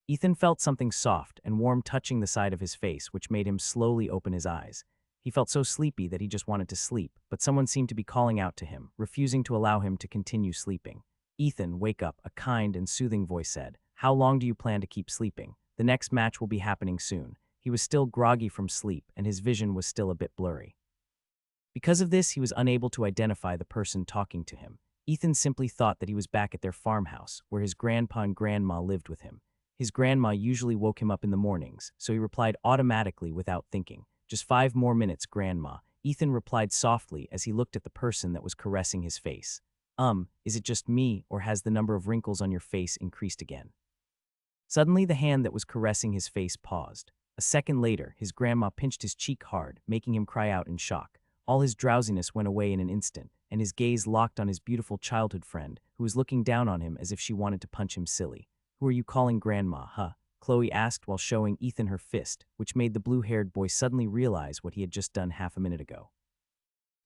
Ethan felt something soft and warm touching the side of his face, which made him slowly open his eyes. He felt so sleepy that he just wanted to sleep, but someone seemed to be calling out to him, refusing to allow him to continue sleeping. "Ethan, wake up," a kind and soothing voice said. "How long do you plan to keep sleeping? The next match will be happening soon." He was still groggy from sleep, and his vision was still a bit blurry. Because of this, he was unable to identify the person talking to him. Ethan simply thought that he was back at their farmhouse, where his grandpa and grandma lived with him. His grandma usually woke him up in the mornings, so he replied automatically without thinking. "Just 5 more minutes, Grandma," Ethan replied softly as he looked at the person that was caressing his face. Is it just me, or has the number of wrinkles on your face increased again?" Suddenly, the hand that was caressing his face paused. A second later, his grandma pinched his cheek hard, making him cry out in shock. All his drowsiness went away in an instant, and his gaze locked on his beautiful childhood friend, who was looking down on him as if she wanted to punch him silly. "Who are you calling Grandma, huh?" Chloe asked while showing Ethan her fist, which made the blue-haired boy suddenly realize what he had just done half a minute ago.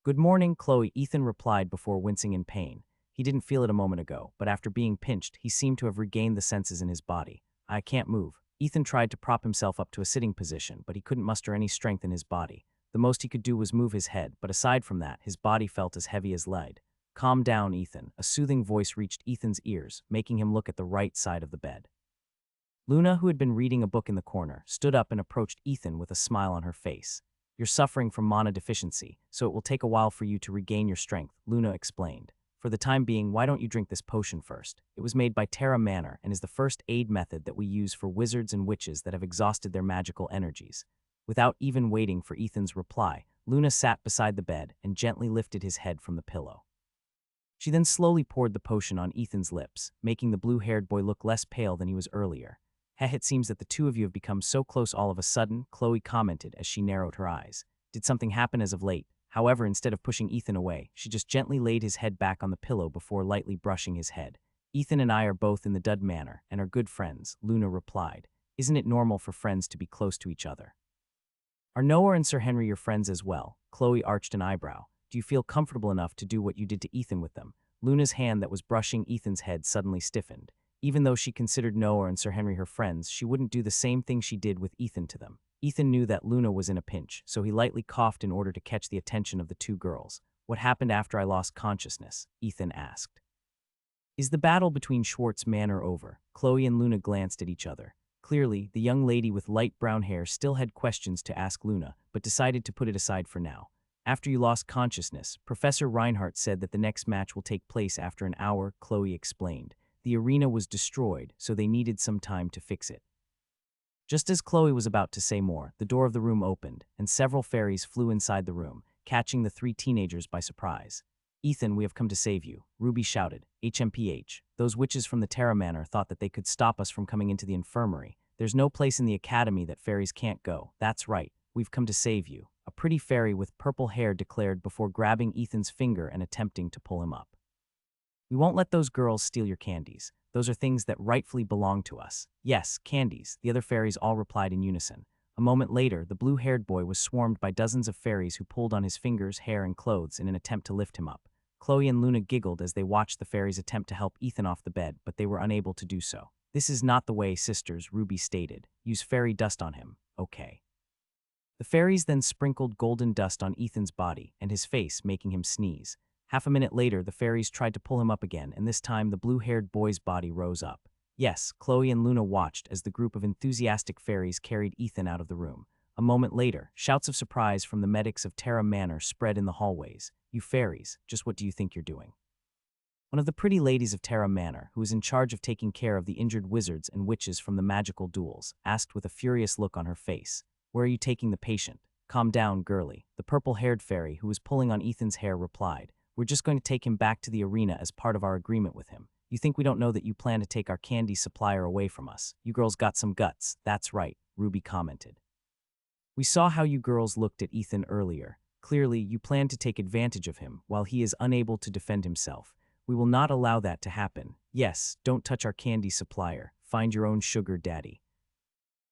"Good morning, Chloe," Ethan replied before wincing in pain. He didn't feel it a moment ago, but after being pinched, he seemed to have regained the senses in his body. "I can't move." Ethan tried to prop himself up to a sitting position, but he couldn't muster any strength in his body. The most he could do was move his head, but aside from that, his body felt as heavy as lead. "Calm down, Ethan." A soothing voice reached Ethan's ears, making him look at the right side of the bed. Luna, who had been reading a book in the corner, stood up and approached Ethan with a smile on her face. "You're suffering from mana deficiency, so it will take a while for you to regain your strength," Luna explained. "For the time being, why don't you drink this potion first? It was made by Terra Manor and is the first aid method that we use for wizards and witches that have exhausted their magical energies." Without even waiting for Ethan's reply, Luna sat beside the bed and gently lifted his head from the pillow. She then slowly poured the potion on Ethan's lips, making the blue-haired boy look less pale than he was earlier. "It seems that the two of you have become so close all of a sudden," Chloe commented as she narrowed her eyes. "Did something happen as of late?" However, instead of pushing Ethan away, she just gently laid his head back on the pillow before lightly brushing his head. "Ethan and I are both in the Dud Manor and are good friends," Luna replied. "Isn't it normal for friends to be close to each other?" "Are Noah and Sir Henry your friends as well?" Chloe arched an eyebrow. "Do you feel comfortable enough to do what you did to Ethan with them?" Luna's hand that was brushing Ethan's head suddenly stiffened. Even though she considered Noah and Sir Henry her friends, she wouldn't do the same thing she did with Ethan to them. Ethan knew that Luna was in a pinch, so he lightly coughed in order to catch the attention of the two girls. "What happened after I lost consciousness?" Ethan asked. "Is the battle between Schwartz Manor over?" Chloe and Luna glanced at each other. Clearly, the young lady with light brown hair still had questions to ask Luna, but decided to put it aside for now. "After you lost consciousness, Professor Reinhardt said that the next match will take place after an hour," Chloe explained. "The arena was destroyed, so they needed some time to fix it." Just as Chloe was about to say more, the door of the room opened, and several fairies flew inside the room, catching the 3 teenagers by surprise. "Ethan, we have come to save you," Ruby shouted. "HMPH. Those witches from the Terra Manor thought that they could stop us from coming into the infirmary. There's no place in the academy that fairies can't go. That's right, we've come to save you," a pretty fairy with purple hair declared before grabbing Ethan's finger and attempting to pull him up. "We won't let those girls steal your candies. Those are things that rightfully belong to us." "Yes, candies," the other fairies all replied in unison. A moment later, the blue-haired boy was swarmed by dozens of fairies who pulled on his fingers, hair, and clothes in an attempt to lift him up. Chloe and Luna giggled as they watched the fairies attempt to help Ethan off the bed, but they were unable to do so. "This is not the way, sisters," Ruby stated. "Use fairy dust on him, okay?" The fairies then sprinkled golden dust on Ethan's body and his face, making him sneeze. Half a minute later, the fairies tried to pull him up again, and this time the blue-haired boy's body rose up. Yes, Chloe and Luna watched as the group of enthusiastic fairies carried Ethan out of the room. A moment later, shouts of surprise from the medics of Terra Manor spread in the hallways. "You fairies, just what do you think you're doing?" One of the pretty ladies of Terra Manor, who was in charge of taking care of the injured wizards and witches from the magical duels, asked with a furious look on her face. "Where are you taking the patient?" "Calm down, girlie," the purple-haired fairy who was pulling on Ethan's hair replied. "We're just going to take him back to the arena as part of our agreement with him. You think we don't know that you plan to take our candy supplier away from us? You girls got some guts." "That's right," Ruby commented. "We saw how you girls looked at Ethan earlier. Clearly, you plan to take advantage of him while he is unable to defend himself. We will not allow that to happen. Yes, don't touch our candy supplier. Find your own sugar daddy.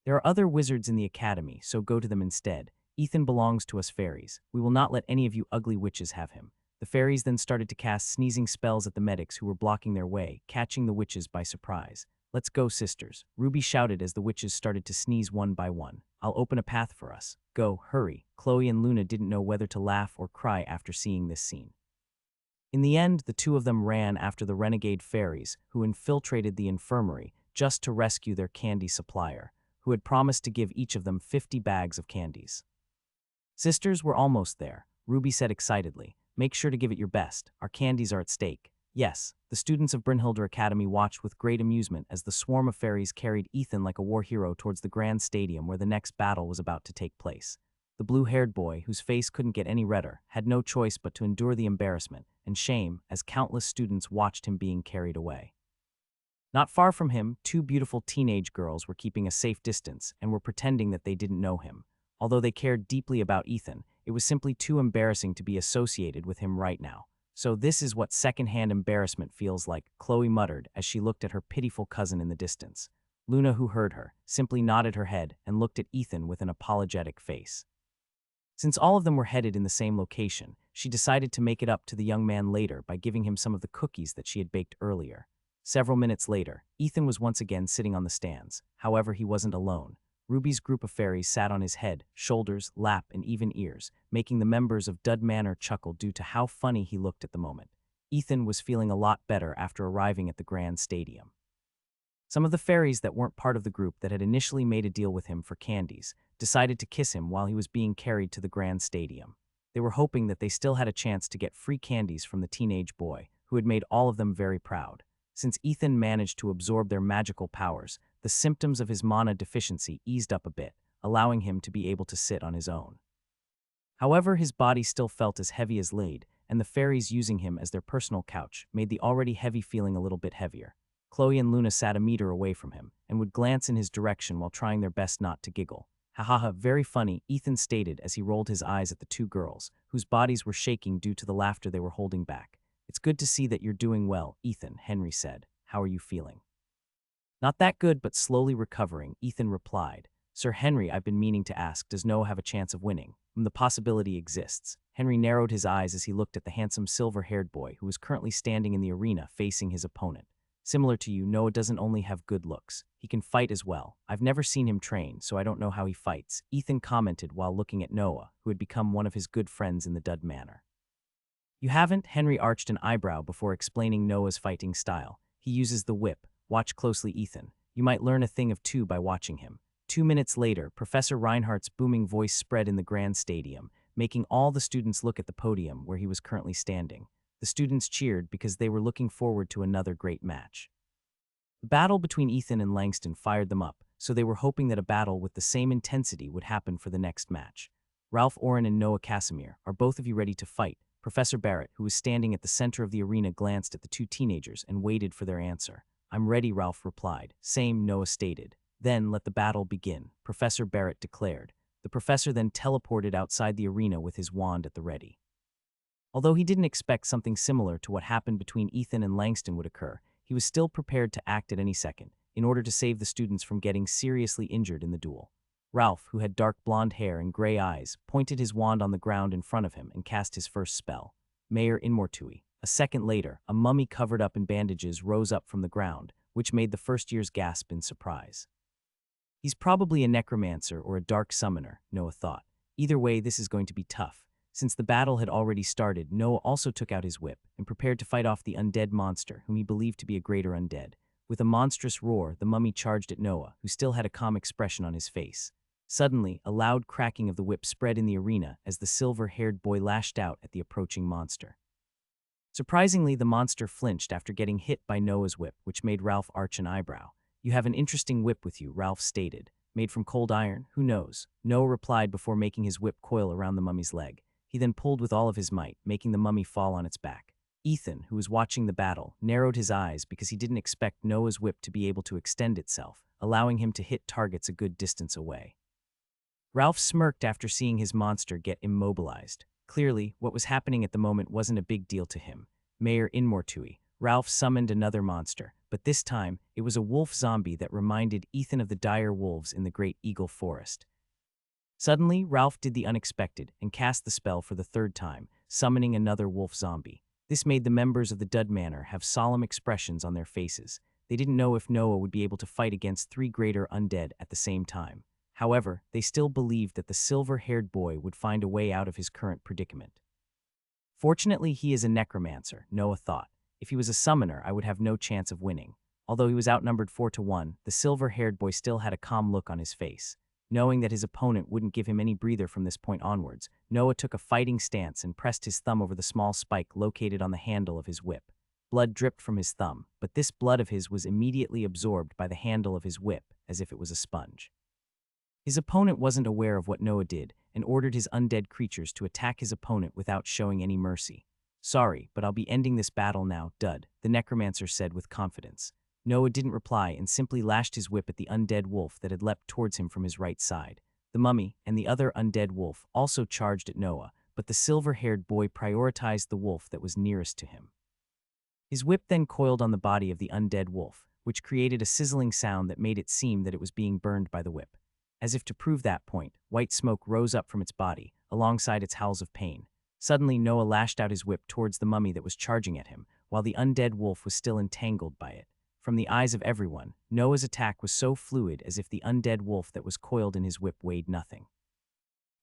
There are other wizards in the academy, so go to them instead. Ethan belongs to us fairies. We will not let any of you ugly witches have him." The fairies then started to cast sneezing spells at the medics who were blocking their way, catching the witches by surprise. Let's go, sisters, Ruby shouted as the witches started to sneeze one by one. I'll open a path for us. Go, hurry. Chloe and Luna didn't know whether to laugh or cry after seeing this scene. In the end, the two of them ran after the renegade fairies, who infiltrated the infirmary just to rescue their candy supplier, who had promised to give each of them 50 bags of candies. Sisters, we're almost there, Ruby said excitedly. Make sure to give it your best. Our candies are at stake. Yes, the students of Brynhilder Academy watched with great amusement as the swarm of fairies carried Ethan like a war hero towards the grand stadium where the next battle was about to take place. The blue-haired boy, whose face couldn't get any redder, had no choice but to endure the embarrassment and shame as countless students watched him being carried away. Not far from him, two beautiful teenage girls were keeping a safe distance and were pretending that they didn't know him. Although they cared deeply about Ethan, it was simply too embarrassing to be associated with him right now. So this is what secondhand embarrassment feels like, Chloe muttered as she looked at her pitiful cousin in the distance. Luna, who heard her, simply nodded her head and looked at Ethan with an apologetic face. Since all of them were headed in the same location, she decided to make it up to the young man later by giving him some of the cookies that she had baked earlier. Several minutes later, Ethan was once again sitting on the stands. However, he wasn't alone. Ruby's group of fairies sat on his head, shoulders, lap, and even ears, making the members of Dud Manor chuckle due to how funny he looked at the moment. Ethan was feeling a lot better after arriving at the grand stadium. Some of the fairies that weren't part of the group that had initially made a deal with him for candies decided to kiss him while he was being carried to the grand stadium. They were hoping that they still had a chance to get free candies from the teenage boy, who had made all of them very proud. Since Ethan managed to absorb their magical powers, the symptoms of his mana deficiency eased up a bit, allowing him to be able to sit on his own. However, his body still felt as heavy as lead, and the fairies using him as their personal couch made the already heavy feeling a little bit heavier. Chloe and Luna sat a meter away from him and would glance in his direction while trying their best not to giggle. "Ha ha ha, very funny," Ethan stated as he rolled his eyes at the two girls, whose bodies were shaking due to the laughter they were holding back. "It's good to see that you're doing well, Ethan," Henry said. "How are you feeling?" "Not that good, but slowly recovering," Ethan replied. "Sir Henry, I've been meaning to ask, does Noah have a chance of winning?" "The possibility exists." Henry narrowed his eyes as he looked at the handsome silver-haired boy who was currently standing in the arena facing his opponent. "Similar to you, Noah doesn't only have good looks. He can fight as well. I've never seen him train, so I don't know how he fights," Ethan commented while looking at Noah, who had become one of his good friends in the Dud Manor. "You haven't?" Henry arched an eyebrow before explaining Noah's fighting style. "He uses the whip. Watch closely, Ethan. You might learn a thing of two by watching him." 2 minutes later, Professor Reinhardt's booming voice spread in the grand stadium, making all the students look at the podium where he was currently standing. The students cheered because they were looking forward to another great match. The battle between Ethan and Langston fired them up, so they were hoping that a battle with the same intensity would happen for the next match. "Ralph Oren and Noah Casimir, are both of you ready to fight?" Professor Barrett, who was standing at the center of the arena, glanced at the two teenagers and waited for their answer. "I'm ready," Ralph replied. "Same," Noah stated. "Then let the battle begin," Professor Barrett declared. The professor then teleported outside the arena with his wand at the ready. Although he didn't expect something similar to what happened between Ethan and Langston would occur, he was still prepared to act at any second, in order to save the students from getting seriously injured in the duel. Ralph, who had dark blonde hair and gray eyes, pointed his wand on the ground in front of him and cast his first spell, Mayor Inmortui. A second later, a mummy covered up in bandages rose up from the ground, which made the first years gasp in surprise. "He's probably a necromancer or a dark summoner," Noah thought. "Either way, this is going to be tough." Since the battle had already started, Noah also took out his whip and prepared to fight off the undead monster, whom he believed to be a greater undead. With a monstrous roar, the mummy charged at Noah, who still had a calm expression on his face. Suddenly, a loud cracking of the whip spread in the arena as the silver-haired boy lashed out at the approaching monster. Surprisingly, the monster flinched after getting hit by Noah's whip, which made Ralph arch an eyebrow. "You have an interesting whip with you," Ralph stated. "Made from cold iron? Who knows?" Noah replied before making his whip coil around the mummy's leg. He then pulled with all of his might, making the mummy fall on its back. Ethan, who was watching the battle, narrowed his eyes because he didn't expect Noah's whip to be able to extend itself, allowing him to hit targets a good distance away. Ralph smirked after seeing his monster get immobilized. Clearly, what was happening at the moment wasn't a big deal to him. Mayor Inmortui. Ralph summoned another monster, but this time, it was a wolf zombie that reminded Ethan of the dire wolves in the Great Eagle Forest. Suddenly, Ralph did the unexpected and cast the spell for the third time, summoning another wolf zombie. This made the members of the Dud Manor have solemn expressions on their faces. They didn't know if Noah would be able to fight against 3 greater undead at the same time. However, they still believed that the silver-haired boy would find a way out of his current predicament. Fortunately, he is a necromancer, Noah thought. If he was a summoner, I would have no chance of winning. Although he was outnumbered 4-1, the silver-haired boy still had a calm look on his face. Knowing that his opponent wouldn't give him any breather from this point onwards, Noah took a fighting stance and pressed his thumb over the small spike located on the handle of his whip. Blood dripped from his thumb, but this blood of his was immediately absorbed by the handle of his whip, as if it was a sponge. His opponent wasn't aware of what Noah did and ordered his undead creatures to attack his opponent without showing any mercy. "Sorry, but I'll be ending this battle now, Dud," the necromancer said with confidence. Noah didn't reply and simply lashed his whip at the undead wolf that had leapt towards him from his right side. The mummy and the other undead wolf also charged at Noah, but the silver-haired boy prioritized the wolf that was nearest to him. His whip then coiled on the body of the undead wolf, which created a sizzling sound that made it seem that it was being burned by the whip. As if to prove that point, white smoke rose up from its body, alongside its howls of pain. Suddenly, Noah lashed out his whip towards the mummy that was charging at him, while the undead wolf was still entangled by it. From the eyes of everyone, Noah's attack was so fluid as if the undead wolf that was coiled in his whip weighed nothing.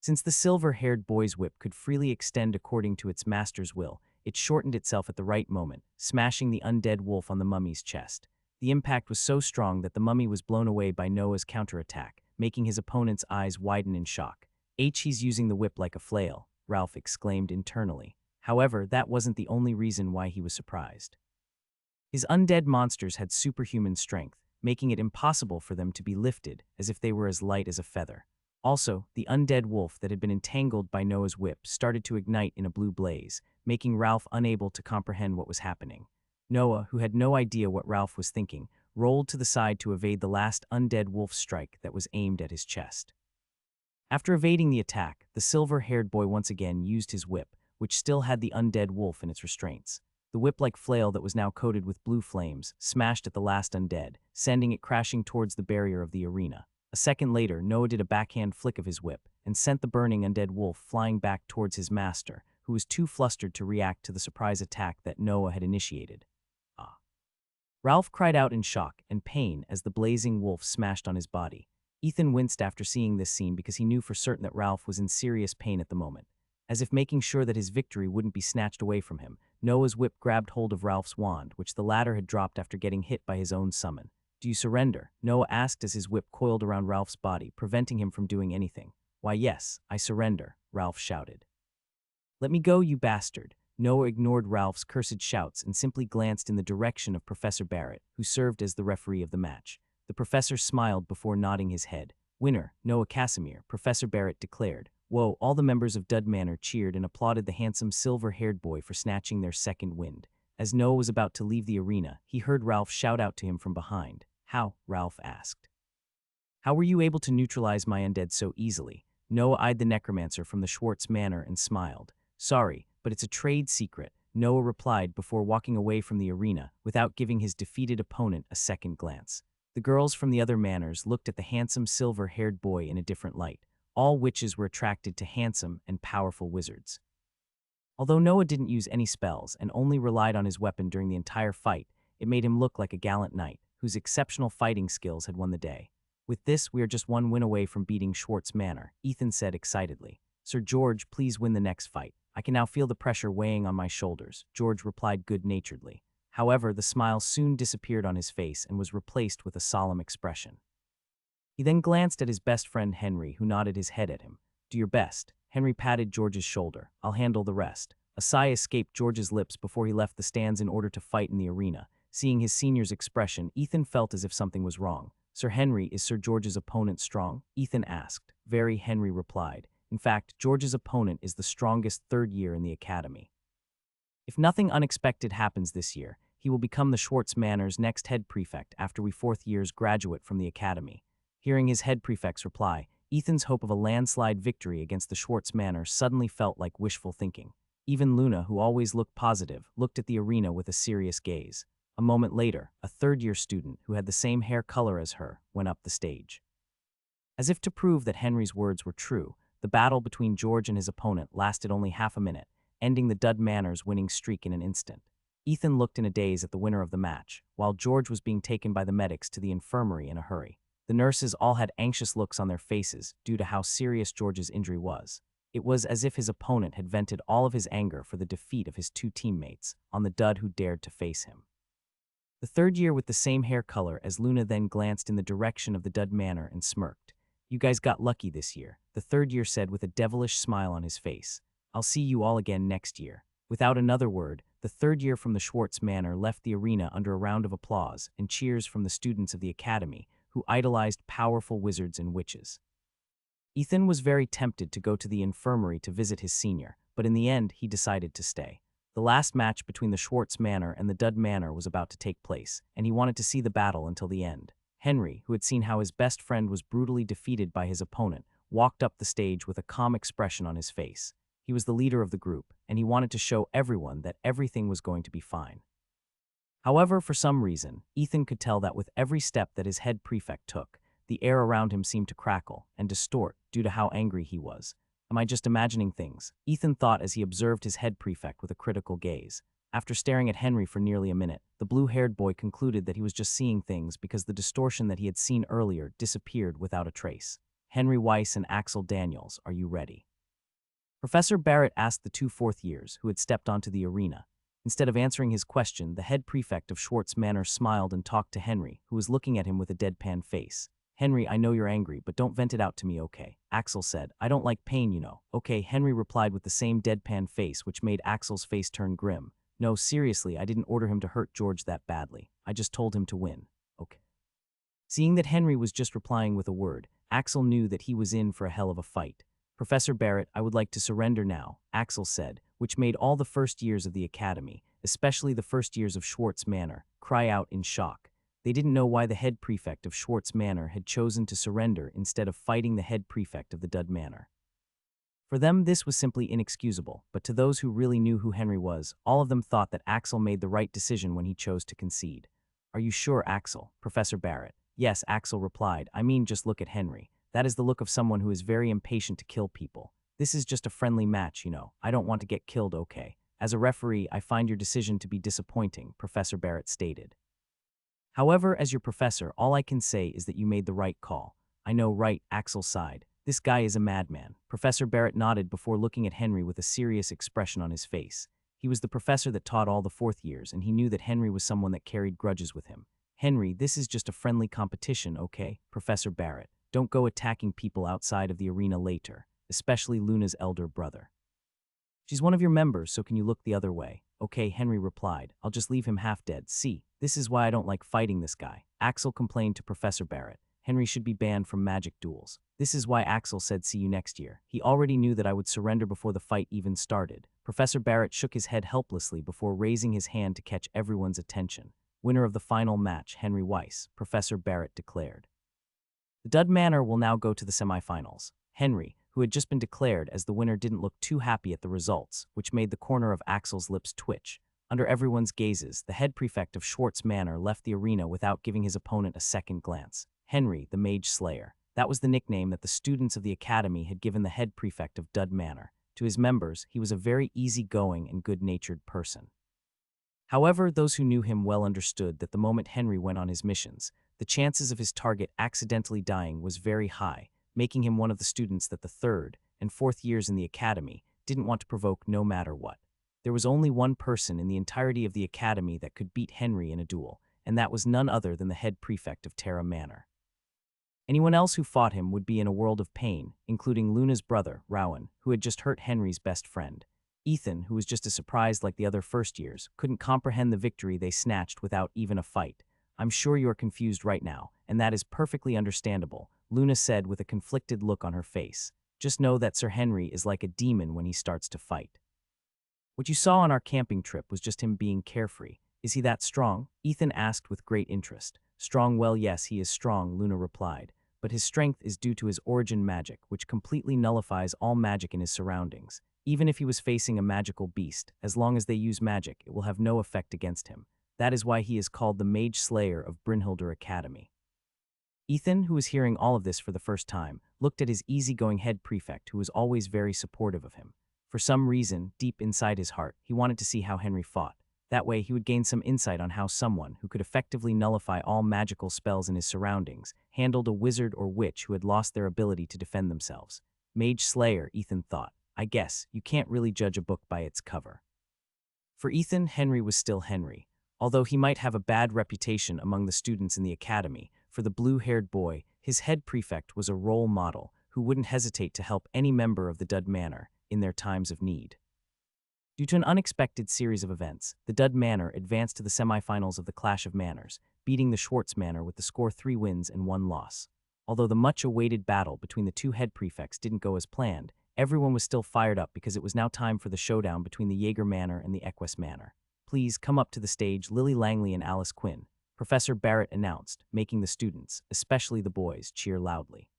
Since the silver-haired boy's whip could freely extend according to its master's will, it shortened itself at the right moment, smashing the undead wolf on the mummy's chest. The impact was so strong that the mummy was blown away by Noah's counterattack, making his opponent's eyes widen in shock. "He's using the whip like a flail," Ralph exclaimed internally. However, that wasn't the only reason why he was surprised. His undead monsters had superhuman strength, making it impossible for them to be lifted, as if they were as light as a feather. Also, the undead wolf that had been entangled by Noah's whip started to ignite in a blue blaze, making Ralph unable to comprehend what was happening. Noah, who had no idea what Ralph was thinking, rolled to the side to evade the last undead wolf strike that was aimed at his chest. After evading the attack, the silver-haired boy once again used his whip, which still had the undead wolf in its restraints. The whip-like flail that was now coated with blue flames smashed at the last undead, sending it crashing towards the barrier of the arena. A second later, Noah did a backhand flick of his whip and sent the burning undead wolf flying back towards his master, who was too flustered to react to the surprise attack that Noah had initiated. Ralph cried out in shock and pain as the blazing wolf smashed on his body. Ethan winced after seeing this scene because he knew for certain that Ralph was in serious pain at the moment. As if making sure that his victory wouldn't be snatched away from him, Noah's whip grabbed hold of Ralph's wand, which the latter had dropped after getting hit by his own summon. "Do you surrender?" Noah asked as his whip coiled around Ralph's body, preventing him from doing anything. "Why, yes, I surrender," Ralph shouted. "Let me go, you bastard." Noah ignored Ralph's cursed shouts and simply glanced in the direction of Professor Barrett, who served as the referee of the match. The professor smiled before nodding his head. "Winner, Noah Casimir," Professor Barrett declared. Whoa, all the members of Dud Manor cheered and applauded the handsome silver-haired boy for snatching their second wind. As Noah was about to leave the arena, he heard Ralph shout out to him from behind. "How?" Ralph asked. "How were you able to neutralize my undead so easily?" Noah eyed the necromancer from the Schwartz Manor and smiled. "Sorry, but it's a trade secret," Noah replied before walking away from the arena without giving his defeated opponent a second glance. The girls from the other manors looked at the handsome silver-haired boy in a different light. All witches were attracted to handsome and powerful wizards. Although Noah didn't use any spells and only relied on his weapon during the entire fight, it made him look like a gallant knight whose exceptional fighting skills had won the day. "With this, we are just one win away from beating Schwartz Manor," Ethan said excitedly. "Sir George, please win the next fight. I can now feel the pressure weighing on my shoulders," George replied good-naturedly. However, the smile soon disappeared on his face and was replaced with a solemn expression. He then glanced at his best friend Henry, who nodded his head at him. "Do your best." Henry patted George's shoulder. "I'll handle the rest." A sigh escaped George's lips before he left the stands in order to fight in the arena. Seeing his senior's expression, Ethan felt as if something was wrong. "Sir Henry, is Sir George's opponent strong?" Ethan asked. "Very," Henry replied. "In fact, George's opponent is the strongest third year in the academy. If nothing unexpected happens this year, he will become the Schwartz Manor's next head prefect after we fourth years graduate from the academy." Hearing his head prefect's reply, Ethan's hope of a landslide victory against the Schwartz Manor suddenly felt like wishful thinking. Even Luna, who always looked positive, looked at the arena with a serious gaze. A moment later, a third-year student who had the same hair color as her went up the stage. As if to prove that Henry's words were true, the battle between George and his opponent lasted only half a minute, ending the Dud Manor's winning streak in an instant. Ethan looked in a daze at the winner of the match, while George was being taken by the medics to the infirmary in a hurry. The nurses all had anxious looks on their faces due to how serious George's injury was. It was as if his opponent had vented all of his anger for the defeat of his two teammates on the dud who dared to face him. The third year with the same hair color as Luna then glanced in the direction of the dud manor and smirked. "You guys got lucky this year," the third year said with a devilish smile on his face. "I'll see you all again next year." Without another word, the third year from the Schwartz Manor left the arena under a round of applause and cheers from the students of the academy, who idolized powerful wizards and witches. Ethan was very tempted to go to the infirmary to visit his senior, but in the end, he decided to stay. The last match between the Schwartz Manor and the Dud Manor was about to take place, and he wanted to see the battle until the end. Henry, who had seen how his best friend was brutally defeated by his opponent, walked up the stage with a calm expression on his face. He was the leader of the group, and he wanted to show everyone that everything was going to be fine. However, for some reason, Ethan could tell that with every step that his head prefect took, the air around him seemed to crackle and distort due to how angry he was. Am I just imagining things? Ethan thought as he observed his head prefect with a critical gaze. After staring at Henry for nearly a minute, the blue-haired boy concluded that he was just seeing things because the distortion that he had seen earlier disappeared without a trace. "Henry Weiss and Axel Daniels, are you ready?" Professor Barrett asked the two fourth years who had stepped onto the arena. Instead of answering his question, the head prefect of Schwartz Manor smiled and talked to Henry, who was looking at him with a deadpan face. "Henry, I know you're angry, but don't vent it out to me, okay?" Axel said. "I don't like pain, you know." "Okay," Henry replied with the same deadpan face, which made Axel's face turn grim. "No, seriously, I didn't order him to hurt George that badly. I just told him to win." "Okay." Seeing that Henry was just replying with a word, Axel knew that he was in for a hell of a fight. "Professor Barrett, I would like to surrender now," Axel said, which made all the first years of the academy, especially the first years of Schwartz Manor, cry out in shock. They didn't know why the head prefect of Schwartz Manor had chosen to surrender instead of fighting the head prefect of the Dud Manor. For them, this was simply inexcusable, but to those who really knew who Henry was, all of them thought that Axel made the right decision when he chose to concede. "Are you sure, Axel?" Professor Barrett. "Yes," Axel replied. "I mean, just look at Henry. That is the look of someone who is very impatient to kill people. This is just a friendly match, you know. I don't want to get killed, okay? As a referee, I find your decision to be disappointing," Professor Barrett stated. "However, as your professor, all I can say is that you made the right call." "I know, right," Axel sighed. "This guy is a madman." Professor Barrett nodded before looking at Henry with a serious expression on his face. He was the professor that taught all the fourth years, and he knew that Henry was someone that carried grudges with him. "Henry, this is just a friendly competition, okay? Professor Barrett, don't go attacking people outside of the arena later, especially Luna's elder brother. She's one of your members, so can you look the other way?" "Okay," Henry replied. "I'll just leave him half dead. See, this is why I don't like fighting this guy." Axel complained to Professor Barrett. "Henry should be banned from magic duels." This is why Axel said, "See you next year." He already knew that I would surrender before the fight even started. Professor Barrett shook his head helplessly before raising his hand to catch everyone's attention. "Winner of the final match, Henry Weiss," Professor Barrett declared. "The Dud Manor will now go to the semifinals." Henry, who had just been declared as the winner, didn't look too happy at the results, which made the corner of Axel's lips twitch. Under everyone's gazes, the head prefect of Schwartz Manor left the arena without giving his opponent a second glance. Henry, the Mage Slayer. That was the nickname that the students of the academy had given the head prefect of Dud Manor. To his members, he was a very easygoing and good-natured person. However, those who knew him well understood that the moment Henry went on his missions, the chances of his target accidentally dying was very high, making him one of the students that the third and fourth years in the academy didn't want to provoke no matter what. There was only one person in the entirety of the academy that could beat Henry in a duel, and that was none other than the head prefect of Terra Manor. Anyone else who fought him would be in a world of pain, including Luna's brother, Rowan, who had just hurt Henry's best friend. Ethan, who was just as surprised like the other first years, couldn't comprehend the victory they snatched without even a fight. "I'm sure you are confused right now, and that is perfectly understandable," Luna said with a conflicted look on her face. "Just know that Sir Henry is like a demon when he starts to fight. What you saw on our camping trip was just him being carefree. Is he that strong?" Ethan asked with great interest. "Strong? Well, yes, he is strong," Luna replied. "But his strength is due to his origin magic, which completely nullifies all magic in his surroundings. Even if he was facing a magical beast, as long as they use magic, it will have no effect against him. That is why he is called the Mage Slayer of Brynhilder Academy." Ethan, who was hearing all of this for the first time, looked at his easygoing head prefect, who was always very supportive of him. For some reason, deep inside his heart, he wanted to see how Henry fought. That way, he would gain some insight on how someone who could effectively nullify all magical spells in his surroundings handled a wizard or witch who had lost their ability to defend themselves. Mage Slayer, Ethan thought. I guess you can't really judge a book by its cover. For Ethan, Henry was still Henry. Although he might have a bad reputation among the students in the academy, for the blue-haired boy, his head prefect was a role model who wouldn't hesitate to help any member of the Dud Manor in their times of need. Due to an unexpected series of events, the Dud Manor advanced to the semifinals of the Clash of Manors, beating the Schwartz Manor with the score 3 wins and 1 loss. Although the much-awaited battle between the two head prefects didn't go as planned, everyone was still fired up because it was now time for the showdown between the Jaeger Manor and the Equus Manor. Please come up to the stage, Lily Langley and Alice Quinn, Professor Barrett announced, making the students, especially the boys, cheer loudly.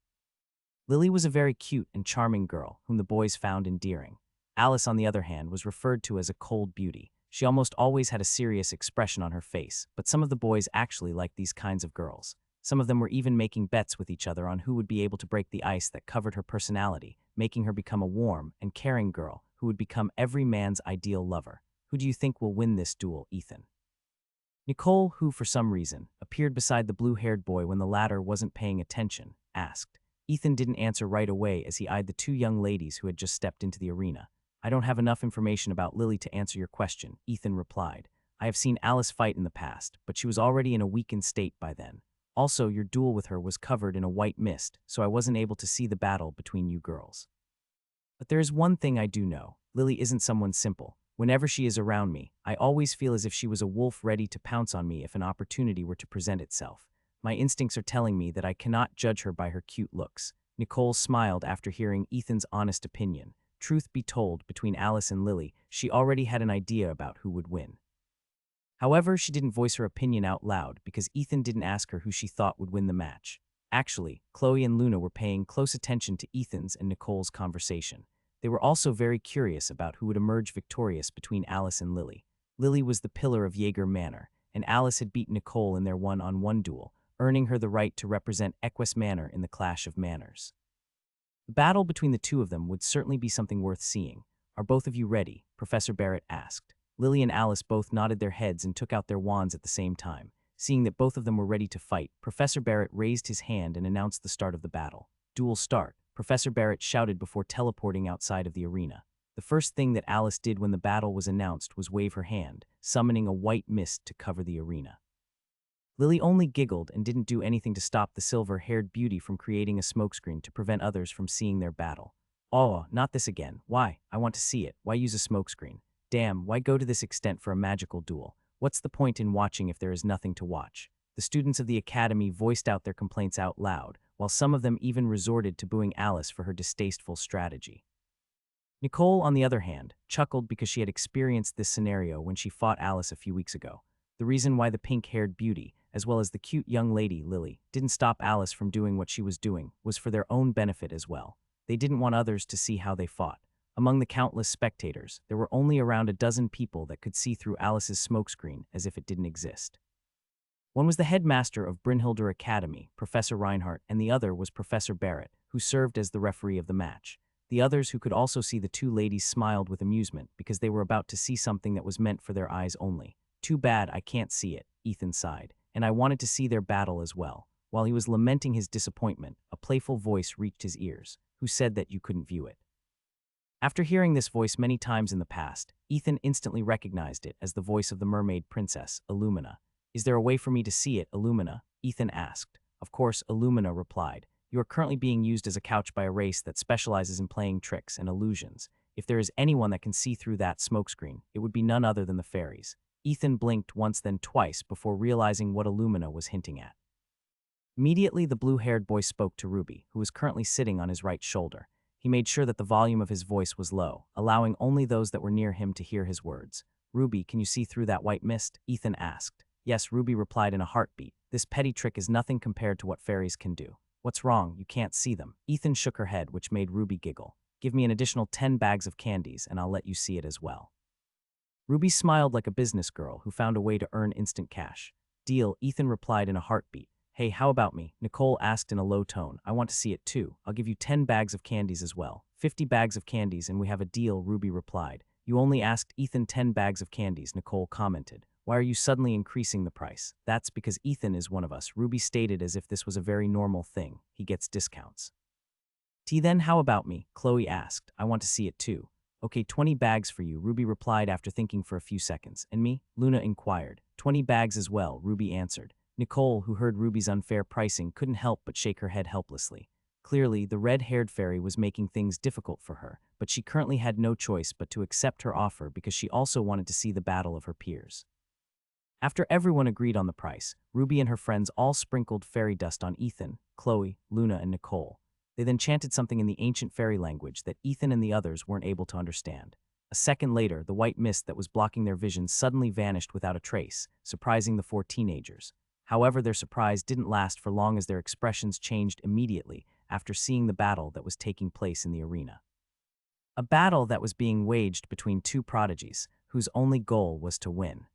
Lily was a very cute and charming girl whom the boys found endearing. Alice, on the other hand, was referred to as a cold beauty. She almost always had a serious expression on her face, but some of the boys actually liked these kinds of girls. Some of them were even making bets with each other on who would be able to break the ice that covered her personality, making her become a warm and caring girl who would become every man's ideal lover. Who do you think will win this duel, Ethan? Nicole, who for some reason appeared beside the blue-haired boy when the latter wasn't paying attention, asked. Ethan didn't answer right away as he eyed the two young ladies who had just stepped into the arena. I don't have enough information about Lily to answer your question, Ethan replied. I have seen Alice fight in the past, but she was already in a weakened state by then. Also, your duel with her was covered in a white mist, so I wasn't able to see the battle between you girls. But there is one thing I do know. Lily isn't someone simple. Whenever she is around me, I always feel as if she was a wolf ready to pounce on me if an opportunity were to present itself. My instincts are telling me that I cannot judge her by her cute looks. Nicole smiled after hearing Ethan's honest opinion. Truth be told, between Alice and Lily, she already had an idea about who would win. However, she didn't voice her opinion out loud because Ethan didn't ask her who she thought would win the match. Actually, Chloe and Luna were paying close attention to Ethan's and Nicole's conversation. They were also very curious about who would emerge victorious between Alice and Lily. Lily was the pillar of Jaeger Manor, and Alice had beaten Nicole in their one-on-one duel, earning her the right to represent Equus Manor in the Clash of Manors. The battle between the two of them would certainly be something worth seeing. Are both of you ready? Professor Barrett asked. Lily and Alice both nodded their heads and took out their wands at the same time. Seeing that both of them were ready to fight, Professor Barrett raised his hand and announced the start of the battle. Duel start, Professor Barrett shouted before teleporting outside of the arena. The first thing that Alice did when the battle was announced was wave her hand, summoning a white mist to cover the arena. Lily only giggled and didn't do anything to stop the silver-haired beauty from creating a smokescreen to prevent others from seeing their battle. Oh, not this again. Why? I want to see it. Why use a smokescreen? Damn, why go to this extent for a magical duel? What's the point in watching if there is nothing to watch? The students of the academy voiced out their complaints out loud, while some of them even resorted to booing Alice for her distasteful strategy. Nicole, on the other hand, chuckled because she had experienced this scenario when she fought Alice a few weeks ago. The reason why the pink-haired beauty, as well as the cute young lady, Lily, didn't stop Alice from doing what she was doing was for their own benefit as well. They didn't want others to see how they fought. Among the countless spectators, there were only around a dozen people that could see through Alice's smokescreen as if it didn't exist. One was the headmaster of Brynhilder Academy, Professor Reinhardt, and the other was Professor Barrett, who served as the referee of the match. The others who could also see the two ladies smiled with amusement because they were about to see something that was meant for their eyes only. Too bad I can't see it, Ethan sighed, and I wanted to see their battle as well. While he was lamenting his disappointment, a playful voice reached his ears, who said that you couldn't view it. After hearing this voice many times in the past, Ethan instantly recognized it as the voice of the mermaid princess, Illumina. Is there a way for me to see it, Illumina? Ethan asked. Of course, Illumina replied. You are currently being used as a couch by a race that specializes in playing tricks and illusions. If there is anyone that can see through that smokescreen, it would be none other than the fairies. Ethan blinked once then twice before realizing what Illumina was hinting at. Immediately, the blue-haired boy spoke to Ruby, who was currently sitting on his right shoulder. He made sure that the volume of his voice was low, allowing only those that were near him to hear his words. Ruby, can you see through that white mist? Ethan asked. Yes, Ruby replied in a heartbeat. This petty trick is nothing compared to what fairies can do. What's wrong? You can't see them. Ethan shook her head, which made Ruby giggle. Give me an additional 10 bags of candies, and I'll let you see it as well. Ruby smiled like a business girl who found a way to earn instant cash. Deal, Ethan replied in a heartbeat. Hey, how about me? Nicole asked in a low tone. I want to see it too. I'll give you 10 bags of candies as well. 50 bags of candies and we have a deal, Ruby replied. You only asked Ethan 10 bags of candies, Nicole commented. Why are you suddenly increasing the price? That's because Ethan is one of us, Ruby stated as if this was a very normal thing. He gets discounts. Then how about me? Chloe asked. I want to see it too. Okay, 20 bags for you, Ruby replied after thinking for a few seconds. And me? Luna inquired. 20 bags as well, Ruby answered. Nicole, who heard Ruby's unfair pricing, couldn't help but shake her head helplessly. Clearly, the red-haired fairy was making things difficult for her, but she currently had no choice but to accept her offer because she also wanted to see the battle of her peers. After everyone agreed on the price, Ruby and her friends all sprinkled fairy dust on Ethan, Chloe, Luna, and Nicole. They then chanted something in the ancient fairy language that Ethan and the others weren't able to understand. A second later, the white mist that was blocking their vision suddenly vanished without a trace, surprising the 4 teenagers. However, their surprise didn't last for long as their expressions changed immediately after seeing the battle that was taking place in the arena. A battle that was being waged between 2 prodigies, whose only goal was to win.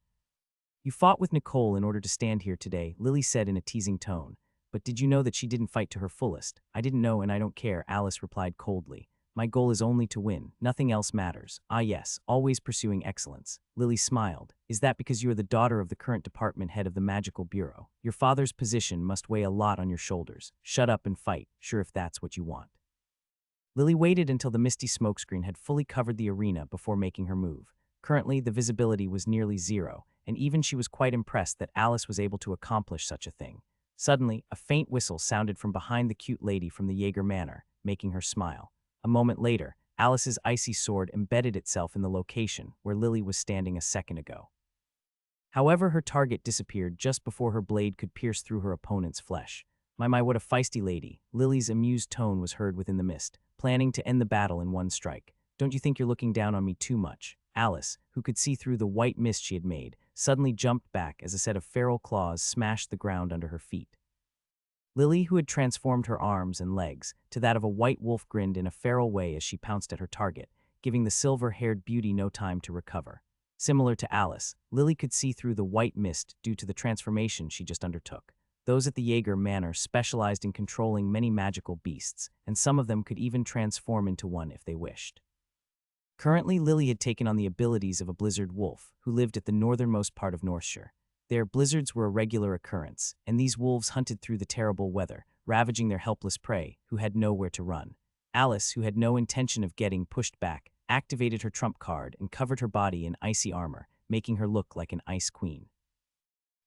You fought with Nicole in order to stand here today, Lily said in a teasing tone. But did you know that she didn't fight to her fullest? I didn't know and I don't care, Alice replied coldly. My goal is only to win. Nothing else matters. Ah yes, always pursuing excellence. Lily smiled. Is that because you are the daughter of the current department head of the Magical Bureau? Your father's position must weigh a lot on your shoulders. Shut up and fight, sure if that's what you want. Lily waited until the misty smokescreen had fully covered the arena before making her move. Currently, the visibility was nearly zero, and even she was quite impressed that Alice was able to accomplish such a thing. Suddenly, a faint whistle sounded from behind the cute lady from the Jaeger Manor, making her smile. A moment later, Alice's icy sword embedded itself in the location where Lily was standing a second ago. However, her target disappeared just before her blade could pierce through her opponent's flesh. My, what a feisty lady. Lily's amused tone was heard within the mist, planning to end the battle in one strike. Don't you think you're looking down on me too much? Alice, who could see through the white mist she had made, suddenly jumped back as a set of feral claws smashed the ground under her feet. Lily, who had transformed her arms and legs to that of a white wolf, grinned in a feral way as she pounced at her target, giving the silver-haired beauty no time to recover. Similar to Alice, Lily could see through the white mist due to the transformation she just undertook. Those at the Jaeger Manor specialized in controlling many magical beasts, and some of them could even transform into one if they wished. Currently, Lily had taken on the abilities of a blizzard wolf, who lived at the northernmost part of Northshire. There, blizzards were a regular occurrence, and these wolves hunted through the terrible weather, ravaging their helpless prey, who had nowhere to run. Alice, who had no intention of getting pushed back, activated her trump card and covered her body in icy armor, making her look like an ice queen.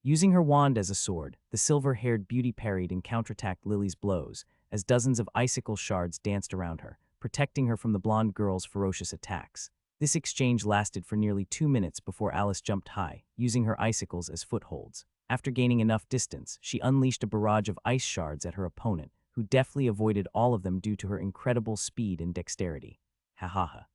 Using her wand as a sword, the silver-haired beauty parried and counterattacked Lily's blows, as dozens of icicle shards danced around her, protecting her from the blonde girl's ferocious attacks. This exchange lasted for nearly 2 minutes before Alice jumped high, using her icicles as footholds. After gaining enough distance, she unleashed a barrage of ice shards at her opponent, who deftly avoided all of them due to her incredible speed and dexterity. Ha ha ha.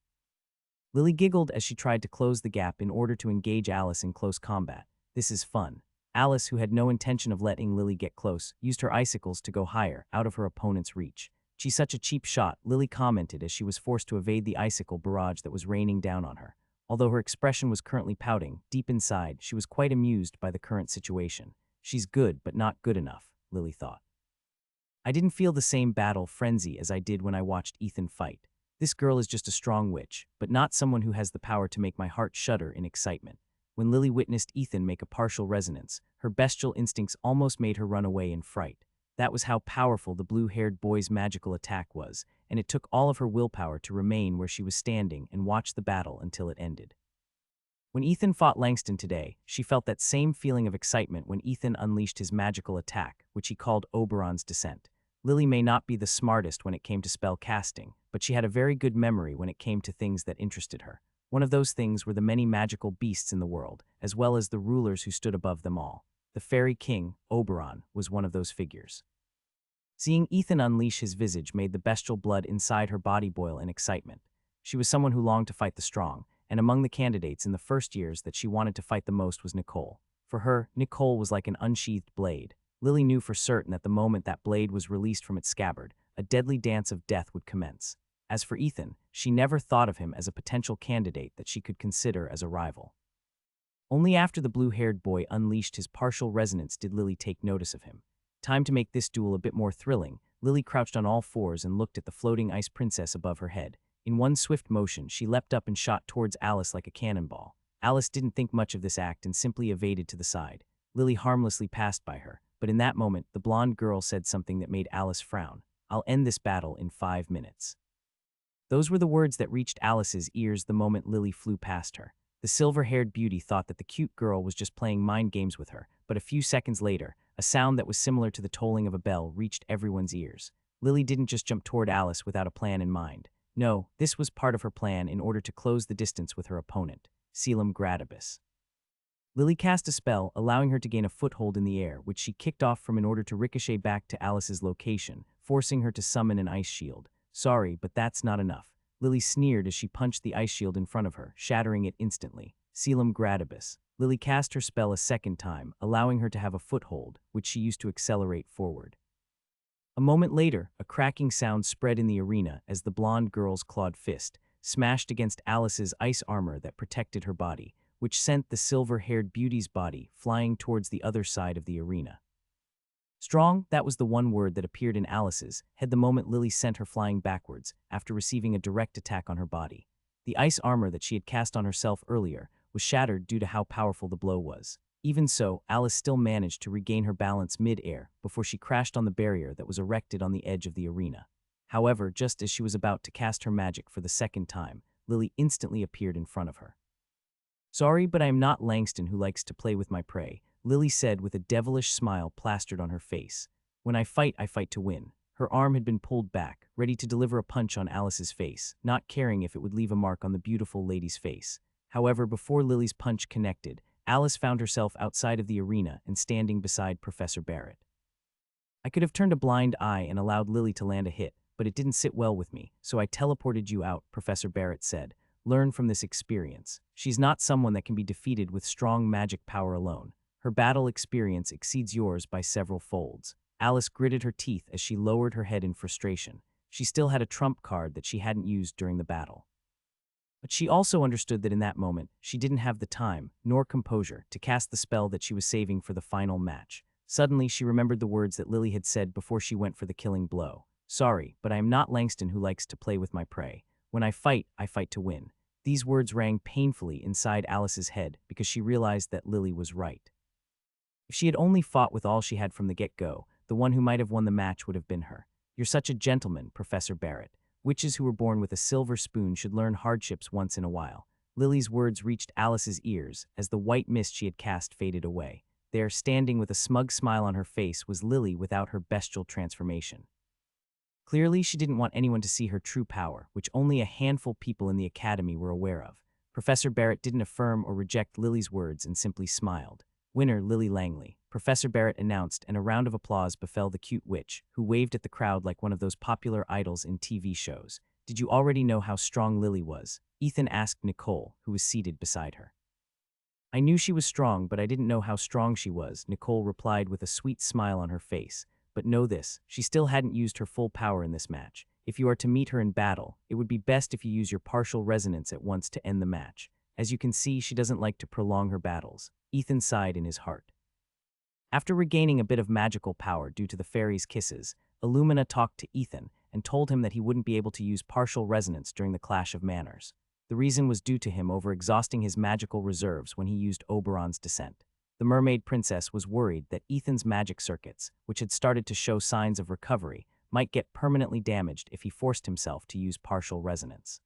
Lily giggled as she tried to close the gap in order to engage Alice in close combat. This is fun. Alice, who had no intention of letting Lily get close, used her icicles to go higher, out of her opponent's reach. She's such a cheap shot, Lily commented as she was forced to evade the icicle barrage that was raining down on her. Although her expression was currently pouting, deep inside, she was quite amused by the current situation. She's good, but not good enough, Lily thought. I didn't feel the same battle frenzy as I did when I watched Ethan fight. This girl is just a strong witch, but not someone who has the power to make my heart shudder in excitement. When Lily witnessed Ethan make a partial resonance, her bestial instincts almost made her run away in fright. That was how powerful the blue-haired boy's magical attack was, and it took all of her willpower to remain where she was standing and watch the battle until it ended. When Ethan fought Langston today, she felt that same feeling of excitement when Ethan unleashed his magical attack, which he called Oberon's Descent. Lily may not be the smartest when it came to spell casting, but she had a very good memory when it came to things that interested her. One of those things were the many magical beasts in the world, as well as the rulers who stood above them all. The fairy king, Oberon, was one of those figures. Seeing Ethan unleash his visage made the bestial blood inside her body boil in excitement. She was someone who longed to fight the strong, and among the candidates in the first years that she wanted to fight the most was Nicole. For her, Nicole was like an unsheathed blade. Lily knew for certain that the moment that blade was released from its scabbard, a deadly dance of death would commence. As for Ethan, she never thought of him as a potential candidate that she could consider as a rival. Only after the blue-haired boy unleashed his partial resonance did Lily take notice of him. Time to make this duel a bit more thrilling, Lily crouched on all fours and looked at the floating ice princess above her head. In one swift motion, she leapt up and shot towards Alice like a cannonball. Alice didn't think much of this act and simply evaded to the side. Lily harmlessly passed by her, but in that moment, the blonde girl said something that made Alice frown. "I'll end this battle in 5 minutes." Those were the words that reached Alice's ears the moment Lily flew past her. The silver-haired beauty thought that the cute girl was just playing mind games with her, but a few seconds later, a sound that was similar to the tolling of a bell reached everyone's ears. Lily didn't just jump toward Alice without a plan in mind. No, this was part of her plan in order to close the distance with her opponent, Coelum Gradibus. Lily cast a spell, allowing her to gain a foothold in the air, which she kicked off from in order to ricochet back to Alice's location, forcing her to summon an ice shield. Sorry, but that's not enough. Lily sneered as she punched the ice shield in front of her, shattering it instantly. Coelum Gradibus. Lily cast her spell a second time, allowing her to have a foothold, which she used to accelerate forward. A moment later, a cracking sound spread in the arena as the blonde girl's clawed fist smashed against Alice's ice armor that protected her body, which sent the silver-haired beauty's body flying towards the other side of the arena. Strong, that was the one word that appeared in Alice's head the moment Lily sent her flying backwards after receiving a direct attack on her body. The ice armor that she had cast on herself earlier was shattered due to how powerful the blow was. Even so, Alice still managed to regain her balance mid-air before she crashed on the barrier that was erected on the edge of the arena. However, just as she was about to cast her magic for the second time, Lily instantly appeared in front of her. "Sorry, but I am not Langston who likes to play with my prey," Lily said with a devilish smile plastered on her face. "When I fight to win." Her arm had been pulled back, ready to deliver a punch on Alice's face, not caring if it would leave a mark on the beautiful lady's face. However, before Lily's punch connected, Alice found herself outside of the arena and standing beside Professor Barrett. "I could have turned a blind eye and allowed Lily to land a hit, but it didn't sit well with me, so I teleported you out," Professor Barrett said. "Learn from this experience. She's not someone that can be defeated with strong magic power alone. Her battle experience exceeds yours by several folds." Alice gritted her teeth as she lowered her head in frustration. She still had a trump card that she hadn't used during the battle. But she also understood that in that moment, she didn't have the time, nor composure, to cast the spell that she was saving for the final match. Suddenly, she remembered the words that Lily had said before she went for the killing blow. "Sorry, but I am not Langston who likes to play with my prey. When I fight to win." These words rang painfully inside Alice's head because she realized that Lily was right. If she had only fought with all she had from the get-go, the one who might have won the match would have been her. "You're such a gentleman, Professor Barrett. Witches who were born with a silver spoon should learn hardships once in a while." Lily's words reached Alice's ears as the white mist she had cast faded away. There, standing with a smug smile on her face, was Lily without her bestial transformation. Clearly, she didn't want anyone to see her true power, which only a handful of people in the academy were aware of. Professor Barrett didn't affirm or reject Lily's words and simply smiled. "Winner, Lily Langley," Professor Barrett announced, and a round of applause befell the cute witch, who waved at the crowd like one of those popular idols in TV shows. "Did you already know how strong Lily was?" Ethan asked Nicole, who was seated beside her. "I knew she was strong, but I didn't know how strong she was," Nicole replied with a sweet smile on her face. "But know this, she still hadn't used her full power in this match. If you are to meet her in battle, it would be best if you use your partial resonance at once to end the match. As you can see, she doesn't like to prolong her battles." Ethan sighed in his heart. After regaining a bit of magical power due to the fairy's kisses, Illumina talked to Ethan and told him that he wouldn't be able to use partial resonance during the Clash of Manners. The reason was due to him overexhausting his magical reserves when he used Oberon's descent. The mermaid princess was worried that Ethan's magic circuits, which had started to show signs of recovery, might get permanently damaged if he forced himself to use partial resonance.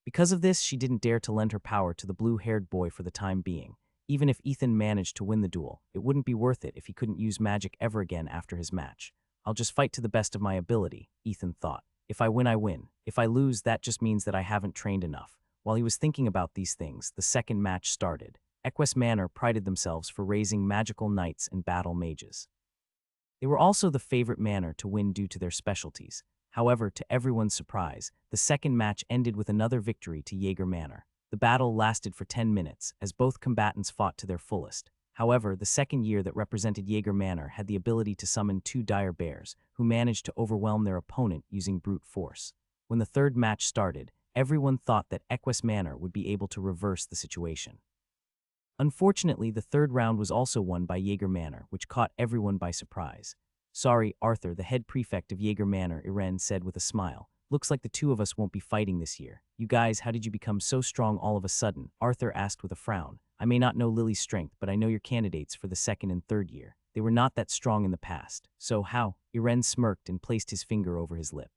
Because of this, she didn't dare to lend her power to the blue-haired boy for the time being. Even if Ethan managed to win the duel, it wouldn't be worth it if he couldn't use magic ever again after his match. "I'll just fight to the best of my ability," Ethan thought. "If I win, I win. If I lose, that just means that I haven't trained enough." While he was thinking about these things, the second match started. Equus Manor prided themselves for raising magical knights and battle mages. They were also the favorite manor to win due to their specialties. However, to everyone's surprise, the second match ended with another victory to Jaeger Manor. The battle lasted for 10 minutes, as both combatants fought to their fullest. However, the second year that represented Jaeger Manor had the ability to summon two dire bears, who managed to overwhelm their opponent using brute force. When the third match started, everyone thought that Equus Manor would be able to reverse the situation. Unfortunately, the third round was also won by Jaeger Manor, which caught everyone by surprise. "Sorry, Arthur," the head prefect of Jaeger Manor, Irene said with a smile. Looks like the two of us won't be fighting this year. You guys, how did you become so strong all of a sudden? Arthur asked with a frown. I may not know Lily's strength, but I know your candidates for the second and third year. They were not that strong in the past. So how? Irene smirked and placed his finger over his lip.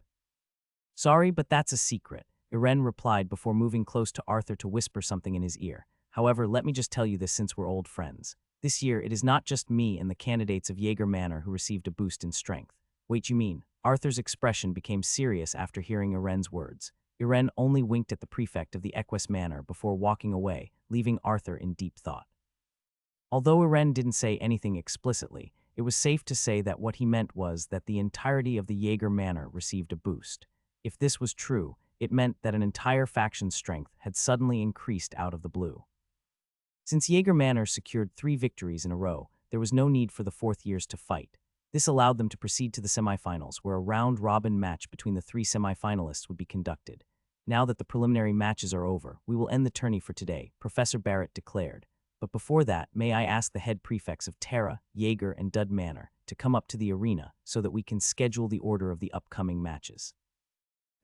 Sorry, but that's a secret, Irene replied before moving close to Arthur to whisper something in his ear. However, let me just tell you this since we're old friends. This year, it is not just me and the candidates of Jaeger Manor who received a boost in strength. Wait, you mean? Arthur's expression became serious after hearing Irene's words. Irene only winked at the prefect of the Equus Manor before walking away, leaving Arthur in deep thought. Although Irene didn't say anything explicitly, it was safe to say that what he meant was that the entirety of the Jaeger Manor received a boost. If this was true, it meant that an entire faction's strength had suddenly increased out of the blue. Since Jaeger Manor secured 3 victories in a row, there was no need for the fourth years to fight. This allowed them to proceed to the semifinals, where a round-robin match between the 3 semifinalists would be conducted. Now that the preliminary matches are over, we will end the tourney for today, Professor Barrett declared. But before that, may I ask the head prefects of Terra, Jaeger, and Dud Manor to come up to the arena so that we can schedule the order of the upcoming matches.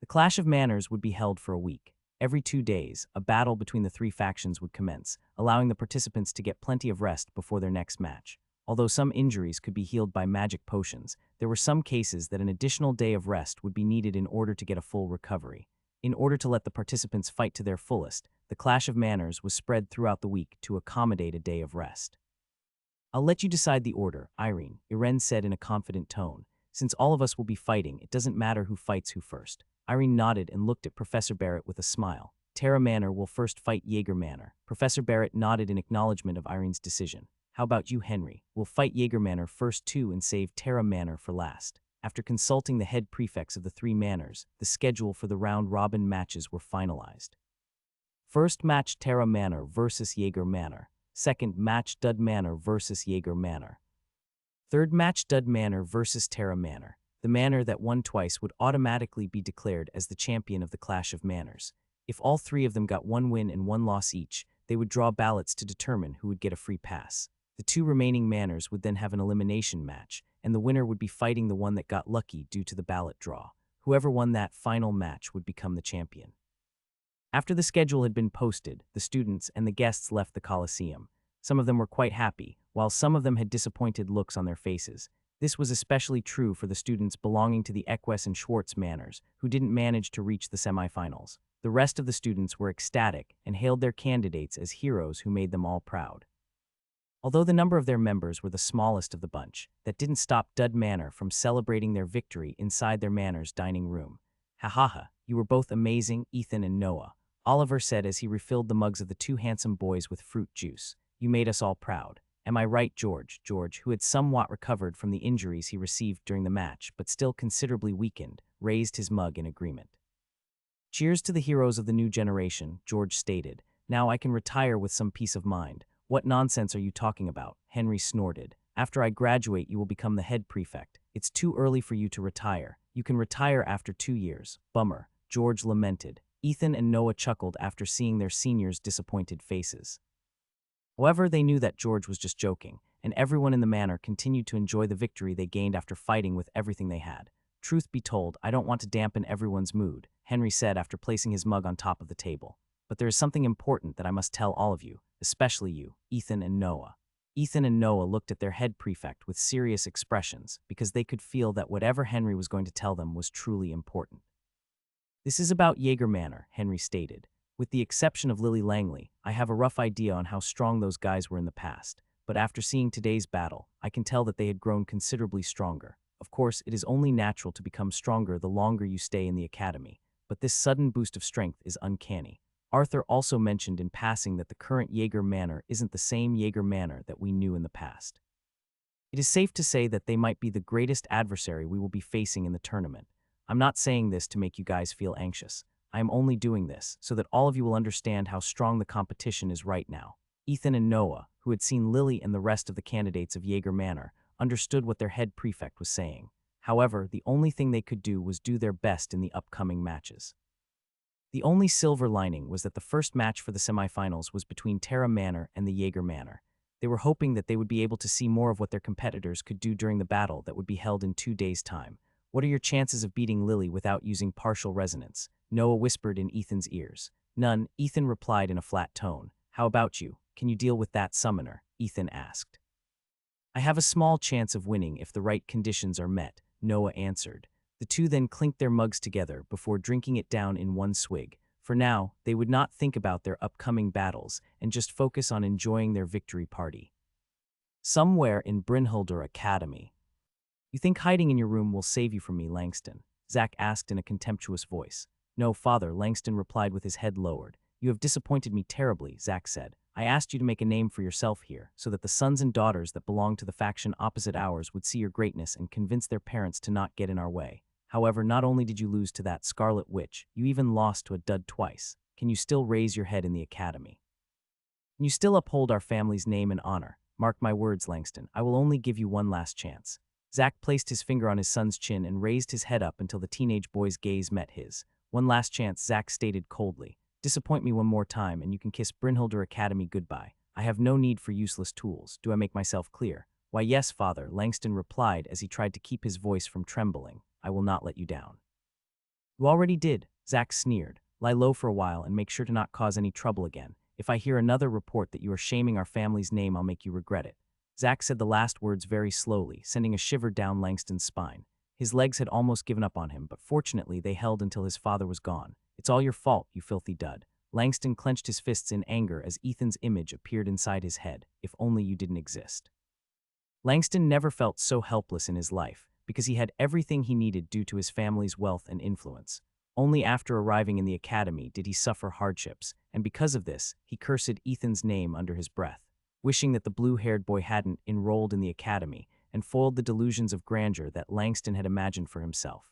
The Clash of Manors would be held for a week. Every 2 days, a battle between the 3 factions would commence, allowing the participants to get plenty of rest before their next match. Although some injuries could be healed by magic potions, there were some cases that an additional day of rest would be needed in order to get a full recovery. In order to let the participants fight to their fullest, the Clash of Manors was spread throughout the week to accommodate a day of rest. I'll let you decide the order, Irene said in a confident tone. Since all of us will be fighting, it doesn't matter who fights who first. Irene nodded and looked at Professor Barrett with a smile. Terra Manor will first fight Jaeger Manor. Professor Barrett nodded in acknowledgement of Irene's decision. How about you, Henry? We'll fight Jaeger Manor first too and save Terra Manor for last. After consulting the head prefects of the 3 manors, the schedule for the round-robin matches were finalized. First match Terra Manor versus Jaeger Manor. Second match Dud Manor versus Jaeger Manor. Third match Dud Manor versus Terra Manor. The manor that won twice would automatically be declared as the champion of the Clash of Manors. If all 3 of them got 1 win and 1 loss each, they would draw ballots to determine who would get a free pass. The 2 remaining manors would then have an elimination match, and the winner would be fighting the one that got lucky due to the ballot draw. Whoever won that final match would become the champion. After the schedule had been posted, the students and the guests left the Colosseum. Some of them were quite happy, while some of them had disappointed looks on their faces. This was especially true for the students belonging to the Equus and Schwartz manors, who didn't manage to reach the semifinals. The rest of the students were ecstatic and hailed their candidates as heroes who made them all proud. Although the number of their members were the smallest of the bunch, that didn't stop Dud Manor from celebrating their victory inside their manor's dining room. Ha ha ha, you were both amazing, Ethan and Noah, Oliver said as he refilled the mugs of the 2 handsome boys with fruit juice. You made us all proud. Am I right, George, who had somewhat recovered from the injuries he received during the match, but still considerably weakened, raised his mug in agreement. Cheers to the heroes of the new generation, George stated. Now I can retire with some peace of mind. What nonsense are you talking about? Henry snorted. After I graduate, you will become the head prefect. It's too early for you to retire. You can retire after 2 years. Bummer, George lamented. Ethan and Noah chuckled after seeing their seniors' disappointed faces. However, they knew that George was just joking, and everyone in the manor continued to enjoy the victory they gained after fighting with everything they had. Truth be told, I don't want to dampen everyone's mood, Henry said after placing his mug on top of the table. But there is something important that I must tell all of you, especially you, Ethan and Noah. Ethan and Noah looked at their head prefect with serious expressions because they could feel that whatever Henry was going to tell them was truly important. This is about Jaeger Manor, Henry stated. With the exception of Lily Langley, I have a rough idea on how strong those guys were in the past, but after seeing today's battle, I can tell that they had grown considerably stronger. Of course, it is only natural to become stronger the longer you stay in the academy, but this sudden boost of strength is uncanny. Arthur also mentioned in passing that the current Jaeger Manor isn't the same Jaeger Manor that we knew in the past. It is safe to say that they might be the greatest adversary we will be facing in the tournament. I'm not saying this to make you guys feel anxious. I am only doing this so that all of you will understand how strong the competition is right now. Ethan and Noah, who had seen Lily and the rest of the candidates of Jaeger Manor, understood what their head prefect was saying. However, the only thing they could do was do their best in the upcoming matches. The only silver lining was that the first match for the semifinals was between Terra Manor and the Jaeger Manor. They were hoping that they would be able to see more of what their competitors could do during the battle that would be held in 2 days' time. What are your chances of beating Lily without using partial resonance? Noah whispered in Ethan's ears. None, Ethan replied in a flat tone. How about you? Can you deal with that summoner? Ethan asked. I have a small chance of winning if the right conditions are met, Noah answered. The two then clinked their mugs together before drinking it down in one swig. For now, they would not think about their upcoming battles and just focus on enjoying their victory party. Somewhere in Brynhildr Academy. You think hiding in your room will save you from me, Langston? Zack asked in a contemptuous voice. No, father, Langston replied with his head lowered. You have disappointed me terribly, Zack said. I asked you to make a name for yourself here, so that the sons and daughters that belong to the faction opposite ours would see your greatness and convince their parents to not get in our way. However, not only did you lose to that Scarlet Witch, you even lost to a dud twice. Can you still raise your head in the academy? Can you still uphold our family's name and honor? Mark my words, Langston, I will only give you one last chance. Zack placed his finger on his son's chin and raised his head up until the teenage boy's gaze met his. One last chance, Zack stated coldly. Disappoint me one more time and you can kiss Brynhildr Academy goodbye. I have no need for useless tools. Do I make myself clear? Why, yes, father, Langston replied as he tried to keep his voice from trembling. I will not let you down. You already did, Zack sneered. Lie low for a while and make sure to not cause any trouble again. If I hear another report that you are shaming our family's name, I'll make you regret it. Zack said the last words very slowly, sending a shiver down Langston's spine. His legs had almost given up on him, but fortunately they held until his father was gone. It's all your fault, you filthy dud. Langston clenched his fists in anger as Ethan's image appeared inside his head. If only you didn't exist. Langston never felt so helpless in his life, because he had everything he needed due to his family's wealth and influence. Only after arriving in the academy did he suffer hardships, and because of this, he cursed Ethan's name under his breath, wishing that the blue-haired boy hadn't enrolled in the academy and foiled the delusions of grandeur that Langston had imagined for himself.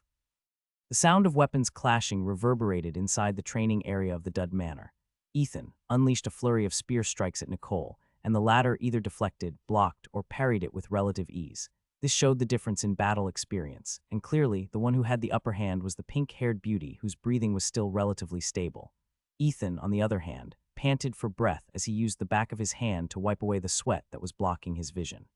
The sound of weapons clashing reverberated inside the training area of the Dud Manor. Ethan unleashed a flurry of spear strikes at Nicole, and the latter either deflected, blocked, or parried it with relative ease. This showed the difference in battle experience, and clearly, the one who had the upper hand was the pink-haired beauty whose breathing was still relatively stable. Ethan, on the other hand, panted for breath as he used the back of his hand to wipe away the sweat that was blocking his vision.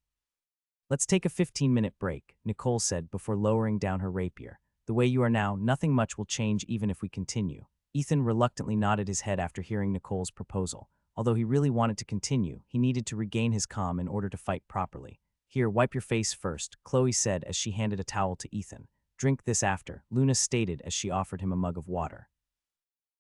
Let's take a 15-minute break, Nicole said before lowering down her rapier. The way you are now, nothing much will change even if we continue. Ethan reluctantly nodded his head after hearing Nicole's proposal. Although he really wanted to continue, he needed to regain his calm in order to fight properly. Here, wipe your face first, Chloe said as she handed a towel to Ethan. Drink this after, Luna stated as she offered him a mug of water.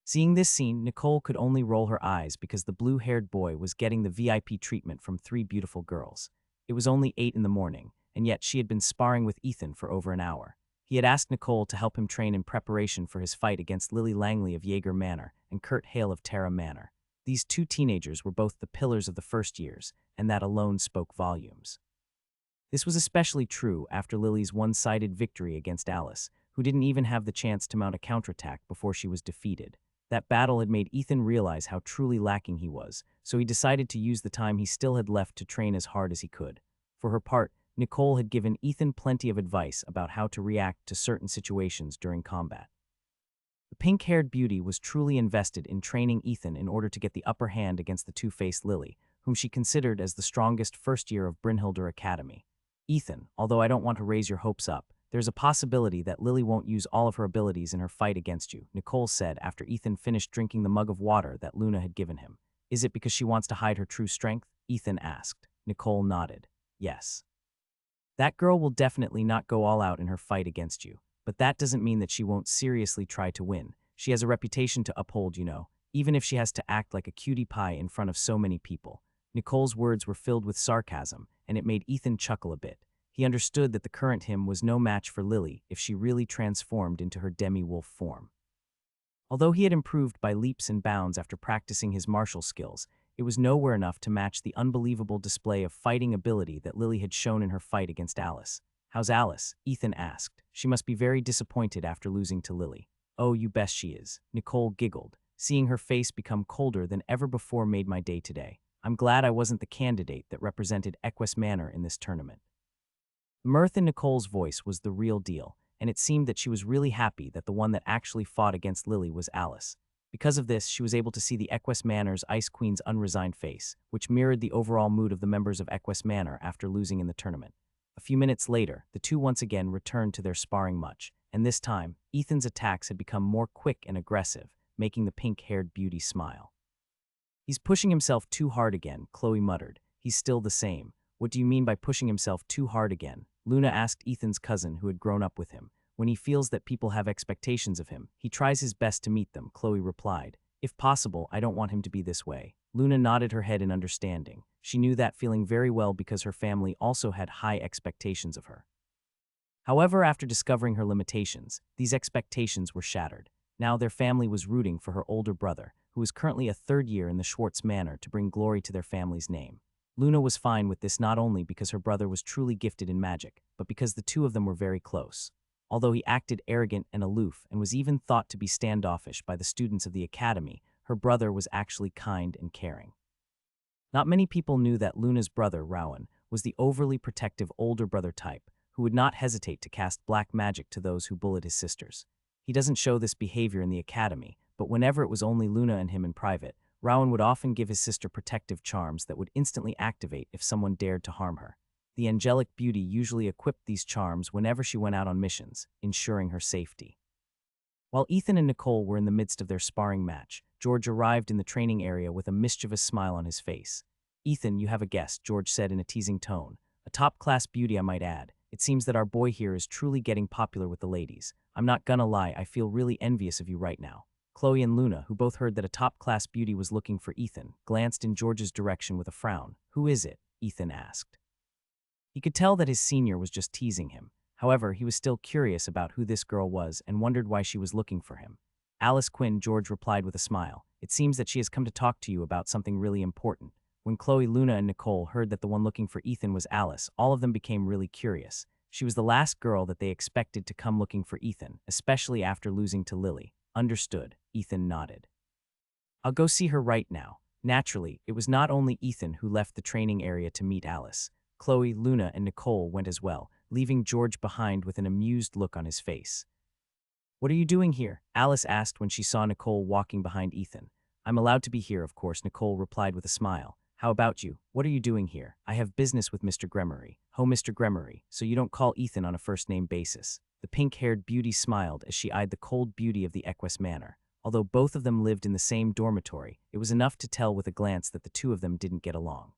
Seeing this scene, Nicole could only roll her eyes because the blue-haired boy was getting the VIP treatment from three beautiful girls. It was only 8 in the morning, and yet she had been sparring with Ethan for over an hour. He had asked Nicole to help him train in preparation for his fight against Lily Langley of Jaeger Manor and Kurt Hale of Terra Manor. These two teenagers were both the pillars of the first years, and that alone spoke volumes. This was especially true after Lily's one-sided victory against Alice, who didn't even have the chance to mount a counterattack before she was defeated. That battle had made Ethan realize how truly lacking he was, so he decided to use the time he still had left to train as hard as he could. For her part, Nicole had given Ethan plenty of advice about how to react to certain situations during combat. The pink-haired beauty was truly invested in training Ethan in order to get the upper hand against the two-faced Lily, whom she considered as the strongest first year of Brynhildr Academy. Ethan, although I don't want to raise your hopes up, there's a possibility that Lily won't use all of her abilities in her fight against you, Nicole said after Ethan finished drinking the mug of water that Luna had given him. Is it because she wants to hide her true strength? Ethan asked. Nicole nodded. Yes. That girl will definitely not go all out in her fight against you, but that doesn't mean that she won't seriously try to win. She has a reputation to uphold, you know, even if she has to act like a cutie pie in front of so many people. Nicole's words were filled with sarcasm, and it made Ethan chuckle a bit. He understood that the current him was no match for Lily if she really transformed into her demi-wolf form. Although he had improved by leaps and bounds after practicing his martial skills, it was nowhere enough to match the unbelievable display of fighting ability that Lily had shown in her fight against Alice. How's Alice? Ethan asked. She must be very disappointed after losing to Lily. Oh, you bet she is. Nicole giggled. Seeing her face become colder than ever before made my day today. I'm glad I wasn't the candidate that represented Equus Manor in this tournament. The mirth in Nicole's voice was the real deal, and it seemed that she was really happy that the one that actually fought against Lily was Alice. Because of this, she was able to see the Equus Manor's Ice Queen's unresigned face, which mirrored the overall mood of the members of Equus Manor after losing in the tournament. A few minutes later, the two once again returned to their sparring match, and this time, Ethan's attacks had become more quick and aggressive, making the pink-haired beauty smile. "He's pushing himself too hard again," Chloe muttered. "He's still the same." "What do you mean by pushing himself too hard again?" Luna asked Ethan's cousin who had grown up with him. "When he feels that people have expectations of him, he tries his best to meet them," Chloe replied. "If possible, I don't want him to be this way." Luna nodded her head in understanding. She knew that feeling very well because her family also had high expectations of her. However, after discovering her limitations, these expectations were shattered. Now their family was rooting for her older brother, who was currently a third year in the Schwartz Manor, to bring glory to their family's name. Luna was fine with this not only because her brother was truly gifted in magic, but because the two of them were very close. Although he acted arrogant and aloof and was even thought to be standoffish by the students of the academy, her brother was actually kind and caring. Not many people knew that Luna's brother, Rowan, was the overly protective older brother type, who would not hesitate to cast black magic to those who bullied his sisters. He doesn't show this behavior in the academy, but whenever it was only Luna and him in private, Rowan would often give his sister protective charms that would instantly activate if someone dared to harm her. The angelic beauty usually equipped these charms whenever she went out on missions, ensuring her safety. While Ethan and Nicole were in the midst of their sparring match, George arrived in the training area with a mischievous smile on his face. "Ethan, you have a guest," George said in a teasing tone. "A top-class beauty, I might add. It seems that our boy here is truly getting popular with the ladies. I'm not gonna lie, I feel really envious of you right now." Chloe and Luna, who both heard that a top-class beauty was looking for Ethan, glanced in George's direction with a frown. "Who is it?" Ethan asked. He could tell that his senior was just teasing him. However, he was still curious about who this girl was and wondered why she was looking for him. "Alice Quinn," George replied with a smile. "It seems that she has come to talk to you about something really important." When Chloe, Luna, and Nicole heard that the one looking for Ethan was Alice, all of them became really curious. She was the last girl that they expected to come looking for Ethan, especially after losing to Lily. "Understood," Ethan nodded. "I'll go see her right now." Naturally, it was not only Ethan who left the training area to meet Alice. Chloe, Luna, and Nicole went as well, leaving George behind with an amused look on his face. "What are you doing here?" Alice asked when she saw Nicole walking behind Ethan. "I'm allowed to be here, of course," Nicole replied with a smile. "How about you? What are you doing here?" "I have business with Mr. Gremory." "Oh, Mr. Gremory, so you don't call Ethan on a first-name basis." The pink-haired beauty smiled as she eyed the cold beauty of the Equus Manor. Although both of them lived in the same dormitory, it was enough to tell with a glance that the two of them didn't get along.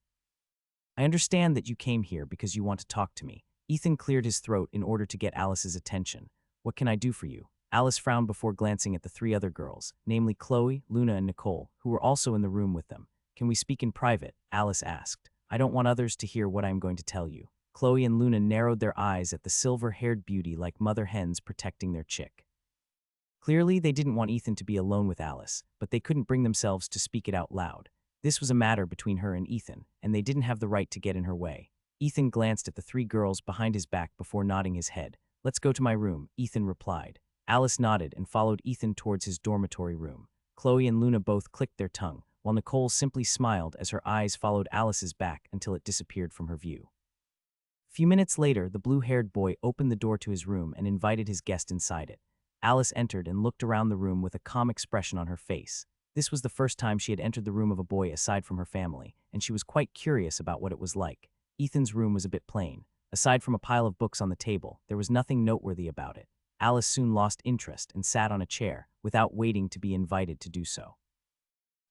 "I understand that you came here because you want to talk to me." Ethan cleared his throat in order to get Alice's attention. "What can I do for you?" Alice frowned before glancing at the three other girls, namely Chloe, Luna, and Nicole, who were also in the room with them. "Can we speak in private?" Alice asked. "I don't want others to hear what I am going to tell you." Chloe and Luna narrowed their eyes at the silver-haired beauty like mother hens protecting their chick. Clearly, they didn't want Ethan to be alone with Alice, but they couldn't bring themselves to speak it out loud. This was a matter between her and Ethan, and they didn't have the right to get in her way. Ethan glanced at the three girls behind his back before nodding his head. "Let's go to my room," Ethan replied. Alice nodded and followed Ethan towards his dormitory room. Chloe and Luna both clicked their tongue, while Nicole simply smiled as her eyes followed Alice's back until it disappeared from her view. A few minutes later, the blue-haired boy opened the door to his room and invited his guest inside it. Alice entered and looked around the room with a calm expression on her face. This was the first time she had entered the room of a boy aside from her family, and she was quite curious about what it was like. Ethan's room was a bit plain. Aside from a pile of books on the table, there was nothing noteworthy about it. Alice soon lost interest and sat on a chair, without waiting to be invited to do so.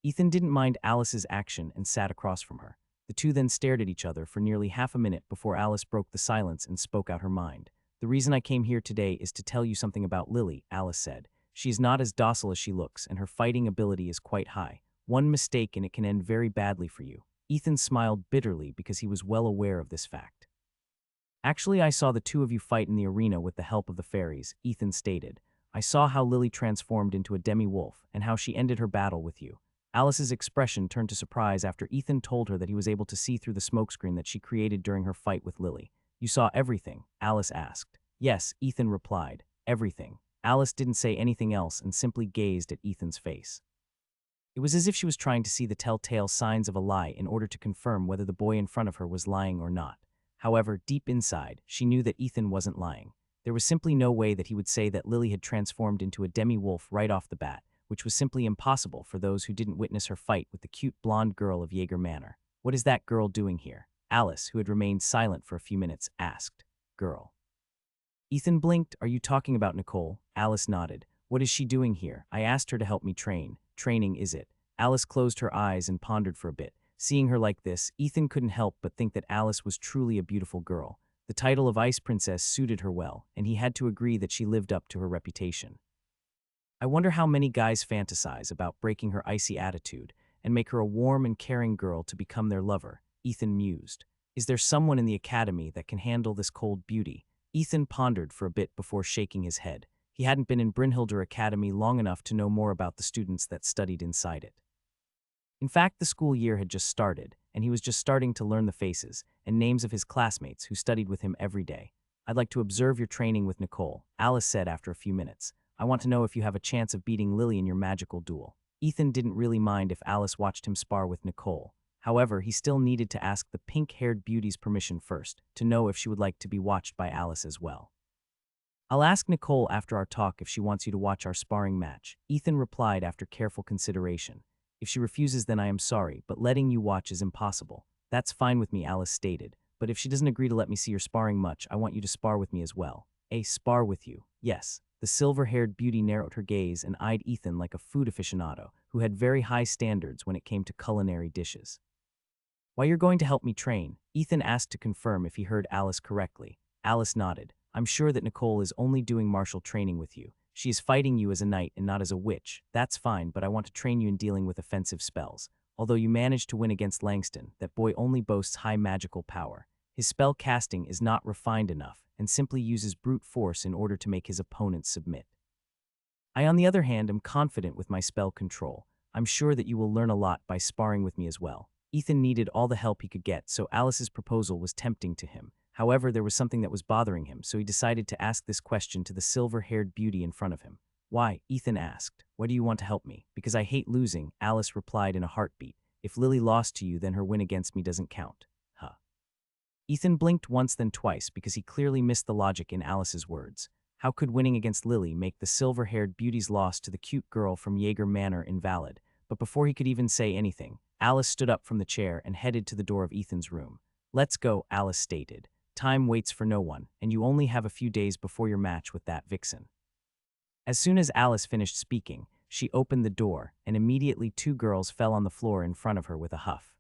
Ethan didn't mind Alice's action and sat across from her. The two then stared at each other for nearly half a minute before Alice broke the silence and spoke out her mind. "The reason I came here today is to tell you something about Lily," Alice said. "She is not as docile as she looks, and her fighting ability is quite high. One mistake and it can end very badly for you." Ethan smiled bitterly because he was well aware of this fact. "Actually, I saw the two of you fight in the arena with the help of the fairies," Ethan stated. "I saw how Lily transformed into a demi-wolf and how she ended her battle with you." Alice's expression turned to surprise after Ethan told her that he was able to see through the smokescreen that she created during her fight with Lily. "You saw everything?" Alice asked. "Yes," Ethan replied. "Everything." Alice didn't say anything else and simply gazed at Ethan's face. It was as if she was trying to see the telltale signs of a lie in order to confirm whether the boy in front of her was lying or not. However, deep inside, she knew that Ethan wasn't lying. There was simply no way that he would say that Lily had transformed into a demi-wolf right off the bat, which was simply impossible for those who didn't witness her fight with the cute blonde girl of Jaeger Manor. "What is that girl doing here?" Alice, who had remained silent for a few minutes, asked, "Girl." Ethan blinked. "Are you talking about Nicole?" Alice nodded. "What is she doing here? I asked her to help me train. Training, is it?" Alice closed her eyes and pondered for a bit. Seeing her like this, Ethan couldn't help but think that Alice was truly a beautiful girl. The title of Ice Princess suited her well, and he had to agree that she lived up to her reputation. "I wonder how many guys fantasize about breaking her icy attitude and make her a warm and caring girl to become their lover," Ethan mused. "Is there someone in the academy that can handle this cold beauty?" Ethan pondered for a bit before shaking his head. He hadn't been in Brynhilder Academy long enough to know more about the students that studied inside it. In fact, the school year had just started, and he was just starting to learn the faces and names of his classmates who studied with him every day. "I'd like to observe your training with Nicole," Alice said after a few minutes. "I want to know if you have a chance of beating Lily in your magical duel." Ethan didn't really mind if Alice watched him spar with Nicole. However, he still needed to ask the pink-haired beauty's permission first to know if she would like to be watched by Alice as well. "I'll ask Nicole after our talk if she wants you to watch our sparring match," Ethan replied after careful consideration. "If she refuses, then I am sorry, but letting you watch is impossible." "That's fine with me," Alice stated. "But if she doesn't agree to let me see your sparring much, I want you to spar with me as well." "A spar with you?" "Yes." The silver-haired beauty narrowed her gaze and eyed Ethan like a food aficionado who had very high standards when it came to culinary dishes. "Why, you're going to help me train?" Ethan asked to confirm if he heard Alice correctly. Alice nodded. "I'm sure that Nicole is only doing martial training with you. She is fighting you as a knight and not as a witch. That's fine, but I want to train you in dealing with offensive spells. Although you managed to win against Langston, that boy only boasts high magical power. His spell casting is not refined enough and simply uses brute force in order to make his opponents submit. I, on the other hand, am confident with my spell control. I'm sure that you will learn a lot by sparring with me as well." Ethan needed all the help he could get, so Alice's proposal was tempting to him. However, there was something that was bothering him, so he decided to ask this question to the silver-haired beauty in front of him. "Why?" Ethan asked. "Why do you want to help me?" "Because I hate losing," Alice replied in a heartbeat. "If Lily lost to you, then her win against me doesn't count." Huh. Ethan blinked once then twice because he clearly missed the logic in Alice's words. How could winning against Lily make the silver-haired beauty's loss to the cute girl from Jaeger Manor invalid? But before he could even say anything, Alice stood up from the chair and headed to the door of Ethan's room. "Let's go," Alice stated. "Time waits for no one, and you only have a few days before your match with that vixen." As soon as Alice finished speaking, she opened the door, and immediately two girls fell on the floor in front of her with a huff.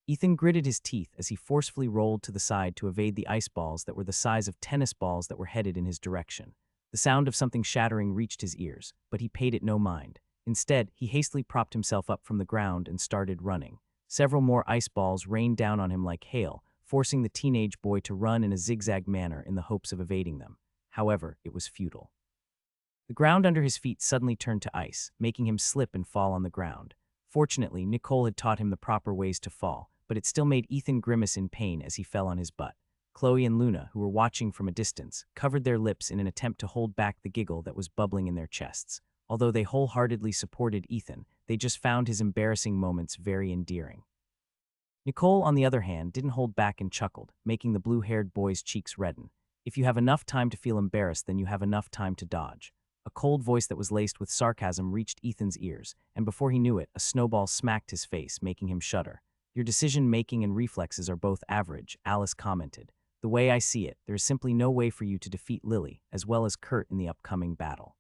Ethan gritted his teeth as he forcefully rolled to the side to evade the ice balls that were the size of tennis balls that were headed in his direction. The sound of something shattering reached his ears, but he paid it no mind. Instead, he hastily propped himself up from the ground and started running. Several more ice balls rained down on him like hail, forcing the teenage boy to run in a zigzag manner in the hopes of evading them. However, it was futile. The ground under his feet suddenly turned to ice, making him slip and fall on the ground. Fortunately, Nicole had taught him the proper ways to fall, but it still made Ethan grimace in pain as he fell on his butt. Chloe and Luna, who were watching from a distance, covered their lips in an attempt to hold back the giggle that was bubbling in their chests. Although they wholeheartedly supported Ethan, they just found his embarrassing moments very endearing. Nicole, on the other hand, didn't hold back and chuckled, making the blue-haired boy's cheeks redden. "If you have enough time to feel embarrassed, then you have enough time to dodge." A cold voice that was laced with sarcasm reached Ethan's ears, and before he knew it, a snowball smacked his face, making him shudder. "Your decision-making and reflexes are both average," Alice commented. "The way I see it, there is simply no way for you to defeat Lily, as well as Kurt in the upcoming battle.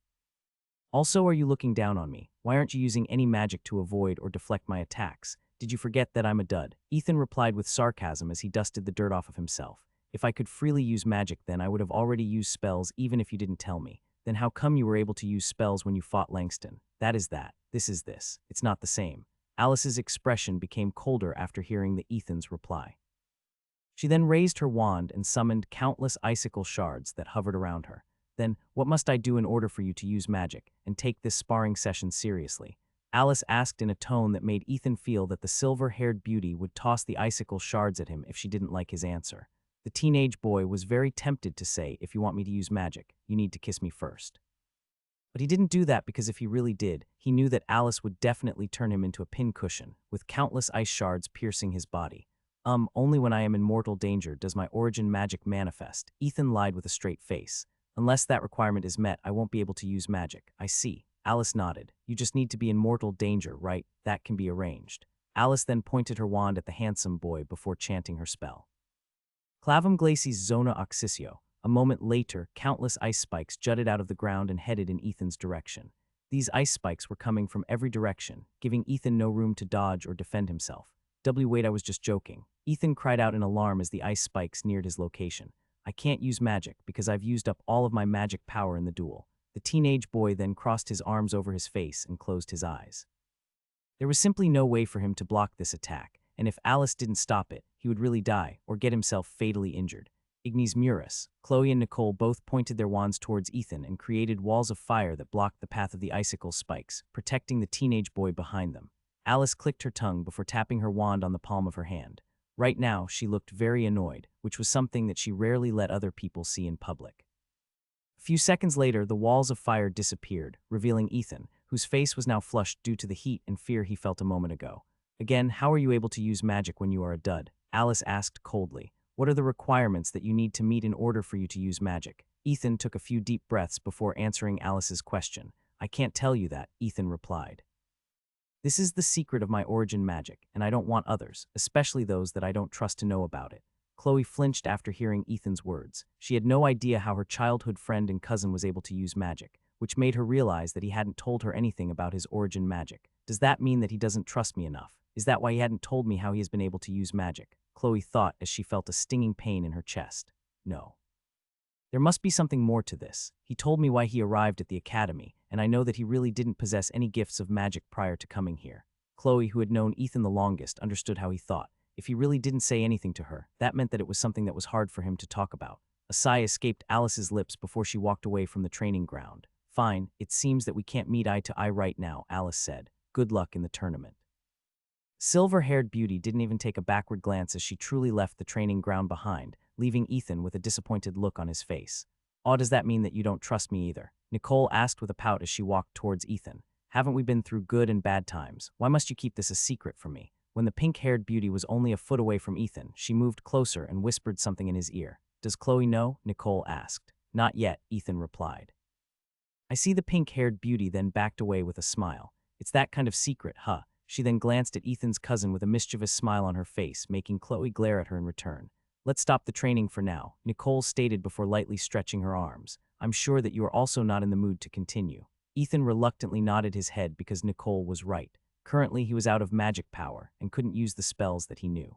Also, are you looking down on me? Why aren't you using any magic to avoid or deflect my attacks? Did you forget that I'm a dud?" Ethan replied with sarcasm as he dusted the dirt off of himself. "If I could freely use magic, then I would have already used spells even if you didn't tell me. Then how come you were able to use spells when you fought Langston? That is that. This is this. It's not the same." Alice's expression became colder after hearing the Ethan's reply. She then raised her wand and summoned countless icicle shards that hovered around her. "Then, what must I do in order for you to use magic and take this sparring session seriously?" Alice asked in a tone that made Ethan feel that the silver-haired beauty would toss the icicle shards at him if she didn't like his answer. The teenage boy was very tempted to say, "If you want me to use magic, you need to kiss me first." But he didn't do that because if he really did, he knew that Alice would definitely turn him into a pincushion, with countless ice shards piercing his body. Only when I am in mortal danger does my origin magic manifest," Ethan lied with a straight face. "Unless that requirement is met, I won't be able to use magic." "I see." Alice nodded. "You just need to be in mortal danger, right? That can be arranged." Alice then pointed her wand at the handsome boy before chanting her spell. Clavum glacis zona oxysio. A moment later, countless ice spikes jutted out of the ground and headed in Ethan's direction. These ice spikes were coming from every direction, giving Ethan no room to dodge or defend himself. Wait, I was just joking. Ethan cried out in alarm as the ice spikes neared his location. I can't use magic because I've used up all of my magic power in the duel. The teenage boy then crossed his arms over his face and closed his eyes. There was simply no way for him to block this attack, and if Alice didn't stop it, he would really die or get himself fatally injured. Ignis Muris, Chloe and Nicole both pointed their wands towards Ethan and created walls of fire that blocked the path of the icicle spikes, protecting the teenage boy behind them. Alice clicked her tongue before tapping her wand on the palm of her hand. Right now, she looked very annoyed, which was something that she rarely let other people see in public. A few seconds later, the walls of fire disappeared, revealing Ethan, whose face was now flushed due to the heat and fear he felt a moment ago. Again, how are you able to use magic when you are a dud? Alice asked coldly. What are the requirements that you need to meet in order for you to use magic? Ethan took a few deep breaths before answering Alice's question. I can't tell you that, Ethan replied. This is the secret of my origin magic, and I don't want others, especially those that I don't trust to know about it. Chloe flinched after hearing Ethan's words. She had no idea how her childhood friend and cousin was able to use magic, which made her realize that he hadn't told her anything about his origin magic. Does that mean that he doesn't trust me enough? Is that why he hadn't told me how he has been able to use magic? Chloe thought as she felt a stinging pain in her chest. No. There must be something more to this. He told me why he arrived at the academy, and I know that he really didn't possess any gifts of magic prior to coming here. Chloe, who had known Ethan the longest, understood how he thought. If he really didn't say anything to her, that meant that it was something that was hard for him to talk about. A sigh escaped Alice's lips before she walked away from the training ground. Fine, it seems that we can't meet eye to eye right now, Alice said. Good luck in the tournament. Silver-haired beauty didn't even take a backward glance as she truly left the training ground behind, leaving Ethan with a disappointed look on his face. Oh, does that mean that you don't trust me either? Nicole asked with a pout as she walked towards Ethan. Haven't we been through good and bad times? Why must you keep this a secret from me? When the pink-haired beauty was only a foot away from Ethan, she moved closer and whispered something in his ear. Does Chloe know? Nicole asked. Not yet, Ethan replied. I see the pink-haired beauty then backed away with a smile. It's that kind of secret, huh? She then glanced at Ethan's cousin with a mischievous smile on her face, making Chloe glare at her in return. Let's stop the training for now, Nicole stated before lightly stretching her arms. I'm sure that you are also not in the mood to continue. Ethan reluctantly nodded his head because Nicole was right. Currently, he was out of magic power and couldn't use the spells that he knew.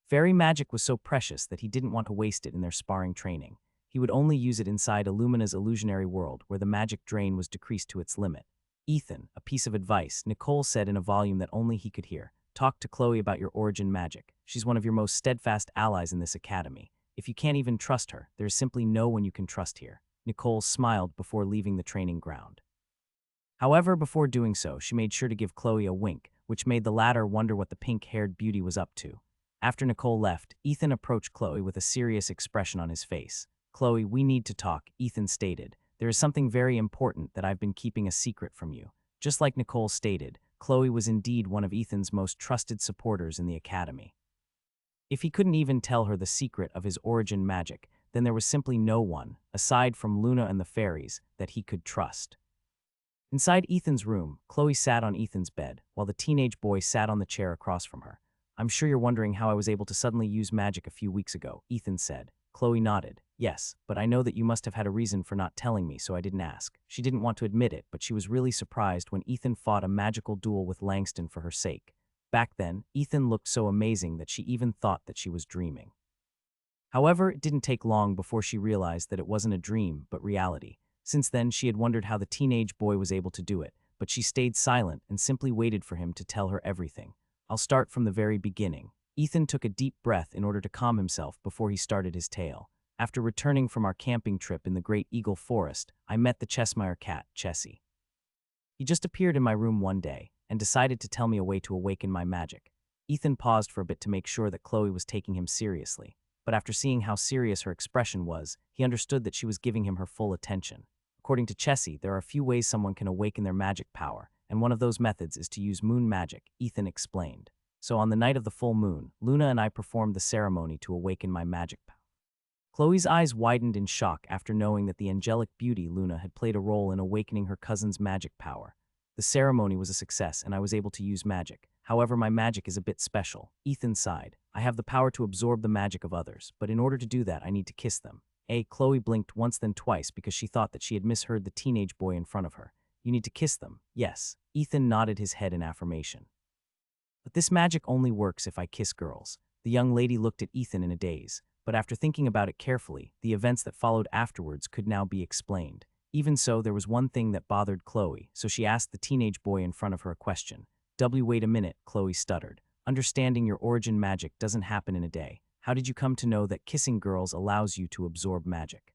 Fairy magic was so precious that he didn't want to waste it in their sparring training. He would only use it inside Illumina's illusionary world, where the magic drain was decreased to its limit. Ethan, a piece of advice, Nicole said in a volume that only he could hear. Talk to Chloe about your origin magic. She's one of your most steadfast allies in this academy. If you can't even trust her, there is simply no one you can trust here. Nicole smiled before leaving the training ground. However, before doing so, she made sure to give Chloe a wink, which made the latter wonder what the pink-haired beauty was up to. After Nicole left, Ethan approached Chloe with a serious expression on his face. Chloe, we need to talk, Ethan stated. There is something very important that I've been keeping a secret from you. Just like Nicole stated, Chloe was indeed one of Ethan's most trusted supporters in the academy. If he couldn't even tell her the secret of his origin magic, then there was simply no one, aside from Luna and the fairies, that he could trust. Inside Ethan's room, Chloe sat on Ethan's bed, while the teenage boy sat on the chair across from her. I'm sure you're wondering how I was able to suddenly use magic a few weeks ago, Ethan said. Chloe nodded. Yes, but I know that you must have had a reason for not telling me, so I didn't ask. She didn't want to admit it, but she was really surprised when Ethan fought a magical duel with Langston for her sake. Back then, Ethan looked so amazing that she even thought that she was dreaming. However, it didn't take long before she realized that it wasn't a dream, but reality. Since then, she had wondered how the teenage boy was able to do it, but she stayed silent and simply waited for him to tell her everything. I'll start from the very beginning. Ethan took a deep breath in order to calm himself before he started his tale. After returning from our camping trip in the Great Eagle Forest, I met the Cheshire cat, Chessie. He just appeared in my room one day and decided to tell me a way to awaken my magic. Ethan paused for a bit to make sure that Chloe was taking him seriously, but after seeing how serious her expression was, he understood that she was giving him her full attention. According to Chessie, there are a few ways someone can awaken their magic power, and one of those methods is to use moon magic, Ethan explained. So on the night of the full moon, Luna and I performed the ceremony to awaken my magic power. Chloe's eyes widened in shock after knowing that the angelic beauty Luna had played a role in awakening her cousin's magic power. The ceremony was a success and I was able to use magic. However, my magic is a bit special. Ethan sighed. I have the power to absorb the magic of others, but in order to do that, I need to kiss them. Chloe blinked once then twice because she thought that she had misheard the teenage boy in front of her. You need to kiss them. Yes. Ethan nodded his head in affirmation. But this magic only works if I kiss girls. The young lady looked at Ethan in a daze, but after thinking about it carefully, the events that followed afterwards could now be explained. Even so, there was one thing that bothered Chloe, so she asked the teenage boy in front of her a question. Wait a minute, Chloe stuttered. Understanding your origin magic doesn't happen in a day. How did you come to know that kissing girls allows you to absorb magic?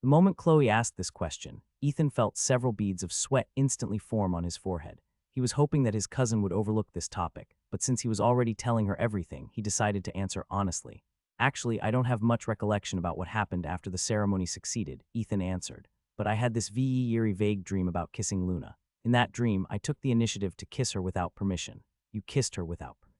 The moment Chloe asked this question, Ethan felt several beads of sweat instantly form on his forehead. He was hoping that his cousin would overlook this topic, but since he was already telling her everything, he decided to answer honestly. Actually, I don't have much recollection about what happened after the ceremony succeeded, Ethan answered, but I had this very vague dream about kissing Luna. In that dream, I took the initiative to kiss her without permission. You kissed her without permission.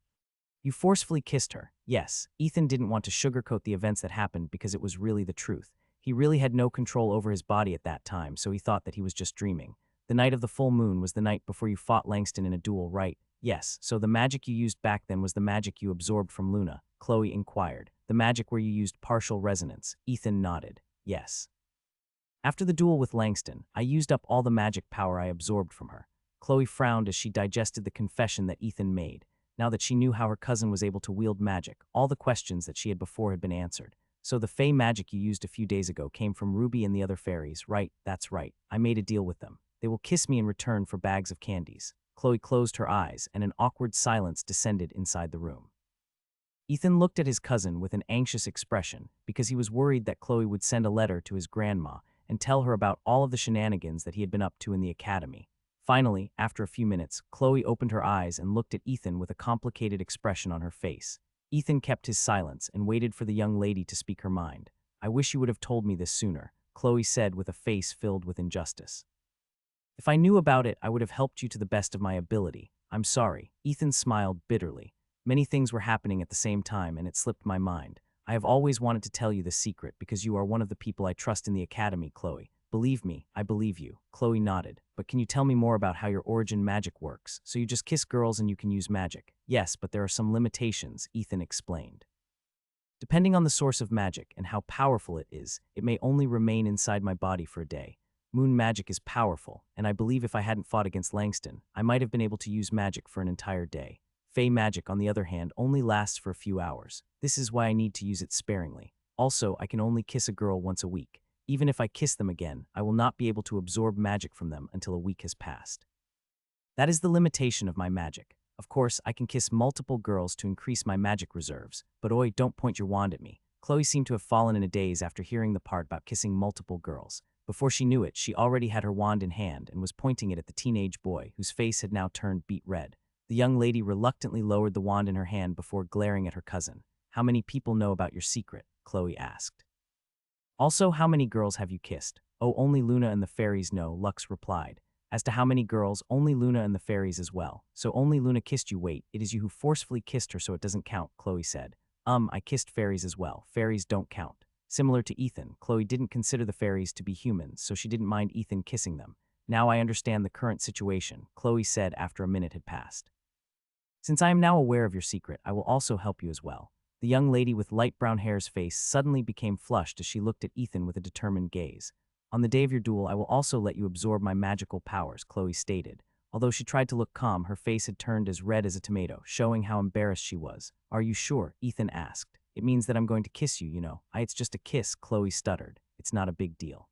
You forcefully kissed her. Yes, Ethan didn't want to sugarcoat the events that happened because it was really the truth. He really had no control over his body at that time, so he thought that he was just dreaming. The night of the full moon was the night before you fought Langston in a duel, right? Yes, so the magic you used back then was the magic you absorbed from Luna, Chloe inquired. The magic where you used partial resonance. Ethan nodded. Yes. After the duel with Langston, I used up all the magic power I absorbed from her. Chloe frowned as she digested the confession that Ethan made. Now that she knew how her cousin was able to wield magic, all the questions that she had before had been answered. So the fey magic you used a few days ago came from Ruby and the other fairies, right? That's right. I made a deal with them. They will kiss me in return for bags of candies. Chloe closed her eyes, and an awkward silence descended inside the room. Ethan looked at his cousin with an anxious expression because he was worried that Chloe would send a letter to his grandma and tell her about all of the shenanigans that he had been up to in the academy. Finally, after a few minutes, Chloe opened her eyes and looked at Ethan with a complicated expression on her face. Ethan kept his silence and waited for the young lady to speak her mind. I wish you would have told me this sooner, Chloe said with a face filled with injustice. If I knew about it, I would have helped you to the best of my ability. I'm sorry. Ethan smiled bitterly. Many things were happening at the same time, and it slipped my mind. I have always wanted to tell you the secret because you are one of the people I trust in the academy, Chloe. Believe me, I believe you. Chloe nodded. But can you tell me more about how your origin magic works? So you just kiss girls and you can use magic? Yes, but there are some limitations, Ethan explained. Depending on the source of magic and how powerful it is, it may only remain inside my body for a day. Moon magic is powerful, and I believe if I hadn't fought against Langston, I might have been able to use magic for an entire day. Fey magic, on the other hand, only lasts for a few hours. This is why I need to use it sparingly. Also, I can only kiss a girl once a week. Even if I kiss them again, I will not be able to absorb magic from them until a week has passed. That is the limitation of my magic. Of course, I can kiss multiple girls to increase my magic reserves, but oi, don't point your wand at me. Chloe seemed to have fallen in a daze after hearing the part about kissing multiple girls. Before she knew it, she already had her wand in hand and was pointing it at the teenage boy, whose face had now turned beet red. The young lady reluctantly lowered the wand in her hand before glaring at her cousin. How many people know about your secret? Chloe asked. Also, how many girls have you kissed? Oh, only Luna and the fairies know, Lux replied. As to how many girls, only Luna and the fairies as well. So only Luna kissed you. Wait, it is you who forcefully kissed her, so it doesn't count, Chloe said. I kissed fairies as well. Fairies don't count. Similar to Ethan, Chloe didn't consider the fairies to be humans, so she didn't mind Ethan kissing them. Now I understand the current situation, Chloe said after a minute had passed. Since I am now aware of your secret, I will also help you as well. The young lady with light brown hair's face suddenly became flushed as she looked at Ethan with a determined gaze. On the day of your duel, I will also let you absorb my magical powers, Chloe stated. Although she tried to look calm, her face had turned as red as a tomato, showing how embarrassed she was. Are you sure? Ethan asked. It means that I'm going to kiss you, you know. It's just a kiss, Chloe stuttered. It's not a big deal.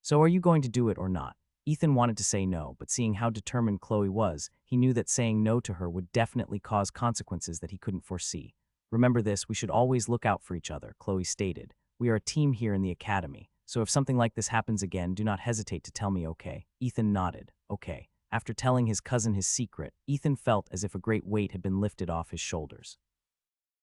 So are you going to do it or not? Ethan wanted to say no, but seeing how determined Chloe was, he knew that saying no to her would definitely cause consequences that he couldn't foresee. Remember this, we should always look out for each other, Chloe stated. We are a team here in the academy, so if something like this happens again, do not hesitate to tell me, okay? Ethan nodded. Okay. After telling his cousin his secret, Ethan felt as if a great weight had been lifted off his shoulders.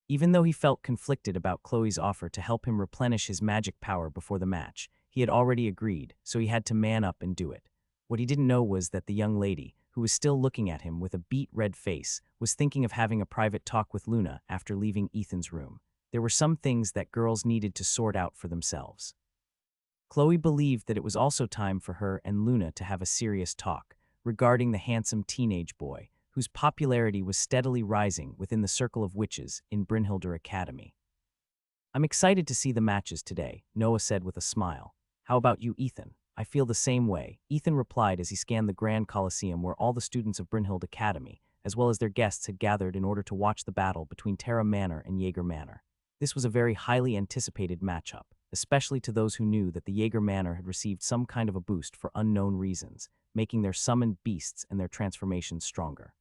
Even though he felt conflicted about Chloe's offer to help him replenish his magic power before the match, he had already agreed, so he had to man up and do it. What he didn't know was that the young lady, who was still looking at him with a beet-red face, was thinking of having a private talk with Luna after leaving Ethan's room. There were some things that girls needed to sort out for themselves. Chloe believed that it was also time for her and Luna to have a serious talk regarding the handsome teenage boy, whose popularity was steadily rising within the circle of witches in Brynhildr Academy. "I'm excited to see the matches today," Noah said with a smile. "How about you, Ethan?" "I feel the same way," Ethan replied as he scanned the Grand Colosseum where all the students of Brynhild Academy, as well as their guests, had gathered in order to watch the battle between Terra Manor and Jaeger Manor. This was a very highly anticipated matchup, especially to those who knew that the Jaeger Manor had received some kind of a boost for unknown reasons, making their summoned beasts and their transformations stronger.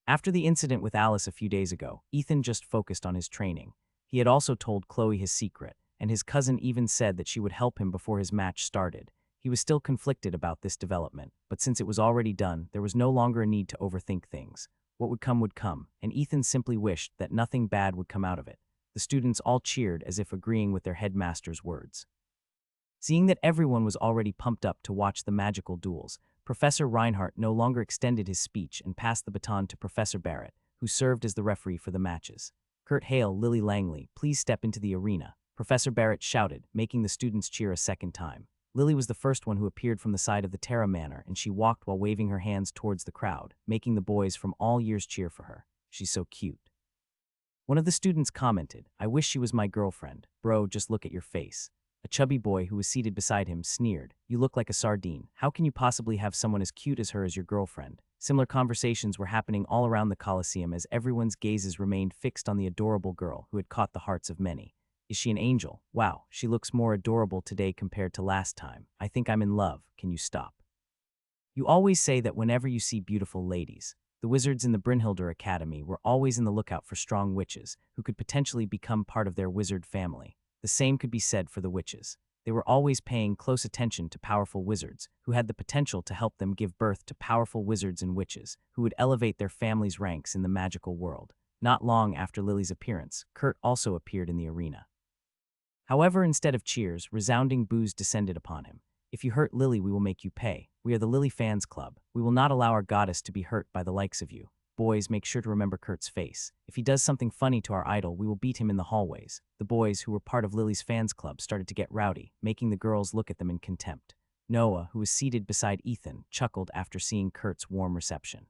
After the incident with Alice a few days ago, Ethan just focused on his training. He had also told Chloe his secret, and his cousin even said that she would help him before his match started. He was still conflicted about this development, but since it was already done, there was no longer a need to overthink things. What would come, and Ethan simply wished that nothing bad would come out of it. The students all cheered as if agreeing with their headmaster's words. Seeing that everyone was already pumped up to watch the magical duels, Professor Reinhardt no longer extended his speech and passed the baton to Professor Barrett, who served as the referee for the matches. "Kurt Hale, Lily Langley, please step into the arena," Professor Barrett shouted, making the students cheer a second time. Lily was the first one who appeared from the side of the Terra Manor, and she walked while waving her hands towards the crowd, making the boys from all years cheer for her. "She's so cute." One of the students commented, "I wish she was my girlfriend. Bro, just look at your face." A chubby boy who was seated beside him sneered, "You look like a sardine. How can you possibly have someone as cute as her as your girlfriend?" Similar conversations were happening all around the Colosseum as everyone's gazes remained fixed on the adorable girl who had caught the hearts of many. "Is she an angel? Wow, she looks more adorable today compared to last time. I think I'm in love. Can you stop?" You always say that whenever you see beautiful ladies. The wizards in the Brynhildr Academy were always in the lookout for strong witches who could potentially become part of their wizard family. The same could be said for the witches. They were always paying close attention to powerful wizards who had the potential to help them give birth to powerful wizards and witches who would elevate their family's ranks in the magical world. Not long after Lily's appearance, Kurt also appeared in the arena. However, instead of cheers, resounding boos descended upon him. "If you hurt Lily, we will make you pay. We are the Lily Fans Club. We will not allow our goddess to be hurt by the likes of you. Boys, make sure to remember Kurt's face. If he does something funny to our idol, we will beat him in the hallways." The boys, who were part of Lily's Fans Club, started to get rowdy, making the girls look at them in contempt. Noah, who was seated beside Ethan, chuckled after seeing Kurt's warm reception.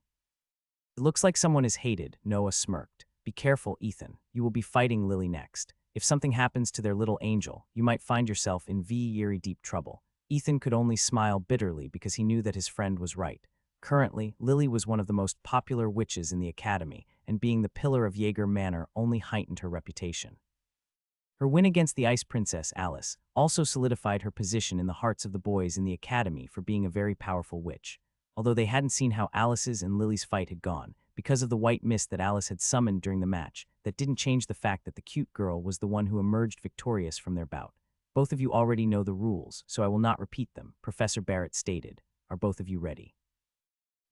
"It looks like someone is hated," Noah smirked. "Be careful, Ethan. You will be fighting Lily next. If something happens to their little angel, you might find yourself in very deep trouble." Ethan could only smile bitterly because he knew that his friend was right. Currently, Lily was one of the most popular witches in the academy, and being the pillar of Jaeger Manor only heightened her reputation. Her win against the Ice Princess, Alice, also solidified her position in the hearts of the boys in the academy for being a very powerful witch. Although they hadn't seen how Alice's and Lily's fight had gone, because of the white mist that Alice had summoned during the match, that didn't change the fact that the cute girl was the one who emerged victorious from their bout. "Both of you already know the rules, so I will not repeat them," Professor Barrett stated. "Are both of you ready?"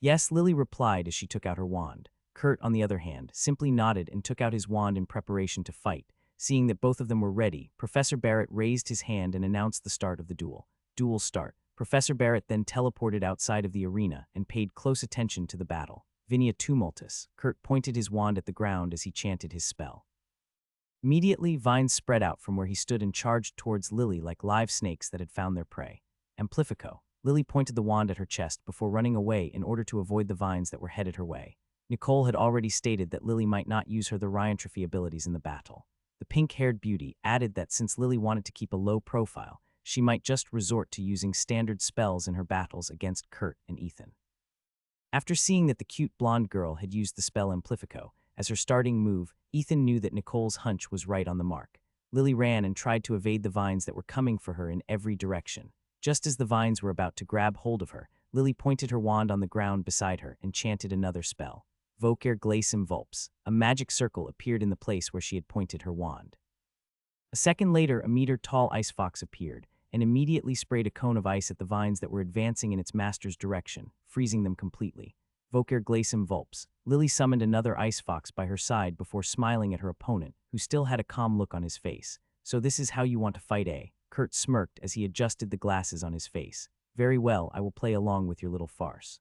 "Yes," Lily replied as she took out her wand. Kurt, on the other hand, simply nodded and took out his wand in preparation to fight. Seeing that both of them were ready, Professor Barrett raised his hand and announced the start of the duel. Duel start. Professor Barrett then teleported outside of the arena and paid close attention to the battle. Vinia tumultus. Kurt pointed his wand at the ground as he chanted his spell. Immediately, vines spread out from where he stood and charged towards Lily like live snakes that had found their prey. Amplifico. Lily pointed the wand at her chest before running away in order to avoid the vines that were headed her way. Nicole had already stated that Lily might not use her the Ryantrophy abilities in the battle. The pink-haired beauty added that since Lily wanted to keep a low profile, she might just resort to using standard spells in her battles against Kurt and Ethan. After seeing that the cute blonde girl had used the spell Amplifico as her starting move, Ethan knew that Nicole's hunch was right on the mark. Lily ran and tried to evade the vines that were coming for her in every direction. Just as the vines were about to grab hold of her, Lily pointed her wand on the ground beside her and chanted another spell. Vocer Glacem Vulps. A magic circle appeared in the place where she had pointed her wand. A second later, a meter-tall ice fox appeared and immediately sprayed a cone of ice at the vines that were advancing in its master's direction, freezing them completely. Vocer Glacem Vulps. Lily summoned another ice fox by her side before smiling at her opponent, who still had a calm look on his face. "So this is how you want to fight, eh?" Kurt smirked as he adjusted the glasses on his face. "Very well, I will play along with your little farce."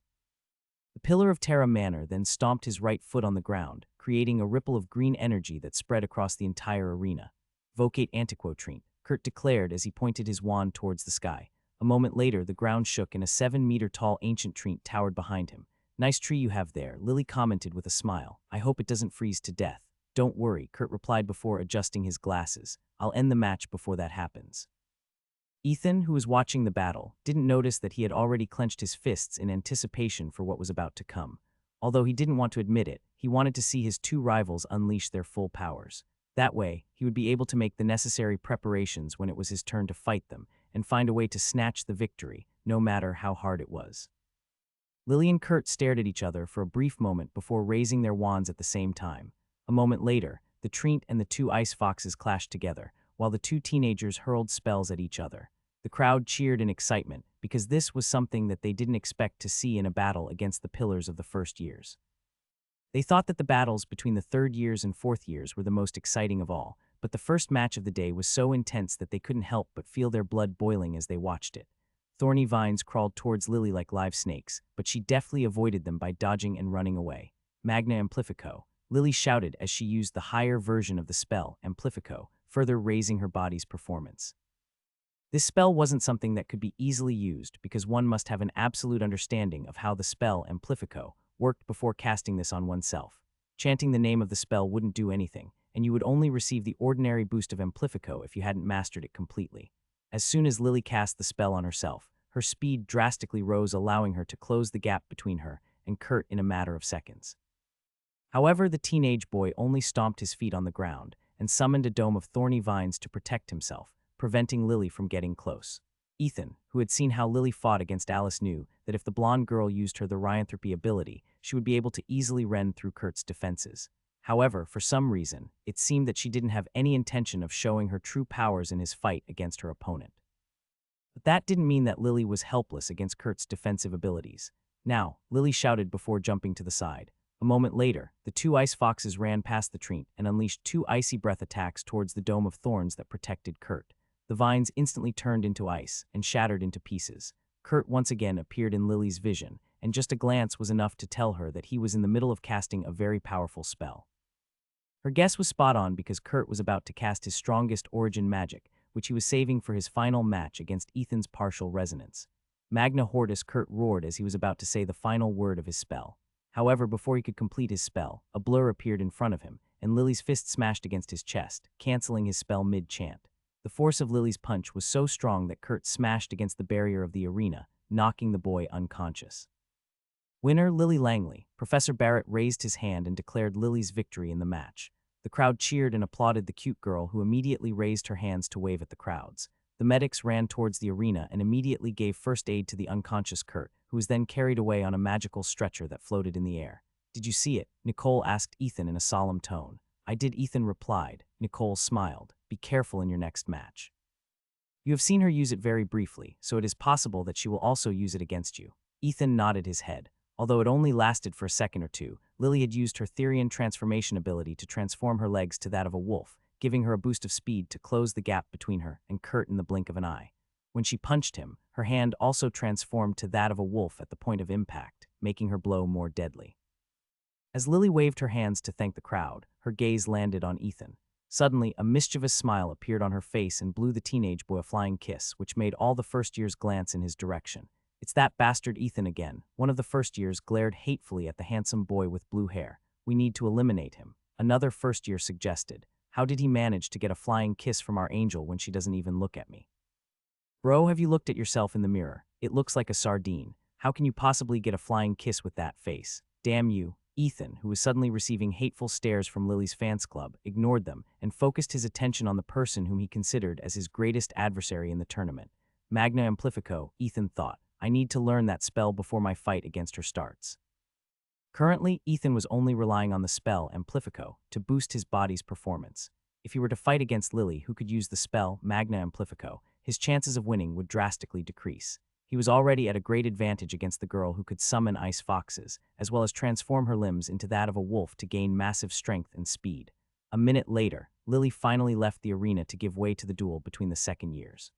The pillar of Terra Manor then stomped his right foot on the ground, creating a ripple of green energy that spread across the entire arena. "Vocate Antiquotrine," Kurt declared as he pointed his wand towards the sky. A moment later, the ground shook and a 7-meter-tall ancient tree towered behind him. Nice tree you have there, Lily commented with a smile. I hope it doesn't freeze to death. Don't worry, Kurt replied before adjusting his glasses. I'll end the match before that happens. Ethan, who was watching the battle, didn't notice that he had already clenched his fists in anticipation for what was about to come. Although he didn't want to admit it, he wanted to see his two rivals unleash their full powers. That way, he would be able to make the necessary preparations when it was his turn to fight them, and find a way to snatch the victory, no matter how hard it was. Lily and Kurt stared at each other for a brief moment before raising their wands at the same time. A moment later, the treant and the two ice foxes clashed together, while the two teenagers hurled spells at each other. The crowd cheered in excitement, because this was something that they didn't expect to see in a battle against the pillars of the first years. They thought that the battles between the third years and fourth years were the most exciting of all, but the first match of the day was so intense that they couldn't help but feel their blood boiling as they watched it. Thorny vines crawled towards Lily like live snakes, but she deftly avoided them by dodging and running away. Magna Amplifico, Lily shouted as she used the higher version of the spell, Amplifico, further raising her body's performance. This spell wasn't something that could be easily used because one must have an absolute understanding of how the spell, Amplifico, worked before casting this on oneself. Chanting the name of the spell wouldn't do anything, and you would only receive the ordinary boost of Amplifico if you hadn't mastered it completely. As soon as Lily cast the spell on herself, her speed drastically rose, allowing her to close the gap between her and Kurt in a matter of seconds. However, the teenage boy only stomped his feet on the ground and summoned a dome of thorny vines to protect himself, preventing Lily from getting close. Ethan, who had seen how Lily fought against Alice, knew that if the blonde girl used her the Ryanthropy ability, she would be able to easily rend through Kurt's defenses. However, for some reason, it seemed that she didn't have any intention of showing her true powers in his fight against her opponent. But that didn't mean that Lily was helpless against Kurt's defensive abilities. Now, Lily shouted before jumping to the side. A moment later, the two ice foxes ran past the treant and unleashed two icy breath attacks towards the dome of thorns that protected Kurt. The vines instantly turned into ice and shattered into pieces. Kurt once again appeared in Lily's vision, and just a glance was enough to tell her that he was in the middle of casting a very powerful spell. Her guess was spot on because Kurt was about to cast his strongest origin magic, which he was saving for his final match against Ethan's partial resonance. Magna Hortus, Kurt roared as he was about to say the final word of his spell. However, before he could complete his spell, a blur appeared in front of him, and Lily's fist smashed against his chest, canceling his spell mid-chant. The force of Lily's punch was so strong that Kurt smashed against the barrier of the arena, knocking the boy unconscious. Winner, Lily Langley. Professor Barrett raised his hand and declared Lily's victory in the match. The crowd cheered and applauded the cute girl, who immediately raised her hands to wave at the crowds. The medics ran towards the arena and immediately gave first aid to the unconscious Kurt, who was then carried away on a magical stretcher that floated in the air. Did you see it? Nicole asked Ethan in a solemn tone. I did, Ethan replied. Nicole smiled. Be careful in your next match. You have seen her use it very briefly, so it is possible that she will also use it against you. Ethan nodded his head. Although it only lasted for a second or two, Lily had used her Therian transformation ability to transform her legs to that of a wolf, giving her a boost of speed to close the gap between her and Kurt in the blink of an eye. When she punched him, her hand also transformed to that of a wolf at the point of impact, making her blow more deadly. As Lily waved her hands to thank the crowd, her gaze landed on Ethan. Suddenly, a mischievous smile appeared on her face and blew the teenage boy a flying kiss, which made all the first years glance in his direction. It's that bastard Ethan again. One of the first years glared hatefully at the handsome boy with blue hair. We need to eliminate him. Another first year suggested. How did he manage to get a flying kiss from our angel when she doesn't even look at me? Bro, have you looked at yourself in the mirror? It looks like a sardine. How can you possibly get a flying kiss with that face? Damn you. Ethan, who was suddenly receiving hateful stares from Lily's fans club, ignored them and focused his attention on the person whom he considered as his greatest adversary in the tournament. Magna Amplifico, Ethan thought. I need to learn that spell before my fight against her starts. Currently, Ethan was only relying on the spell Amplifico to boost his body's performance. If he were to fight against Lily, who could use the spell Magna Amplifico, his chances of winning would drastically decrease. He was already at a great advantage against the girl who could summon ice foxes, as well as transform her limbs into that of a wolf to gain massive strength and speed. A minute later, Lily finally left the arena to give way to the duel between the second years.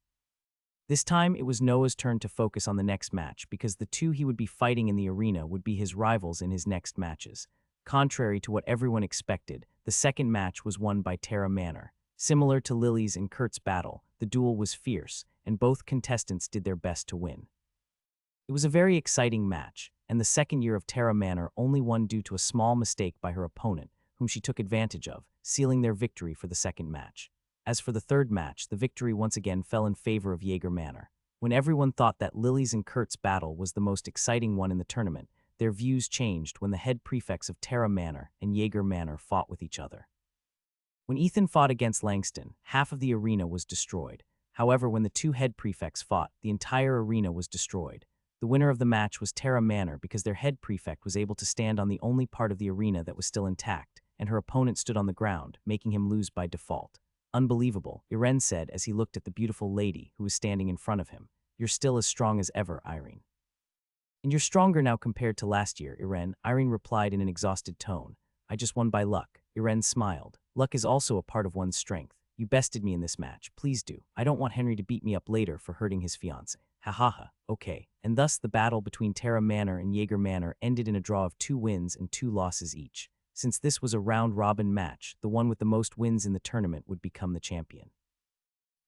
This time, it was Noah's turn to focus on the next match because the two he would be fighting in the arena would be his rivals in his next matches. Contrary to what everyone expected, the second match was won by Terra Manor. Similar to Lily's and Kurt's battle, the duel was fierce, and both contestants did their best to win. It was a very exciting match, and the second year of Terra Manor only won due to a small mistake by her opponent, whom she took advantage of, sealing their victory for the second match. As for the third match, the victory once again fell in favor of Jaeger Manor. When everyone thought that Lily's and Kurt's battle was the most exciting one in the tournament, their views changed when the head prefects of Terra Manor and Jaeger Manor fought with each other. When Ethan fought against Langston, half of the arena was destroyed. However, when the two head prefects fought, the entire arena was destroyed. The winner of the match was Terra Manor because their head prefect was able to stand on the only part of the arena that was still intact, and her opponent stood on the ground, making him lose by default. Unbelievable, Irene said as he looked at the beautiful lady who was standing in front of him. You're still as strong as ever, Irene. And you're stronger now compared to last year, Irene replied in an exhausted tone. I just won by luck. Irene smiled. Luck is also a part of one's strength. You bested me in this match, please do. I don't want Henry to beat me up later for hurting his fiancée. Ha ha ha, okay. And thus the battle between Terra Manor and Jaeger Manor ended in a draw of 2 wins and 2 losses each. Since this was a round-robin match, the one with the most wins in the tournament would become the champion.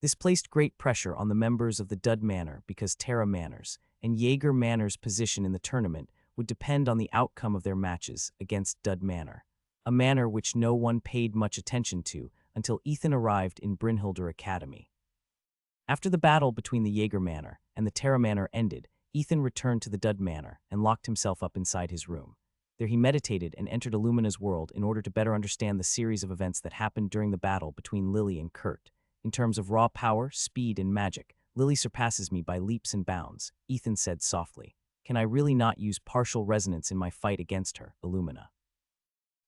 This placed great pressure on the members of the Dud Manor because Terra Manor's and Jaeger Manor's position in the tournament would depend on the outcome of their matches against Dud Manor, a manor which no one paid much attention to until Ethan arrived in Brynhildr Academy. After the battle between the Jaeger Manor and the Terra Manor ended, Ethan returned to the Dud Manor and locked himself up inside his room. There he meditated and entered Illumina's world in order to better understand the series of events that happened during the battle between Lily and Kurt. In terms of raw power, speed, and magic, Lily surpasses me by leaps and bounds, Ethan said softly. Can I really not use partial resonance in my fight against her, Illumina?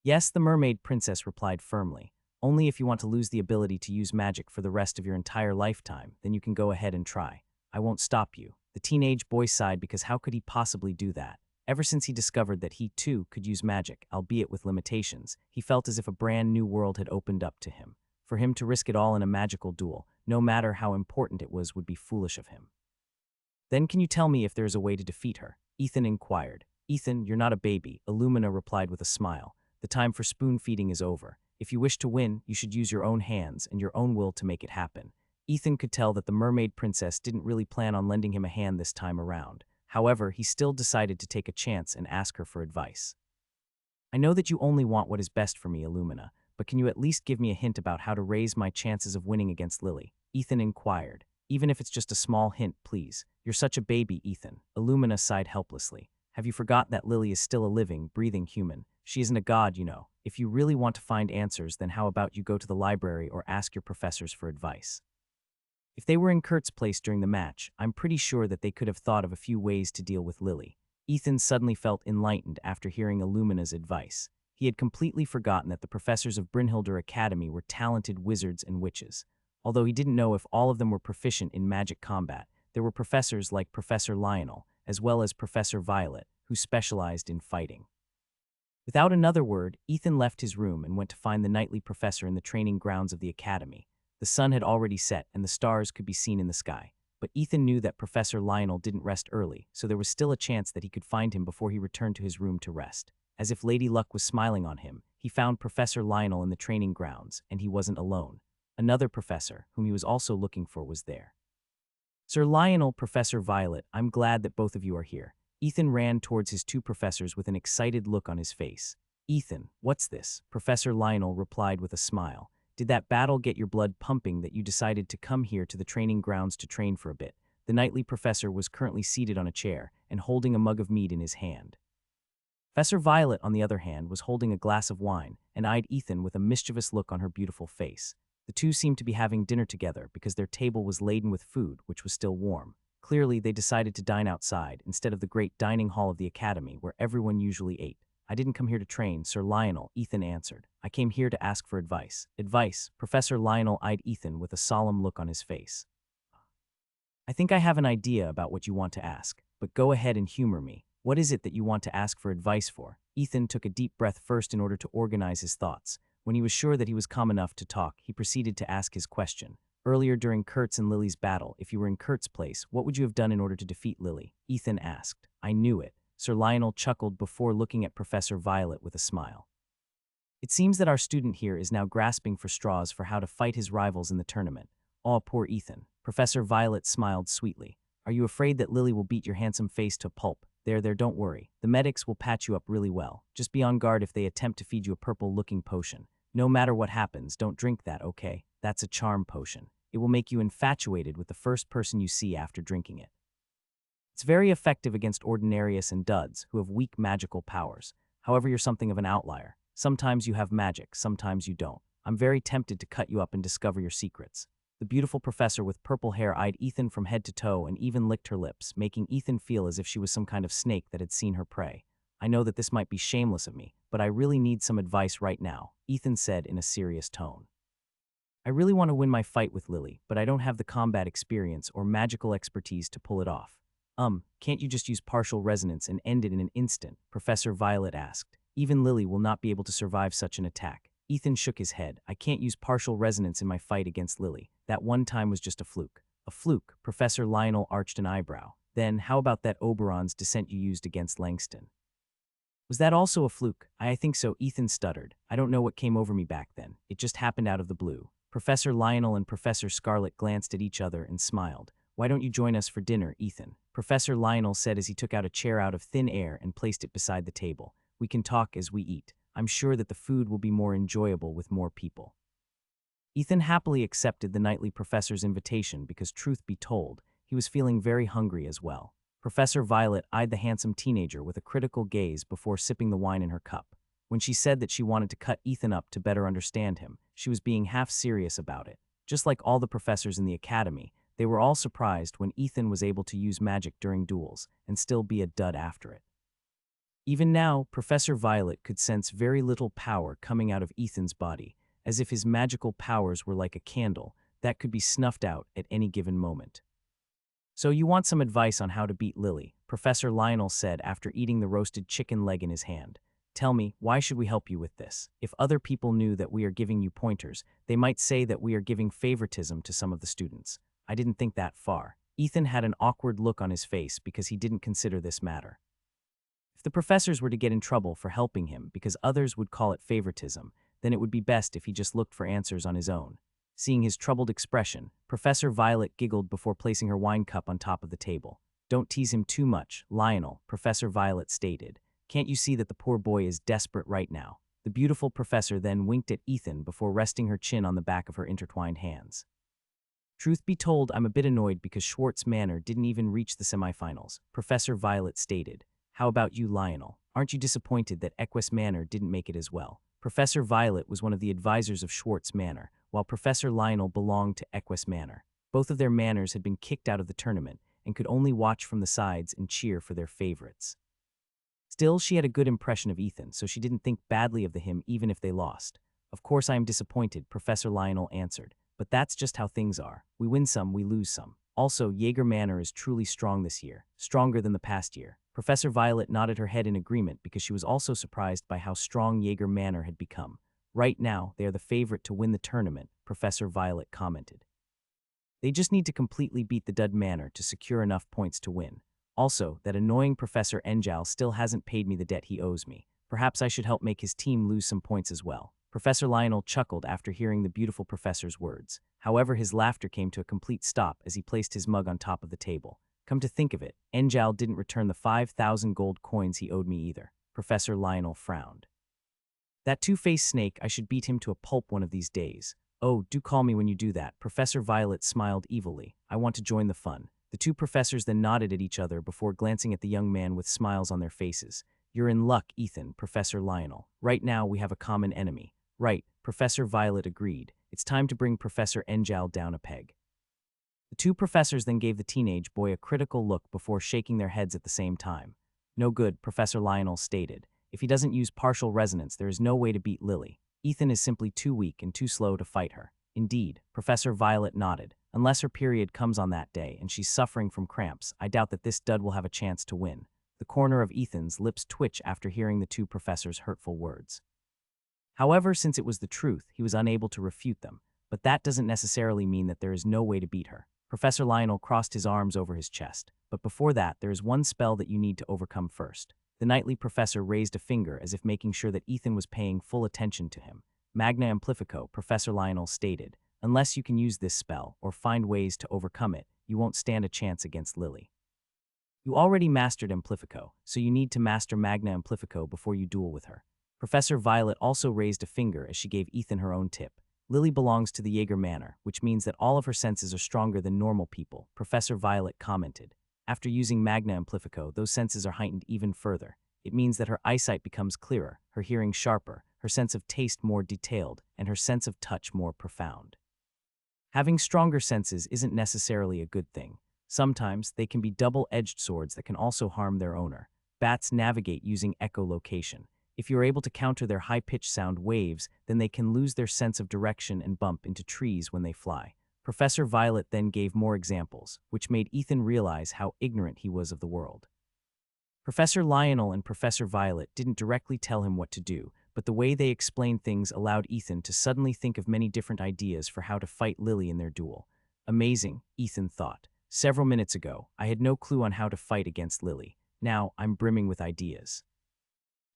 Yes, the mermaid princess replied firmly. Only if you want to lose the ability to use magic for the rest of your entire lifetime, then you can go ahead and try. I won't stop you. The teenage boy sighed because how could he possibly do that? Ever since he discovered that he too could use magic, albeit with limitations, he felt as if a brand new world had opened up to him. For him to risk it all in a magical duel, no matter how important it was, would be foolish of him. Then can you tell me if there is a way to defeat her? Ethan inquired. Ethan, you're not a baby, Illumina replied with a smile. The time for spoon feeding is over. If you wish to win, you should use your own hands and your own will to make it happen. Ethan could tell that the mermaid princess didn't really plan on lending him a hand this time around. However, he still decided to take a chance and ask her for advice. I know that you only want what is best for me, Illumina, but can you at least give me a hint about how to raise my chances of winning against Lily? Ethan inquired. Even if it's just a small hint, please. You're such a baby, Ethan. Illumina sighed helplessly. Have you forgotten that Lily is still a living, breathing human? She isn't a god, you know. If you really want to find answers, then how about you go to the library or ask your professors for advice? If they were in Kurt's place during the match, I'm pretty sure that they could have thought of a few ways to deal with Lily. Ethan suddenly felt enlightened after hearing Illumina's advice. He had completely forgotten that the professors of Brynhildr Academy were talented wizards and witches. Although he didn't know if all of them were proficient in magic combat, there were professors like Professor Lionel, as well as Professor Violet, who specialized in fighting. Without another word, Ethan left his room and went to find the nightly professor in the training grounds of the academy. The sun had already set and the stars could be seen in the sky, but Ethan knew that Professor Lionel didn't rest early, so there was still a chance that he could find him before he returned to his room to rest. As if Lady Luck was smiling on him, he found Professor Lionel in the training grounds, and he wasn't alone. Another professor, whom he was also looking for, was there. Sir Lionel, Professor Violet, I'm glad that both of you are here. Ethan ran towards his two professors with an excited look on his face. Ethan, what's this? Professor Lionel replied with a smile. Did that battle get your blood pumping that you decided to come here to the training grounds to train for a bit? The knightly professor was currently seated on a chair and holding a mug of mead in his hand. Professor Violet, on the other hand, was holding a glass of wine and eyed Ethan with a mischievous look on her beautiful face. The two seemed to be having dinner together because their table was laden with food, which was still warm. Clearly, they decided to dine outside instead of the great dining hall of the academy where everyone usually ate. I didn't come here to train, Sir Lionel, Ethan answered. I came here to ask for advice. Advice? Professor Lionel eyed Ethan with a solemn look on his face. I think I have an idea about what you want to ask, but go ahead and humor me. What is it that you want to ask for advice for? Ethan took a deep breath first in order to organize his thoughts. When he was sure that he was calm enough to talk, he proceeded to ask his question. Earlier during Kurt's and Lily's battle, if you were in Kurt's place, what would you have done in order to defeat Lily? Ethan asked. I knew it. Sir Lionel chuckled before looking at Professor Violet with a smile. It seems that our student here is now grasping for straws for how to fight his rivals in the tournament. Oh, poor Ethan. Professor Violet smiled sweetly. Are you afraid that Lily will beat your handsome face to pulp? There, don't worry. The medics will patch you up really well. Just be on guard if they attempt to feed you a purple-looking potion. No matter what happens, don't drink that, okay? That's a charm potion. It will make you infatuated with the first person you see after drinking it. It's very effective against Ordinarius and Duds, who have weak magical powers. However, you're something of an outlier. Sometimes you have magic, sometimes you don't. I'm very tempted to cut you up and discover your secrets. The beautiful professor with purple hair eyed Ethan from head to toe and even licked her lips, making Ethan feel as if she was some kind of snake that had seen her prey. I know that this might be shameless of me, but I really need some advice right now, Ethan said in a serious tone. I really want to win my fight with Lily, but I don't have the combat experience or magical expertise to pull it off. Can't you just use partial resonance and end it in an instant? Professor Violet asked. Even Lily will not be able to survive such an attack. Ethan shook his head. I can't use partial resonance in my fight against Lily. That one time was just a fluke. A fluke? Professor Lionel arched an eyebrow. Then, how about that Oberon's descent you used against Langston? Was that also a fluke? I think so, Ethan stuttered. I don't know what came over me back then. It just happened out of the blue. Professor Lionel and Professor Scarlet glanced at each other and smiled. Why don't you join us for dinner, Ethan? Professor Lionel said as he took out a chair out of thin air and placed it beside the table. We can talk as we eat. I'm sure that the food will be more enjoyable with more people. Ethan happily accepted the nightly professor's invitation because, truth be told, he was feeling very hungry as well. Professor Violet eyed the handsome teenager with a critical gaze before sipping the wine in her cup. When she said that she wanted to cut Ethan up to better understand him, she was being half serious about it. Just like all the professors in the academy, they were all surprised when Ethan was able to use magic during duels and still be a dud after it. Even now, Professor Violet could sense very little power coming out of Ethan's body, as if his magical powers were like a candle that could be snuffed out at any given moment. So you want some advice on how to beat Lily, Professor Lionel said after eating the roasted chicken leg in his hand. Tell me, why should we help you with this? If other people knew that we are giving you pointers, they might say that we are giving favoritism to some of the students. I didn't think that far. Ethan had an awkward look on his face because he didn't consider this matter. If the professors were to get in trouble for helping him because others would call it favoritism, then it would be best if he just looked for answers on his own. Seeing his troubled expression, Professor Violet giggled before placing her wine cup on top of the table. Don't tease him too much, Lionel, Professor Violet stated. Can't you see that the poor boy is desperate right now? The beautiful professor then winked at Ethan before resting her chin on the back of her intertwined hands. Truth be told, I'm a bit annoyed because Schwartz Manor didn't even reach the semifinals, Professor Violet stated. How about you, Lionel? Aren't you disappointed that Equus Manor didn't make it as well? Professor Violet was one of the advisors of Schwartz Manor, while Professor Lionel belonged to Equus Manor. Both of their manors had been kicked out of the tournament and could only watch from the sides and cheer for their favorites. Still, she had a good impression of Ethan, so she didn't think badly of him even if they lost. Of course I am disappointed, Professor Lionel answered, but that's just how things are. We win some, we lose some. Also, Jaeger Manor is truly strong this year, stronger than the past year. Professor Violet nodded her head in agreement because she was also surprised by how strong Jaeger Manor had become. Right now, they are the favorite to win the tournament, Professor Violet commented. They just need to completely beat the Dud Manor to secure enough points to win. Also, that annoying Professor Enjal still hasn't paid me the debt he owes me. Perhaps I should help make his team lose some points as well. Professor Lionel chuckled after hearing the beautiful professor's words. However, his laughter came to a complete stop as he placed his mug on top of the table. Come to think of it, Enjal didn't return the 5,000 gold coins he owed me either. Professor Lionel frowned. That two-faced snake, I should beat him to a pulp one of these days. Oh, do call me when you do that. Professor Violet smiled evilly. I want to join the fun. The two professors then nodded at each other before glancing at the young man with smiles on their faces. You're in luck, Ethan, Professor Lionel. Right now, we have a common enemy. Right, Professor Violet agreed. It's time to bring Professor Enjal down a peg. The two professors then gave the teenage boy a critical look before shaking their heads at the same time. No good, Professor Lionel stated. If he doesn't use partial resonance, there is no way to beat Lily. Ethan is simply too weak and too slow to fight her. Indeed, Professor Violet nodded. Unless her period comes on that day and she's suffering from cramps, I doubt that this dud will have a chance to win. The corner of Ethan's lips twitched after hearing the two professors' hurtful words. However, since it was the truth, he was unable to refute them. But that doesn't necessarily mean that there is no way to beat her. Professor Lionel crossed his arms over his chest. But before that, there is one spell that you need to overcome first. The knightly professor raised a finger as if making sure that Ethan was paying full attention to him. Magna Amplifico, Professor Lionel stated. Unless you can use this spell or find ways to overcome it, you won't stand a chance against Lily. You already mastered Amplifico, so you need to master Magna Amplifico before you duel with her. Professor Violet also raised a finger as she gave Ethan her own tip. Lily belongs to the Jaeger Manor, which means that all of her senses are stronger than normal people, Professor Violet commented. After using Magna Amplifico, those senses are heightened even further. It means that her eyesight becomes clearer, her hearing sharper, her sense of taste more detailed, and her sense of touch more profound. Having stronger senses isn't necessarily a good thing. Sometimes they can be double-edged swords that can also harm their owner. Bats navigate using echolocation. If you're able to counter their high-pitched sound waves, then they can lose their sense of direction and bump into trees when they fly. Professor Violet then gave more examples, which made Ethan realize how ignorant he was of the world. Professor Lionel and Professor Violet didn't directly tell him what to do, but the way they explained things allowed Ethan to suddenly think of many different ideas for how to fight Lily in their duel. Amazing, Ethan thought. Several minutes ago, I had no clue on how to fight against Lily. Now, I'm brimming with ideas.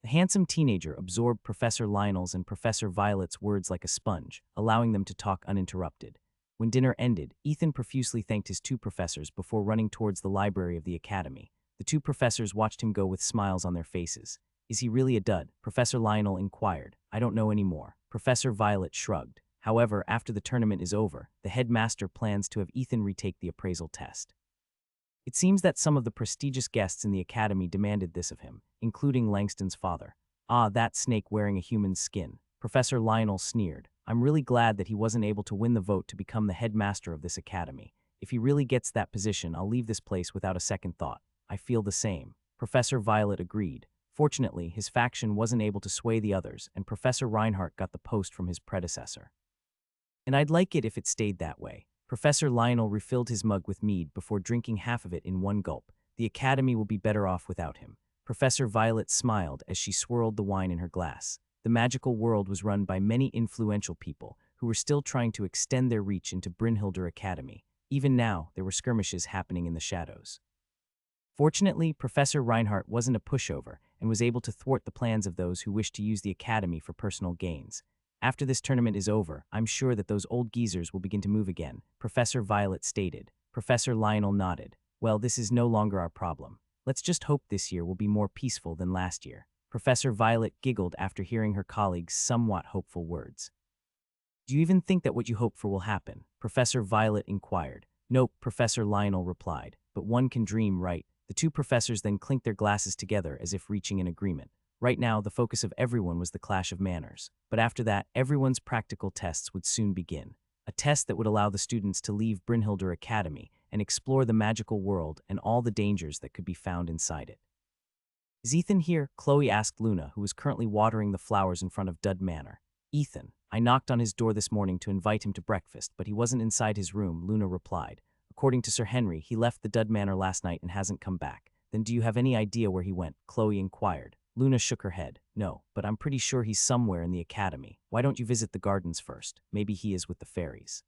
The handsome teenager absorbed Professor Lionel's and Professor Violet's words like a sponge, allowing them to talk uninterrupted. When dinner ended, Ethan profusely thanked his two professors before running towards the library of the academy. The two professors watched him go with smiles on their faces. Is he really a dud? Professor Lionel inquired. I don't know anymore. Professor Violet shrugged. However, after the tournament is over, the headmaster plans to have Ethan retake the appraisal test. It seems that some of the prestigious guests in the academy demanded this of him, including Langston's father. Ah, that snake wearing a human's skin. Professor Lionel sneered. I'm really glad that he wasn't able to win the vote to become the headmaster of this academy. If he really gets that position, I'll leave this place without a second thought. I feel the same. Professor Violet agreed. Fortunately, his faction wasn't able to sway the others, and Professor Reinhardt got the post from his predecessor. And I'd like it if it stayed that way. Professor Lionel refilled his mug with mead before drinking half of it in one gulp. The academy will be better off without him. Professor Violet smiled as she swirled the wine in her glass. The magical world was run by many influential people who were still trying to extend their reach into Brynhilder Academy. Even now, there were skirmishes happening in the shadows. Fortunately, Professor Reinhardt wasn't a pushover and was able to thwart the plans of those who wished to use the academy for personal gains. After this tournament is over, I'm sure that those old geezers will begin to move again, Professor Violet stated. Professor Lionel nodded. Well, this is no longer our problem. Let's just hope this year will be more peaceful than last year. Professor Violet giggled after hearing her colleague's somewhat hopeful words. Do you even think that what you hope for will happen? Professor Violet inquired. Nope, Professor Lionel replied. But one can dream, right? The two professors then clinked their glasses together as if reaching an agreement. Right now, the focus of everyone was the clash of manners. But after that, everyone's practical tests would soon begin. A test that would allow the students to leave Brynhilder Academy and explore the magical world and all the dangers that could be found inside it. Is Ethan here? Chloe asked Luna, who was currently watering the flowers in front of Dud Manor. Ethan. I knocked on his door this morning to invite him to breakfast, but he wasn't inside his room, Luna replied. According to Sir Henry, he left the Dud Manor last night and hasn't come back. Then do you have any idea where he went? Chloe inquired. Luna shook her head. No, but I'm pretty sure he's somewhere in the academy. Why don't you visit the gardens first? Maybe he is with the fairies.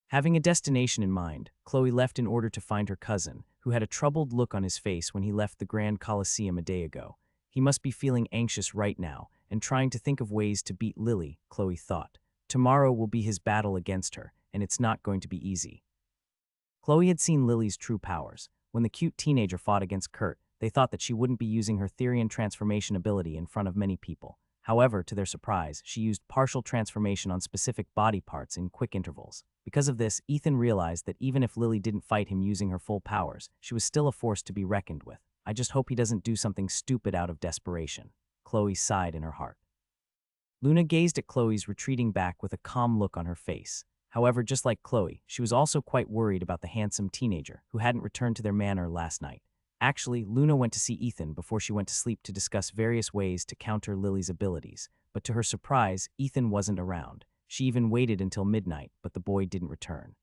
Having a destination in mind, Chloe left in order to find her cousin, who had a troubled look on his face when he left the Grand Colosseum a day ago. He must be feeling anxious right now and trying to think of ways to beat Lily, Chloe thought. Tomorrow will be his battle against her, and it's not going to be easy. Chloe had seen Lily's true powers. When the cute teenager fought against Kurt, they thought that she wouldn't be using her Therian transformation ability in front of many people. However, to their surprise, she used partial transformation on specific body parts in quick intervals. Because of this, Ethan realized that even if Lily didn't fight him using her full powers, she was still a force to be reckoned with. I just hope he doesn't do something stupid out of desperation. Chloe sighed in her heart. Luna gazed at Chloe's retreating back with a calm look on her face. However, just like Chloe, she was also quite worried about the handsome teenager who hadn't returned to their manor last night. Actually, Luna went to see Ethan before she went to sleep to discuss various ways to counter Lily's abilities, but to her surprise, Ethan wasn't around. She even waited until midnight, but the boy didn't return.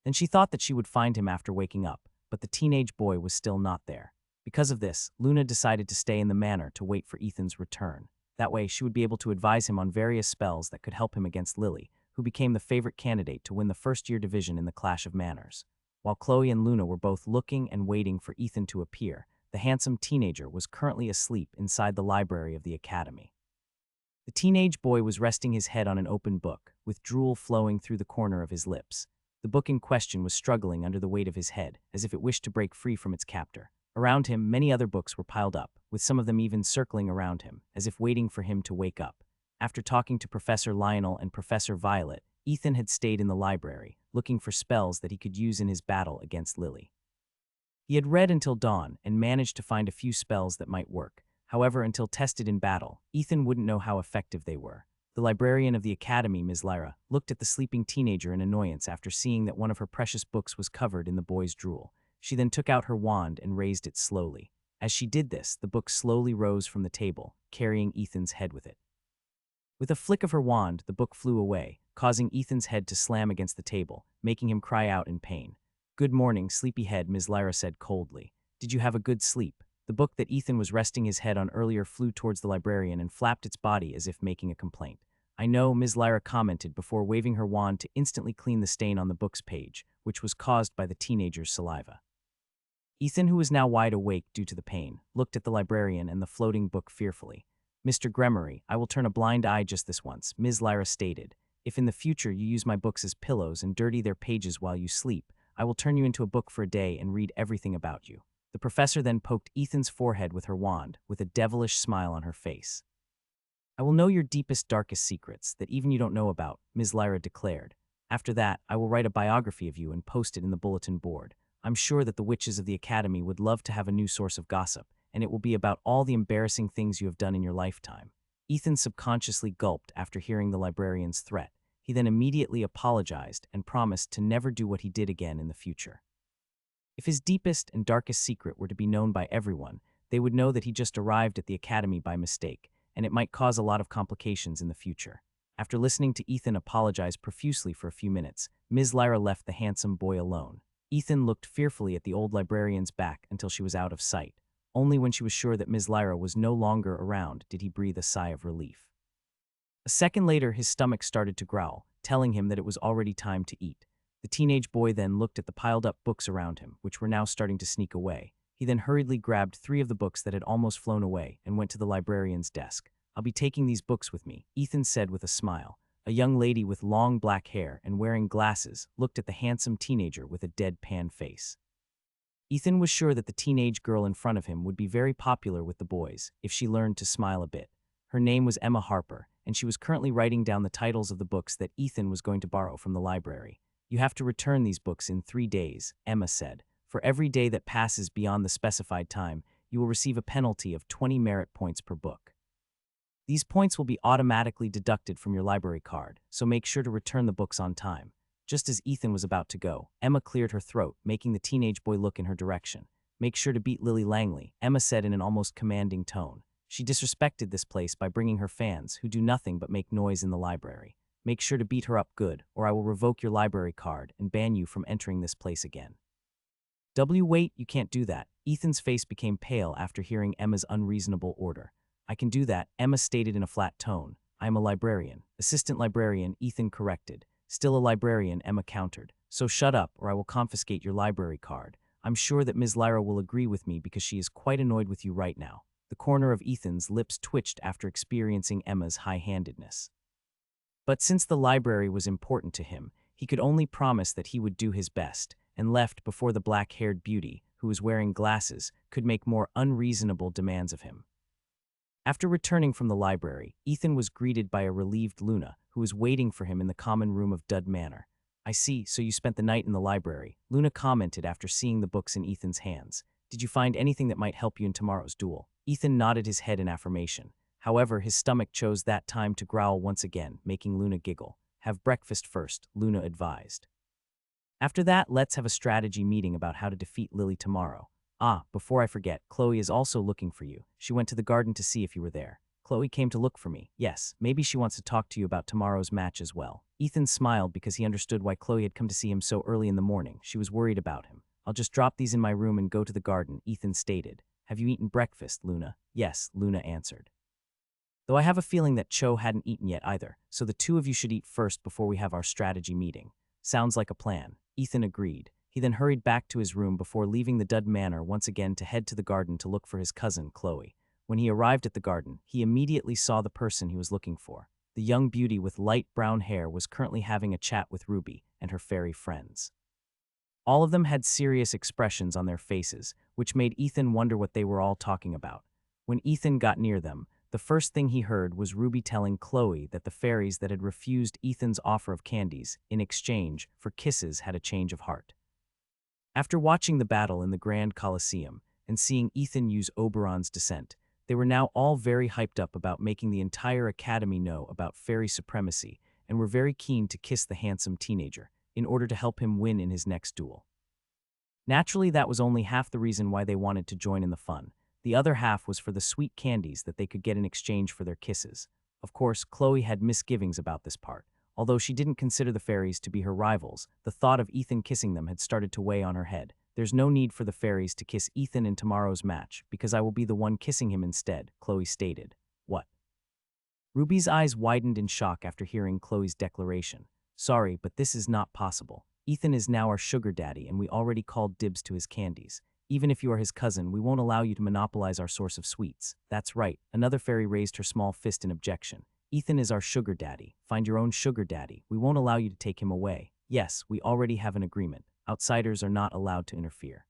Then she thought that she would find him after waking up, but the teenage boy was still not there. Because of this, Luna decided to stay in the manor to wait for Ethan's return. That way, she would be able to advise him on various spells that could help him against Lily, who became the favorite candidate to win the first-year division in the Clash of Manners. While Chloe and Luna were both looking and waiting for Ethan to appear, the handsome teenager was currently asleep inside the library of the academy. The teenage boy was resting his head on an open book, with drool flowing through the corner of his lips. The book in question was struggling under the weight of his head, as if it wished to break free from its captor. Around him, many other books were piled up, with some of them even circling around him, as if waiting for him to wake up. After talking to Professor Lionel and Professor Violet, Ethan had stayed in the library, looking for spells that he could use in his battle against Lily. He had read until dawn and managed to find a few spells that might work. However, until tested in battle, Ethan wouldn't know how effective they were. The librarian of the academy, Ms. Lyra, looked at the sleeping teenager in annoyance after seeing that one of her precious books was covered in the boy's drool. She then took out her wand and raised it slowly. As she did this, the book slowly rose from the table, carrying Ethan's head with it. With a flick of her wand, the book flew away, causing Ethan's head to slam against the table, making him cry out in pain. "Good morning, sleepyhead," Ms. Lyra said coldly. "Did you have a good sleep?" The book that Ethan was resting his head on earlier flew towards the librarian and flapped its body as if making a complaint. "I know," Ms. Lyra commented before waving her wand to instantly clean the stain on the book's page, which was caused by the teenager's saliva. Ethan, who was now wide awake due to the pain, looked at the librarian and the floating book fearfully. "Mr. Gremory, I will turn a blind eye just this once," Ms. Lyra stated. "If in the future you use my books as pillows and dirty their pages while you sleep, I will turn you into a book for a day and read everything about you." The professor then poked Ethan's forehead with her wand, with a devilish smile on her face. "I will know your deepest, darkest secrets that even you don't know about," Ms. Lyra declared. "After that, I will write a biography of you and post it in the bulletin board. I'm sure that the witches of the academy would love to have a new source of gossip, and it will be about all the embarrassing things you have done in your lifetime." Ethan subconsciously gulped after hearing the librarian's threat. He then immediately apologized and promised to never do what he did again in the future. If his deepest and darkest secret were to be known by everyone, they would know that he just arrived at the academy by mistake, and it might cause a lot of complications in the future. After listening to Ethan apologize profusely for a few minutes, Ms. Lyra left the handsome boy alone. Ethan looked fearfully at the old librarian's back until she was out of sight. Only when she was sure that Ms. Lyra was no longer around did he breathe a sigh of relief. A second later, his stomach started to growl, telling him that it was already time to eat. The teenage boy then looked at the piled-up books around him, which were now starting to sneak away. He then hurriedly grabbed 3 of the books that had almost flown away and went to the librarian's desk. "I'll be taking these books with me," Ethan said with a smile. A young lady with long black hair and wearing glasses looked at the handsome teenager with a deadpan face. Ethan was sure that the teenage girl in front of him would be very popular with the boys if she learned to smile a bit. Her name was Emma Harper, and she was currently writing down the titles of the books that Ethan was going to borrow from the library. "You have to return these books in 3 days, Emma said. "For every day that passes beyond the specified time, you will receive a penalty of 20 merit points per book. These points will be automatically deducted from your library card, so make sure to return the books on time." Just as Ethan was about to go, Emma cleared her throat, making the teenage boy look in her direction. "Make sure to beat Lily Langley," Emma said in an almost commanding tone. She disrespected this place by bringing her fans, who do nothing but make noise in the library. "Make sure to beat her up good, or I will revoke your library card and ban you from entering this place again." Wait, you can't do that." Ethan's face became pale after hearing Emma's unreasonable order. "I can do that," Emma stated in a flat tone. "I am a librarian." "Assistant librarian," Ethan corrected. "Still a librarian," Emma countered. "So shut up, or I will confiscate your library card. I'm sure that Ms. Lyra will agree with me because she is quite annoyed with you right now." The corner of Ethan's lips twitched after experiencing Emma's high-handedness. But since the library was important to him, he could only promise that he would do his best, and left before the black-haired beauty, who was wearing glasses, could make more unreasonable demands of him. After returning from the library, Ethan was greeted by a relieved Luna, who was waiting for him in the common room of Dud Manor. "I see, so you spent the night in the library," Luna commented after seeing the books in Ethan's hands. "Did you find anything that might help you in tomorrow's duel?" Ethan nodded his head in affirmation. However, his stomach chose that time to growl once again, making Luna giggle. "Have breakfast first," Luna advised. "After that, let's have a strategy meeting about how to defeat Lily tomorrow. Ah, before I forget, Chloe is also looking for you. She went to the garden to see if you were there." "Chloe came to look for me. Yes, maybe she wants to talk to you about tomorrow's match as well." Ethan smiled because he understood why Chloe had come to see him so early in the morning. She was worried about him. "I'll just drop these in my room and go to the garden," Ethan stated. "Have you eaten breakfast, Luna?" "Yes," Luna answered. "Though I have a feeling that Cho hadn't eaten yet either, so the 2 of you should eat first before we have our strategy meeting." "Sounds like a plan," Ethan agreed. He then hurried back to his room before leaving the Dud Manor once again to head to the garden to look for his cousin, Chloe. When he arrived at the garden, he immediately saw the person he was looking for. The young beauty with light brown hair was currently having a chat with Ruby, and her fairy friends. All of them had serious expressions on their faces, which made Ethan wonder what they were all talking about. When Ethan got near them, the first thing he heard was Ruby telling Chloe that the fairies that had refused Ethan's offer of candies in exchange for kisses had a change of heart. After watching the battle in the Grand Colosseum and seeing Ethan use Oberon's descent, they were now all very hyped up about making the entire academy know about fairy supremacy and were very keen to kiss the handsome teenager in order to help him win in his next duel. Naturally, that was only half the reason why they wanted to join in the fun. The other half was for the sweet candies that they could get in exchange for their kisses. Of course, Chloe had misgivings about this part. Although she didn't consider the fairies to be her rivals, the thought of Ethan kissing them had started to weigh on her head. There's no need for the fairies to kiss Ethan in tomorrow's match, because I will be the one kissing him instead, Chloe stated. What? Ruby's eyes widened in shock after hearing Chloe's declaration. Sorry, but this is not possible. Ethan is now our sugar daddy and we already called dibs to his candies. Even if you are his cousin, we won't allow you to monopolize our source of sweets. That's right, another fairy raised her small fist in objection. Ethan is our sugar daddy. Find your own sugar daddy. We won't allow you to take him away. Yes, we already have an agreement. Outsiders are not allowed to interfere.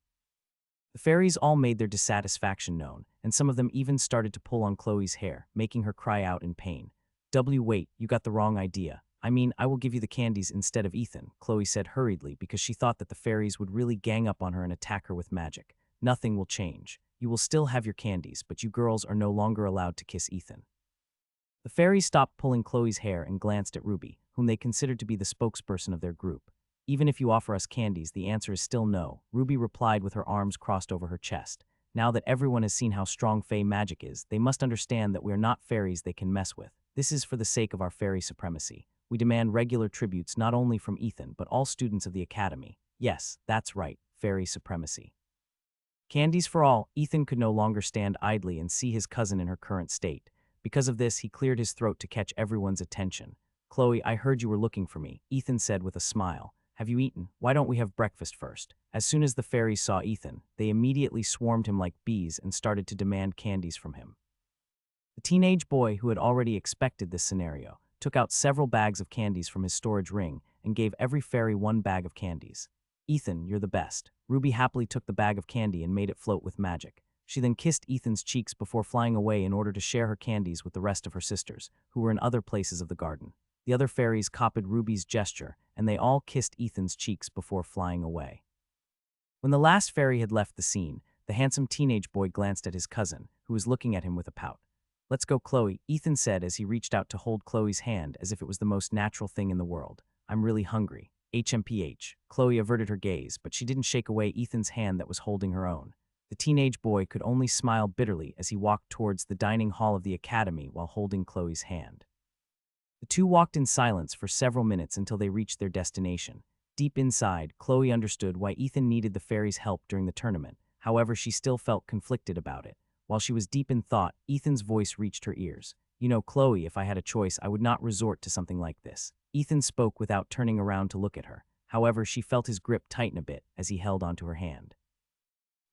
The fairies all made their dissatisfaction known, and some of them even started to pull on Chloe's hair, making her cry out in pain. Wait, you got the wrong idea. I mean, I will give you the candies instead of Ethan, Chloe said hurriedly because she thought that the fairies would really gang up on her and attack her with magic. Nothing will change. You will still have your candies, but you girls are no longer allowed to kiss Ethan. The fairies stopped pulling Chloe's hair and glanced at Ruby, whom they considered to be the spokesperson of their group. Even if you offer us candies, the answer is still no, Ruby replied with her arms crossed over her chest. Now that everyone has seen how strong Fae magic is, they must understand that we are not fairies they can mess with. This is for the sake of our fairy supremacy. We demand regular tributes not only from Ethan, but all students of the academy. Yes, that's right, fairy supremacy. Candies for all. Ethan could no longer stand idly and see his cousin in her current state. Because of this, he cleared his throat to catch everyone's attention. Chloe, I heard you were looking for me, Ethan said with a smile. Have you eaten? Why don't we have breakfast first? As soon as the fairies saw Ethan, they immediately swarmed him like bees and started to demand candies from him. The teenage boy, who had already expected this scenario, took out several bags of candies from his storage ring and gave every fairy one bag of candies. Ethan, you're the best. Ruby happily took the bag of candy and made it float with magic. She then kissed Ethan's cheeks before flying away in order to share her candies with the rest of her sisters, who were in other places of the garden. The other fairies copied Ruby's gesture, and they all kissed Ethan's cheeks before flying away. When the last fairy had left the scene, the handsome teenage boy glanced at his cousin, who was looking at him with a pout. Let's go, Chloe, Ethan said as he reached out to hold Chloe's hand as if it was the most natural thing in the world. I'm really hungry. HMPH. Chloe averted her gaze, but she didn't shake away Ethan's hand that was holding her own. The teenage boy could only smile bitterly as he walked towards the dining hall of the academy while holding Chloe's hand. The two walked in silence for several minutes until they reached their destination. Deep inside, Chloe understood why Ethan needed the fairies' help during the tournament. However, she still felt conflicted about it. While she was deep in thought, Ethan's voice reached her ears. You know, Chloe, if I had a choice, I would not resort to something like this. Ethan spoke without turning around to look at her. However, she felt his grip tighten a bit as he held onto her hand.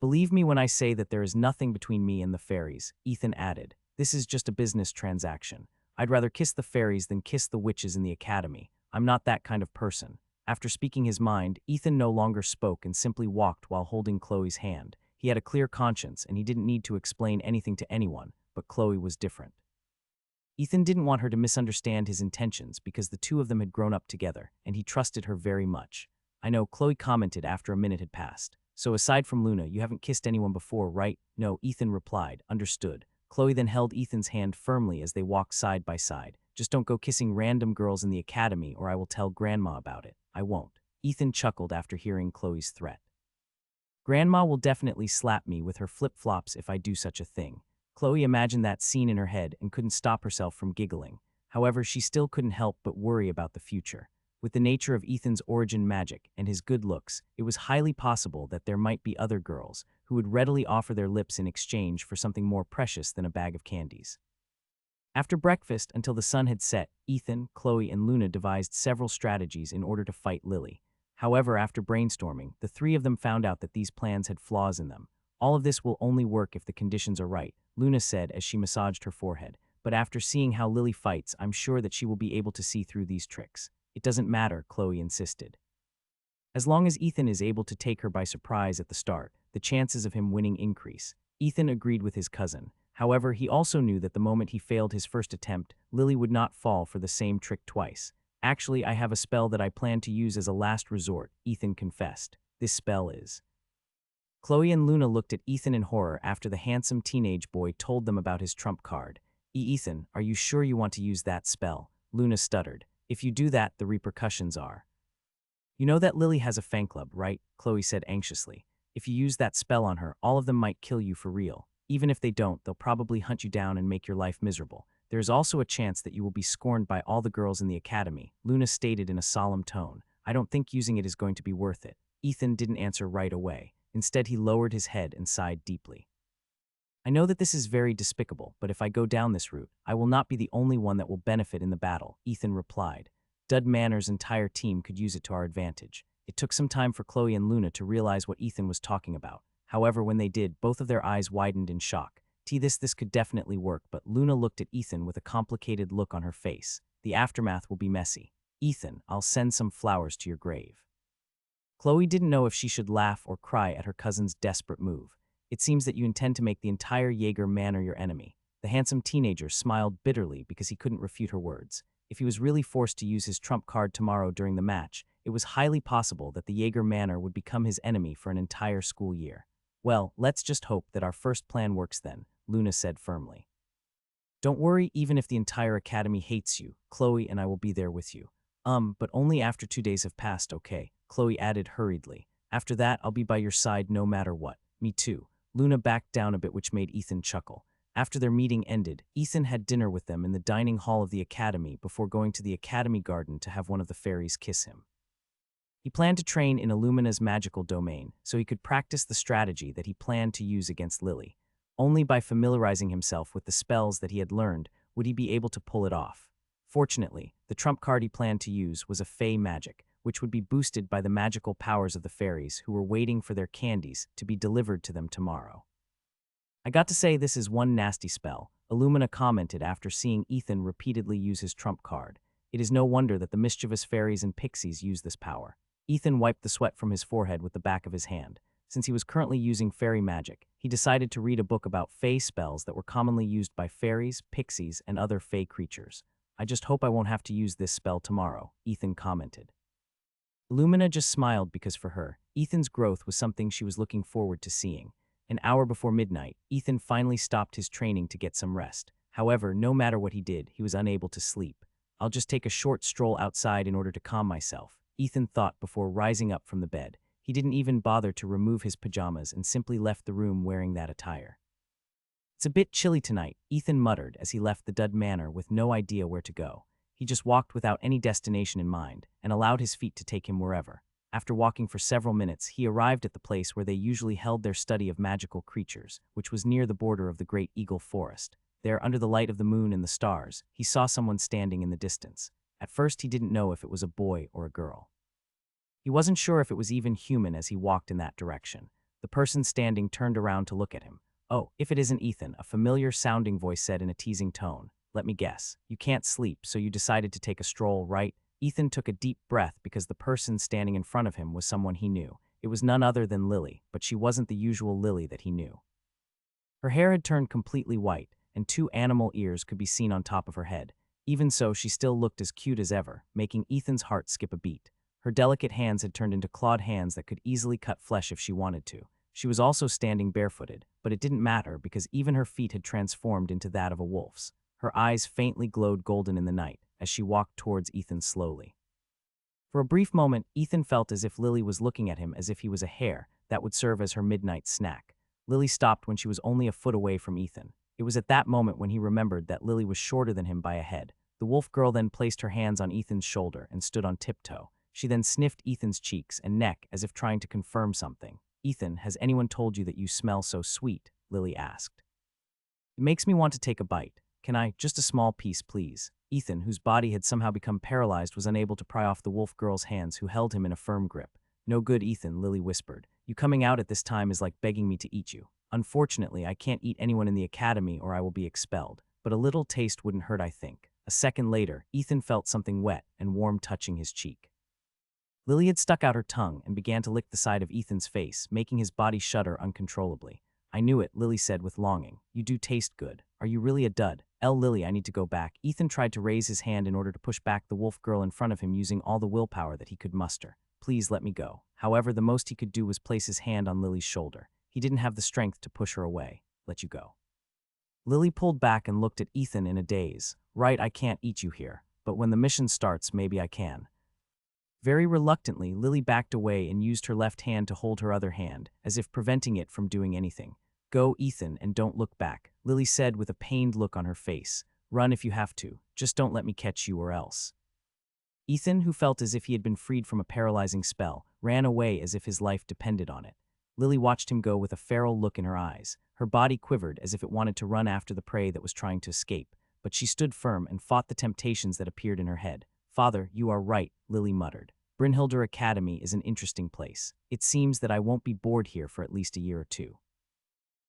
Believe me when I say that there is nothing between me and the fairies, Ethan added. This is just a business transaction. I'd rather kiss the fairies than kiss the witches in the academy. I'm not that kind of person. After speaking his mind, Ethan no longer spoke and simply walked while holding Chloe's hand. He had a clear conscience and he didn't need to explain anything to anyone, but Chloe was different. Ethan didn't want her to misunderstand his intentions because the two of them had grown up together, and he trusted her very much. I know, Chloe commented after a minute had passed. So aside from Luna, you haven't kissed anyone before, right? No, Ethan replied. Understood. Chloe then held Ethan's hand firmly as they walked side by side. Just don't go kissing random girls in the academy or I will tell Grandma about it. I won't. Ethan chuckled after hearing Chloe's threat. Grandma will definitely slap me with her flip-flops if I do such a thing. Chloe imagined that scene in her head and couldn't stop herself from giggling. However, she still couldn't help but worry about the future. With the nature of Ethan's origin magic and his good looks, it was highly possible that there might be other girls who would readily offer their lips in exchange for something more precious than a bag of candies. After breakfast, until the sun had set, Ethan, Chloe, and Luna devised several strategies in order to fight Lily. However, after brainstorming, the three of them found out that these plans had flaws in them. All of this will only work if the conditions are right, Luna said as she massaged her forehead. But after seeing how Lily fights, I'm sure that she will be able to see through these tricks. It doesn't matter, Chloe insisted. As long as Ethan is able to take her by surprise at the start, the chances of him winning increase. Ethan agreed with his cousin. However, he also knew that the moment he failed his first attempt, Lily would not fall for the same trick twice. Actually, I have a spell that I plan to use as a last resort, Ethan confessed. This spell is... Chloe and Luna looked at Ethan in horror after the handsome teenage boy told them about his trump card. Ethan, are you sure you want to use that spell? Luna stuttered. If you do that, the repercussions are... You know that Lily has a fan club, right? Chloe said anxiously. If you use that spell on her, all of them might kill you for real. Even if they don't, they'll probably hunt you down and make your life miserable. There is also a chance that you will be scorned by all the girls in the academy, Luna stated in a solemn tone. I don't think using it is going to be worth it. Ethan didn't answer right away. Instead, he lowered his head and sighed deeply. I know that this is very despicable, but if I go down this route, I will not be the only one that will benefit in the battle, Ethan replied. Dud Manor's entire team could use it to our advantage. It took some time for Chloe and Luna to realize what Ethan was talking about. However, when they did, both of their eyes widened in shock. This could definitely work, but Luna looked at Ethan with a complicated look on her face. The aftermath will be messy. Ethan, I'll send some flowers to your grave. Chloe didn't know if she should laugh or cry at her cousin's desperate move. It seems that you intend to make the entire Jaeger Manor your enemy. The handsome teenager smiled bitterly because he couldn't refute her words. If he was really forced to use his trump card tomorrow during the match, it was highly possible that the Jaeger Manor would become his enemy for an entire school year. Well, let's just hope that our first plan works then, Luna said firmly. Don't worry, even if the entire academy hates you, Chloe and I will be there with you. But only after 2 days have passed, okay? Chloe added hurriedly. After that, I'll be by your side no matter what. Me too. Luna backed down a bit, which made Ethan chuckle. After their meeting ended, Ethan had dinner with them in the dining hall of the academy before going to the academy garden to have one of the fairies kiss him. He planned to train in Illumina's magical domain so he could practice the strategy that he planned to use against Lily. Only by familiarizing himself with the spells that he had learned would he be able to pull it off. Fortunately, the trump card he planned to use was a fey magic, which would be boosted by the magical powers of the fairies who were waiting for their candies to be delivered to them tomorrow. I got to say, this is one nasty spell, Illumina commented after seeing Ethan repeatedly use his trump card. It is no wonder that the mischievous fairies and pixies use this power. Ethan wiped the sweat from his forehead with the back of his hand. Since he was currently using fairy magic, he decided to read a book about fey spells that were commonly used by fairies, pixies, and other fey creatures. I just hope I won't have to use this spell tomorrow, Ethan commented. Illumina just smiled because for her, Ethan's growth was something she was looking forward to seeing. An hour before midnight, Ethan finally stopped his training to get some rest. However, no matter what he did, he was unable to sleep. I'll just take a short stroll outside in order to calm myself, Ethan thought before rising up from the bed. He didn't even bother to remove his pajamas and simply left the room wearing that attire. It's a bit chilly tonight, Ethan muttered as he left the Dud Manor with no idea where to go. He just walked without any destination in mind and allowed his feet to take him wherever. After walking for several minutes, he arrived at the place where they usually held their study of magical creatures, which was near the border of the Great Eagle Forest. There, under the light of the moon and the stars, he saw someone standing in the distance. At first, he didn't know if it was a boy or a girl. He wasn't sure if it was even human as he walked in that direction. The person standing turned around to look at him. Oh, if it isn't Ethan, a familiar-sounding voice said in a teasing tone. Let me guess. You can't sleep, so you decided to take a stroll, right? Ethan took a deep breath because the person standing in front of him was someone he knew. It was none other than Lily, but she wasn't the usual Lily that he knew. Her hair had turned completely white, and 2 animal ears could be seen on top of her head. Even so, she still looked as cute as ever, making Ethan's heart skip a beat. Her delicate hands had turned into clawed hands that could easily cut flesh if she wanted to. She was also standing barefooted, but it didn't matter because even her feet had transformed into that of a wolf's. Her eyes faintly glowed golden in the night as she walked towards Ethan slowly. For a brief moment, Ethan felt as if Lily was looking at him as if he was a hare that would serve as her midnight snack. Lily stopped when she was only a foot away from Ethan. It was at that moment when he remembered that Lily was shorter than him by a head. The wolf girl then placed her hands on Ethan's shoulder and stood on tiptoe. She then sniffed Ethan's cheeks and neck as if trying to confirm something. Ethan, has anyone told you that you smell so sweet? Lily asked. It makes me want to take a bite. Can I? Just a small piece, please. Ethan, whose body had somehow become paralyzed, was unable to pry off the wolf girl's hands, who held him in a firm grip. No good, Ethan, Lily whispered. You coming out at this time is like begging me to eat you. Unfortunately, I can't eat anyone in the academy or I will be expelled. But a little taste wouldn't hurt, I think. A second later, Ethan felt something wet and warm touching his cheek. Lily had stuck out her tongue and began to lick the side of Ethan's face, making his body shudder uncontrollably. I knew it, Lily said with longing. You do taste good. Are you really a dud? Lily, I need to go back. Ethan tried to raise his hand in order to push back the wolf girl in front of him using all the willpower that he could muster. Please let me go. However, the most he could do was place his hand on Lily's shoulder. He didn't have the strength to push her away. Let you go. Lily pulled back and looked at Ethan in a daze. Right, I can't eat you here, but when the mission starts, maybe I can. Very reluctantly, Lily backed away and used her left hand to hold her other hand, as if preventing it from doing anything. Go, Ethan, and don't look back, Lily said with a pained look on her face. Run if you have to. Just don't let me catch you or else. Ethan, who felt as if he had been freed from a paralyzing spell, ran away as if his life depended on it. Lily watched him go with a feral look in her eyes. Her body quivered as if it wanted to run after the prey that was trying to escape, but she stood firm and fought the temptations that appeared in her head. Father, you are right, Lily muttered. Brynhildr Academy is an interesting place. It seems that I won't be bored here for at least a year or two.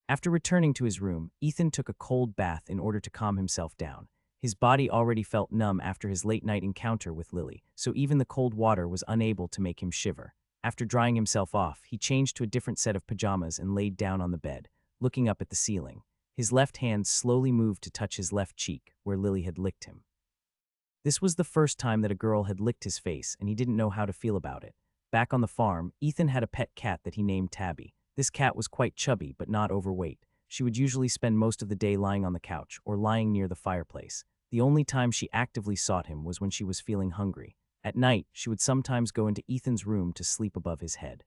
After returning to his room, Ethan took a cold bath in order to calm himself down. His body already felt numb after his late-night encounter with Lily, so even the cold water was unable to make him shiver. After drying himself off, he changed to a different set of pajamas and laid down on the bed, looking up at the ceiling. His left hand slowly moved to touch his left cheek, where Lily had licked him. This was the first time that a girl had licked his face, and he didn't know how to feel about it. Back on the farm, Ethan had a pet cat that he named Tabby. This cat was quite chubby, but not overweight. She would usually spend most of the day lying on the couch or lying near the fireplace. The only time she actively sought him was when she was feeling hungry. At night, she would sometimes go into Ethan's room to sleep above his head.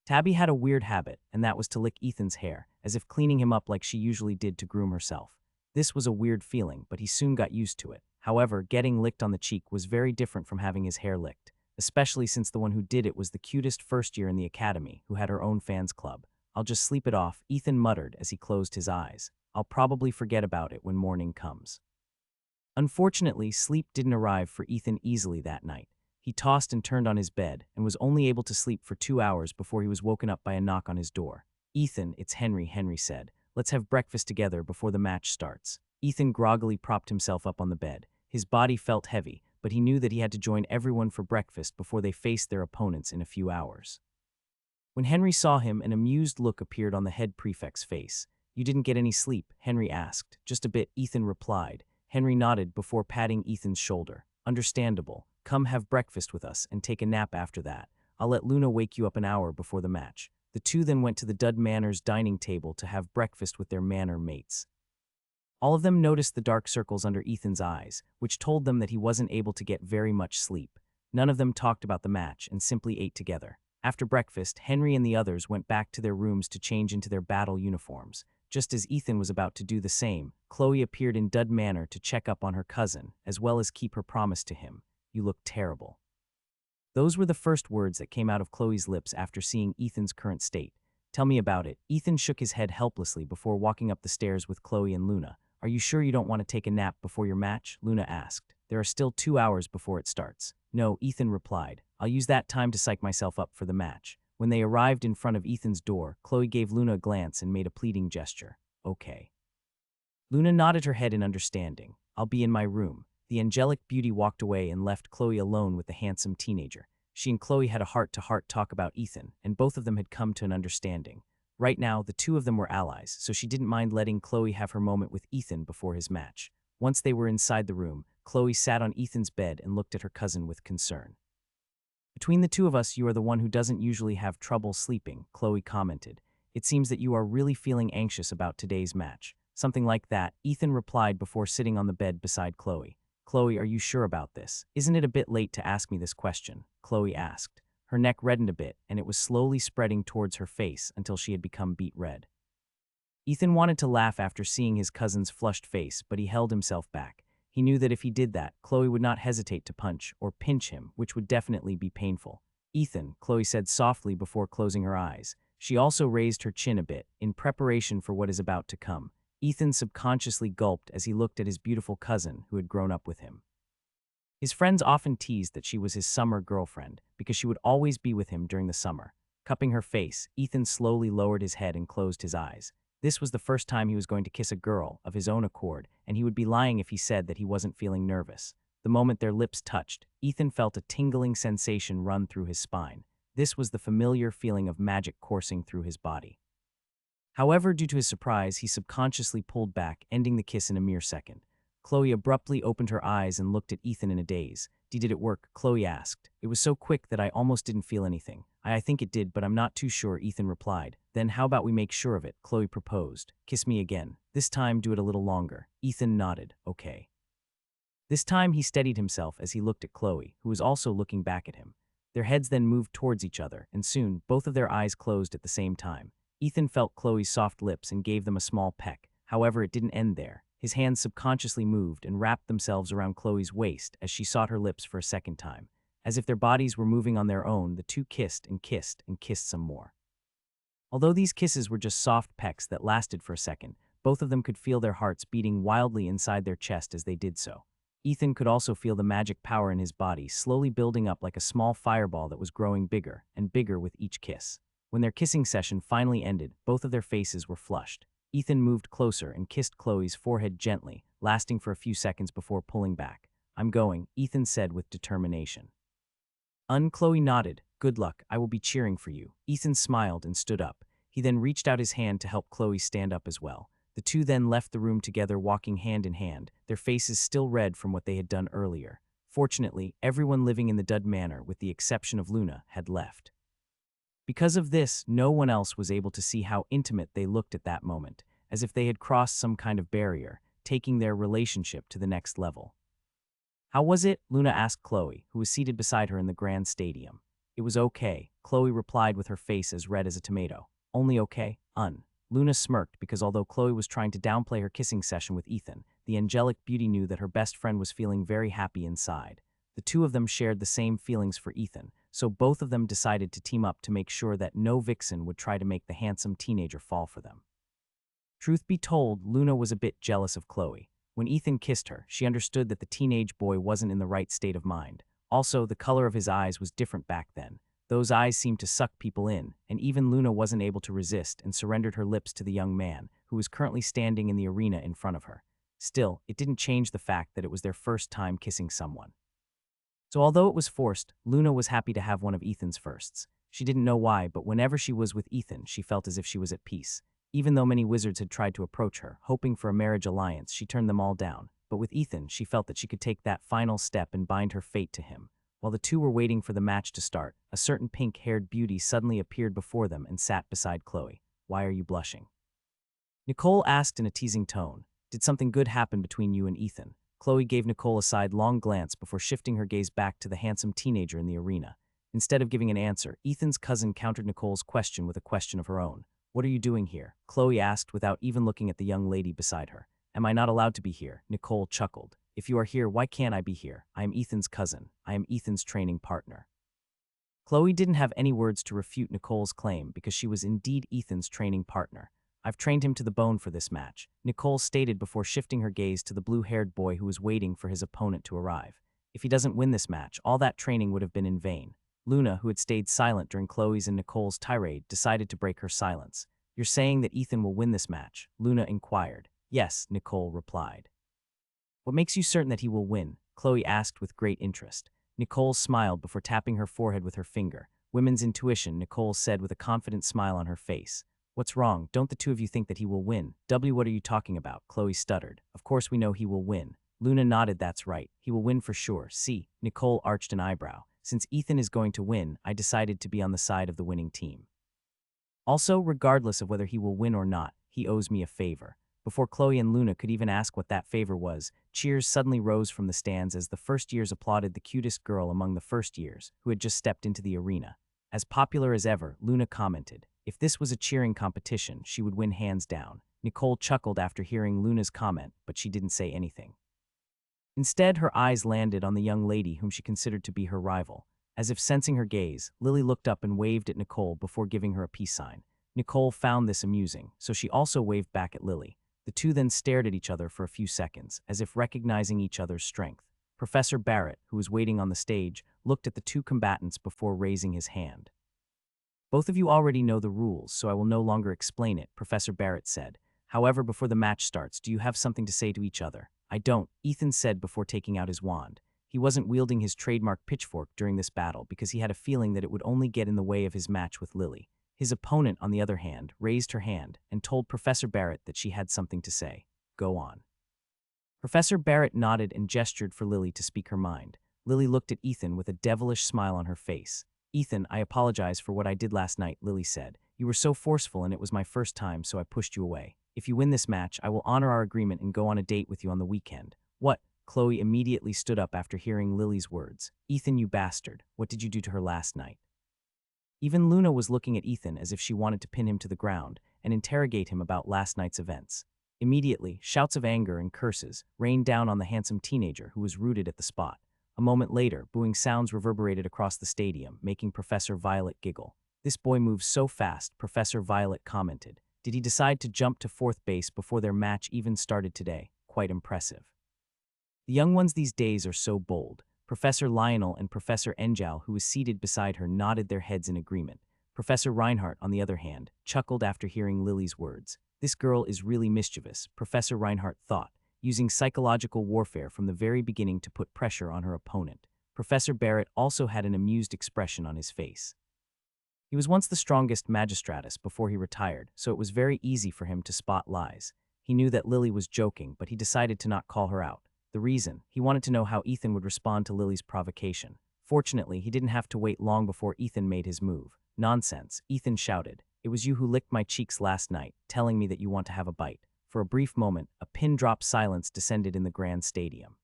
Tabby had a weird habit, and that was to lick Ethan's hair, as if cleaning him up like she usually did to groom herself. This was a weird feeling, but he soon got used to it. However, getting licked on the cheek was very different from having his hair licked, especially since the one who did it was the cutest first year in the academy, who had her own fans club. I'll just sleep it off, Ethan muttered as he closed his eyes. I'll probably forget about it when morning comes. Unfortunately, sleep didn't arrive for Ethan easily that night. He tossed and turned on his bed and was only able to sleep for 2 hours before he was woken up by a knock on his door. Ethan, it's Henry, Henry said. Let's have breakfast together before the match starts. Ethan groggily propped himself up on the bed. His body felt heavy, but he knew that he had to join everyone for breakfast before they faced their opponents in a few hours. When Henry saw him, an amused look appeared on the head prefect's face. You didn't get any sleep, Henry asked. Just a bit, Ethan replied. Henry nodded before patting Ethan's shoulder. Understandable. Come have breakfast with us and take a nap after that. I'll let Luna wake you up an hour before the match. The two then went to the Dud Manor's dining table to have breakfast with their manor mates. All of them noticed the dark circles under Ethan's eyes, which told them that he wasn't able to get very much sleep. None of them talked about the match and simply ate together. After breakfast, Henry and the others went back to their rooms to change into their battle uniforms. Just as Ethan was about to do the same, Chloe appeared in Dud Manor to check up on her cousin, as well as keep her promise to him. You look terrible. Those were the first words that came out of Chloe's lips after seeing Ethan's current state. Tell me about it. Ethan shook his head helplessly before walking up the stairs with Chloe and Luna. Are you sure you don't want to take a nap before your match? Luna asked. There are still 2 hours before it starts. No, Ethan replied. I'll use that time to psych myself up for the match. When they arrived in front of Ethan's door, Chloe gave Luna a glance and made a pleading gesture. Okay. Luna nodded her head in understanding. I'll be in my room. The angelic beauty walked away and left Chloe alone with the handsome teenager. She and Chloe had a heart-to-heart talk about Ethan, and both of them had come to an understanding. Right now, the two of them were allies, so she didn't mind letting Chloe have her moment with Ethan before his match. Once they were inside the room, Chloe sat on Ethan's bed and looked at her cousin with concern. Between the two of us, you are the one who doesn't usually have trouble sleeping, Chloe commented. It seems that you are really feeling anxious about today's match. Something like that, Ethan replied before sitting on the bed beside Chloe. Chloe, are you sure about this? Isn't it a bit late to ask me this question? Chloe asked. Her neck reddened a bit, and it was slowly spreading towards her face until she had become beet red. Ethan wanted to laugh after seeing his cousin's flushed face, but he held himself back. He knew that if he did that, Chloe would not hesitate to punch or pinch him, which would definitely be painful. Ethan, Chloe said softly before closing her eyes. She also raised her chin a bit, in preparation for what is about to come. Ethan subconsciously gulped as he looked at his beautiful cousin who had grown up with him. His friends often teased that she was his summer girlfriend because she would always be with him during the summer. Cupping her face, Ethan slowly lowered his head and closed his eyes. This was the first time he was going to kiss a girl of his own accord, and he would be lying if he said that he wasn't feeling nervous. The moment their lips touched, Ethan felt a tingling sensation run through his spine. This was the familiar feeling of magic coursing through his body. However, due to his surprise, he subconsciously pulled back, ending the kiss in a mere second. Chloe abruptly opened her eyes and looked at Ethan in a daze. Did it work? Chloe asked. It was so quick that I almost didn't feel anything. I think it did, but I'm not too sure, Ethan replied. Then how about we make sure of it? Chloe proposed. Kiss me again. This time do it a little longer. Ethan nodded. Okay. This time he steadied himself as he looked at Chloe, who was also looking back at him. Their heads then moved towards each other, and soon both of their eyes closed at the same time. Ethan felt Chloe's soft lips and gave them a small peck. However, it didn't end there. His hands subconsciously moved and wrapped themselves around Chloe's waist as she sought her lips for a second time. As if their bodies were moving on their own, the two kissed and kissed and kissed some more. Although these kisses were just soft pecks that lasted for a second, both of them could feel their hearts beating wildly inside their chest as they did so. Ethan could also feel the magic power in his body slowly building up like a small fireball that was growing bigger and bigger with each kiss. When their kissing session finally ended, both of their faces were flushed. Ethan moved closer and kissed Chloe's forehead gently, lasting for a few seconds before pulling back. I'm going, Ethan said with determination. Chloe nodded. Good luck, I will be cheering for you. Ethan smiled and stood up. He then reached out his hand to help Chloe stand up as well. The two then left the room together, walking hand in hand, their faces still red from what they had done earlier. Fortunately, everyone living in the Dud Manor, with the exception of Luna, had left. Because of this, no one else was able to see how intimate they looked at that moment, as if they had crossed some kind of barrier, taking their relationship to the next level. How was it? Luna asked Chloe, who was seated beside her in the grand stadium. It was okay, Chloe replied with her face as red as a tomato. Only okay? Luna smirked because although Chloe was trying to downplay her kissing session with Ethan, the angelic beauty knew that her best friend was feeling very happy inside. The two of them shared the same feelings for Ethan, so both of them decided to team up to make sure that no vixen would try to make the handsome teenager fall for them. Truth be told, Luna was a bit jealous of Chloe. When Ethan kissed her, she understood that the teenage boy wasn't in the right state of mind. Also, the color of his eyes was different back then. Those eyes seemed to suck people in, and even Luna wasn't able to resist and surrendered her lips to the young man, who was currently standing in the arena in front of her. Still, it didn't change the fact that it was their first time kissing someone. So although it was forced, Luna was happy to have one of Ethan's firsts. She didn't know why, but whenever she was with Ethan, she felt as if she was at peace. Even though many wizards had tried to approach her, hoping for a marriage alliance, she turned them all down. But with Ethan, she felt that she could take that final step and bind her fate to him. While the two were waiting for the match to start, a certain pink-haired beauty suddenly appeared before them and sat beside Chloe. Why are you blushing? Nicole asked in a teasing tone. Did something good happen between you and Ethan? Chloe gave Nicole a sidelong glance before shifting her gaze back to the handsome teenager in the arena. Instead of giving an answer, Ethan's cousin countered Nicole's question with a question of her own. What are you doing here? Chloe asked without even looking at the young lady beside her. Am I not allowed to be here? Nicole chuckled. If you are here, why can't I be here? I am Ethan's cousin. I am Ethan's training partner. Chloe didn't have any words to refute Nicole's claim because she was indeed Ethan's training partner. I've trained him to the bone for this match, Nicole stated before shifting her gaze to the blue-haired boy who was waiting for his opponent to arrive. If he doesn't win this match, all that training would have been in vain. Luna, who had stayed silent during Chloe's and Nicole's tirade, decided to break her silence. You're saying that Ethan will win this match? Luna inquired. Yes, Nicole replied. What makes you certain that he will win? Chloe asked with great interest. Nicole smiled before tapping her forehead with her finger. Women's intuition, Nicole said with a confident smile on her face. What's wrong? Don't the two of you think that he will win? What are you talking about? Chloe stuttered. Of course we know he will win. Luna nodded. That's right. He will win for sure. See, Nicole arched an eyebrow. Since Ethan is going to win, I decided to be on the side of the winning team. Also, regardless of whether he will win or not, he owes me a favor. Before Chloe and Luna could even ask what that favor was, cheers suddenly rose from the stands as the first years applauded the cutest girl among the first years, who had just stepped into the arena. As popular as ever, Luna commented, if this was a cheering competition, she would win hands down. Nicole chuckled after hearing Luna's comment, but she didn't say anything. Instead, her eyes landed on the young lady whom she considered to be her rival. As if sensing her gaze, Lily looked up and waved at Nicole before giving her a peace sign. Nicole found this amusing, so she also waved back at Lily. The two then stared at each other for a few seconds, as if recognizing each other's strength. Professor Barrett, who was waiting on the stage, looked at the two combatants before raising his hand. Both of you already know the rules, so I will no longer explain it, Professor Barrett said. However, before the match starts, do you have something to say to each other? I don't, Ethan said before taking out his wand. He wasn't wielding his trademark pitchfork during this battle because he had a feeling that it would only get in the way of his match with Lily. His opponent, on the other hand, raised her hand and told Professor Barrett that she had something to say. Go on. Professor Barrett nodded and gestured for Lily to speak her mind. Lily looked at Ethan with a devilish smile on her face. Ethan, I apologize for what I did last night, Lily said. You were so forceful and it was my first time, so I pushed you away. If you win this match, I will honor our agreement and go on a date with you on the weekend. What? Chloe immediately stood up after hearing Lily's words. Ethan, you bastard. What did you do to her last night? Even Luna was looking at Ethan as if she wanted to pin him to the ground and interrogate him about last night's events. Immediately, shouts of anger and curses rained down on the handsome teenager who was rooted at the spot. A moment later, booing sounds reverberated across the stadium, making Professor Violet giggle. This boy moves so fast, Professor Violet commented. Did he decide to jump to fourth base before their match even started today? Quite impressive. The young ones these days are so bold. Professor Lionel and Professor Enjal, who was seated beside her, nodded their heads in agreement. Professor Reinhardt, on the other hand, chuckled after hearing Lily's words. This girl is really mischievous, Professor Reinhardt thought, using psychological warfare from the very beginning to put pressure on her opponent. Professor Barrett also had an amused expression on his face. He was once the strongest magistratus before he retired, so it was very easy for him to spot lies. He knew that Lily was joking, but he decided to not call her out. The reason? He wanted to know how Ethan would respond to Lily's provocation. Fortunately, he didn't have to wait long before Ethan made his move. Nonsense, Ethan shouted. It was you who licked my cheeks last night, telling me that you want to have a bite. For a brief moment, a pin-drop silence descended in the grand stadium.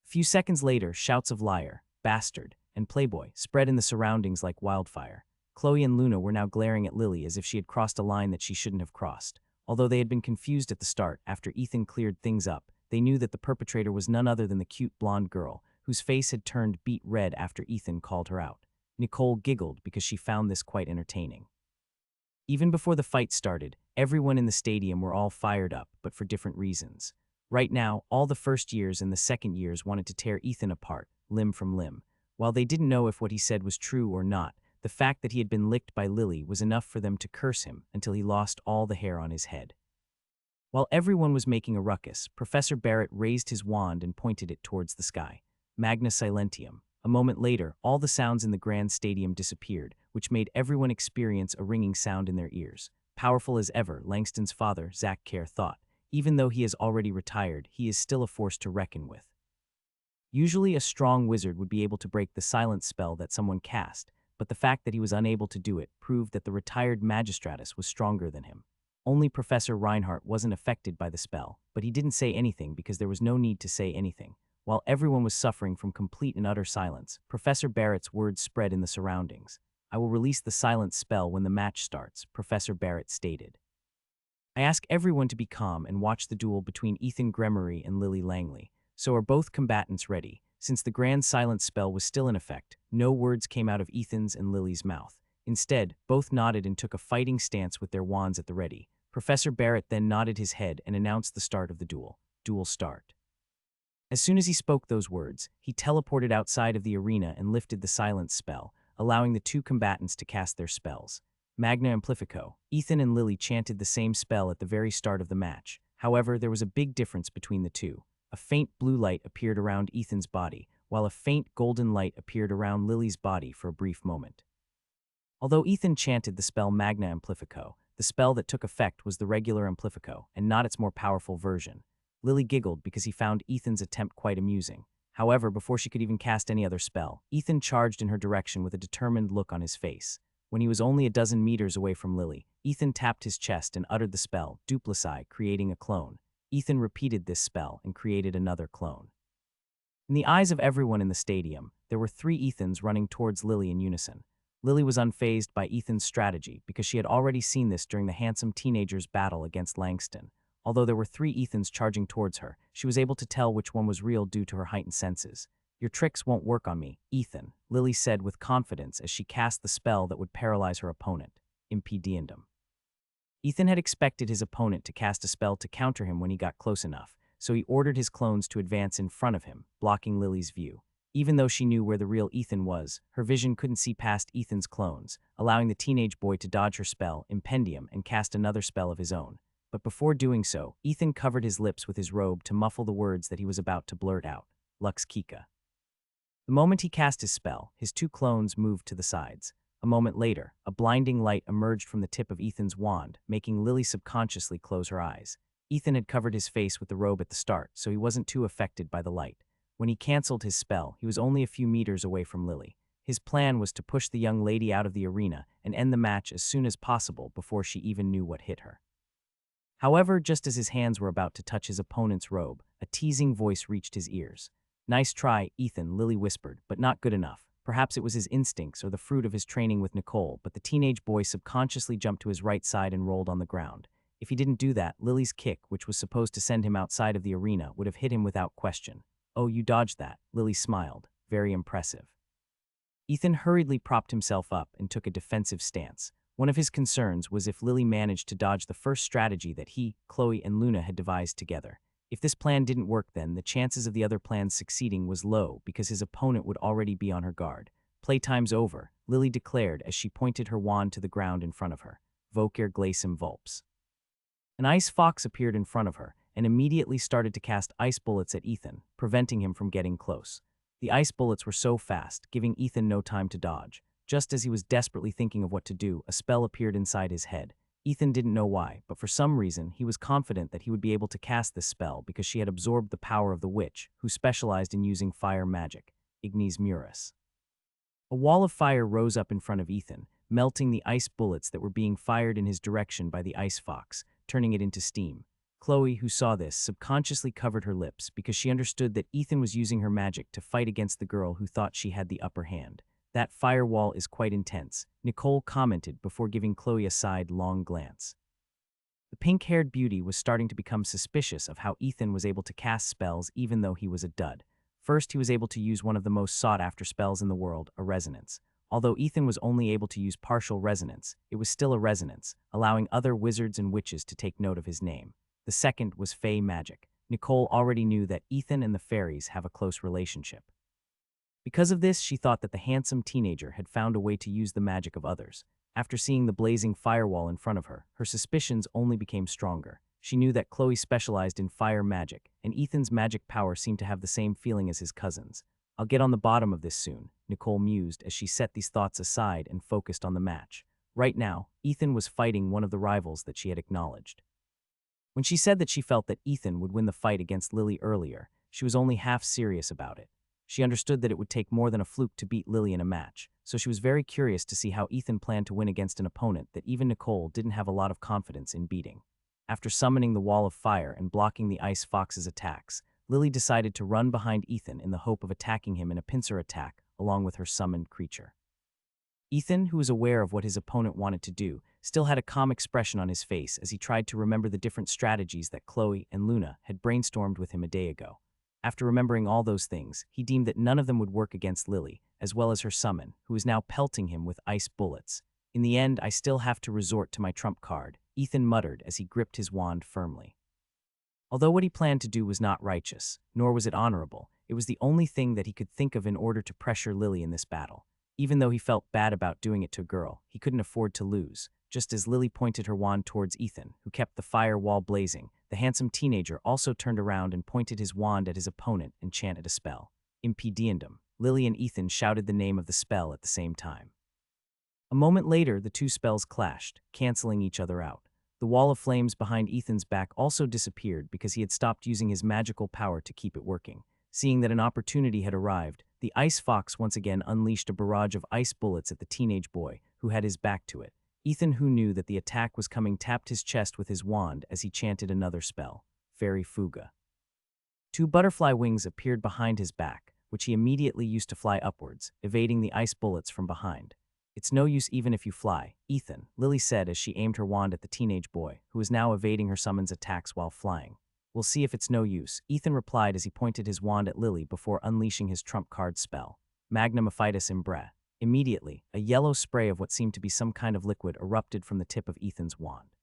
A few seconds later, shouts of liar, bastard, and playboy spread in the surroundings like wildfire. Chloe and Luna were now glaring at Lily as if she had crossed a line that she shouldn't have crossed. Although they had been confused at the start, after Ethan cleared things up, they knew that the perpetrator was none other than the cute blonde girl, whose face had turned beet red after Ethan called her out. Nicole giggled because she found this quite entertaining. Even before the fight started, everyone in the stadium were all fired up, but for different reasons. Right now, all the first years and the second years wanted to tear Ethan apart, limb from limb. While they didn't know if what he said was true or not, the fact that he had been licked by Lily was enough for them to curse him until he lost all the hair on his head. While everyone was making a ruckus, Professor Barrett raised his wand and pointed it towards the sky. Magna Silentium. A moment later, all the sounds in the grand stadium disappeared, which made everyone experience a ringing sound in their ears. Powerful as ever, Langston's father, Zach Kerr, thought. Even though he is already retired, he is still a force to reckon with. Usually a strong wizard would be able to break the silence spell that someone cast, but the fact that he was unable to do it proved that the retired magistratus was stronger than him. Only Professor Reinhardt wasn't affected by the spell, but he didn't say anything because there was no need to say anything. While everyone was suffering from complete and utter silence, Professor Barrett's words spread in the surroundings. I will release the silence spell when the match starts, Professor Barrett stated. I ask everyone to be calm and watch the duel between Ethan Gremory and Lily Langley. So are both combatants ready? Since the grand silence spell was still in effect, no words came out of Ethan's and Lily's mouth. Instead, both nodded and took a fighting stance with their wands at the ready. Professor Barrett then nodded his head and announced the start of the duel. Duel start. As soon as he spoke those words, he teleported outside of the arena and lifted the silence spell, allowing the two combatants to cast their spells. Magna Amplifico. Ethan and Lily chanted the same spell at the very start of the match. However, there was a big difference between the two. A faint blue light appeared around Ethan's body, while a faint golden light appeared around Lily's body for a brief moment. Although Ethan chanted the spell Magna Amplifico, the spell that took effect was the regular Amplifico, and not its more powerful version. Lily giggled because he found Ethan's attempt quite amusing. However, before she could even cast any other spell, Ethan charged in her direction with a determined look on his face. When he was only a dozen meters away from Lily, Ethan tapped his chest and uttered the spell, Duplicity, creating a clone. Ethan repeated this spell and created another clone. In the eyes of everyone in the stadium, there were 3 Ethans running towards Lily in unison. Lily was unfazed by Ethan's strategy because she had already seen this during the handsome teenager's battle against Langston. Although there were 3 Ethans charging towards her, she was able to tell which one was real due to her heightened senses. Your tricks won't work on me, Ethan, Lily said with confidence as she cast the spell that would paralyze her opponent, Impediendum. Ethan had expected his opponent to cast a spell to counter him when he got close enough, so he ordered his clones to advance in front of him, blocking Lily's view. Even though she knew where the real Ethan was, her vision couldn't see past Ethan's clones, allowing the teenage boy to dodge her spell, Impendium, and cast another spell of his own. But before doing so, Ethan covered his lips with his robe to muffle the words that he was about to blurt out. Lux Kika. The moment he cast his spell, his two clones moved to the sides. A moment later, a blinding light emerged from the tip of Ethan's wand, making Lily subconsciously close her eyes. Ethan had covered his face with the robe at the start, so he wasn't too affected by the light. When he canceled his spell, he was only a few meters away from Lily. His plan was to push the young lady out of the arena and end the match as soon as possible before she even knew what hit her. However, just as his hands were about to touch his opponent's robe, a teasing voice reached his ears. "Nice try, Ethan," Lily whispered, "but not good enough." Perhaps it was his instincts or the fruit of his training with Nicole, but the teenage boy subconsciously jumped to his right side and rolled on the ground. If he didn't do that, Lily's kick, which was supposed to send him outside of the arena, would have hit him without question. "Oh, you dodged that," Lily smiled. "Very impressive." Ethan hurriedly propped himself up and took a defensive stance. One of his concerns was if Lily managed to dodge the first strategy that he, Chloe, and Luna had devised together. If this plan didn't work, then the chances of the other plans succeeding was low because his opponent would already be on her guard. "Playtime's over," Lily declared as she pointed her wand to the ground in front of her. "Vocer glacium vulpes." An ice fox appeared in front of her and immediately started to cast ice bullets at Ethan, preventing him from getting close. The ice bullets were so fast, giving Ethan no time to dodge. Just as he was desperately thinking of what to do, a spell appeared inside his head. Ethan didn't know why, but for some reason, he was confident that he would be able to cast this spell because she had absorbed the power of the witch, who specialized in using fire magic, Ignis Muris. A wall of fire rose up in front of Ethan, melting the ice bullets that were being fired in his direction by the ice fox, turning it into steam. Chloe, who saw this, subconsciously covered her lips because she understood that Ethan was using her magic to fight against the girl who thought she had the upper hand. "That firewall is quite intense," Nicole commented before giving Chloe a sidelong glance. The pink-haired beauty was starting to become suspicious of how Ethan was able to cast spells even though he was a dud. First, he was able to use one of the most sought-after spells in the world, a resonance. Although Ethan was only able to use partial resonance, it was still a resonance, allowing other wizards and witches to take note of his name. The second was fey magic. Nicole already knew that Ethan and the fairies have a close relationship. Because of this, she thought that the handsome teenager had found a way to use the magic of others. After seeing the blazing firewall in front of her, her suspicions only became stronger. She knew that Chloe specialized in fire magic, and Ethan's magic power seemed to have the same feeling as his cousin's. "I'll get on the bottom of this soon," Nicole mused as she set these thoughts aside and focused on the match. Right now, Ethan was fighting one of the rivals that she had acknowledged. When she said that she felt that Ethan would win the fight against Lily earlier, she was only half serious about it. She understood that it would take more than a fluke to beat Lily in a match, so she was very curious to see how Ethan planned to win against an opponent that even Nicole didn't have a lot of confidence in beating. After summoning the wall of fire and blocking the ice fox's attacks, Lily decided to run behind Ethan in the hope of attacking him in a pincer attack along with her summoned creature. Ethan, who was aware of what his opponent wanted to do, still had a calm expression on his face as he tried to remember the different strategies that Chloe and Luna had brainstormed with him a day ago. After remembering all those things, he deemed that none of them would work against Lily, as well as her summon, who was now pelting him with ice bullets. "In the end, I still have to resort to my trump card," Ethan muttered as he gripped his wand firmly. Although what he planned to do was not righteous, nor was it honorable, it was the only thing that he could think of in order to pressure Lily in this battle. Even though he felt bad about doing it to a girl, he couldn't afford to lose. Just as Lily pointed her wand towards Ethan, who kept the fire wall blazing, the handsome teenager also turned around and pointed his wand at his opponent and chanted a spell. Impediendum. Lily and Ethan shouted the name of the spell at the same time. A moment later, the two spells clashed, canceling each other out. The wall of flames behind Ethan's back also disappeared because he had stopped using his magical power to keep it working. Seeing that an opportunity had arrived, the ice fox once again unleashed a barrage of ice bullets at the teenage boy, who had his back to it. Ethan, who knew that the attack was coming, tapped his chest with his wand as he chanted another spell, Fairy Fuga. Two butterfly wings appeared behind his back, which he immediately used to fly upwards, evading the ice bullets from behind. "It's no use even if you fly, Ethan," Lily said as she aimed her wand at the teenage boy, who was now evading her summon's attacks while flying. "We'll see if it's no use," Ethan replied as he pointed his wand at Lily before unleashing his trump card spell, Magnum Ophitis Imbre. Immediately, a yellow spray of what seemed to be some kind of liquid erupted from the tip of Ethan's wand.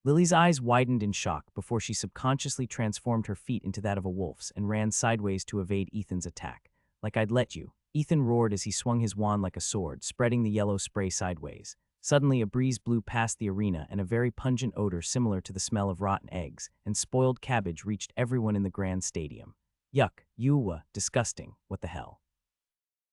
Lily's eyes widened in shock before she subconsciously transformed her feet into that of a wolf's and ran sideways to evade Ethan's attack. "Like I'd let you," Ethan roared as he swung his wand like a sword, spreading the yellow spray sideways. Suddenly, a breeze blew past the arena and a very pungent odor similar to the smell of rotten eggs and spoiled cabbage reached everyone in the grand stadium. "Yuck, disgusting, what the hell?"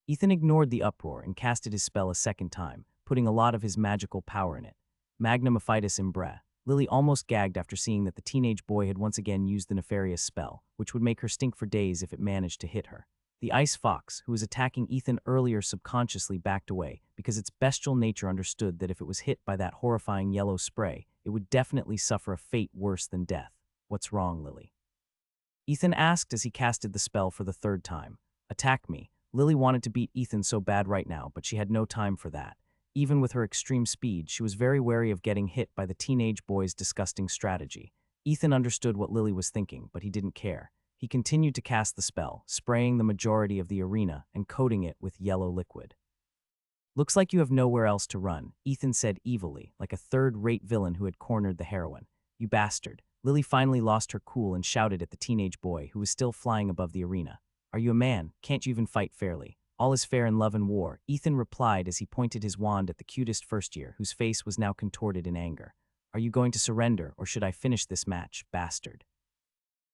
Ethan ignored the uproar and casted his spell a second time, putting a lot of his magical power in it. Magnum Ophitis Imbre. Lily almost gagged after seeing that the teenage boy had once again used the nefarious spell, which would make her stink for days if it managed to hit her. The ice fox, who was attacking Ethan earlier, subconsciously backed away because its bestial nature understood that if it was hit by that horrifying yellow spray, it would definitely suffer a fate worse than death. What's wrong, Lily? Ethan asked as he casted the spell for the third time. Attack me. Lily wanted to beat Ethan so bad right now, but she had no time for that. Even with her extreme speed, she was very wary of getting hit by the teenage boy's disgusting strategy. Ethan understood what Lily was thinking, but he didn't care. He continued to cast the spell, spraying the majority of the arena and coating it with yellow liquid. Looks like you have nowhere else to run, Ethan said evilly, like a third-rate villain who had cornered the heroine. You bastard. Lily finally lost her cool and shouted at the teenage boy, who was still flying above the arena. Are you a man? Can't you even fight fairly? All is fair in love and war, Ethan replied as he pointed his wand at the cutest first year, whose face was now contorted in anger. Are you going to surrender, or should I finish this match, bastard?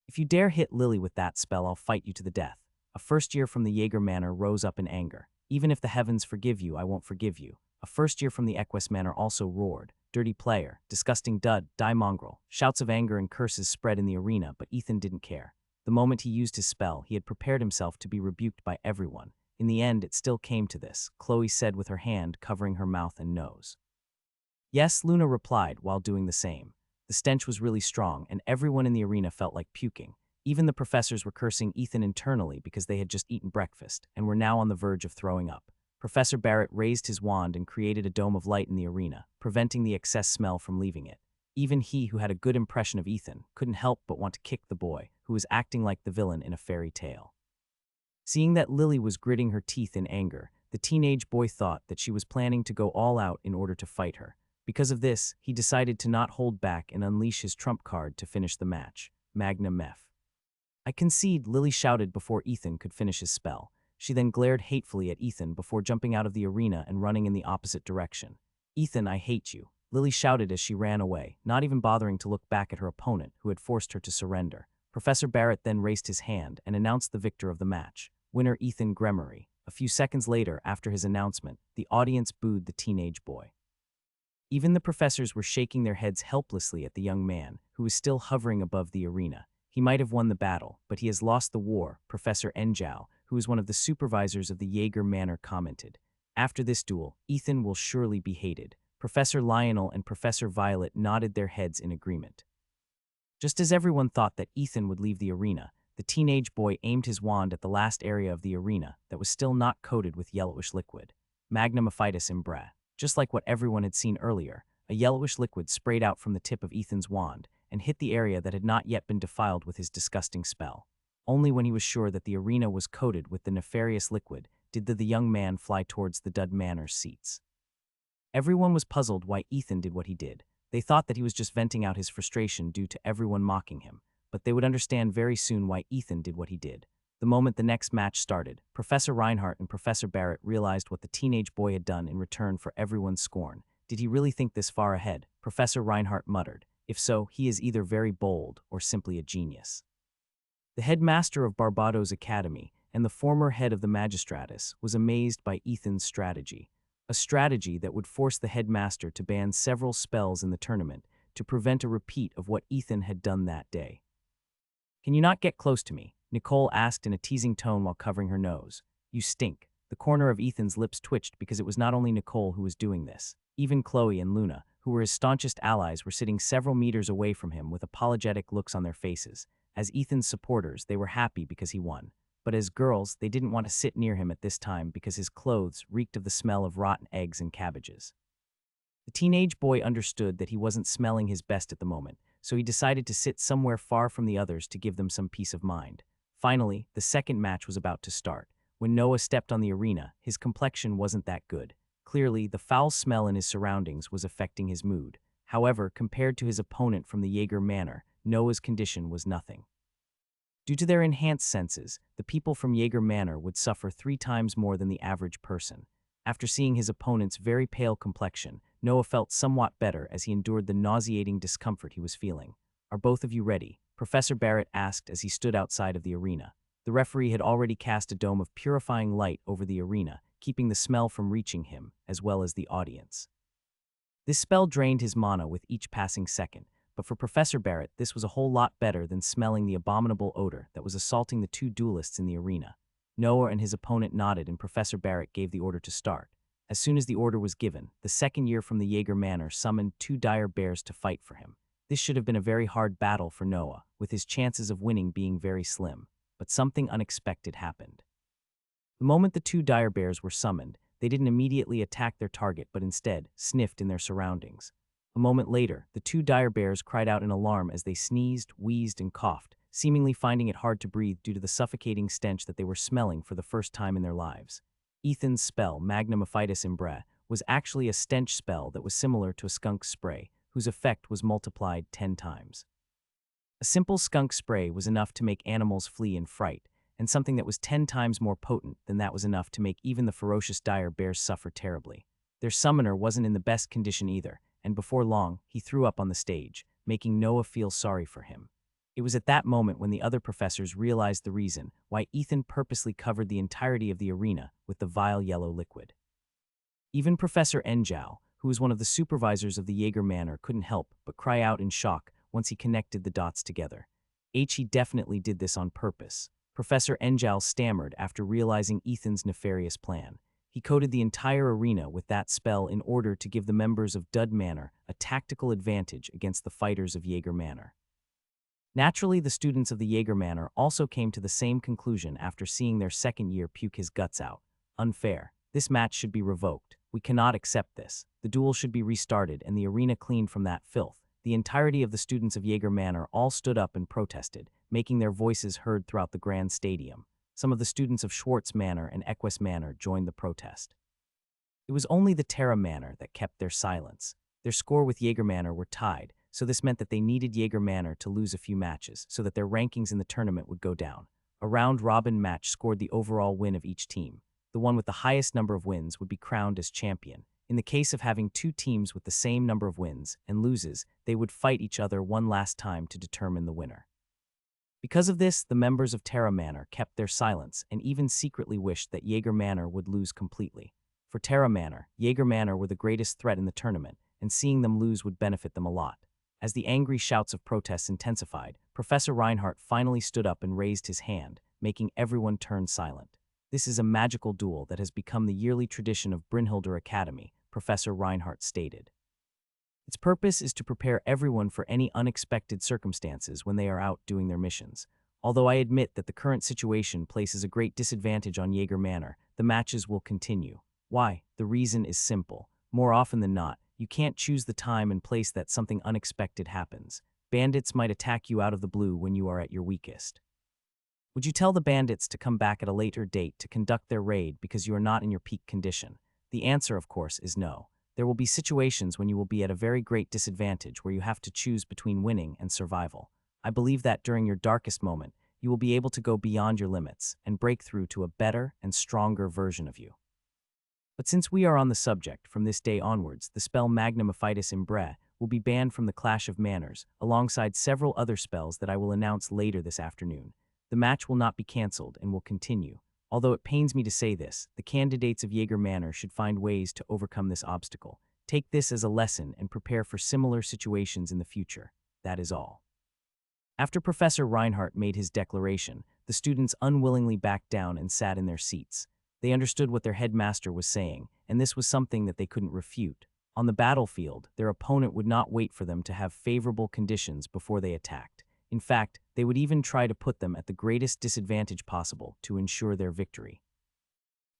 If you dare hit Lily with that spell, I'll fight you to the death. A first year from the Jaeger Manor rose up in anger. Even if the heavens forgive you, I won't forgive you. A first year from the Equus Manor also roared. Dirty player, disgusting dud, die mongrel. Shouts of anger and curses spread in the arena, but Ethan didn't care. The moment he used his spell, he had prepared himself to be rebuked by everyone. In the end, it still came to this, Chloe said with her hand covering her mouth and nose. Yes, Luna replied while doing the same. The stench was really strong, and everyone in the arena felt like puking. Even the professors were cursing Ethan internally because they had just eaten breakfast and were now on the verge of throwing up. Professor Barrett raised his wand and created a dome of light in the arena, preventing the excess smell from leaving it. Even he, who had a good impression of Ethan, couldn't help but want to kick the boy, who was acting like the villain in a fairy tale. Seeing that Lily was gritting her teeth in anger, the teenage boy thought that she was planning to go all out in order to fight her. Because of this, he decided to not hold back and unleash his trump card to finish the match. Magna Mef. I concede, Lily shouted before Ethan could finish his spell. She then glared hatefully at Ethan before jumping out of the arena and running in the opposite direction. Ethan, I hate you, Lily shouted as she ran away, not even bothering to look back at her opponent, who had forced her to surrender. Professor Barrett then raised his hand and announced the victor of the match, winner Ethan Gremory. A few seconds later, after his announcement, the audience booed the teenage boy. Even the professors were shaking their heads helplessly at the young man, who was still hovering above the arena. He might have won the battle, but he has lost the war, Professor Enjao, who is one of the supervisors of the Jaeger Manor, commented. After this duel, Ethan will surely be hated. Professor Lionel and Professor Violet nodded their heads in agreement. Just as everyone thought that Ethan would leave the arena, the teenage boy aimed his wand at the last area of the arena that was still not coated with yellowish liquid. Magnum Ophitis Imbre. Just like what everyone had seen earlier, a yellowish liquid sprayed out from the tip of Ethan's wand and hit the area that had not yet been defiled with his disgusting spell. Only when he was sure that the arena was coated with the nefarious liquid did the young man fly towards the Dud Manor's seats. Everyone was puzzled why Ethan did what he did. They thought that he was just venting out his frustration due to everyone mocking him, but they would understand very soon why Ethan did what he did. The moment the next match started, Professor Reinhardt and Professor Barrett realized what the teenage boy had done in return for everyone's scorn. Did he really think this far ahead? Professor Reinhardt muttered. If so, he is either very bold or simply a genius. The headmaster of Barbados Academy and the former head of the Magistratus was amazed by Ethan's strategy, a strategy that would force the headmaster to ban several spells in the tournament to prevent a repeat of what Ethan had done that day. Can you not get close to me? Nicole asked in a teasing tone while covering her nose. You stink. The corner of Ethan's lips twitched because it was not only Nicole who was doing this. Even Chloe and Luna, who were his staunchest allies, were sitting several meters away from him with apologetic looks on their faces. As Ethan's supporters, they were happy because he won. But as girls, they didn't want to sit near him at this time because his clothes reeked of the smell of rotten eggs and cabbages. The teenage boy understood that he wasn't smelling his best at the moment, so he decided to sit somewhere far from the others to give them some peace of mind. Finally, the second match was about to start. When Noah stepped on the arena, his complexion wasn't that good. Clearly, the foul smell in his surroundings was affecting his mood. However, compared to his opponent from the Jaeger Manor, Noah's condition was nothing. Due to their enhanced senses, the people from Jaeger Manor would suffer 3 times more than the average person. After seeing his opponent's very pale complexion, Noah felt somewhat better as he endured the nauseating discomfort he was feeling. Are both of you ready? Professor Barrett asked as he stood outside of the arena. The referee had already cast a dome of purifying light over the arena, keeping the smell from reaching him, as well as the audience. This spell drained his mana with each passing second, but for Professor Barrett, this was a whole lot better than smelling the abominable odor that was assaulting the two duelists in the arena. Noah and his opponent nodded, and Professor Barrett gave the order to start. As soon as the order was given, the second year from the Jaeger Manor summoned two dire bears to fight for him. This should have been a very hard battle for Noah, with his chances of winning being very slim. But something unexpected happened. The moment the two dire bears were summoned, they didn't immediately attack their target but instead sniffed in their surroundings. A moment later, the two dire bears cried out in alarm as they sneezed, wheezed, and coughed, seemingly finding it hard to breathe due to the suffocating stench that they were smelling for the first time in their lives. Ethan's spell, manhwaedit imbre, was actually a stench spell that was similar to a skunk spray, whose effect was multiplied 10 times. A simple skunk spray was enough to make animals flee in fright, and something that was 10 times more potent than that was enough to make even the ferocious dire bears suffer terribly. Their summoner wasn't in the best condition either, and before long, he threw up on the stage, making Noah feel sorry for him. It was at that moment when the other professors realized the reason why Ethan purposely covered the entirety of the arena with the vile yellow liquid. Even Professor Enjao, who was one of the supervisors of the Jaeger Manor, couldn't help but cry out in shock once he connected the dots together. He definitely did this on purpose. Professor Enjao stammered after realizing Ethan's nefarious plan. He coated the entire arena with that spell in order to give the members of Dud Manor a tactical advantage against the fighters of Jaeger Manor. Naturally, the students of the Jaeger Manor also came to the same conclusion after seeing their second year puke his guts out. Unfair. This match should be revoked. We cannot accept this. The duel should be restarted and the arena cleaned from that filth. The entirety of the students of Jaeger Manor all stood up and protested, making their voices heard throughout the grand stadium. Some of the students of Schwartz Manor and Equus Manor joined the protest. It was only the Terra Manor that kept their silence. Their score with Jaeger Manor were tied, so this meant that they needed Jaeger Manor to lose a few matches so that their rankings in the tournament would go down. A round-robin match scored the overall win of each team. The one with the highest number of wins would be crowned as champion. In the case of having two teams with the same number of wins and loses, they would fight each other one last time to determine the winner. Because of this, the members of Terra Manor kept their silence and even secretly wished that Jaeger Manor would lose completely. For Terra Manor, Jaeger Manor were the greatest threat in the tournament, and seeing them lose would benefit them a lot. As the angry shouts of protests intensified, Professor Reinhardt finally stood up and raised his hand, making everyone turn silent. This is a magical duel that has become the yearly tradition of Brynhildr Academy, Professor Reinhardt stated. Its purpose is to prepare everyone for any unexpected circumstances when they are out doing their missions. Although I admit that the current situation places a great disadvantage on Jaeger Manor, the matches will continue. Why? The reason is simple. More often than not, you can't choose the time and place that something unexpected happens. Bandits might attack you out of the blue when you are at your weakest. Would you tell the bandits to come back at a later date to conduct their raid because you are not in your peak condition? The answer, of course, is no. There will be situations when you will be at a very great disadvantage where you have to choose between winning and survival. I believe that during your darkest moment, you will be able to go beyond your limits and break through to a better and stronger version of you. But since we are on the subject, from this day onwards, the spell manhwaedit imbre will be banned from the Clash of Manors, alongside several other spells that I will announce later this afternoon. The match will not be cancelled and will continue. Although it pains me to say this, the candidates of Jaeger Manor should find ways to overcome this obstacle. Take this as a lesson and prepare for similar situations in the future. That is all. After Professor Reinhardt made his declaration, the students unwillingly backed down and sat in their seats. They understood what their headmaster was saying, and this was something that they couldn't refute. On the battlefield, their opponent would not wait for them to have favorable conditions before they attacked. In fact, they would even try to put them at the greatest disadvantage possible to ensure their victory.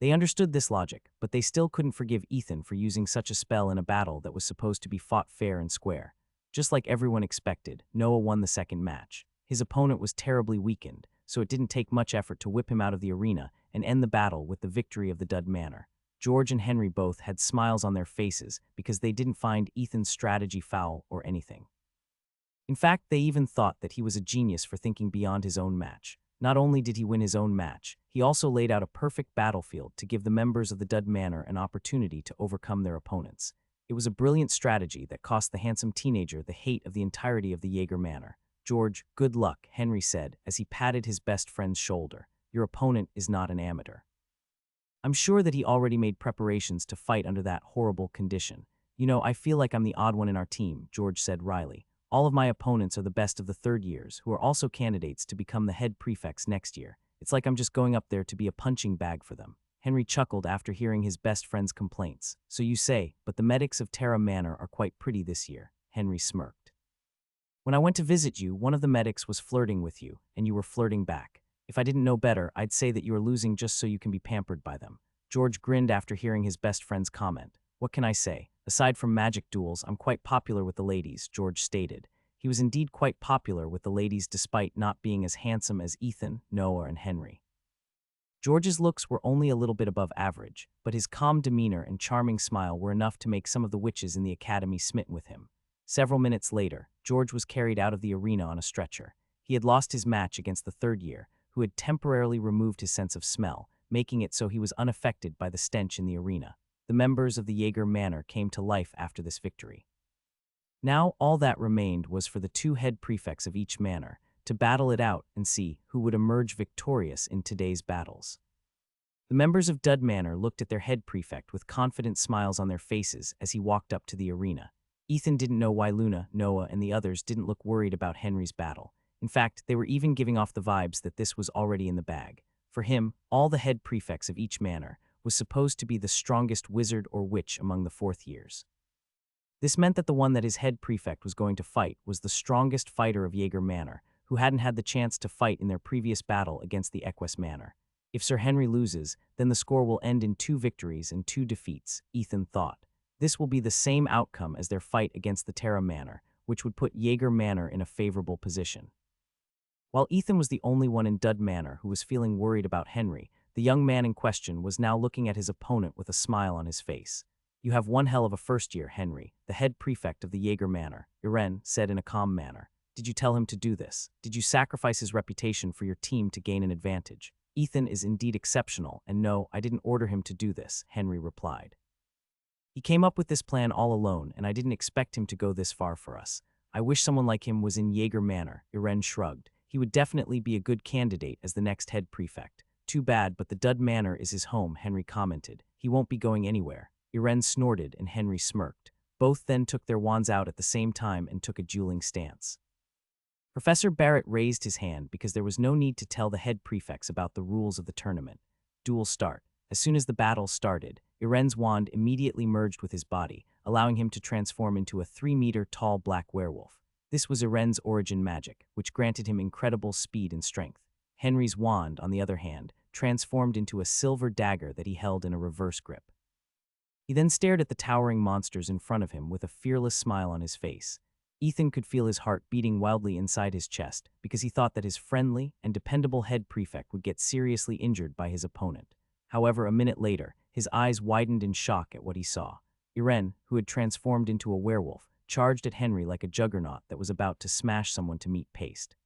They understood this logic, but they still couldn't forgive Ethan for using such a spell in a battle that was supposed to be fought fair and square. Just like everyone expected, Noah won the second match. His opponent was terribly weakened, so it didn't take much effort to whip him out of the arena and end the battle with the victory of the Dud Manor. George and Henry both had smiles on their faces because they didn't find Ethan's strategy foul or anything. In fact, they even thought that he was a genius for thinking beyond his own match. Not only did he win his own match, he also laid out a perfect battlefield to give the members of the Dud Manor an opportunity to overcome their opponents. It was a brilliant strategy that cost the handsome teenager the hate of the entirety of the Jaeger Manor. George, good luck, Henry said as he patted his best friend's shoulder. Your opponent is not an amateur. I'm sure that he already made preparations to fight under that horrible condition. You know, I feel like I'm the odd one in our team, George said wryly. All of my opponents are the best of the third years, who are also candidates to become the head prefects next year. It's like I'm just going up there to be a punching bag for them. Henry chuckled after hearing his best friend's complaints. So you say, but the medics of Terra Manor are quite pretty this year. Henry smirked. When I went to visit you, one of the medics was flirting with you, and you were flirting back. If I didn't know better, I'd say that you are losing just so you can be pampered by them. George grinned after hearing his best friend's comment. What can I say? Aside from magic duels, I'm quite popular with the ladies, George stated. He was indeed quite popular with the ladies despite not being as handsome as Ethan, Noah, and Henry. George's looks were only a little bit above average, but his calm demeanor and charming smile were enough to make some of the witches in the academy smitten with him. Several minutes later, George was carried out of the arena on a stretcher. He had lost his match against the third year, who had temporarily removed his sense of smell, making it so he was unaffected by the stench in the arena. The members of the Jaeger Manor came to life after this victory. Now all that remained was for the two head prefects of each manor to battle it out and see who would emerge victorious in today's battles. The members of Dud Manor looked at their head prefect with confident smiles on their faces as he walked up to the arena. Ethan didn't know why Luna, Noah, and the others didn't look worried about Henry's battle. In fact, they were even giving off the vibes that this was already in the bag. For him, all the head prefects of each manor was supposed to be the strongest wizard or witch among the fourth years. This meant that the one that his head prefect was going to fight was the strongest fighter of Jaeger Manor, who hadn't had the chance to fight in their previous battle against the Equus Manor. If Sir Henry loses, then the score will end in 2 victories and 2 defeats, Ethan thought. This will be the same outcome as their fight against the Terra Manor, which would put Jaeger Manor in a favorable position. While Ethan was the only one in Dud Manor who was feeling worried about Henry, the young man in question was now looking at his opponent with a smile on his face. You have one hell of a first year, Henry, the head prefect of the Jaeger Manor, Irene said in a calm manner. Did you tell him to do this? Did you sacrifice his reputation for your team to gain an advantage? Ethan is indeed exceptional, and no, I didn't order him to do this, Henry replied. He came up with this plan all alone, and I didn't expect him to go this far for us. I wish someone like him was in Jaeger Manor, Irene shrugged. He would definitely be a good candidate as the next head prefect. Too bad, but the Dud Manor is his home, Henry commented. He won't be going anywhere. Irene snorted and Henry smirked. Both then took their wands out at the same time and took a dueling stance. Professor Barrett raised his hand because there was no need to tell the head prefects about the rules of the tournament. Duel start. As soon as the battle started, Irene's wand immediately merged with his body, allowing him to transform into a 3-meter-tall black werewolf. This was Irene's origin magic, which granted him incredible speed and strength. Henry's wand, on the other hand, transformed into a silver dagger that he held in a reverse grip. He then stared at the towering monsters in front of him with a fearless smile on his face. Ethan could feel his heart beating wildly inside his chest because he thought that his friendly and dependable head prefect would get seriously injured by his opponent. However, a minute later, his eyes widened in shock at what he saw. Irene, who had transformed into a werewolf, charged at Henry like a juggernaut that was about to smash someone to meat paste.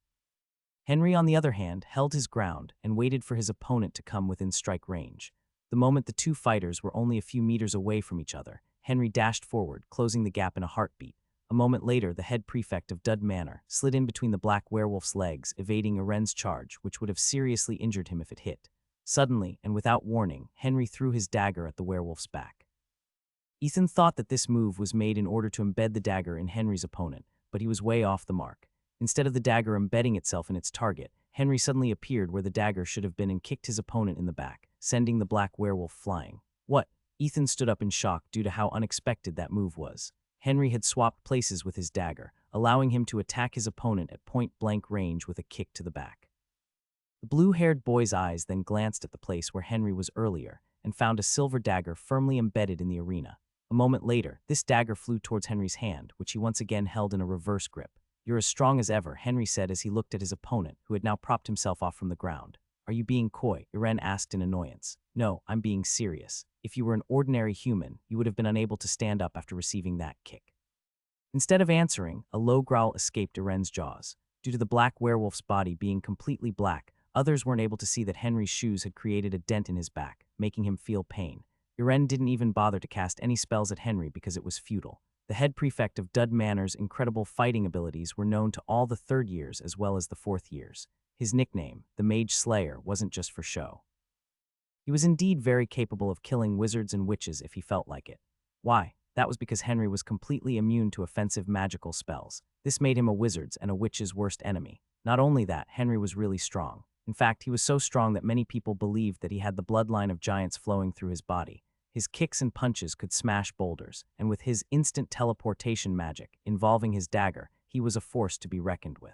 Henry, on the other hand, held his ground and waited for his opponent to come within strike range. The moment the two fighters were only a few meters away from each other, Henry dashed forward, closing the gap in a heartbeat. A moment later, the head prefect of Dud Manor slid in between the black werewolf's legs, evading Irene's charge, which would have seriously injured him if it hit. Suddenly, and without warning, Henry threw his dagger at the werewolf's back. Ethan thought that this move was made in order to embed the dagger in Henry's opponent, but he was way off the mark. Instead of the dagger embedding itself in its target, Henry suddenly appeared where the dagger should have been and kicked his opponent in the back, sending the black werewolf flying. What? Ethan stood up in shock due to how unexpected that move was. Henry had swapped places with his dagger, allowing him to attack his opponent at point-blank range with a kick to the back. The blue-haired boy's eyes then glanced at the place where Henry was earlier and found a silver dagger firmly embedded in the arena. A moment later, this dagger flew towards Henry's hand, which he once again held in a reverse grip. You're as strong as ever, Henry said as he looked at his opponent, who had now propped himself off from the ground. Are you being coy? Irene asked in annoyance. No, I'm being serious. If you were an ordinary human, you would have been unable to stand up after receiving that kick. Instead of answering, a low growl escaped Irene's jaws. Due to the black werewolf's body being completely black, others weren't able to see that Henry's shoes had created a dent in his back, making him feel pain. Irene didn't even bother to cast any spells at Henry because it was futile. The head prefect of Dud Manor's incredible fighting abilities were known to all the third years as well as the fourth years. His nickname, the Mage Slayer, wasn't just for show. He was indeed very capable of killing wizards and witches if he felt like it. Why? That was because Henry was completely immune to offensive magical spells. This made him a wizard's and a witch's worst enemy. Not only that, Henry was really strong. In fact, he was so strong that many people believed that he had the bloodline of giants flowing through his body. His kicks and punches could smash boulders, and with his instant teleportation magic involving his dagger, he was a force to be reckoned with.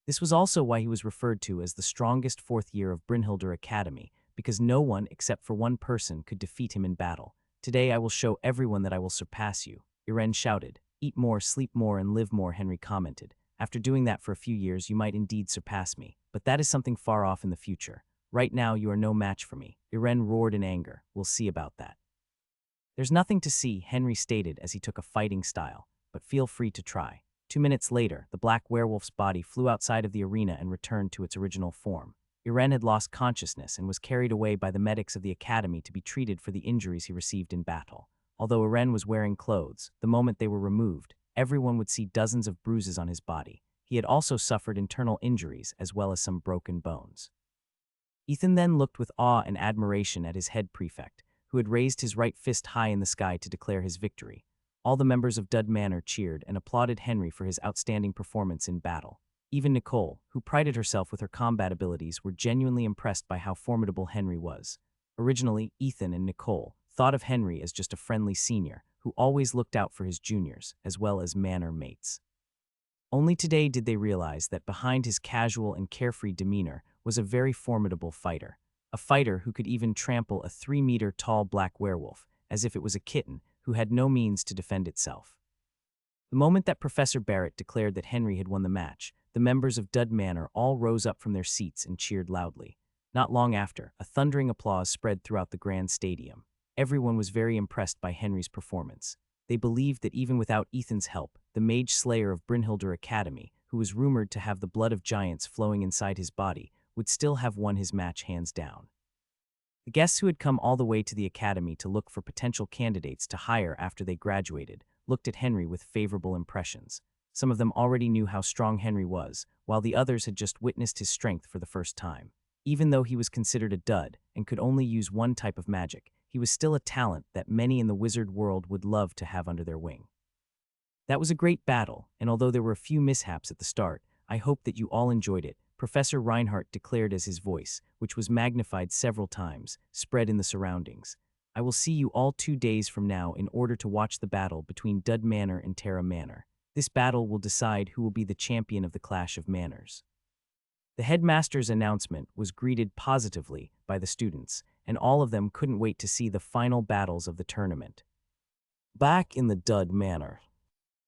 This was also why he was referred to as the strongest fourth year of Brynhildr Academy, because no one except for one person could defeat him in battle. Today I will show everyone that I will surpass you, Irene shouted. Eat more, sleep more, and live more, Henry commented. After doing that for a few years, you might indeed surpass me, but that is something far off in the future. Right now, you are no match for me, Irene roared in anger. We'll see about that. There's nothing to see, Henry stated as he took a fighting style, but feel free to try. 2 minutes later, the black werewolf's body flew outside of the arena and returned to its original form. Irene had lost consciousness and was carried away by the medics of the academy to be treated for the injuries he received in battle. Although Irene was wearing clothes, the moment they were removed, everyone would see dozens of bruises on his body. He had also suffered internal injuries as well as some broken bones. Ethan then looked with awe and admiration at his head prefect, who had raised his right fist high in the sky to declare his victory. All the members of Dud Manor cheered and applauded Henry for his outstanding performance in battle. Even Nicole, who prided herself with her combat abilities, were genuinely impressed by how formidable Henry was. Originally, Ethan and Nicole thought of Henry as just a friendly senior who always looked out for his juniors, as well as manor mates. Only today did they realize that behind his casual and carefree demeanor was a very formidable fighter. A fighter who could even trample a 3-meter-tall black werewolf, as if it was a kitten who had no means to defend itself. The moment that Professor Barrett declared that Henry had won the match, the members of Dud Manor all rose up from their seats and cheered loudly. Not long after, a thundering applause spread throughout the grand stadium. Everyone was very impressed by Henry's performance. They believed that even without Ethan's help, the Mage Slayer of Brynhildr Academy, who was rumored to have the blood of giants flowing inside his body, would still have won his match hands down. The guests who had come all the way to the academy to look for potential candidates to hire after they graduated looked at Henry with favorable impressions. Some of them already knew how strong Henry was, while the others had just witnessed his strength for the first time. Even though he was considered a dud and could only use one type of magic, he was still a talent that many in the wizard world would love to have under their wing. That was a great battle, and although there were a few mishaps at the start, I hope that you all enjoyed it, Professor Reinhardt declared as his voice, which was magnified several times, spread in the surroundings. I will see you all 2 days from now in order to watch the battle between Dud Manor and Terra Manor. This battle will decide who will be the champion of the Clash of Manors. The headmaster's announcement was greeted positively by the students, and all of them couldn't wait to see the final battles of the tournament. Back in the Dud Manor.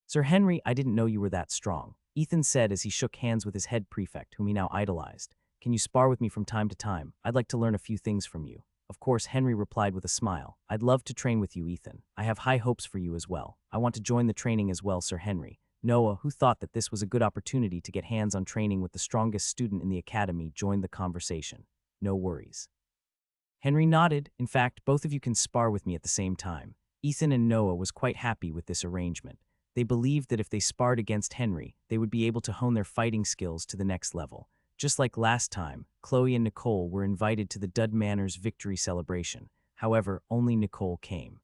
Sir Henry, I didn't know you were that strong, Ethan said as he shook hands with his head prefect, whom he now idolized. Can you spar with me from time to time? I'd like to learn a few things from you. Of course, Henry replied with a smile. I'd love to train with you, Ethan. I have high hopes for you as well. I want to join the training as well, Sir Henry. Noah, who thought that this was a good opportunity to get hands on training with the strongest student in the academy, joined the conversation. No worries. Henry nodded. In fact, both of you can spar with me at the same time. Ethan and Noah was quite happy with this arrangement. They believed that if they sparred against Henry, they would be able to hone their fighting skills to the next level. Just like last time, Chloe and Nicole were invited to the Dud Manor's victory celebration. However, only Nicole came.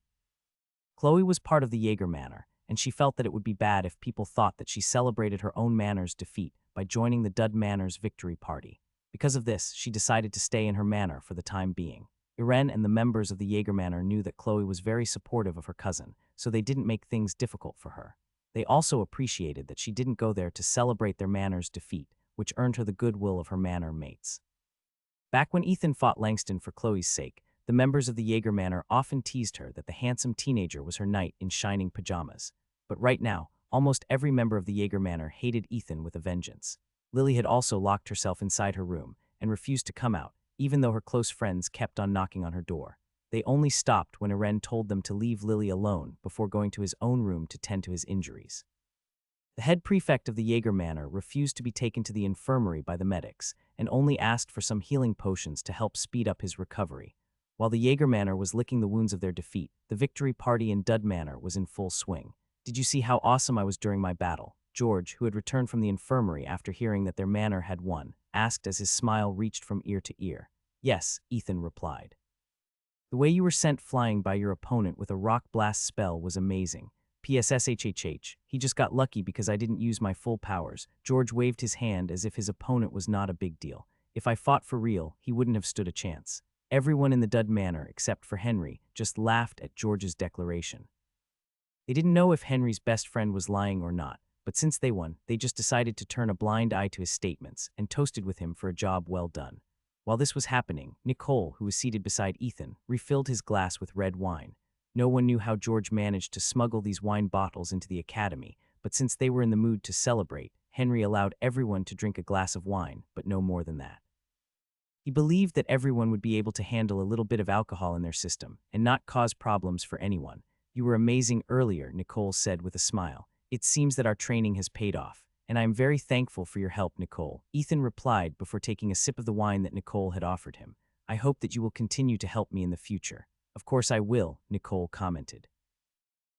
Chloe was part of the Jaeger Manor, and she felt that it would be bad if people thought that she celebrated her own manor's defeat by joining the Dud Manor's victory party. Because of this, she decided to stay in her manor for the time being. Irene and the members of the Jaeger Manor knew that Chloe was very supportive of her cousin, so they didn't make things difficult for her. They also appreciated that she didn't go there to celebrate their manor's defeat, which earned her the goodwill of her manor mates. Back when Ethan fought Langston for Chloe's sake, the members of the Jaeger Manor often teased her that the handsome teenager was her knight in shining pajamas. But right now, almost every member of the Jaeger Manor hated Ethan with a vengeance. Lily had also locked herself inside her room and refused to come out, even though her close friends kept on knocking on her door. They only stopped when Irene told them to leave Lily alone before going to his own room to tend to his injuries. The head prefect of the Jaeger Manor refused to be taken to the infirmary by the medics and only asked for some healing potions to help speed up his recovery. While the Jaeger Manor was licking the wounds of their defeat, the victory party in Dud Manor was in full swing. Did you see how awesome I was during my battle? George, who had returned from the infirmary after hearing that their manor had won, asked as his smile reached from ear to ear. Yes, Ethan replied. The way you were sent flying by your opponent with a rock blast spell was amazing. PSSHHH, he just got lucky because I didn't use my full powers. George waved his hand as if his opponent was not a big deal. If I fought for real, he wouldn't have stood a chance. Everyone in the Dud Manor, except for Henry, just laughed at George's declaration. They didn't know if Henry's best friend was lying or not, but since they won, they just decided to turn a blind eye to his statements and toasted with him for a job well done. While this was happening, Nicole, who was seated beside Ethan, refilled his glass with red wine. No one knew how George managed to smuggle these wine bottles into the academy, but since they were in the mood to celebrate, Henry allowed everyone to drink a glass of wine, but no more than that. He believed that everyone would be able to handle a little bit of alcohol in their system and not cause problems for anyone. You were amazing earlier, Nicole said with a smile. It seems that our training has paid off, and I am very thankful for your help, Nicole. Ethan replied before taking a sip of the wine that Nicole had offered him. I hope that you will continue to help me in the future. Of course I will, Nicole commented.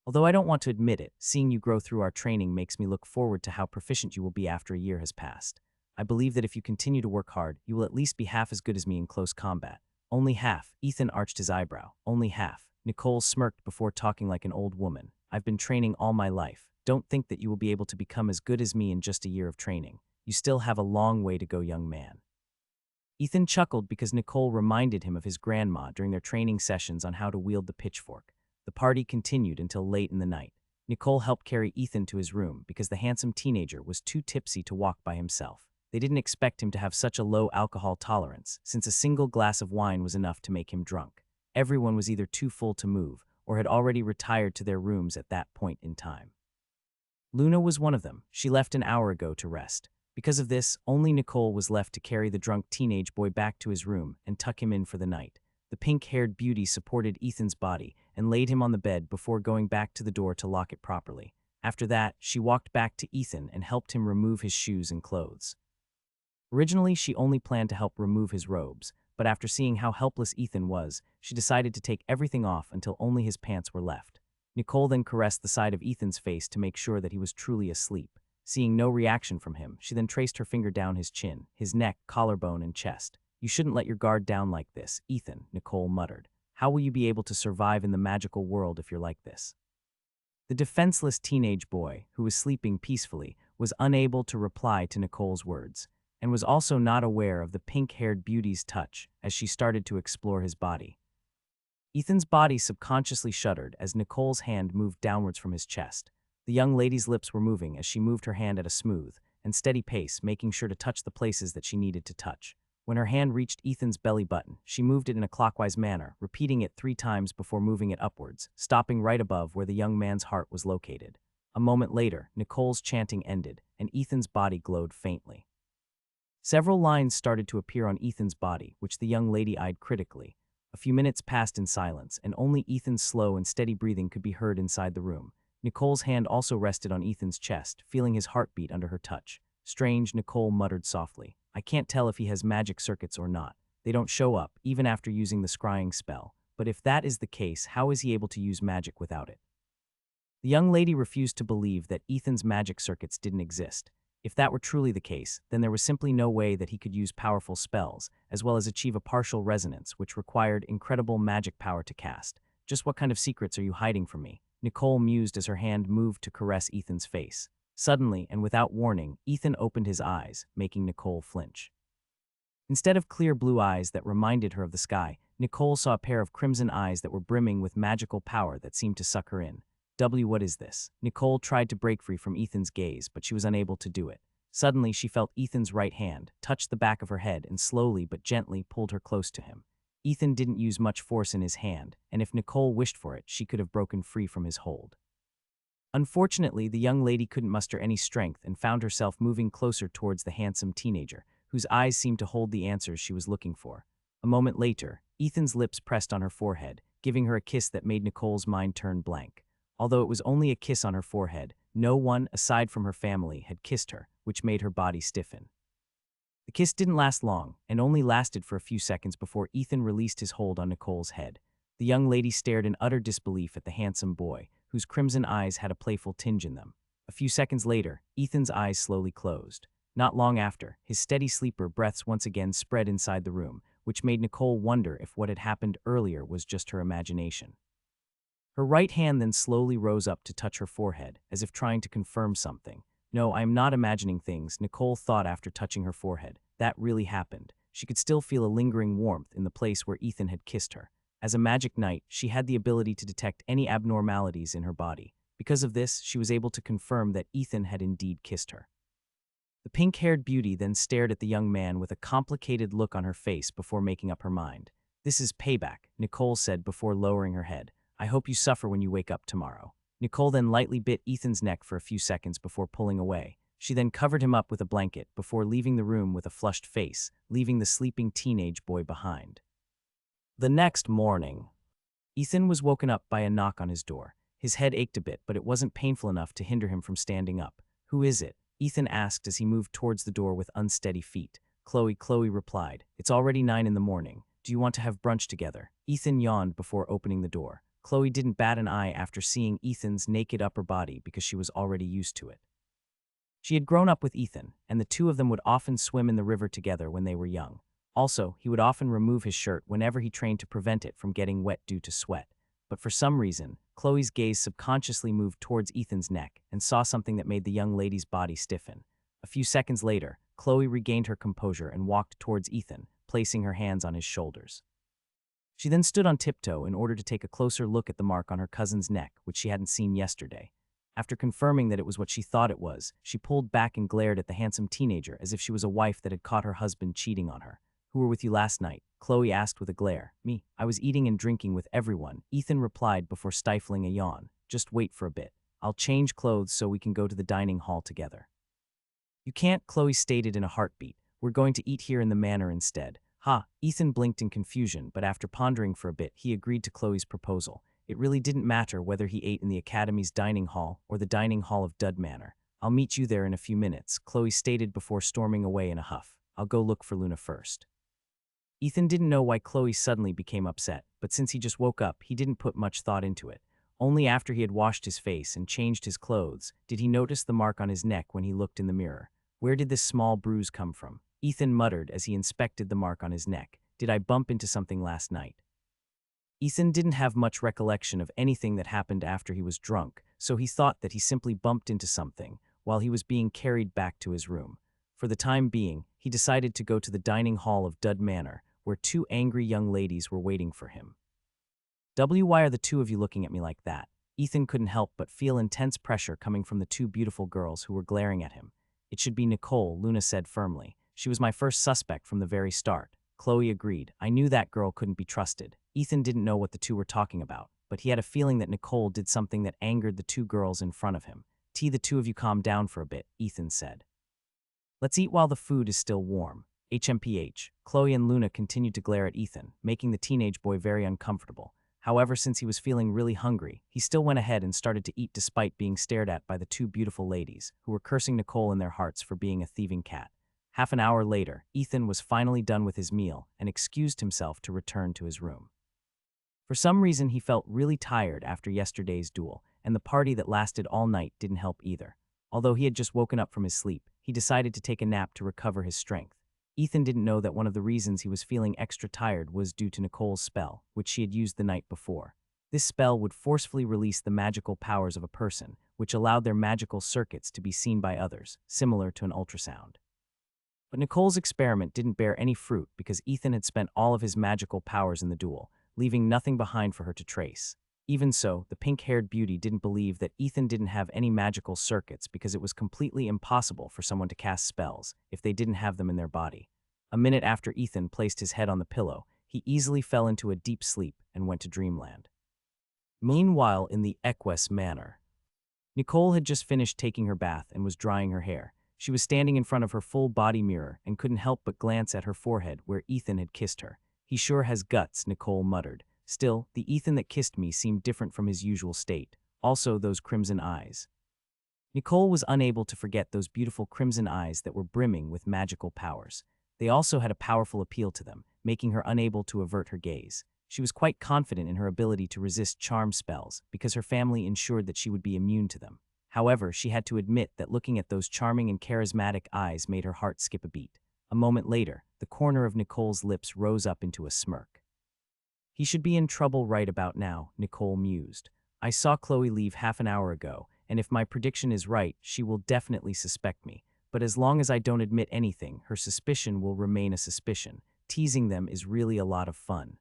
Although I don't want to admit it, seeing you grow through our training makes me look forward to how proficient you will be after a year has passed. I believe that if you continue to work hard, you will at least be half as good as me in close combat. Only half, Ethan arched his eyebrow. Only half. Nicole smirked before talking like an old woman. I've been training all my life. Don't think that you will be able to become as good as me in just a year of training. You still have a long way to go, young man. Ethan chuckled because Nicole reminded him of his grandma during their training sessions on how to wield the pitchfork. The party continued until late in the night. Nicole helped carry Ethan to his room because the handsome teenager was too tipsy to walk by himself. They didn't expect him to have such a low alcohol tolerance, since a single glass of wine was enough to make him drunk. Everyone was either too full to move or had already retired to their rooms at that point in time. Luna was one of them. She left an hour ago to rest. Because of this, only Nicole was left to carry the drunk teenage boy back to his room and tuck him in for the night. The pink-haired beauty supported Ethan's body and laid him on the bed before going back to the door to lock it properly. After that, she walked back to Ethan and helped him remove his shoes and clothes. Originally, she only planned to help remove his robes, but after seeing how helpless Ethan was, she decided to take everything off until only his pants were left. Nicole then caressed the side of Ethan's face to make sure that he was truly asleep. Seeing no reaction from him, she then traced her finger down his chin, his neck, collarbone, and chest. You shouldn't let your guard down like this, Ethan, Nicole muttered. How will you be able to survive in the magical world if you're like this? The defenseless teenage boy, who was sleeping peacefully, was unable to reply to Nicole's words, and was also not aware of the pink-haired beauty's touch as she started to explore his body. Ethan's body subconsciously shuddered as Nicole's hand moved downwards from his chest. The young lady's lips were moving as she moved her hand at a smooth and steady pace, making sure to touch the places that she needed to touch. When her hand reached Ethan's belly button, she moved it in a clockwise manner, repeating it 3 times before moving it upwards, stopping right above where the young man's heart was located. A moment later, Nicole's chanting ended, and Ethan's body glowed faintly. Several lines started to appear on Ethan's body, which the young lady eyed critically. A few minutes passed in silence, and only Ethan's slow and steady breathing could be heard inside the room. Nicole's hand also rested on Ethan's chest, feeling his heartbeat under her touch. Strange, Nicole muttered softly. I can't tell if he has magic circuits or not. They don't show up, even after using the scrying spell. But if that is the case, how is he able to use magic without it? The young lady refused to believe that Ethan's magic circuits didn't exist. If that were truly the case, then there was simply no way that he could use powerful spells, as well as achieve a partial resonance, which required incredible magic power to cast. Just what kind of secrets are you hiding from me? Nicole mused as her hand moved to caress Ethan's face. Suddenly, and without warning, Ethan opened his eyes, making Nicole flinch. Instead of clear blue eyes that reminded her of the sky, Nicole saw a pair of crimson eyes that were brimming with magical power that seemed to suck her in. What is this? Nicole tried to break free from Ethan's gaze, but she was unable to do it. Suddenly, she felt Ethan's right hand, touched the back of her head, and slowly but gently pulled her close to him. Ethan didn't use much force in his hand, and if Nicole wished for it, she could have broken free from his hold. Unfortunately, the young lady couldn't muster any strength and found herself moving closer towards the handsome teenager, whose eyes seemed to hold the answers she was looking for. A moment later, Ethan's lips pressed on her forehead, giving her a kiss that made Nicole's mind turn blank. Although it was only a kiss on her forehead, no one, aside from her family, had kissed her, which made her body stiffen. The kiss didn't last long, and only lasted for a few seconds before Ethan released his hold on Nicole's head. The young lady stared in utter disbelief at the handsome boy, whose crimson eyes had a playful tinge in them. A few seconds later, Ethan's eyes slowly closed. Not long after, his steady sleeper breaths once again spread inside the room, which made Nicole wonder if what had happened earlier was just her imagination. Her right hand then slowly rose up to touch her forehead, as if trying to confirm something. No, I am not imagining things, Nicole thought after touching her forehead. That really happened. She could still feel a lingering warmth in the place where Ethan had kissed her. As a magic knight, she had the ability to detect any abnormalities in her body. Because of this, she was able to confirm that Ethan had indeed kissed her. The pink-haired beauty then stared at the young man with a complicated look on her face before making up her mind. This is payback, Nicole said before lowering her head. I hope you suffer when you wake up tomorrow. Nicole then lightly bit Ethan's neck for a few seconds before pulling away. She then covered him up with a blanket before leaving the room with a flushed face, leaving the sleeping teenage boy behind. The next morning, Ethan was woken up by a knock on his door. His head ached a bit, but it wasn't painful enough to hinder him from standing up. Who is it? Ethan asked as he moved towards the door with unsteady feet. Chloe replied. It's already 9 in the morning. Do you want to have brunch together? Ethan yawned before opening the door. Chloe didn't bat an eye after seeing Ethan's naked upper body because she was already used to it. She had grown up with Ethan, and the two of them would often swim in the river together when they were young. Also, he would often remove his shirt whenever he trained to prevent it from getting wet due to sweat. But for some reason, Chloe's gaze subconsciously moved towards Ethan's neck and saw something that made the young lady's body stiffen. A few seconds later, Chloe regained her composure and walked towards Ethan, placing her hands on his shoulders. She then stood on tiptoe in order to take a closer look at the mark on her cousin's neck, which she hadn't seen yesterday. After confirming that it was what she thought it was, she pulled back and glared at the handsome teenager as if she was a wife that had caught her husband cheating on her. Who were with you last night? Chloe asked with a glare. Me. I was eating and drinking with everyone, Ethan replied before stifling a yawn. Just wait for a bit. I'll change clothes so we can go to the dining hall together. You can't, Chloe stated in a heartbeat. We're going to eat here in the manor instead. Ha, Ethan blinked in confusion, but after pondering for a bit, he agreed to Chloe's proposal. It really didn't matter whether he ate in the Academy's dining hall or the dining hall of Dud Manor. I'll meet you there in a few minutes, Chloe stated before storming away in a huff. I'll go look for Luna first. Ethan didn't know why Chloe suddenly became upset, but since he just woke up, he didn't put much thought into it. Only after he had washed his face and changed his clothes did he notice the mark on his neck when he looked in the mirror. Where did this small bruise come from? Ethan muttered as he inspected the mark on his neck. Did I bump into something last night? Ethan didn't have much recollection of anything that happened after he was drunk, so he thought that he simply bumped into something while he was being carried back to his room. For the time being, he decided to go to the dining hall of Dud Manor, where two angry young ladies were waiting for him. Why are the two of you looking at me like that? Ethan couldn't help but feel intense pressure coming from the two beautiful girls who were glaring at him. It should be Nicole, Luna said firmly. She was my first suspect from the very start. Chloe agreed. I knew that girl couldn't be trusted. Ethan didn't know what the two were talking about, but he had a feeling that Nicole did something that angered the two girls in front of him. The two of you calm down for a bit, Ethan said. Let's eat while the food is still warm. HMPH. Chloe and Luna continued to glare at Ethan, making the teenage boy very uncomfortable. However, since he was feeling really hungry, he still went ahead and started to eat despite being stared at by the two beautiful ladies, who were cursing Nicole in their hearts for being a thieving cat. Half an hour later, Ethan was finally done with his meal and excused himself to return to his room. For some reason, he felt really tired after yesterday's duel, and the party that lasted all night didn't help either. Although he had just woken up from his sleep, he decided to take a nap to recover his strength. Ethan didn't know that one of the reasons he was feeling extra tired was due to Nicole's spell, which she had used the night before. This spell would forcefully release the magical powers of a person, which allowed their magical circuits to be seen by others, similar to an ultrasound. But Nicole's experiment didn't bear any fruit because Ethan had spent all of his magical powers in the duel, leaving nothing behind for her to trace. Even so, the pink-haired beauty didn't believe that Ethan didn't have any magical circuits because it was completely impossible for someone to cast spells if they didn't have them in their body. A minute after Ethan placed his head on the pillow, he easily fell into a deep sleep and went to dreamland. Meanwhile, in the Equus Manor, Nicole had just finished taking her bath and was drying her hair. She was standing in front of her full-body mirror and couldn't help but glance at her forehead where Ethan had kissed her. He sure has guts, Nicole muttered. Still, the Ethan that kissed me seemed different from his usual state. Also, those crimson eyes. Nicole was unable to forget those beautiful crimson eyes that were brimming with magical powers. They also had a powerful appeal to them, making her unable to avert her gaze. She was quite confident in her ability to resist charm spells because her family ensured that she would be immune to them. However, she had to admit that looking at those charming and charismatic eyes made her heart skip a beat. A moment later, the corner of Nicole's lips rose up into a smirk. He should be in trouble right about now, Nicole mused. I saw Chloe leave half an hour ago, and if my prediction is right, she will definitely suspect me. But as long as I don't admit anything, her suspicion will remain a suspicion. Teasing them is really a lot of fun.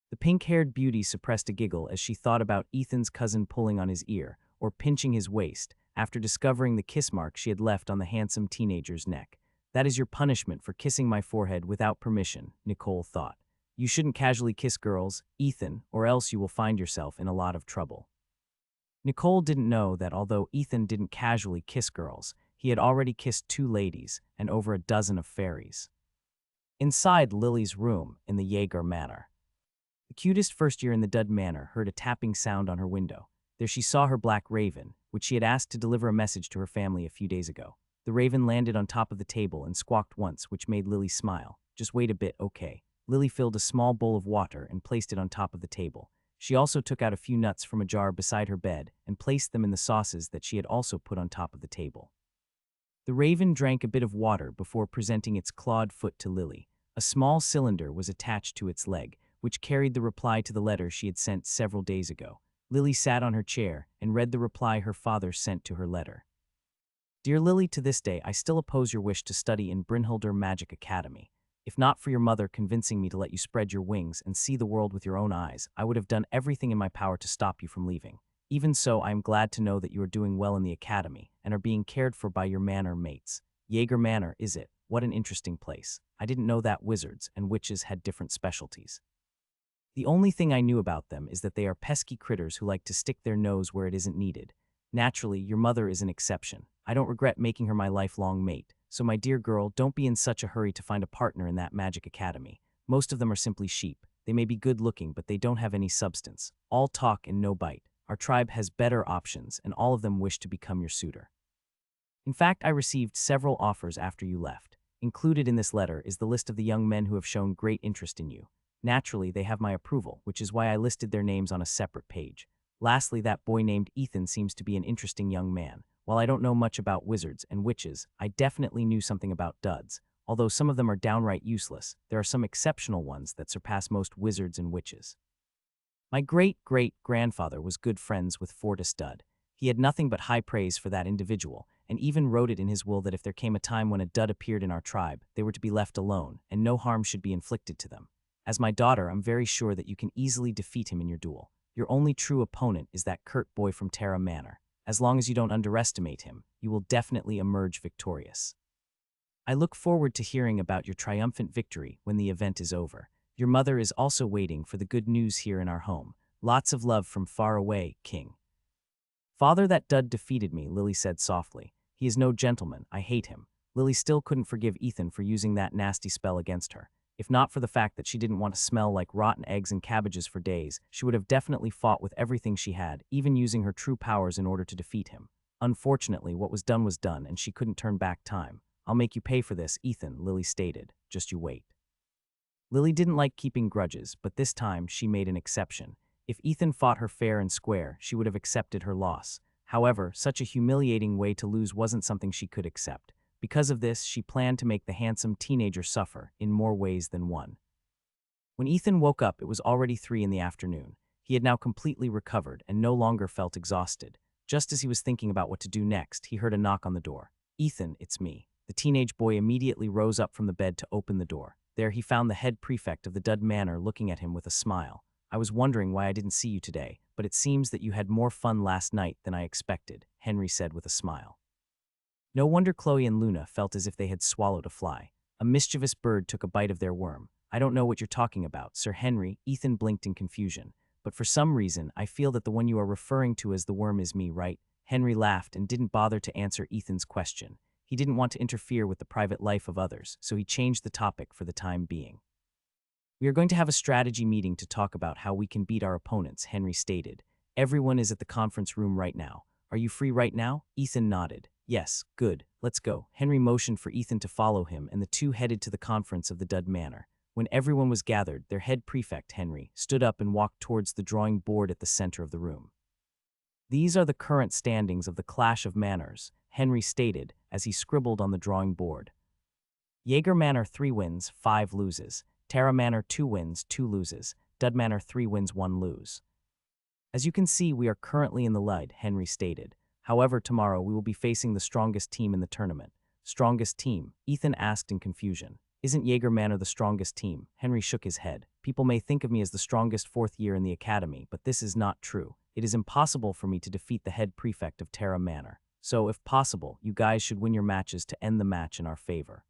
The pink-haired beauty suppressed a giggle as she thought about Ethan's cousin pulling on his ear, or pinching his waist, after discovering the kiss mark she had left on the handsome teenager's neck. That is your punishment for kissing my forehead without permission, Nicole thought. You shouldn't casually kiss girls, Ethan, or else you will find yourself in a lot of trouble. Nicole didn't know that although Ethan didn't casually kiss girls, he had already kissed 2 ladies and over a dozen of fairies. Inside Lily's room in the Jaeger Manor. The cutest first year in the Dud Manor heard a tapping sound on her window. There she saw her black raven, which she had asked to deliver a message to her family a few days ago. The raven landed on top of the table and squawked once, which made Lily smile. Just wait a bit, okay. Lily filled a small bowl of water and placed it on top of the table. She also took out a few nuts from a jar beside her bed and placed them in the sauces that she had also put on top of the table. The raven drank a bit of water before presenting its clawed foot to Lily. A small cylinder was attached to its leg, which carried the reply to the letter she had sent several days ago. Lily sat on her chair and read the reply her father sent to her letter. Dear Lily, to this day I still oppose your wish to study in Brynhildr Magic Academy. If not for your mother convincing me to let you spread your wings and see the world with your own eyes, I would have done everything in my power to stop you from leaving. Even so, I am glad to know that you are doing well in the academy and are being cared for by your manor mates. Jaeger Manor, is it? What an interesting place. I didn't know that wizards and witches had different specialties. The only thing I knew about them is that they are pesky critters who like to stick their nose where it isn't needed. Naturally, your mother is an exception. I don't regret making her my lifelong mate. So my dear girl, don't be in such a hurry to find a partner in that magic academy. Most of them are simply sheep. They may be good looking, but they don't have any substance. All talk and no bite. Our tribe has better options, and all of them wish to become your suitor. In fact, I received several offers after you left. Included in this letter is the list of the young men who have shown great interest in you. Naturally, they have my approval, which is why I listed their names on a separate page. Lastly, that boy named Ethan seems to be an interesting young man. While I don't know much about wizards and witches, I definitely knew something about duds. Although some of them are downright useless, there are some exceptional ones that surpass most wizards and witches. My great-great-grandfather was good friends with Fortis Dud. He had nothing but high praise for that individual, and even wrote it in his will that if there came a time when a dud appeared in our tribe, they were to be left alone, and no harm should be inflicted to them. As my daughter, I'm very sure that you can easily defeat him in your duel. Your only true opponent is that curt boy from Terra Manor. As long as you don't underestimate him, you will definitely emerge victorious. I look forward to hearing about your triumphant victory when the event is over. Your mother is also waiting for the good news here in our home. Lots of love from far away, King. Father, that dud defeated me, Lily said softly. He is no gentleman. I hate him. Lily still couldn't forgive Ethan for using that nasty spell against her. If not for the fact that she didn't want to smell like rotten eggs and cabbages for days, she would have definitely fought with everything she had, even using her true powers in order to defeat him. Unfortunately, what was done, and she couldn't turn back time. I'll make you pay for this, Ethan, Lily stated. Just you wait. Lily didn't like keeping grudges, but this time she made an exception. If Ethan fought her fair and square, she would have accepted her loss. However, such a humiliating way to lose wasn't something she could accept. Because of this, she planned to make the handsome teenager suffer in more ways than one. When Ethan woke up, it was already 3 in the afternoon. He had now completely recovered and no longer felt exhausted. Just as he was thinking about what to do next, he heard a knock on the door. Ethan, it's me. The teenage boy immediately rose up from the bed to open the door. There he found the head prefect of the Dud Manor looking at him with a smile. I was wondering why I didn't see you today, but it seems that you had more fun last night than I expected, Henry said with a smile. No wonder Chloe and Luna felt as if they had swallowed a fly. A mischievous bird took a bite of their worm. I don't know what you're talking about, Sir Henry. Ethan blinked in confusion. But for some reason, I feel that the one you are referring to as the worm is me, right? Henry laughed and didn't bother to answer Ethan's question. He didn't want to interfere with the private life of others, so he changed the topic for the time being. We are going to have a strategy meeting to talk about how we can beat our opponents, Henry stated. Everyone is at the conference room right now. Are you free right now? Ethan nodded. Yes, good. Let's go. Henry motioned for Ethan to follow him, and the two headed to the conference of the Dud Manor. When everyone was gathered, their head prefect, Henry, stood up and walked towards the drawing board at the center of the room. These are the current standings of the Clash of Manors, Henry stated as he scribbled on the drawing board. Jaeger Manor 3 wins, 5 loses. Terra Manor 2 wins, 2 loses. Dud Manor 3 wins, 1 lose. As you can see, we are currently in the lead, Henry stated. However, tomorrow we will be facing the strongest team in the tournament. Strongest team? Ethan asked in confusion. Isn't Jaeger Manor the strongest team? Henry shook his head. People may think of me as the strongest 4th year in the academy, but this is not true. It is impossible for me to defeat the head prefect of Terra Manor. So, if possible, you guys should win your matches to end the match in our favor.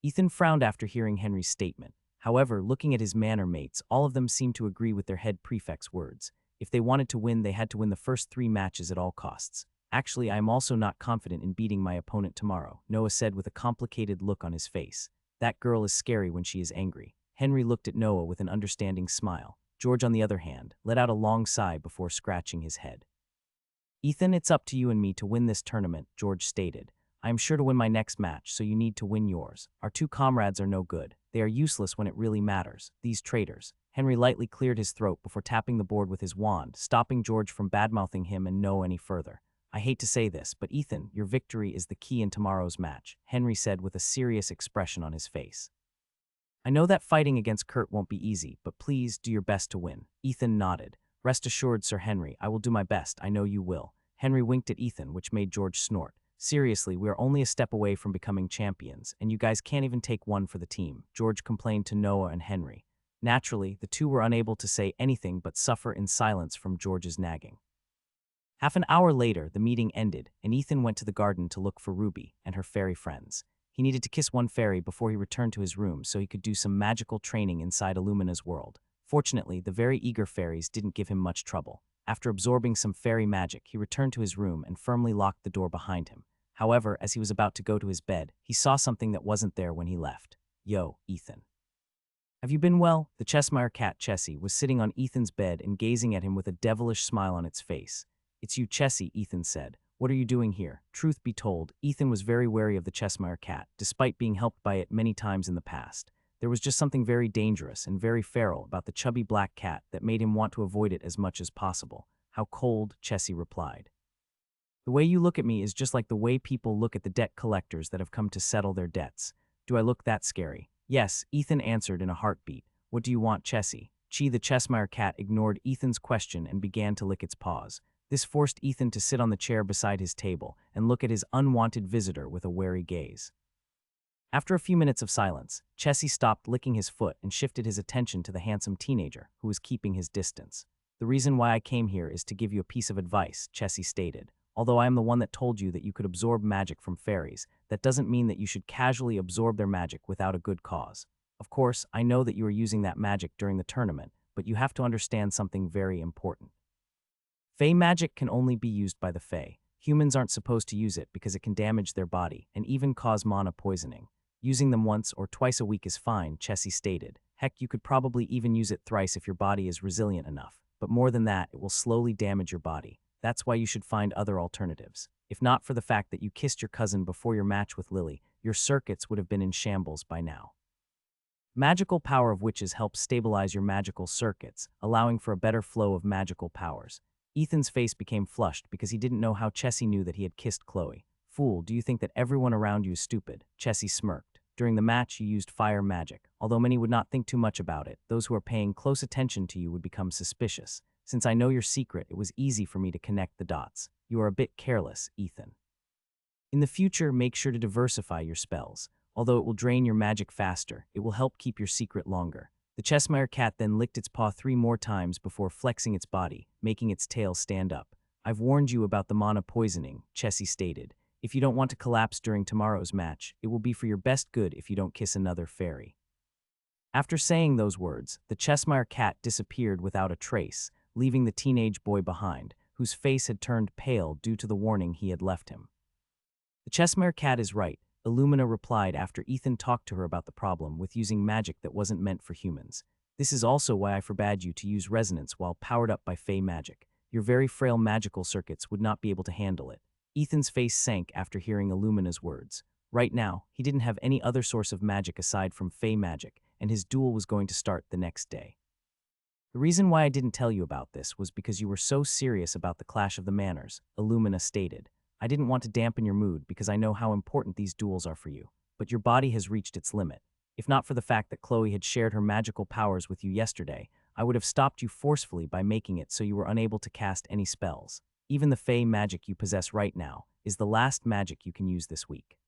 Ethan frowned after hearing Henry's statement. However, looking at his manor mates, all of them seemed to agree with their head prefect's words. If they wanted to win, they had to win the first 3 matches at all costs. Actually, I am also not confident in beating my opponent tomorrow, Noah said with a complicated look on his face. That girl is scary when she is angry. Henry looked at Noah with an understanding smile. George, on the other hand, let out a long sigh before scratching his head. Ethan, it's up to you and me to win this tournament, George stated. I am sure to win my next match, so you need to win yours. Our 2 comrades are no good. They are useless when it really matters. These traitors. Henry lightly cleared his throat before tapping the board with his wand, stopping George from badmouthing him and Noah any further. I hate to say this, but Ethan, your victory is the key in tomorrow's match, Henry said with a serious expression on his face. I know that fighting against Kurt won't be easy, but please do your best to win. Ethan nodded. Rest assured, Sir Henry, I will do my best. I know you will. Henry winked at Ethan, which made George snort. Seriously, we are only a step away from becoming champions, and you guys can't even take one for the team, George complained to Noah and Henry. Naturally, the two were unable to say anything but suffer in silence from George's nagging. Half an hour later, the meeting ended, and Ethan went to the garden to look for Ruby and her fairy friends. He needed to kiss one fairy before he returned to his room so he could do some magical training inside Illumina's world. Fortunately, the very eager fairies didn't give him much trouble. After absorbing some fairy magic, he returned to his room and firmly locked the door behind him. However, as he was about to go to his bed, he saw something that wasn't there when he left. Yo, Ethan. Have you been well? The Cheshire cat Chessie was sitting on Ethan's bed and gazing at him with a devilish smile on its face. It's you, Chessie, Ethan said. What are you doing here? Truth be told, Ethan was very wary of the Cheshire cat, despite being helped by it many times in the past. There was just something very dangerous and very feral about the chubby black cat that made him want to avoid it as much as possible. How cold, Chessie replied. The way you look at me is just like the way people look at the debt collectors that have come to settle their debts. Do I look that scary? Yes, Ethan answered in a heartbeat. What do you want, Chessie? Chi, the Cheshire cat, ignored Ethan's question and began to lick its paws. This forced Ethan to sit on the chair beside his table and look at his unwanted visitor with a wary gaze. After a few minutes of silence, Chessie stopped licking his foot and shifted his attention to the handsome teenager, who was keeping his distance. The reason why I came here is to give you a piece of advice, Chessie stated. Although I am the one that told you that you could absorb magic from fairies, that doesn't mean that you should casually absorb their magic without a good cause. Of course, I know that you are using that magic during the tournament, but you have to understand something very important. Fey magic can only be used by the Fey. Humans aren't supposed to use it because it can damage their body and even cause mana poisoning. Using them once or twice a week is fine, Chessie stated. Heck, you could probably even use it thrice if your body is resilient enough. But more than that, it will slowly damage your body. That's why you should find other alternatives. If not for the fact that you kissed your cousin before your match with Lily, your circuits would have been in shambles by now. Magical power of witches helps stabilize your magical circuits, allowing for a better flow of magical powers. Ethan's face became flushed because he didn't know how Chessie knew that he had kissed Chloe. Fool, do you think that everyone around you is stupid? Chessie smirked. During the match, you used fire magic. Although many would not think too much about it, those who are paying close attention to you would become suspicious. Since I know your secret, it was easy for me to connect the dots. You are a bit careless, Ethan. In the future, make sure to diversify your spells. Although it will drain your magic faster, it will help keep your secret longer. The Cheshire cat then licked its paw 3 more times before flexing its body, making its tail stand up. I've warned you about the mana poisoning, Chessie stated. If you don't want to collapse during tomorrow's match, it will be for your best good if you don't kiss another fairy. After saying those words, the Cheshire cat disappeared without a trace, leaving the teenage boy behind, whose face had turned pale due to the warning he had left him. The Cheshire cat is right, Illumina replied after Ethan talked to her about the problem with using magic that wasn't meant for humans. This is also why I forbade you to use resonance while powered up by Fey magic. Your very frail magical circuits would not be able to handle it. Ethan's face sank after hearing Illumina's words. Right now, he didn't have any other source of magic aside from Fey magic, and his duel was going to start the next day. The reason why I didn't tell you about this was because you were so serious about the clash of the manners, Illumina stated. I didn't want to dampen your mood because I know how important these duels are for you, but your body has reached its limit. If not for the fact that Chloe had shared her magical powers with you yesterday, I would have stopped you forcefully by making it so you were unable to cast any spells. Even the fey magic you possess right now is the last magic you can use this week.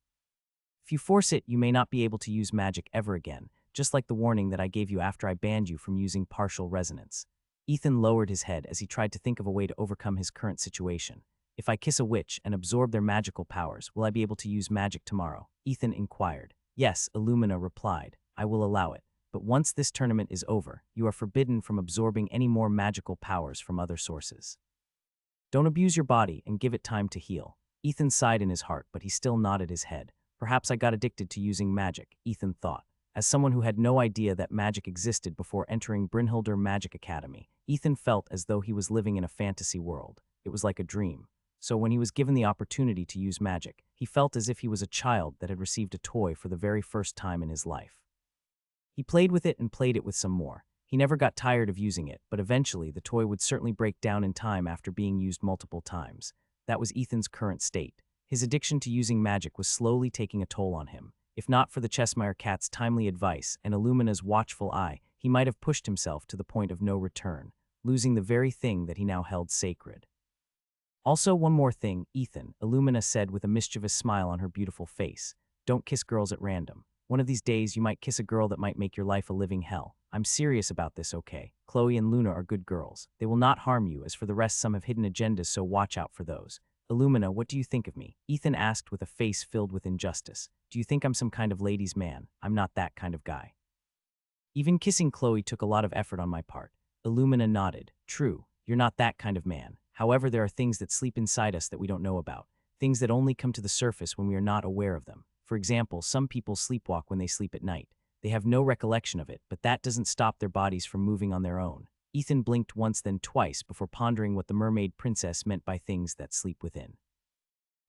If you force it, you may not be able to use magic ever again, just like the warning that I gave you after I banned you from using partial resonance. Ethan lowered his head as he tried to think of a way to overcome his current situation. If I kiss a witch and absorb their magical powers, will I be able to use magic tomorrow? Ethan inquired. Yes, Illumina replied. I will allow it. But once this tournament is over, you are forbidden from absorbing any more magical powers from other sources. Don't abuse your body and give it time to heal. Ethan sighed in his heart, but he still nodded his head. Perhaps I got addicted to using magic, Ethan thought. As someone who had no idea that magic existed before entering Brynhildr Magic Academy, Ethan felt as though he was living in a fantasy world. It was like a dream. So when he was given the opportunity to use magic, he felt as if he was a child that had received a toy for the very first time in his life. He played with it and played it with some more. He never got tired of using it, but eventually the toy would certainly break down in time after being used multiple times. That was Ethan's current state. His addiction to using magic was slowly taking a toll on him. If not for the Cheshire Cat's timely advice and Illumina's watchful eye, he might have pushed himself to the point of no return, losing the very thing that he now held sacred. Also, one more thing, Ethan, Illumina said with a mischievous smile on her beautiful face. Don't kiss girls at random. One of these days you might kiss a girl that might make your life a living hell. I'm serious about this, okay? Chloe and Luna are good girls. They will not harm you, as for the rest some have hidden agendas, so watch out for those. Illumina, what do you think of me? Ethan asked with a face filled with injustice. Do you think I'm some kind of ladies' man? I'm not that kind of guy. Even kissing Chloe took a lot of effort on my part. Illumina nodded. True, you're not that kind of man. However, there are things that sleep inside us that we don't know about. Things that only come to the surface when we are not aware of them. For example, some people sleepwalk when they sleep at night. They have no recollection of it, but that doesn't stop their bodies from moving on their own. Ethan blinked once then twice before pondering what the mermaid princess meant by things that sleep within.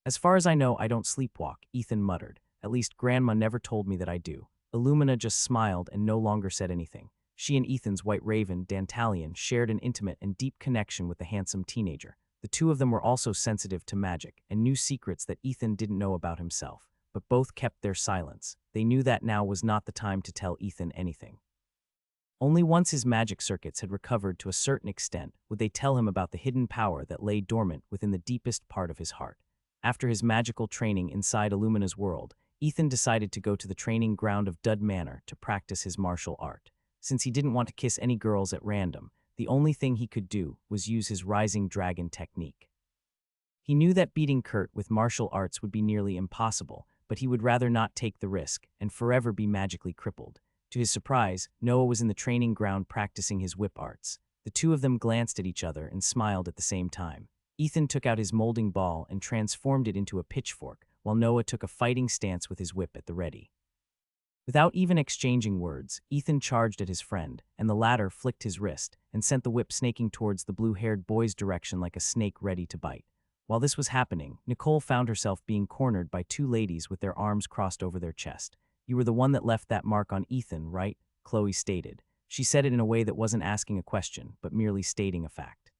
As far as I know, I don't sleepwalk, Ethan muttered. At least Grandma never told me that I do. Illumina just smiled and no longer said anything. She and Ethan's white raven, Dantalion, shared an intimate and deep connection with the handsome teenager. The two of them were also sensitive to magic and knew secrets that Ethan didn't know about himself, but both kept their silence. They knew that now was not the time to tell Ethan anything. Only once his magic circuits had recovered to a certain extent would they tell him about the hidden power that lay dormant within the deepest part of his heart. After his magical training inside Illumina's world, Ethan decided to go to the training ground of Dud Manor to practice his martial art. Since he didn't want to kiss any girls at random, the only thing he could do was use his rising dragon technique. He knew that beating Kurt with martial arts would be nearly impossible, but he would rather not take the risk and forever be magically crippled. To his surprise, Noah was in the training ground practicing his whip arts. The two of them glanced at each other and smiled at the same time. Ethan took out his molding ball and transformed it into a pitchfork, while Noah took a fighting stance with his whip at the ready. Without even exchanging words, Ethan charged at his friend, and the latter flicked his wrist and sent the whip snaking towards the blue-haired boy's direction like a snake ready to bite. While this was happening, Nicole found herself being cornered by two ladies with their arms crossed over their chest. You were the one that left that mark on Ethan, right? Chloe stated. She said it in a way that wasn't asking a question, but merely stating a fact.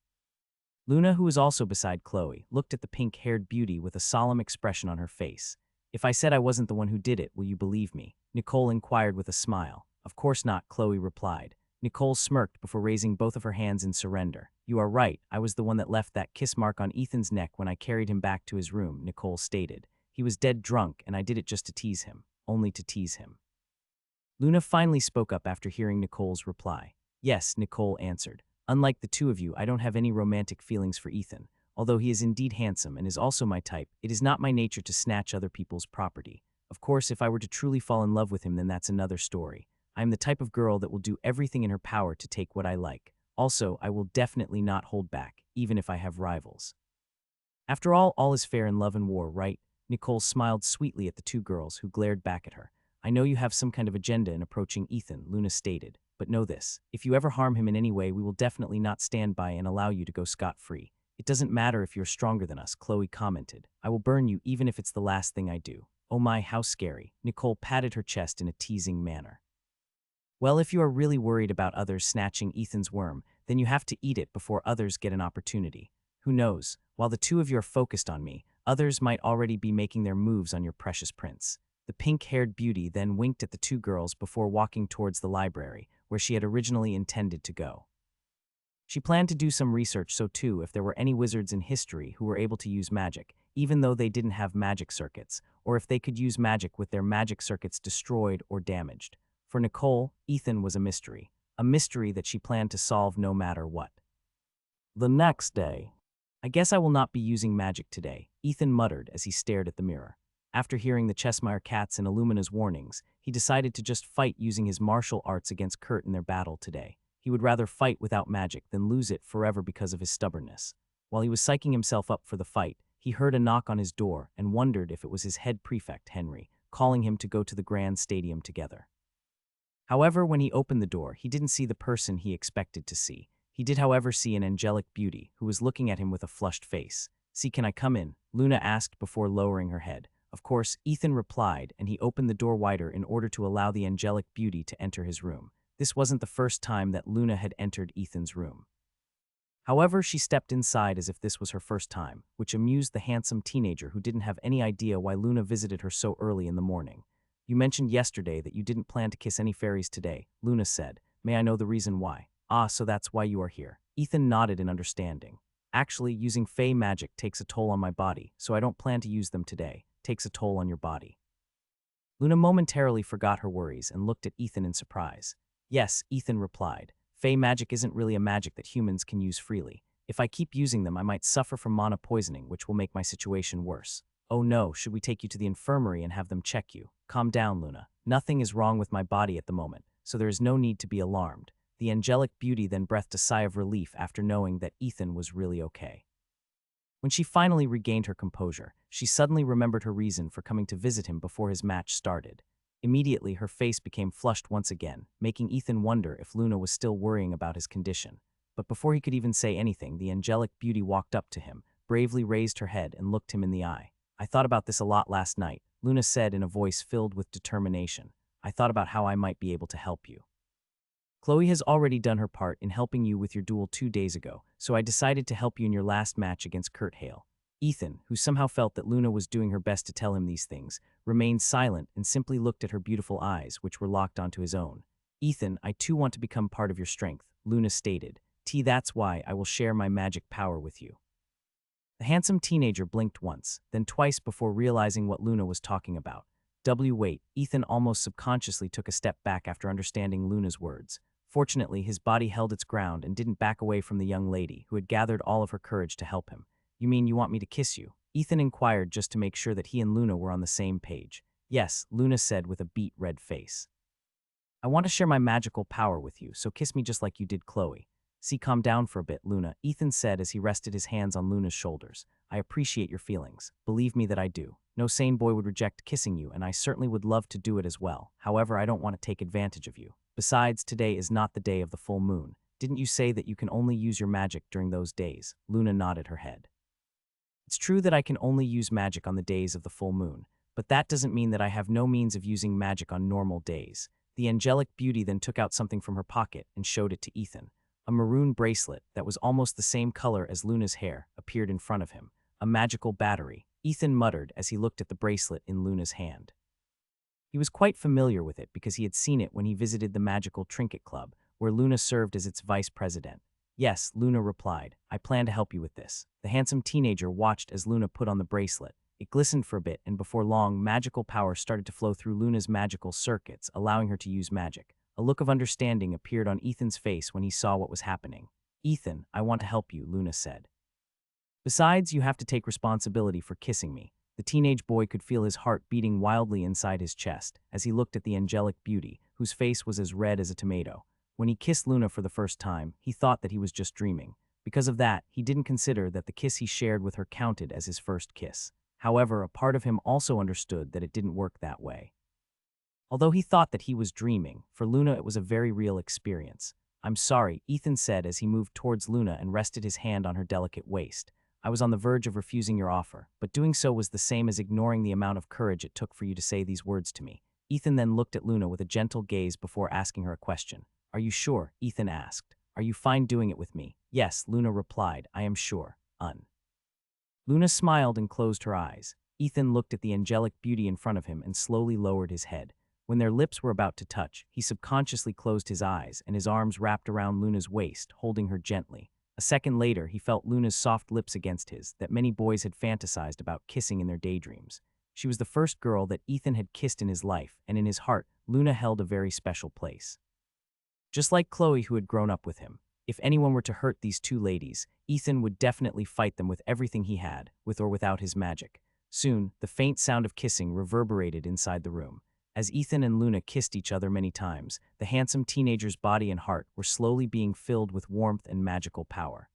Luna, who was also beside Chloe, looked at the pink-haired beauty with a solemn expression on her face. If I said I wasn't the one who did it, will you believe me? Nicole inquired with a smile. Of course not, Chloe replied. Nicole smirked before raising both of her hands in surrender. You are right, I was the one that left that kiss mark on Ethan's neck when I carried him back to his room, Nicole stated. He was dead drunk, and I did it just to tease him. Only to tease him. Luna finally spoke up after hearing Nicole's reply. Yes, Nicole answered. Unlike the two of you, I don't have any romantic feelings for Ethan. Although he is indeed handsome and is also my type, it is not my nature to snatch other people's property. Of course, if I were to truly fall in love with him, then that's another story. I am the type of girl that will do everything in her power to take what I like. Also, I will definitely not hold back, even if I have rivals. After all is fair in love and war, right? Nicole smiled sweetly at the two girls who glared back at her. I know you have some kind of agenda in approaching Ethan, Luna stated. But know this, if you ever harm him in any way, we will definitely not stand by and allow you to go scot-free. It doesn't matter if you're stronger than us, Chloe commented. I will burn you even if it's the last thing I do. Oh my, how scary. Nicole patted her chest in a teasing manner. Well, if you are really worried about others snatching Ethan's worm, then you have to eat it before others get an opportunity. Who knows, while the two of you are focused on me, others might already be making their moves on your precious prince. The pink-haired beauty then winked at the two girls before walking towards the library, where she had originally intended to go. She planned to do some research so too if there were any wizards in history who were able to use magic, even though they didn't have magic circuits, or if they could use magic with their magic circuits destroyed or damaged. For Nicole, Ethan was a mystery that she planned to solve no matter what. The next day. I guess I will not be using magic today, Ethan muttered as he stared at the mirror. After hearing the Cheshire Cats and Illumina's warnings, he decided to just fight using his martial arts against Kurt in their battle today. He would rather fight without magic than lose it forever because of his stubbornness. While he was psyching himself up for the fight, he heard a knock on his door and wondered if it was his head prefect, Henry, calling him to go to the Grand Stadium together. However, when he opened the door, he didn't see the person he expected to see. He did, however, see an angelic beauty who was looking at him with a flushed face. "See, can I come in?" Luna asked before lowering her head. Of course, Ethan replied, and he opened the door wider in order to allow the angelic beauty to enter his room. This wasn't the first time that Luna had entered Ethan's room. However, she stepped inside as if this was her first time, which amused the handsome teenager who didn't have any idea why Luna visited her so early in the morning. "You mentioned yesterday that you didn't plan to kiss any fairies today," Luna said. "May I know the reason why?" "Ah, so that's why you are here." Ethan nodded in understanding. "Actually, using fae magic takes a toll on my body, so I don't plan to use them today. Takes a toll on your body." Luna momentarily forgot her worries and looked at Ethan in surprise. "Yes," Ethan replied. "Fae magic isn't really a magic that humans can use freely. If I keep using them, I might suffer from mana poisoning, which will make my situation worse." "Oh no, should we take you to the infirmary and have them check you?" "Calm down, Luna. Nothing is wrong with my body at the moment, so there is no need to be alarmed." The angelic beauty then breathed a sigh of relief after knowing that Ethan was really okay. When she finally regained her composure, she suddenly remembered her reason for coming to visit him before his match started. Immediately, her face became flushed once again, making Ethan wonder if Luna was still worrying about his condition. But before he could even say anything, the angelic beauty walked up to him, bravely raised her head and looked him in the eye. "I thought about this a lot last night," Luna said in a voice filled with determination. "I thought about how I might be able to help you. Chloe has already done her part in helping you with your duel 2 days ago, so I decided to help you in your last match against Kurt Hale." Ethan, who somehow felt that Luna was doing her best to tell him these things, remained silent and simply looked at her beautiful eyes, which were locked onto his own. "Ethan, I too want to become part of your strength," Luna stated. That's why I will share my magic power with you." The handsome teenager blinked once, then twice before realizing what Luna was talking about. Wait, Ethan almost subconsciously took a step back after understanding Luna's words. Fortunately, his body held its ground and didn't back away from the young lady, who had gathered all of her courage to help him. "You mean you want me to kiss you?" Ethan inquired just to make sure that he and Luna were on the same page. "Yes," Luna said with a beet red face. "I want to share my magical power with you, so kiss me just like you did Chloe." "See, calm down for a bit, Luna," Ethan said as he rested his hands on Luna's shoulders. "I appreciate your feelings. Believe me that I do. No sane boy would reject kissing you, and I certainly would love to do it as well. However, I don't want to take advantage of you. Besides, today is not the day of the full moon. Didn't you say that you can only use your magic during those days?" Luna nodded her head. "It's true that I can only use magic on the days of the full moon, but that doesn't mean that I have no means of using magic on normal days." The angelic beauty then took out something from her pocket and showed it to Ethan. A maroon bracelet that was almost the same color as Luna's hair appeared in front of him. "A magical battery," Ethan muttered as he looked at the bracelet in Luna's hand. He was quite familiar with it because he had seen it when he visited the Magical Trinket Club, where Luna served as its vice president. "Yes," Luna replied. "I plan to help you with this." The handsome teenager watched as Luna put on the bracelet. It glistened for a bit, and before long, magical power started to flow through Luna's magical circuits, allowing her to use magic. A look of understanding appeared on Ethan's face when he saw what was happening. "Ethan, I want to help you," Luna said. "Besides, you have to take responsibility for kissing me." The teenage boy could feel his heart beating wildly inside his chest as he looked at the angelic beauty, whose face was as red as a tomato. When he kissed Luna for the first time, he thought that he was just dreaming. Because of that, he didn't consider that the kiss he shared with her counted as his first kiss. However, a part of him also understood that it didn't work that way. Although he thought that he was dreaming, for Luna it was a very real experience. "I'm sorry," Ethan said as he moved towards Luna and rested his hand on her delicate waist. "I was on the verge of refusing your offer, but doing so was the same as ignoring the amount of courage it took for you to say these words to me." Ethan then looked at Luna with a gentle gaze before asking her a question. Are you sure? Ethan asked. Are you fine doing it with me? Yes, Luna replied. I am sure. Luna smiled and closed her eyes. Ethan looked at the angelic beauty in front of him and slowly lowered his head. When their lips were about to touch, he subconsciously closed his eyes and his arms wrapped around Luna's waist, holding her gently. A second later, he felt Luna's soft lips against his, that many boys had fantasized about kissing in their daydreams. She was the first girl that Ethan had kissed in his life, and in his heart, Luna held a very special place. Just like Chloe, who had grown up with him. If anyone were to hurt these two ladies, Ethan would definitely fight them with everything he had, with or without his magic. Soon, the faint sound of kissing reverberated inside the room. As Ethan and Luna kissed each other many times, the handsome teenager's body and heart were slowly being filled with warmth and magical power.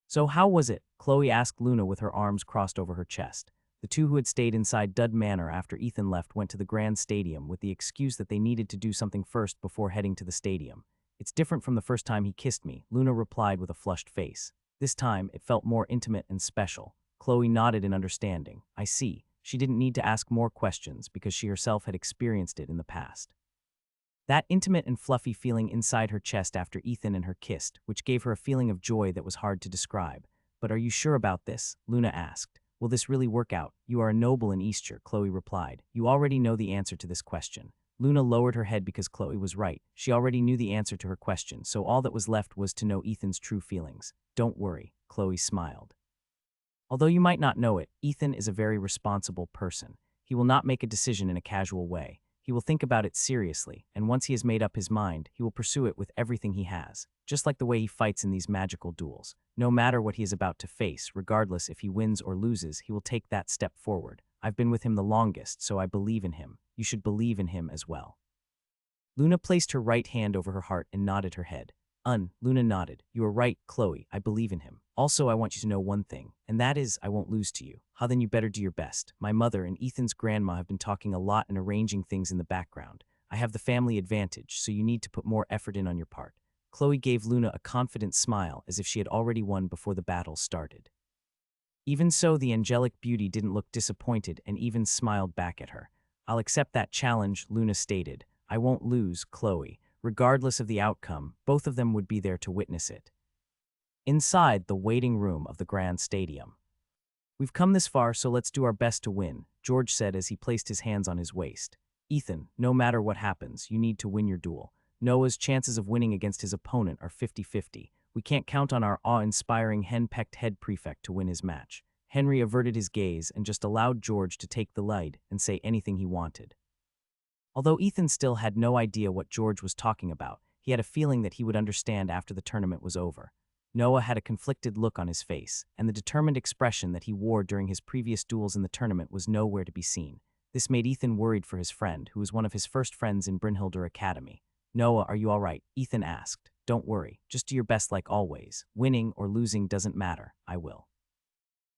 So how was it? Chloe asked Luna with her arms crossed over her chest. The two who had stayed inside Dud Manor after Ethan left went to the Grand Stadium with the excuse that they needed to do something first before heading to the stadium. It's different from the first time he kissed me, Luna replied with a flushed face. This time, it felt more intimate and special. Chloe nodded in understanding. I see. She didn't need to ask more questions because she herself had experienced it in the past. That intimate and fluffy feeling inside her chest after Ethan and her kissed, which gave her a feeling of joy that was hard to describe. But are you sure about this? Luna asked. Will this really work out? You are a noble in Eastshire, Chloe replied. You already know the answer to this question. Luna lowered her head because Chloe was right. She already knew the answer to her question, so all that was left was to know Ethan's true feelings. Don't worry, Chloe smiled. Although you might not know it, Ethan is a very responsible person. He will not make a decision in a casual way. He will think about it seriously, and once he has made up his mind, he will pursue it with everything he has, just like the way he fights in these magical duels. No matter what he is about to face, regardless if he wins or loses, he will take that step forward. I've been with him the longest, so I believe in him. You should believe in him as well. Luna placed her right hand over her heart and nodded her head. Luna nodded. You are right, Chloe. I believe in him. Also, I want you to know one thing, and that is I won't lose to you. Then you better do your best. My mother and Ethan's grandma have been talking a lot and arranging things in the background. I have the family advantage, so you need to put more effort in on your part. Chloe gave Luna a confident smile as if she had already won before the battle started. Even so, the angelic beauty didn't look disappointed and even smiled back at her. I'll accept that challenge, Luna stated. I won't lose, Chloe. Regardless of the outcome, both of them would be there to witness it. Inside the waiting room of the Grand Stadium. We've come this far, so let's do our best to win, George said as he placed his hands on his waist. Ethan, no matter what happens, you need to win your duel. Noah's chances of winning against his opponent are 50-50. We can't count on our awe-inspiring hen-pecked head prefect to win his match. Henry averted his gaze and just allowed George to take the lead and say anything he wanted. Although Ethan still had no idea what George was talking about, he had a feeling that he would understand after the tournament was over. Noah had a conflicted look on his face, and the determined expression that he wore during his previous duels in the tournament was nowhere to be seen. This made Ethan worried for his friend, who was one of his first friends in Brynhildr Academy. Noah, are you all right? Ethan asked. Don't worry, just do your best like always. Winning or losing doesn't matter. I will.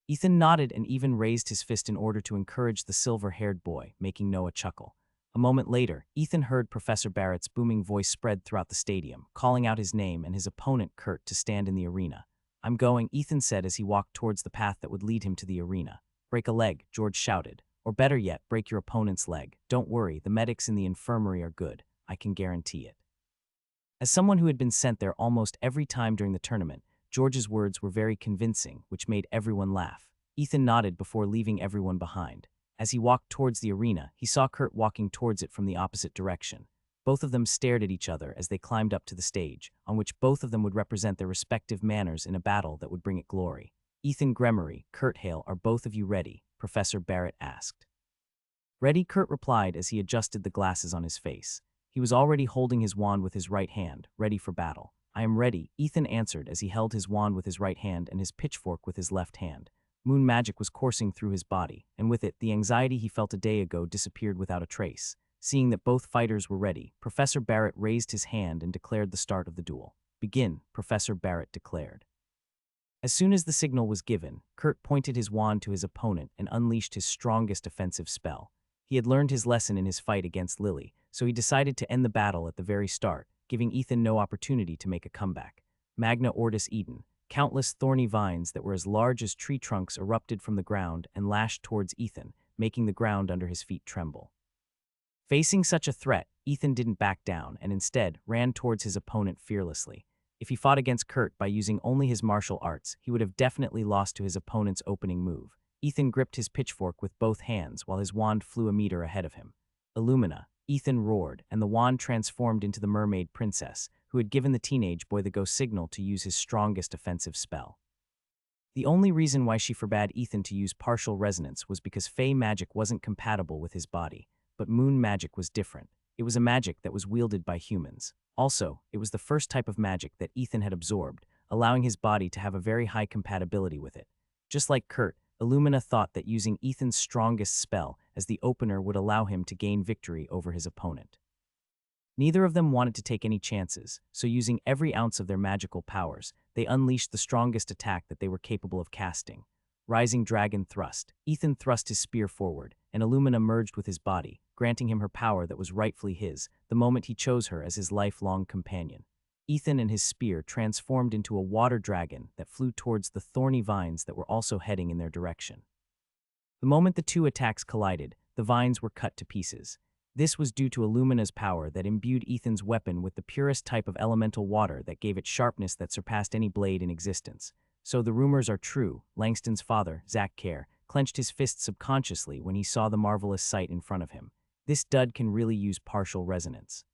Ethan nodded and even raised his fist in order to encourage the silver-haired boy, making Noah chuckle. A moment later, Ethan heard Professor Barrett's booming voice spread throughout the stadium, calling out his name and his opponent Kurt to stand in the arena. I'm going, Ethan said as he walked towards the path that would lead him to the arena. Break a leg, George shouted. Or better yet, break your opponent's leg. Don't worry, the medics in the infirmary are good. I can guarantee it. As someone who had been sent there almost every time during the tournament, George's words were very convincing, which made everyone laugh. Ethan nodded before leaving everyone behind. As he walked towards the arena, he saw Kurt walking towards it from the opposite direction. Both of them stared at each other as they climbed up to the stage, on which both of them would represent their respective manners in a battle that would bring it glory. Ethan Gremory, Kurt Hale, are both of you ready? Professor Barrett asked. Ready, Kurt replied as he adjusted the glasses on his face. He was already holding his wand with his right hand, ready for battle. I am ready, Ethan answered as he held his wand with his right hand and his pitchfork with his left hand. Moon magic was coursing through his body, and with it, the anxiety he felt a day ago disappeared without a trace. Seeing that both fighters were ready, Professor Barrett raised his hand and declared the start of the duel. Begin, Professor Barrett declared. As soon as the signal was given, Kurt pointed his wand to his opponent and unleashed his strongest offensive spell. He had learned his lesson in his fight against Lily, so he decided to end the battle at the very start, giving Ethan no opportunity to make a comeback. Magna Ortis Eden. Countless thorny vines that were as large as tree trunks erupted from the ground and lashed towards Ethan, making the ground under his feet tremble. Facing such a threat, Ethan didn't back down and instead ran towards his opponent fearlessly. If he fought against Kurt by using only his martial arts, he would have definitely lost to his opponent's opening move. Ethan gripped his pitchfork with both hands while his wand flew a meter ahead of him. Illumina, Ethan roared, and the wand transformed into the mermaid princess, who had given the teenage boy the go signal to use his strongest offensive spell. The only reason why she forbade Ethan to use partial resonance was because Fey magic wasn't compatible with his body, but moon magic was different. It was a magic that was wielded by humans. Also, it was the first type of magic that Ethan had absorbed, allowing his body to have a very high compatibility with it. Just like Kurt, Illumina thought that using Ethan's strongest spell as the opener would allow him to gain victory over his opponent. Neither of them wanted to take any chances, so using every ounce of their magical powers, they unleashed the strongest attack that they were capable of casting. Rising Dragon Thrust. Ethan thrust his spear forward, and Illumina merged with his body, granting him her power that was rightfully his the moment he chose her as his lifelong companion. Ethan and his spear transformed into a water dragon that flew towards the thorny vines that were also heading in their direction. The moment the two attacks collided, the vines were cut to pieces. This was due to Illumina's power that imbued Ethan's weapon with the purest type of elemental water that gave it sharpness that surpassed any blade in existence. So the rumors are true. Langston's father, Zach Kerr, clenched his fist subconsciously when he saw the marvelous sight in front of him. This dud can really use partial resonance.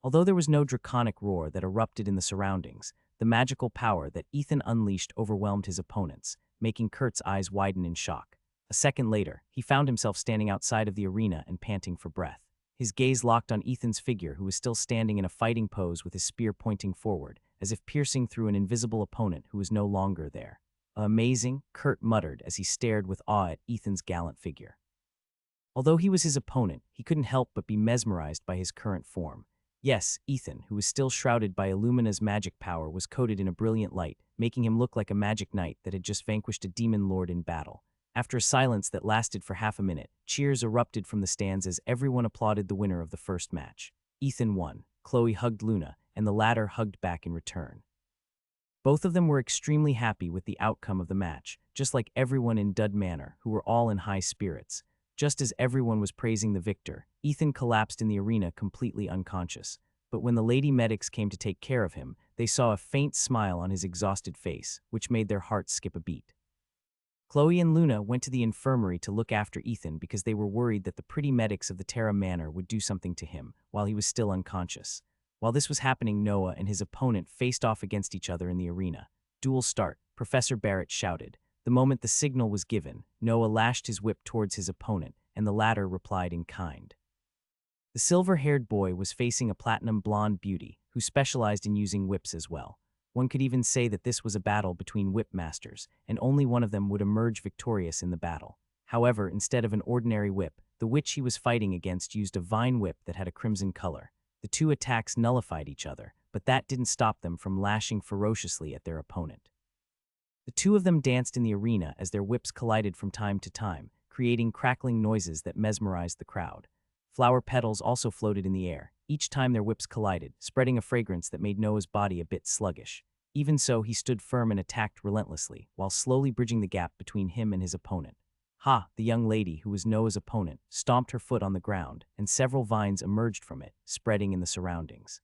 Although there was no draconic roar that erupted in the surroundings, the magical power that Ethan unleashed overwhelmed his opponents, making Kurt's eyes widen in shock. A second later, he found himself standing outside of the arena and panting for breath. His gaze locked on Ethan's figure, who was still standing in a fighting pose with his spear pointing forward, as if piercing through an invisible opponent who was no longer there. Amazing, Kurt muttered as he stared with awe at Ethan's gallant figure. Although he was his opponent, he couldn't help but be mesmerized by his current form. Yes, Ethan, who was still shrouded by Illumina's magic power, was coated in a brilliant light, making him look like a magic knight that had just vanquished a demon lord in battle. After a silence that lasted for half a minute, cheers erupted from the stands as everyone applauded the winner of the first match. Ethan won. Chloe hugged Luna, and the latter hugged back in return. Both of them were extremely happy with the outcome of the match, just like everyone in Dud Manor, who were all in high spirits. Just as everyone was praising the victor, Ethan collapsed in the arena completely unconscious. But when the lady medics came to take care of him, they saw a faint smile on his exhausted face, which made their hearts skip a beat. Chloe and Luna went to the infirmary to look after Ethan because they were worried that the pretty medics of the Terra Manor would do something to him while he was still unconscious. While this was happening, Noah and his opponent faced off against each other in the arena. Duel start, Professor Barrett shouted. The moment the signal was given, Noah lashed his whip towards his opponent, and the latter replied in kind. The silver-haired boy was facing a platinum blonde beauty who specialized in using whips as well. One could even say that this was a battle between whip masters, and only one of them would emerge victorious in the battle. However, instead of an ordinary whip, the witch he was fighting against used a vine whip that had a crimson color. The two attacks nullified each other, but that didn't stop them from lashing ferociously at their opponent. The two of them danced in the arena as their whips collided from time to time, creating crackling noises that mesmerized the crowd. Flower petals also floated in the air, each time their whips collided, spreading a fragrance that made Noah's body a bit sluggish. Even so, he stood firm and attacked relentlessly, while slowly bridging the gap between him and his opponent. Ha! The young lady, who was Noah's opponent, stomped her foot on the ground, and several vines emerged from it, spreading in the surroundings.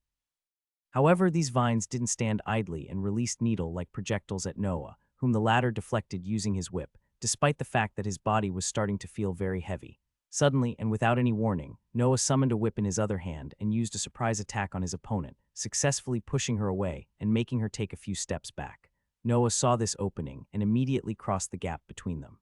However, these vines didn't stand idly and released needle-like projectiles at Noah, whom the latter deflected using his whip, despite the fact that his body was starting to feel very heavy. Suddenly, and without any warning, Noah summoned a whip in his other hand and used a surprise attack on his opponent, successfully pushing her away and making her take a few steps back. Noah saw this opening and immediately crossed the gap between them.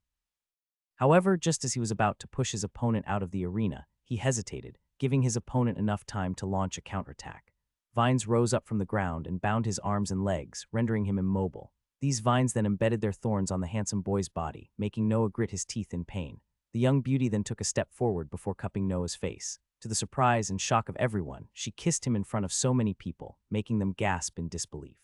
However, just as he was about to push his opponent out of the arena, he hesitated, giving his opponent enough time to launch a counterattack. Vines rose up from the ground and bound his arms and legs, rendering him immobile. These vines then embedded their thorns on the handsome boy's body, making Noah grit his teeth in pain. The young beauty then took a step forward before cupping Noah's face. To the surprise and shock of everyone, she kissed him in front of so many people, making them gasp in disbelief.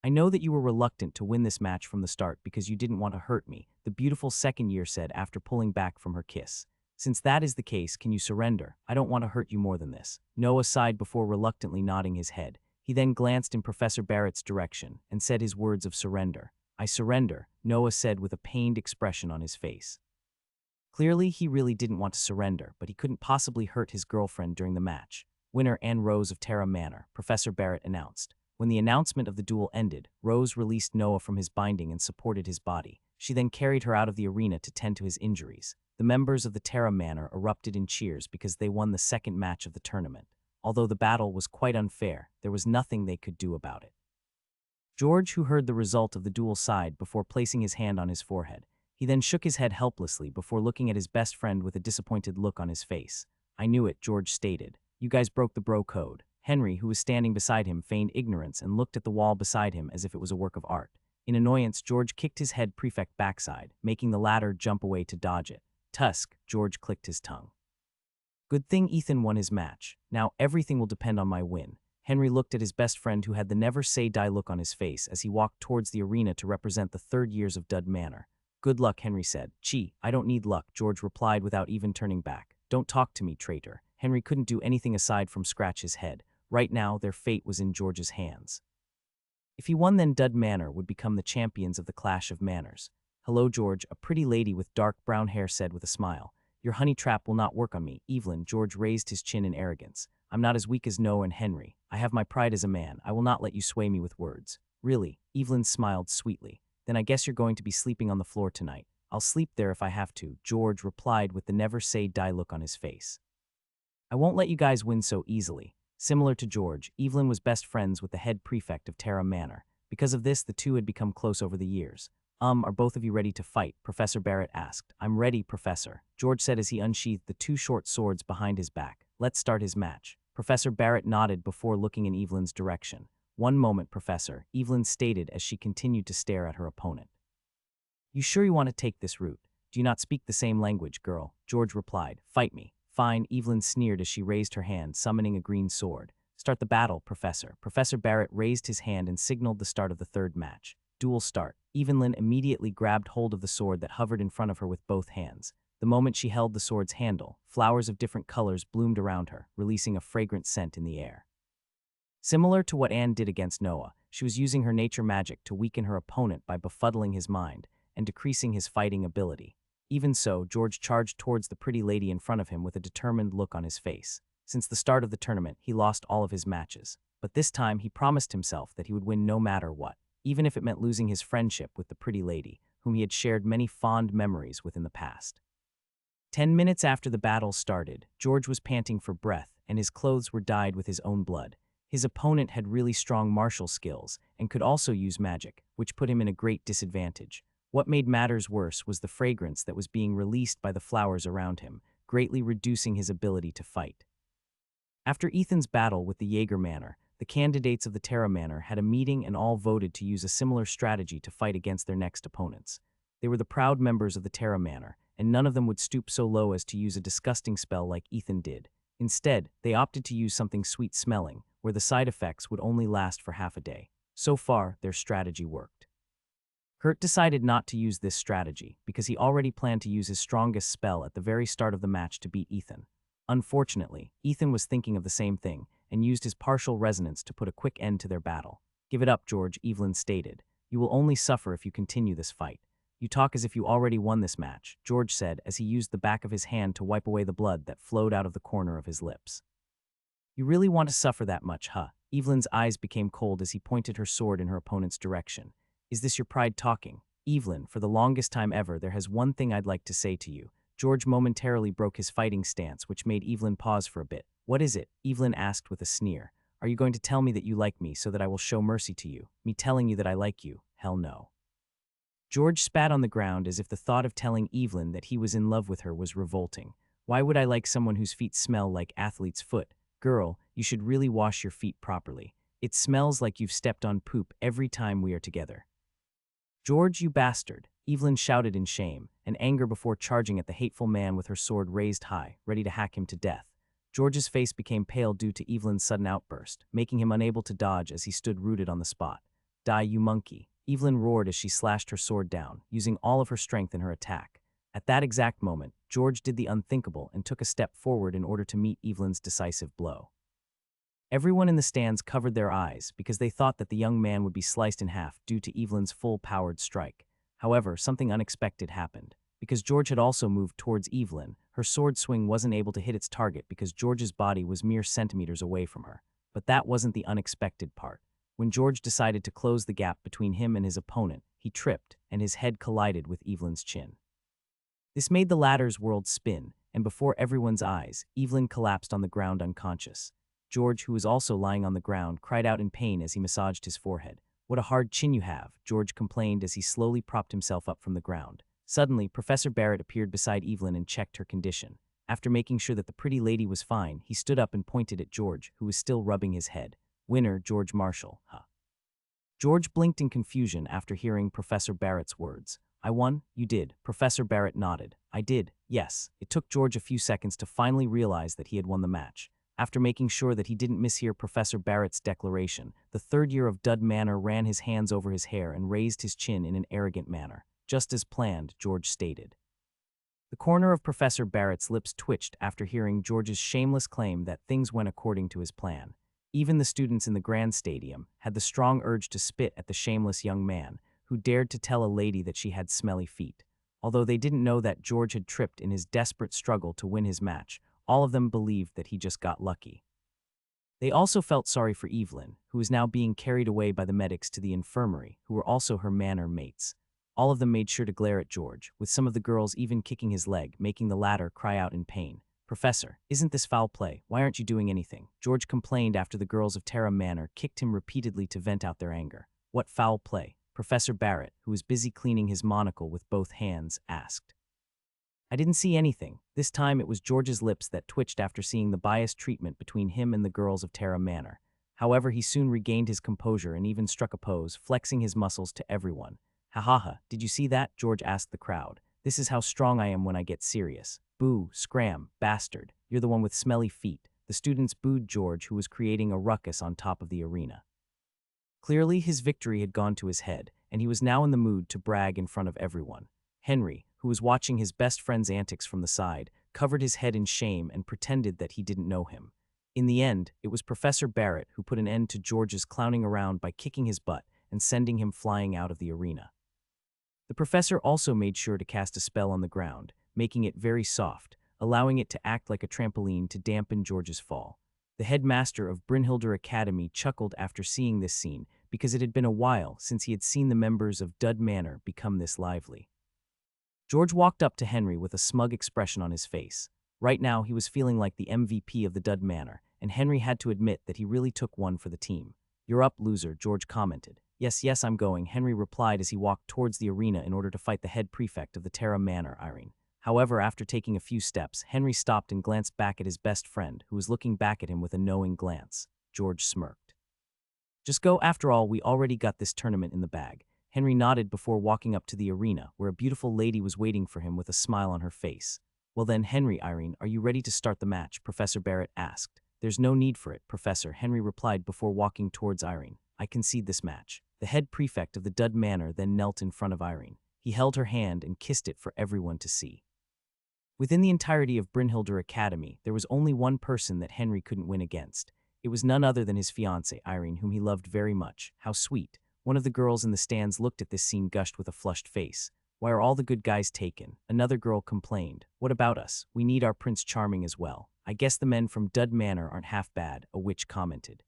I know that you were reluctant to win this match from the start because you didn't want to hurt me, the beautiful second year said after pulling back from her kiss. Since that is the case, can you surrender? I don't want to hurt you more than this. Noah sighed before reluctantly nodding his head. He then glanced in Professor Barrett's direction and said his words of surrender. I surrender, Noah said with a pained expression on his face. Clearly, he really didn't want to surrender, but he couldn't possibly hurt his girlfriend during the match. Winner Anne Rose of Terra Manor, Professor Barrett announced. When the announcement of the duel ended, Rose released Noah from his binding and supported his body. She then carried her out of the arena to tend to his injuries. The members of the Terra Manor erupted in cheers because they won the second match of the tournament. Although the battle was quite unfair, there was nothing they could do about it. George, who heard the result of the duel, sighed before placing his hand on his forehead. He then shook his head helplessly before looking at his best friend with a disappointed look on his face. "I knew it," George stated. "You guys broke the bro code." Henry, who was standing beside him, feigned ignorance and looked at the wall beside him as if it was a work of art. In annoyance, George kicked his head prefect backside, making the latter jump away to dodge it. "Tusk," George clicked his tongue. "Good thing Ethan won his match. Now everything will depend on my win." Henry looked at his best friend, who had the never-say-die look on his face as he walked towards the arena to represent the third years of Dud Manor. "Good luck," Henry said. "Gee, I don't need luck," George replied without even turning back. "Don't talk to me, traitor." Henry couldn't do anything aside from scratch his head. Right now, their fate was in George's hands. If he won, then Dud Manor would become the champions of the Clash of Manors. "Hello, George," a pretty lady with dark brown hair said with a smile. "Your honey trap will not work on me, Evelyn." George raised his chin in arrogance. "I'm not as weak as Noah and Henry. I have my pride as a man. I will not let you sway me with words." "Really?" Evelyn smiled sweetly. "Then I guess you're going to be sleeping on the floor tonight." "I'll sleep there if I have to," George replied with the never-say-die look on his face. "I won't let you guys win so easily." Similar to George, Evelyn was best friends with the head prefect of Terra Manor. Because of this, the two had become close over the years. Are both of you ready to fight?" Professor Barrett asked. "I'm ready, Professor," George said as he unsheathed the two short swords behind his back. "Let's start his match." Professor Barrett nodded before looking in Evelyn's direction. "One moment, Professor," Evelyn stated as she continued to stare at her opponent. "You sure you want to take this route? Do you not speak the same language, girl?" George replied. "Fight me." "Fine," Evelyn sneered as she raised her hand, summoning a green sword. "Start the battle, Professor." Professor Barrett raised his hand and signaled the start of the third match. Duel start. Evelyn immediately grabbed hold of the sword that hovered in front of her with both hands. The moment she held the sword's handle, flowers of different colors bloomed around her, releasing a fragrant scent in the air. Similar to what Anne did against Noah, she was using her nature magic to weaken her opponent by befuddling his mind and decreasing his fighting ability. Even so, George charged towards the pretty lady in front of him with a determined look on his face. Since the start of the tournament, he lost all of his matches. But this time, he promised himself that he would win no matter what, even if it meant losing his friendship with the pretty lady, whom he had shared many fond memories with in the past. 10 minutes after the battle started, George was panting for breath, and his clothes were dyed with his own blood. His opponent had really strong martial skills and could also use magic, which put him in a great disadvantage. What made matters worse was the fragrance that was being released by the flowers around him, greatly reducing his ability to fight. After Ethan's battle with the Jaeger Manor, the candidates of the Terra Manor had a meeting and all voted to use a similar strategy to fight against their next opponents. They were the proud members of the Terra Manor, and none of them would stoop so low as to use a disgusting spell like Ethan did. Instead, they opted to use something sweet-smelling, where the side effects would only last for half a day. So far, their strategy worked. Kurt decided not to use this strategy because he already planned to use his strongest spell at the very start of the match to beat Ethan. Unfortunately, Ethan was thinking of the same thing and used his partial resonance to put a quick end to their battle. "Give it up, George," Evelyn stated. "You will only suffer if you continue this fight." "You talk as if you already won this match," George said as he used the back of his hand to wipe away the blood that flowed out of the corner of his lips. "You really want to suffer that much, huh?" Evelyn's eyes became cold as he pointed her sword in her opponent's direction. "Is this your pride talking?" "Evelyn, for the longest time ever, there has one thing I'd like to say to you." George momentarily broke his fighting stance, which made Evelyn pause for a bit. "What is it?" Evelyn asked with a sneer. "Are you going to tell me that you like me so that I will show mercy to you? Me telling you that I like you? Hell no." George spat on the ground as if the thought of telling Evelyn that he was in love with her was revolting. "Why would I like someone whose feet smell like athlete's foot? Girl, you should really wash your feet properly. It smells like you've stepped on poop every time we are together." "George, you bastard," Evelyn shouted in shame and anger before charging at the hateful man with her sword raised high, ready to hack him to death. George's face became pale due to Evelyn's sudden outburst, making him unable to dodge as he stood rooted on the spot. "Die, you monkey," Evelyn roared as she slashed her sword down, using all of her strength in her attack. At that exact moment, George did the unthinkable and took a step forward in order to meet Evelyn's decisive blow. Everyone in the stands covered their eyes because they thought that the young man would be sliced in half due to Evelyn's full-powered strike. However, something unexpected happened. Because George had also moved towards Evelyn, her sword swing wasn't able to hit its target because George's body was mere centimeters away from her. But that wasn't the unexpected part. When George decided to close the gap between him and his opponent, he tripped, and his head collided with Evelyn's chin. This made the latter's world spin, and before everyone's eyes, Evelyn collapsed on the ground unconscious. George, who was also lying on the ground, cried out in pain as he massaged his forehead. "What a hard chin you have," George complained as he slowly propped himself up from the ground. Suddenly, Professor Barrett appeared beside Evelyn and checked her condition. After making sure that the pretty lady was fine, he stood up and pointed at George, who was still rubbing his head. "Winner, George Marshall, huh?" George blinked in confusion after hearing Professor Barrett's words. "I won? You did." Professor Barrett nodded. "I did, yes." It took George a few seconds to finally realize that he had won the match. After making sure that he didn't mishear Professor Barrett's declaration, the third year of Dud Manor ran his hands over his hair and raised his chin in an arrogant manner. "Just as planned," George stated. The corner of Professor Barrett's lips twitched after hearing George's shameless claim that things went according to his plan. Even the students in the grand stadium had the strong urge to spit at the shameless young man who dared to tell a lady that she had smelly feet. Although they didn't know that George had tripped in his desperate struggle to win his match, all of them believed that he just got lucky. They also felt sorry for Evelyn, who was now being carried away by the medics to the infirmary, who were also her manor mates. All of them made sure to glare at George, with some of the girls even kicking his leg, making the latter cry out in pain. "Professor, isn't this foul play? Why aren't you doing anything?" George complained after the girls of Terra Manor kicked him repeatedly to vent out their anger. "What foul play?" Professor Barrett, who was busy cleaning his monocle with both hands, asked. "I didn't see anything." This time it was George's lips that twitched after seeing the biased treatment between him and the girls of Terra Manor. However, he soon regained his composure and even struck a pose, flexing his muscles to everyone. "Ha ha ha, did you see that?" George asked the crowd. "This is how strong I am when I get serious." "Boo, scram, bastard. You're the one with smelly feet." The students booed George, who was creating a ruckus on top of the arena. Clearly, his victory had gone to his head, and he was now in the mood to brag in front of everyone. Henry, who was watching his best friend's antics from the side, covered his head in shame and pretended that he didn't know him. In the end, it was Professor Barrett who put an end to George's clowning around by kicking his butt and sending him flying out of the arena. The professor also made sure to cast a spell on the ground, making it very soft, allowing it to act like a trampoline to dampen George's fall. The headmaster of Brynhilder Academy chuckled after seeing this scene because it had been a while since he had seen the members of Dud Manor become this lively. George walked up to Henry with a smug expression on his face. Right now, he was feeling like the MVP of the Dud Manor, and Henry had to admit that he really took one for the team. "You're up, loser," George commented. Yes, I'm going," Henry replied as he walked towards the arena in order to fight the head prefect of the Terra Manor, Irene. However, after taking a few steps, Henry stopped and glanced back at his best friend, who was looking back at him with a knowing glance. George smirked. "Just go, after all, we already got this tournament in the bag." Henry nodded before walking up to the arena, where a beautiful lady was waiting for him with a smile on her face. "Well then, Henry, Irene, are you ready to start the match?" Professor Barrett asked. "There's no need for it, Professor," Henry replied before walking towards Irene. "I concede this match." The head prefect of the Dud Manor then knelt in front of Irene. He held her hand and kissed it for everyone to see. Within the entirety of Brynhilder Academy, there was only one person that Henry couldn't win against. It was none other than his fiancée, Irene, whom he loved very much. How sweet. One of the girls in the stands looked at this scene gushed with a flushed face. "Why are all the good guys taken?" Another girl complained. "What about us? We need our Prince Charming as well." "I guess the men from Dud Manor aren't half bad," a witch commented.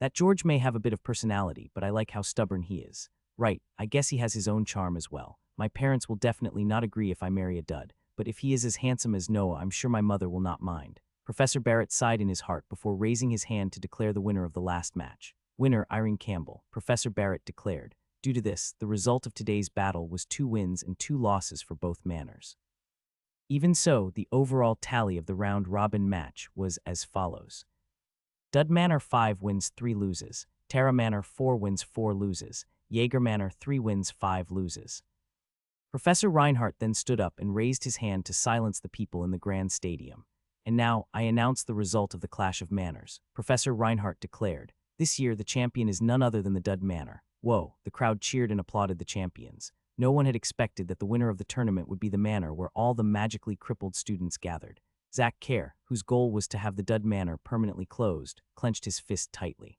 "That George may have a bit of personality, but I like how stubborn he is." "Right, I guess he has his own charm as well. My parents will definitely not agree if I marry a dud, but if he is as handsome as Noah, I'm sure my mother will not mind." Professor Barrett sighed in his heart before raising his hand to declare the winner of the last match. "Winner, Irene Campbell," Professor Barrett declared. Due to this, the result of today's battle was 2 wins and 2 losses for both manors. Even so, the overall tally of the round-robin match was as follows. Dud Manor 5 wins 3 loses, Terra Manor 4 wins 4 loses, Jaeger Manor 3 wins 5 loses. Professor Reinhardt then stood up and raised his hand to silence the people in the grand stadium. "And now, I announce the result of the Clash of Manors," Professor Reinhardt declared. "This year, the champion is none other than the Dud Manor." Whoa, the crowd cheered and applauded the champions. No one had expected that the winner of the tournament would be the manor where all the magically crippled students gathered. Zach Kerr, whose goal was to have the Dud Manor permanently closed, clenched his fist tightly.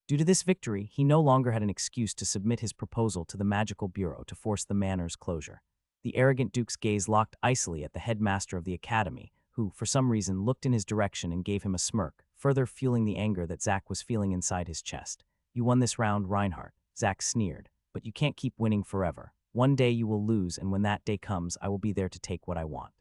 Due to this victory, he no longer had an excuse to submit his proposal to the Magical Bureau to force the manor's closure. The arrogant duke's gaze locked icily at the headmaster of the academy, who, for some reason, looked in his direction and gave him a smirk, further fueling the anger that Zack was feeling inside his chest. "You won this round, Reinhardt," Zack sneered, "but you can't keep winning forever. One day you will lose, and when that day comes, I will be there to take what I want."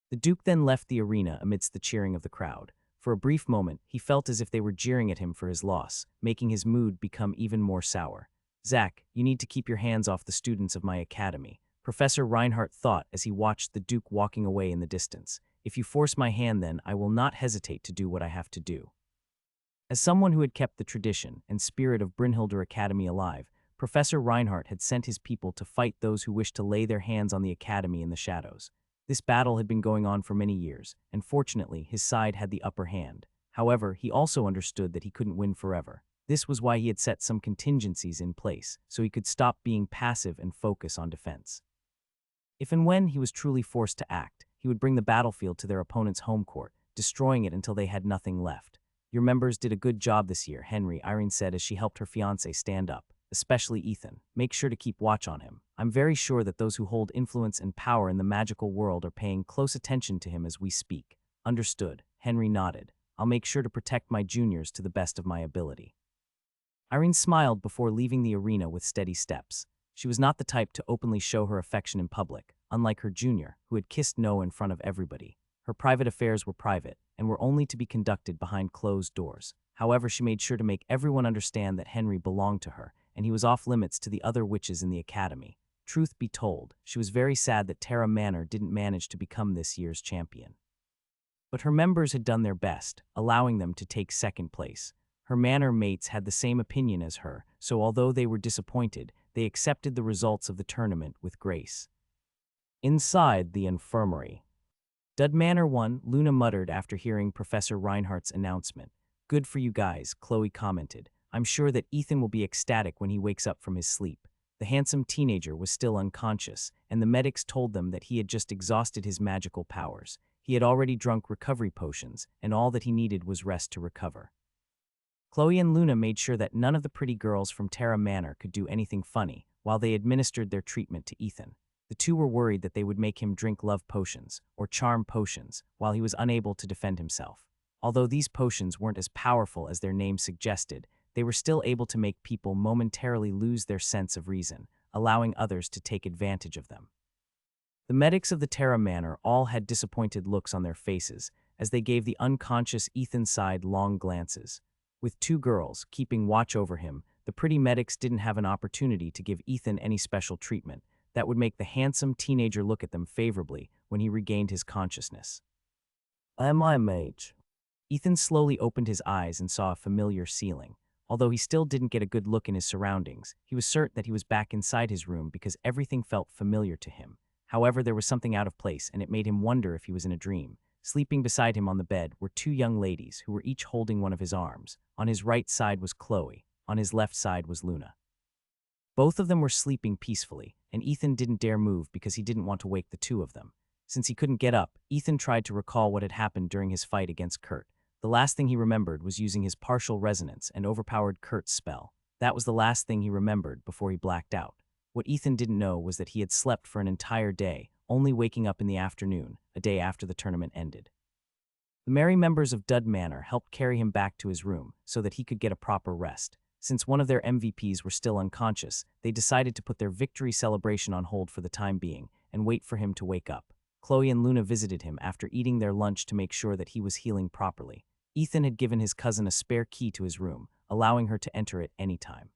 The Duke then left the arena amidst the cheering of the crowd. For a brief moment, he felt as if they were jeering at him for his loss, making his mood become even more sour. "Zack, you need to keep your hands off the students of my academy," Professor Reinhardt thought as he watched the Duke walking away in the distance. "If you force my hand, then I will not hesitate to do what I have to do." As someone who had kept the tradition and spirit of Brynhilder Academy alive, Professor Reinhardt had sent his people to fight those who wished to lay their hands on the academy in the shadows. This battle had been going on for many years, and fortunately, his side had the upper hand. However, he also understood that he couldn't win forever. This was why he had set some contingencies in place, so he could stop being passive and focus on defense. If and when he was truly forced to act, he would bring the battlefield to their opponent's home court, destroying it until they had nothing left. "Your members did a good job this year," Irene said as she helped her fiancé stand up. "Especially Ethan. Make sure to keep watch on him. I'm very sure that those who hold influence and power in the magical world are paying close attention to him as we speak." "Understood," Henry nodded. "I'll make sure to protect my juniors to the best of my ability." Irene smiled before leaving the arena with steady steps. She was not the type to openly show her affection in public, unlike her junior, who had kissed No in front of everybody. Her private affairs were private, and were only to be conducted behind closed doors. However, she made sure to make everyone understand that Henry belonged to her, and he was off limits to the other witches in the academy. Truth be told, she was very sad that Terra Manor didn't manage to become this year's champion. But her members had done their best, allowing them to take second place. Her manor mates had the same opinion as her, so although they were disappointed, they accepted the results of the tournament with grace. Inside the infirmary. "Dud Manor won," Luna muttered after hearing Professor Reinhardt's announcement. "Good for you guys," Chloe commented. "I'm sure that Ethan will be ecstatic when he wakes up from his sleep." The handsome teenager was still unconscious, and the medics told them that he had just exhausted his magical powers. He had already drunk recovery potions, and all that he needed was rest to recover. Chloe and Luna made sure that none of the pretty girls from Terra Manor could do anything funny while they administered their treatment to Ethan. The two were worried that they would make him drink love potions, or charm potions, while he was unable to defend himself. Although these potions weren't as powerful as their name suggested, they were still able to make people momentarily lose their sense of reason, allowing others to take advantage of them. The medics of the Terra Manor all had disappointed looks on their faces as they gave the unconscious Ethan side long glances. With two girls keeping watch over him, the pretty medics didn't have an opportunity to give Ethan any special treatment that would make the handsome teenager look at them favorably when he regained his consciousness. "Am I a mage?" Ethan slowly opened his eyes and saw a familiar ceiling. Although he still didn't get a good look in his surroundings, he was certain that he was back inside his room because everything felt familiar to him. However, there was something out of place, and it made him wonder if he was in a dream. Sleeping beside him on the bed were two young ladies who were each holding one of his arms. On his right side was Chloe, on his left side was Luna. Both of them were sleeping peacefully, and Ethan didn't dare move because he didn't want to wake the two of them. Since he couldn't get up, Ethan tried to recall what had happened during his fight against Kurt. The last thing he remembered was using his partial resonance and overpowered Kurt's spell. That was the last thing he remembered before he blacked out. What Ethan didn't know was that he had slept for an entire day, only waking up in the afternoon, a day after the tournament ended. The merry members of Dud Manor helped carry him back to his room so that he could get a proper rest. Since one of their MVPs were still unconscious, they decided to put their victory celebration on hold for the time being and wait for him to wake up. Chloe and Luna visited him after eating their lunch to make sure that he was healing properly. Ethan had given his cousin a spare key to his room, allowing her to enter at any time.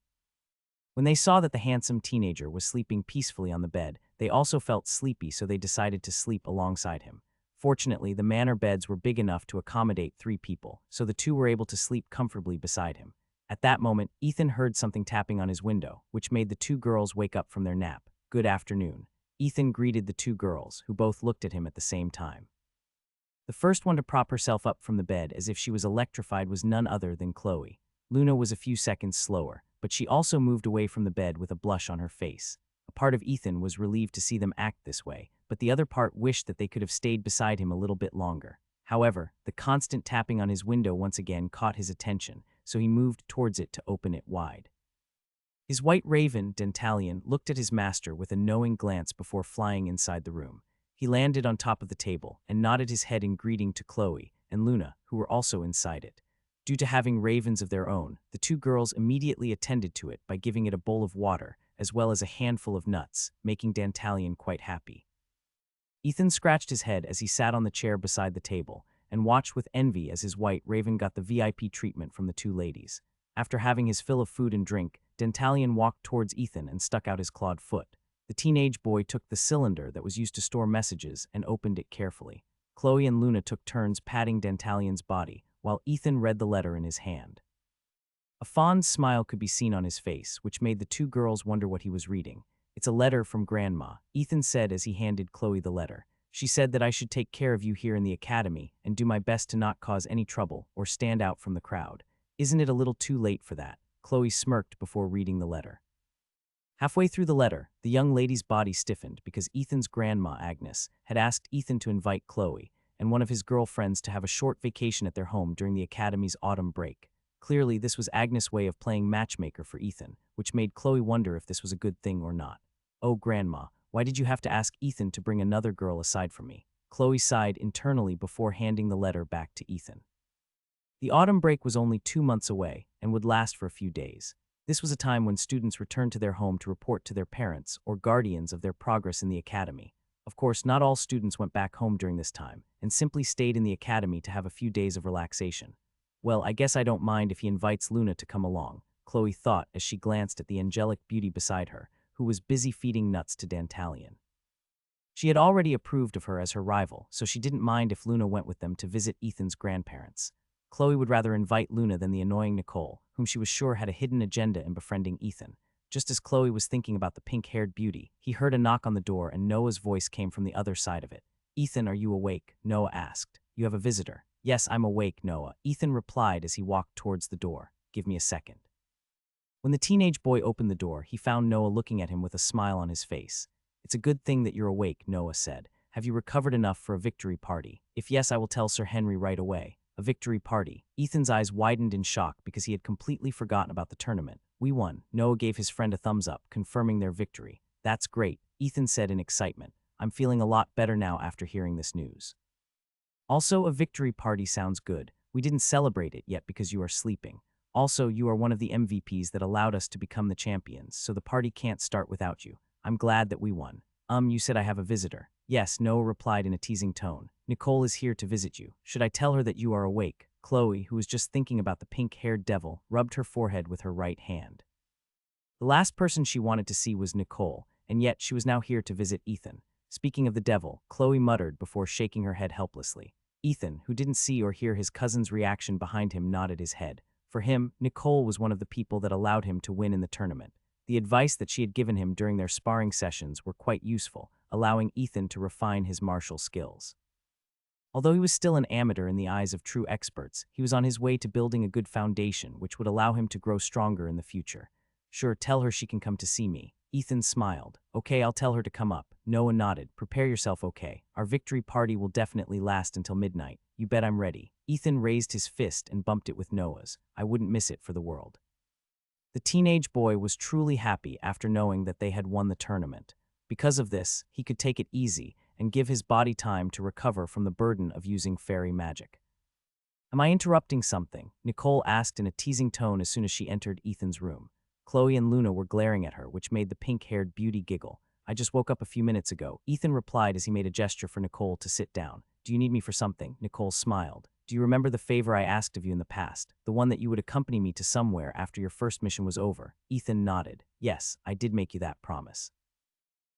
When they saw that the handsome teenager was sleeping peacefully on the bed, they also felt sleepy, so they decided to sleep alongside him. Fortunately, the manor beds were big enough to accommodate 3 people, so the two were able to sleep comfortably beside him. At that moment, Ethan heard something tapping on his window, which made the 2 girls wake up from their nap. "Good afternoon." Ethan greeted the 2 girls, who both looked at him at the same time. The first one to prop herself up from the bed as if she was electrified was none other than Chloe. Luna was a few seconds slower, but she also moved away from the bed with a blush on her face. A part of Ethan was relieved to see them act this way, but the other part wished that they could have stayed beside him a little bit longer. However, the constant tapping on his window once again caught his attention, so he moved towards it to open it wide. His white raven, Dentalion, looked at his master with a knowing glance before flying inside the room. He landed on top of the table and nodded his head in greeting to Chloe and Luna, who were also inside it. Due to having ravens of their own, the two girls immediately attended to it by giving it a bowl of water, as well as a handful of nuts, making Dantalion quite happy. Ethan scratched his head as he sat on the chair beside the table and watched with envy as his white raven got the VIP treatment from the two ladies. After having his fill of food and drink, Dantalion walked towards Ethan and stuck out his clawed foot. The teenage boy took the cylinder that was used to store messages and opened it carefully. Chloe and Luna took turns patting Dantalion's body, while Ethan read the letter in his hand. A fond smile could be seen on his face, which made the two girls wonder what he was reading. "It's a letter from Grandma," Ethan said as he handed Chloe the letter. "She said that I should take care of you here in the academy and do my best to not cause any trouble or stand out from the crowd. Isn't it a little too late for that?" Chloe smirked before reading the letter. Halfway through the letter, the young lady's body stiffened because Ethan's grandma, Agnes, had asked Ethan to invite Chloe and one of his girlfriends to have a short vacation at their home during the academy's autumn break. Clearly, this was Agnes' way of playing matchmaker for Ethan, which made Chloe wonder if this was a good thing or not. "Oh, Grandma, why did you have to ask Ethan to bring another girl aside from me?" Chloe sighed internally before handing the letter back to Ethan. The autumn break was only 2 months away and would last for a few days. This was a time when students returned to their home to report to their parents or guardians of their progress in the academy. Of course, not all students went back home during this time and simply stayed in the academy to have a few days of relaxation. "Well, I guess I don't mind if he invites Luna to come along," Chloe thought as she glanced at the angelic beauty beside her, who was busy feeding nuts to Dantalion. She had already approved of her as her rival, so she didn't mind if Luna went with them to visit Ethan's grandparents. Chloe would rather invite Luna than the annoying Nicole, whom she was sure had a hidden agenda in befriending Ethan. Just as Chloe was thinking about the pink-haired beauty, he heard a knock on the door and Noah's voice came from the other side of it. "Ethan, are you awake?" Noah asked. "You have a visitor." "Yes, I'm awake, Noah," Ethan replied as he walked towards the door. "Give me a second." When the teenage boy opened the door, he found Noah looking at him with a smile on his face. "It's a good thing that you're awake," Noah said. "Have you recovered enough for a victory party? If yes, I will tell Sir Henry right away." A victory party. Ethan's eyes widened in shock because he had completely forgotten about the tournament. "We won." Noah gave his friend a thumbs up, confirming their victory. "That's great," Ethan said in excitement. "I'm feeling a lot better now after hearing this news." "Also, a victory party sounds good. We didn't celebrate it yet because you are sleeping. Also, you are one of the MVPs that allowed us to become the champions, so the party can't start without you. I'm glad that we won." You said I have a visitor." "Yes," Noah replied in a teasing tone. "Nicole is here to visit you. Should I tell her that you are awake?" Chloe, who was just thinking about the pink-haired devil, rubbed her forehead with her right hand. The last person she wanted to see was Nicole, and yet she was now here to visit Ethan. Speaking of the devil, Chloe muttered before shaking her head helplessly. Ethan, who didn't see or hear his cousin's reaction behind him, nodded his head. For him, Nicole was one of the people that allowed him to win in the tournament. The advice that she had given him during their sparring sessions were quite useful, allowing Ethan to refine his martial skills. Although he was still an amateur in the eyes of true experts, he was on his way to building a good foundation which would allow him to grow stronger in the future. "Sure, tell her she can come to see me." Ethan smiled. "Okay, I'll tell her to come up." Noah nodded. "Prepare yourself, okay? Our victory party will definitely last until midnight. You bet I'm ready." Ethan raised his fist and bumped it with Noah's. "I wouldn't miss it for the world." The teenage boy was truly happy after knowing that they had won the tournament. Because of this, he could take it easy and give his body time to recover from the burden of using fairy magic. "Am I interrupting something?" Nicole asked in a teasing tone as soon as she entered Ethan's room. Chloe and Luna were glaring at her, which made the pink-haired beauty giggle. "I just woke up a few minutes ago," Ethan replied as he made a gesture for Nicole to sit down. "Do you need me for something?" Nicole smiled. "Do you remember the favor I asked of you in the past, the one that you would accompany me to somewhere after your first mission was over?" Ethan nodded. "Yes, I did make you that promise."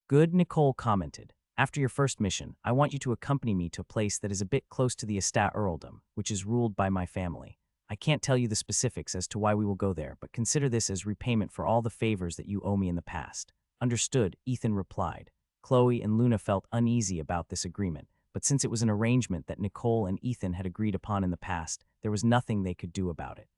"Good," Nicole commented. "After your first mission, I want you to accompany me to a place that is a bit close to the Estat Earldom, which is ruled by my family. I can't tell you the specifics as to why we will go there, but consider this as repayment for all the favors that you owe me in the past." "Understood," Ethan replied. Chloe and Luna felt uneasy about this agreement, but since it was an arrangement that Nicole and Ethan had agreed upon in the past, there was nothing they could do about it.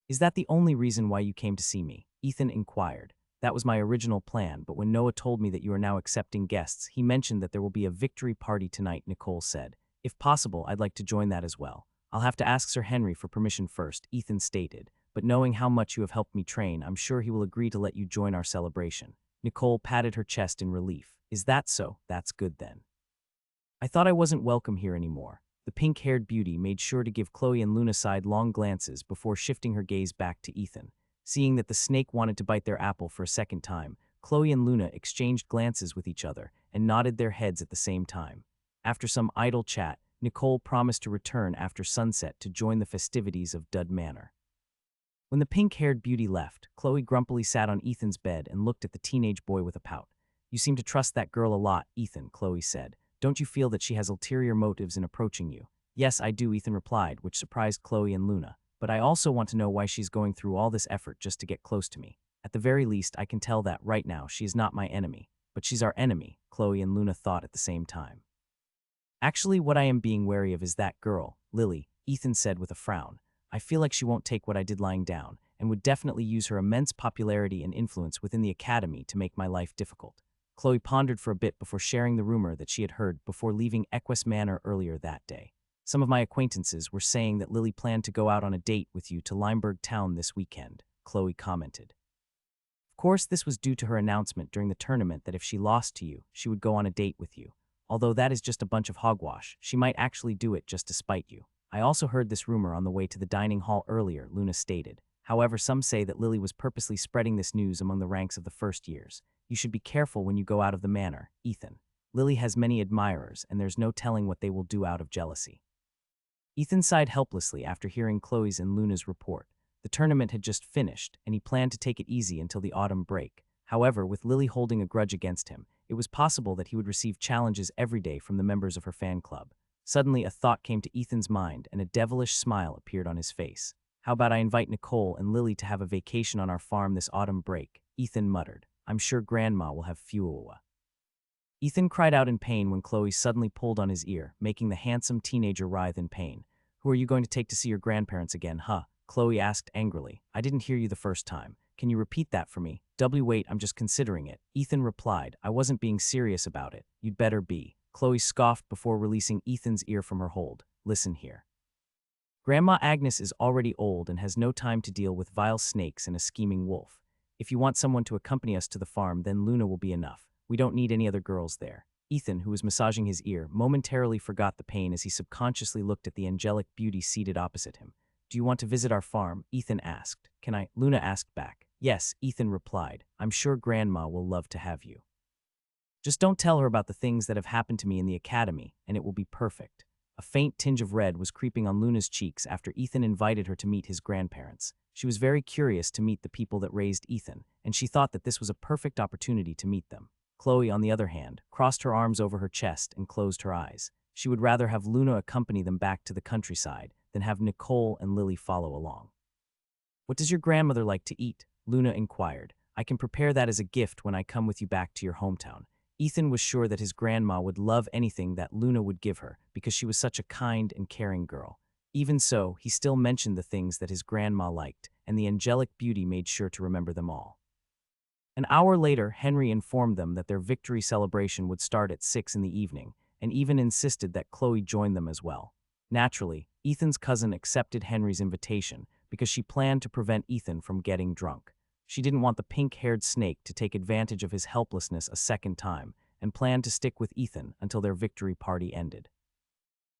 "Is that the only reason why you came to see me?" Ethan inquired. "That was my original plan, but when Noah told me that you are now accepting guests, he mentioned that there will be a victory party tonight," Nicole said. "If possible, I'd like to join that as well." "I'll have to ask Sir Henry for permission first," Ethan stated, but knowing how much you have helped me train, I'm sure he will agree to let you join our celebration. Nicole patted her chest in relief. Is that so? That's good then. I thought I wasn't welcome here anymore. The pink-haired beauty made sure to give Chloe and Luna long glances before shifting her gaze back to Ethan. Seeing that the snake wanted to bite their apple for a second time, Chloe and Luna exchanged glances with each other and nodded their heads at the same time. After some idle chat, Nicole promised to return after sunset to join the festivities of Dud Manor. When the pink-haired beauty left, Chloe grumpily sat on Ethan's bed and looked at the teenage boy with a pout. You seem to trust that girl a lot, Ethan, Chloe said. Don't you feel that she has ulterior motives in approaching you? Yes, I do, Ethan replied, which surprised Chloe and Luna. But I also want to know why she's going through all this effort just to get close to me. At the very least, I can tell that right now she is not my enemy. But she's our enemy, Chloe and Luna thought at the same time. Actually, what I am being wary of is that girl, Lily, Ethan said with a frown. I feel like she won't take what I did lying down, and would definitely use her immense popularity and influence within the academy to make my life difficult. Chloe pondered for a bit before sharing the rumor that she had heard before leaving Equus Manor earlier that day. Some of my acquaintances were saying that Lily planned to go out on a date with you to Limburg Town this weekend, Chloe commented. Of course, this was due to her announcement during the tournament that if she lost to you, she would go on a date with you. Although that is just a bunch of hogwash, she might actually do it just to spite you. I also heard this rumor on the way to the dining hall earlier, Luna stated. However, some say that Lily was purposely spreading this news among the ranks of the first years. You should be careful when you go out of the manor, Ethan. Lily has many admirers, and there's no telling what they will do out of jealousy. Ethan sighed helplessly after hearing Chloe's and Luna's report. The tournament had just finished, and he planned to take it easy until the autumn break. However, with Lily holding a grudge against him, it was possible that he would receive challenges every day from the members of her fan club. Suddenly, a thought came to Ethan's mind, and a devilish smile appeared on his face. How about I invite Nicole and Lily to have a vacation on our farm this autumn break? Ethan muttered. I'm sure Grandma will have fuel. Ethan cried out in pain when Chloe suddenly pulled on his ear, making the handsome teenager writhe in pain. Who are you going to take to see your grandparents again, huh? Chloe asked angrily. I didn't hear you the first time. Can you repeat that for me? Wait, I'm just considering it. Ethan replied. I wasn't being serious about it. You'd better be. Chloe scoffed before releasing Ethan's ear from her hold. Listen here. Grandma Agnes is already old and has no time to deal with vile snakes and a scheming wolf. If you want someone to accompany us to the farm, then Luna will be enough. We don't need any other girls there. Ethan, who was massaging his ear, momentarily forgot the pain as he subconsciously looked at the angelic beauty seated opposite him. Do you want to visit our farm? Ethan asked. Can I? Luna asked back. Yes, Ethan replied. I'm sure Grandma will love to have you. Just don't tell her about the things that have happened to me in the academy, and it will be perfect. A faint tinge of red was creeping on Luna's cheeks after Ethan invited her to meet his grandparents. She was very curious to meet the people that raised Ethan, and she thought that this was a perfect opportunity to meet them. Chloe, on the other hand, crossed her arms over her chest and closed her eyes. She would rather have Luna accompany them back to the countryside than have Nicole and Lily follow along. What does your grandmother like to eat? Luna inquired. I can prepare that as a gift when I come with you back to your hometown. Ethan was sure that his grandma would love anything that Luna would give her because she was such a kind and caring girl. Even so, he still mentioned the things that his grandma liked, and the angelic beauty made sure to remember them all. An hour later, Henry informed them that their victory celebration would start at 6 in the evening, and even insisted that Chloe join them as well. Naturally, Ethan's cousin accepted Henry's invitation because she planned to prevent Ethan from getting drunk. She didn't want the pink-haired snake to take advantage of his helplessness a second time and planned to stick with Ethan until their victory party ended.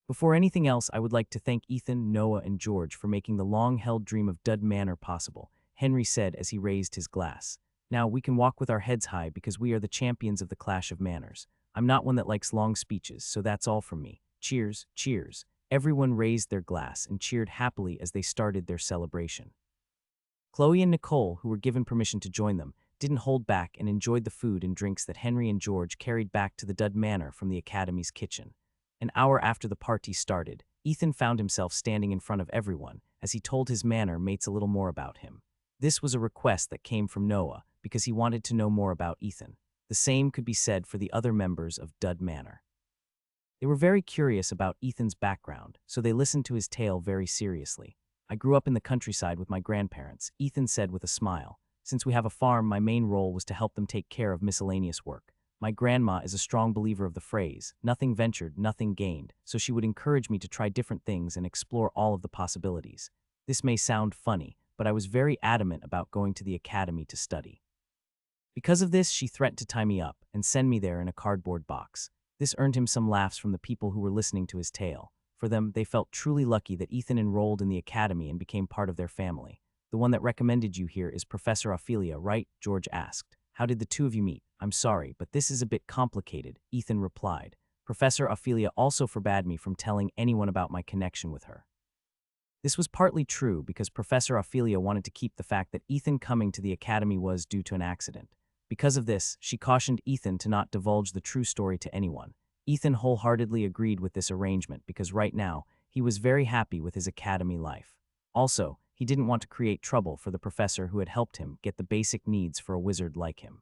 Before anything else, I would like to thank Ethan, Noah, and George for making the long-held dream of Dud Manor possible, Henry said as he raised his glass. Now we can walk with our heads high because we are the champions of the Clash of Manners. I'm not one that likes long speeches, so that's all from me. Cheers, cheers. Everyone raised their glass and cheered happily as they started their celebration. Chloe and Nicole, who were given permission to join them, didn't hold back and enjoyed the food and drinks that Henry and George carried back to the Dud Manor from the Academy's kitchen. An hour after the party started, Ethan found himself standing in front of everyone as he told his manor mates a little more about him. This was a request that came from Noah because he wanted to know more about Ethan. The same could be said for the other members of Dud Manor. They were very curious about Ethan's background, so they listened to his tale very seriously. I grew up in the countryside with my grandparents, Ethan said with a smile. Since we have a farm, my main role was to help them take care of miscellaneous work. My grandma is a strong believer of the phrase, nothing ventured, nothing gained, so she would encourage me to try different things and explore all of the possibilities. This may sound funny, but I was very adamant about going to the academy to study. Because of this, she threatened to tie me up and send me there in a cardboard box. This earned him some laughs from the people who were listening to his tale. For them, they felt truly lucky that Ethan enrolled in the academy and became part of their family. The one that recommended you here is Professor Ophelia, right? George asked. How did the two of you meet? I'm sorry, but this is a bit complicated, Ethan replied. Professor Ophelia also forbade me from telling anyone about my connection with her. This was partly true because Professor Ophelia wanted to keep the fact that Ethan coming to the academy was due to an accident. Because of this, she cautioned Ethan to not divulge the true story to anyone. Ethan wholeheartedly agreed with this arrangement because right now, he was very happy with his academy life. Also, he didn't want to create trouble for the professor who had helped him get the basic needs for a wizard like him.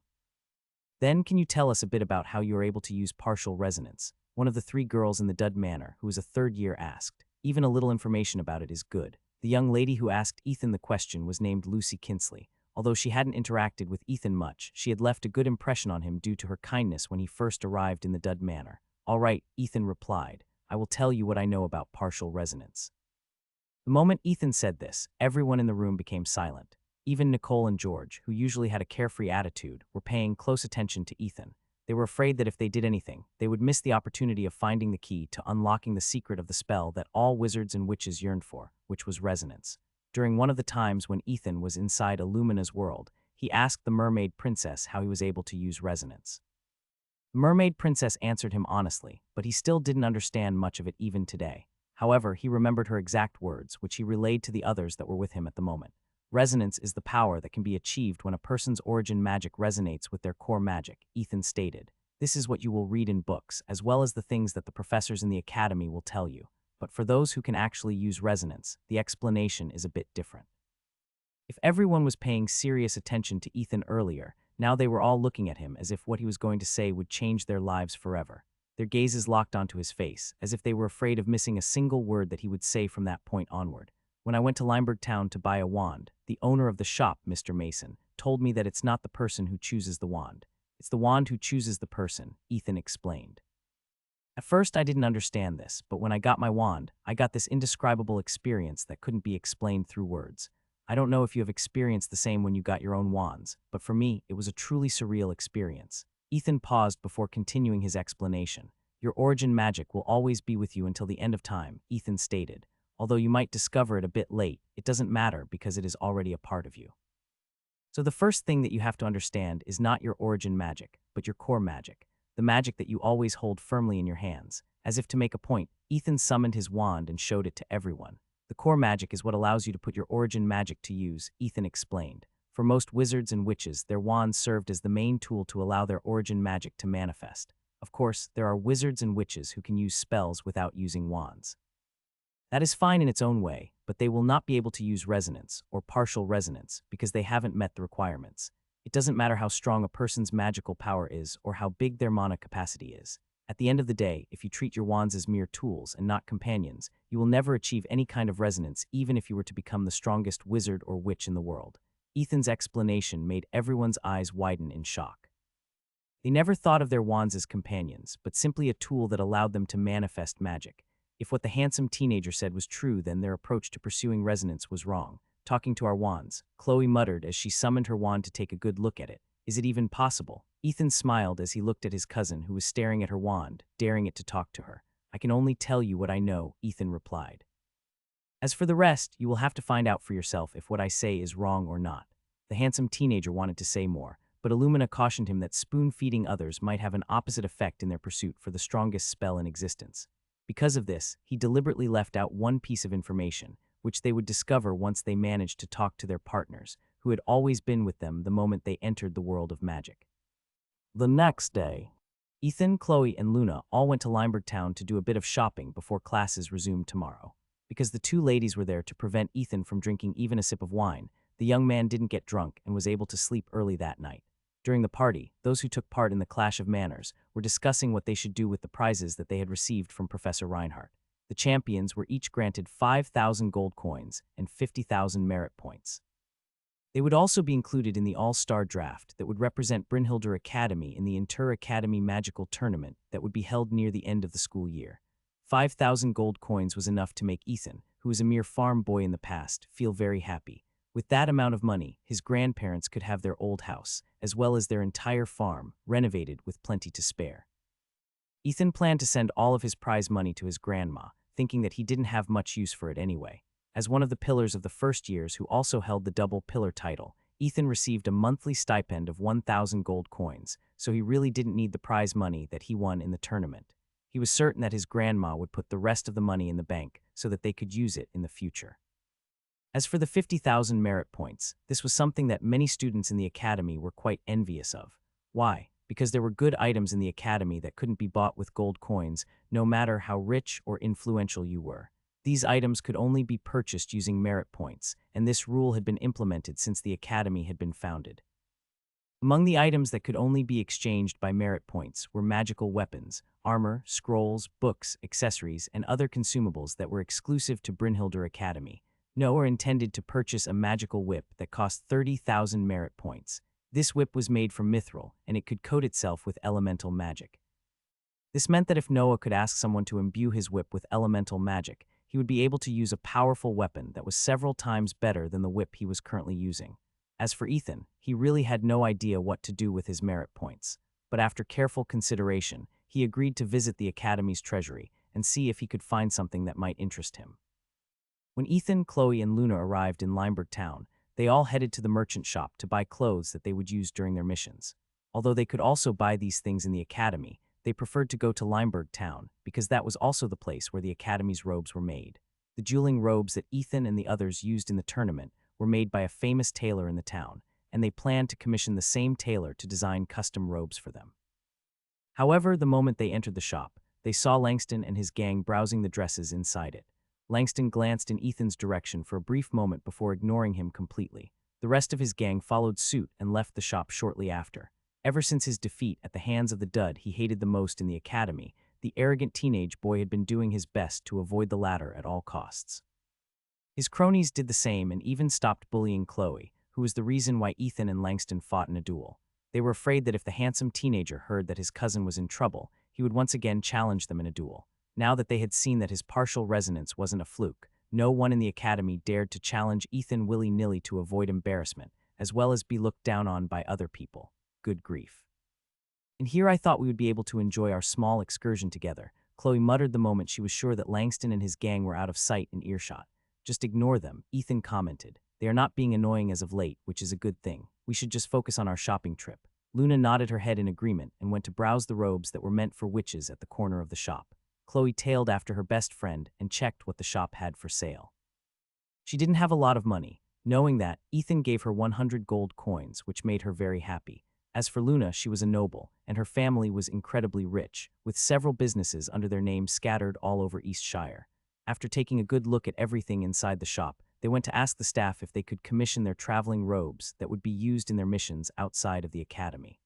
Then, can you tell us a bit about how you are able to use partial resonance? One of the three girls in the Dud Manor, who was a third year, asked. Even a little information about it is good. The young lady who asked Ethan the question was named Lucy Kinsley. Although she hadn't interacted with Ethan much, she had left a good impression on him due to her kindness when he first arrived in the Dud Manor. All right, Ethan replied. I will tell you what I know about partial resonance. The moment Ethan said this, everyone in the room became silent. Even Nicole and George, who usually had a carefree attitude, were paying close attention to Ethan. They were afraid that if they did anything, they would miss the opportunity of finding the key to unlocking the secret of the spell that all wizards and witches yearned for, which was resonance. During one of the times when Ethan was inside Illumina's world, he asked the mermaid princess how he was able to use resonance. The mermaid princess answered him honestly, but he still didn't understand much of it even today. However, he remembered her exact words, which he relayed to the others that were with him at the moment. Resonance is the power that can be achieved when a person's origin magic resonates with their core magic, Ethan stated. This is what you will read in books, as well as the things that the professors in the academy will tell you. But for those who can actually use resonance, the explanation is a bit different. If everyone was paying serious attention to Ethan earlier, now they were all looking at him as if what he was going to say would change their lives forever. Their gazes locked onto his face, as if they were afraid of missing a single word that he would say from that point onward. When I went to Limburg Town to buy a wand, the owner of the shop, Mr. Mason, told me that it's not the person who chooses the wand. It's the wand who chooses the person, Ethan explained. At first, I didn't understand this, but when I got my wand, I got this indescribable experience that couldn't be explained through words. I don't know if you have experienced the same when you got your own wands, but for me, it was a truly surreal experience. Ethan paused before continuing his explanation. Your origin magic will always be with you until the end of time, Ethan stated. Although you might discover it a bit late, it doesn't matter because it is already a part of you. So the first thing that you have to understand is not your origin magic, but your core magic, the magic that you always hold firmly in your hands. As if to make a point, Ethan summoned his wand and showed it to everyone. The core magic is what allows you to put your origin magic to use, Ethan explained. For most wizards and witches, their wands served as the main tool to allow their origin magic to manifest. Of course, there are wizards and witches who can use spells without using wands. That is fine in its own way, but they will not be able to use resonance or partial resonance because they haven't met the requirements. It doesn't matter how strong a person's magical power is or how big their mana capacity is. At the end of the day, if you treat your wands as mere tools and not companions, you will never achieve any kind of resonance even if you were to become the strongest wizard or witch in the world. Ethan's explanation made everyone's eyes widen in shock. They never thought of their wands as companions, but simply a tool that allowed them to manifest magic. If what the handsome teenager said was true, then their approach to pursuing resonance was wrong. Talking to our wands, Chloe muttered as she summoned her wand to take a good look at it. Is it even possible? Ethan smiled as he looked at his cousin who was staring at her wand, daring it to talk to her. I can only tell you what I know, Ethan replied. As for the rest, you will have to find out for yourself if what I say is wrong or not. The handsome teenager wanted to say more, but Illumina cautioned him that spoon-feeding others might have an opposite effect in their pursuit for the strongest spell in existence. Because of this, he deliberately left out one piece of information, which they would discover once they managed to talk to their partners, who had always been with them the moment they entered the world of magic. The next day, Ethan, Chloe, and Luna all went to Limburg Town to do a bit of shopping before classes resumed tomorrow. Because the two ladies were there to prevent Ethan from drinking even a sip of wine, the young man didn't get drunk and was able to sleep early that night. During the party, those who took part in the Clash of Manners were discussing what they should do with the prizes that they had received from Professor Reinhardt. The champions were each granted 5,000 gold coins and 50,000 merit points. They would also be included in the All-Star Draft that would represent Brynhildr Academy in the Inter-Academy Magical Tournament that would be held near the end of the school year. 5,000 gold coins was enough to make Ethan, who was a mere farm boy in the past, feel very happy. With that amount of money, his grandparents could have their old house, as well as their entire farm, renovated with plenty to spare. Ethan planned to send all of his prize money to his grandma, thinking that he didn't have much use for it anyway. As one of the pillars of the first years who also held the double pillar title, Ethan received a monthly stipend of 1,000 gold coins, so he really didn't need the prize money that he won in the tournament. He was certain that his grandma would put the rest of the money in the bank so that they could use it in the future. As for the 50,000 merit points, this was something that many students in the academy were quite envious of. Why? Because there were good items in the academy that couldn't be bought with gold coins, no matter how rich or influential you were. These items could only be purchased using merit points, and this rule had been implemented since the academy had been founded. Among the items that could only be exchanged by merit points were magical weapons, armor, scrolls, books, accessories, and other consumables that were exclusive to Brynhildr Academy. Noah intended to purchase a magical whip that cost 30,000 merit points. This whip was made from mithril, and it could coat itself with elemental magic. This meant that if Noah could ask someone to imbue his whip with elemental magic, he would be able to use a powerful weapon that was several times better than the whip he was currently using. As for Ethan, he really had no idea what to do with his merit points. But after careful consideration, he agreed to visit the Academy's treasury and see if he could find something that might interest him. When Ethan, Chloe, and Luna arrived in Limburg town, they all headed to the merchant shop to buy clothes that they would use during their missions. Although they could also buy these things in the academy, they preferred to go to Limburg town because that was also the place where the academy's robes were made. The dueling robes that Ethan and the others used in the tournament were made by a famous tailor in the town, and they planned to commission the same tailor to design custom robes for them. However, the moment they entered the shop, they saw Langston and his gang browsing the dresses inside it. Langston glanced in Ethan's direction for a brief moment before ignoring him completely. The rest of his gang followed suit and left the shop shortly after. Ever since his defeat at the hands of the dud he hated the most in the academy, the arrogant teenage boy had been doing his best to avoid the latter at all costs. His cronies did the same and even stopped bullying Chloe, who was the reason why Ethan and Langston fought in a duel. They were afraid that if the handsome teenager heard that his cousin was in trouble, he would once again challenge them in a duel. Now that they had seen that his partial resonance wasn't a fluke, no one in the academy dared to challenge Ethan willy-nilly to avoid embarrassment, as well as be looked down on by other people. Good grief. And here I thought we would be able to enjoy our small excursion together, Chloe muttered the moment she was sure that Langston and his gang were out of sight and earshot. Just ignore them, Ethan commented. They are not being annoying as of late, which is a good thing. We should just focus on our shopping trip. Luna nodded her head in agreement and went to browse the robes that were meant for witches at the corner of the shop. Chloe tailed after her best friend and checked what the shop had for sale. She didn't have a lot of money. Knowing that, Ethan gave her 100 gold coins, which made her very happy. As for Luna, she was a noble, and her family was incredibly rich, with several businesses under their names scattered all over East Shire. After taking a good look at everything inside the shop, they went to ask the staff if they could commission their traveling robes that would be used in their missions outside of the academy.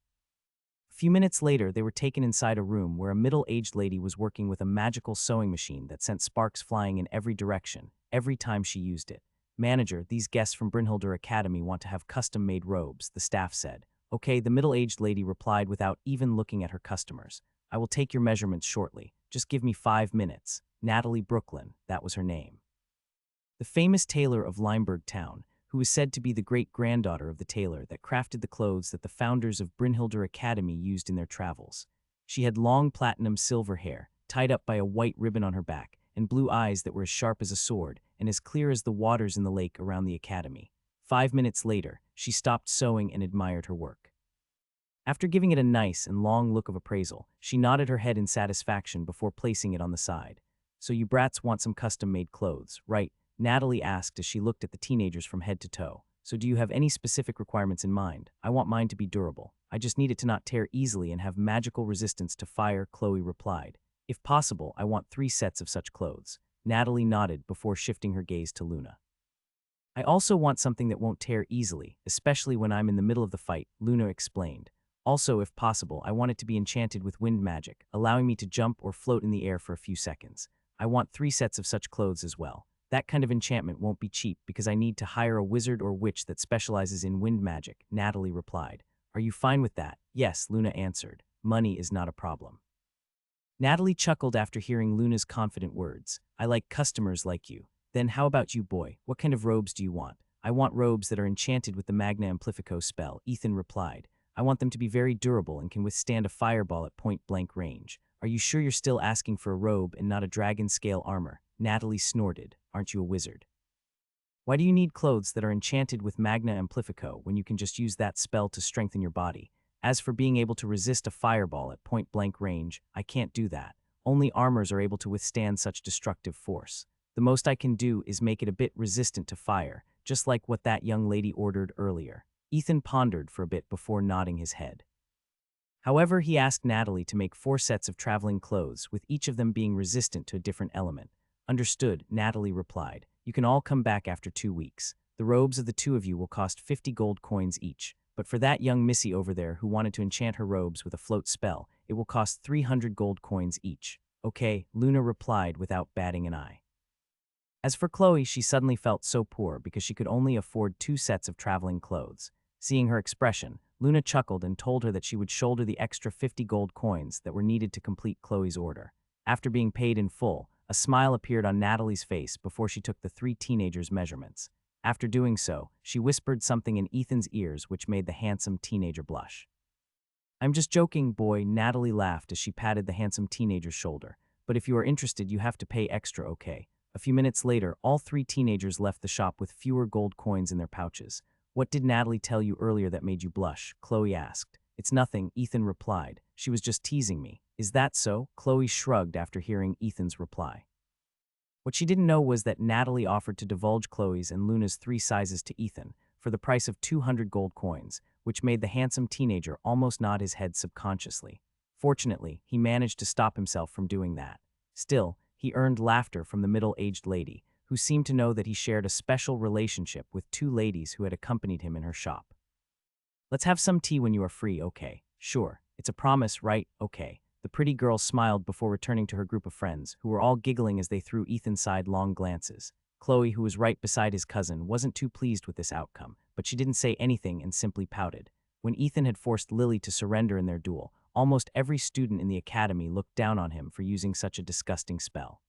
A few minutes later, they were taken inside a room where a middle-aged lady was working with a magical sewing machine that sent sparks flying in every direction, every time she used it. Manager, these guests from Brynhildr Academy want to have custom-made robes, the staff said. Okay, the middle-aged lady replied without even looking at her customers. I will take your measurements shortly. Just give me 5 minutes. Natalie Brooklyn, that was her name. The famous tailor of Limburg town, who was said to be the great-granddaughter of the tailor that crafted the clothes that the founders of Brynhildr Academy used in their travels. She had long platinum silver hair, tied up by a white ribbon on her back, and blue eyes that were as sharp as a sword and as clear as the waters in the lake around the academy. 5 minutes later, she stopped sewing and admired her work. After giving it a nice and long look of appraisal, she nodded her head in satisfaction before placing it on the side. So you brats want some custom-made clothes, right? Natalie asked as she looked at the teenagers from head to toe. So do you have any specific requirements in mind? I want mine to be durable. I just need it to not tear easily and have magical resistance to fire, Chloe replied. If possible, I want 3 sets of such clothes. Natalie nodded before shifting her gaze to Luna. I also want something that won't tear easily, especially when I'm in the middle of the fight, Luna explained. Also, if possible, I want it to be enchanted with wind magic, allowing me to jump or float in the air for a few seconds. I want 3 sets of such clothes as well. That kind of enchantment won't be cheap because I need to hire a wizard or witch that specializes in wind magic, Natalie replied. Are you fine with that? Yes, Luna answered. Money is not a problem. Natalie chuckled after hearing Luna's confident words. I like customers like you. Then how about you, boy? What kind of robes do you want? I want robes that are enchanted with the Magna Amplifico spell, Ethan replied. I want them to be very durable and can withstand a fireball at point-blank range. Are you sure you're still asking for a robe and not a dragon-scale armor? Natalie snorted. Aren't you a wizard? Why do you need clothes that are enchanted with Magna Amplifico when you can just use that spell to strengthen your body? As for being able to resist a fireball at point-blank range, I can't do that. Only armors are able to withstand such destructive force. The most I can do is make it a bit resistant to fire, just like what that young lady ordered earlier. Ethan pondered for a bit before nodding his head. However, he asked Natalie to make 4 sets of traveling clothes, with each of them being resistant to a different element. Understood, Natalie replied. You can all come back after 2 weeks. The robes of the 2 of you will cost 50 gold coins each, but for that young missy over there who wanted to enchant her robes with a float spell, it will cost 300 gold coins each. Okay, Luna replied without batting an eye. As for Chloe, she suddenly felt so poor because she could only afford 2 sets of traveling clothes. Seeing her expression, Luna chuckled and told her that she would shoulder the extra 50 gold coins that were needed to complete Chloe's order. After being paid in full, a smile appeared on Natalie's face before she took the 3 teenagers' measurements. After doing so, she whispered something in Ethan's ears which made the handsome teenager blush. I'm just joking, boy, Natalie laughed as she patted the handsome teenager's shoulder. But if you are interested, you have to pay extra, okay? A few minutes later, all 3 teenagers left the shop with fewer gold coins in their pouches. What did Natalie tell you earlier that made you blush? Chloe asked. It's nothing, Ethan replied. She was just teasing me. Is that so? Chloe shrugged after hearing Ethan's reply. What she didn't know was that Natalie offered to divulge Chloe's and Luna's 3 sizes to Ethan for the price of 200 gold coins, which made the handsome teenager almost nod his head subconsciously. Fortunately, he managed to stop himself from doing that. Still, he earned laughter from the middle-aged lady, who seemed to know that he shared a special relationship with 2 ladies who had accompanied him in her shop. Let's have some tea when you are free, okay? Sure. It's a promise, right? Okay. The pretty girl smiled before returning to her group of friends, who were all giggling as they threw Ethan sidelong glances. Chloe, who was right beside his cousin, wasn't too pleased with this outcome, but she didn't say anything and simply pouted. When Ethan had forced Lily to surrender in their duel, almost every student in the academy looked down on him for using such a disgusting spell.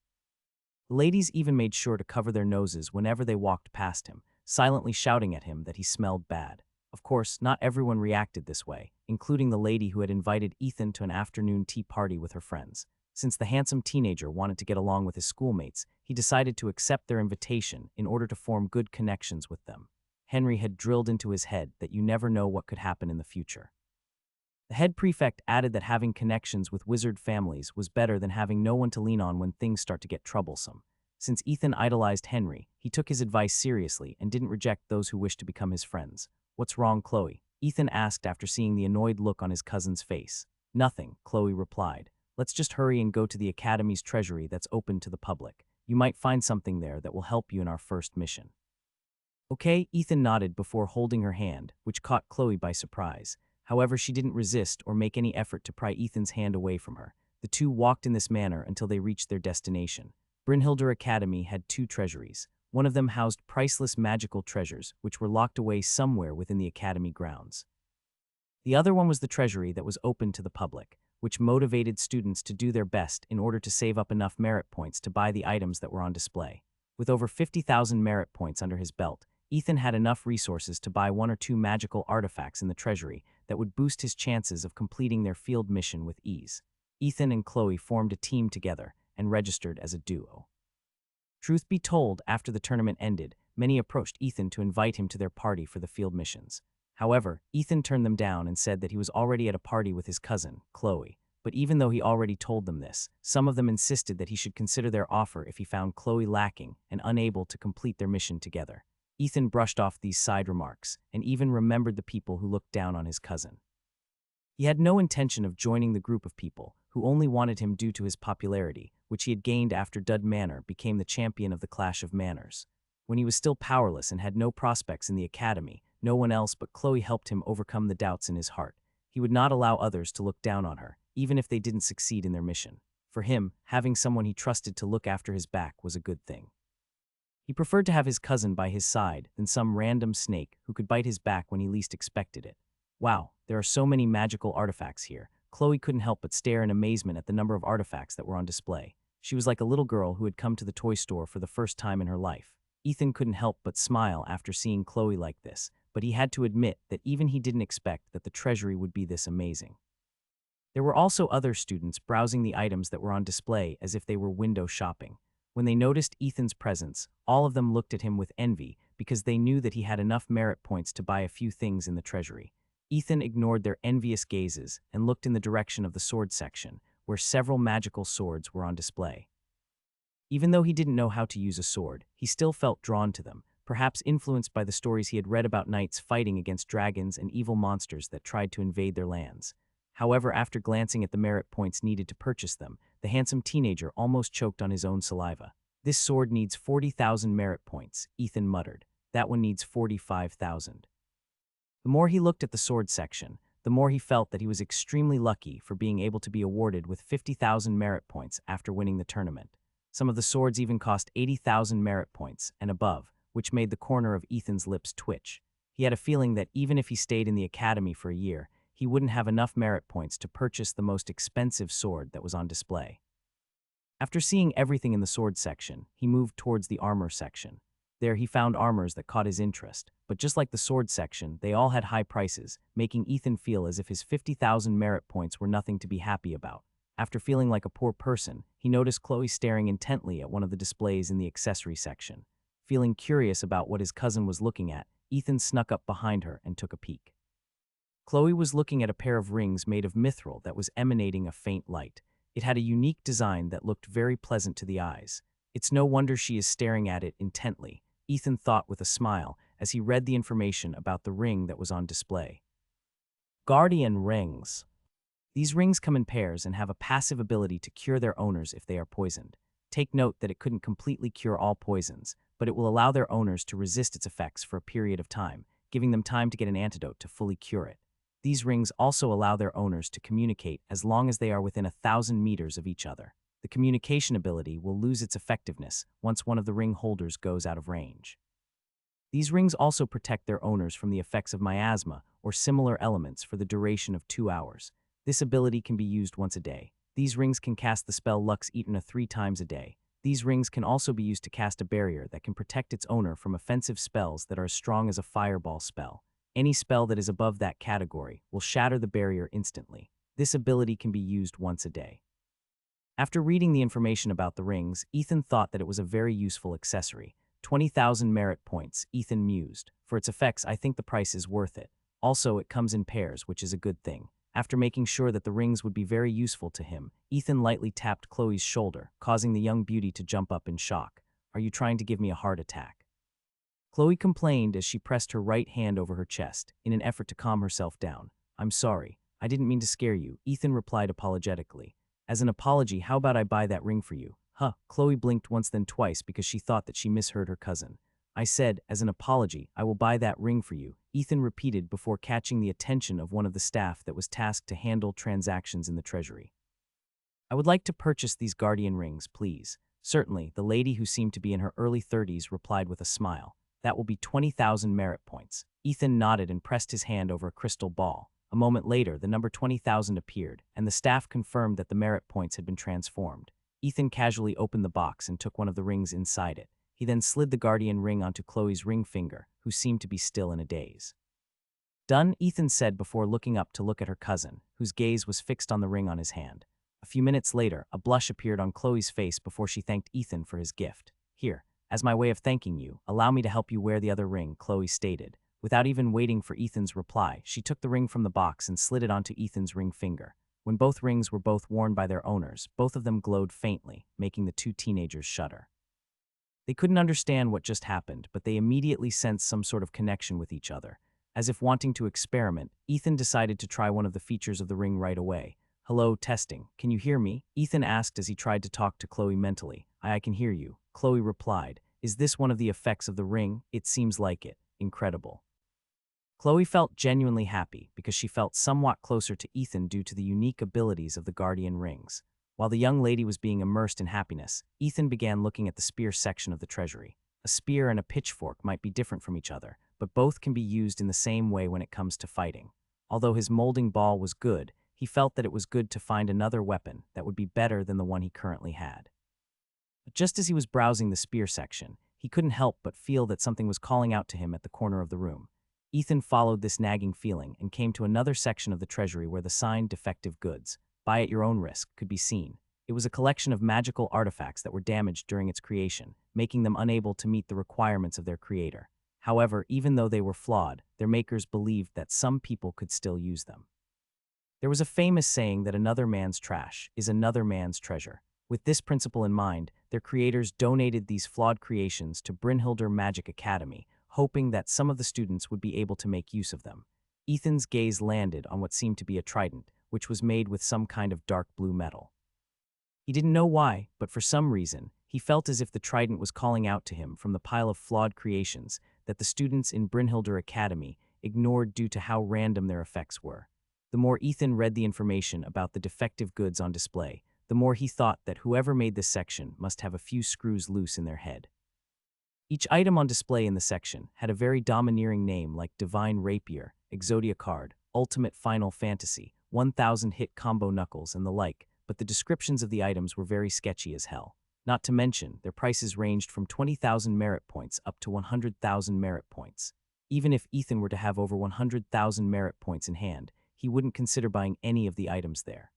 The ladies even made sure to cover their noses whenever they walked past him, silently shouting at him that he smelled bad. Of course, not everyone reacted this way, including the lady who had invited Ethan to an afternoon tea party with her friends. Since the handsome teenager wanted to get along with his schoolmates, he decided to accept their invitation in order to form good connections with them. Henry had drilled into his head that you never know what could happen in the future. The head prefect added that having connections with wizard families was better than having no one to lean on when things start to get troublesome. Since Ethan idolized Henry, he took his advice seriously and didn't reject those who wished to become his friends. What's wrong, Chloe? Ethan asked after seeing the annoyed look on his cousin's face. Nothing, Chloe replied. Let's just hurry and go to the academy's treasury that's open to the public. You might find something there that will help you in our first mission. Okay, Ethan nodded before holding her hand, which caught Chloe by surprise. However, she didn't resist or make any effort to pry Ethan's hand away from her. The two walked in this manner until they reached their destination. Brynhildr Academy had 2 treasuries. One of them housed priceless magical treasures, which were locked away somewhere within the academy grounds. The other one was the treasury that was open to the public, which motivated students to do their best in order to save up enough merit points to buy the items that were on display. With over 50,000 merit points under his belt, Ethan had enough resources to buy 1 or 2 magical artifacts in the treasury that would boost his chances of completing their field mission with ease. Ethan and Chloe formed a team together and registered as a duo. Truth be told, after the tournament ended, many approached Ethan to invite him to their party for the field missions. However, Ethan turned them down and said that he was already at a party with his cousin, Chloe. But even though he already told them this, some of them insisted that he should consider their offer if he found Chloe lacking and unable to complete their mission together. Ethan brushed off these side remarks and even remembered the people who looked down on his cousin. He had no intention of joining the group of people who only wanted him due to his popularity, which he had gained after Dud Manor became the champion of the Clash of Manners. When he was still powerless and had no prospects in the academy, no one else but Chloe helped him overcome the doubts in his heart. He would not allow others to look down on her, even if they didn't succeed in their mission. For him, having someone he trusted to look after his back was a good thing. He preferred to have his cousin by his side than some random snake who could bite his back when he least expected it. Wow, there are so many magical artifacts here. Chloe couldn't help but stare in amazement at the number of artifacts that were on display. She was like a little girl who had come to the toy store for the first time in her life. Ethan couldn't help but smile after seeing Chloe like this, but he had to admit that even he didn't expect that the treasury would be this amazing. There were also other students browsing the items that were on display as if they were window shopping. When they noticed Ethan's presence, all of them looked at him with envy because they knew that he had enough merit points to buy a few things in the treasury. Ethan ignored their envious gazes and looked in the direction of the sword section, where several magical swords were on display. Even though he didn't know how to use a sword, he still felt drawn to them, perhaps influenced by the stories he had read about knights fighting against dragons and evil monsters that tried to invade their lands. However, after glancing at the merit points needed to purchase them, the handsome teenager almost choked on his own saliva. "This sword needs 40,000 merit points," Ethan muttered. "That one needs 45,000. The more he looked at the sword section, the more he felt that he was extremely lucky for being able to be awarded with 50,000 merit points after winning the tournament. Some of the swords even cost 80,000 merit points and above, which made the corner of Ethan's lips twitch. He had a feeling that even if he stayed in the academy for a year, he wouldn't have enough merit points to purchase the most expensive sword that was on display. After seeing everything in the sword section, he moved towards the armor section. There he found armors that caught his interest, but just like the sword section, they all had high prices, making Ethan feel as if his 50,000 merit points were nothing to be happy about. After feeling like a poor person, he noticed Chloe staring intently at one of the displays in the accessory section. Feeling curious about what his cousin was looking at, Ethan snuck up behind her and took a peek. Chloe was looking at a pair of rings made of mithril that was emanating a faint light. It had a unique design that looked very pleasant to the eyes. "It's no wonder she is staring at it intently," Ethan thought with a smile as he read the information about the ring that was on display. Guardian rings. These rings come in pairs and have a passive ability to cure their owners if they are poisoned. Take note that it couldn't completely cure all poisons, but it will allow their owners to resist its effects for a period of time, giving them time to get an antidote to fully cure it. These rings also allow their owners to communicate as long as they are within 1,000 meters of each other. The communication ability will lose its effectiveness once one of the ring holders goes out of range. These rings also protect their owners from the effects of miasma or similar elements for the duration of 2 hours. This ability can be used once a day. These rings can cast the spell Lux Eterna 3 times a day. These rings can also be used to cast a barrier that can protect its owner from offensive spells that are as strong as a fireball spell. Any spell that is above that category will shatter the barrier instantly. This ability can be used once a day. After reading the information about the rings, Ethan thought that it was a very useful accessory. 20,000 merit points, Ethan mused. "For its effects, I think the price is worth it. Also, it comes in pairs, which is a good thing." After making sure that the rings would be very useful to him, Ethan lightly tapped Chloe's shoulder, causing the young beauty to jump up in shock. "Are you trying to give me a heart attack?" Chloe complained as she pressed her right hand over her chest, in an effort to calm herself down. "I'm sorry. I didn't mean to scare you," Ethan replied apologetically. "As an apology, how about I buy that ring for you?" "Huh." Chloe blinked once then twice because she thought that she misheard her cousin. "I said, as an apology, I will buy that ring for you," Ethan repeated before catching the attention of one of the staff that was tasked to handle transactions in the treasury. "I would like to purchase these guardian rings, please." "Certainly," the lady, who seemed to be in her early 30s, replied with a smile. "That will be 20,000 merit points." Ethan nodded and pressed his hand over a crystal ball. A moment later, the number 20,000 appeared, and the staff confirmed that the merit points had been transformed. Ethan casually opened the box and took one of the rings inside it. He then slid the guardian ring onto Chloe's ring finger, who seemed to be still in a daze. "Done," Ethan said before looking up to look at her cousin, whose gaze was fixed on the ring on his hand. A few minutes later, a blush appeared on Chloe's face before she thanked Ethan for his gift. "Here, as my way of thanking you, allow me to help you wear the other ring," Chloe stated. Without even waiting for Ethan's reply, she took the ring from the box and slid it onto Ethan's ring finger. When both rings were both worn by their owners, both of them glowed faintly, making the two teenagers shudder. They couldn't understand what just happened, but they immediately sensed some sort of connection with each other. As if wanting to experiment, Ethan decided to try one of the features of the ring right away. "Hello, testing. Can you hear me?" Ethan asked as he tried to talk to Chloe mentally. I can hear you," Chloe replied. "Is this one of the effects of the ring? It seems like it. Incredible." Chloe felt genuinely happy because she felt somewhat closer to Ethan due to the unique abilities of the guardian rings. While the young lady was being immersed in happiness, Ethan began looking at the spear section of the treasury. A spear and a pitchfork might be different from each other, but both can be used in the same way when it comes to fighting. Although his molding ball was good, he felt that it was good to find another weapon that would be better than the one he currently had. But just as he was browsing the spear section, He couldn't help but feel that something was calling out to him at the corner of the room. Ethan followed this nagging feeling and came to another section of the treasury where the sign "Defective Goods, Buy at Your Own Risk" could be seen. It was a collection of magical artifacts that were damaged during its creation, making them unable to meet the requirements of their creator. However, even though they were flawed, their makers believed that some people could still use them. There was a famous saying that another man's trash is another man's treasure. With this principle in mind, their creators donated these flawed creations to Brynhildr Magic Academy, hoping that some of the students would be able to make use of them. Ethan's gaze landed on what seemed to be a trident, which was made with some kind of dark blue metal. He didn't know why, but for some reason, he felt as if the trident was calling out to him from the pile of flawed creations that the students in Brynhildr Academy ignored due to how random their effects were. The more Ethan read the information about the defective goods on display, the more he thought that whoever made this section must have a few screws loose in their head. Each item on display in the section had a very domineering name like Divine Rapier, Exodia Card, Ultimate Final Fantasy, 1000 Hit Combo Knuckles, and the like, but the descriptions of the items were very sketchy as hell. Not to mention, their prices ranged from 20,000 merit points up to 100,000 merit points. Even if Ethan were to have over 100,000 merit points in hand, he wouldn't consider buying any of the items there.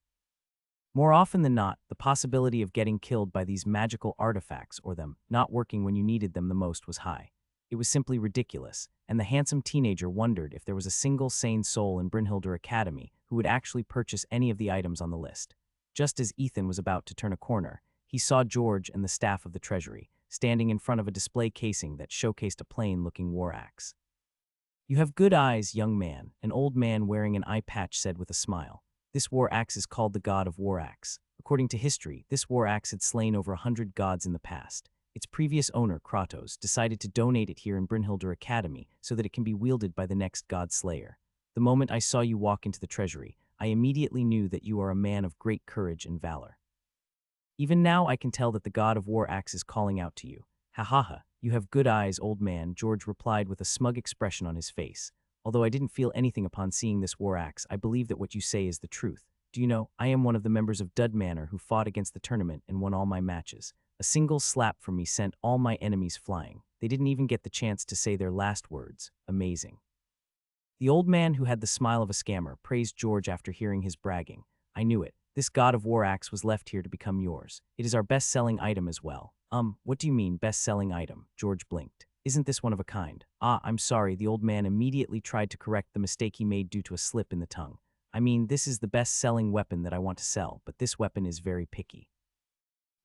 More often than not, the possibility of getting killed by these magical artifacts or them not working when you needed them the most was high. It was simply ridiculous, and the handsome teenager wondered if there was a single sane soul in Brynhildr Academy who would actually purchase any of the items on the list. Just as Ethan was about to turn a corner, he saw George and the staff of the treasury standing in front of a display casing that showcased a plain-looking war axe. "You have good eyes, young man," an old man wearing an eye patch said with a smile. "This war axe is called the God of War Axe. According to history, this war axe had slain over 100 gods in the past. Its previous owner, Kratos, decided to donate it here in Brynhildr Academy so that it can be wielded by the next god slayer. The moment I saw you walk into the treasury, I immediately knew that you are a man of great courage and valor. Even now I can tell that the God of War Axe is calling out to you. Ha ha ha, you have good eyes, old man," George replied with a smug expression on his face. "Although I didn't feel anything upon seeing this war axe, I believe that what you say is the truth. Do you know, I am one of the members of Dud Manor who fought against the tournament and won all my matches. A single slap from me sent all my enemies flying. They didn't even get the chance to say their last words. Amazing." The old man, who had the smile of a scammer, praised George after hearing his bragging. "I knew it. This God of War axe was left here to become yours. It is our best-selling item as well." What do you mean, best-selling item?" George blinked. "Isn't this one of a kind?" I'm sorry," the old man immediately tried to correct the mistake he made due to a slip in the tongue. "I mean, this is the best-selling weapon that I want to sell, but this weapon is very picky.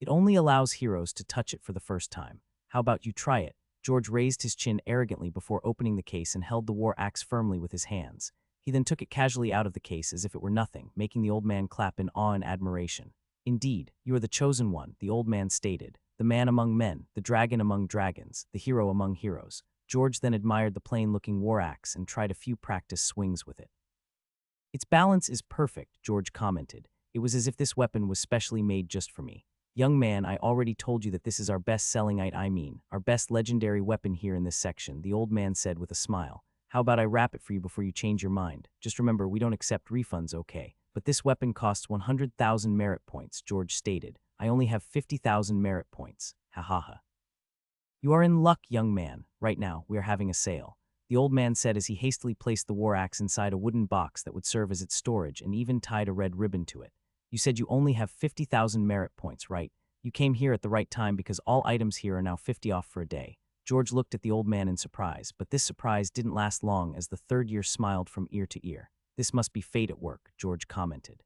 It only allows heroes to touch it for the first time. How about you try it?" George raised his chin arrogantly before opening the case and held the war axe firmly with his hands. He then took it casually out of the case as if it were nothing, making the old man clap in awe and admiration. "Indeed, you are the chosen one," the old man stated. "The man among men, the dragon among dragons, the hero among heroes." George then admired the plain-looking war axe and tried a few practice swings with it. "Its balance is perfect," George commented. "It was as if this weapon was specially made just for me." "Young man, I already told you that this is our best-selling our best legendary weapon here in this section," the old man said with a smile. "How about I wrap it for you before you change your mind? Just remember, we don't accept refunds, okay? But this weapon costs 100,000 merit points," George stated. "I only have 50,000 merit points. Ha ha ha." "You are in luck, young man. Right now, we are having a sale," the old man said as he hastily placed the war axe inside a wooden box that would serve as its storage and even tied a red ribbon to it. "You said you only have 50,000 merit points, right? You came here at the right time because all items here are now 50 off for a day." George looked at the old man in surprise, but this surprise didn't last long as the third year smiled from ear to ear. "This must be fate at work," George commented.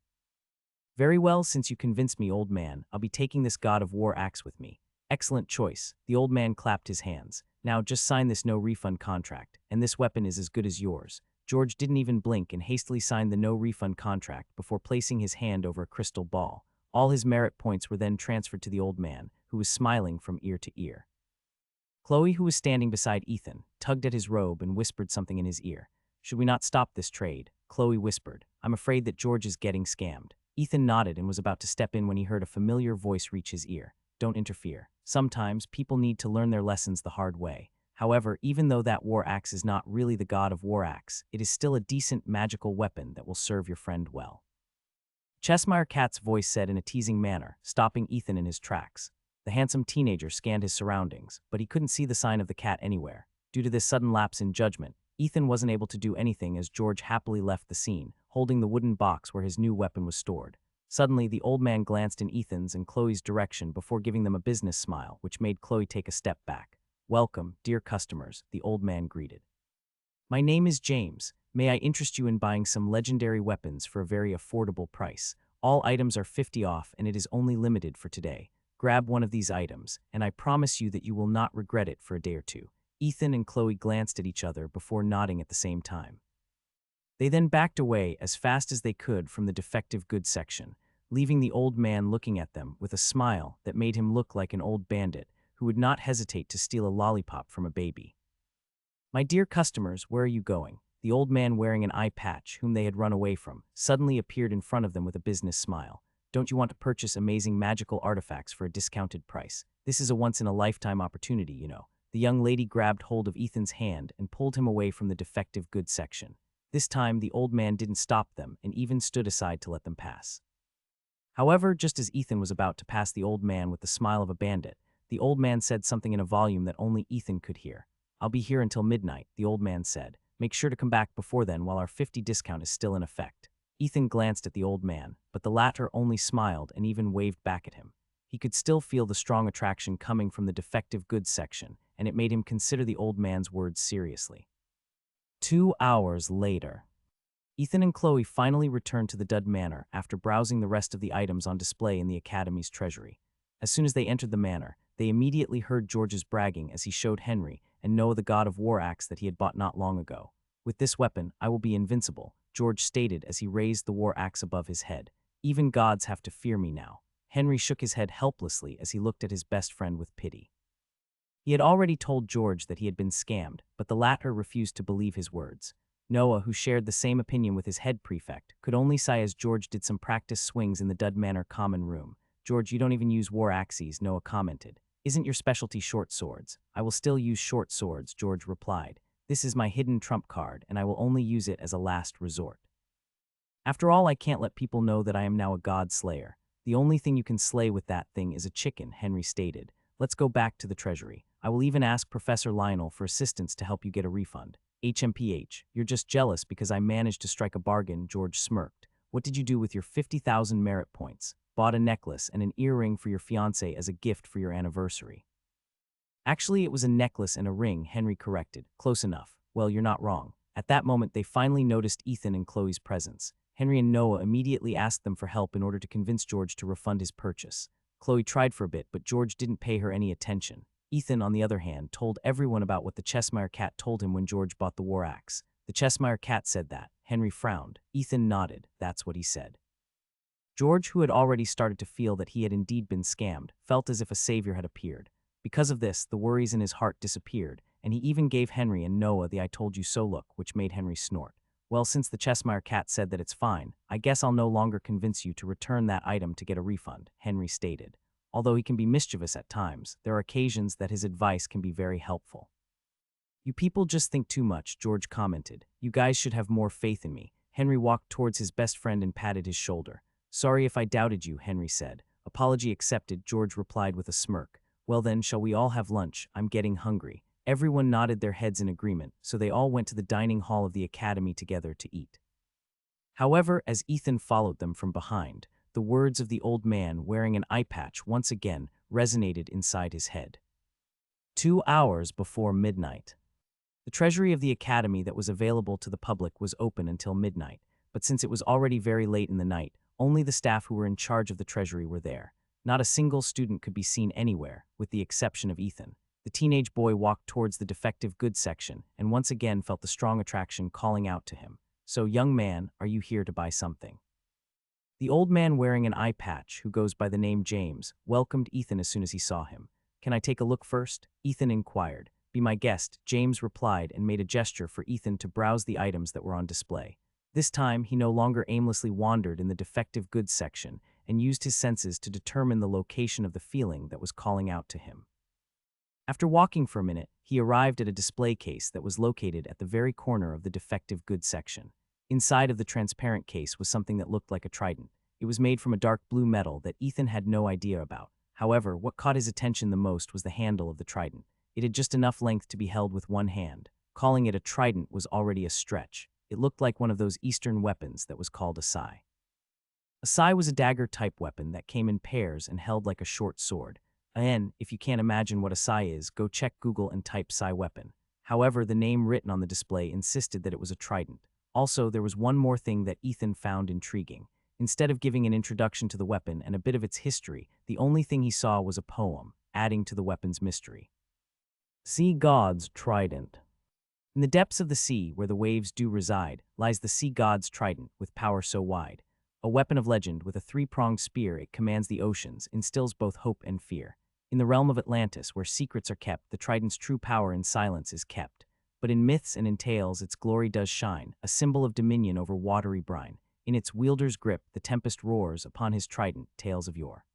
"Very well, since you convinced me, old man, I'll be taking this God of War axe with me." "Excellent choice." The old man clapped his hands. "Now just sign this no-refund contract, and this weapon is as good as yours." George didn't even blink and hastily signed the no-refund contract before placing his hand over a crystal ball. All his merit points were then transferred to the old man, who was smiling from ear to ear. Chloe, who was standing beside Ethan, tugged at his robe and whispered something in his ear. "Should we not stop this trade?" Chloe whispered. "I'm afraid that George is getting scammed." Ethan nodded and was about to step in when he heard a familiar voice reach his ear. "Don't interfere. Sometimes people need to learn their lessons the hard way. However, even though that war axe is not really the God of War axe, it is still a decent magical weapon that will serve your friend well." Cheshire Cat's voice said in a teasing manner, stopping Ethan in his tracks. The handsome teenager scanned his surroundings, but he couldn't see the sign of the cat anywhere. Due to this sudden lapse in judgment, Ethan wasn't able to do anything as George happily left the scene, holding the wooden box where his new weapon was stored. Suddenly, the old man glanced in Ethan's and Chloe's direction before giving them a business smile, which made Chloe take a step back. "Welcome, dear customers," the old man greeted. "My name is James. May I interest you in buying some legendary weapons for a very affordable price? All items are 50 off and it is only limited for today. Grab one of these items, and I promise you that you will not regret it for a day or two." Ethan and Chloe glanced at each other before nodding at the same time. They then backed away as fast as they could from the defective goods section, leaving the old man looking at them with a smile that made him look like an old bandit who would not hesitate to steal a lollipop from a baby. "My dear customers, where are you going?" The old man wearing an eye patch, whom they had run away from, suddenly appeared in front of them with a business smile. "Don't you want to purchase amazing magical artifacts for a discounted price? This is a once-in-a-lifetime opportunity, you know." The young lady grabbed hold of Ethan's hand and pulled him away from the defective goods section. This time, the old man didn't stop them and even stood aside to let them pass. However, just as Ethan was about to pass the old man with the smile of a bandit, the old man said something in a volume that only Ethan could hear. "I'll be here until midnight," the old man said. "Make sure to come back before then while our 50 discount is still in effect." Ethan glanced at the old man, but the latter only smiled and even waved back at him. He could still feel the strong attraction coming from the defective goods section, and it made him consider the old man's words seriously. 2 hours later, Ethan and Chloe finally returned to the Dud Manor after browsing the rest of the items on display in the Academy's treasury. As soon as they entered the manor, they immediately heard George's bragging as he showed Henry and Noah the god of war axe that he had bought not long ago. "With this weapon, I will be invincible," George stated as he raised the war axe above his head. "Even gods have to fear me now." Henry shook his head helplessly as he looked at his best friend with pity. He had already told George that he had been scammed, but the latter refused to believe his words. Noah, who shared the same opinion with his head prefect, could only sigh as George did some practice swings in the Dud Manor common room. "George, you don't even use war axes," Noah commented. "Isn't your specialty short swords?" "I will still use short swords," George replied. "This is my hidden trump card, and I will only use it as a last resort. After all, I can't let people know that I am now a god slayer. The only thing you can slay with that thing is a chicken," Henry stated. "Let's go back to the treasury. I will even ask Professor Lionel for assistance to help you get a refund." "HMPH, you're just jealous because I managed to strike a bargain," George smirked. "What did you do with your 50,000 merit points?" "Bought a necklace and an earring for your fiancé as a gift for your anniversary." "Actually, it was a necklace and a ring," Henry corrected. "Close enough." "Well, you're not wrong." At that moment, they finally noticed Ethan and Chloe's presence. Henry and Noah immediately asked them for help in order to convince George to refund his purchase. Chloe tried for a bit, but George didn't pay her any attention. Ethan, on the other hand, told everyone about what the Cheshire cat told him when George bought the war axe. "The Cheshire cat said that." Henry frowned. Ethan nodded. "That's what he said." George, who had already started to feel that he had indeed been scammed, felt as if a savior had appeared. Because of this, the worries in his heart disappeared, and he even gave Henry and Noah the "I told you so" look, which made Henry snort. "Well, since the Cheshire cat said that it's fine, I guess I'll no longer convince you to return that item to get a refund," Henry stated. Although he can be mischievous at times, there are occasions that his advice can be very helpful. "You people just think too much," George commented. "You guys should have more faith in me." Henry walked towards his best friend and patted his shoulder. "Sorry if I doubted you," Henry said. "Apology accepted," George replied with a smirk. "Well then, shall we all have lunch? I'm getting hungry." Everyone nodded their heads in agreement, so they all went to the dining hall of the academy together to eat. However, as Ethan followed them from behind, the words of the old man wearing an eye patch once again resonated inside his head. 2 hours before midnight. The treasury of the academy that was available to the public was open until midnight, but since it was already very late in the night, only the staff who were in charge of the treasury were there. Not a single student could be seen anywhere, with the exception of Ethan. The teenage boy walked towards the defective goods section and once again felt the strong attraction calling out to him. "So, young man, are you here to buy something?" The old man wearing an eye patch, who goes by the name James, welcomed Ethan as soon as he saw him. "Can I take a look first?" Ethan inquired. "Be my guest," James replied and made a gesture for Ethan to browse the items that were on display. This time, he no longer aimlessly wandered in the defective goods section and used his senses to determine the location of the feeling that was calling out to him. After walking for a minute, he arrived at a display case that was located at the very corner of the defective goods section. Inside of the transparent case was something that looked like a trident. It was made from a dark blue metal that Ethan had no idea about. However, what caught his attention the most was the handle of the trident. It had just enough length to be held with one hand. Calling it a trident was already a stretch. It looked like one of those Eastern weapons that was called a sai. A sai was a dagger-type weapon that came in pairs and held like a short sword. And, if you can't imagine what a sai is, go check Google and type sai weapon. However, the name written on the display insisted that it was a trident. Also, there was one more thing that Ethan found intriguing. Instead of giving an introduction to the weapon and a bit of its history, the only thing he saw was a poem, adding to the weapon's mystery. Sea God's Trident. In the depths of the sea, where the waves do reside, lies the sea god's trident, with power so wide. A weapon of legend with a three-pronged spear, it commands the oceans, instills both hope and fear. In the realm of Atlantis, where secrets are kept, the trident's true power in silence is kept. But in myths and in tales, its glory does shine, a symbol of dominion over watery brine. In its wielder's grip, the tempest roars upon his trident, tales of yore.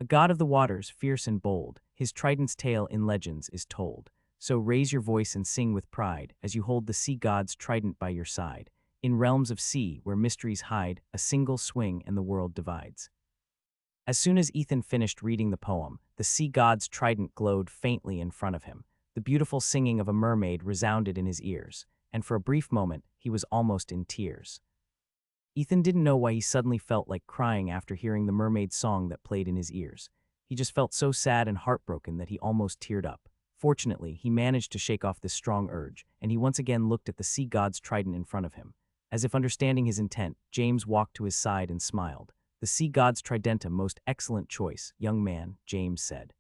A god of the waters, fierce and bold, his trident's tale in legends is told. So raise your voice and sing with pride, as you hold the sea god's trident by your side. In realms of sea, where mysteries hide, a single swing and the world divides. As soon as Ethan finished reading the poem, the sea god's trident glowed faintly in front of him. The beautiful singing of a mermaid resounded in his ears, and for a brief moment, he was almost in tears. Ethan didn't know why he suddenly felt like crying after hearing the mermaid song that played in his ears. He just felt so sad and heartbroken that he almost teared up. Fortunately, he managed to shake off this strong urge, and he once again looked at the sea god's trident in front of him. As if understanding his intent, James walked to his side and smiled. "The sea god's tridentum, most excellent choice, young man," James said.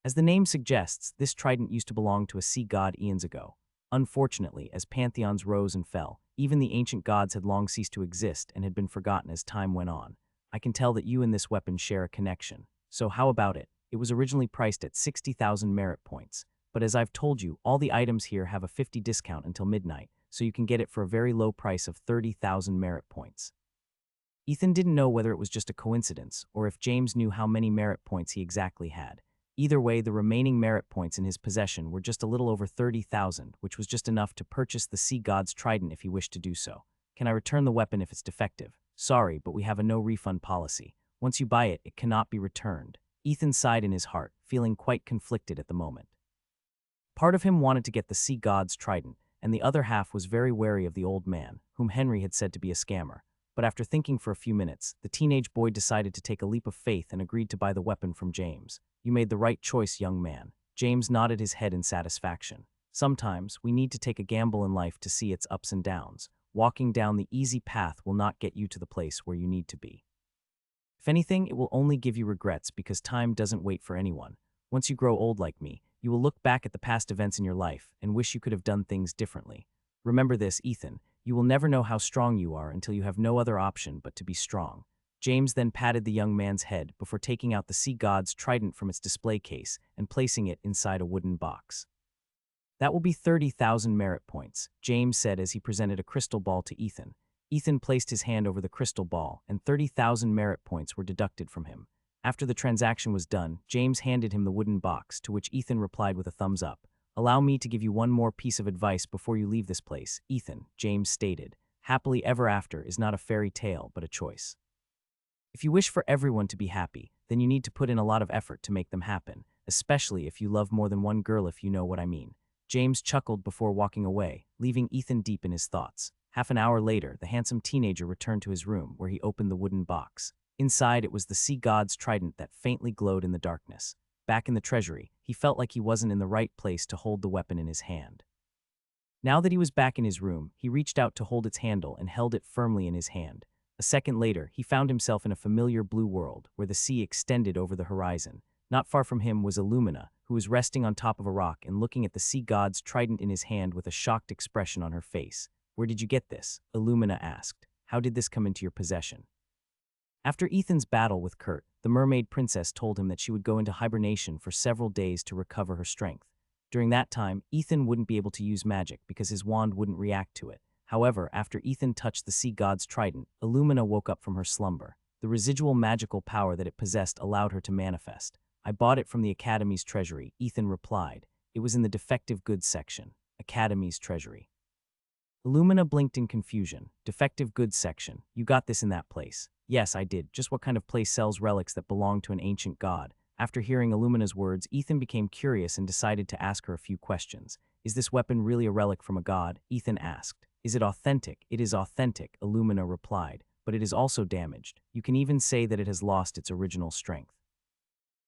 As the name suggests, this trident used to belong to a sea god eons ago. Unfortunately, as pantheons rose and fell, even the ancient gods had long ceased to exist and had been forgotten as time went on. I can tell that you and this weapon share a connection. So how about it? It was originally priced at 60,000 merit points, but as I've told you, all the items here have a 50 discount until midnight, so you can get it for a very low price of 30,000 merit points. Ethan didn't know whether it was just a coincidence or if James knew how many merit points he exactly had. Either way, the remaining merit points in his possession were just a little over 30,000, which was just enough to purchase the sea god's trident if he wished to do so. Can I return the weapon if it's defective? Sorry, but we have a no refund policy. Once you buy it, it cannot be returned. Ethan sighed in his heart, feeling quite conflicted at the moment. Part of him wanted to get the sea god's trident, and the other half was very wary of the old man, whom Henry had said to be a scammer. But after thinking for a few minutes, the teenage boy decided to take a leap of faith and agreed to buy the weapon from James. "You made the right choice, young man." James nodded his head in satisfaction. Sometimes, we need to take a gamble in life to see its ups and downs. Walking down the easy path will not get you to the place where you need to be. If anything, it will only give you regrets because time doesn't wait for anyone. Once you grow old like me, you will look back at the past events in your life and wish you could have done things differently. Remember this, Ethan. You will never know how strong you are until you have no other option but to be strong. James then patted the young man's head before taking out the sea god's trident from its display case and placing it inside a wooden box. "That will be 30,000 merit points," James said as he presented a crystal ball to Ethan. Ethan placed his hand over the crystal ball, and 30,000 merit points were deducted from him. After the transaction was done, James handed him the wooden box, to which Ethan replied with a thumbs up. "Allow me to give you one more piece of advice before you leave this place, Ethan," James stated. "Happily ever after is not a fairy tale, but a choice. If you wish for everyone to be happy, then you need to put in a lot of effort to make them happen, especially if you love more than one girl, if you know what I mean." James chuckled before walking away, leaving Ethan deep in his thoughts. Half an hour later, the handsome teenager returned to his room, where he opened the wooden box. Inside, it was the sea god's trident that faintly glowed in the darkness. Back in the treasury, he felt like he wasn't in the right place to hold the weapon in his hand. Now that he was back in his room, he reached out to hold its handle and held it firmly in his hand. A second later, he found himself in a familiar blue world, where the sea extended over the horizon. Not far from him was Illumina, who was resting on top of a rock and looking at the sea god's trident in his hand with a shocked expression on her face. "Where did you get this?" Illumina asked. "How did this come into your possession?" After Ethan's battle with Kurt, the mermaid princess told him that she would go into hibernation for several days to recover her strength. During that time, Ethan wouldn't be able to use magic because his wand wouldn't react to it. However, after Ethan touched the sea god's trident, Illumina woke up from her slumber. The residual magical power that it possessed allowed her to manifest. "I bought it from the Academy's treasury," Ethan replied. "It was in the defective goods section." Academy's treasury. Illumina blinked in confusion. "Defective goods section? You got this in that place?" Yes, I did. Just what kind of place sells relics that belong to an ancient god? After hearing Illumina's words, Ethan became curious and decided to ask her a few questions. Is this weapon really a relic from a god? Ethan asked. Is it authentic? It is authentic, Illumina replied, but it is also damaged. You can even say that it has lost its original strength.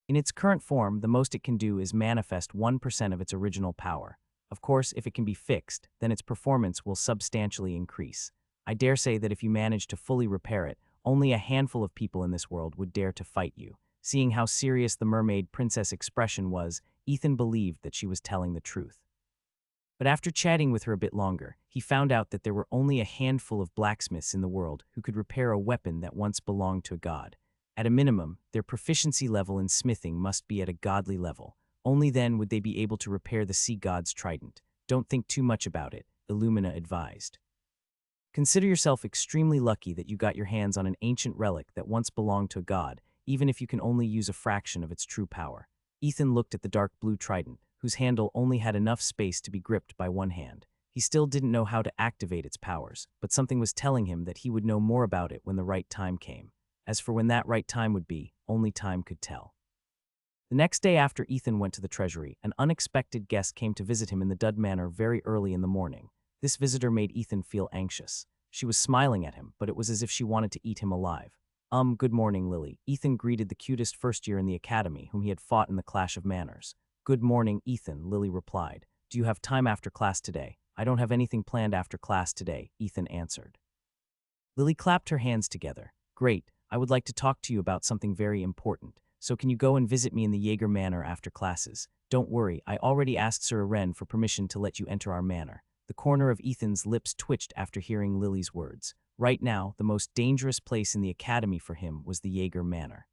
In its current form, the most it can do is manifest 1% of its original power. Of course, if it can be fixed, then its performance will substantially increase. I dare say that if you manage to fully repair it, only a handful of people in this world would dare to fight you. Seeing how serious the mermaid princess expression was, Ethan believed that she was telling the truth. But after chatting with her a bit longer, he found out that there were only a handful of blacksmiths in the world who could repair a weapon that once belonged to a god. At a minimum, their proficiency level in smithing must be at a godly level. Only then would they be able to repair the sea god's trident. Don't think too much about it, Illumina advised. Consider yourself extremely lucky that you got your hands on an ancient relic that once belonged to a god, even if you can only use a fraction of its true power. Ethan looked at the dark blue trident, whose handle only had enough space to be gripped by one hand. He still didn't know how to activate its powers, but something was telling him that he would know more about it when the right time came. As for when that right time would be, only time could tell. The next day after Ethan went to the treasury, an unexpected guest came to visit him in the Dud Manor very early in the morning. This visitor made Ethan feel anxious. She was smiling at him, but it was as if she wanted to eat him alive. Good morning, Lily. Ethan greeted the cutest first year in the academy whom he had fought in the Clash of Manners. Good morning, Ethan, Lily replied. Do you have time after class today? I don't have anything planned after class today, Ethan answered. Lily clapped her hands together. Great, I would like to talk to you about something very important. So can you go and visit me in the Jaeger Manor after classes? Don't worry, I already asked Sir Aren for permission to let you enter our manor. The corner of Ethan's lips twitched after hearing Lily's words. Right now, the most dangerous place in the academy for him was the Jaeger Manor.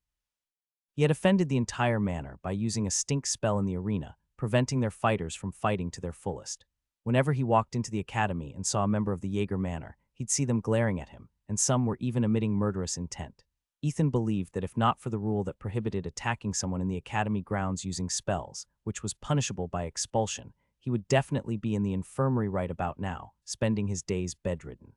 He had offended the entire manor by using a stink spell in the arena, preventing their fighters from fighting to their fullest. Whenever he walked into the academy and saw a member of the Jaeger Manor, he'd see them glaring at him, and some were even emitting murderous intent. Ethan believed that if not for the rule that prohibited attacking someone in the academy grounds using spells, which was punishable by expulsion, he would definitely be in the infirmary right about now, spending his days bedridden.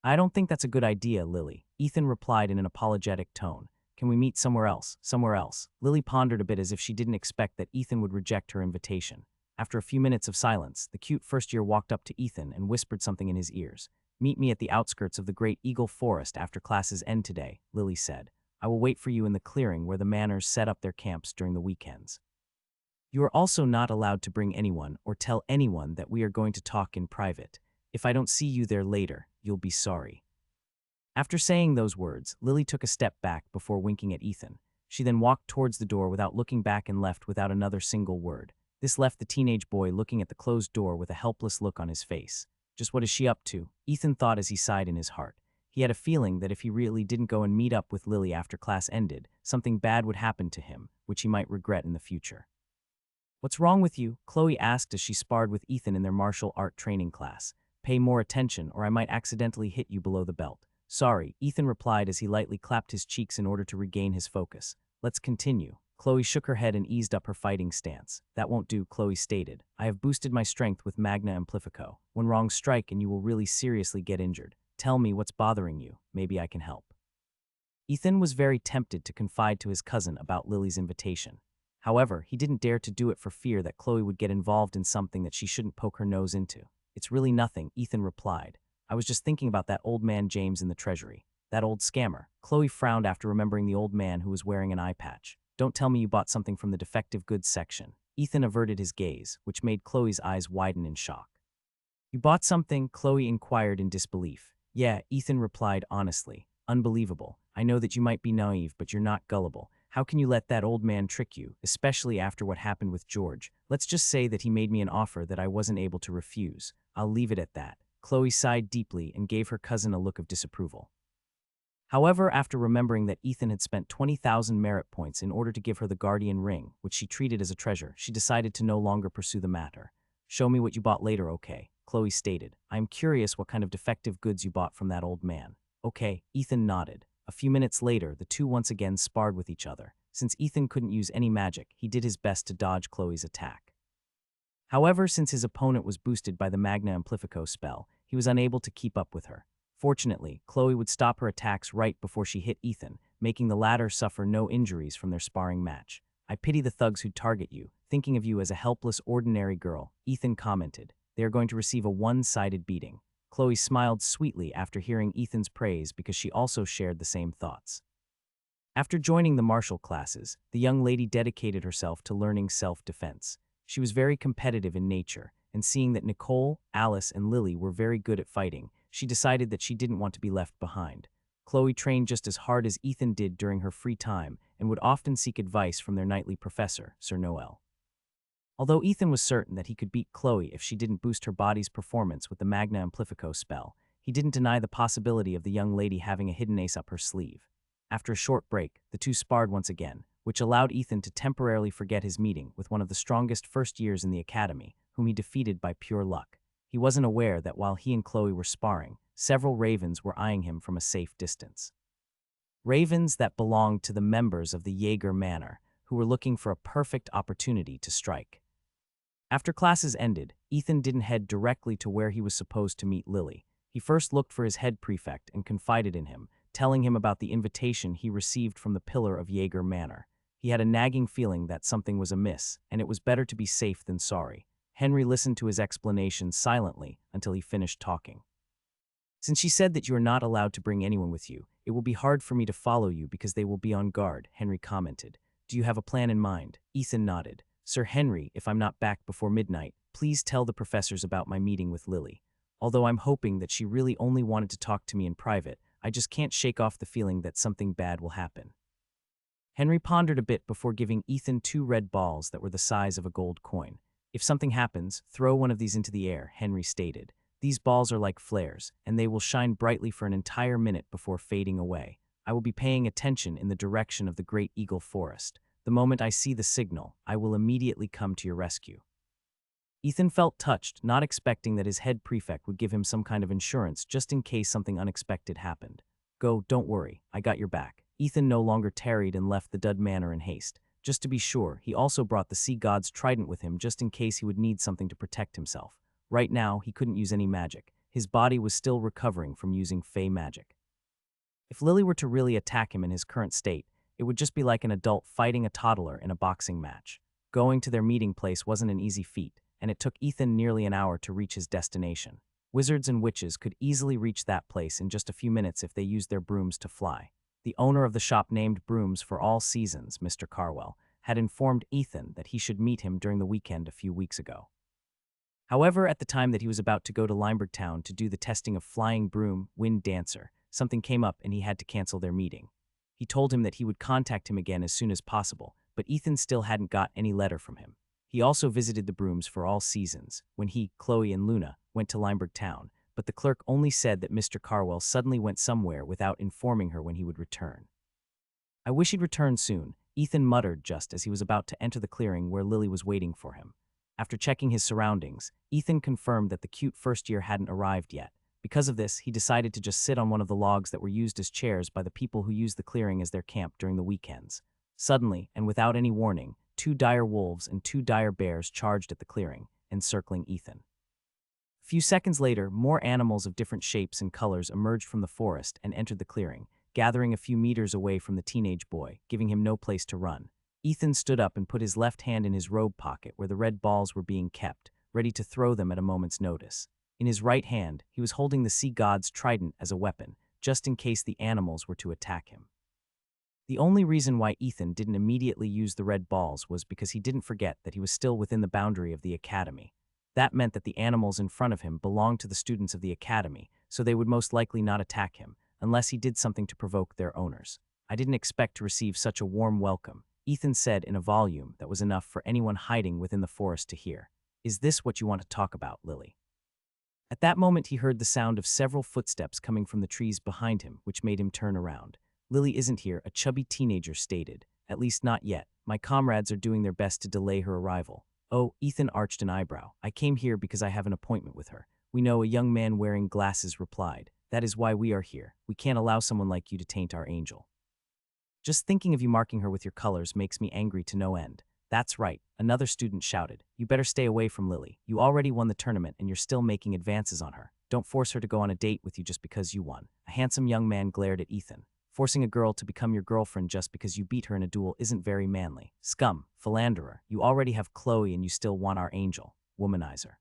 I don't think that's a good idea, Lily, Ethan replied in an apologetic tone. Can we meet somewhere else? Somewhere else. Lily pondered a bit as if she didn't expect that Ethan would reject her invitation. After a few minutes of silence, the cute first year walked up to Ethan and whispered something in his ears. Meet me at the outskirts of the Great Eagle Forest after classes end today, Lily said. I will wait for you in the clearing where the manors set up their camps during the weekends. You are also not allowed to bring anyone or tell anyone that we are going to talk in private. If I don't see you there later, you'll be sorry. After saying those words, Lily took a step back before winking at Ethan. She then walked towards the door without looking back and left without another single word. This left the teenage boy looking at the closed door with a helpless look on his face. Just what is she up to? Ethan thought as he sighed in his heart. He had a feeling that if he really didn't go and meet up with Lily after class ended, something bad would happen to him, which he might regret in the future. What's wrong with you? Chloe asked as she sparred with Ethan in their martial art training class. Pay more attention or I might accidentally hit you below the belt. Sorry, Ethan replied as he lightly clapped his cheeks in order to regain his focus. Let's continue. Chloe shook her head and eased up her fighting stance. That won't do, Chloe stated. I have boosted my strength with Magna Amplifico. One wrong strike and you will really seriously get injured. Tell me what's bothering you. Maybe I can help. Ethan was very tempted to confide to his cousin about Lily's invitation. However, he didn't dare to do it for fear that Chloe would get involved in something that she shouldn't poke her nose into. It's really nothing, Ethan replied. I was just thinking about that old man James in the treasury. That old scammer. Chloe frowned after remembering the old man who was wearing an eye patch. Don't tell me you bought something from the defective goods section. Ethan averted his gaze, which made Chloe's eyes widen in shock. You bought something? Chloe inquired in disbelief. Yeah, Ethan replied honestly. Unbelievable. I know that you might be naive, but you're not gullible. How can you let that old man trick you, especially after what happened with George? Let's just say that he made me an offer that I wasn't able to refuse. I'll leave it at that. Chloe sighed deeply and gave her cousin a look of disapproval. However, after remembering that Ethan had spent 20,000 merit points in order to give her the guardian ring, which she treated as a treasure, she decided to no longer pursue the matter. Show me what you bought later, okay? Chloe stated. I am curious what kind of defective goods you bought from that old man. Okay, Ethan nodded. A few minutes later, the two once again sparred with each other. Since Ethan couldn't use any magic, he did his best to dodge Chloe's attack. However, since his opponent was boosted by the Magna Amplifico spell, he was unable to keep up with her. Fortunately, Chloe would stop her attacks right before she hit Ethan, making the latter suffer no injuries from their sparring match. I pity the thugs who target you, thinking of you as a helpless, ordinary girl, Ethan commented. They are going to receive a one-sided beating. Chloe smiled sweetly after hearing Ethan's praise because she also shared the same thoughts. After joining the martial classes, the young lady dedicated herself to learning self-defense. She was very competitive in nature, and seeing that Nicole, Alice, and Lily were very good at fighting, she decided that she didn't want to be left behind. Chloe trained just as hard as Ethan did during her free time and would often seek advice from their nightly professor, Sir Noel. Although Ethan was certain that he could beat Chloe if she didn't boost her body's performance with the Magna Amplifico spell, he didn't deny the possibility of the young lady having a hidden ace up her sleeve. After a short break, the two sparred once again, which allowed Ethan to temporarily forget his meeting with one of the strongest first years in the academy, whom he defeated by pure luck. He wasn't aware that while he and Chloe were sparring, several ravens were eyeing him from a safe distance. Ravens that belonged to the members of the Jaeger Manor, who were looking for a perfect opportunity to strike. After classes ended, Ethan didn't head directly to where he was supposed to meet Lily. He first looked for his head prefect and confided in him, telling him about the invitation he received from the pillar of Jaeger Manor. He had a nagging feeling that something was amiss, and it was better to be safe than sorry. Henry listened to his explanation silently until he finished talking. Since she said that you are not allowed to bring anyone with you, it will be hard for me to follow you because they will be on guard, Henry commented. Do you have a plan in mind? Ethan nodded. Sir Henry, if I'm not back before midnight, please tell the professors about my meeting with Lily. Although I'm hoping that she really only wanted to talk to me in private, I just can't shake off the feeling that something bad will happen. Henry pondered a bit before giving Ethan 2 red balls that were the size of a gold coin. If something happens, throw one of these into the air, Henry stated. These balls are like flares, and they will shine brightly for an entire minute before fading away. I will be paying attention in the direction of the Great Eagle Forest. The moment I see the signal, I will immediately come to your rescue. Ethan felt touched, not expecting that his head prefect would give him some kind of insurance just in case something unexpected happened. Go, don't worry, I got your back. Ethan no longer tarried and left the Dud Manor in haste. Just to be sure, he also brought the sea god's trident with him just in case he would need something to protect himself. Right now, he couldn't use any magic. His body was still recovering from using fey magic. If Lily were to really attack him in his current state, it would just be like an adult fighting a toddler in a boxing match. Going to their meeting place wasn't an easy feat, and it took Ethan nearly an hour to reach his destination. Wizards and witches could easily reach that place in just a few minutes if they used their brooms to fly. The owner of the shop named Brooms for All Seasons, Mr. Carwell, had informed Ethan that he should meet him during the weekend a few weeks ago. However, at the time that he was about to go to Limburg Town to do the testing of Flying Broom, Wind Dancer, something came up and he had to cancel their meeting. He told him that he would contact him again as soon as possible, but Ethan still hadn't got any letter from him. He also visited the Brooms for All Seasons when he, Chloe, and Luna went to Limburg Town, but the clerk only said that Mr. Carwell suddenly went somewhere without informing her when he would return. I wish he'd return soon, Ethan muttered just as he was about to enter the clearing where Lily was waiting for him. After checking his surroundings, Ethan confirmed that the cute first year hadn't arrived yet. Because of this, he decided to just sit on one of the logs that were used as chairs by the people who used the clearing as their camp during the weekends. Suddenly, and without any warning, 2 dire wolves and 2 dire bears charged at the clearing, encircling Ethan. A few seconds later, more animals of different shapes and colors emerged from the forest and entered the clearing, gathering a few meters away from the teenage boy, giving him no place to run. Ethan stood up and put his left hand in his robe pocket where the red balls were being kept, ready to throw them at a moment's notice. In his right hand, he was holding the sea god's trident as a weapon, just in case the animals were to attack him. The only reason why Ethan didn't immediately use the red balls was because he didn't forget that he was still within the boundary of the academy. That meant that the animals in front of him belonged to the students of the academy, so they would most likely not attack him, unless he did something to provoke their owners. I didn't expect to receive such a warm welcome, Ethan said in a volume that was enough for anyone hiding within the forest to hear. Is this what you want to talk about, Lily? At that moment, he heard the sound of several footsteps coming from the trees behind him, which made him turn around. Lily isn't here, a chubby teenager stated. At least not yet. My comrades are doing their best to delay her arrival. Oh, Ethan arched an eyebrow. I came here because I have an appointment with her. We know, a young man wearing glasses replied. That is why we are here. We can't allow someone like you to taint our angel. Just thinking of you marking her with your colors makes me angry to no end. That's right, another student shouted. You better stay away from Lily. You already won the tournament and you're still making advances on her. Don't force her to go on a date with you just because you won. A handsome young man glared at Ethan. Forcing a girl to become your girlfriend just because you beat her in a duel isn't very manly. Scum, philanderer, you already have Chloe and you still want our angel. Womanizer.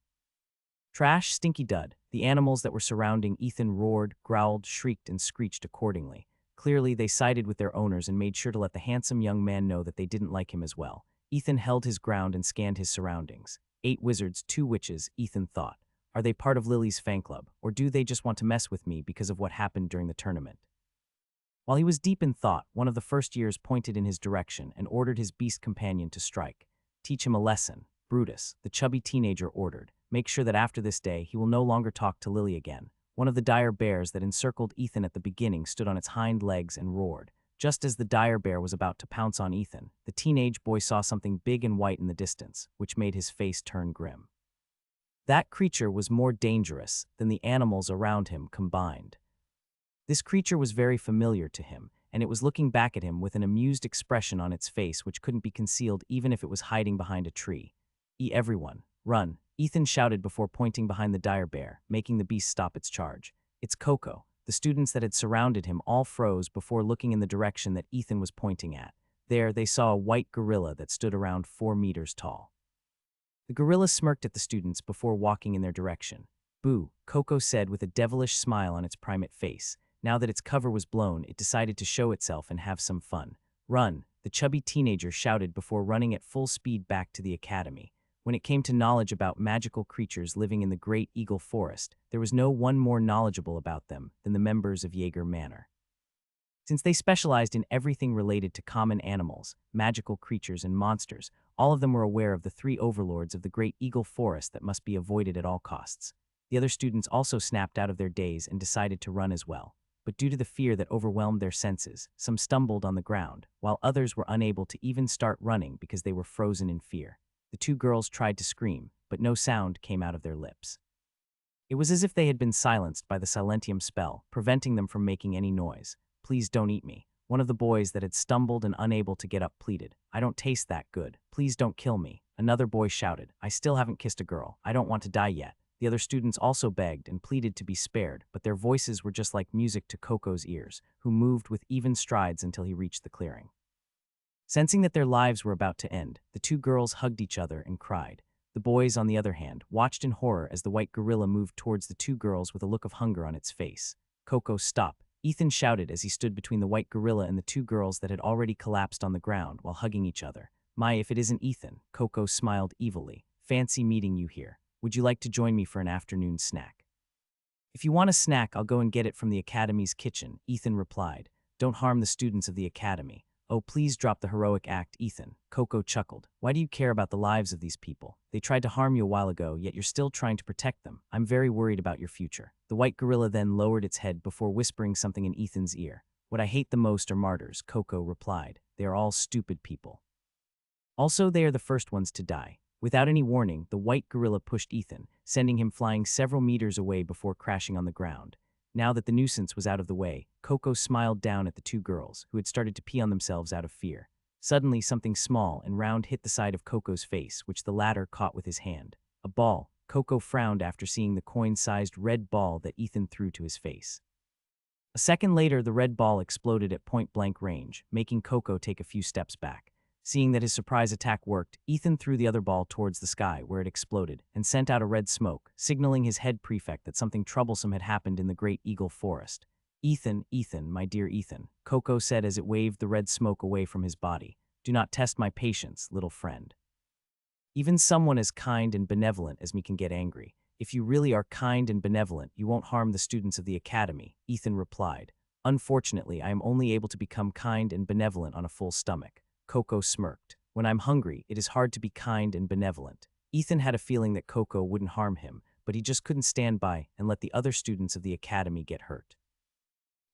Trash, stinky dud. The animals that were surrounding Ethan roared, growled, shrieked, and screeched accordingly. Clearly, they sided with their owners and made sure to let the handsome young man know that they didn't like him as well. Ethan held his ground and scanned his surroundings. 8 wizards, 2 witches, Ethan thought. Are they part of Lily's fan club, or do they just want to mess with me because of what happened during the tournament? While he was deep in thought, one of the first years pointed in his direction and ordered his beast companion to strike. Teach him a lesson. Brutus, the chubby teenager, ordered. Make sure that after this day, he will no longer talk to Lily again. One of the dire bears that encircled Ethan at the beginning stood on its hind legs and roared. Just as the dire bear was about to pounce on Ethan, the teenage boy saw something big and white in the distance, which made his face turn grim. That creature was more dangerous than the animals around him combined. This creature was very familiar to him, and it was looking back at him with an amused expression on its face which couldn't be concealed even if it was hiding behind a tree. Everyone, run, Ethan shouted before pointing behind the dire bear, making the beast stop its charge. It's Coco. The students that had surrounded him all froze before looking in the direction that Ethan was pointing at. There, they saw a white gorilla that stood around 4 meters tall. The gorilla smirked at the students before walking in their direction. Boo, Coco said with a devilish smile on its primate face. Now that its cover was blown, it decided to show itself and have some fun. Run, the chubby teenager shouted before running at full speed back to the academy. When it came to knowledge about magical creatures living in the Great Eagle Forest, there was no one more knowledgeable about them than the members of Jaeger Manor. Since they specialized in everything related to common animals, magical creatures, and monsters, all of them were aware of the 3 overlords of the Great Eagle Forest that must be avoided at all costs. The other students also snapped out of their daze and decided to run as well. But due to the fear that overwhelmed their senses, some stumbled on the ground, while others were unable to even start running because they were frozen in fear. The 2 girls tried to scream, but no sound came out of their lips. It was as if they had been silenced by the silentium spell, preventing them from making any noise. Please don't eat me. One of the boys that had stumbled and unable to get up pleaded. I don't taste that good. Please don't kill me. Another boy shouted. I still haven't kissed a girl. I don't want to die yet. The other students also begged and pleaded to be spared, but their voices were just like music to Coco's ears, who moved with even strides until he reached the clearing. Sensing that their lives were about to end, the 2 girls hugged each other and cried. The boys, on the other hand, watched in horror as the white gorilla moved towards the 2 girls with a look of hunger on its face. Coco, stop, Ethan shouted as he stood between the white gorilla and the 2 girls that had already collapsed on the ground while hugging each other. My, if it isn't Ethan, Coco smiled evilly. Fancy meeting you here. Would you like to join me for an afternoon snack? If you want a snack, I'll go and get it from the academy's kitchen, Ethan replied. Don't harm the students of the academy. Oh, please drop the heroic act, Ethan. Coco chuckled. Why do you care about the lives of these people? They tried to harm you a while ago, yet you're still trying to protect them. I'm very worried about your future. The white gorilla then lowered its head before whispering something in Ethan's ear. What I hate the most are martyrs, Coco replied. They are all stupid people. Also, they are the first ones to die. Without any warning, the white gorilla pushed Ethan, sending him flying several meters away before crashing on the ground. Now that the nuisance was out of the way, Coco smiled down at the 2 girls, who had started to pee on themselves out of fear. Suddenly, something small and round hit the side of Coco's face, which the latter caught with his hand. A ball. Coco frowned after seeing the coin-sized red ball that Ethan threw to his face. A second later, the red ball exploded at point-blank range, making Coco take a few steps back. Seeing that his surprise attack worked, Ethan threw the other ball towards the sky where it exploded and sent out a red smoke, signaling his head prefect that something troublesome had happened in the Great Eagle Forest. Ethan, my dear Ethan, Coco said as it waved the red smoke away from his body. Do not test my patience, little friend. Even someone as kind and benevolent as me can get angry. If you really are kind and benevolent, you won't harm the students of the academy, Ethan replied. Unfortunately, I am only able to become kind and benevolent on a full stomach. Coco smirked. When I'm hungry, it is hard to be kind and benevolent. Ethan had a feeling that Coco wouldn't harm him, but he just couldn't stand by and let the other students of the academy get hurt.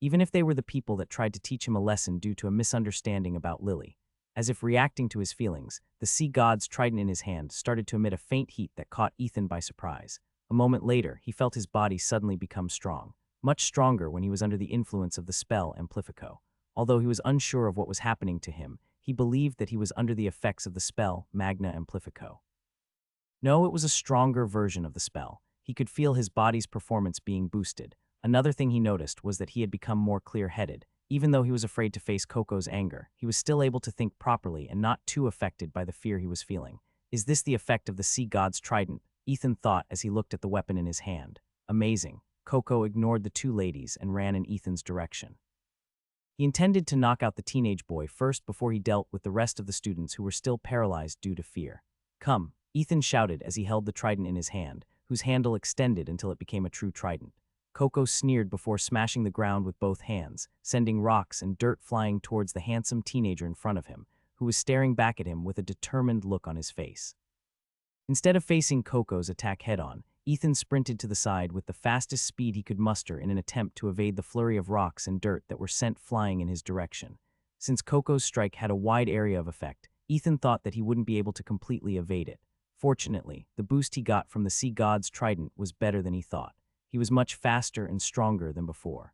Even if they were the people that tried to teach him a lesson due to a misunderstanding about Lily. As if reacting to his feelings, the sea god's trident in his hand started to emit a faint heat that caught Ethan by surprise. A moment later, he felt his body suddenly become strong, much stronger when he was under the influence of the spell Amplifico. Although he was unsure of what was happening to him, he believed that he was under the effects of the spell Magna Amplifico. No, it was a stronger version of the spell. He could feel his body's performance being boosted. Another thing he noticed was that he had become more clear-headed. Even though he was afraid to face Coco's anger, he was still able to think properly and not too affected by the fear he was feeling. Is this the effect of the sea god's trident? Ethan thought as he looked at the weapon in his hand. Amazing. Coco ignored the two ladies and ran in Ethan's direction. He intended to knock out the teenage boy first before he dealt with the rest of the students who were still paralyzed due to fear. Come, Ethan shouted as he held the trident in his hand, whose handle extended until it became a true trident. Coco sneered before smashing the ground with both hands, sending rocks and dirt flying towards the handsome teenager in front of him, who was staring back at him with a determined look on his face. Instead of facing Coco's attack head-on, Ethan sprinted to the side with the fastest speed he could muster in an attempt to evade the flurry of rocks and dirt that were sent flying in his direction. Since Coco's strike had a wide area of effect, Ethan thought that he wouldn't be able to completely evade it. Fortunately, the boost he got from the sea god's trident was better than he thought. He was much faster and stronger than before.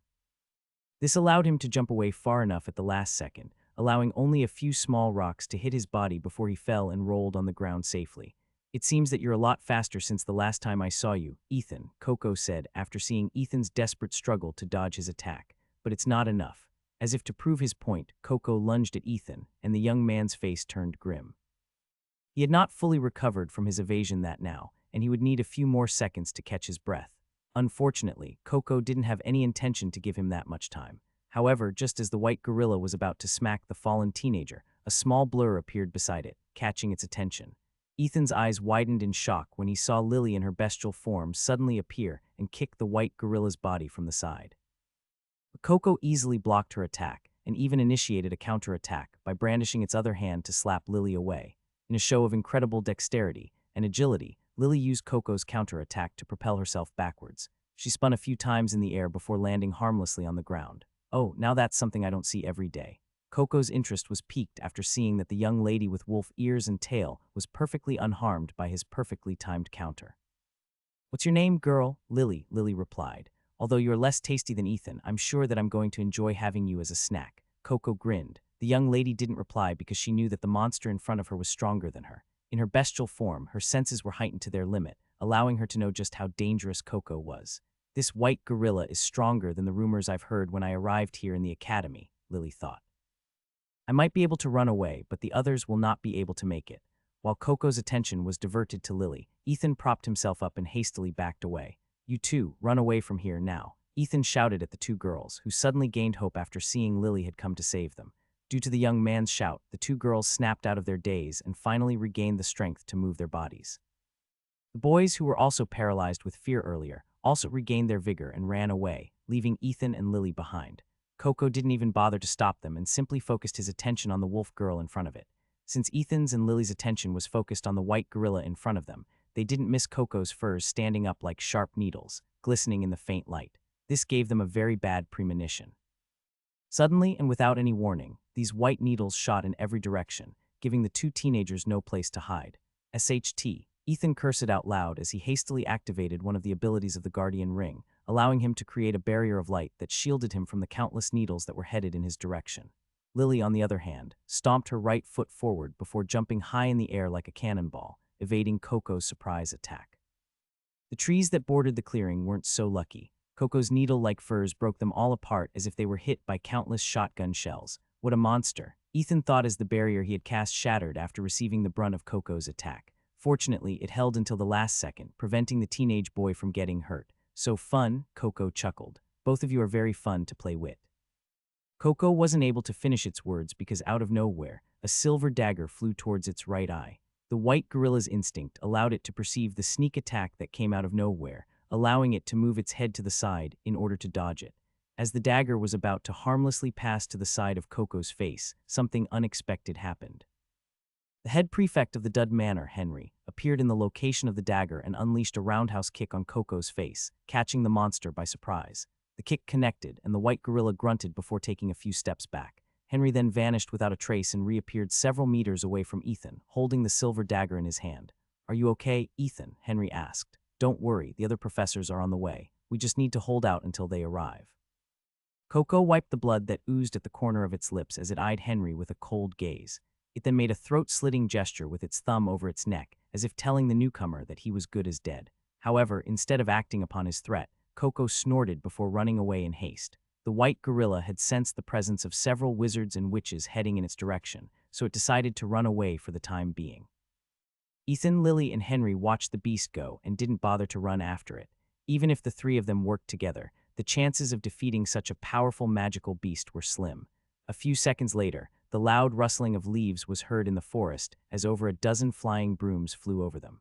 This allowed him to jump away far enough at the last second, allowing only a few small rocks to hit his body before he fell and rolled on the ground safely. It seems that you're a lot faster since the last time I saw you, Ethan, Coco said after seeing Ethan's desperate struggle to dodge his attack. But it's not enough. As if to prove his point, Coco lunged at Ethan, and the young man's face turned grim. He had not fully recovered from his evasion that now, and he would need a few more seconds to catch his breath. Unfortunately, Coco didn't have any intention to give him that much time. However, just as the white gorilla was about to smack the fallen teenager, a small blur appeared beside it, catching its attention. Ethan's eyes widened in shock when he saw Lily in her bestial form suddenly appear and kick the white gorilla's body from the side. But Coco easily blocked her attack and even initiated a counterattack by brandishing its other hand to slap Lily away. In a show of incredible dexterity and agility, Lily used Coco's counterattack to propel herself backwards. She spun a few times in the air before landing harmlessly on the ground. Oh, now that's something I don't see every day. Coco's interest was piqued after seeing that the young lady with wolf ears and tail was perfectly unharmed by his perfectly timed counter. What's your name, girl? Lily replied. Although you're less tasty than Ethan, I'm sure that I'm going to enjoy having you as a snack. Coco grinned. The young lady didn't reply because she knew that the monster in front of her was stronger than her. In her bestial form, her senses were heightened to their limit, allowing her to know just how dangerous Coco was. This white gorilla is stronger than the rumors I've heard when I arrived here in the academy, Lily thought. I might be able to run away, but the others will not be able to make it. While Coco's attention was diverted to Lily, Ethan propped himself up and hastily backed away. You two, run away from here now, Ethan shouted at the two girls, who suddenly gained hope after seeing Lily had come to save them. Due to the young man's shout, the two girls snapped out of their daze and finally regained the strength to move their bodies. The boys, who were also paralyzed with fear earlier, also regained their vigor and ran away, leaving Ethan and Lily behind. Coco didn't even bother to stop them and simply focused his attention on the wolf girl in front of it. Since Ethan's and Lily's attention was focused on the white gorilla in front of them, they didn't miss Coco's furs standing up like sharp needles, glistening in the faint light. This gave them a very bad premonition. Suddenly, and without any warning, these white needles shot in every direction, giving the two teenagers no place to hide. SHT, Ethan cursed out loud as he hastily activated one of the abilities of the Guardian Ring, allowing him to create a barrier of light that shielded him from the countless needles that were headed in his direction. Lily, on the other hand, stomped her right foot forward before jumping high in the air like a cannonball, evading Coco's surprise attack. The trees that bordered the clearing weren't so lucky. Coco's needle-like furs broke them all apart as if they were hit by countless shotgun shells. What a monster, Ethan thought as the barrier he had cast shattered after receiving the brunt of Coco's attack. Fortunately, it held until the last second, preventing the teenage boy from getting hurt. So fun, Coco chuckled. Both of you are very fun to play with. Coco wasn't able to finish its words because out of nowhere, a silver dagger flew towards its right eye. The white gorilla's instinct allowed it to perceive the sneak attack that came out of nowhere, allowing it to move its head to the side in order to dodge it. As the dagger was about to harmlessly pass to the side of Coco's face, something unexpected happened. The head prefect of the Dud Manor, Henry, appeared in the location of the dagger and unleashed a roundhouse kick on Coco's face, catching the monster by surprise. The kick connected, and the white gorilla grunted before taking a few steps back. Henry then vanished without a trace and reappeared several meters away from Ethan, holding the silver dagger in his hand. Are you okay, Ethan? Henry asked. Don't worry, the other professors are on the way. We just need to hold out until they arrive. Coco wiped the blood that oozed at the corner of its lips as it eyed Henry with a cold gaze. It then made a throat-slitting gesture with its thumb over its neck, as if telling the newcomer that he was good as dead. However, instead of acting upon his threat, Coco snorted before running away in haste. The white gorilla had sensed the presence of several wizards and witches heading in its direction, so it decided to run away for the time being. Ethan, Lily, and Henry watched the beast go and didn't bother to run after it. Even if the three of them worked together, the chances of defeating such a powerful magical beast were slim. A few seconds later, the loud rustling of leaves was heard in the forest as over a dozen flying brooms flew over them.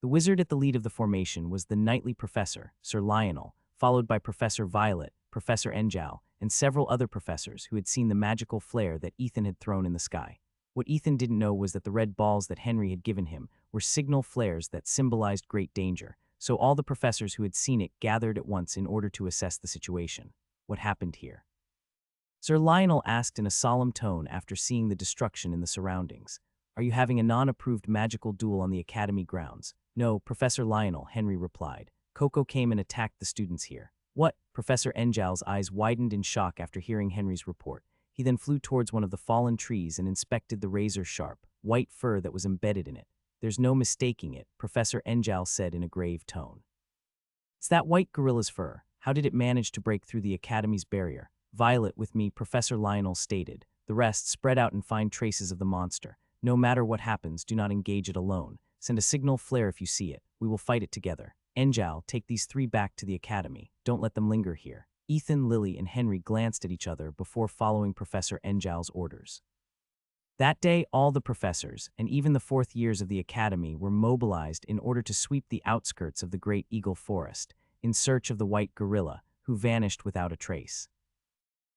The wizard at the lead of the formation was the knightly professor, Sir Lionel, followed by Professor Violet, Professor Enjal, and several other professors who had seen the magical flare that Ethan had thrown in the sky. What Ethan didn't know was that the red balls that Henry had given him were signal flares that symbolized great danger, so all the professors who had seen it gathered at once in order to assess the situation. What happened here? Sir Lionel asked in a solemn tone after seeing the destruction in the surroundings. Are you having a non-approved magical duel on the academy grounds? No, Professor Lionel, Henry replied. Coco came and attacked the students here. What? Professor Enjal's eyes widened in shock after hearing Henry's report. He then flew towards one of the fallen trees and inspected the razor-sharp, white fur that was embedded in it. There's no mistaking it, Professor Enjal said in a grave tone. It's that white gorilla's fur. How did it manage to break through the academy's barrier? Violet with me, Professor Lionel stated. The rest spread out and find traces of the monster. No matter what happens, do not engage it alone. Send a signal flare if you see it. We will fight it together. Enjal, take these three back to the academy. Don't let them linger here. Ethan, Lily, and Henry glanced at each other before following Professor Enjal's orders. That day, all the professors, and even the fourth years of the academy, were mobilized in order to sweep the outskirts of the Great Eagle Forest, in search of the white gorilla, who vanished without a trace.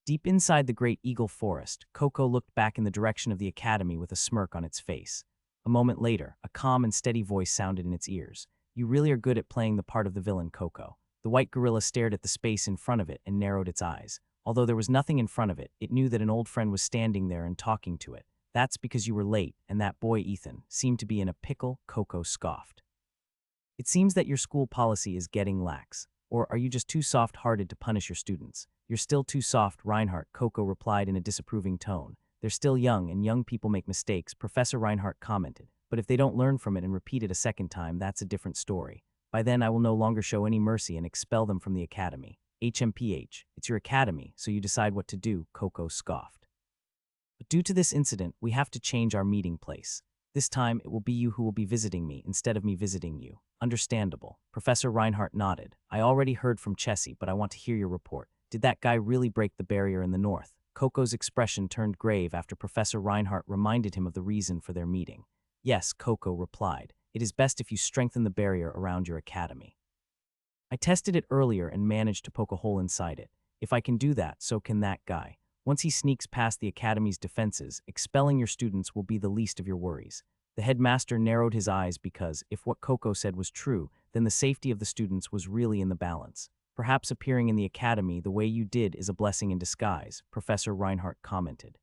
Deep inside the Great Eagle Forest, Coco looked back in the direction of the academy with a smirk on its face. A moment later, a calm and steady voice sounded in its ears. You really are good at playing the part of the villain, Coco. The white gorilla stared at the space in front of it and narrowed its eyes. Although there was nothing in front of it, it knew that an old friend was standing there and talking to it. That's because you were late, and that boy, Ethan, seemed to be in a pickle, Coco scoffed. It seems that your school policy is getting lax. Or are you just too soft-hearted to punish your students? You're still too soft, Reinhardt, Coco replied in a disapproving tone. They're still young, and young people make mistakes, Professor Reinhardt commented. But if they don't learn from it and repeat it a second time, that's a different story. By then, I will no longer show any mercy and expel them from the academy. HMPH, it's your academy, so you decide what to do, Coco scoffed. But due to this incident, we have to change our meeting place. This time, it will be you who will be visiting me instead of me visiting you. Understandable. Professor Reinhardt nodded. I already heard from Chessie, but I want to hear your report. Did that guy really break the barrier in the north? Coco's expression turned grave after Professor Reinhardt reminded him of the reason for their meeting. Yes, Coco replied. It is best if you strengthen the barrier around your academy. I tested it earlier and managed to poke a hole inside it. If I can do that, so can that guy. Once he sneaks past the academy's defenses, expelling your students will be the least of your worries. The headmaster narrowed his eyes because, if what Coco said was true, then the safety of the students was really in the balance. Perhaps appearing in the academy the way you did is a blessing in disguise, Professor Reinhardt commented.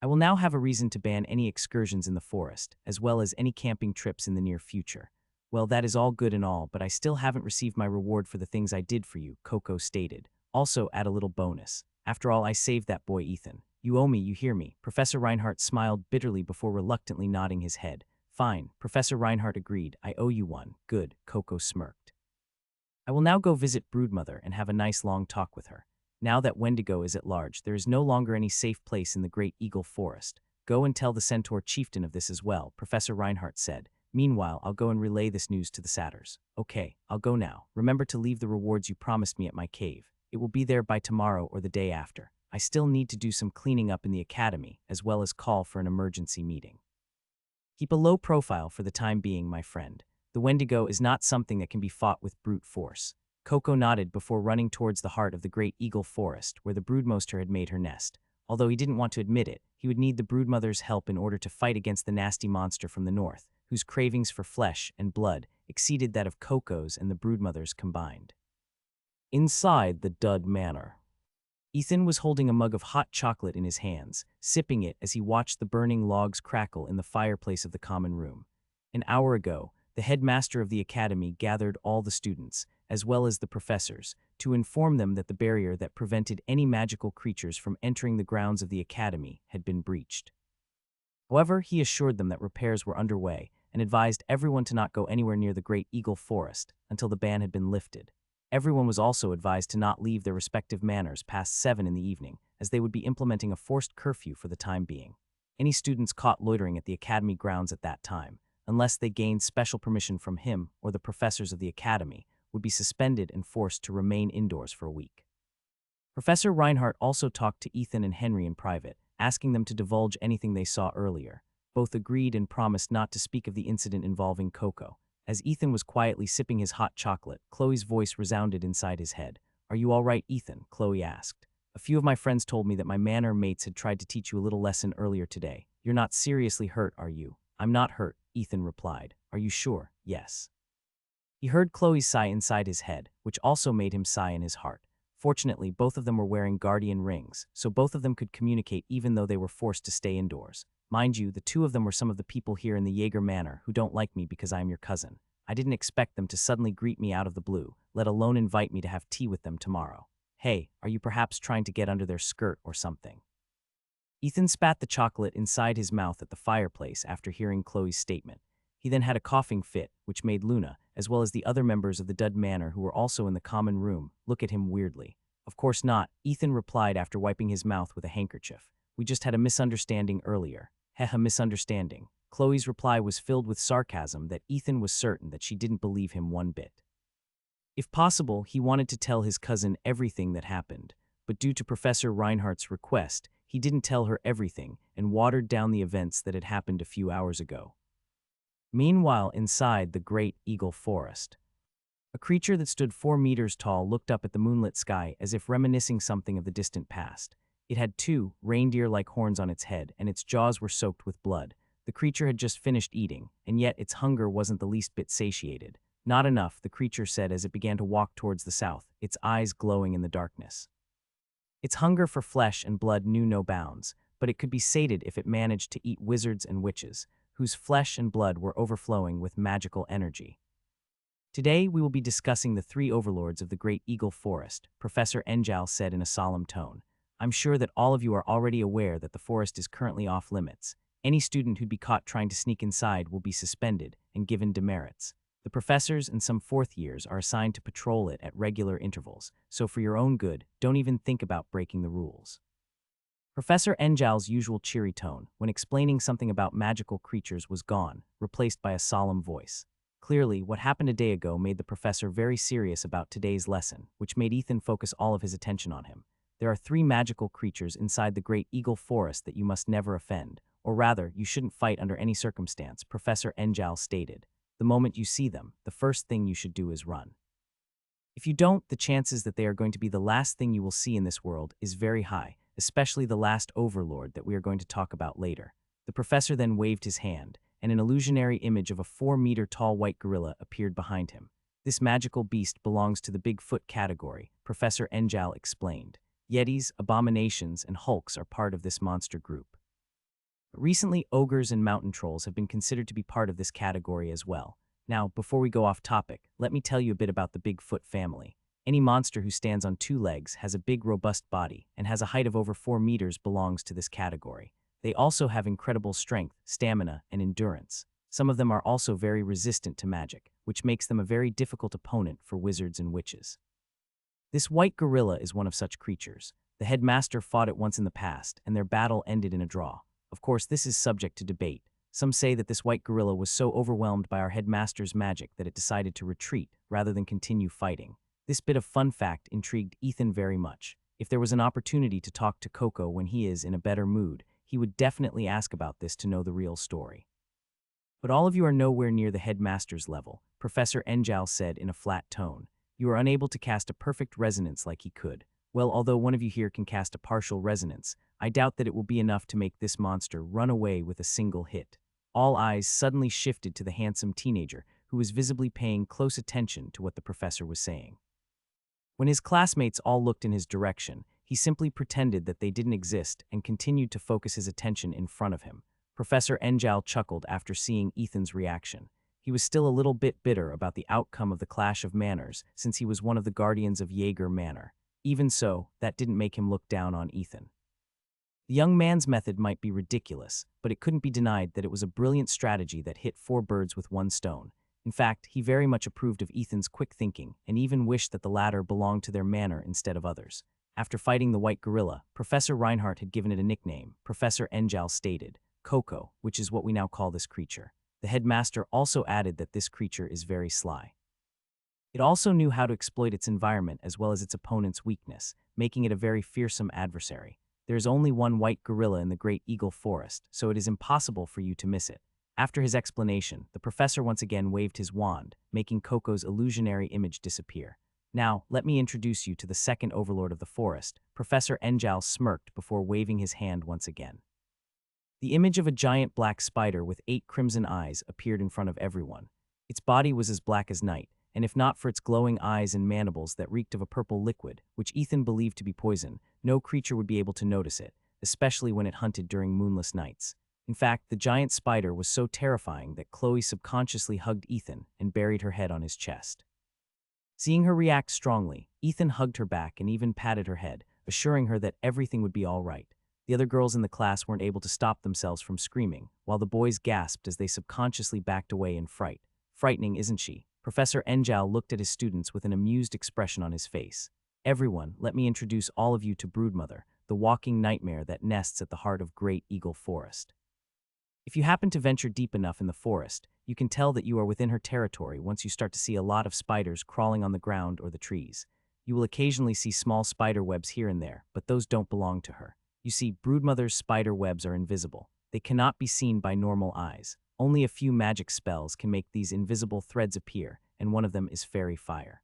I will now have a reason to ban any excursions in the forest, as well as any camping trips in the near future. Well, that is all good and all, but I still haven't received my reward for the things I did for you, Coco stated. Also, add a little bonus. After all, I saved that boy Ethan. You owe me, you hear me. Professor Reinhardt smiled bitterly before reluctantly nodding his head. Fine, Professor Reinhardt agreed. I owe you one. Good, Coco smirked. I will now go visit Broodmother and have a nice long talk with her. Now that Wendigo is at large, there is no longer any safe place in the Great Eagle Forest. Go and tell the Centaur chieftain of this as well, Professor Reinhardt said. Meanwhile, I'll go and relay this news to the satyrs. Okay, I'll go now. Remember to leave the rewards you promised me at my cave. It will be there by tomorrow or the day after. I still need to do some cleaning up in the academy, as well as call for an emergency meeting. Keep a low profile for the time being, my friend. The Wendigo is not something that can be fought with brute force. Coco nodded before running towards the heart of the Great Eagle Forest, where the broodmaster had made her nest. Although he didn't want to admit it, he would need the broodmother's help in order to fight against the nasty monster from the north, whose cravings for flesh and blood exceeded that of Coco's and the broodmother's combined. Inside the Dud Manor, Ethan was holding a mug of hot chocolate in his hands, sipping it as he watched the burning logs crackle in the fireplace of the common room. An hour ago, the headmaster of the academy gathered all the students, as well as the professors, to inform them that the barrier that prevented any magical creatures from entering the grounds of the academy had been breached. However, he assured them that repairs were underway, and advised everyone to not go anywhere near the Great Eagle Forest until the ban had been lifted. Everyone was also advised to not leave their respective manors past 7 in the evening, as they would be implementing a forced curfew for the time being. Any students caught loitering at the academy grounds at that time, unless they gained special permission from him or the professors of the academy, would be suspended and forced to remain indoors for a week. Professor Reinhardt also talked to Ethan and Henry in private, asking them to divulge anything they saw earlier. Both agreed and promised not to speak of the incident involving Coco. As Ethan was quietly sipping his hot chocolate, Chloe's voice resounded inside his head. "Are you all right, Ethan?" Chloe asked. "A few of my friends told me that my manor mates had tried to teach you a little lesson earlier today. You're not seriously hurt, are you?" "I'm not hurt," Ethan replied. "Are you sure?" "Yes." He heard Chloe's sigh inside his head, which also made him sigh in his heart. Fortunately, both of them were wearing guardian rings, so both of them could communicate even though they were forced to stay indoors. Mind you, the two of them were some of the people here in the Jaeger Manor who don't like me because I am your cousin. I didn't expect them to suddenly greet me out of the blue, let alone invite me to have tea with them tomorrow. Hey, are you perhaps trying to get under their skirt or something? Ethan spat the chocolate inside his mouth at the fireplace after hearing Chloe's statement. He then had a coughing fit, which made Luna, as well as the other members of the Dud Manor who were also in the common room, look at him weirdly. "Of course not," Ethan replied after wiping his mouth with a handkerchief. "We just had a misunderstanding earlier." "Heh, misunderstanding." Chloe's reply was filled with sarcasm that Ethan was certain that she didn't believe him one bit. If possible, he wanted to tell his cousin everything that happened, but due to Professor Reinhardt's request, he didn't tell her everything and watered down the events that had happened a few hours ago. Meanwhile, inside the Great Eagle Forest, a creature that stood 4 meters tall looked up at the moonlit sky as if reminiscing something of the distant past. It had 2 reindeer-like horns on its head, and its jaws were soaked with blood. The creature had just finished eating, and yet its hunger wasn't the least bit satiated. "Not enough," the creature said as it began to walk towards the south, its eyes glowing in the darkness. Its hunger for flesh and blood knew no bounds, but it could be sated if it managed to eat wizards and witches, whose flesh and blood were overflowing with magical energy. "Today we will be discussing the 3 overlords of the Great Eagle Forest," Professor Enjal said in a solemn tone. "I'm sure that all of you are already aware that the forest is currently off limits. Any student who'd be caught trying to sneak inside will be suspended and given demerits. The professors and some 4th years are assigned to patrol it at regular intervals, so for your own good, don't even think about breaking the rules." Professor Enjal's usual cheery tone, when explaining something about magical creatures, was gone, replaced by a solemn voice. Clearly, what happened a day ago made the professor very serious about today's lesson, which made Ethan focus all of his attention on him. "There are 3 magical creatures inside the Great Eagle Forest that you must never offend, or rather, you shouldn't fight under any circumstance," Professor Enjal stated. "The moment you see them, the first thing you should do is run. If you don't, the chances that they are going to be the last thing you will see in this world is very high, especially the last overlord that we are going to talk about later." The professor then waved his hand, and an illusionary image of a 4-meter-tall white gorilla appeared behind him. "This magical beast belongs to the Bigfoot category," Professor Enjal explained. "Yetis, abominations, and hulks are part of this monster group. But recently, ogres and mountain trolls have been considered to be part of this category as well. Now, before we go off topic, let me tell you a bit about the Bigfoot family. Any monster who stands on 2 legs, has a big robust body, and has a height of over 4 meters belongs to this category. They also have incredible strength, stamina, and endurance. Some of them are also very resistant to magic, which makes them a very difficult opponent for wizards and witches. This white gorilla is one of such creatures. The headmaster fought it once in the past, and their battle ended in a draw. Of course, this is subject to debate. Some say that this white gorilla was so overwhelmed by our headmaster's magic that it decided to retreat rather than continue fighting. This bit of fun fact intrigued Ethan very much. If there was an opportunity to talk to Coco when he is in a better mood, he would definitely ask about this to know the real story. "But all of you are nowhere near the headmaster's level," Professor Enjal said in a flat tone. "You are unable to cast a perfect resonance like he could. Well, although one of you here can cast a partial resonance, I doubt that it will be enough to make this monster run away with a single hit." All eyes suddenly shifted to the handsome teenager, who was visibly paying close attention to what the professor was saying. When his classmates all looked in his direction, he simply pretended that they didn't exist and continued to focus his attention in front of him. Professor Enjal chuckled after seeing Ethan's reaction. He was still a little bit bitter about the outcome of the clash of manners, since he was one of the guardians of Jaeger Manor. Even so, that didn't make him look down on Ethan. The young man's method might be ridiculous, but it couldn't be denied that it was a brilliant strategy that hit four birds with one stone. In fact, he very much approved of Ethan's quick thinking and even wished that the latter belonged to their manor instead of others. After fighting the white gorilla, Professor Reinhardt had given it a nickname. Professor Enjal stated, Coco, which is what we now call this creature. The headmaster also added that this creature is very sly. It also knew how to exploit its environment as well as its opponent's weakness, making it a very fearsome adversary. There is only one white gorilla in the Great Eagle Forest, so it is impossible for you to miss it. After his explanation, the professor once again waved his wand, making Coco's illusionary image disappear. Now, let me introduce you to the second overlord of the forest. Professor Enjal smirked before waving his hand once again. The image of a giant black spider with 8 crimson eyes appeared in front of everyone. Its body was as black as night, and if not for its glowing eyes and mandibles that reeked of a purple liquid, which Ethan believed to be poison, no creature would be able to notice it, especially when it hunted during moonless nights. In fact, the giant spider was so terrifying that Chloe subconsciously hugged Ethan and buried her head on his chest. Seeing her react strongly, Ethan hugged her back and even patted her head, assuring her that everything would be all right. The other girls in the class weren't able to stop themselves from screaming, while the boys gasped as they subconsciously backed away in fright. Frightening, isn't she? Professor Enjal looked at his students with an amused expression on his face. Everyone, let me introduce all of you to Broodmother, the walking nightmare that nests at the heart of Great Eagle Forest. If you happen to venture deep enough in the forest, you can tell that you are within her territory once you start to see a lot of spiders crawling on the ground or the trees. You will occasionally see small spider webs here and there, but those don't belong to her. You see, Broodmother's spider webs are invisible. They cannot be seen by normal eyes. Only a few magic spells can make these invisible threads appear, and one of them is fairy fire.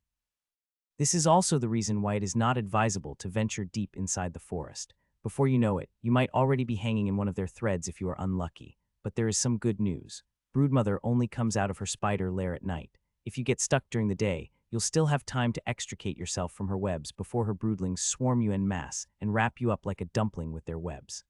This is also the reason why it is not advisable to venture deep inside the forest. Before you know it, you might already be hanging in one of their threads if you are unlucky. But there is some good news. Broodmother only comes out of her spider lair at night. If you get stuck during the day, you'll still have time to extricate yourself from her webs before her broodlings swarm you en masse and wrap you up like a dumpling with their webs.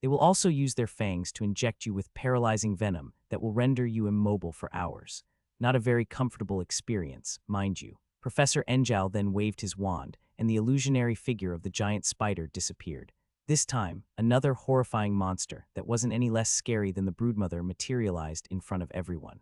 They will also use their fangs to inject you with paralyzing venom that will render you immobile for hours. Not a very comfortable experience, mind you. Professor Enjal then waved his wand, and the illusionary figure of the giant spider disappeared. This time, another horrifying monster that wasn't any less scary than the Broodmother materialized in front of everyone.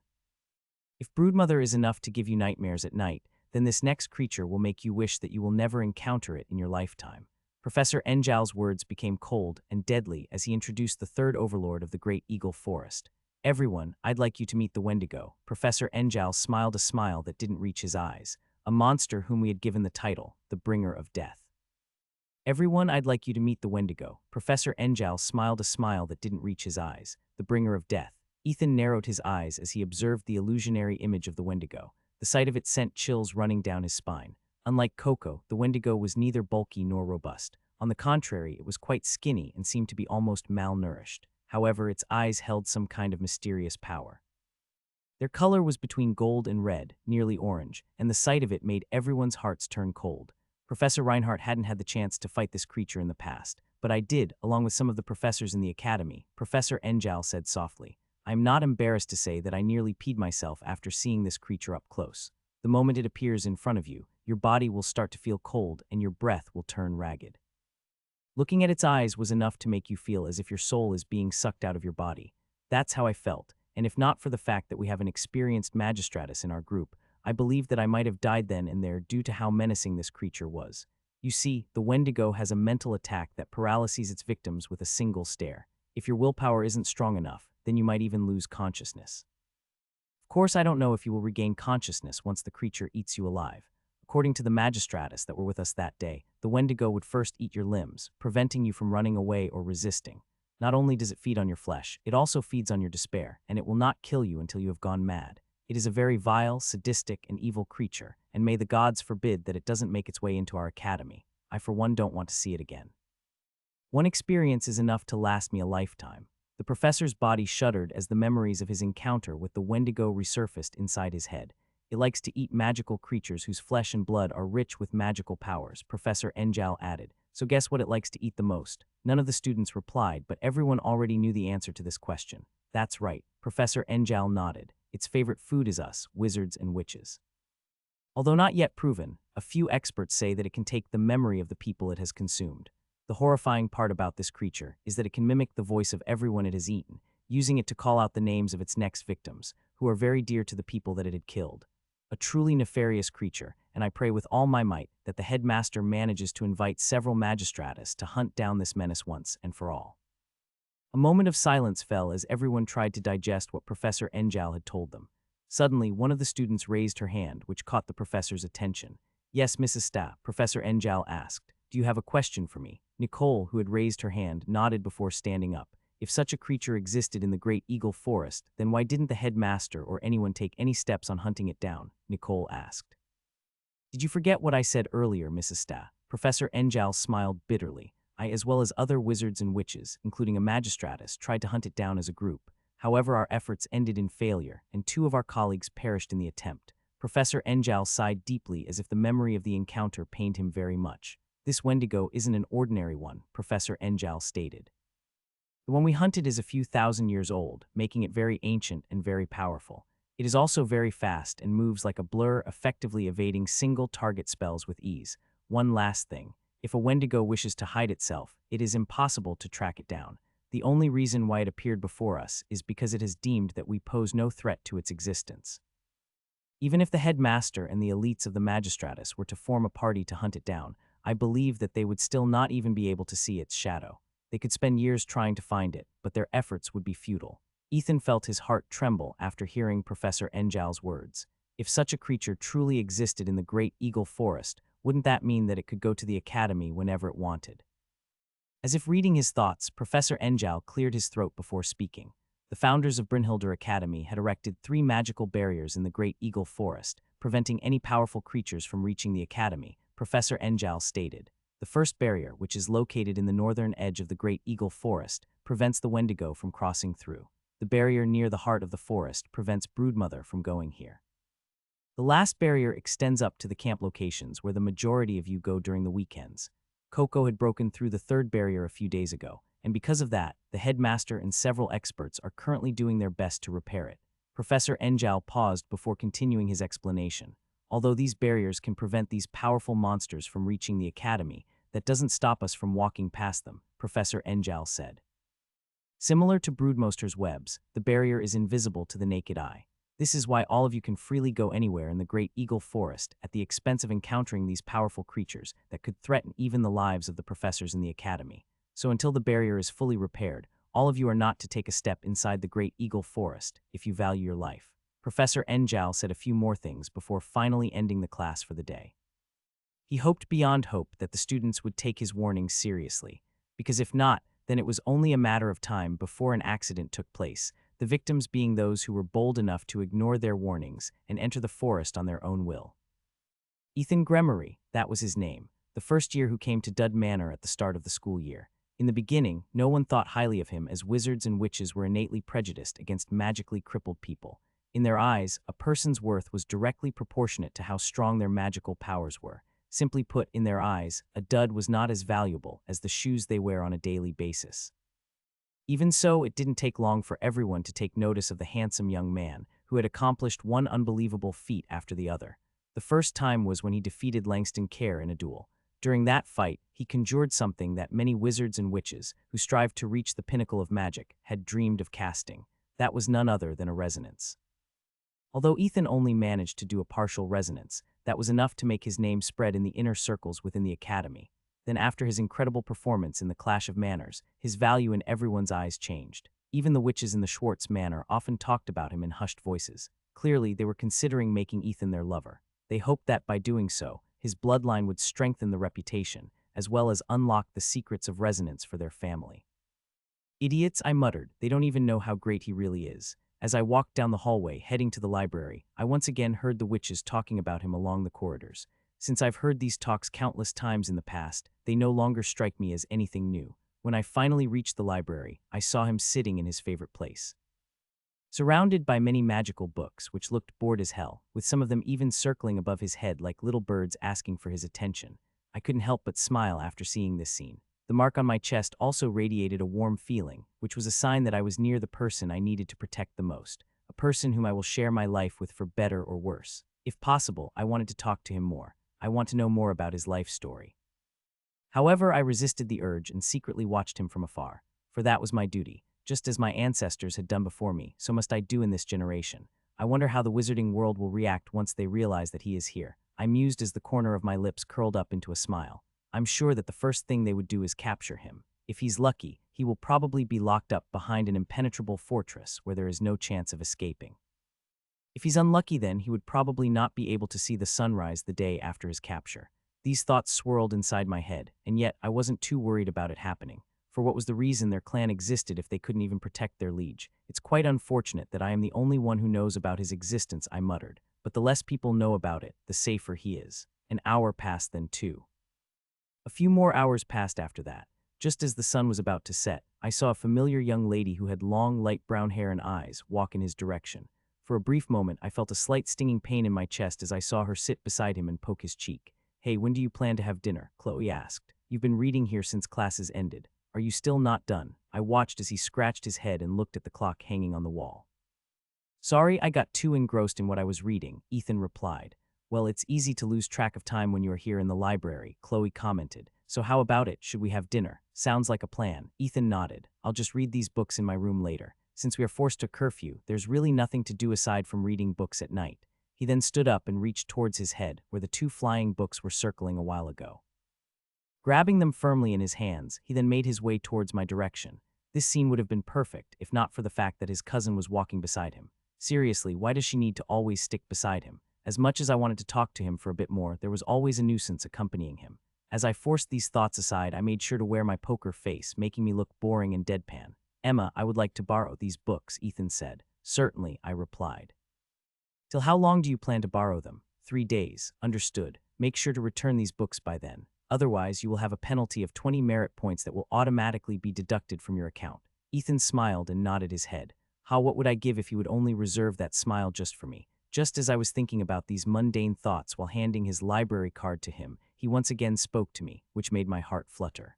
If Broodmother is enough to give you nightmares at night, then this next creature will make you wish that you will never encounter it in your lifetime. Professor Enjal's words became cold and deadly as he introduced the third overlord of the Great Eagle Forest. Everyone, I'd like you to meet the Wendigo. Professor Enjal smiled a smile that didn't reach his eyes, a monster whom we had given the title, the Bringer of Death. Everyone, I'd like you to meet the Wendigo. Professor Enjal smiled a smile that didn't reach his eyes, the Bringer of Death. Ethan narrowed his eyes as he observed the illusionary image of the Wendigo. The sight of it sent chills running down his spine. Unlike Coco, the Wendigo was neither bulky nor robust. On the contrary, it was quite skinny and seemed to be almost malnourished. However, its eyes held some kind of mysterious power. Their color was between gold and red, nearly orange, and the sight of it made everyone's hearts turn cold. Professor Reinhardt hadn't had the chance to fight this creature in the past, but I did, along with some of the professors in the academy. Professor Enjal said softly, I am not embarrassed to say that I nearly peed myself after seeing this creature up close. The moment it appears in front of you, your body will start to feel cold and your breath will turn ragged. Looking at its eyes was enough to make you feel as if your soul is being sucked out of your body. That's how I felt, and if not for the fact that we have an experienced magistratus in our group, I believe that I might have died then and there due to how menacing this creature was. You see, the Wendigo has a mental attack that paralyses its victims with a single stare. If your willpower isn't strong enough, then you might even lose consciousness. Of course, I don't know if you will regain consciousness once the creature eats you alive. According to the magistratus that were with us that day, the Wendigo would first eat your limbs, preventing you from running away or resisting. Not only does it feed on your flesh, it also feeds on your despair, and it will not kill you until you have gone mad. It is a very vile, sadistic, and evil creature, and may the gods forbid that it doesn't make its way into our academy. I for one don't want to see it again. One experience is enough to last me a lifetime. The professor's body shuddered as the memories of his encounter with the Wendigo resurfaced inside his head. It likes to eat magical creatures whose flesh and blood are rich with magical powers, Professor Enjal added. So guess what it likes to eat the most? None of the students replied, but everyone already knew the answer to this question. That's right, Professor Enjal nodded. Its favorite food is us, wizards and witches. Although not yet proven, a few experts say that it can take the memory of the people it has consumed. The horrifying part about this creature is that it can mimic the voice of everyone it has eaten, using it to call out the names of its next victims, who are very dear to the people that it had killed. A truly nefarious creature, and I pray with all my might that the headmaster manages to invite several magistratus to hunt down this menace once and for all. A moment of silence fell as everyone tried to digest what Professor Enjal had told them. Suddenly, one of the students raised her hand, which caught the professor's attention. "Yes, Mrs. Sta," Professor Enjal asked. "Do you have a question for me?" Nicole, who had raised her hand, nodded before standing up. If such a creature existed in the Great Eagle Forest, then why didn't the headmaster or anyone take any steps on hunting it down? Nicole asked. "Did you forget what I said earlier, Mrs. Sta?" Professor Enjal smiled bitterly. "I, as well as other wizards and witches, including a magistratus, tried to hunt it down as a group. However, our efforts ended in failure, and 2 of our colleagues perished in the attempt." Professor Enjal sighed deeply as if the memory of the encounter pained him very much. "This Wendigo isn't an ordinary one," Professor Enjal stated. "The one we hunted is a few thousand years old, making it very ancient and very powerful. It is also very fast and moves like a blur, effectively evading single-target spells with ease. One last thing. If a Wendigo wishes to hide itself, it is impossible to track it down. The only reason why it appeared before us is because it has deemed that we pose no threat to its existence. Even if the headmaster and the elites of the magistratus were to form a party to hunt it down, I believe that they would still not even be able to see its shadow. They could spend years trying to find it, but their efforts would be futile." Ethan felt his heart tremble after hearing Professor Enjal's words. If such a creature truly existed in the Great Eagle Forest, wouldn't that mean that it could go to the academy whenever it wanted? As if reading his thoughts, Professor Enjal cleared his throat before speaking. The founders of Brynhildr Academy had erected 3 magical barriers in the Great Eagle Forest, preventing any powerful creatures from reaching the academy, Professor Enjal stated. The first barrier, which is located in the northern edge of the Great Eagle Forest, prevents the Wendigo from crossing through. The barrier near the heart of the forest prevents Broodmother from going here. The last barrier extends up to the camp locations where the majority of you go during the weekends. Coco had broken through the 3rd barrier a few days ago, and because of that, the headmaster and several experts are currently doing their best to repair it. Professor Enjal paused before continuing his explanation. Although these barriers can prevent these powerful monsters from reaching the academy, that doesn't stop us from walking past them, Professor Enjal said. Similar to Broodmonster's webs, the barrier is invisible to the naked eye. This is why all of you can freely go anywhere in the Great Eagle Forest at the expense of encountering these powerful creatures that could threaten even the lives of the professors in the academy. So until the barrier is fully repaired, all of you are not to take a step inside the Great Eagle Forest if you value your life. Professor Enjal said a few more things before finally ending the class for the day. He hoped beyond hope that the students would take his warnings seriously, because if not, then it was only a matter of time before an accident took place, the victims being those who were bold enough to ignore their warnings and enter the forest on their own will. Ethan Gremory, that was his name, the first year who came to Dud Manor at the start of the school year. In the beginning, no one thought highly of him as wizards and witches were innately prejudiced against magically crippled people. In their eyes, a person's worth was directly proportionate to how strong their magical powers were. Simply put, in their eyes, a dud was not as valuable as the shoes they wear on a daily basis. Even so, it didn't take long for everyone to take notice of the handsome young man who had accomplished one unbelievable feat after the other. The first time was when he defeated Langston Kerr in a duel. During that fight, he conjured something that many wizards and witches who strived to reach the pinnacle of magic had dreamed of casting. That was none other than a resonance. Although Ethan only managed to do a partial resonance, that was enough to make his name spread in the inner circles within the academy. Then after his incredible performance in the Clash of Manners, his value in everyone's eyes changed. Even the witches in the Schwartz Manor often talked about him in hushed voices. Clearly, they were considering making Ethan their lover. They hoped that by doing so, his bloodline would strengthen the reputation, as well as unlock the secrets of resonance for their family. "Idiots," I muttered, "they don't even know how great he really is." As I walked down the hallway, heading to the library, I once again heard the witches talking about him along the corridors. Since I've heard these talks countless times in the past, they no longer strike me as anything new. When I finally reached the library, I saw him sitting in his favorite place, surrounded by many magical books, which looked bored as hell, with some of them even circling above his head like little birds asking for his attention. I couldn't help but smile after seeing this scene. The mark on my chest also radiated a warm feeling, which was a sign that I was near the person I needed to protect the most, a person whom I will share my life with for better or worse. If possible, I wanted to talk to him more. I want to know more about his life story. However, I resisted the urge and secretly watched him from afar, for that was my duty. Just as my ancestors had done before me, so must I do in this generation. I wonder how the wizarding world will react once they realize that he is here. I mused as the corner of my lips curled up into a smile. I'm sure that the first thing they would do is capture him. If he's lucky, he will probably be locked up behind an impenetrable fortress where there is no chance of escaping. If he's unlucky, then he would probably not be able to see the sunrise the day after his capture. These thoughts swirled inside my head, and yet I wasn't too worried about it happening. For what was the reason their clan existed if they couldn't even protect their liege? It's quite unfortunate that I am the only one who knows about his existence, I muttered. But the less people know about it, the safer he is. An hour passed, then 2. A few more hours passed after that. Just as the sun was about to set, I saw a familiar young lady who had long, light brown hair and eyes walk in his direction. For a brief moment, I felt a slight stinging pain in my chest as I saw her sit beside him and poke his cheek. "Hey, when do you plan to have dinner?" Chloe asked. "You've been reading here since classes ended. Are you still not done?" I watched as he scratched his head and looked at the clock hanging on the wall. "Sorry, I got too engrossed in what I was reading," Ethan replied. "Well, it's easy to lose track of time when you are here in the library," Chloe commented. "So how about it? Should we have dinner?" "Sounds like a plan." Ethan nodded. "I'll just read these books in my room later. Since we are forced to curfew, there's really nothing to do aside from reading books at night." He then stood up and reached towards his head, where the 2 flying books were circling a while ago. Grabbing them firmly in his hands, he then made his way towards my direction. This scene would have been perfect, if not for the fact that his cousin was walking beside him. Seriously, why does she need to always stick beside him? As much as I wanted to talk to him for a bit more, there was always a nuisance accompanying him. As I forced these thoughts aside, I made sure to wear my poker face, making me look boring and deadpan. "Emma, I would like to borrow these books," Ethan said. "Certainly," I replied. "Till how long do you plan to borrow them?" 3 days. Understood. Make sure to return these books by then. Otherwise, you will have a penalty of 20 merit points that will automatically be deducted from your account." Ethan smiled and nodded his head. What would I give if he would only reserve that smile just for me? Just as I was thinking about these mundane thoughts while handing his library card to him, he once again spoke to me, which made my heart flutter.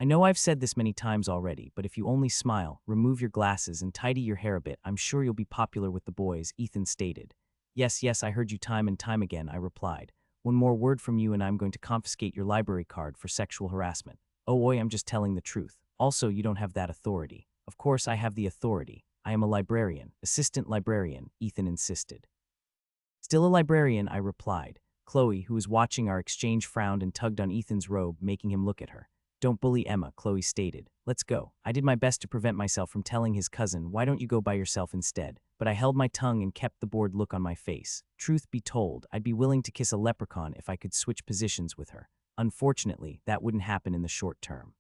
"I know I've said this many times already, but if you only smile, remove your glasses, and tidy your hair a bit, I'm sure you'll be popular with the boys," Ethan stated. Yes, I heard you time and time again," I replied. "One more word from you and I'm going to confiscate your library card for sexual harassment." "Oh, oi, I'm just telling the truth. Also, you don't have that authority." "Of course I have the authority. I am a librarian, assistant librarian," Ethan insisted. "Still a librarian," I replied. Chloe, who was watching our exchange, frowned and tugged on Ethan's robe, making him look at her. "Don't bully Emma," Chloe stated. "Let's go." I did my best to prevent myself from telling his cousin, "Why don't you go by yourself instead?" But I held my tongue and kept the bored look on my face. Truth be told, I'd be willing to kiss a leprechaun if I could switch positions with her. Unfortunately, that wouldn't happen in the short term.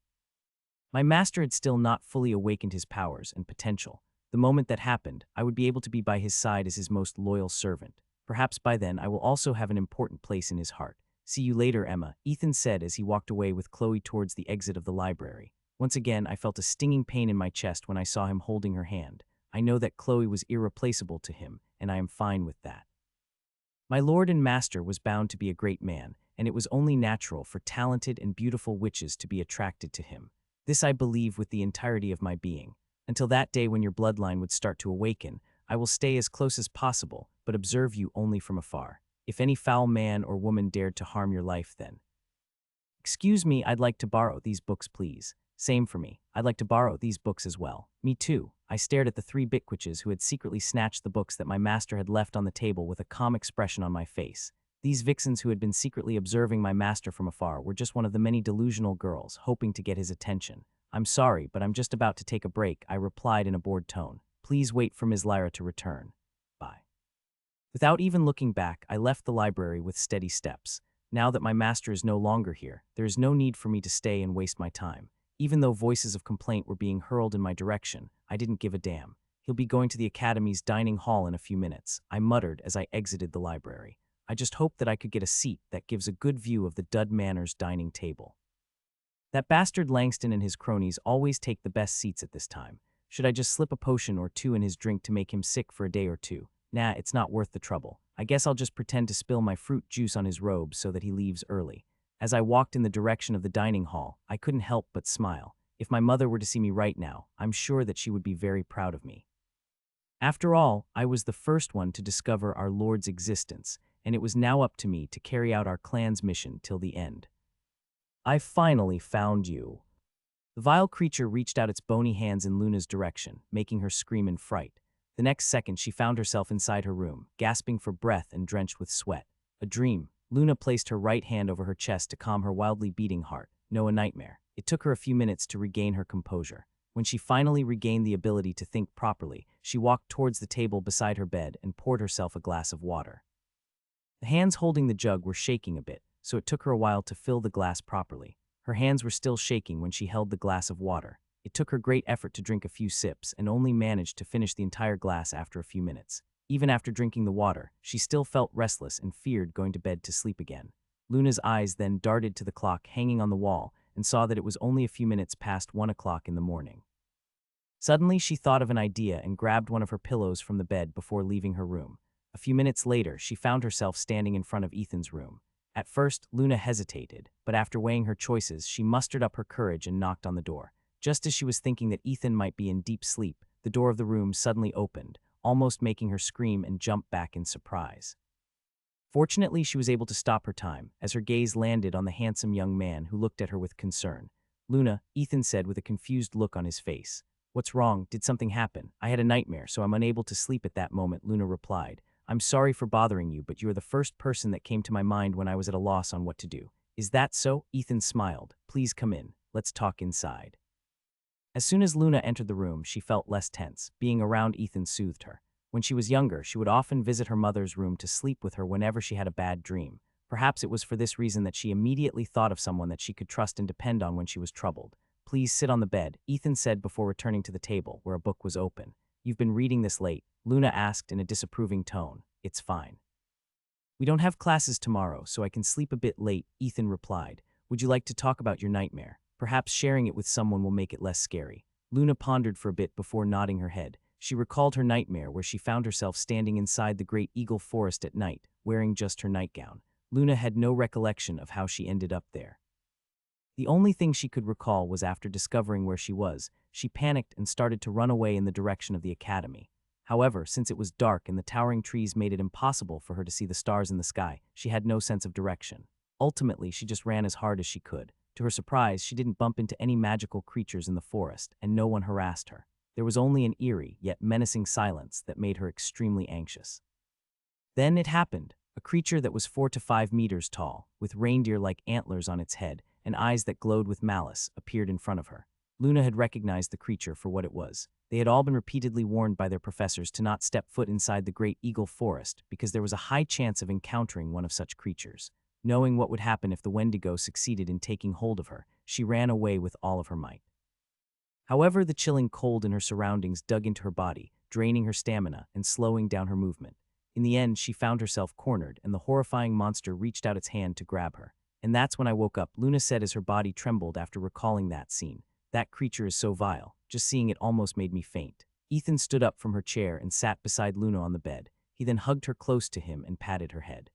My master had still not fully awakened his powers and potential. The moment that happened, I would be able to be by his side as his most loyal servant. Perhaps by then I will also have an important place in his heart. "See you later, Emma," Ethan said as he walked away with Chloe towards the exit of the library. Once again, I felt a stinging pain in my chest when I saw him holding her hand. I know that Chloe was irreplaceable to him, and I am fine with that. My lord and master was bound to be a great man, and it was only natural for talented and beautiful witches to be attracted to him. This I believe with the entirety of my being. Until that day when your bloodline would start to awaken, I will stay as close as possible, but observe you only from afar. If any foul man or woman dared to harm your life, then. "Excuse me, I'd like to borrow these books, please." "Same for me. I'd like to borrow these books as well." "Me too." I stared at the 3 bitwitches who had secretly snatched the books that my master had left on the table with a calm expression on my face. These vixens who had been secretly observing my master from afar were just one of the many delusional girls hoping to get his attention. "I'm sorry, but I'm just about to take a break," I replied in a bored tone. "Please wait for Ms. Lyra to return." Bye. Without even looking back, I left the library with steady steps. Now that my master is no longer here, there is no need for me to stay and waste my time. Even though voices of complaint were being hurled in my direction, I didn't give a damn. "He'll be going to the academy's dining hall in a few minutes," I muttered as I exited the library. I just hoped that I could get a seat that gives a good view of the Dud Manor's dining table. That bastard Langston and his cronies always take the best seats at this time. Should I just slip a potion or 2 in his drink to make him sick for a day or 2? Nah, it's not worth the trouble. I guess I'll just pretend to spill my fruit juice on his robe so that he leaves early. As I walked in the direction of the dining hall, I couldn't help but smile. If my mother were to see me right now, I'm sure that she would be very proud of me. After all, I was the first one to discover our Lord's existence, and it was now up to me to carry out our clan's mission till the end. I finally found you. The vile creature reached out its bony hands in Luna's direction, making her scream in fright. The next second, she found herself inside her room, gasping for breath and drenched with sweat. A dream. Luna placed her right hand over her chest to calm her wildly beating heart. No, a nightmare. It took her a few minutes to regain her composure. When she finally regained the ability to think properly, she walked towards the table beside her bed and poured herself a glass of water. The hands holding the jug were shaking a bit, so it took her a while to fill the glass properly. Her hands were still shaking when she held the glass of water. It took her great effort to drink a few sips and only managed to finish the entire glass after a few minutes. Even after drinking the water, she still felt restless and feared going to bed to sleep again. Luna's eyes then darted to the clock hanging on the wall and saw that it was only a few minutes past 1 o'clock in the morning. Suddenly, she thought of an idea and grabbed one of her pillows from the bed before leaving her room. A few minutes later, she found herself standing in front of Ethan's room. At first, Luna hesitated, but after weighing her choices, she mustered up her courage and knocked on the door. Just as she was thinking that Ethan might be in deep sleep, the door of the room suddenly opened, almost making her scream and jump back in surprise. Fortunately, she was able to stop her time, as her gaze landed on the handsome young man who looked at her with concern. Luna, Ethan said with a confused look on his face. What's wrong? Did something happen? I had a nightmare, so I'm unable to sleep at that moment, Luna replied. I'm sorry for bothering you, but you are the first person that came to my mind when I was at a loss on what to do. Is that so? Ethan smiled. Please come in. Let's talk inside. As soon as Luna entered the room, she felt less tense. Being around Ethan soothed her. When she was younger, she would often visit her mother's room to sleep with her whenever she had a bad dream. Perhaps it was for this reason that she immediately thought of someone that she could trust and depend on when she was troubled. Please sit on the bed, Ethan said before returning to the table, where a book was open. You've been reading this late, Luna asked in a disapproving tone. It's fine. We don't have classes tomorrow, so I can sleep a bit late, Ethan replied. Would you like to talk about your nightmare? Perhaps sharing it with someone will make it less scary. Luna pondered for a bit before nodding her head. She recalled her nightmare where she found herself standing inside the great eagle forest at night, wearing just her nightgown. Luna had no recollection of how she ended up there. The only thing she could recall was after discovering where she was, she panicked and started to run away in the direction of the academy. However, since it was dark and the towering trees made it impossible for her to see the stars in the sky, she had no sense of direction. Ultimately, she just ran as hard as she could. To her surprise, she didn't bump into any magical creatures in the forest, and no one harassed her. There was only an eerie, yet menacing silence that made her extremely anxious. Then it happened. A creature that was 4 to 5 meters tall, with reindeer-like antlers on its head and eyes that glowed with malice, appeared in front of her. Luna had recognized the creature for what it was. They had all been repeatedly warned by their professors to not step foot inside the great eagle forest because there was a high chance of encountering one of such creatures. Knowing what would happen if the Wendigo succeeded in taking hold of her, she ran away with all of her might. However, the chilling cold in her surroundings dug into her body, draining her stamina and slowing down her movement. In the end, she found herself cornered, and the horrifying monster reached out its hand to grab her. And that's when I woke up, Luna said as her body trembled after recalling that scene. That creature is so vile. Just seeing it almost made me faint. Ethan stood up from her chair and sat beside Luna on the bed. He then hugged her close to him and patted her head.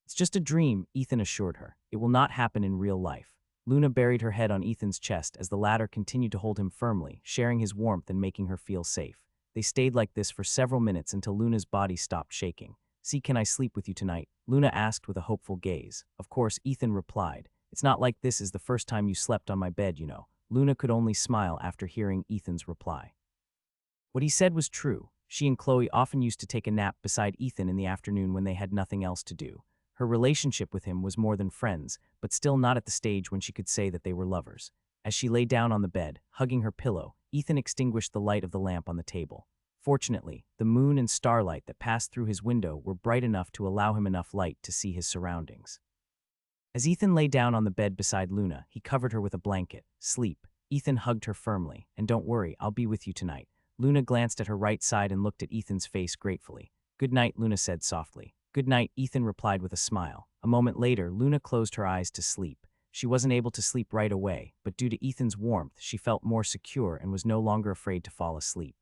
It's just a dream, Ethan assured her. It will not happen in real life. Luna buried her head on Ethan's chest as the latter continued to hold him firmly, sharing his warmth and making her feel safe. They stayed like this for several minutes until Luna's body stopped shaking. See, can I sleep with you tonight? Luna asked with a hopeful gaze. Of course, Ethan replied. It's not like this is the first time you slept on my bed, you know. Luna could only smile after hearing Ethan's reply. What he said was true. She and Chloe often used to take a nap beside Ethan in the afternoon when they had nothing else to do. Her relationship with him was more than friends, but still not at the stage when she could say that they were lovers. As she lay down on the bed, hugging her pillow, Ethan extinguished the light of the lamp on the table. Fortunately, the moon and starlight that passed through his window were bright enough to allow him enough light to see his surroundings. As Ethan lay down on the bed beside Luna, he covered her with a blanket. Sleep. Ethan hugged her firmly. And don't worry, I'll be with you tonight. Luna glanced at her right side and looked at Ethan's face gratefully. Good night, Luna said softly. Good night, Ethan replied with a smile. A moment later, Luna closed her eyes to sleep. She wasn't able to sleep right away, but due to Ethan's warmth, she felt more secure and was no longer afraid to fall asleep.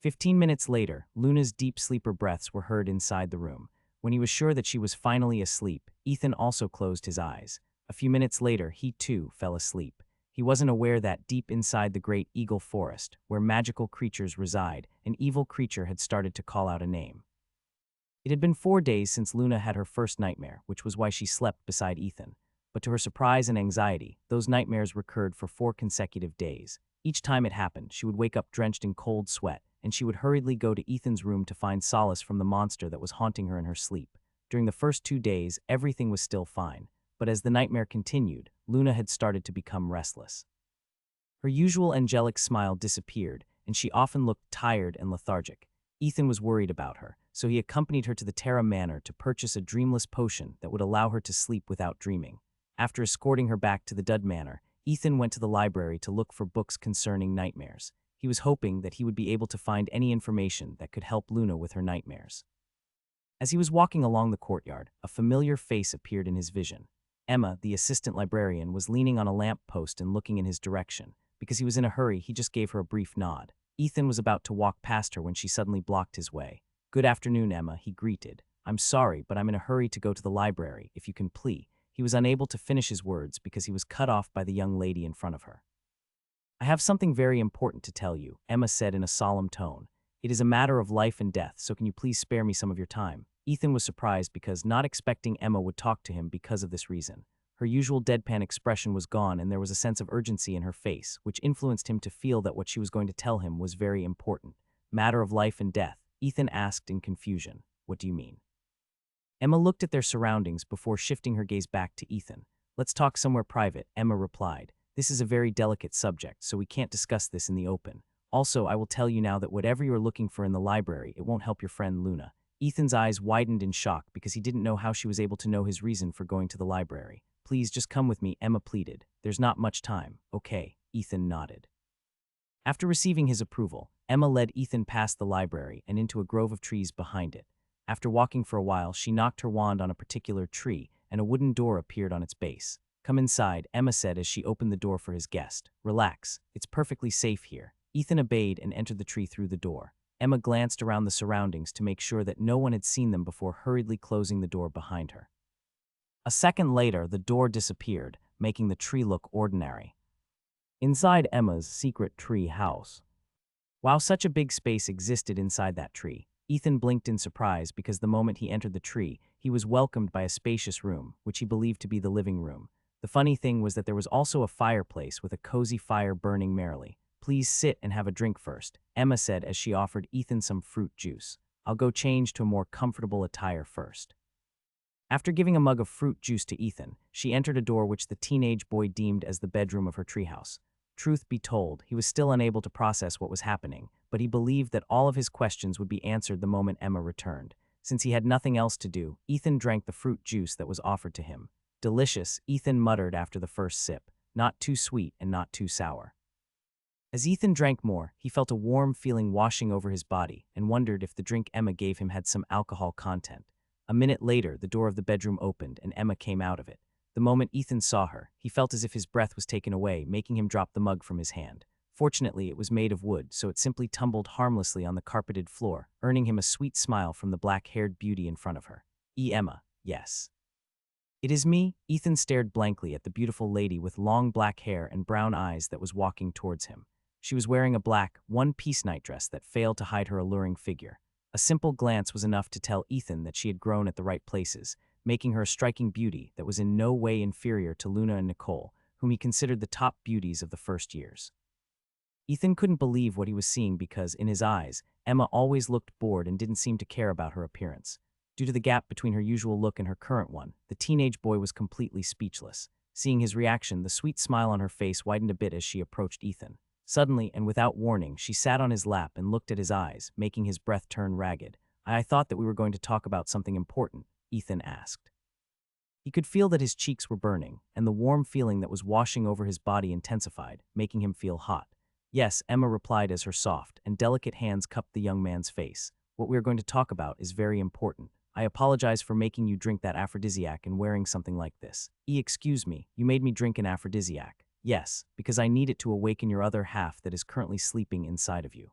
15 minutes later, Luna's deep sleeper breaths were heard inside the room. When he was sure that she was finally asleep, Ethan also closed his eyes. A few minutes later, he too fell asleep. He wasn't aware that deep inside the great eagle forest, where magical creatures reside, an evil creature had started to call out a name. It had been 4 days since Luna had her first nightmare, which was why she slept beside Ethan. But to her surprise and anxiety, those nightmares recurred for 4 consecutive days. Each time it happened, she would wake up drenched in cold sweat, and she would hurriedly go to Ethan's room to find solace from the monster that was haunting her in her sleep. During the first 2 days, everything was still fine, but as the nightmare continued, Luna had started to become restless. Her usual angelic smile disappeared, and she often looked tired and lethargic. Ethan was worried about her, so he accompanied her to the Terra Manor to purchase a dreamless potion that would allow her to sleep without dreaming. After escorting her back to the Dud Manor, Ethan went to the library to look for books concerning nightmares. He was hoping that he would be able to find any information that could help Luna with her nightmares. As he was walking along the courtyard, a familiar face appeared in his vision. Emma, the assistant librarian, was leaning on a lamp post and looking in his direction. Because he was in a hurry, he just gave her a brief nod. Ethan was about to walk past her when she suddenly blocked his way. "Good afternoon, Emma," he greeted. "I'm sorry, but I'm in a hurry to go to the library, if you can please." He was unable to finish his words because he was cut off by the young lady in front of her. "I have something very important to tell you," Emma said in a solemn tone. "It is a matter of life and death, so can you please spare me some of your time?" Ethan was surprised because not expecting Emma would talk to him because of this reason. Her usual deadpan expression was gone and there was a sense of urgency in her face, which influenced him to feel that what she was going to tell him was very important. "Matter of life and death?" Ethan asked in confusion. "What do you mean?" Emma looked at their surroundings before shifting her gaze back to Ethan. "Let's talk somewhere private," Emma replied. "This is a very delicate subject, so we can't discuss this in the open. Also, I will tell you now that whatever you are looking for in the library, it won't help your friend Luna." Ethan's eyes widened in shock because he didn't know how she was able to know his reason for going to the library. "Please just come with me," Emma pleaded. "There's not much time." "Okay," Ethan nodded. After receiving his approval, Emma led Ethan past the library and into a grove of trees behind it. After walking for a while, she knocked her wand on a particular tree, and a wooden door appeared on its base. "Come inside," Emma said as she opened the door for his guest. "Relax, it's perfectly safe here." Ethan obeyed and entered the tree through the door. Emma glanced around the surroundings to make sure that no one had seen them before hurriedly closing the door behind her. A second later, the door disappeared, making the tree look ordinary. Inside Emma's secret tree house. While such a big space existed inside that tree, Ethan blinked in surprise because the moment he entered the tree, he was welcomed by a spacious room, which he believed to be the living room. The funny thing was that there was also a fireplace with a cozy fire burning merrily. "Please sit and have a drink first," Emma said as she offered Ethan some fruit juice. "I'll go change to a more comfortable attire first." After giving a mug of fruit juice to Ethan, she entered a door which the teenage boy deemed as the bedroom of her treehouse. Truth be told, he was still unable to process what was happening, but he believed that all of his questions would be answered the moment Emma returned. Since he had nothing else to do, Ethan drank the fruit juice that was offered to him. "Delicious," Ethan muttered after the first sip. "Not too sweet and not too sour." As Ethan drank more, he felt a warm feeling washing over his body and wondered if the drink Emma gave him had some alcohol content. A minute later, the door of the bedroom opened and Emma came out of it. The moment Ethan saw her, he felt as if his breath was taken away, making him drop the mug from his hand. Fortunately, it was made of wood, so it simply tumbled harmlessly on the carpeted floor, earning him a sweet smile from the black-haired beauty in front of her. Emma, yes. "It is me." Ethan stared blankly at the beautiful lady with long black hair and brown eyes that was walking towards him. She was wearing a black, one-piece nightdress that failed to hide her alluring figure. A simple glance was enough to tell Ethan that she had grown at the right places, making her a striking beauty that was in no way inferior to Luna and Nicole, whom he considered the top beauties of the first years. Ethan couldn't believe what he was seeing because, in his eyes, Emma always looked bored and didn't seem to care about her appearance. Due to the gap between her usual look and her current one, the teenage boy was completely speechless. Seeing his reaction, the sweet smile on her face widened a bit as she approached Ethan. Suddenly, and without warning, she sat on his lap and looked at his eyes, making his breath turn ragged. "I thought that we were going to talk about something important," Ethan asked. He could feel that his cheeks were burning, and the warm feeling that was washing over his body intensified, making him feel hot. "Yes," Emma replied as her soft and delicate hands cupped the young man's face. "What we are going to talk about is very important. I apologize for making you drink that aphrodisiac and wearing something like this." Excuse me, you made me drink an aphrodisiac." "Yes, because I need it to awaken your other half that is currently sleeping inside of you."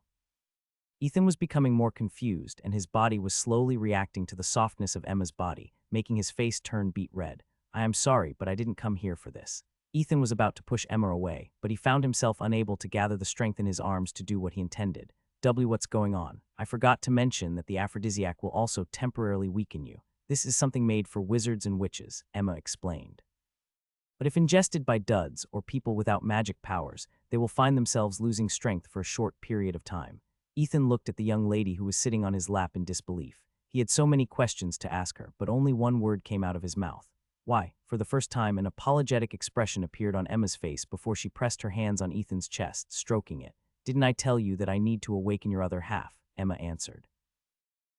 Ethan was becoming more confused, and his body was slowly reacting to the softness of Emma's body, making his face turn beet red. "I am sorry, but I didn't come here for this." Ethan was about to push Emma away, but he found himself unable to gather the strength in his arms to do what he intended. What's going on? I forgot to mention that the aphrodisiac will also temporarily weaken you. This is something made for wizards and witches," Emma explained. But if ingested by duds or people without magic powers, they will find themselves losing strength for a short period of time. Ethan looked at the young lady who was sitting on his lap in disbelief. He had so many questions to ask her, but only one word came out of his mouth. Why? For the first time, an apologetic expression appeared on Emma's face before she pressed her hands on Ethan's chest, stroking it. "Didn't I tell you that I need to awaken your other half?" Emma answered.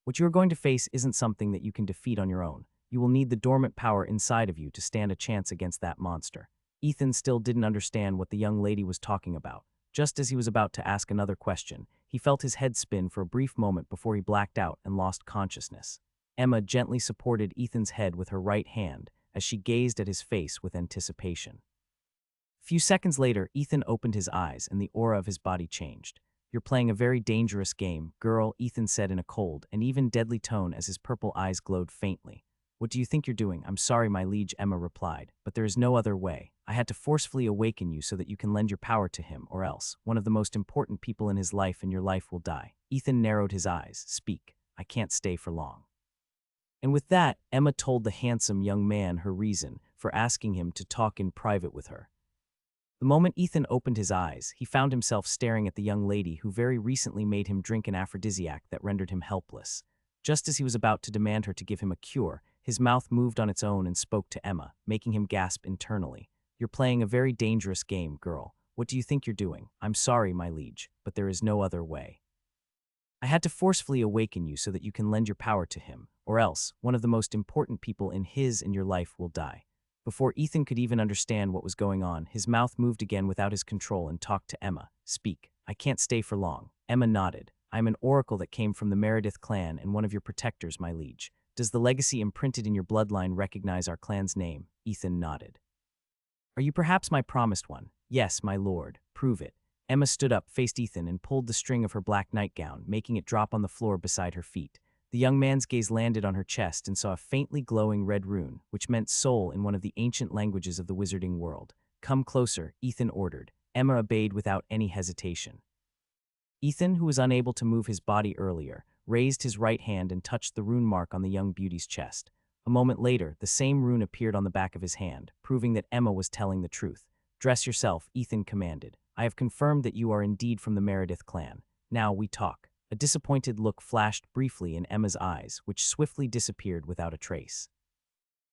"What you are going to face isn't something that you can defeat on your own. You will need the dormant power inside of you to stand a chance against that monster." Ethan still didn't understand what the young lady was talking about. Just as he was about to ask another question, he felt his head spin for a brief moment before he blacked out and lost consciousness. Emma gently supported Ethan's head with her right hand as she gazed at his face with anticipation. A few seconds later, Ethan opened his eyes and the aura of his body changed. "You're playing a very dangerous game, girl," Ethan said in a cold and even deadly tone as his purple eyes glowed faintly. "What do you think you're doing?" "I'm sorry, my liege," Emma replied, "but there is no other way. I had to forcefully awaken you so that you can lend your power to him, or else one of the most important people in his life and your life will die." Ethan narrowed his eyes. "Speak. I can't stay for long." And with that, Emma told the handsome young man her reason for asking him to talk in private with her. The moment Ethan opened his eyes, he found himself staring at the young lady who very recently made him drink an aphrodisiac that rendered him helpless. Just as he was about to demand her to give him a cure, his mouth moved on its own and spoke to Emma, making him gasp internally. "You're playing a very dangerous game, girl. What do you think you're doing?" "I'm sorry, my liege, but there is no other way. I had to forcefully awaken you so that you can lend your power to him, or else one of the most important people in his and your life will die." Before Ethan could even understand what was going on, his mouth moved again without his control and talked to Emma. "Speak. I can't stay for long." Emma nodded. "I am an oracle that came from the Meredith clan and one of your protectors, my liege. Does the legacy imprinted in your bloodline recognize our clan's name?" Ethan nodded. "Are you perhaps my promised one?" "Yes, my lord. Prove it." Emma stood up, faced Ethan, and pulled the string of her black nightgown, making it drop on the floor beside her feet. The young man's gaze landed on her chest and saw a faintly glowing red rune, which meant soul in one of the ancient languages of the wizarding world. "Come closer," Ethan ordered. Emma obeyed without any hesitation. Ethan, who was unable to move his body earlier, raised his right hand and touched the rune mark on the young beauty's chest. A moment later, the same rune appeared on the back of his hand, proving that Emma was telling the truth. "Dress yourself," Ethan commanded. "I have confirmed that you are indeed from the Meredith clan. Now we talk." A disappointed look flashed briefly in Emma's eyes, which swiftly disappeared without a trace.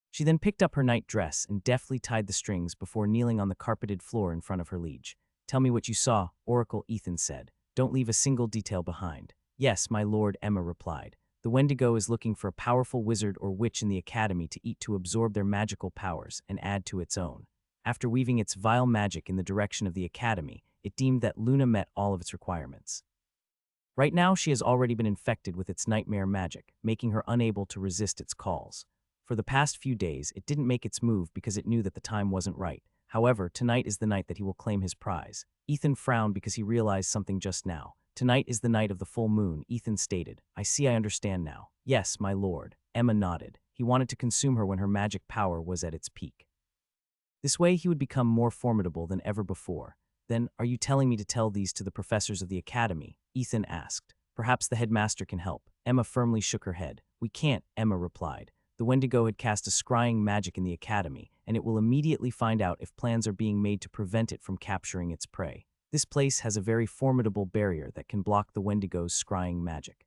She then picked up her night dress and deftly tied the strings before kneeling on the carpeted floor in front of her liege. "Tell me what you saw, Oracle," Ethan said. "Don't leave a single detail behind." "Yes, my lord," Emma replied. "The Wendigo is looking for a powerful wizard or witch in the academy to eat to absorb their magical powers and add to its own. After weaving its vile magic in the direction of the academy, it deemed that Luna met all of its requirements. Right now, she has already been infected with its nightmare magic, making her unable to resist its calls. For the past few days, it didn't make its move because it knew that the time wasn't right. However, tonight is the night that he will claim his prize." Ethan frowned because he realized something just now. "Tonight is the night of the full moon," Ethan stated. "I see, I understand now." "Yes, my lord." Emma nodded. He wanted to consume her when her magic power was at its peak. This way, he would become more formidable than ever before. "Then, are you telling me to tell these to the professors of the academy?" Ethan asked. "Perhaps the headmaster can help." Emma firmly shook her head. "We can't," Emma replied. "The Wendigo had cast a scrying magic in the academy, and it will immediately find out if plans are being made to prevent it from capturing its prey. This place has a very formidable barrier that can block the Wendigo's scrying magic.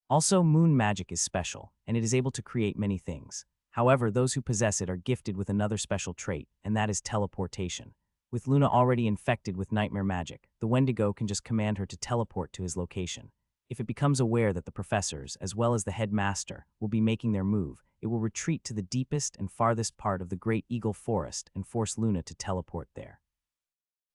Also, moon magic is special, and it is able to create many things. However, those who possess it are gifted with another special trait, and that is teleportation. With Luna already infected with nightmare magic, the Wendigo can just command her to teleport to his location. If it becomes aware that the professors, as well as the headmaster, will be making their move, it will retreat to the deepest and farthest part of the Great Eagle Forest and force Luna to teleport there.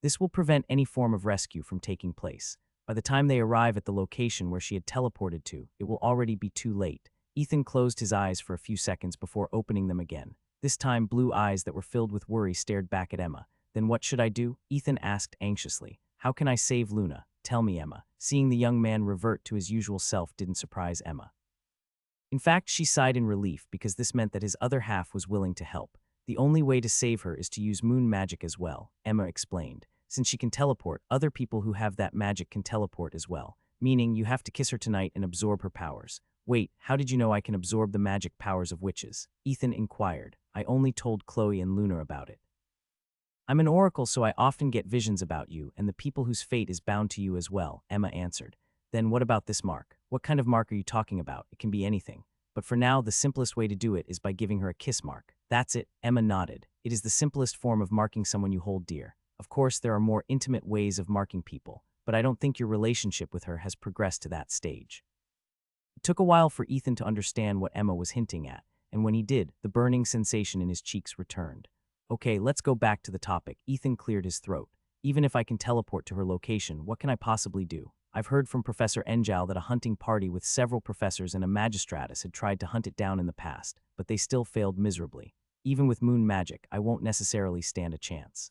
This will prevent any form of rescue from taking place. By the time they arrive at the location where she had teleported to, it will already be too late." Ethan closed his eyes for a few seconds before opening them again. This time, blue eyes that were filled with worry stared back at Emma. "Then what should I do?" Ethan asked anxiously. "How can I save Luna? Tell me, Emma." Seeing the young man revert to his usual self didn't surprise Emma. In fact, she sighed in relief because this meant that his other half was willing to help. "The only way to save her is to use moon magic as well," Emma explained. "Since she can teleport, other people who have that magic can teleport as well, meaning you have to kiss her tonight and absorb her powers." "Wait, how did you know I can absorb the magic powers of witches?" Ethan inquired. "I only told Chloe and Luna about it." I'm an oracle, so I often get visions about you and the people whose fate is bound to you as well, Emma answered. Then what about this mark? What kind of mark are you talking about? It can be anything. But for now, the simplest way to do it is by giving her a kiss mark. That's it, Emma nodded. It is the simplest form of marking someone you hold dear. Of course, there are more intimate ways of marking people, but I don't think your relationship with her has progressed to that stage. It took a while for Ethan to understand what Emma was hinting at, and when he did, the burning sensation in his cheeks returned. Okay, let's go back to the topic. Ethan cleared his throat. Even if I can teleport to her location, what can I possibly do? I've heard from Professor Enjal that a hunting party with several professors and a magistratus had tried to hunt it down in the past, but they still failed miserably. Even with moon magic, I won't necessarily stand a chance.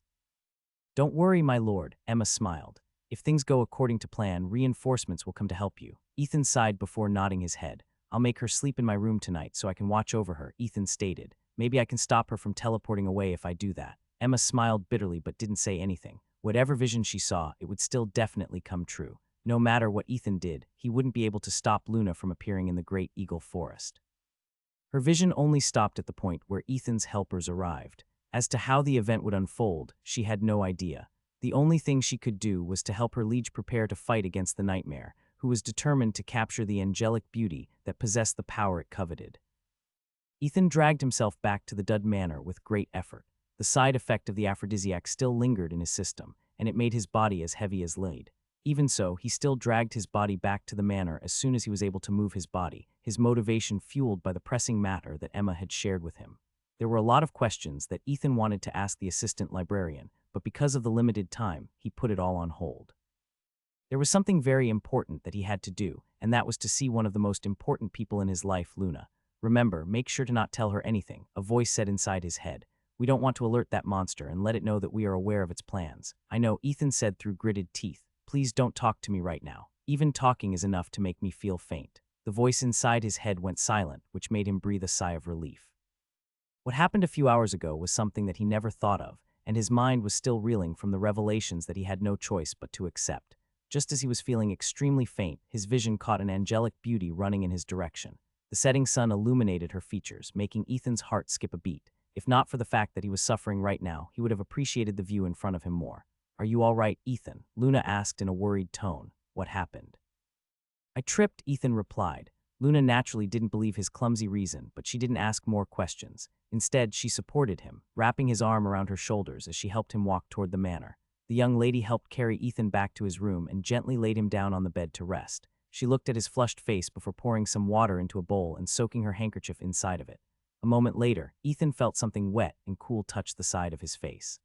Don't worry, my lord, Emma smiled. If things go according to plan, reinforcements will come to help you. Ethan sighed before nodding his head. I'll make her sleep in my room tonight so I can watch over her, Ethan stated. Maybe I can stop her from teleporting away if I do that. Emma smiled bitterly but didn't say anything. Whatever vision she saw, it would still definitely come true. No matter what Ethan did, he wouldn't be able to stop Luna from appearing in the Great Eagle Forest. Her vision only stopped at the point where Ethan's helpers arrived. As to how the event would unfold, she had no idea. The only thing she could do was to help her liege prepare to fight against the nightmare, who was determined to capture the angelic beauty that possessed the power it coveted. Ethan dragged himself back to the Dud Manor with great effort. The side effect of the aphrodisiac still lingered in his system, and it made his body as heavy as lead. Even so, he still dragged his body back to the manor as soon as he was able to move his body, his motivation fueled by the pressing matter that Emma had shared with him. There were a lot of questions that Ethan wanted to ask the assistant librarian, but because of the limited time, he put it all on hold. There was something very important that he had to do, and that was to see one of the most important people in his life, Luna. Remember, make sure to not tell her anything, a voice said inside his head. We don't want to alert that monster and let it know that we are aware of its plans. I know, Ethan said through gritted teeth. Please don't talk to me right now. Even talking is enough to make me feel faint. The voice inside his head went silent, which made him breathe a sigh of relief. What happened a few hours ago was something that he never thought of, and his mind was still reeling from the revelations that he had no choice but to accept. Just as he was feeling extremely faint, his vision caught an angelic beauty running in his direction. The setting sun illuminated her features, making Ethan's heart skip a beat. If not for the fact that he was suffering right now, he would have appreciated the view in front of him more. Are you all right, Ethan? Luna asked in a worried tone. What happened? I tripped, Ethan replied. Luna naturally didn't believe his clumsy reason, but she didn't ask more questions. Instead, she supported him, wrapping his arm around her shoulders as she helped him walk toward the manor. The young lady helped carry Ethan back to his room and gently laid him down on the bed to rest. She looked at his flushed face before pouring some water into a bowl and soaking her handkerchief inside of it. A moment later, Ethan felt something wet and cool touch the side of his face.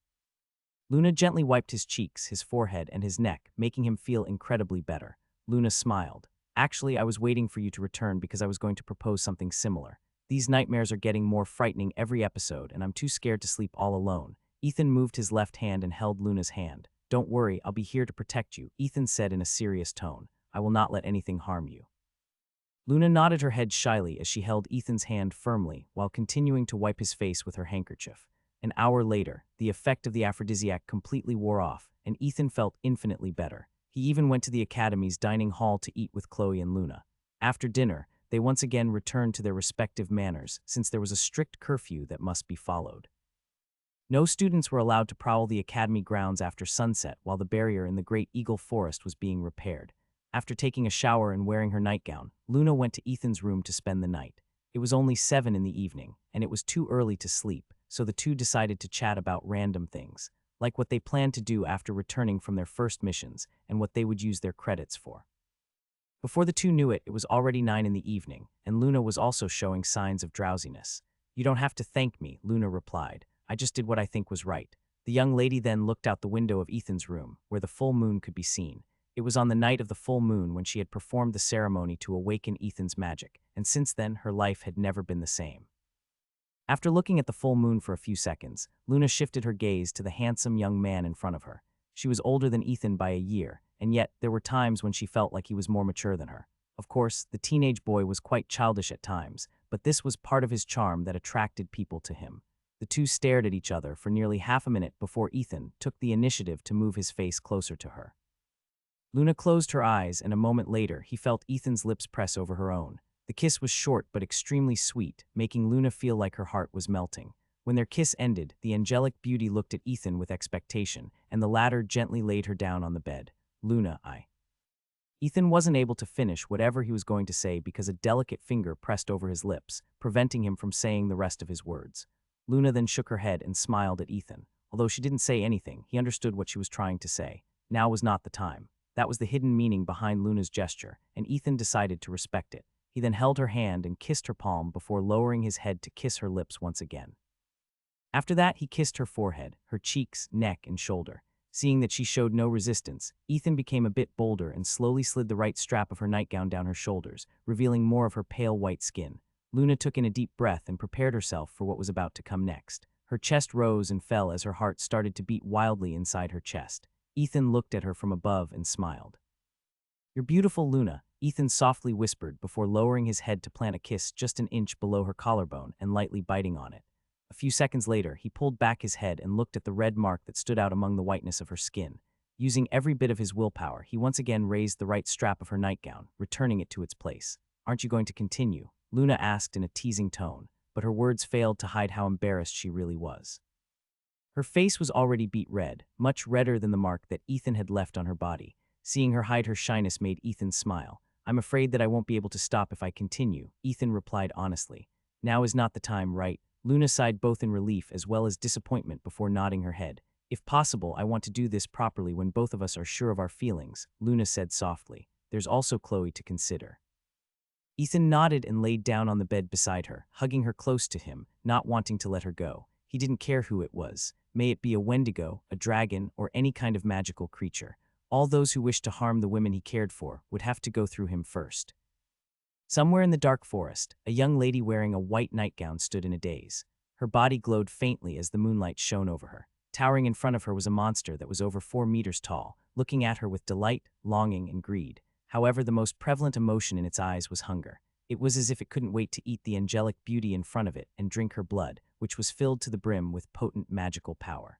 Luna gently wiped his cheeks, his forehead, and his neck, making him feel incredibly better. Luna smiled. Actually, I was waiting for you to return because I was going to propose something similar. These nightmares are getting more frightening every episode, and I'm too scared to sleep all alone. Ethan moved his left hand and held Luna's hand. Don't worry, I'll be here to protect you, Ethan said in a serious tone. I will not let anything harm you. Luna nodded her head shyly as she held Ethan's hand firmly while continuing to wipe his face with her handkerchief. An hour later, the effect of the aphrodisiac completely wore off, and Ethan felt infinitely better. He even went to the academy's dining hall to eat with Chloe and Luna. After dinner, they once again returned to their respective manors, since there was a strict curfew that must be followed. No students were allowed to prowl the academy grounds after sunset while the barrier in the Great Eagle Forest was being repaired. After taking a shower and wearing her nightgown, Luna went to Ethan's room to spend the night. It was only 7 in the evening, and it was too early to sleep, so the two decided to chat about random things, like what they planned to do after returning from their first missions and what they would use their credits for. Before the two knew it, it was already 9 in the evening, and Luna was also showing signs of drowsiness. You don't have to thank me, Luna replied. I just did what I think was right. The young lady then looked out the window of Ethan's room, where the full moon could be seen. It was on the night of the full moon when she had performed the ceremony to awaken Ethan's magic, and since then her life had never been the same. After looking at the full moon for a few seconds, Luna shifted her gaze to the handsome young man in front of her. She was older than Ethan by a year, and yet there were times when she felt like he was more mature than her. Of course, the teenage boy was quite childish at times, but this was part of his charm that attracted people to him. The two stared at each other for nearly half a minute before Ethan took the initiative to move his face closer to her. Luna closed her eyes, and a moment later he felt Ethan's lips press over her own. The kiss was short but extremely sweet, making Luna feel like her heart was melting. When their kiss ended, the angelic beauty looked at Ethan with expectation, and the latter gently laid her down on the bed. Luna, Ethan wasn't able to finish whatever he was going to say because a delicate finger pressed over his lips, preventing him from saying the rest of his words. Luna then shook her head and smiled at Ethan. Although she didn't say anything, he understood what she was trying to say. Now was not the time. That was the hidden meaning behind Luna's gesture, and Ethan decided to respect it. He then held her hand and kissed her palm before lowering his head to kiss her lips once again. After that, he kissed her forehead, her cheeks, neck, and shoulder. Seeing that she showed no resistance, Ethan became a bit bolder and slowly slid the right strap of her nightgown down her shoulders, revealing more of her pale white skin. Luna took in a deep breath and prepared herself for what was about to come next. Her chest rose and fell as her heart started to beat wildly inside her chest. Ethan looked at her from above and smiled. "You're beautiful, Luna," Ethan softly whispered before lowering his head to plant a kiss just an inch below her collarbone and lightly biting on it. A few seconds later, he pulled back his head and looked at the red mark that stood out among the whiteness of her skin. Using every bit of his willpower, he once again raised the right strap of her nightgown, returning it to its place. "Aren't you going to continue?" Luna asked in a teasing tone, but her words failed to hide how embarrassed she really was. Her face was already beet red, much redder than the mark that Ethan had left on her body. Seeing her hide her shyness made Ethan smile. "I'm afraid that I won't be able to stop if I continue," Ethan replied honestly. "Now is not the time, right?" Luna sighed both in relief as well as disappointment before nodding her head. "If possible, I want to do this properly when both of us are sure of our feelings," Luna said softly. "There's also Chloe to consider." Ethan nodded and laid down on the bed beside her, hugging her close to him, not wanting to let her go. He didn't care who it was. May it be a wendigo, a dragon, or any kind of magical creature. All those who wished to harm the women he cared for would have to go through him first. Somewhere in the dark forest, a young lady wearing a white nightgown stood in a daze. Her body glowed faintly as the moonlight shone over her. Towering in front of her was a monster that was over 4 meters tall, looking at her with delight, longing, and greed. However, the most prevalent emotion in its eyes was hunger. It was as if it couldn't wait to eat the angelic beauty in front of it and drink her blood, which was filled to the brim with potent magical power.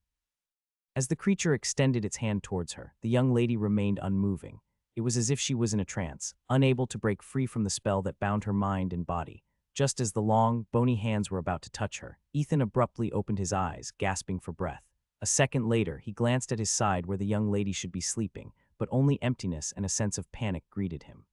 As the creature extended its hand towards her, the young lady remained unmoving. It was as if she was in a trance, unable to break free from the spell that bound her mind and body. Just as the long, bony hands were about to touch her, Ethan abruptly opened his eyes, gasping for breath. A second later, he glanced at his side where the young lady should be sleeping, but only emptiness and a sense of panic greeted him.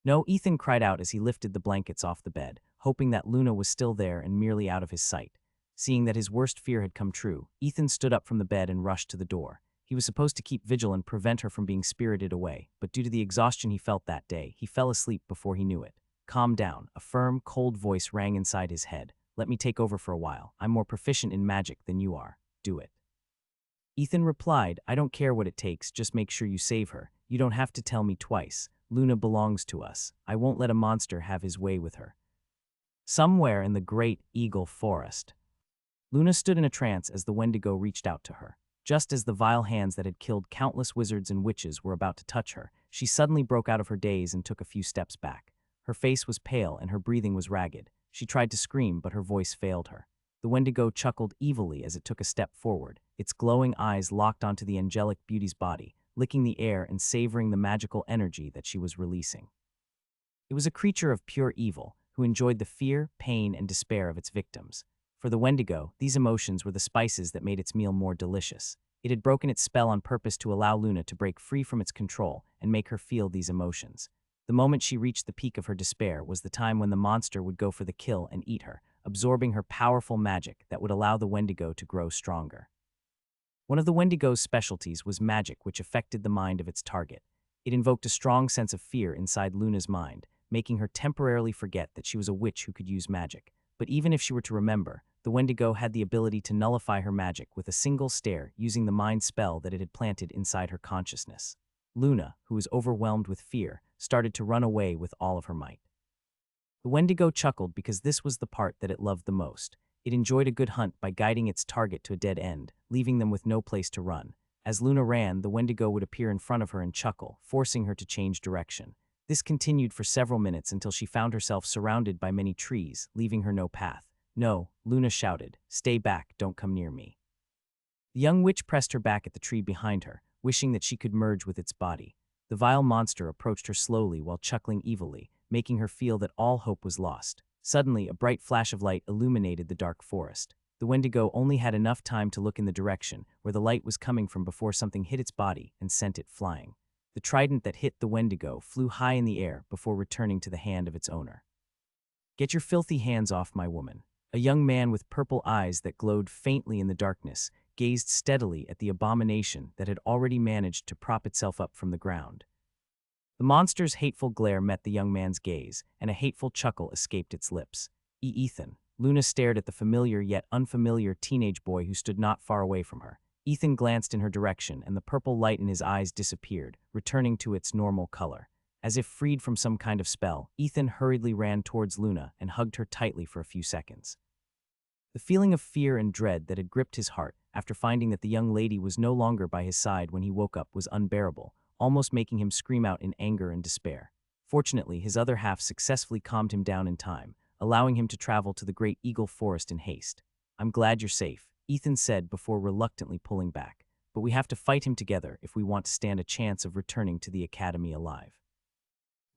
"No," Ethan cried out as he lifted the blankets off the bed, hoping that Luna was still there and merely out of his sight. Seeing that his worst fear had come true, Ethan stood up from the bed and rushed to the door. He was supposed to keep vigil and prevent her from being spirited away, but due to the exhaustion he felt that day, he fell asleep before he knew it. "Calm down," a firm, cold voice rang inside his head. "Let me take over for a while. I'm more proficient in magic than you are. Do it." Ethan replied, "I don't care what it takes, just make sure you save her. You don't have to tell me twice. Luna belongs to us. I won't let a monster have his way with her." Somewhere in the great eagle forest, Luna stood in a trance as the Wendigo reached out to her. Just as the vile hands that had killed countless wizards and witches were about to touch her, she suddenly broke out of her daze and took a few steps back. Her face was pale and her breathing was ragged. She tried to scream, but her voice failed her. The Wendigo chuckled evilly as it took a step forward, its glowing eyes locked onto the angelic beauty's body, licking the air and savoring the magical energy that she was releasing. It was a creature of pure evil, who enjoyed the fear, pain, and despair of its victims. For the Wendigo, these emotions were the spices that made its meal more delicious. It had broken its spell on purpose to allow Luna to break free from its control and make her feel these emotions. The moment she reached the peak of her despair was the time when the monster would go for the kill and eat her, absorbing her powerful magic that would allow the Wendigo to grow stronger. One of the Wendigo's specialties was magic which affected the mind of its target. It invoked a strong sense of fear inside Luna's mind, making her temporarily forget that she was a witch who could use magic. But even if she were to remember, the Wendigo had the ability to nullify her magic with a single stare using the mind spell that it had planted inside her consciousness. Luna, who was overwhelmed with fear, started to run away with all of her might. The Wendigo chuckled because this was the part that it loved the most. It enjoyed a good hunt by guiding its target to a dead end, leaving them with no place to run. As Luna ran, the Wendigo would appear in front of her and chuckle, forcing her to change direction. This continued for several minutes until she found herself surrounded by many trees, leaving her no path. "No," Luna shouted. "Stay back, don't come near me." The young witch pressed her back at the tree behind her, wishing that she could merge with its body. The vile monster approached her slowly while chuckling evilly, making her feel that all hope was lost. Suddenly, a bright flash of light illuminated the dark forest. the Wendigo only had enough time to look in the direction where the light was coming from before something hit its body and sent it flying. The trident that hit the Wendigo flew high in the air before returning to the hand of its owner. "Get your filthy hands off my woman." A young man with purple eyes that glowed faintly in the darkness gazed steadily at the abomination that had already managed to prop itself up from the ground. The monster's hateful glare met the young man's gaze, and a hateful chuckle escaped its lips. Ethan. Luna stared at the familiar yet unfamiliar teenage boy who stood not far away from her. Ethan glanced in her direction, and the purple light in his eyes disappeared, returning to its normal color. As if freed from some kind of spell, Ethan hurriedly ran towards Luna and hugged her tightly for a few seconds. The feeling of fear and dread that had gripped his heart after finding that the young lady was no longer by his side when he woke up was unbearable, almost making him scream out in anger and despair. Fortunately, his other half successfully calmed him down in time, allowing him to travel to the Great Eagle Forest in haste. "I'm glad you're safe," Ethan said before reluctantly pulling back, "but we have to fight him together if we want to stand a chance of returning to the academy alive."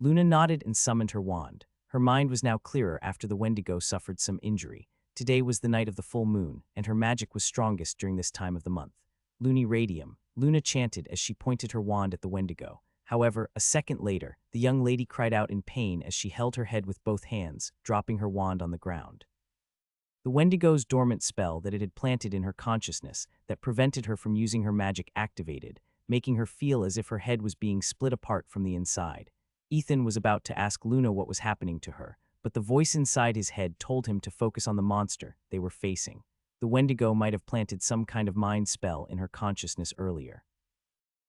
Luna nodded and summoned her wand. Her mind was now clearer after the Wendigo suffered some injury. Today was the night of the full moon, and her magic was strongest during this time of the month. "Luni Radium," Luna chanted as she pointed her wand at the Wendigo. However, a second later, the young lady cried out in pain as she held her head with both hands, dropping her wand on the ground. The Wendigo's dormant spell that it had planted in her consciousness that prevented her from using her magic activated, making her feel as if her head was being split apart from the inside. Ethan was about to ask Luna what was happening to her, but the voice inside his head told him to focus on the monster they were facing. The Wendigo might have planted some kind of mind spell in her consciousness earlier.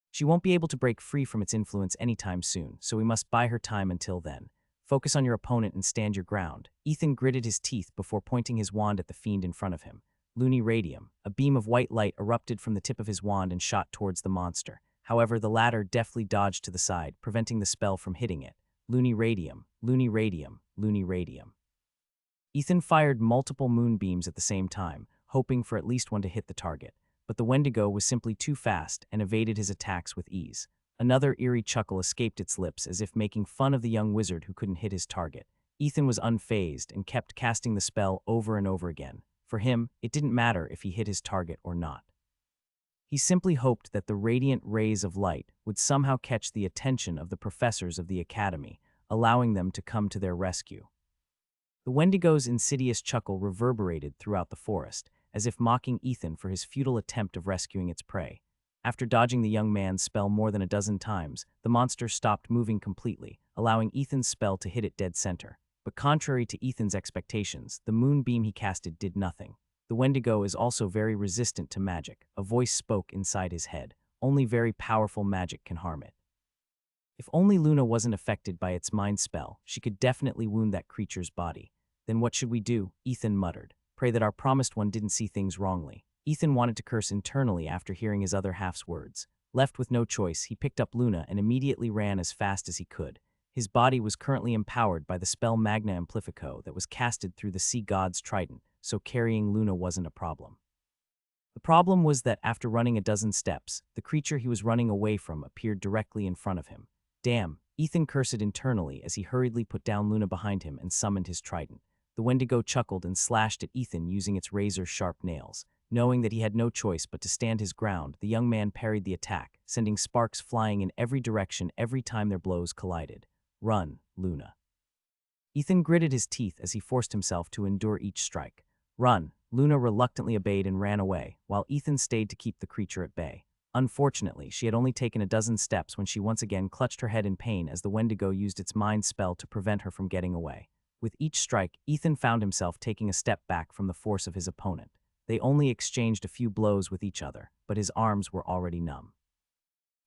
She won't be able to break free from its influence anytime soon, so we must buy her time until then. Focus on your opponent and stand your ground. Ethan gritted his teeth before pointing his wand at the fiend in front of him. Luni Radium. A beam of white light erupted from the tip of his wand and shot towards the monster. However, the latter deftly dodged to the side, preventing the spell from hitting it. Luni Radium, Luni Radium, Luni Radium. Ethan fired multiple moonbeams at the same time, hoping for at least one to hit the target. But the Wendigo was simply too fast and evaded his attacks with ease. Another eerie chuckle escaped its lips as if making fun of the young wizard who couldn't hit his target. Ethan was unfazed and kept casting the spell over and over again. For him, it didn't matter if he hit his target or not. He simply hoped that the radiant rays of light would somehow catch the attention of the professors of the academy, allowing them to come to their rescue. The Wendigo's insidious chuckle reverberated throughout the forest, as if mocking Ethan for his futile attempt of rescuing its prey. After dodging the young man's spell more than a dozen times, the monster stopped moving completely, allowing Ethan's spell to hit it dead center. But contrary to Ethan's expectations, the moonbeam he casted did nothing. The Wendigo is also very resistant to magic. A voice spoke inside his head. Only very powerful magic can harm it. If only Luna wasn't affected by its mind spell, she could definitely wound that creature's body. Then what should we do? Ethan muttered. Pray that our promised one didn't see things wrongly. Ethan wanted to curse internally after hearing his other half's words. Left with no choice, he picked up Luna and immediately ran as fast as he could. His body was currently empowered by the spell Magna Amplifico that was casted through the sea god's trident, so carrying Luna wasn't a problem. The problem was that after running a dozen steps, the creature he was running away from appeared directly in front of him. Damn, Ethan cursed internally as he hurriedly put down Luna behind him and summoned his trident. The Wendigo chuckled and slashed at Ethan using its razor-sharp nails. Knowing that he had no choice but to stand his ground, the young man parried the attack, sending sparks flying in every direction every time their blows collided. Run, Luna. Ethan gritted his teeth as he forced himself to endure each strike. Run. Luna reluctantly obeyed and ran away, while Ethan stayed to keep the creature at bay. Unfortunately, she had only taken a dozen steps when she once again clutched her head in pain as the Wendigo used its mind spell to prevent her from getting away. With each strike, Ethan found himself taking a step back from the force of his opponent. They only exchanged a few blows with each other, but his arms were already numb.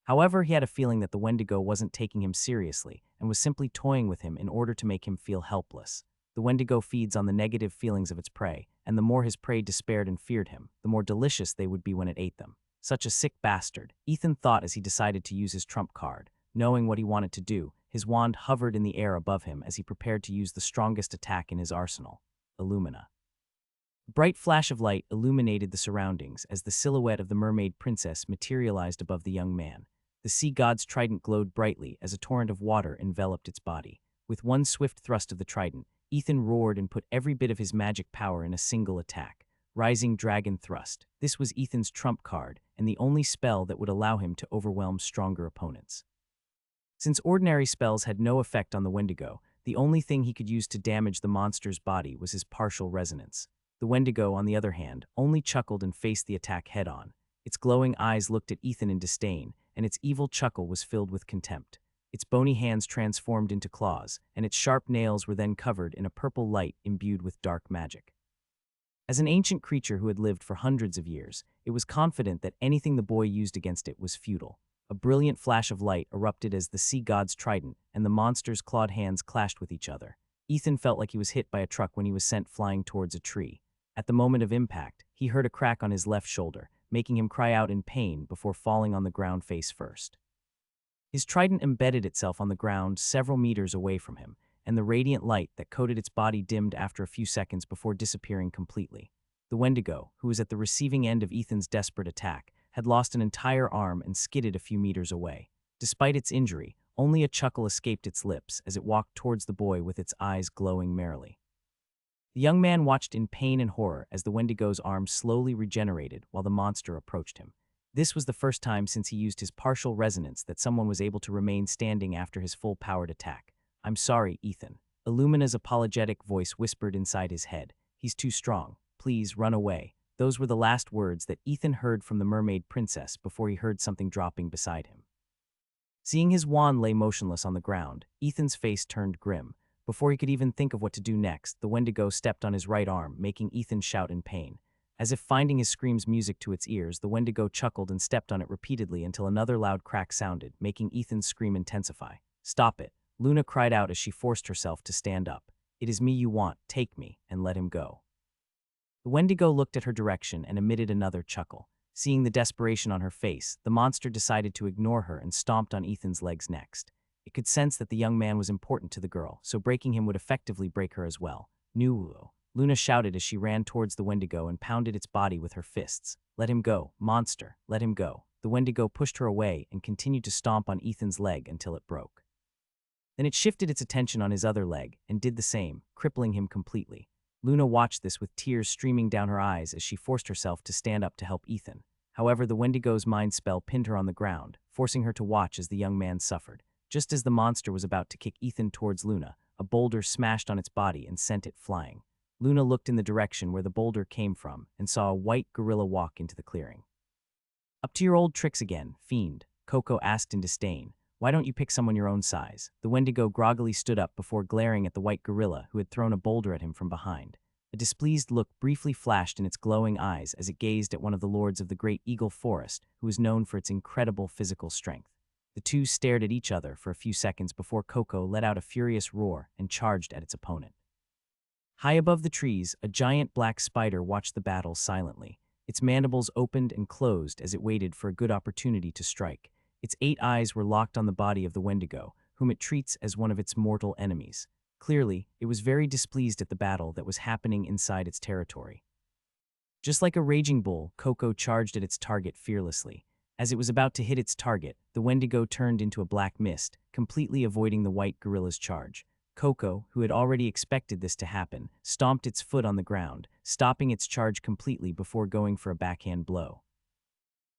However, he had a feeling that the Wendigo wasn't taking him seriously and was simply toying with him in order to make him feel helpless. The Wendigo feeds on the negative feelings of its prey, and the more his prey despaired and feared him, the more delicious they would be when it ate them. Such a sick bastard, Ethan thought as he decided to use his trump card. Knowing what he wanted to do, his wand hovered in the air above him as he prepared to use the strongest attack in his arsenal, Illumina. A bright flash of light illuminated the surroundings as the silhouette of the mermaid princess materialized above the young man. The sea god's trident glowed brightly as a torrent of water enveloped its body. With one swift thrust of the trident, Ethan roared and put every bit of his magic power in a single attack. Rising Dragon Thrust. This was Ethan's trump card, and the only spell that would allow him to overwhelm stronger opponents. Since ordinary spells had no effect on the Wendigo, the only thing he could use to damage the monster's body was his partial resonance. The Wendigo, on the other hand, only chuckled and faced the attack head-on. Its glowing eyes looked at Ethan in disdain, and its evil chuckle was filled with contempt. Its bony hands transformed into claws, and its sharp nails were then covered in a purple light imbued with dark magic. As an ancient creature who had lived for hundreds of years, it was confident that anything the boy used against it was futile. A brilliant flash of light erupted as the sea god's trident and the monster's clawed hands clashed with each other. Ethan felt like he was hit by a truck when he was sent flying towards a tree. At the moment of impact, he heard a crack on his left shoulder, making him cry out in pain before falling on the ground face first. His trident embedded itself on the ground several meters away from him, and the radiant light that coated its body dimmed after a few seconds before disappearing completely. The Wendigo, who was at the receiving end of Ethan's desperate attack, had lost an entire arm and skidded a few meters away. Despite its injury, only a chuckle escaped its lips as it walked towards the boy with its eyes glowing merrily. The young man watched in pain and horror as the Wendigo's arm slowly regenerated while the monster approached him. This was the first time since he used his partial resonance that someone was able to remain standing after his full-powered attack. "I'm sorry, Ethan." Illumina's apologetic voice whispered inside his head. "He's too strong. Please run away." Those were the last words that Ethan heard from the mermaid princess before he heard something dropping beside him. Seeing his wand lay motionless on the ground, Ethan's face turned grim. Before he could even think of what to do next, the Wendigo stepped on his right arm, making Ethan shout in pain. As if finding his screams music to its ears, the Wendigo chuckled and stepped on it repeatedly until another loud crack sounded, making Ethan's scream intensify. "Stop it," Luna cried out as she forced herself to stand up. "It is me you want, take me," and let him go. The Wendigo looked at her direction and emitted another chuckle. Seeing the desperation on her face, the monster decided to ignore her and stomped on Ethan's legs next. It could sense that the young man was important to the girl, so breaking him would effectively break her as well. "No!" Luna shouted as she ran towards the Wendigo and pounded its body with her fists. "Let him go, monster, let him go." The Wendigo pushed her away and continued to stomp on Ethan's leg until it broke. Then it shifted its attention on his other leg and did the same, crippling him completely. Luna watched this with tears streaming down her eyes as she forced herself to stand up to help Ethan. However, the Wendigo's mind spell pinned her on the ground, forcing her to watch as the young man suffered. Just as the monster was about to kick Ethan towards Luna, a boulder smashed on its body and sent it flying. Luna looked in the direction where the boulder came from and saw a white gorilla walk into the clearing. "Up to your old tricks again, fiend," Coco asked in disdain. "Why don't you pick someone your own size?" The Wendigo groggily stood up before glaring at the white gorilla who had thrown a boulder at him from behind. A displeased look briefly flashed in its glowing eyes as it gazed at one of the lords of the great eagle forest, who was known for its incredible physical strength. The two stared at each other for a few seconds before Coco let out a furious roar and charged at its opponent. High above the trees, a giant black spider watched the battle silently. Its mandibles opened and closed as it waited for a good opportunity to strike. Its 8 eyes were locked on the body of the Wendigo, whom it treats as one of its mortal enemies. Clearly, it was very displeased at the battle that was happening inside its territory. Just like a raging bull, Coco charged at its target fearlessly. As it was about to hit its target, the Wendigo turned into a black mist, completely avoiding the white gorilla's charge. Coco, who had already expected this to happen, stomped its foot on the ground, stopping its charge completely before going for a backhand blow.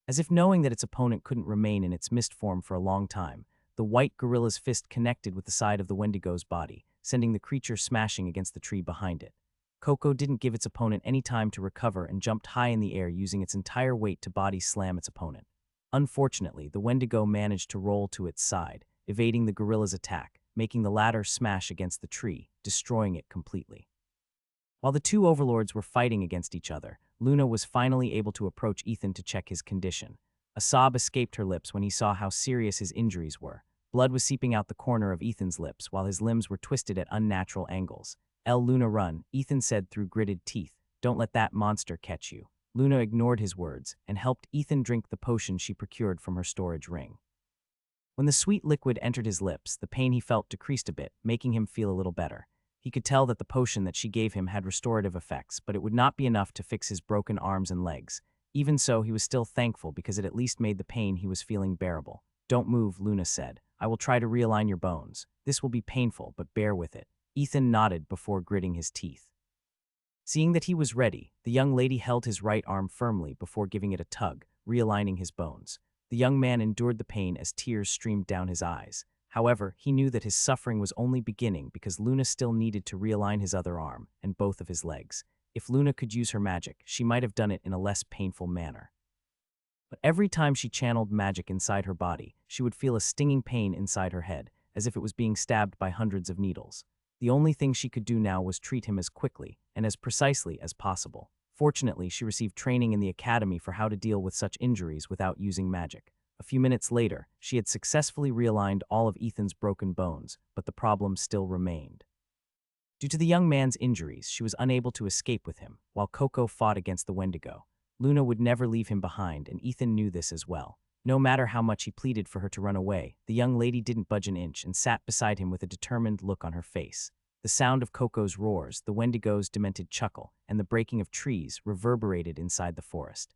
As if knowing that its opponent couldn't remain in its mist form for a long time, the white gorilla's fist connected with the side of the Wendigo's body, sending the creature smashing against the tree behind it. Coco didn't give its opponent any time to recover and jumped high in the air using its entire weight to body slam its opponent. Unfortunately, the Wendigo managed to roll to its side, evading the gorilla's attack, making the latter smash against the tree, destroying it completely. While the two overlords were fighting against each other, Luna was finally able to approach Ethan to check his condition. A sob escaped her lips when he saw how serious his injuries were. Blood was seeping out the corner of Ethan's lips while his limbs were twisted at unnatural angles. Luna run," Ethan said through gritted teeth. "Don't let that monster catch you." Luna ignored his words and helped Ethan drink the potion she procured from her storage ring. When the sweet liquid entered his lips, the pain he felt decreased a bit, making him feel a little better. He could tell that the potion that she gave him had restorative effects, but it would not be enough to fix his broken arms and legs. Even so, he was still thankful because it at least made the pain he was feeling bearable. "Don't move," Luna said. "I will try to realign your bones. This will be painful, but bear with it." Ethan nodded before gritting his teeth. Seeing that he was ready, the young lady held his right arm firmly before giving it a tug, realigning his bones. The young man endured the pain as tears streamed down his eyes. However, he knew that his suffering was only beginning because Luna still needed to realign his other arm and both of his legs. If Luna could use her magic, she might have done it in a less painful manner. But every time she channeled magic inside her body, she would feel a stinging pain inside her head, as if it was being stabbed by hundreds of needles. The only thing she could do now was treat him as quickly and as precisely as possible. Fortunately, she received training in the academy for how to deal with such injuries without using magic. A few minutes later, she had successfully realigned all of Ethan's broken bones, but the problem still remained. Due to the young man's injuries, she was unable to escape with him, while Coco fought against the Wendigo. Luna would never leave him behind, and Ethan knew this as well. No matter how much he pleaded for her to run away, the young lady didn't budge an inch and sat beside him with a determined look on her face. The sound of Coco's roars, the Wendigo's demented chuckle, and the breaking of trees reverberated inside the forest.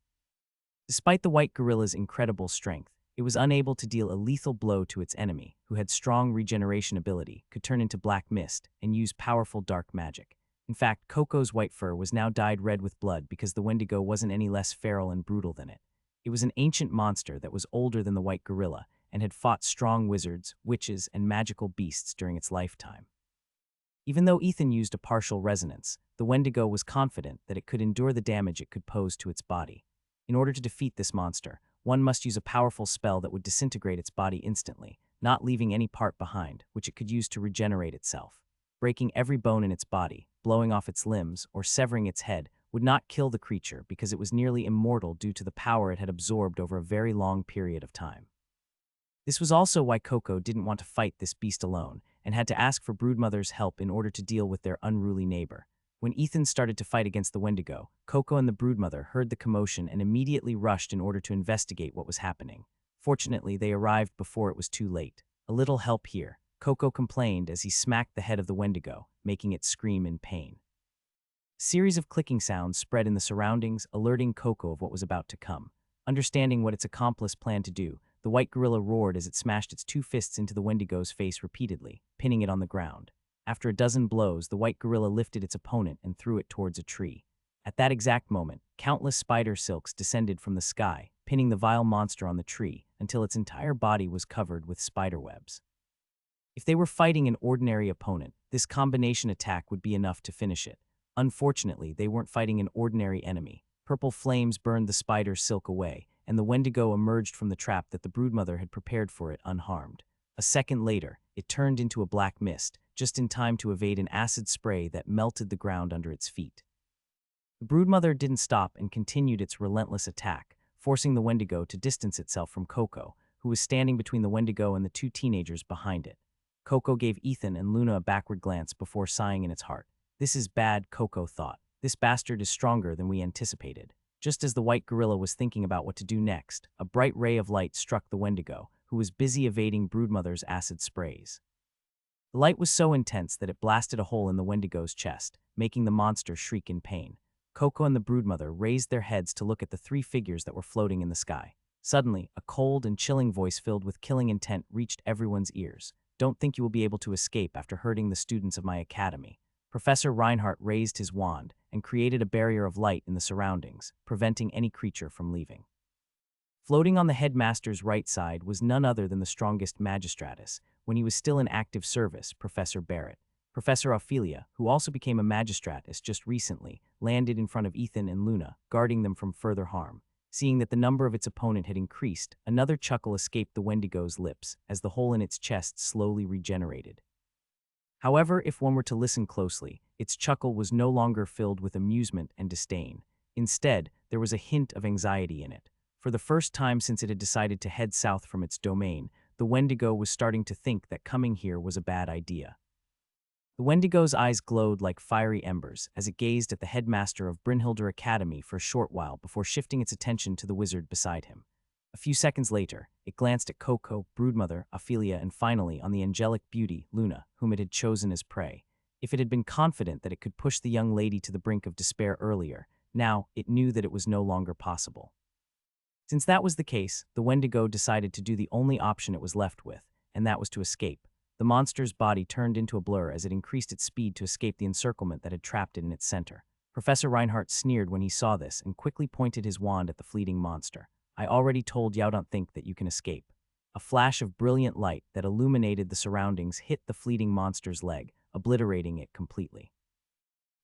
Despite the white gorilla's incredible strength, it was unable to deal a lethal blow to its enemy, who had strong regeneration ability, could turn into black mist, and use powerful dark magic. In fact, Coco's white fur was now dyed red with blood because the Wendigo wasn't any less feral and brutal than it. It was an ancient monster that was older than the white gorilla and had fought strong wizards, witches, and magical beasts during its lifetime. Even though Ethan used a partial resonance, the Wendigo was confident that it could endure the damage it could pose to its body. In order to defeat this monster, one must use a powerful spell that would disintegrate its body instantly, not leaving any part behind, which it could use to regenerate itself. Breaking every bone in its body, blowing off its limbs, or severing its head would not kill the creature because it was nearly immortal due to the power it had absorbed over a very long period of time. This was also why Coco didn't want to fight this beast alone and had to ask for Broodmother's help in order to deal with their unruly neighbor. When Ethan started to fight against the Wendigo, Coco and the Broodmother heard the commotion and immediately rushed in order to investigate what was happening. Fortunately, they arrived before it was too late. "A little help here," Coco complained as he smacked the head of the Wendigo, making it scream in pain. A series of clicking sounds spread in the surroundings, alerting Coco of what was about to come. Understanding what its accomplice planned to do, the white gorilla roared as it smashed its two fists into the Wendigo's face repeatedly, pinning it on the ground. After a dozen blows, the white gorilla lifted its opponent and threw it towards a tree. At that exact moment, countless spider silks descended from the sky, pinning the vile monster on the tree until its entire body was covered with spider webs. If they were fighting an ordinary opponent, this combination attack would be enough to finish it. Unfortunately, they weren't fighting an ordinary enemy. Purple flames burned the spider silk away, and the Wendigo emerged from the trap that the Broodmother had prepared for it unharmed. A second later, it turned into a black mist, just in time to evade an acid spray that melted the ground under its feet. The Broodmother didn't stop and continued its relentless attack, forcing the Wendigo to distance itself from Coco, who was standing between the Wendigo and the two teenagers behind it. Coco gave Ethan and Luna a backward glance before sighing in its heart. "This is bad," Coco thought. "This bastard is stronger than we anticipated." Just as the white gorilla was thinking about what to do next, a bright ray of light struck the Wendigo, who was busy evading Broodmother's acid sprays. The light was so intense that it blasted a hole in the Wendigo's chest, making the monster shriek in pain. Coco and the Broodmother raised their heads to look at the three figures that were floating in the sky. Suddenly, a cold and chilling voice filled with killing intent reached everyone's ears. "Don't think you will be able to escape after hurting the students of my academy." Professor Reinhardt raised his wand and created a barrier of light in the surroundings, preventing any creature from leaving. Floating on the headmaster's right side was none other than the strongest magistratus, when he was still in active service, Professor Barrett. Professor Ophelia, who also became a magistratus just recently, landed in front of Ethan and Luna, guarding them from further harm. Seeing that the number of its opponent had increased, another chuckle escaped the Wendigo's lips as the hole in its chest slowly regenerated. However, if one were to listen closely, its chuckle was no longer filled with amusement and disdain. Instead, there was a hint of anxiety in it. For the first time since it had decided to head south from its domain, the Wendigo was starting to think that coming here was a bad idea. The Wendigo's eyes glowed like fiery embers as it gazed at the headmaster of Brynhilder Academy for a short while before shifting its attention to the wizard beside him. A few seconds later, it glanced at Coco, Broodmother, Ophelia, and finally on the angelic beauty, Luna, whom it had chosen as prey. If it had been confident that it could push the young lady to the brink of despair earlier, now it knew that it was no longer possible. Since that was the case, the Wendigo decided to do the only option it was left with, and that was to escape. The monster's body turned into a blur as it increased its speed to escape the encirclement that had trapped it in its center. Professor Reinhardt sneered when he saw this and quickly pointed his wand at the fleeting monster. I already told you I don't think that you can escape. A flash of brilliant light that illuminated the surroundings hit the fleeting monster's leg, obliterating it completely.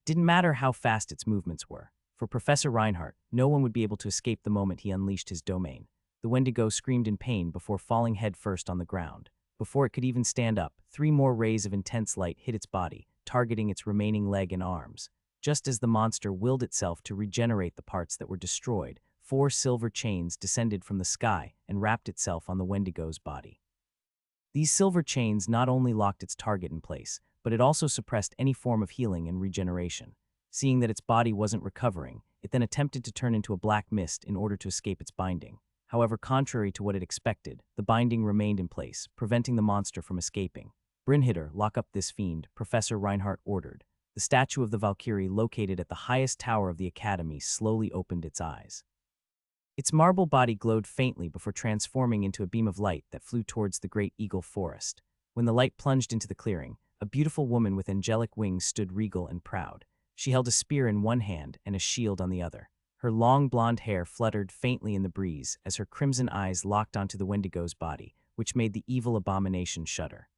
Didn't matter how fast its movements were. For Professor Reinhardt, no one would be able to escape the moment he unleashed his domain. The Wendigo screamed in pain before falling headfirst on the ground. Before it could even stand up, 3 more rays of intense light hit its body, targeting its remaining leg and arms. Just as the monster willed itself to regenerate the parts that were destroyed, 4 silver chains descended from the sky and wrapped itself on the Wendigo's body. These silver chains not only locked its target in place, but it also suppressed any form of healing and regeneration. Seeing that its body wasn't recovering, it then attempted to turn into a black mist in order to escape its binding. However, contrary to what it expected, the binding remained in place, preventing the monster from escaping. Brynhildur, lock up this fiend, Professor Reinhardt ordered. The statue of the Valkyrie located at the highest tower of the academy slowly opened its eyes. Its marble body glowed faintly before transforming into a beam of light that flew towards the great eagle forest. When the light plunged into the clearing, a beautiful woman with angelic wings stood regal and proud. She held a spear in one hand and a shield on the other. Her long blonde hair fluttered faintly in the breeze as her crimson eyes locked onto the Wendigo's body, which made the evil abomination shudder.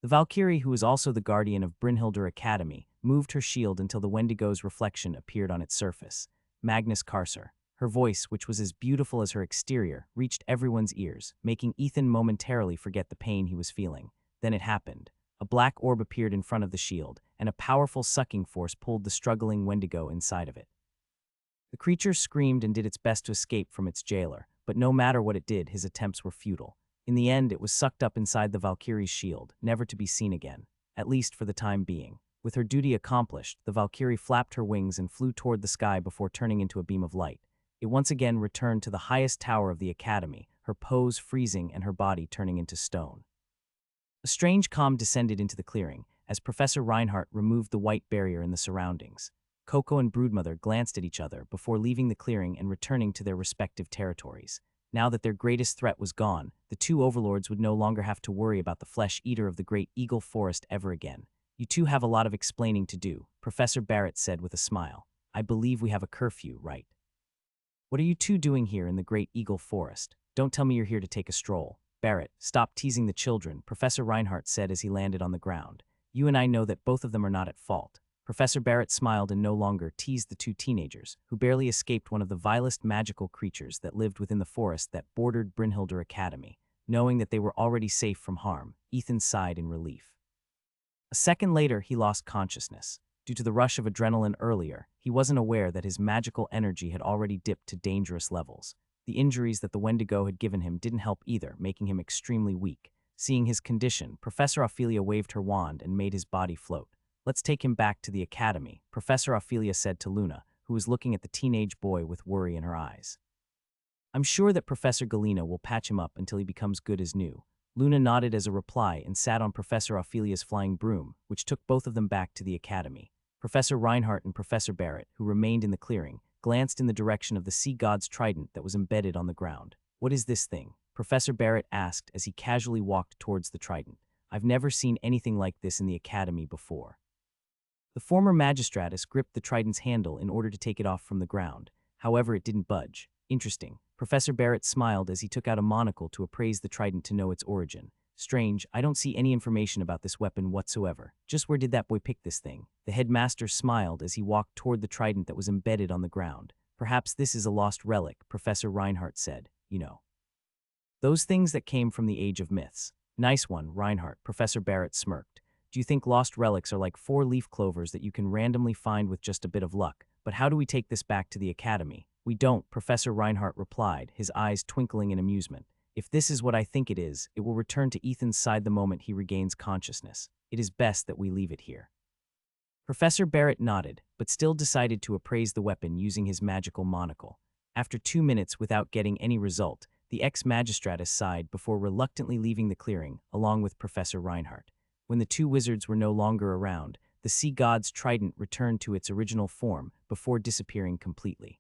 The Valkyrie, who was also the guardian of Brynhildur Academy, moved her shield until the Wendigo's reflection appeared on its surface. Magnus Carcer. Her voice, which was as beautiful as her exterior, reached everyone's ears, making Ethan momentarily forget the pain he was feeling. Then it happened. A black orb appeared in front of the shield, and a powerful sucking force pulled the struggling Wendigo inside of it. The creature screamed and did its best to escape from its jailer, but no matter what it did, his attempts were futile. In the end, it was sucked up inside the Valkyrie's shield, never to be seen again, at least for the time being. With her duty accomplished, the Valkyrie flapped her wings and flew toward the sky before turning into a beam of light. It once again returned to the highest tower of the academy, her pose freezing and her body turning into stone. A strange calm descended into the clearing as Professor Reinhardt removed the white barrier in the surroundings. Coco and Broodmother glanced at each other before leaving the clearing and returning to their respective territories. Now that their greatest threat was gone, the 2 overlords would no longer have to worry about the flesh eater of the great eagle forest ever again. You 2 have a lot of explaining to do, Professor Barrett said with a smile. I believe we have a curfew, right? What are you 2 doing here in the great eagle forest? Don't tell me you're here to take a stroll. Barrett, stop teasing the children, Professor Reinhardt said as he landed on the ground. You and I know that both of them are not at fault. Professor Barrett smiled and no longer teased the 2 teenagers, who barely escaped one of the vilest magical creatures that lived within the forest that bordered Brynhildur Academy. Knowing that they were already safe from harm, Ethan sighed in relief. A second later, he lost consciousness. Due to the rush of adrenaline earlier, he wasn't aware that his magical energy had already dipped to dangerous levels. The injuries that the Wendigo had given him didn't help either, making him extremely weak. Seeing his condition, Professor Ophelia waved her wand and made his body float. Let's take him back to the academy, Professor Ophelia said to Luna, who was looking at the teenage boy with worry in her eyes. I'm sure that Professor Galena will patch him up until he becomes good as new. Luna nodded as a reply and sat on Professor Ophelia's flying broom, which took both of them back to the academy. Professor Reinhardt and Professor Barrett, who remained in the clearing, glanced in the direction of the sea god's trident that was embedded on the ground. What is this thing? Professor Barrett asked as he casually walked towards the trident. I've never seen anything like this in the academy before. The former magistratus gripped the trident's handle in order to take it off from the ground. However, it didn't budge. Interesting. Professor Barrett smiled as he took out a monocle to appraise the trident to know its origin. Strange, I don't see any information about this weapon whatsoever. Just where did that boy pick this thing? The headmaster smiled as he walked toward the trident that was embedded on the ground. Perhaps this is a lost relic, Professor Reinhardt said. You know. Those things that came from the age of myths. Nice one, Reinhardt, Professor Barrett smirked. Do you think lost relics are like 4-leaf clovers that you can randomly find with just a bit of luck? But how do we take this back to the academy? We don't, Professor Reinhardt replied, his eyes twinkling in amusement. If this is what I think it will return to Ethan's side the moment he regains consciousness. It is best that we leave it here. Professor Barrett nodded, but still decided to appraise the weapon using his magical monocle. After 2 minutes without getting any result, the ex-magistratus sighed before reluctantly leaving the clearing, along with Professor Reinhardt. When the 2 wizards were no longer around, the sea god's trident returned to its original form before disappearing completely.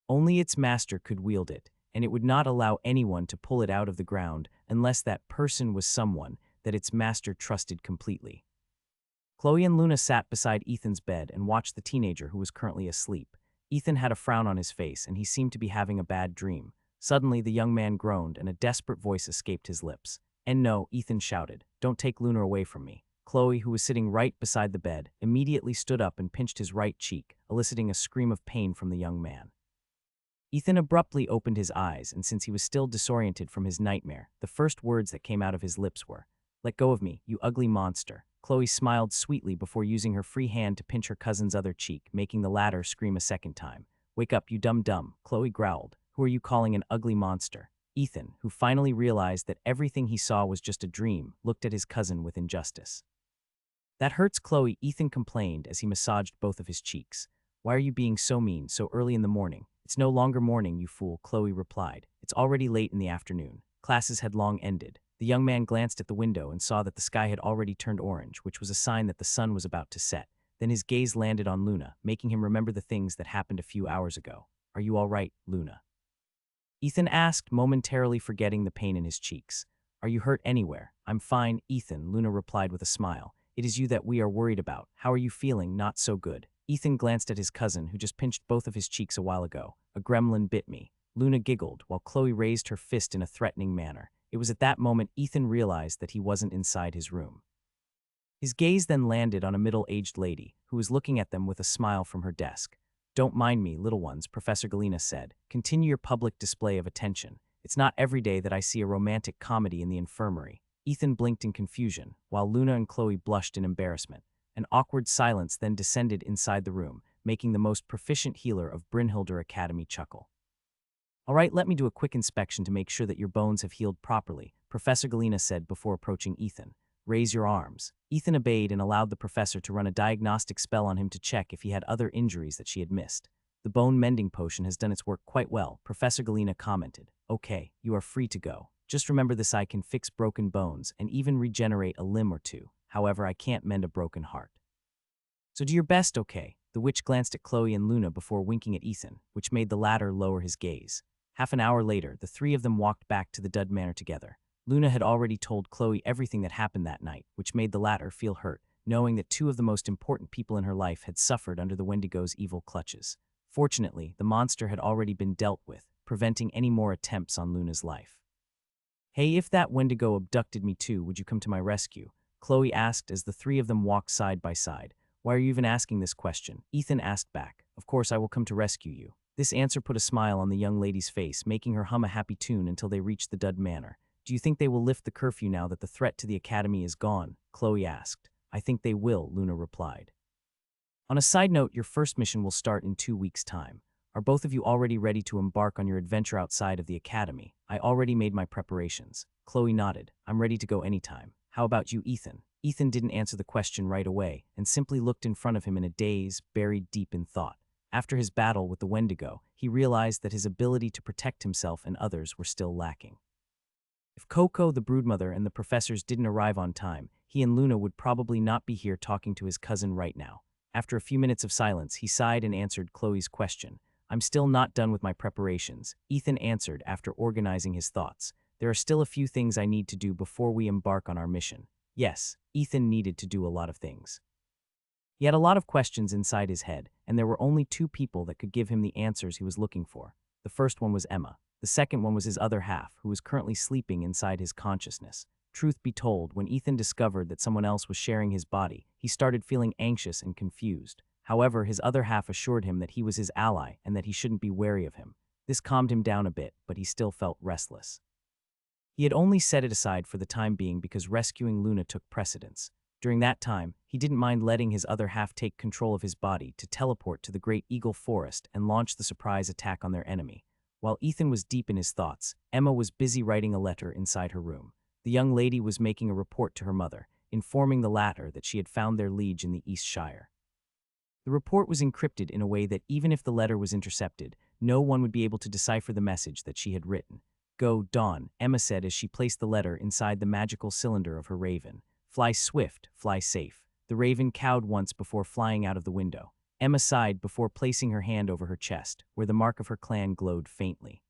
Only its master could wield it, and it would not allow anyone to pull it out of the ground unless that person was someone that its master trusted completely. Chloe and Luna sat beside Ethan's bed and watched the teenager who was currently asleep. Ethan had a frown on his face and he seemed to be having a bad dream. Suddenly, the young man groaned and a desperate voice escaped his lips. "And no," Ethan shouted, "don't take Luna away from me." Chloe, who was sitting right beside the bed, immediately stood up and pinched his right cheek, eliciting a scream of pain from the young man. Ethan abruptly opened his eyes, and since he was still disoriented from his nightmare, the first words that came out of his lips were, "Let go of me, you ugly monster." Chloe smiled sweetly before using her free hand to pinch her cousin's other cheek, making the latter scream a second time. "Wake up, you dumb," Chloe growled. "Who are you calling an ugly monster?" Ethan, who finally realized that everything he saw was just a dream, looked at his cousin with injustice. "That hurts, Chloe," Ethan complained as he massaged both of his cheeks. "Why are you being so mean so early in the morning?" "It's no longer morning, you fool," Chloe replied. "It's already late in the afternoon. Classes had long ended." The young man glanced at the window and saw that the sky had already turned orange, which was a sign that the sun was about to set. Then his gaze landed on Luna, making him remember the things that happened a few hours ago. "Are you all right, Luna?" Ethan asked, momentarily forgetting the pain in his cheeks. "Are you hurt anywhere?" "I'm fine, Ethan," Luna replied with a smile. "It is you that we are worried about. How are you feeling?" "Not so good." Ethan glanced at his cousin, who just pinched both of his cheeks a while ago. "A gremlin bit me." Luna giggled, while Chloe raised her fist in a threatening manner. It was at that moment Ethan realized that he wasn't inside his room. His gaze then landed on a middle-aged lady, who was looking at them with a smile from her desk. "Don't mind me, little ones," Professor Galena said. "Continue your public display of attention. It's not every day that I see a romantic comedy in the infirmary." Ethan blinked in confusion, while Luna and Chloe blushed in embarrassment. An awkward silence then descended inside the room, making the most proficient healer of Brynhilder Academy chuckle. "All right, let me do a quick inspection to make sure that your bones have healed properly," Professor Galena said before approaching Ethan. "Raise your arms." Ethan obeyed and allowed the professor to run a diagnostic spell on him to check if he had other injuries that she had missed. "The bone mending potion has done its work quite well," Professor Galena commented. "Okay, you are free to go. Just remember this: I can fix broken bones and even regenerate a limb or two. However, I can't mend a broken heart. So do your best, okay?" The witch glanced at Chloe and Luna before winking at Ethan, which made the latter lower his gaze. Half an hour later, the three of them walked back to the Dud Manor together. Luna had already told Chloe everything that happened that night, which made the latter feel hurt, knowing that two of the most important people in her life had suffered under the Wendigo's evil clutches. Fortunately, the monster had already been dealt with, preventing any more attempts on Luna's life. "Hey, if that Wendigo abducted me too, would you come to my rescue?" Chloe asked as the three of them walked side by side. "Why are you even asking this question?" Ethan asked back. "Of course I will come to rescue you." This answer put a smile on the young lady's face, making her hum a happy tune until they reached the Dud Manor. "Do you think they will lift the curfew now that the threat to the academy is gone?" Chloe asked. "I think they will," Luna replied. "On a side note, your first mission will start in 2 weeks' time. Are both of you already ready to embark on your adventure outside of the academy?" "I already made my preparations." Chloe nodded. "I'm ready to go anytime." "How about you, Ethan?" Ethan didn't answer the question right away and simply looked in front of him in a daze, buried deep in thought. After his battle with the Wendigo, he realized that his ability to protect himself and others were still lacking. If Coco, the broodmother, and the professors didn't arrive on time, he and Luna would probably not be here talking to his cousin right now. After a few minutes of silence, he sighed and answered Chloe's question. "I'm still not done with my preparations," Ethan answered after organizing his thoughts. "There are still a few things I need to do before we embark on our mission." Yes, Ethan needed to do a lot of things. He had a lot of questions inside his head, and there were only two people that could give him the answers he was looking for. The first one was Emma. The second one was his other half, who was currently sleeping inside his consciousness. Truth be told, when Ethan discovered that someone else was sharing his body, he started feeling anxious and confused. However, his other half assured him that he was his ally and that he shouldn't be wary of him. This calmed him down a bit, but he still felt restless. He had only set it aside for the time being because rescuing Luna took precedence. During that time, he didn't mind letting his other half take control of his body to teleport to the Great Eagle Forest and launch the surprise attack on their enemy. While Ethan was deep in his thoughts, Emma was busy writing a letter inside her room. The young lady was making a report to her mother, informing the latter that she had found their liege in the East Shire. The report was encrypted in a way that even if the letter was intercepted, no one would be able to decipher the message that she had written. "Go, Dawn," Emma said as she placed the letter inside the magical cylinder of her raven. "Fly swift, fly safe." The raven cowed once before flying out of the window. Emma sighed before placing her hand over her chest, where the mark of her clan glowed faintly.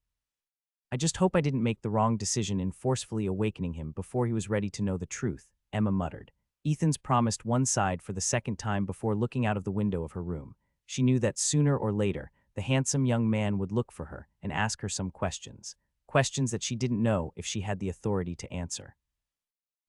"I just hope I didn't make the wrong decision in forcefully awakening him before he was ready to know the truth," Emma muttered. Ethan's promised one side for the second time before looking out of the window of her room. She knew that sooner or later, the handsome young man would look for her and ask her some questions. Questions that she didn't know if she had the authority to answer.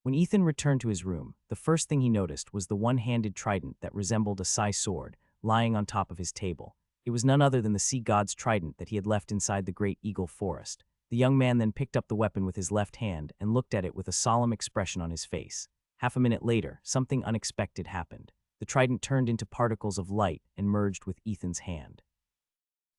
When Ethan returned to his room, the first thing he noticed was the one-handed trident that resembled a sai sword lying on top of his table. It was none other than the sea god's trident that he had left inside the great eagle forest. The young man then picked up the weapon with his left hand and looked at it with a solemn expression on his face. Half a minute later, something unexpected happened. The trident turned into particles of light and merged with Ethan's hand.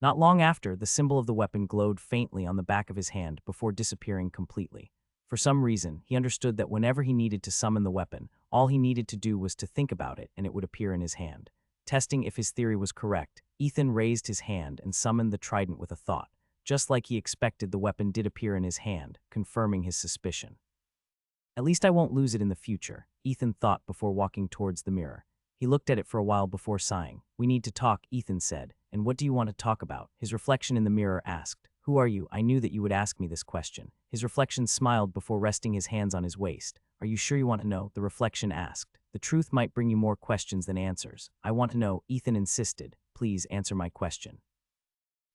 Not long after, the symbol of the weapon glowed faintly on the back of his hand before disappearing completely. For some reason, he understood that whenever he needed to summon the weapon, all he needed to do was to think about it and it would appear in his hand. Testing if his theory was correct, Ethan raised his hand and summoned the trident with a thought. Just like he expected, the weapon did appear in his hand, confirming his suspicion. At least I won't lose it in the future, Ethan thought before walking towards the mirror. He looked at it for a while before sighing. "We need to talk," Ethan said. "And what do you want to talk about?" His reflection in the mirror asked. "Who are you? I knew that you would ask me this question." His reflection smiled before resting his hands on his waist. "Are you sure you want to know?" the reflection asked. "The truth might bring you more questions than answers." "I want to know," Ethan insisted. "Please answer my question."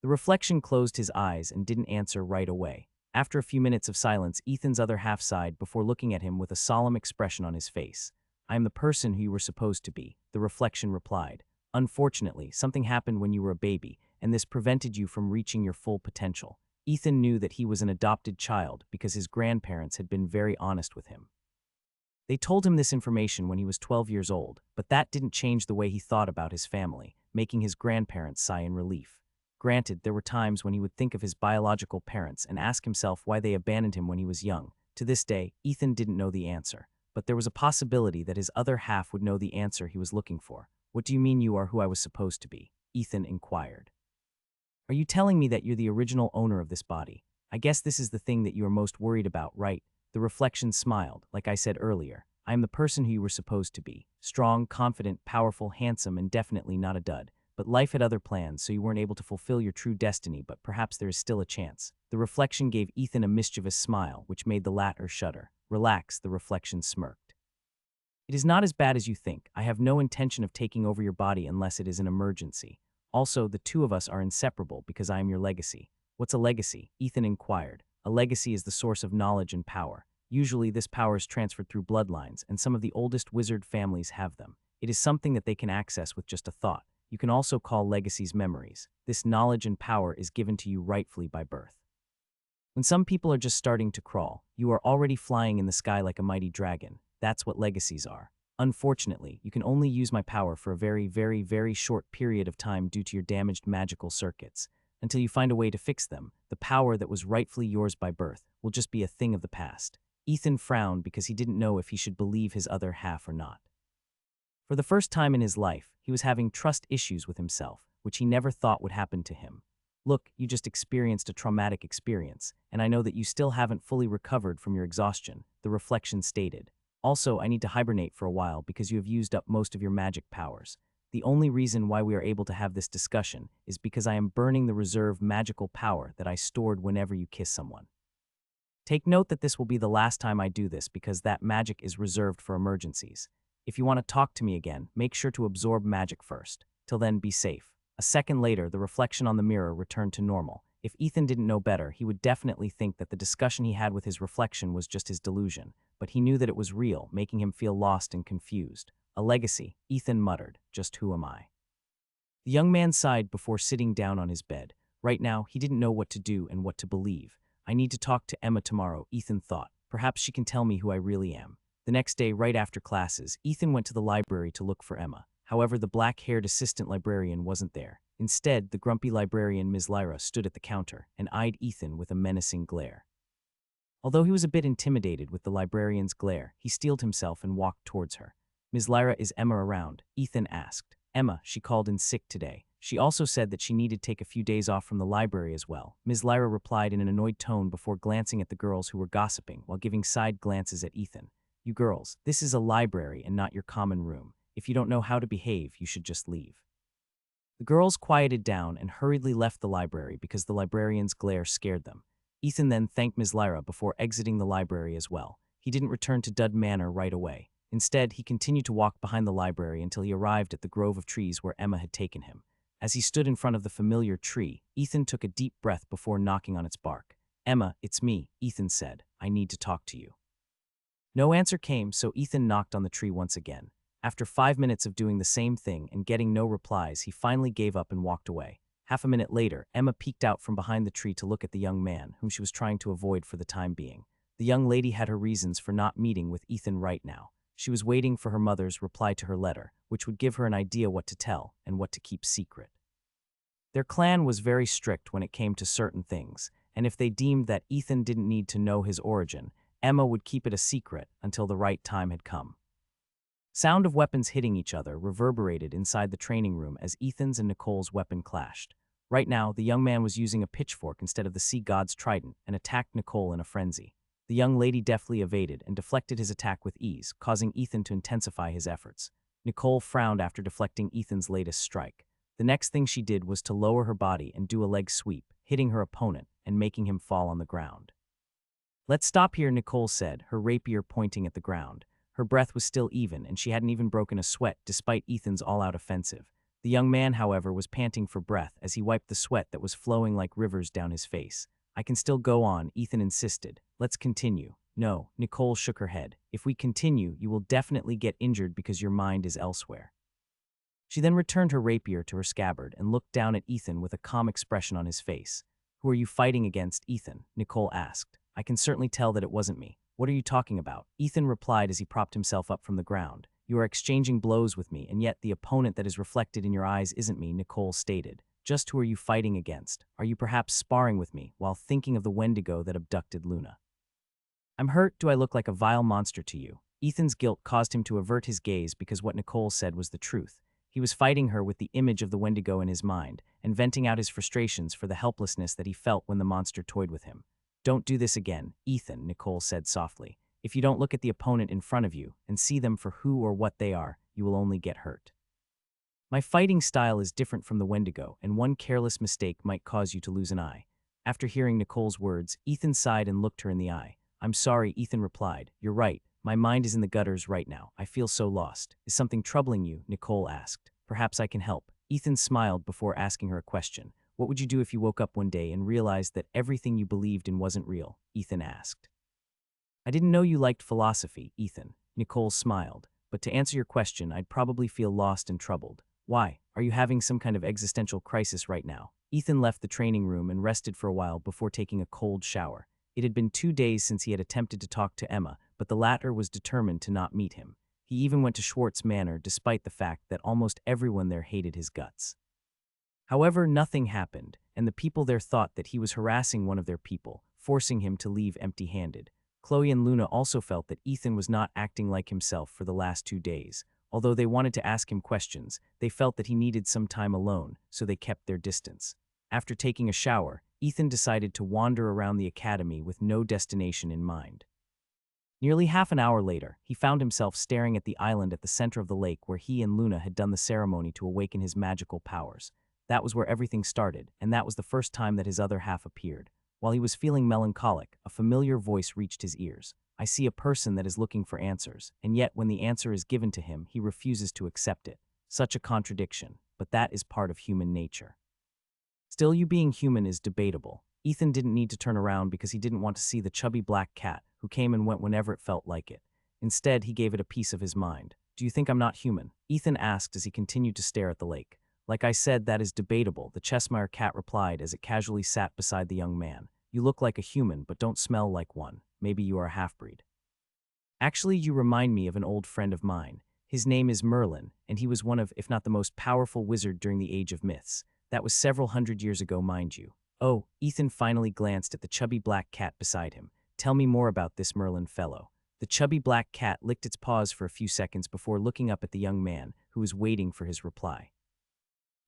The reflection closed his eyes and didn't answer right away. After a few minutes of silence, Ethan's other half sighed before looking at him with a solemn expression on his face. "I am the person who you were supposed to be," the reflection replied. "Unfortunately, something happened when you were a baby, and this prevented you from reaching your full potential." Ethan knew that he was an adopted child because his grandparents had been very honest with him. They told him this information when he was 12 years old, but that didn't change the way he thought about his family, making his grandparents sigh in relief. Granted, there were times when he would think of his biological parents and ask himself why they abandoned him when he was young. To this day, Ethan didn't know the answer, but there was a possibility that his other half would know the answer he was looking for. "What do you mean you are who I was supposed to be?" Ethan inquired. "Are you telling me that you're the original owner of this body? I guess this is the thing that you are most worried about, right?" The reflection smiled. "Like I said earlier, I am the person who you were supposed to be. Strong, confident, powerful, handsome, and definitely not a dud. But life had other plans, so you weren't able to fulfill your true destiny, but perhaps there is still a chance." The reflection gave Ethan a mischievous smile, which made the latter shudder. "Relax," the reflection smirked. "It is not as bad as you think. I have no intention of taking over your body unless it is an emergency. Also, the two of us are inseparable because I am your legacy." "What's a legacy?" Ethan inquired. "A legacy is the source of knowledge and power. Usually this power is transferred through bloodlines, and some of the oldest wizard families have them. It is something that they can access with just a thought. You can also call legacies memories. This knowledge and power is given to you rightfully by birth. When some people are just starting to crawl, you are already flying in the sky like a mighty dragon. That's what legacies are. Unfortunately, you can only use my power for a very, very, very short period of time due to your damaged magical circuits. Until you find a way to fix them, the power that was rightfully yours by birth will just be a thing of the past." Ethan frowned because he didn't know if he should believe his other half or not. For the first time in his life, he was having trust issues with himself, which he never thought would happen to him. "Look, you just experienced a traumatic experience, and I know that you still haven't fully recovered from your exhaustion," the reflection stated. "Also, I need to hibernate for a while because you have used up most of your magic powers. The only reason why we are able to have this discussion is because I am burning the reserve magical power that I stored whenever you kiss someone. Take note that this will be the last time I do this because that magic is reserved for emergencies. If you want to talk to me again, make sure to absorb magic first. Till then, be safe." A second later, the reflection on the mirror returned to normal. If Ethan didn't know better, he would definitely think that the discussion he had with his reflection was just his delusion, but he knew that it was real, making him feel lost and confused. "A legacy," Ethan muttered. "Just who am I?" The young man sighed before sitting down on his bed. Right now, he didn't know what to do and what to believe. "I need to talk to Emma tomorrow," Ethan thought. "Perhaps she can tell me who I really am." The next day, right after classes, Ethan went to the library to look for Emma. However, the black-haired assistant librarian wasn't there. Instead, the grumpy librarian Ms. Lyra stood at the counter and eyed Ethan with a menacing glare. Although he was a bit intimidated with the librarian's glare, he steeled himself and walked towards her. "Ms. Lyra, is Emma around?" Ethan asked. "Emma, she called in sick today. She also said that she needed to take a few days off from the library as well," Ms. Lyra replied in an annoyed tone before glancing at the girls who were gossiping while giving side glances at Ethan. "You girls, this is a library and not your common room. If you don't know how to behave, you should just leave." The girls quieted down and hurriedly left the library because the librarian's glare scared them. Ethan then thanked Ms. Lyra before exiting the library as well. He didn't return to Dud Manor right away. Instead, he continued to walk behind the library until he arrived at the grove of trees where Emma had taken him. As he stood in front of the familiar tree, Ethan took a deep breath before knocking on its bark. "Emma, it's me," Ethan said. "I need to talk to you." No answer came, so Ethan knocked on the tree once again. After 5 minutes of doing the same thing and getting no replies, he finally gave up and walked away. Half a minute later, Emma peeked out from behind the tree to look at the young man, whom she was trying to avoid for the time being. The young lady had her reasons for not meeting with Ethan right now. She was waiting for her mother's reply to her letter, which would give her an idea what to tell and what to keep secret. Their clan was very strict when it came to certain things, and if they deemed that Ethan didn't need to know his origin, Emma would keep it a secret until the right time had come. Sound of weapons hitting each other reverberated inside the training room as Ethan's and Nicole's weapon clashed. Right now, the young man was using a pitchfork instead of the sea god's trident and attacked Nicole in a frenzy. The young lady deftly evaded and deflected his attack with ease, causing Ethan to intensify his efforts. Nicole frowned after deflecting Ethan's latest strike. The next thing she did was to lower her body and do a leg sweep, hitting her opponent and making him fall on the ground. "Let's stop here," Nicole said, her rapier pointing at the ground. Her breath was still even, and she hadn't even broken a sweat despite Ethan's all-out offensive. The young man, however, was panting for breath as he wiped the sweat that was flowing like rivers down his face. "I can still go on," Ethan insisted. "Let's continue." "No," Nicole shook her head. "If we continue, you will definitely get injured because your mind is elsewhere." She then returned her rapier to her scabbard and looked down at Ethan with a calm expression on his face. "Who are you fighting against, Ethan?" Nicole asked. "I can certainly tell that it wasn't me." "What are you talking about?" Ethan replied as he propped himself up from the ground. "You are exchanging blows with me, and yet the opponent that is reflected in your eyes isn't me," Nicole stated. "Just who are you fighting against? Are you perhaps sparring with me while thinking of the Wendigo that abducted Luna?" "I'm hurt. Do I look like a vile monster to you?" Ethan's guilt caused him to avert his gaze because what Nicole said was the truth. He was fighting her with the image of the Wendigo in his mind and venting out his frustrations for the helplessness that he felt when the monster toyed with him. "Don't do this again, Ethan," Nicole said softly. "If you don't look at the opponent in front of you and see them for who or what they are, you will only get hurt. My fighting style is different from the Wendigo, and one careless mistake might cause you to lose an eye." After hearing Nicole's words, Ethan sighed and looked her in the eye. "I'm sorry," Ethan replied. "You're right. My mind is in the gutters right now. I feel so lost." "Is something troubling you?" Nicole asked. "Perhaps I can help." Ethan smiled before asking her a question. "What would you do if you woke up one day and realized that everything you believed in wasn't real?" Ethan asked. "I didn't know you liked philosophy, Ethan." Nicole smiled. "But to answer your question, I'd probably feel lost and troubled." "Why? Are you having some kind of existential crisis right now?" Ethan left the training room and rested for a while before taking a cold shower. It had been 2 days since he had attempted to talk to Emma, but the latter was determined to not meet him. He even went to Schwartz Manor despite the fact that almost everyone there hated his guts. However, nothing happened, and the people there thought that he was harassing one of their people, forcing him to leave empty-handed. Chloe and Luna also felt that Ethan was not acting like himself for the last 2 days. Although they wanted to ask him questions, they felt that he needed some time alone, so they kept their distance. After taking a shower, Ethan decided to wander around the academy with no destination in mind. Nearly half an hour later, he found himself staring at the island at the center of the lake where he and Luna had done the ceremony to awaken his magical powers. That was where everything started, and that was the first time that his other half appeared. While he was feeling melancholic, a familiar voice reached his ears. "I see a person that is looking for answers, and yet when the answer is given to him, he refuses to accept it. Such a contradiction, but that is part of human nature." Still, you being human is debatable. Ethan didn't need to turn around because he didn't want to see the chubby black cat who came and went whenever it felt like it. Instead, he gave it a piece of his mind. "Do you think I'm not human?" Ethan asked as he continued to stare at the lake. "Like I said, that is debatable," the Cheshire cat replied as it casually sat beside the young man. "You look like a human, but don't smell like one. Maybe you are a half-breed." "Actually, you remind me of an old friend of mine. His name is Merlin, and he was one of, if not the most powerful wizard during the Age of Myths. That was several hundred years ago, mind you." "Oh," Ethan finally glanced at the chubby black cat beside him. "Tell me more about this Merlin fellow." The chubby black cat licked its paws for a few seconds before looking up at the young man, who was waiting for his reply.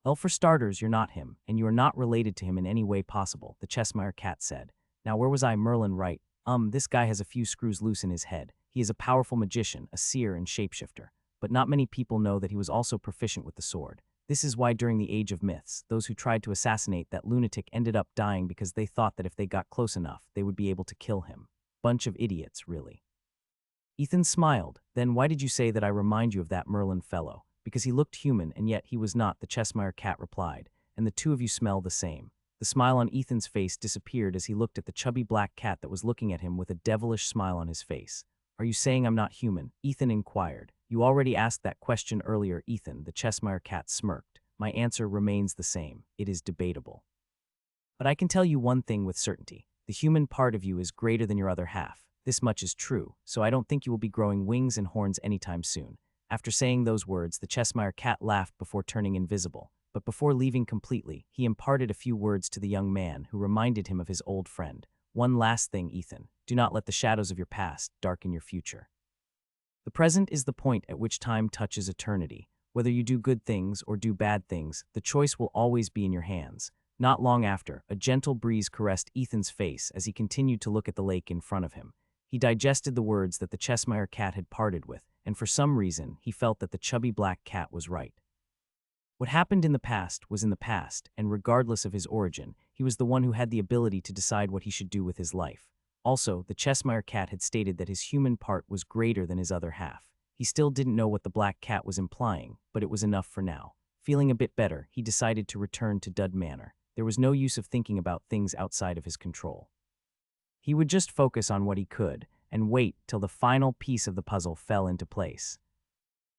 "Well, for starters, you're not him, and you are not related to him in any way possible," the Cheshire cat said. "Now, where was I? Merlin, right? This guy has a few screws loose in his head. He is a powerful magician, a seer and shapeshifter. But not many people know that he was also proficient with the sword. This is why during the Age of Myths, those who tried to assassinate that lunatic ended up dying because they thought that if they got close enough, they would be able to kill him. Bunch of idiots, really." Ethan smiled. Then why did you say that I remind you of that Merlin fellow? Because he looked human, and yet he was not, the Cheshire cat replied, and the two of you smell the same. The smile on Ethan's face disappeared as he looked at the chubby black cat that was looking at him with a devilish smile on his face. Are you saying I'm not human? Ethan inquired. You already asked that question earlier, Ethan, the Cheshire cat smirked. My answer remains the same. It is debatable. But I can tell you one thing with certainty. The human part of you is greater than your other half. This much is true, so I don't think you will be growing wings and horns anytime soon. After saying those words, the Cheshire cat laughed before turning invisible. But before leaving completely, he imparted a few words to the young man, who reminded him of his old friend. One last thing, Ethan. Do not let the shadows of your past darken your future. The present is the point at which time touches eternity. Whether you do good things or do bad things, the choice will always be in your hands. Not long after, a gentle breeze caressed Ethan's face as he continued to look at the lake in front of him. He digested the words that the Cheshire cat had parted with, and for some reason, he felt that the chubby black cat was right. What happened in the past was in the past, and regardless of his origin, he was the one who had the ability to decide what he should do with his life. Also, the Cheshire cat had stated that his human part was greater than his other half. He still didn't know what the black cat was implying, but it was enough for now. Feeling a bit better, he decided to return to Dud Manor. There was no use of thinking about things outside of his control. He would just focus on what he could, and wait till the final piece of the puzzle fell into place.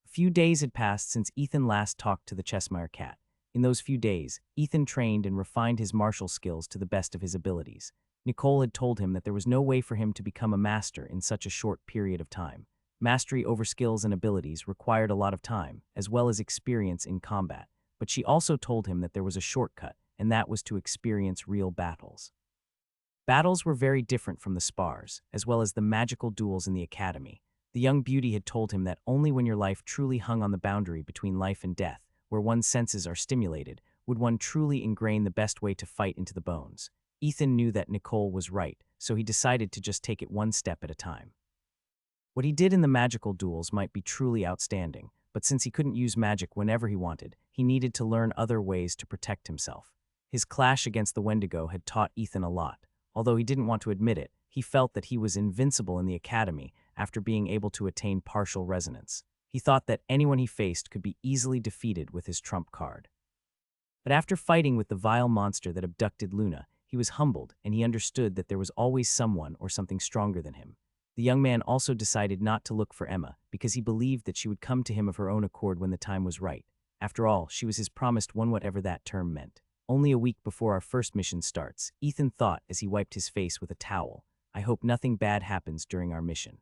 A few days had passed since Ethan last talked to the Cheshire cat. In those few days, Ethan trained and refined his martial skills to the best of his abilities. Nicole had told him that there was no way for him to become a master in such a short period of time. Mastery over skills and abilities required a lot of time, as well as experience in combat. But she also told him that there was a shortcut, and that was to experience real battles. Battles were very different from the spars, as well as the magical duels in the academy. The young beauty had told him that only when your life truly hung on the boundary between life and death, where one's senses are stimulated, would one truly ingrain the best way to fight into the bones. Ethan knew that Nicole was right, so he decided to just take it one step at a time. What he did in the magical duels might be truly outstanding, but since he couldn't use magic whenever he wanted, he needed to learn other ways to protect himself. His clash against the Wendigo had taught Ethan a lot. Although he didn't want to admit it, he felt that he was invincible in the academy after being able to attain partial resonance. He thought that anyone he faced could be easily defeated with his trump card. But after fighting with the vile monster that abducted Luna, he was humbled, and he understood that there was always someone or something stronger than him. The young man also decided not to look for Emma, because he believed that she would come to him of her own accord when the time was right. After all, she was his promised one, whatever that term meant. Only a week before our first mission starts, Ethan thought as he wiped his face with a towel, I hope nothing bad happens during our mission.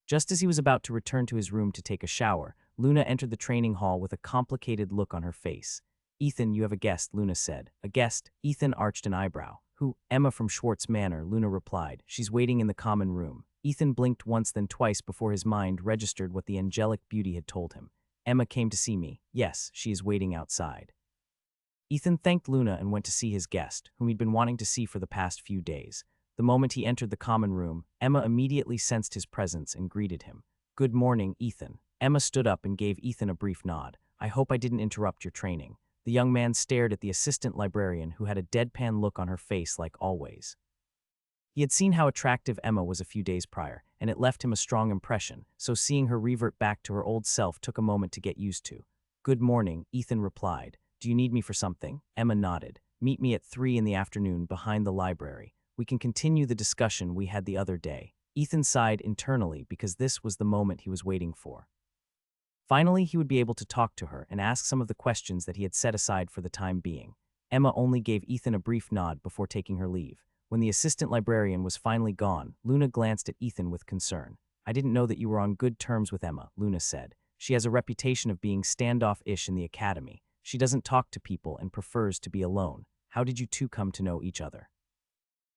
Just as he was about to return to his room to take a shower, Luna entered the training hall with a complicated look on her face. Ethan, you have a guest, Luna said. A guest? Ethan arched an eyebrow. Who? Emma from Schwartz Manor, Luna replied. She's waiting in the common room. Ethan blinked once then twice before his mind registered what the angelic beauty had told him. Emma came to see me. Yes, she is waiting outside. Ethan thanked Luna and went to see his guest, whom he'd been wanting to see for the past few days. The moment he entered the common room, Emma immediately sensed his presence and greeted him. Good morning, Ethan. Emma stood up and gave Ethan a brief nod. I hope I didn't interrupt your training. The young man stared at the assistant librarian, who had a deadpan look on her face like always. He had seen how attractive Emma was a few days prior, and it left him a strong impression, so seeing her revert back to her old self took a moment to get used to. Good morning, Ethan replied. Do you need me for something? Emma nodded. Meet me at 3 in the afternoon behind the library. We can continue the discussion we had the other day. Ethan sighed internally because this was the moment he was waiting for. Finally, he would be able to talk to her and ask some of the questions that he had set aside for the time being. Emma only gave Ethan a brief nod before taking her leave. When the assistant librarian was finally gone, Luna glanced at Ethan with concern. I didn't know that you were on good terms with Emma, Luna said. She has a reputation of being standoffish in the academy. She doesn't talk to people and prefers to be alone. How did you two come to know each other?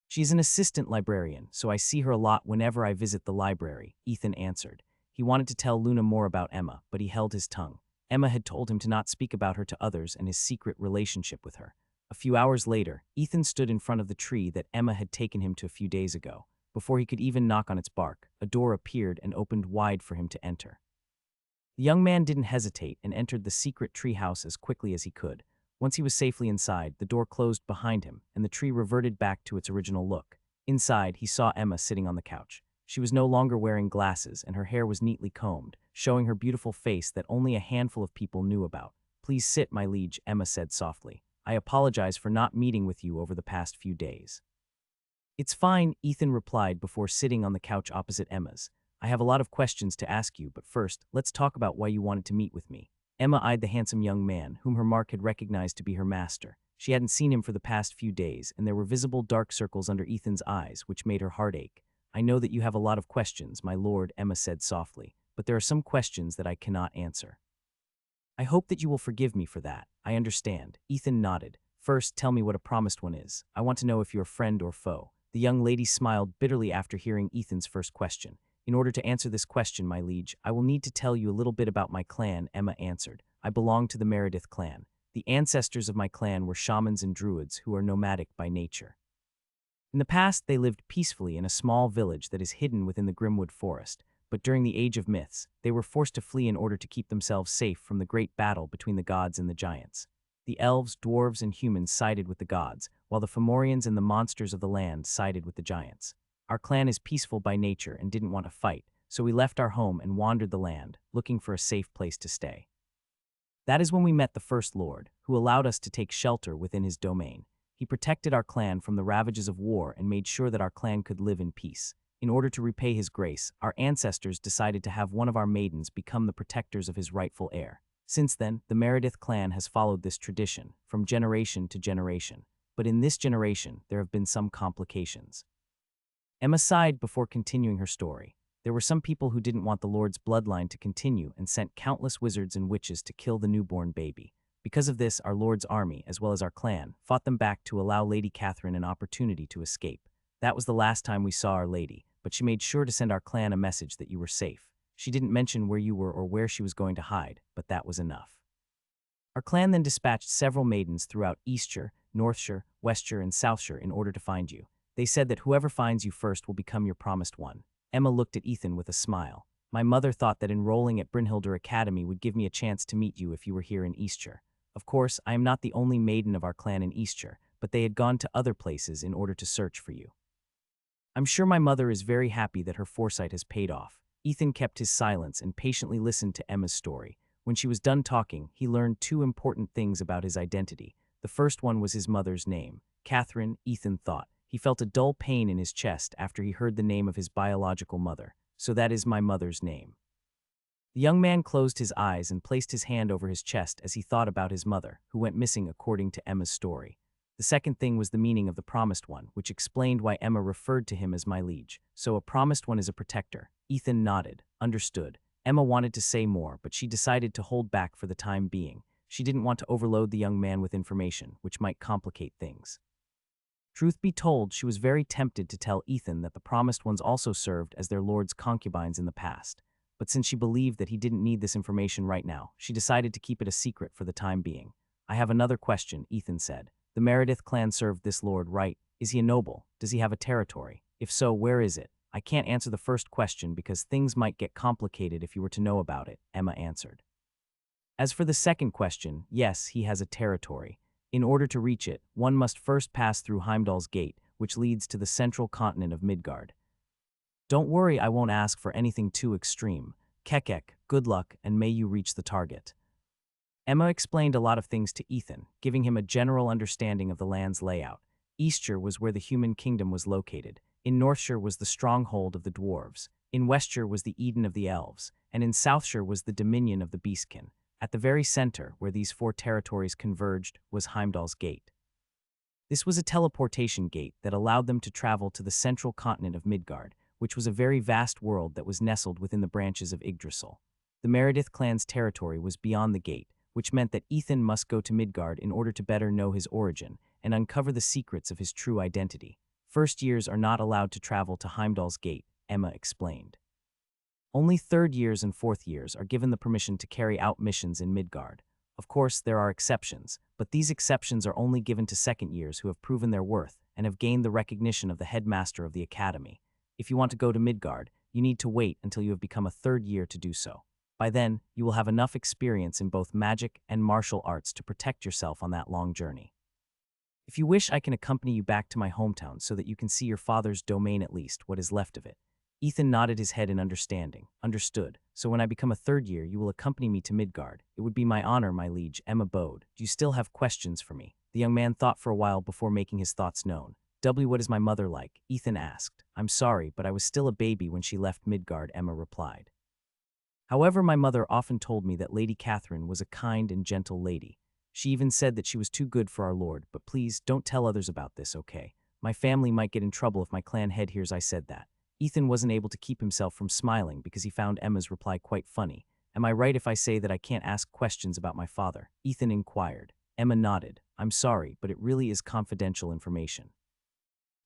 She's an assistant librarian, so I see her a lot whenever I visit the library, Ethan answered. He wanted to tell Luna more about Emma, but he held his tongue. Emma had told him to not speak about her to others and his secret relationship with her. A few hours later, Ethan stood in front of the tree that Emma had taken him to a few days ago. Before he could even knock on its bark, a door appeared and opened wide for him to enter. The young man didn't hesitate and entered the secret treehouse as quickly as he could. Once he was safely inside, the door closed behind him, and the tree reverted back to its original look. Inside, he saw Emma sitting on the couch. She was no longer wearing glasses, and her hair was neatly combed, showing her beautiful face that only a handful of people knew about. "Please sit, my liege," Emma said softly. "I apologize for not meeting with you over the past few days." "It's fine," Ethan replied before sitting on the couch opposite Emma's. "I have a lot of questions to ask you, but first, let's talk about why you wanted to meet with me." Emma eyed the handsome young man, whom her mark had recognized to be her master. She hadn't seen him for the past few days, and there were visible dark circles under Ethan's eyes, which made her heart ache. "I know that you have a lot of questions, my lord," Emma said softly, "but there are some questions that I cannot answer." "I hope that you will forgive me for that. I understand." Ethan nodded. "First, tell me what a promised one is. I want to know if you're friend or foe." The young lady smiled bitterly after hearing Ethan's first question. "In order to answer this question, my liege, I will need to tell you a little bit about my clan," Emma answered. "I belong to the Meredith clan. The ancestors of my clan were shamans and druids who are nomadic by nature. In the past, they lived peacefully in a small village that is hidden within the Grimwood forest, but during the Age of Myths, they were forced to flee in order to keep themselves safe from the great battle between the gods and the giants. The elves, dwarves, and humans sided with the gods, while the Fomorians and the monsters of the land sided with the giants. Our clan is peaceful by nature and didn't want to fight, so we left our home and wandered the land, looking for a safe place to stay. That is when we met the First Lord, who allowed us to take shelter within his domain. He protected our clan from the ravages of war and made sure that our clan could live in peace. In order to repay his grace, our ancestors decided to have one of our maidens become the protectors of his rightful heir. Since then, the Meredith clan has followed this tradition, from generation to generation. But in this generation, there have been some complications." Emma sighed before continuing her story. "There were some people who didn't want the Lord's bloodline to continue and sent countless wizards and witches to kill the newborn baby. Because of this, our Lord's army, as well as our clan, fought them back to allow Lady Catherine an opportunity to escape. That was the last time we saw Our Lady, but she made sure to send our clan a message that you were safe. She didn't mention where you were or where she was going to hide, but that was enough. Our clan then dispatched several maidens throughout Eastshire, Northshire, Westshire, and Southshire in order to find you. They said that whoever finds you first will become your promised one." Emma looked at Ethan with a smile. "My mother thought that enrolling at Brynhildr Academy would give me a chance to meet you if you were here in Eastshire. Of course, I am not the only maiden of our clan in Eastshire, but they had gone to other places in order to search for you. I'm sure my mother is very happy that her foresight has paid off." Ethan kept his silence and patiently listened to Emma's story. When she was done talking, he learned two important things about his identity. The first one was his mother's name, Catherine. Ethan thought. He felt a dull pain in his chest after he heard the name of his biological mother. "So that is my mother's name." The young man closed his eyes and placed his hand over his chest as he thought about his mother, who went missing according to Emma's story. The second thing was the meaning of the promised one, which explained why Emma referred to him as my liege. "So a promised one is a protector." Ethan nodded. "Understood." Emma wanted to say more, but she decided to hold back for the time being. She didn't want to overload the young man with information, which might complicate things. Truth be told, she was very tempted to tell Ethan that the promised ones also served as their lord's concubines in the past. But since she believed that he didn't need this information right now, she decided to keep it a secret for the time being. "I have another question," Ethan said. "The Meredith clan served this lord, right? Is he a noble? Does he have a territory? If so, where is it?" "I can't answer the first question because things might get complicated if you were to know about it," Emma answered. "As for the second question, yes, he has a territory. In order to reach it, one must first pass through Heimdall's Gate, which leads to the central continent of Midgard. Don't worry, I won't ask for anything too extreme. Kekek, good luck, and may you reach the target." Emma explained a lot of things to Ethan, giving him a general understanding of the land's layout. Eastshire was where the human kingdom was located. In Northshire was the stronghold of the dwarves. In Westshire was the Eden of the elves. And in Southshire was the dominion of the beastkin. At the very center, where these four territories converged, was Heimdall's Gate. This was a teleportation gate that allowed them to travel to the central continent of Midgard, which was a very vast world that was nestled within the branches of Yggdrasil. The Meredith clan's territory was beyond the gate, which meant that Ethan must go to Midgard in order to better know his origin and uncover the secrets of his true identity. First years are not allowed to travel to Heimdall's Gate, Emma explained. Only third years and fourth years are given the permission to carry out missions in Midgard. Of course, there are exceptions, but these exceptions are only given to second years who have proven their worth and have gained the recognition of the headmaster of the academy. If you want to go to Midgard, you need to wait until you have become a third year to do so. By then, you will have enough experience in both magic and martial arts to protect yourself on that long journey. If you wish, I can accompany you back to my hometown so that you can see your father's domain, at least what is left of it. Ethan nodded his head in understanding. Understood. So when I become a third year, you will accompany me to Midgard. It would be my honor, my liege. Emma bowed. Do you still have questions for me? The young man thought for a while before making his thoughts known. What is my mother like? Ethan asked. I'm sorry, but I was still a baby when she left Midgard, Emma replied. However, my mother often told me that Lady Catherine was a kind and gentle lady. She even said that she was too good for our lord, but please don't tell others about this, okay? My family might get in trouble if my clan head hears I said that. Ethan wasn't able to keep himself from smiling because he found Emma's reply quite funny. Am I right if I say that I can't ask questions about my father? Ethan inquired. Emma nodded. I'm sorry, but it really is confidential information.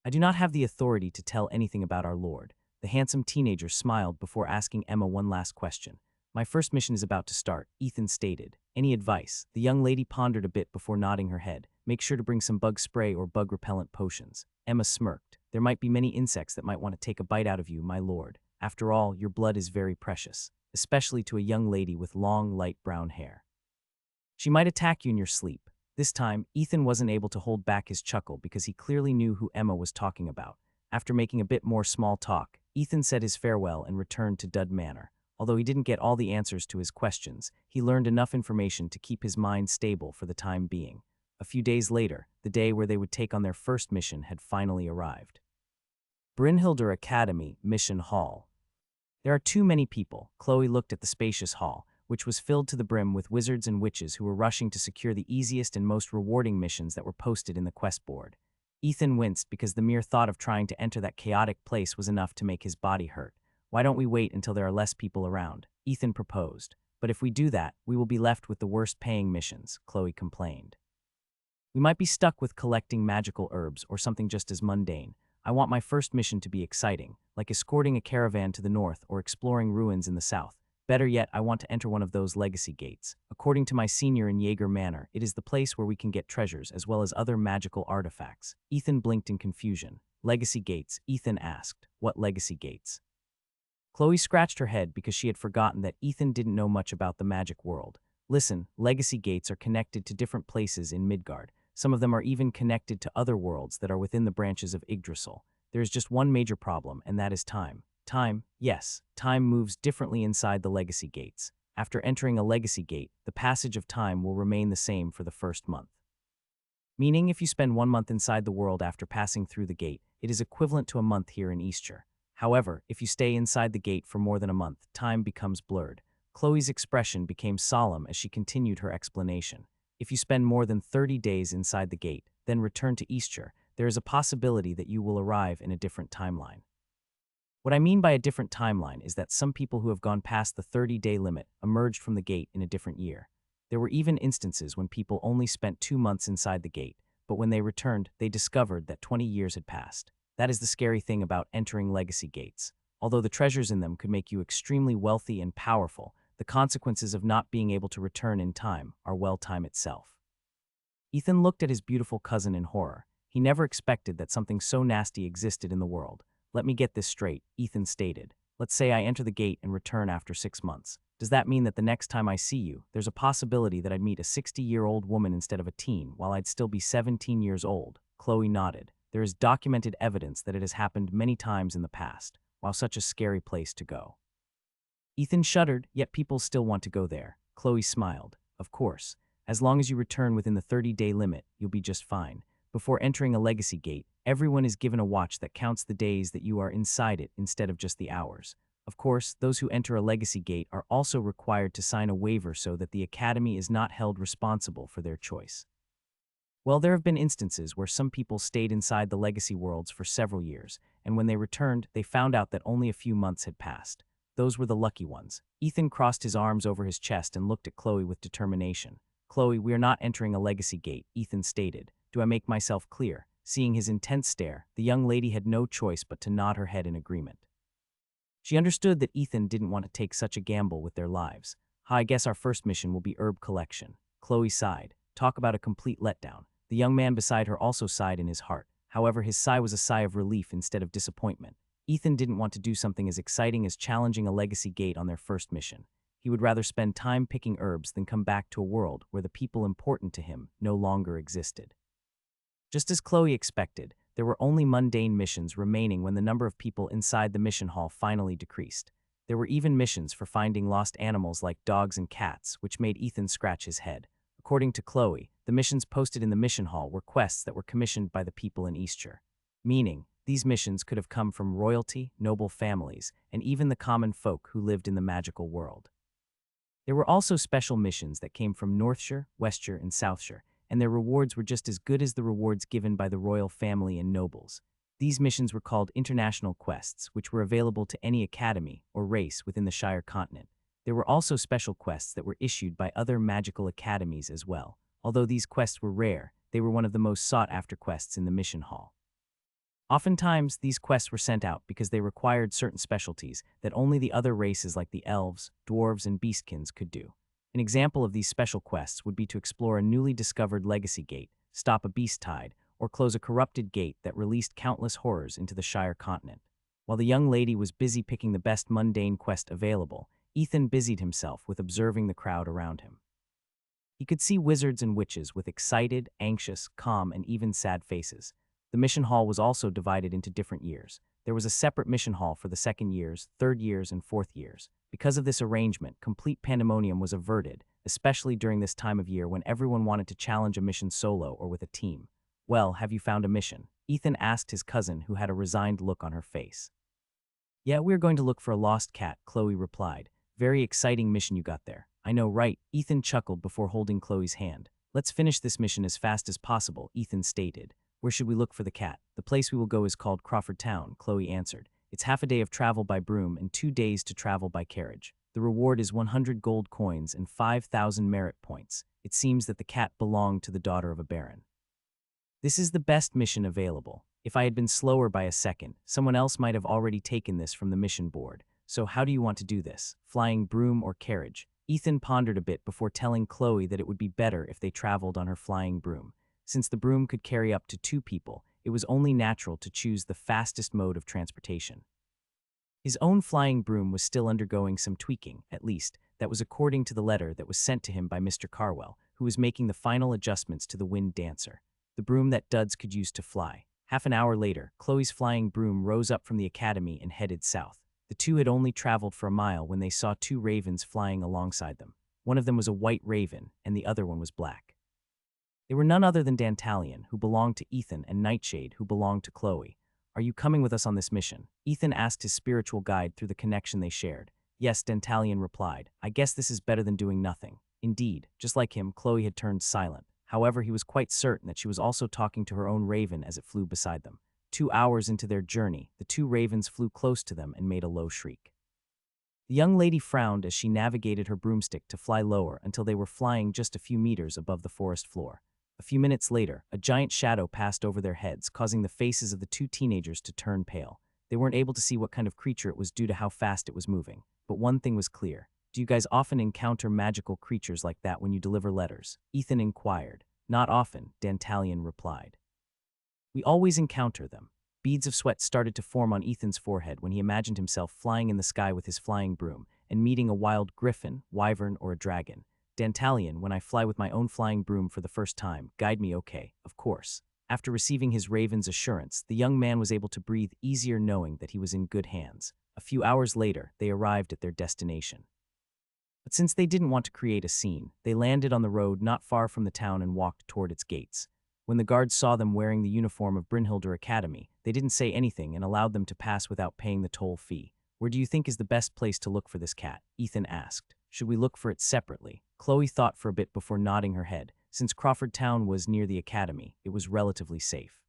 I do not have the authority to tell anything about our lord. The handsome teenager smiled before asking Emma one last question. My first mission is about to start, Ethan stated. Any advice? The young lady pondered a bit before nodding her head. Make sure to bring some bug spray or bug repellent potions. Emma smirked. There might be many insects that might want to take a bite out of you, my lord. After all, your blood is very precious, especially to a young lady with long, light brown hair. She might attack you in your sleep. This time, Ethan wasn't able to hold back his chuckle because he clearly knew who Emma was talking about. After making a bit more small talk, Ethan said his farewell and returned to Dud Manor. Although he didn't get all the answers to his questions, he learned enough information to keep his mind stable for the time being. A few days later, the day where they would take on their first mission had finally arrived. Brynhildr Academy, Mission Hall. There are too many people. Chloe looked at the spacious hall, which was filled to the brim with wizards and witches who were rushing to secure the easiest and most rewarding missions that were posted in the quest board. Ethan winced because the mere thought of trying to enter that chaotic place was enough to make his body hurt. Why don't we wait until there are less people around? Ethan proposed. But if we do that, we will be left with the worst paying missions, Chloe complained. We might be stuck with collecting magical herbs or something just as mundane. I want my first mission to be exciting, like escorting a caravan to the north or exploring ruins in the south. Better yet, I want to enter one of those legacy gates. According to my senior in Jaeger Manor, it is the place where we can get treasures as well as other magical artifacts. Ethan blinked in confusion. Legacy gates, Ethan asked. What legacy gates? Chloe scratched her head because she had forgotten that Ethan didn't know much about the magic world. Listen, legacy gates are connected to different places in Midgard. Some of them are even connected to other worlds that are within the branches of Yggdrasil. There is just one major problem, and that is time. Time, yes, time moves differently inside the legacy gates. After entering a legacy gate, the passage of time will remain the same for the first month. Meaning, if you spend 1 month inside the world after passing through the gate, it is equivalent to a month here in Eastshire. However, if you stay inside the gate for more than a month, time becomes blurred. Chloe's expression became solemn as she continued her explanation. If you spend more than 30 days inside the gate, then return to Eastshire, there is a possibility that you will arrive in a different timeline. What I mean by a different timeline is that some people who have gone past the 30-day limit emerged from the gate in a different year. There were even instances when people only spent 2 months inside the gate, but when they returned, they discovered that 20 years had passed. That is the scary thing about entering legacy gates. Although the treasures in them could make you extremely wealthy and powerful, the consequences of not being able to return in time are, well, time itself. Ethan looked at his beautiful cousin in horror. He never expected that something so nasty existed in the world. Let me get this straight, Ethan stated. Let's say I enter the gate and return after 6 months. Does that mean that the next time I see you, there's a possibility that I'd meet a 60-year-old woman instead of a teen while I'd still be 17 years old? Chloe nodded. There is documented evidence that it has happened many times in the past. Wow, such a scary place to go. Ethan shuddered, yet people still want to go there. Chloe smiled. Of course. As long as you return within the 30-day limit, you'll be just fine. Before entering a legacy gate, everyone is given a watch that counts the days that you are inside it instead of just the hours. Of course, those who enter a legacy gate are also required to sign a waiver so that the Academy is not held responsible for their choice. Well, there have been instances where some people stayed inside the legacy worlds for several years, and when they returned, they found out that only a few months had passed. Those were the lucky ones. Ethan crossed his arms over his chest and looked at Chloe with determination. Chloe, we are not entering a legacy gate, Ethan stated. Do I make myself clear? Seeing his intense stare, the young lady had no choice but to nod her head in agreement. She understood that Ethan didn't want to take such a gamble with their lives. I guess our first mission will be herb collection. Chloe sighed. Talk about a complete letdown. The young man beside her also sighed in his heart. However, his sigh was a sigh of relief instead of disappointment. Ethan didn't want to do something as exciting as challenging a legacy gate on their first mission. He would rather spend time picking herbs than come back to a world where the people important to him no longer existed. Just as Chloe expected, There were only mundane missions remaining when the number of people inside the mission hall finally decreased. There were even missions for finding lost animals like dogs and cats, which made Ethan scratch his head. According to Chloe, the missions posted in the mission hall were quests that were commissioned by the people in Eastshire. Meaning, these missions could have come from royalty, noble families, and even the common folk who lived in the magical world. There were also special missions that came from Northshire, Westshire, and Southshire, and their rewards were just as good as the rewards given by the royal family and nobles. These missions were called international quests, which were available to any academy or race within the Shire continent. There were also special quests that were issued by other magical academies as well. Although these quests were rare, they were one of the most sought-after quests in the mission hall. Oftentimes, these quests were sent out because they required certain specialties that only the other races like the elves, dwarves, and beastkins could do. An example of these special quests would be to explore a newly discovered legacy gate, stop a beast tide, or close a corrupted gate that released countless horrors into the Shire continent. While the young lady was busy picking the best mundane quest available, Ethan busied himself with observing the crowd around him. He could see wizards and witches with excited, anxious, calm, and even sad faces. The mission hall was also divided into different years. There was a separate mission hall for the second years, third years, and fourth years. Because of this arrangement, complete pandemonium was averted, especially during this time of year when everyone wanted to challenge a mission solo or with a team. "Well, have you found a mission?" Ethan asked his cousin, who had a resigned look on her face. "Yeah, we're going to look for a lost cat," Chloe replied. "Very exciting mission you got there." "I know, right?" Ethan chuckled before holding Chloe's hand. "Let's finish this mission as fast as possible," Ethan stated. "Where should we look for the cat?" "The place we will go is called Crawford Town," Chloe answered. "It's half a day of travel by broom and 2 days to travel by carriage. The reward is 100 gold coins and 5,000 merit points. It seems that the cat belonged to the daughter of a baron. This is the best mission available. If I had been slower by a second, someone else might have already taken this from the mission board. So how do you want to do this? Flying broom or carriage?" Ethan pondered a bit before telling Chloe that it would be better if they traveled on her flying broom. Since the broom could carry up to 2 people, it was only natural to choose the fastest mode of transportation. His own flying broom was still undergoing some tweaking, at least, that was according to the letter that was sent to him by Mr. Carwell, who was making the final adjustments to the Wind Dancer, the broom that duds could use to fly. Half an hour later, Chloe's flying broom rose up from the academy and headed south. The two had only traveled for a mile when they saw 2 ravens flying alongside them. One of them was a white raven, and the other one was black. They were none other than Dantalion, who belonged to Ethan, and Nightshade, who belonged to Chloe. "Are you coming with us on this mission?" Ethan asked his spiritual guide through the connection they shared. "Yes," Dantalion replied. "I guess this is better than doing nothing." Indeed, just like him, Chloe had turned silent. However, he was quite certain that she was also talking to her own raven as it flew beside them. 2 hours into their journey, the 2 ravens flew close to them and made a low shriek. The young lady frowned as she navigated her broomstick to fly lower until they were flying just a few meters above the forest floor. A few minutes later, a giant shadow passed over their heads, causing the faces of the 2 teenagers to turn pale. They weren't able to see what kind of creature it was due to how fast it was moving. But one thing was clear. "Do you guys often encounter magical creatures like that when you deliver letters?" Ethan inquired. "Not often," Dantalion replied. "We always encounter them." Beads of sweat started to form on Ethan's forehead when he imagined himself flying in the sky with his flying broom and meeting a wild griffin, wyvern, or a dragon. "Dantalion, when I fly with my own flying broom for the first time, guide me okay, of course." After receiving his raven's assurance, the young man was able to breathe easier knowing that he was in good hands. A few hours later, they arrived at their destination. But since they didn't want to create a scene, they landed on the road not far from the town and walked toward its gates. When the guards saw them wearing the uniform of Brynhildr Academy, they didn't say anything and allowed them to pass without paying the toll fee. "Where do you think is the best place to look for this cat?" Ethan asked. "Should we look for it separately?" Chloe thought for a bit before nodding her head. Since Crawford Town was near the academy, it was relatively safe.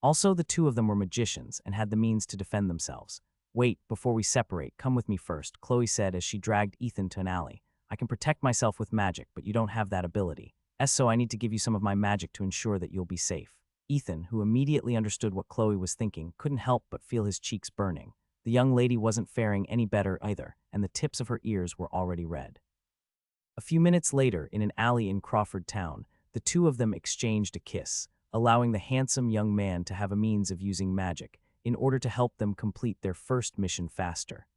Also, the 2 of them were magicians and had the means to defend themselves. "Wait, before we separate, come with me first," Chloe said as she dragged Ethan to an alley. "I can protect myself with magic, but you don't have that ability. So I need to give you some of my magic to ensure that you'll be safe." Ethan, who immediately understood what Chloe was thinking, couldn't help but feel his cheeks burning. The young lady wasn't faring any better either, and the tips of her ears were already red. A few minutes later, in an alley in Crawford Town, the 2 of them exchanged a kiss, allowing the handsome young man to have a means of using magic in order to help them complete their first mission faster.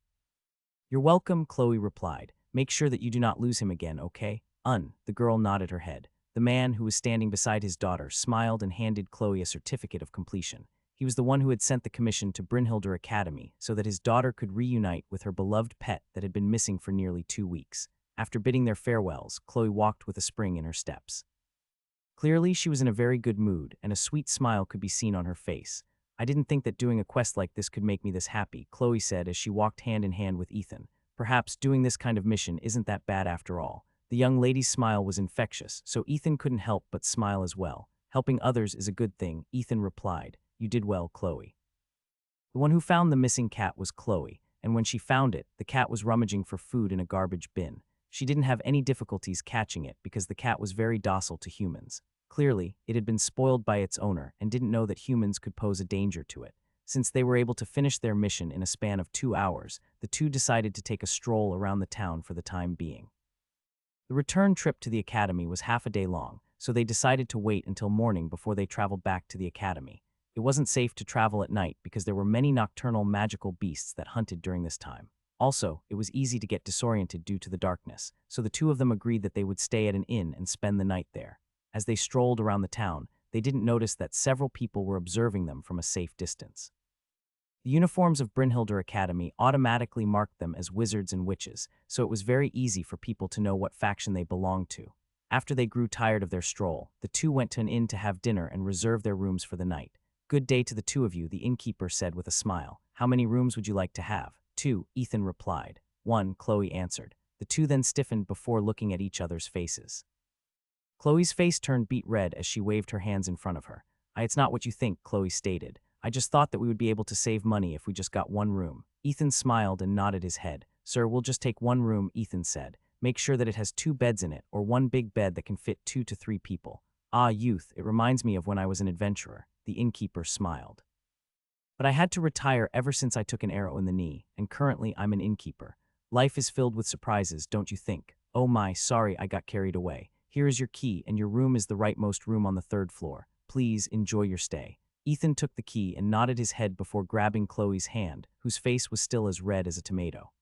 "You're welcome," Chloe replied. "Make sure that you do not lose him again, okay?" The girl nodded her head. The man, who was standing beside his daughter, smiled and handed Chloe a certificate of completion. He was the one who had sent the commission to Brynhildr Academy so that his daughter could reunite with her beloved pet that had been missing for nearly 2 weeks. After bidding their farewells, Chloe walked with a spring in her steps. Clearly, she was in a very good mood, and a sweet smile could be seen on her face. "I didn't think that doing a quest like this could make me this happy," Chloe said as she walked hand in hand with Ethan. "Perhaps doing this kind of mission isn't that bad after all." The young lady's smile was infectious, so Ethan couldn't help but smile as well. "Helping others is a good thing," Ethan replied. "You did well, Chloe." The one who found the missing cat was Chloe, and when she found it, the cat was rummaging for food in a garbage bin. She didn't have any difficulties catching it because the cat was very docile to humans. Clearly, it had been spoiled by its owner and didn't know that humans could pose a danger to it. Since they were able to finish their mission in a span of 2 hours, the two decided to take a stroll around the town for the time being. The return trip to the academy was half a day long, so they decided to wait until morning before they traveled back to the academy. It wasn't safe to travel at night because there were many nocturnal magical beasts that hunted during this time. Also, it was easy to get disoriented due to the darkness, so the two of them agreed that they would stay at an inn and spend the night there. As they strolled around the town, they didn't notice that several people were observing them from a safe distance. The uniforms of Brynhildr Academy automatically marked them as wizards and witches, so it was very easy for people to know what faction they belonged to. After they grew tired of their stroll, the two went to an inn to have dinner and reserve their rooms for the night. "Good day to the two of you," the innkeeper said with a smile. "How many rooms would you like to have?" "2," Ethan replied. "1," Chloe answered. The two then stiffened before looking at each other's faces. Chloe's face turned beet red as she waved her hands in front of her. "It's not what you think," Chloe stated. "I just thought that we would be able to save money if we just got one room." Ethan smiled and nodded his head. "Sir, we'll just take one room," Ethan said. "Make sure that it has 2 beds in it, or one big bed that can fit 2 to 3 people." "Ah, youth, it reminds me of when I was an adventurer," the innkeeper smiled. "But I had to retire ever since I took an arrow in the knee, and currently I'm an innkeeper. Life is filled with surprises, don't you think?" "Oh my, sorry, I got carried away. Here is your key, and your room is the rightmost room on the 3rd floor. Please enjoy your stay." Ethan took the key and nodded his head before grabbing Chloe's hand, whose face was still as red as a tomato.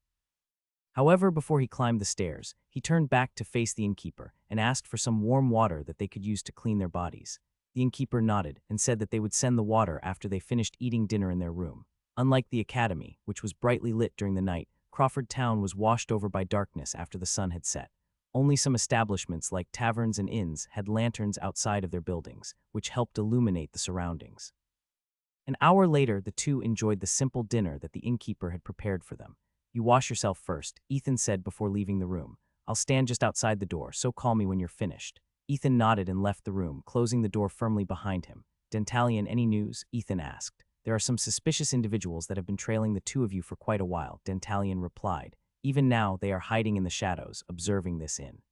However, before he climbed the stairs, he turned back to face the innkeeper and asked for some warm water that they could use to clean their bodies. The innkeeper nodded and said that they would send the water after they finished eating dinner in their room. Unlike the academy, which was brightly lit during the night, Crawford Town was washed over by darkness after the sun had set. Only some establishments like taverns and inns had lanterns outside of their buildings, which helped illuminate the surroundings. An hour later, the two enjoyed the simple dinner that the innkeeper had prepared for them. "You wash yourself first," Ethan said before leaving the room. "I'll stand just outside the door, so call me when you're finished." Ethan nodded and left the room, closing the door firmly behind him. "Dentalian, any news?" Ethan asked. "There are some suspicious individuals that have been trailing the two of you for quite a while," Dentalian replied. "Even now, they are hiding in the shadows, observing this inn.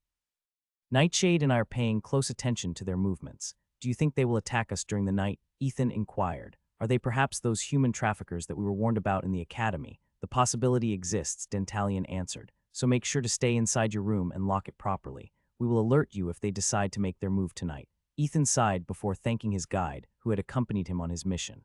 Nightshade and I are paying close attention to their movements. Do you think they will attack us during the night?" Ethan inquired. "Are they perhaps those human traffickers that we were warned about in the academy?" "The possibility exists," Dentalian answered. "So make sure to stay inside your room and lock it properly. We will alert you if they decide to make their move tonight." Ethan sighed before thanking his guide, who had accompanied him on his mission.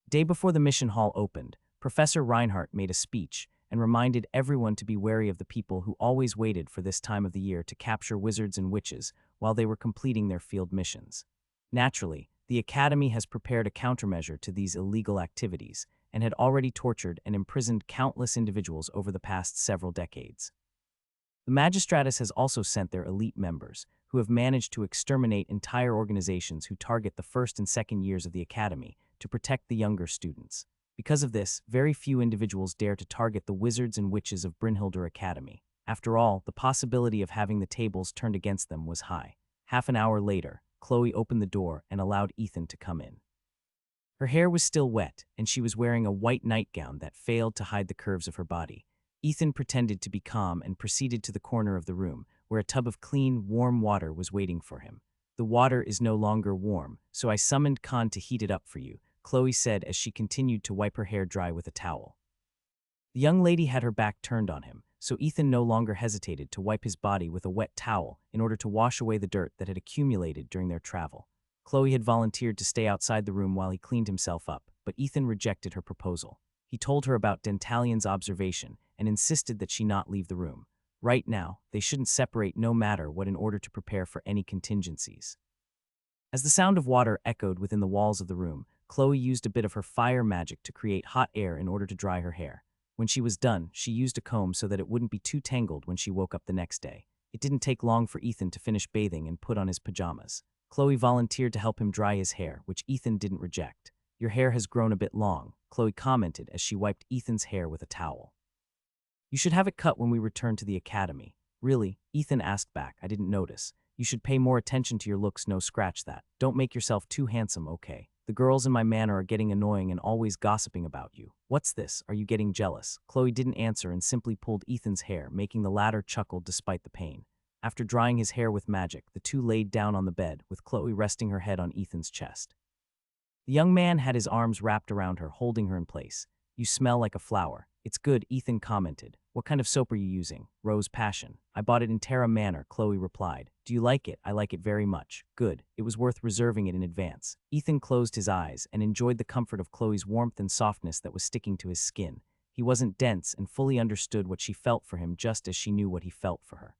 Day before the mission hall opened, Professor Reinhardt made a speech and reminded everyone to be wary of the people who always waited for this time of the year to capture wizards and witches while they were completing their field missions. Naturally, the Academy has prepared a countermeasure to these illegal activities and had already tortured and imprisoned countless individuals over the past several decades. The Magistratus has also sent their elite members, who have managed to exterminate entire organizations who target the 1st and 2nd years of the Academy to protect the younger students. Because of this, very few individuals dare to target the wizards and witches of Brynhildr Academy. After all, the possibility of having the tables turned against them was high. Half an hour later, Chloe opened the door and allowed Ethan to come in. Her hair was still wet, and she was wearing a white nightgown that failed to hide the curves of her body. Ethan pretended to be calm and proceeded to the corner of the room, where a tub of clean, warm water was waiting for him. "The water is no longer warm, so I summoned Khan to heat it up for you," Chloe said as she continued to wipe her hair dry with a towel. The young lady had her back turned on him, so Ethan no longer hesitated to wipe his body with a wet towel in order to wash away the dirt that had accumulated during their travel. Chloe had volunteered to stay outside the room while he cleaned himself up, but Ethan rejected her proposal. He told her about Dentalian's observation and insisted that she not leave the room. Right now, they shouldn't separate no matter what in order to prepare for any contingencies. As the sound of water echoed within the walls of the room, Chloe used a bit of her fire magic to create hot air in order to dry her hair. When she was done, she used a comb so that it wouldn't be too tangled when she woke up the next day. It didn't take long for Ethan to finish bathing and put on his pajamas. Chloe volunteered to help him dry his hair, which Ethan didn't reject. "Your hair has grown a bit long," Chloe commented as she wiped Ethan's hair with a towel. "You should have it cut when we return to the academy." "Really?" Ethan asked back. "I didn't notice. You should pay more attention to your looks, no scratch that. Don't make yourself too handsome, okay? The girls in my manor are getting annoying and always gossiping about you. What's this? Are you getting jealous?" Chloe didn't answer and simply pulled Ethan's hair, making the latter chuckle despite the pain. After drying his hair with magic, the two laid down on the bed, with Chloe resting her head on Ethan's chest. The young man had his arms wrapped around her, holding her in place. "You smell like a flower." "It's good," Ethan commented. "What kind of soap are you using?" "Rose Passion." "I bought it in Terra Manor," Chloe replied. "Do you like it?" "I like it very much." "Good. It was worth reserving it in advance." Ethan closed his eyes and enjoyed the comfort of Chloe's warmth and softness that was sticking to his skin. He wasn't dense and fully understood what she felt for him just as she knew what he felt for her.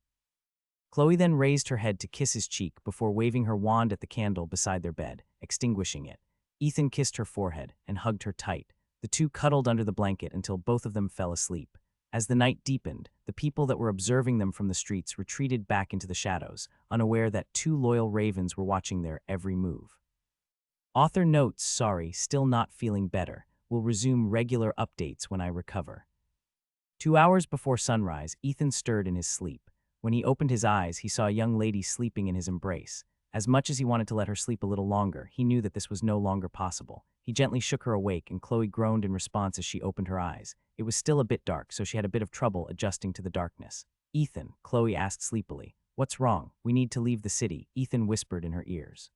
Chloe then raised her head to kiss his cheek before waving her wand at the candle beside their bed, extinguishing it. Ethan kissed her forehead and hugged her tight. The two cuddled under the blanket until both of them fell asleep. As the night deepened, the people that were observing them from the streets retreated back into the shadows, unaware that two loyal ravens were watching their every move. Author notes, "Sorry, still not feeling better. Will resume regular updates when I recover." 2 hours before sunrise, Ethan stirred in his sleep. When he opened his eyes, he saw a young lady sleeping in his embrace. As much as he wanted to let her sleep a little longer, he knew that this was no longer possible. He gently shook her awake, and Chloe groaned in response as she opened her eyes. It was still a bit dark, so she had a bit of trouble adjusting to the darkness. "Ethan," Chloe asked sleepily. "What's wrong? We need to leave the city," Ethan whispered in her ears.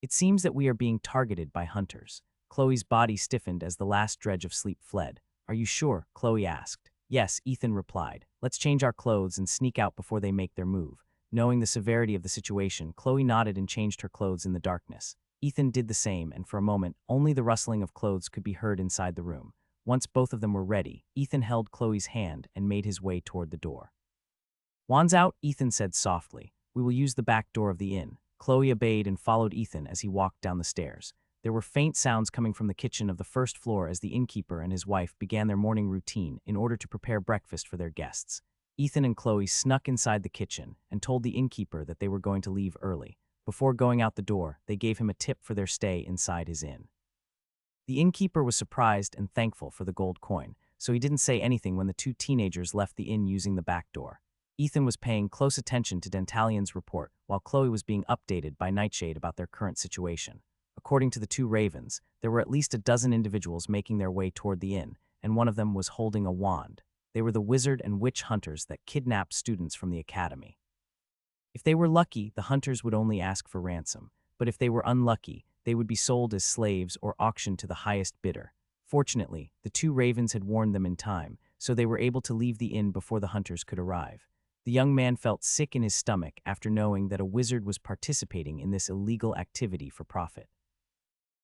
"It seems that we are being targeted by hunters." Chloe's body stiffened as the last dredge of sleep fled. "Are you sure?" Chloe asked. "Yes," Ethan replied. "Let's change our clothes and sneak out before they make their move." Knowing the severity of the situation, Chloe nodded and changed her clothes in the darkness. Ethan did the same, and for a moment, only the rustling of clothes could be heard inside the room. Once both of them were ready, Ethan held Chloe's hand and made his way toward the door. "Wands out," Ethan said softly. "We will use the back door of the inn." Chloe obeyed and followed Ethan as he walked down the stairs. There were faint sounds coming from the kitchen of the first floor as the innkeeper and his wife began their morning routine in order to prepare breakfast for their guests. Ethan and Chloe snuck inside the kitchen and told the innkeeper that they were going to leave early. Before going out the door, they gave him a tip for their stay inside his inn. The innkeeper was surprised and thankful for the gold coin, so he didn't say anything when the two teenagers left the inn using the back door. Ethan was paying close attention to Dantalion's report, while Chloe was being updated by Nightshade about their current situation. According to the two ravens, there were at least a dozen individuals making their way toward the inn, and one of them was holding a wand. They were the wizard and witch hunters that kidnapped students from the academy. If they were lucky, the hunters would only ask for ransom, but if they were unlucky, they would be sold as slaves or auctioned to the highest bidder. Fortunately, the two ravens had warned them in time, so they were able to leave the inn before the hunters could arrive. The young man felt sick in his stomach after knowing that a wizard was participating in this illegal activity for profit.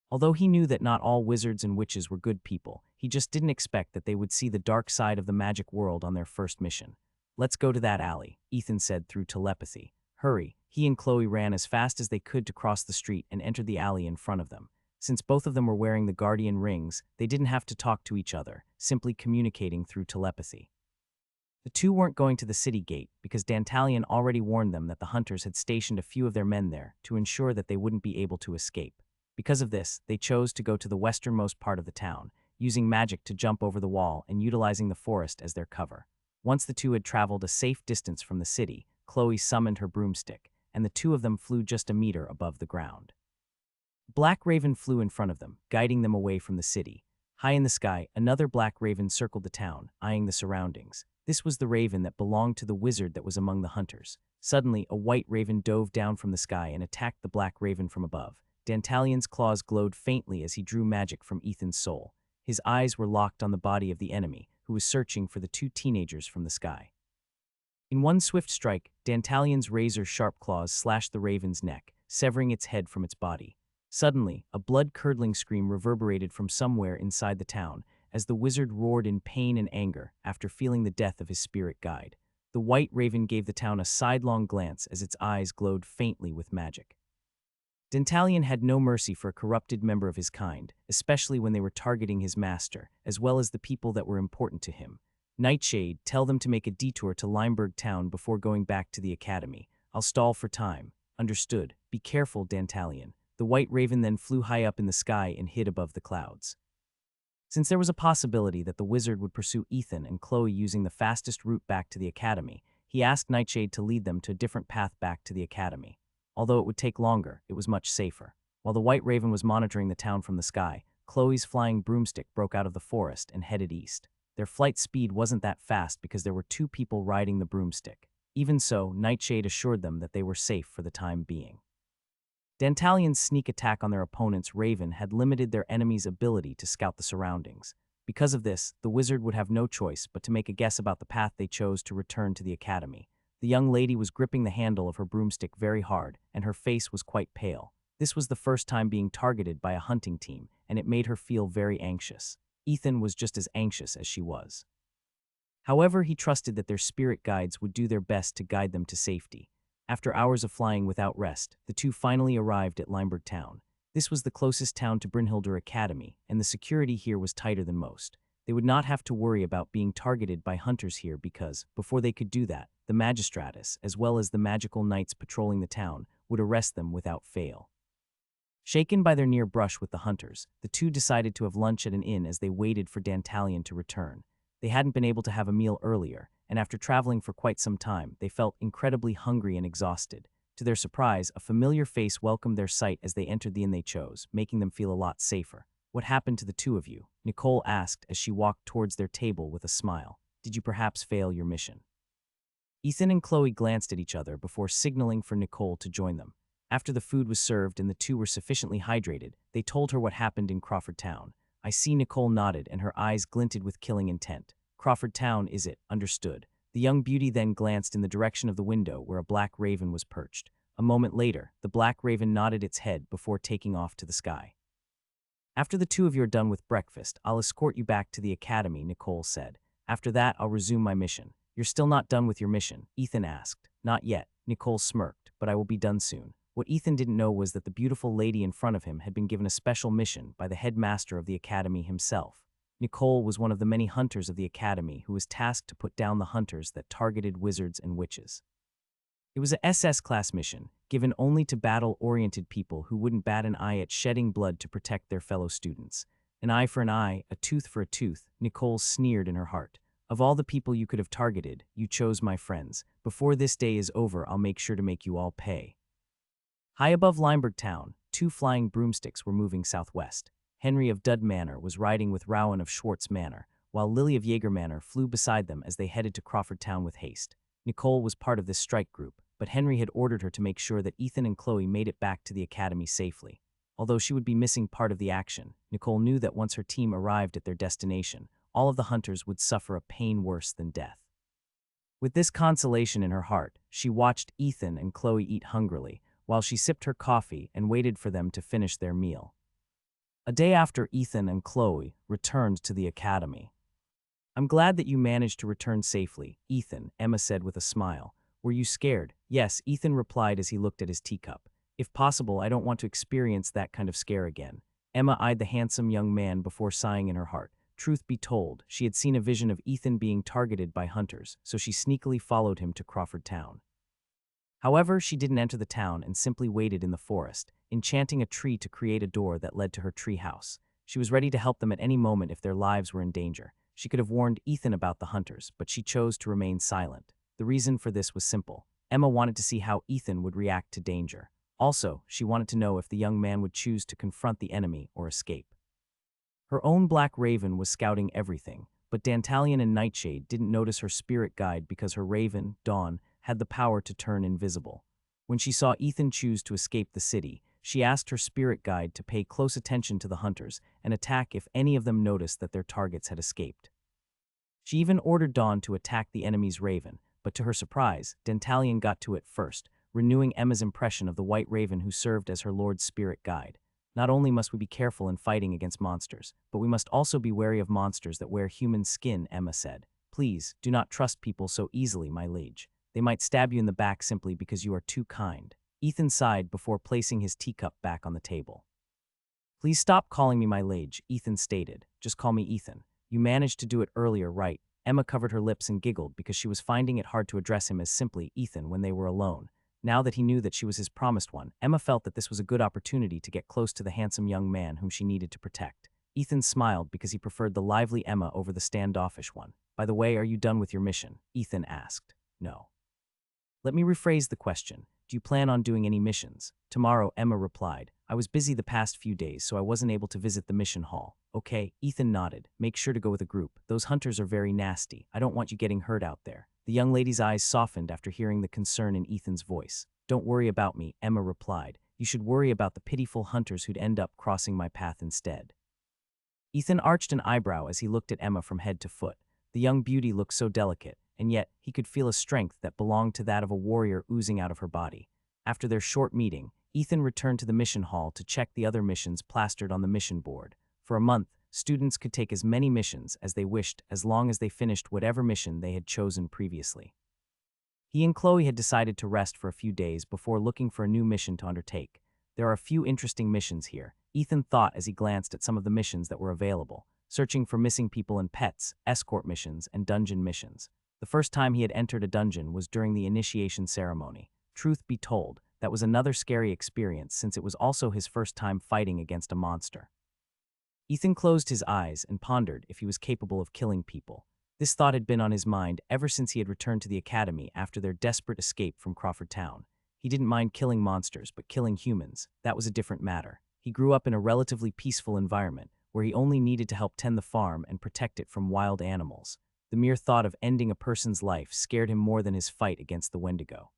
Although he knew that not all wizards and witches were good people, he just didn't expect that they would see the dark side of the magic world on their first mission. "Let's go to that alley," Ethan said through telepathy. "Hurry." He and Chloe ran as fast as they could to cross the street and entered the alley in front of them. Since both of them were wearing the guardian rings, they didn't have to talk to each other, simply communicating through telepathy. The two weren't going to the city gate because Dantalion already warned them that the hunters had stationed a few of their men there to ensure that they wouldn't be able to escape. Because of this, they chose to go to the westernmost part of the town, using magic to jump over the wall and utilizing the forest as their cover. Once the two had traveled a safe distance from the city, Chloe summoned her broomstick, and the two of them flew just a meter above the ground. Black Raven flew in front of them, guiding them away from the city. High in the sky, another black raven circled the town, eyeing the surroundings. This was the raven that belonged to the wizard that was among the hunters. Suddenly, a white raven dove down from the sky and attacked the black raven from above. Dantalion's claws glowed faintly as he drew magic from Ethan's soul. His eyes were locked on the body of the enemy, who was searching for the two teenagers from the sky. In one swift strike, Dantalion's razor-sharp claws slashed the raven's neck, severing its head from its body. Suddenly, a blood-curdling scream reverberated from somewhere inside the town as the wizard roared in pain and anger after feeling the death of his spirit guide. The white raven gave the town a sidelong glance as its eyes glowed faintly with magic. Dantalion had no mercy for a corrupted member of his kind, especially when they were targeting his master, as well as the people that were important to him. Nightshade, tell them to make a detour to Limeberg town before going back to the academy. I'll stall for time. Understood. Be careful, Dantalion. The white raven then flew high up in the sky and hid above the clouds. Since there was a possibility that the wizard would pursue Ethan and Chloe using the fastest route back to the academy, he asked Nightshade to lead them to a different path back to the academy. Although it would take longer, it was much safer. While the white raven was monitoring the town from the sky, Chloe's flying broomstick broke out of the forest and headed east. Their flight speed wasn't that fast because there were two people riding the broomstick. Even so, Nightshade assured them that they were safe for the time being. Dantalion's sneak attack on their opponent's raven had limited their enemy's ability to scout the surroundings. Because of this, the wizard would have no choice but to make a guess about the path they chose to return to the academy. The young lady was gripping the handle of her broomstick very hard, and her face was quite pale. This was the first time being targeted by a hunting team, and it made her feel very anxious. Ethan was just as anxious as she was. However, he trusted that their spirit guides would do their best to guide them to safety. After hours of flying without rest, the two finally arrived at Limeberg town. This was the closest town to Brynhildr Academy, and the security here was tighter than most. They would not have to worry about being targeted by hunters here because, before they could do that, the magistratus, as well as the magical knights patrolling the town, would arrest them without fail. Shaken by their near brush with the hunters, the two decided to have lunch at an inn as they waited for Dantalion to return. They hadn't been able to have a meal earlier, and after traveling for quite some time, they felt incredibly hungry and exhausted. To their surprise, a familiar face welcomed their sight as they entered the inn they chose, making them feel a lot safer. "What happened to the two of you?" Nicole asked as she walked towards their table with a smile. "Did you perhaps fail your mission?" Ethan and Chloe glanced at each other before signaling for Nicole to join them. After the food was served and the two were sufficiently hydrated, they told her what happened in Crawford Town. I see. Nicole nodded and her eyes glinted with killing intent. "Crawford Town, is it? Understood." The young beauty then glanced in the direction of the window where a black raven was perched. A moment later, the black raven nodded its head before taking off to the sky. "After the two of you are done with breakfast, I'll escort you back to the academy," Nicole said. "After that, I'll resume my mission." "You're still not done with your mission?" Ethan asked. "Not yet," Nicole smirked, "but I will be done soon." What Ethan didn't know was that the beautiful lady in front of him had been given a special mission by the headmaster of the academy himself. Nicole was one of the many hunters of the academy who was tasked to put down the hunters that targeted wizards and witches. It was a SS-class mission, given only to battle-oriented people who wouldn't bat an eye at shedding blood to protect their fellow students. An eye for an eye, a tooth for a tooth, Nicole sneered in her heart. "Of all the people you could have targeted, you chose my friends. Before this day is over, I'll make sure to make you all pay." High above Limeberg town, two flying broomsticks were moving southwest. Henry of Dud Manor was riding with Rowan of Schwartz Manor, while Lily of Jaeger Manor flew beside them as they headed to Crawford Town with haste. Nicole was part of this strike group, but Henry had ordered her to make sure that Ethan and Chloe made it back to the academy safely. Although she would be missing part of the action, Nicole knew that once her team arrived at their destination, all of the hunters would suffer a pain worse than death. With this consolation in her heart, she watched Ethan and Chloe eat hungrily, while she sipped her coffee and waited for them to finish their meal. A day after Ethan and Chloe returned to the academy. "I'm glad that you managed to return safely, Ethan," Emma said with a smile. "Were you scared?" "Yes," Ethan replied as he looked at his teacup. "If possible, I don't want to experience that kind of scare again." Emma eyed the handsome young man before sighing in her heart. Truth be told, she had seen a vision of Ethan being targeted by hunters, so she sneakily followed him to Crawford Town. However, she didn't enter the town and simply waited in the forest, enchanting a tree to create a door that led to her tree house. She was ready to help them at any moment if their lives were in danger. She could have warned Ethan about the hunters, but she chose to remain silent. The reason for this was simple. Emma wanted to see how Ethan would react to danger. Also, she wanted to know if the young man would choose to confront the enemy or escape. Her own black raven was scouting everything, but Dantalion and Nightshade didn't notice her spirit guide because her raven, Dawn, had the power to turn invisible. When she saw Ethan choose to escape the city, she asked her spirit guide to pay close attention to the hunters and attack if any of them noticed that their targets had escaped. She even ordered Dawn to attack the enemy's raven, but to her surprise, Dantalion got to it first, renewing Emma's impression of the white raven who served as her lord's spirit guide. "Not only must we be careful in fighting against monsters, but we must also be wary of monsters that wear human skin," Emma said. Please, do not trust people so easily, my liege. They might stab you in the back simply because you are too kind. Ethan sighed before placing his teacup back on the table. Please stop calling me my liege, Ethan stated. Just call me Ethan. You managed to do it earlier, right? Emma covered her lips and giggled because she was finding it hard to address him as simply Ethan when they were alone. Now that he knew that she was his promised one, Emma felt that this was a good opportunity to get close to the handsome young man whom she needed to protect. Ethan smiled because he preferred the lively Emma over the standoffish one. By the way, are you done with your mission? Ethan asked. No. Let me rephrase the question. Do you plan on doing any missions? Tomorrow, Emma replied. I was busy the past few days, so I wasn't able to visit the mission hall. Okay, Ethan nodded. Make sure to go with a group. Those hunters are very nasty. I don't want you getting hurt out there. The young lady's eyes softened after hearing the concern in Ethan's voice. Don't worry about me, Emma replied. You should worry about the pitiful hunters who'd end up crossing my path instead. Ethan arched an eyebrow as he looked at Emma from head to foot. The young beauty looked so delicate, and yet he could feel a strength that belonged to that of a warrior oozing out of her body. After their short meeting, Ethan returned to the mission hall to check the other missions plastered on the mission board. For a month, students could take as many missions as they wished as long as they finished whatever mission they had chosen previously. He and Chloe had decided to rest for a few days before looking for a new mission to undertake. There are a few interesting missions here, Ethan thought as he glanced at some of the missions that were available, searching for missing people and pets, escort missions, and dungeon missions. The first time he had entered a dungeon was during the initiation ceremony. Truth be told, that was another scary experience since it was also his first time fighting against a monster. Ethan closed his eyes and pondered if he was capable of killing people. This thought had been on his mind ever since he had returned to the academy after their desperate escape from Crawford Town. He didn't mind killing monsters, but killing humans, that was a different matter. He grew up in a relatively peaceful environment, where he only needed to help tend the farm and protect it from wild animals. The mere thought of ending a person's life scared him more than his fight against the Wendigo.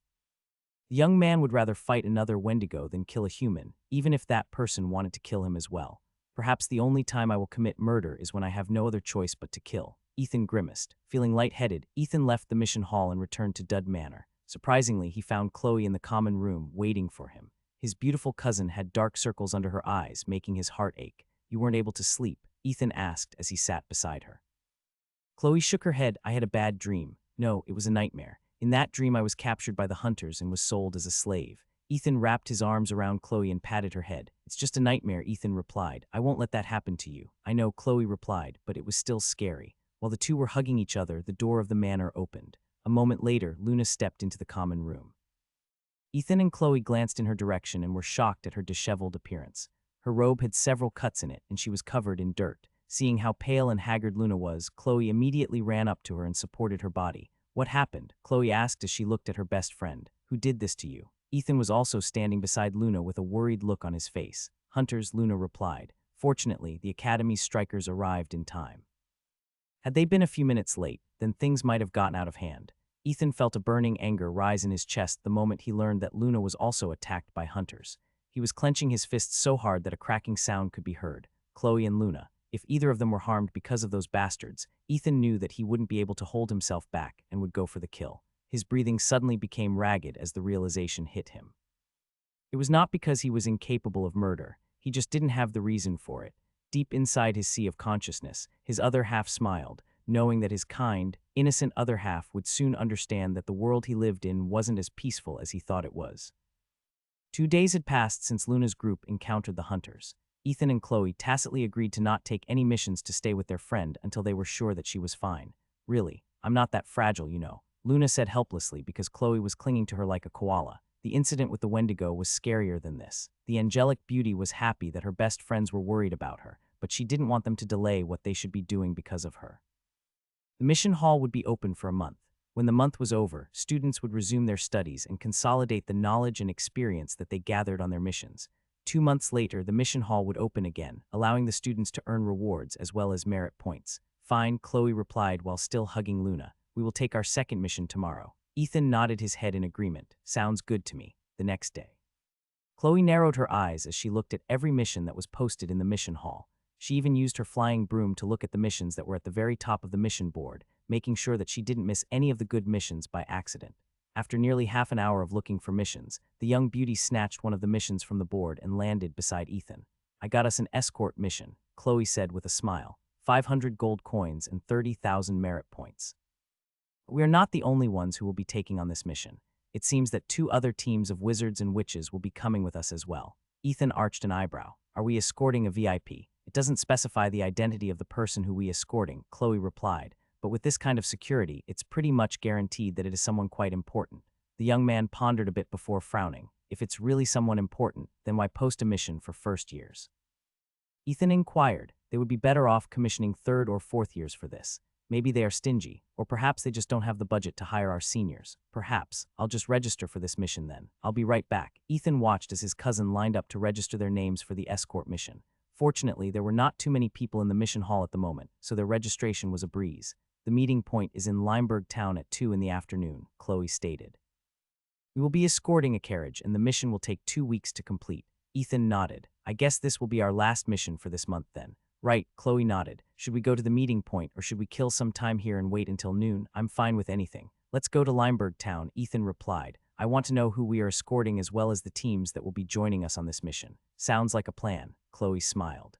The young man would rather fight another Wendigo than kill a human, even if that person wanted to kill him as well. Perhaps the only time I will commit murder is when I have no other choice but to kill. Ethan grimaced. Feeling lightheaded, Ethan left the mission hall and returned to Dud Manor. Surprisingly, he found Chloe in the common room, waiting for him. His beautiful cousin had dark circles under her eyes, making his heart ache. You weren't able to sleep? Ethan asked as he sat beside her. Chloe shook her head. I had a bad dream. No, it was a nightmare. In that dream I was captured by the hunters and was sold as a slave. Ethan wrapped his arms around Chloe and patted her head. It's just a nightmare, Ethan replied. I won't let that happen to you. I know, Chloe replied, but it was still scary. While the two were hugging each other, the door of the manor opened. A moment later, Luna stepped into the common room. Ethan and Chloe glanced in her direction and were shocked at her disheveled appearance. Her robe had several cuts in it, and she was covered in dirt. Seeing how pale and haggard Luna was, Chloe immediately ran up to her and supported her body. What happened? Chloe asked as she looked at her best friend. Who did this to you? Ethan was also standing beside Luna with a worried look on his face. Hunters, Luna replied. Fortunately, the Academy's strikers arrived in time. Had they been a few minutes late, then things might have gotten out of hand. Ethan felt a burning anger rise in his chest the moment he learned that Luna was also attacked by hunters. He was clenching his fists so hard that a cracking sound could be heard. Chloe and Luna. If either of them were harmed because of those bastards, Ethan knew that he wouldn't be able to hold himself back and would go for the kill. His breathing suddenly became ragged as the realization hit him. It was not because he was incapable of murder. He just didn't have the reason for it. Deep inside his sea of consciousness, his other half smiled, knowing that his kind, innocent other half would soon understand that the world he lived in wasn't as peaceful as he thought it was. 2 days had passed since Luna's group encountered the hunters. Ethan and Chloe tacitly agreed to not take any missions to stay with their friend until they were sure that she was fine. Really, I'm not that fragile, you know, Luna said helplessly because Chloe was clinging to her like a koala. The incident with the Wendigo was scarier than this. The angelic beauty was happy that her best friends were worried about her, but she didn't want them to delay what they should be doing because of her. The mission hall would be open for a month. When the month was over, students would resume their studies and consolidate the knowledge and experience that they gathered on their missions. 2 months later, the mission hall would open again, allowing the students to earn rewards as well as merit points. Fine, Chloe replied while still hugging Luna. We will take our second mission tomorrow. Ethan nodded his head in agreement. Sounds good to me. The next day. Chloe narrowed her eyes as she looked at every mission that was posted in the mission hall. She even used her flying broom to look at the missions that were at the very top of the mission board, making sure that she didn't miss any of the good missions by accident. After nearly half an hour of looking for missions, the young beauty snatched one of the missions from the board and landed beside Ethan. I got us an escort mission, Chloe said with a smile. 500 gold coins and 30,000 merit points. We are not the only ones who will be taking on this mission. It seems that 2 other teams of wizards and witches will be coming with us as well. Ethan arched an eyebrow. Are we escorting a VIP? It doesn't specify the identity of the person who we escorting, Chloe replied, but with this kind of security, it's pretty much guaranteed that it is someone quite important. The young man pondered a bit before frowning. If it's really someone important, then why post a mission for first years? Ethan inquired. They would be better off commissioning third or fourth years for this. Maybe they are stingy, or perhaps they just don't have the budget to hire our seniors. Perhaps. I'll just register for this mission then. I'll be right back. Ethan watched as his cousin lined up to register their names for the escort mission. Fortunately, there were not too many people in the mission hall at the moment, so their registration was a breeze. The meeting point is in Limeberg town at 2 in the afternoon, Chloe stated. We will be escorting a carriage, and the mission will take 2 weeks to complete. Ethan nodded. I guess this will be our last mission for this month then. Right, Chloe nodded. Should we go to the meeting point, or should we kill some time here and wait until noon? I'm fine with anything. Let's go to Limeberg town, Ethan replied. I want to know who we are escorting as well as the teams that will be joining us on this mission. Sounds like a plan, Chloe smiled.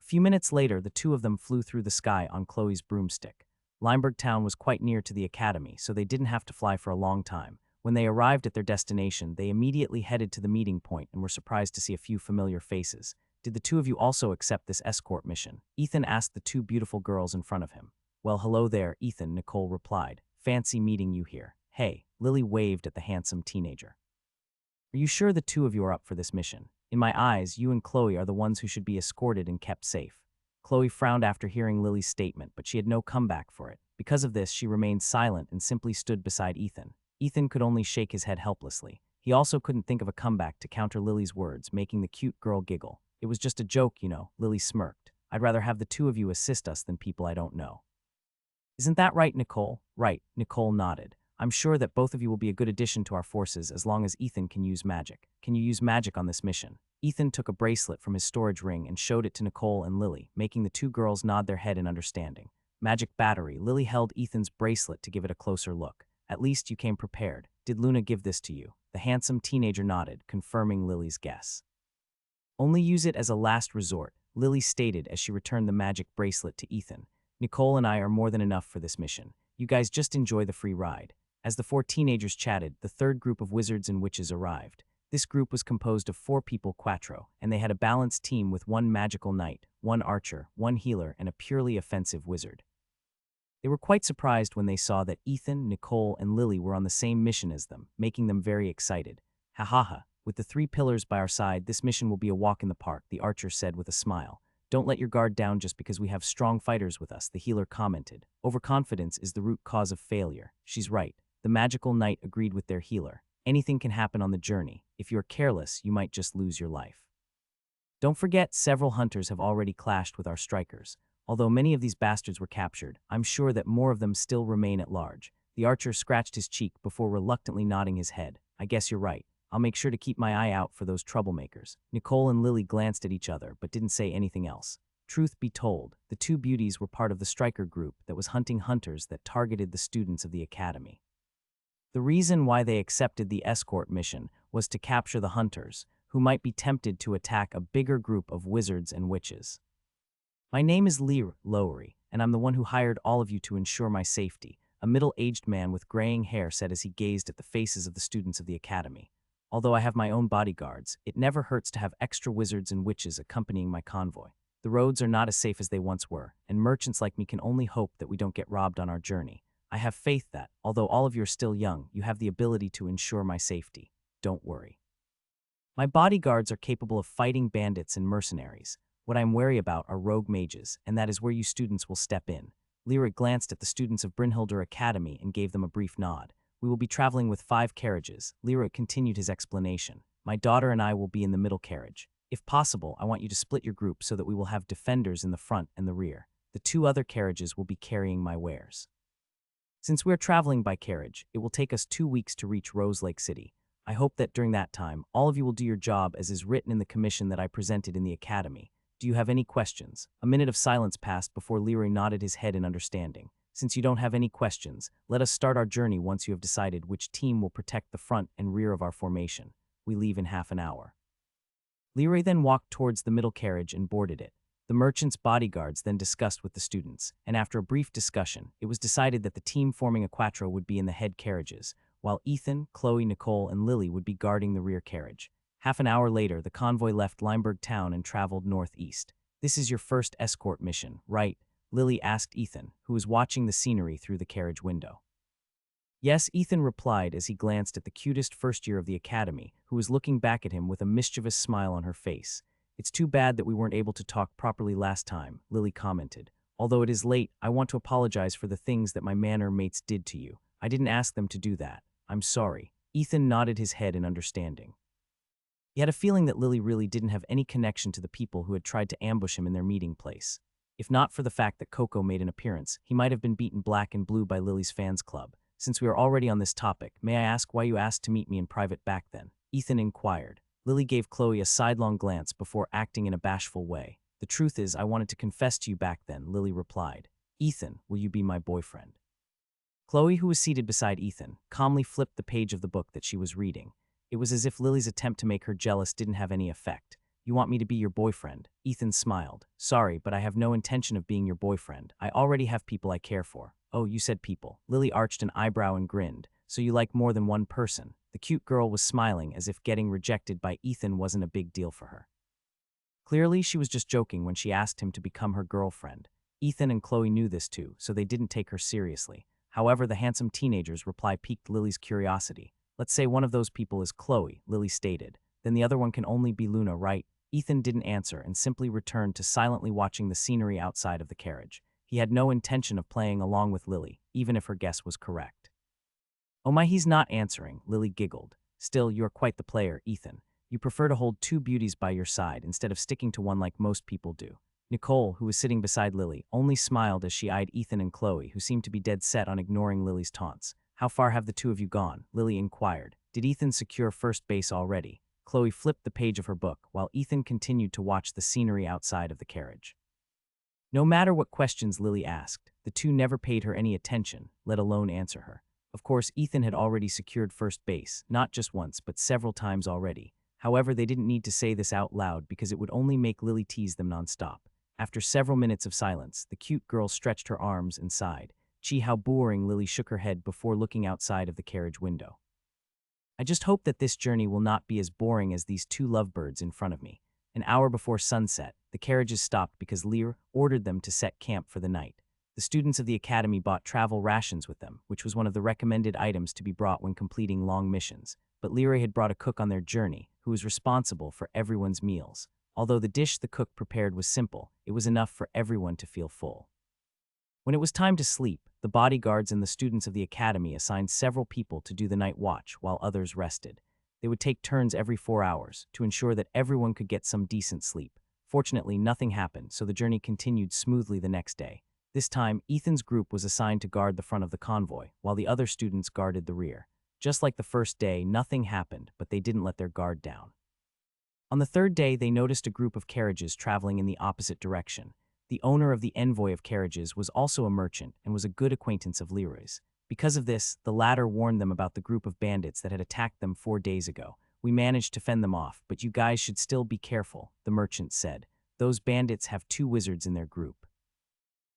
A few minutes later, the 2 of them flew through the sky on Chloe's broomstick. Limeberg town was quite near to the academy, so they didn't have to fly for a long time. When they arrived at their destination, they immediately headed to the meeting point and were surprised to see a few familiar faces. Did the 2 of you also accept this escort mission? Ethan asked the 2 beautiful girls in front of him. Well, hello there, Ethan, Nicole replied. Fancy meeting you here. Hey, Lily waved at the handsome teenager. Are you sure the 2 of you are up for this mission? In my eyes, you and Chloe are the ones who should be escorted and kept safe. Chloe frowned after hearing Lily's statement, but she had no comeback for it. Because of this, she remained silent and simply stood beside Ethan. Ethan could only shake his head helplessly. He also couldn't think of a comeback to counter Lily's words, making the cute girl giggle. It was just a joke, you know, Lily smirked. I'd rather have the 2 of you assist us than people I don't know. Isn't that right, Nicole? Right, Nicole nodded. I'm sure that both of you will be a good addition to our forces as long as Ethan can use magic. Can you use magic on this mission? Ethan took a bracelet from his storage ring and showed it to Nicole and Lily, making the 2 girls nod their head in understanding. Magic battery. Lily held Ethan's bracelet to give it a closer look. At least you came prepared. Did Luna give this to you? The handsome teenager nodded, confirming Lily's guess. Only use it as a last resort, Lily stated as she returned the magic bracelet to Ethan. Nicole and I are more than enough for this mission. You guys just enjoy the free ride. As the 4 teenagers chatted, the 3rd group of wizards and witches arrived. This group was composed of 4 people quattro, and they had a balanced team with 1 magical knight, 1 archer, 1 healer, and a purely offensive wizard. They were quite surprised when they saw that Ethan, Nicole, and Lily were on the same mission as them, making them very excited. Ha ha ha. With the 3 pillars by our side, this mission will be a walk in the park, the archer said with a smile. Don't let your guard down just because we have strong fighters with us, the healer commented. Overconfidence is the root cause of failure. She's right. The magical knight agreed with their healer. Anything can happen on the journey. If you're careless, you might just lose your life. Don't forget, several hunters have already clashed with our strikers. Although many of these bastards were captured, I'm sure that more of them still remain at large. The archer scratched his cheek before reluctantly nodding his head. I guess you're right. I'll make sure to keep my eye out for those troublemakers. Nicole and Lily glanced at each other, but didn't say anything else. Truth be told, the 2 beauties were part of the striker group that was hunting hunters that targeted the students of the academy. The reason why they accepted the escort mission was to capture the hunters, who might be tempted to attack a bigger group of wizards and witches. My name is Lowry, and I'm the one who hired all of you to ensure my safety, a middle-aged man with graying hair said as he gazed at the faces of the students of the academy. Although I have my own bodyguards, it never hurts to have extra wizards and witches accompanying my convoy. The roads are not as safe as they once were, and merchants like me can only hope that we don't get robbed on our journey. I have faith that, although all of you are still young, you have the ability to ensure my safety. Don't worry. My bodyguards are capable of fighting bandits and mercenaries. What I'm wary about are rogue mages, and that is where you students will step in. Lyric glanced at the students of Brynhilder Academy and gave them a brief nod. We will be traveling with 5 carriages. Lyric continued his explanation. My daughter and I will be in the middle carriage. If possible, I want you to split your group so that we will have defenders in the front and the rear. The 2 other carriages will be carrying my wares. Since we're traveling by carriage, it will take us 2 weeks to reach Rose Lake City. I hope that during that time, all of you will do your job as is written in the commission that I presented in the academy. Do you have any questions? A minute of silence passed before Leroy nodded his head in understanding. Since you don't have any questions, let us start our journey once you have decided which team will protect the front and rear of our formation. We leave in half an hour. Leroy then walked towards the middle carriage and boarded it. The merchant's bodyguards then discussed with the students, and after a brief discussion, it was decided that the team forming a quattro would be in the head carriages, while Ethan, Chloe, Nicole, and Lily would be guarding the rear carriage. Half an hour later, the convoy left Limburg town and traveled northeast. "This is your first escort mission, right?" Lily asked Ethan, who was watching the scenery through the carriage window. "Yes," Ethan replied as he glanced at the cutest first year of the academy, who was looking back at him with a mischievous smile on her face. "It's too bad that we weren't able to talk properly last time," Lily commented. "Although it is late, I want to apologize for the things that my manor mates did to you. I didn't ask them to do that. I'm sorry." Ethan nodded his head in understanding. He had a feeling that Lily really didn't have any connection to the people who had tried to ambush him in their meeting place. If not for the fact that Coco made an appearance, he might have been beaten black and blue by Lily's fans club. "Since we are already on this topic, may I ask why you asked to meet me in private back then?" Ethan inquired. Lily gave Chloe a sidelong glance before acting in a bashful way. "The truth is, I wanted to confess to you back then," Lily replied. "Ethan, will you be my boyfriend?" Chloe, who was seated beside Ethan, calmly flipped the page of the book that she was reading. It was as if Lily's attempt to make her jealous didn't have any effect. "You want me to be your boyfriend?" Ethan smiled. "Sorry, but I have no intention of being your boyfriend. I already have people I care for." "Oh, you said people." Lily arched an eyebrow and grinned. "So you like more than one person?" The cute girl was smiling as if getting rejected by Ethan wasn't a big deal for her. Clearly, she was just joking when she asked him to become her girlfriend. Ethan and Chloe knew this too, so they didn't take her seriously. However, the handsome teenager's reply piqued Lily's curiosity. "Let's say one of those people is Chloe," Lily stated. "Then the other one can only be Luna, right?" Ethan didn't answer and simply returned to silently watching the scenery outside of the carriage. He had no intention of playing along with Lily, even if her guess was correct. "Oh my, he's not answering," Lily giggled. "Still, you're quite the player, Ethan. You prefer to hold two beauties by your side instead of sticking to one like most people do." Nicole, who was sitting beside Lily, only smiled as she eyed Ethan and Chloe, who seemed to be dead set on ignoring Lily's taunts. "How far have the two of you gone?" Lily inquired. "Did Ethan secure first base already?" Chloe flipped the page of her book, while Ethan continued to watch the scenery outside of the carriage. No matter what questions Lily asked, the two never paid her any attention, let alone answer her. Of course, Ethan had already secured first base, not just once, but several times already. However, they didn't need to say this out loud because it would only make Lily tease them nonstop. After several minutes of silence, the cute girl stretched her arms and sighed. "Gee, how boring," Lily shook her head before looking outside of the carriage window. "I just hope that this journey will not be as boring as these two lovebirds in front of me." An hour before sunset, the carriages stopped because Lear ordered them to set camp for the night. The students of the academy bought travel rations with them, which was one of the recommended items to be brought when completing long missions. But Leary had brought a cook on their journey, who was responsible for everyone's meals. Although the dish the cook prepared was simple, it was enough for everyone to feel full. When it was time to sleep, the bodyguards and the students of the academy assigned several people to do the night watch while others rested. They would take turns every 4 hours to ensure that everyone could get some decent sleep. Fortunately, nothing happened, so the journey continued smoothly the next day. This time, Ethan's group was assigned to guard the front of the convoy, while the other students guarded the rear. Just like the first day, nothing happened, but they didn't let their guard down. On the third day, they noticed a group of carriages traveling in the opposite direction. The owner of the envoy of carriages was also a merchant and was a good acquaintance of Leroy's. Because of this, the latter warned them about the group of bandits that had attacked them 4 days ago. "We managed to fend them off, but you guys should still be careful," the merchant said. "Those bandits have 2 wizards in their group.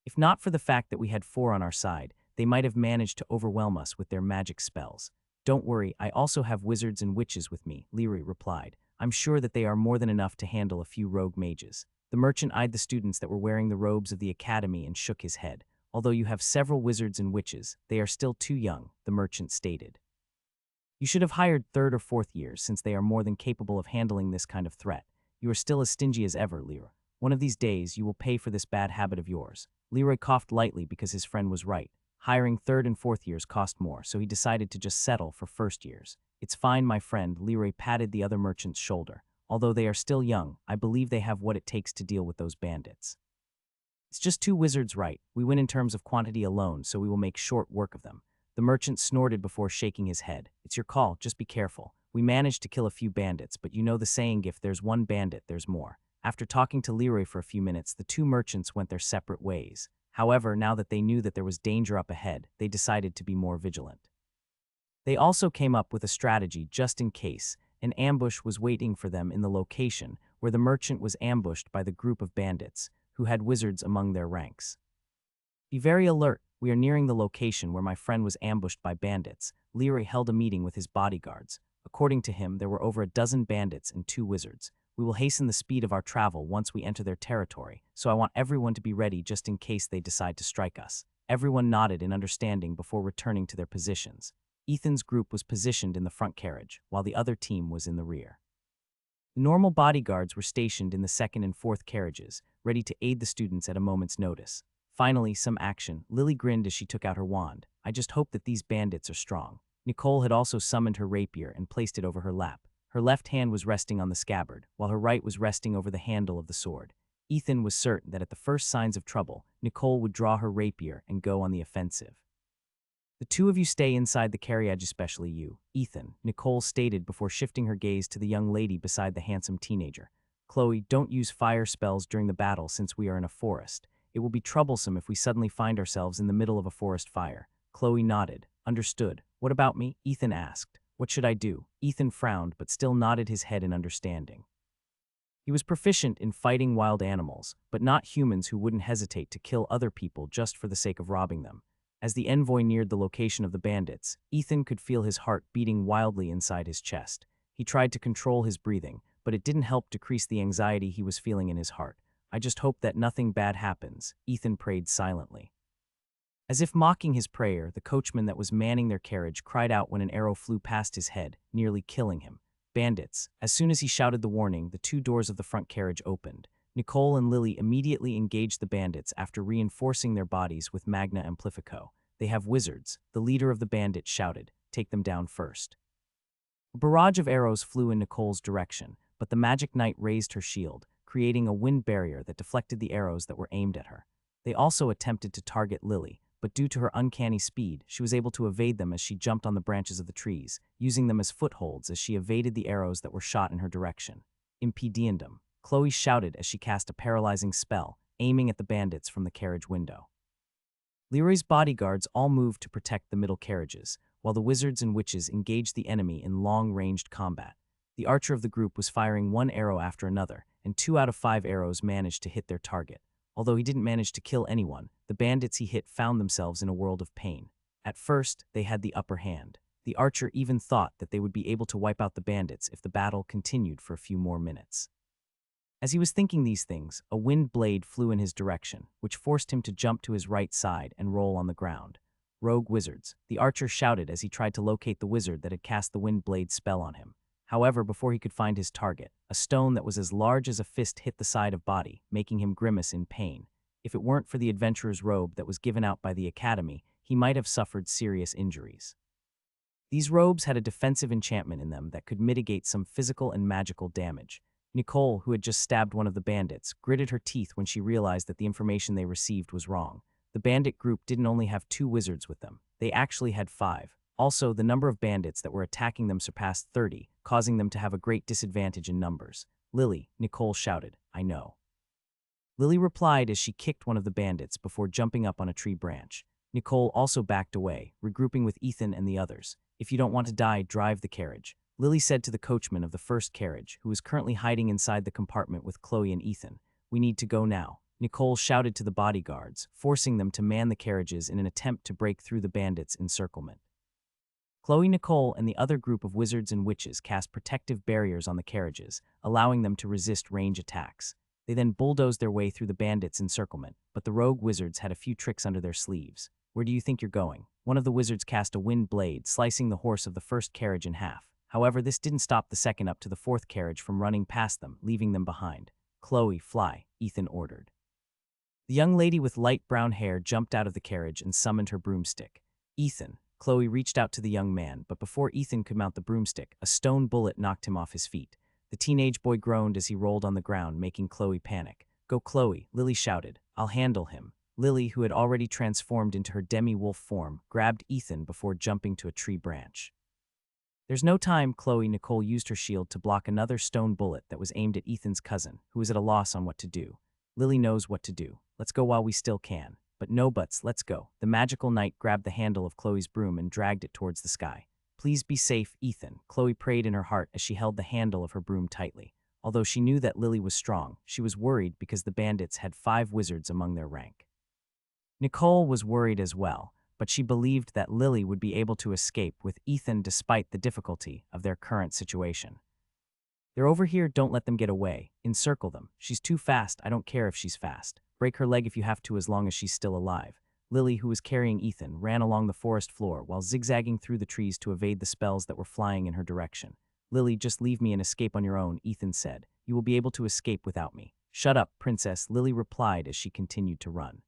If not for the fact that we had 4 on our side, they might have managed to overwhelm us with their magic spells." "Don't worry, I also have wizards and witches with me," Leary replied. "I'm sure that they are more than enough to handle a few rogue mages." The merchant eyed the students that were wearing the robes of the academy and shook his head. "Although you have several wizards and witches, they are still too young," the merchant stated. "You should have hired 3rd or 4th years, since they are more than capable of handling this kind of threat. You are still as stingy as ever, Leroy. One of these days, you will pay for this bad habit of yours." Leroy coughed lightly because his friend was right. Hiring 3rd and 4th years cost more, so he decided to just settle for 1st years. "It's fine, my friend," Leroy patted the other merchant's shoulder. "Although they are still young, I believe they have what it takes to deal with those bandits. It's just 2 wizards, right? We win in terms of quantity alone, so we will make short work of them." The merchant snorted before shaking his head. "It's your call, just be careful. We managed to kill a few bandits, but you know the saying, if there's one bandit, there's more." After talking to Leroy for a few minutes, the 2 merchants went their separate ways. However, now that they knew that there was danger up ahead, they decided to be more vigilant. They also came up with a strategy just in case an ambush was waiting for them in the location where the merchant was ambushed by the group of bandits. who had wizards among their ranks. Be very alert. We are nearing the location where my friend was ambushed by bandits. Leary held a meeting with his bodyguards. According to him, there were over a dozen bandits and 2 wizards. We will hasten the speed of our travel once we enter their territory, so I want everyone to be ready just in case they decide to strike us. Everyone nodded in understanding before returning to their positions. Ethan's group was positioned in the front carriage, while the other team was in the rear. The normal bodyguards were stationed in the second and fourth carriages, ready to aid the students at a moment's notice. Finally, some action. Lily grinned as she took out her wand. I just hope that these bandits are strong. Nicole had also summoned her rapier and placed it over her lap. Her left hand was resting on the scabbard, while her right was resting over the handle of the sword. Ethan was certain that at the first signs of trouble, Nicole would draw her rapier and go on the offensive. The 2 of you stay inside the carriage, especially you, Ethan, Nicole stated before shifting her gaze to the young lady beside the handsome teenager. Chloe, don't use fire spells during the battle since we are in a forest. It will be troublesome if we suddenly find ourselves in the middle of a forest fire. Chloe nodded. Understood. What about me? Ethan asked. What should I do? Ethan frowned but still nodded his head in understanding. He was proficient in fighting wild animals, but not humans who wouldn't hesitate to kill other people just for the sake of robbing them. As the envoy neared the location of the bandits, Ethan could feel his heart beating wildly inside his chest. He tried to control his breathing, but it didn't help decrease the anxiety he was feeling in his heart. I just hope that nothing bad happens, Ethan prayed silently. As if mocking his prayer, the coachman that was manning their carriage cried out when an arrow flew past his head, nearly killing him. Bandits. As soon as he shouted the warning, the 2 doors of the front carriage opened. Nicole and Lily immediately engaged the bandits after reinforcing their bodies with Magna Amplifico. They have wizards, the leader of the bandits shouted. Take them down first. A barrage of arrows flew in Nicole's direction, but the magic knight raised her shield, creating a wind barrier that deflected the arrows that were aimed at her. They also attempted to target Lily, but due to her uncanny speed, she was able to evade them as she jumped on the branches of the trees, using them as footholds as she evaded the arrows that were shot in her direction. Impediendum, Chloe shouted as she cast a paralyzing spell, aiming at the bandits from the carriage window. Leroy's bodyguards all moved to protect the middle carriages, while the wizards and witches engaged the enemy in long-ranged combat. The archer of the group was firing 1 arrow after another, and 2 out of 5 arrows managed to hit their target. Although he didn't manage to kill anyone, the bandits he hit found themselves in a world of pain. At first, they had the upper hand. The archer even thought that they would be able to wipe out the bandits if the battle continued for a few more minutes. As he was thinking these things, a wind blade flew in his direction, which forced him to jump to his right side and roll on the ground. Rogue wizards, the archer shouted as he tried to locate the wizard that had cast the wind blade spell on him. However, before he could find his target, a stone that was as large as a fist hit the side of body, making him grimace in pain. If it weren't for the adventurer's robe that was given out by the academy, he might have suffered serious injuries. These robes had a defensive enchantment in them that could mitigate some physical and magical damage. Nicole, who had just stabbed one of the bandits, gritted her teeth when she realized that the information they received was wrong. The bandit group didn't only have 2 wizards with them, they actually had 5. Also, the number of bandits that were attacking them surpassed 30, causing them to have a great disadvantage in numbers. Lily, Nicole shouted, I know. Lily replied as she kicked one of the bandits before jumping up on a tree branch. Nicole also backed away, regrouping with Ethan and the others. If you don't want to die, drive the carriage, Lily said to the coachman of the first carriage, who was currently hiding inside the compartment with Chloe and Ethan. We need to go now. Nicole shouted to the bodyguards, forcing them to man the carriages in an attempt to break through the bandits' encirclement. Chloe, Nicole, and the other group of wizards and witches cast protective barriers on the carriages, allowing them to resist range attacks. They then bulldozed their way through the bandits' encirclement, but the rogue wizards had a few tricks under their sleeves. Where do you think you're going? One of the wizards cast a wind blade, slicing the horse of the first carriage in half. However, this didn't stop the second up to the fourth carriage from running past them, leaving them behind. Chloe, fly, Ethan ordered. The young lady with light brown hair jumped out of the carriage and summoned her broomstick. Ethan, Chloe reached out to the young man, but before Ethan could mount the broomstick, a stone bullet knocked him off his feet. The teenage boy groaned as he rolled on the ground, making Chloe panic. Go, Chloe, Lily shouted. I'll handle him. Lily, who had already transformed into her demi-wolf form, grabbed Ethan before jumping to a tree branch. There's no time. Chloe, Nicole used her shield to block another stone bullet that was aimed at Ethan's cousin, who was at a loss on what to do. Lily knows what to do. Let's go while we still can. But no buts, let's go. The magical knight grabbed the handle of Chloe's broom and dragged it towards the sky. Please be safe, Ethan, Chloe prayed in her heart as she held the handle of her broom tightly. Although she knew that Lily was strong, she was worried because the bandits had 5 wizards among their rank. Nicole was worried as well, but she believed that Lily would be able to escape with Ethan despite the difficulty of their current situation. "They're over here, don't let them get away. Encircle them. She's too fast, I don't care if she's fast. Break her leg if you have to as long as she's still alive." Lily, who was carrying Ethan, ran along the forest floor while zigzagging through the trees to evade the spells that were flying in her direction. "Lily, just leave me and escape on your own," Ethan said. "You will be able to escape without me." "Shut up, princess," Lily replied as she continued to run.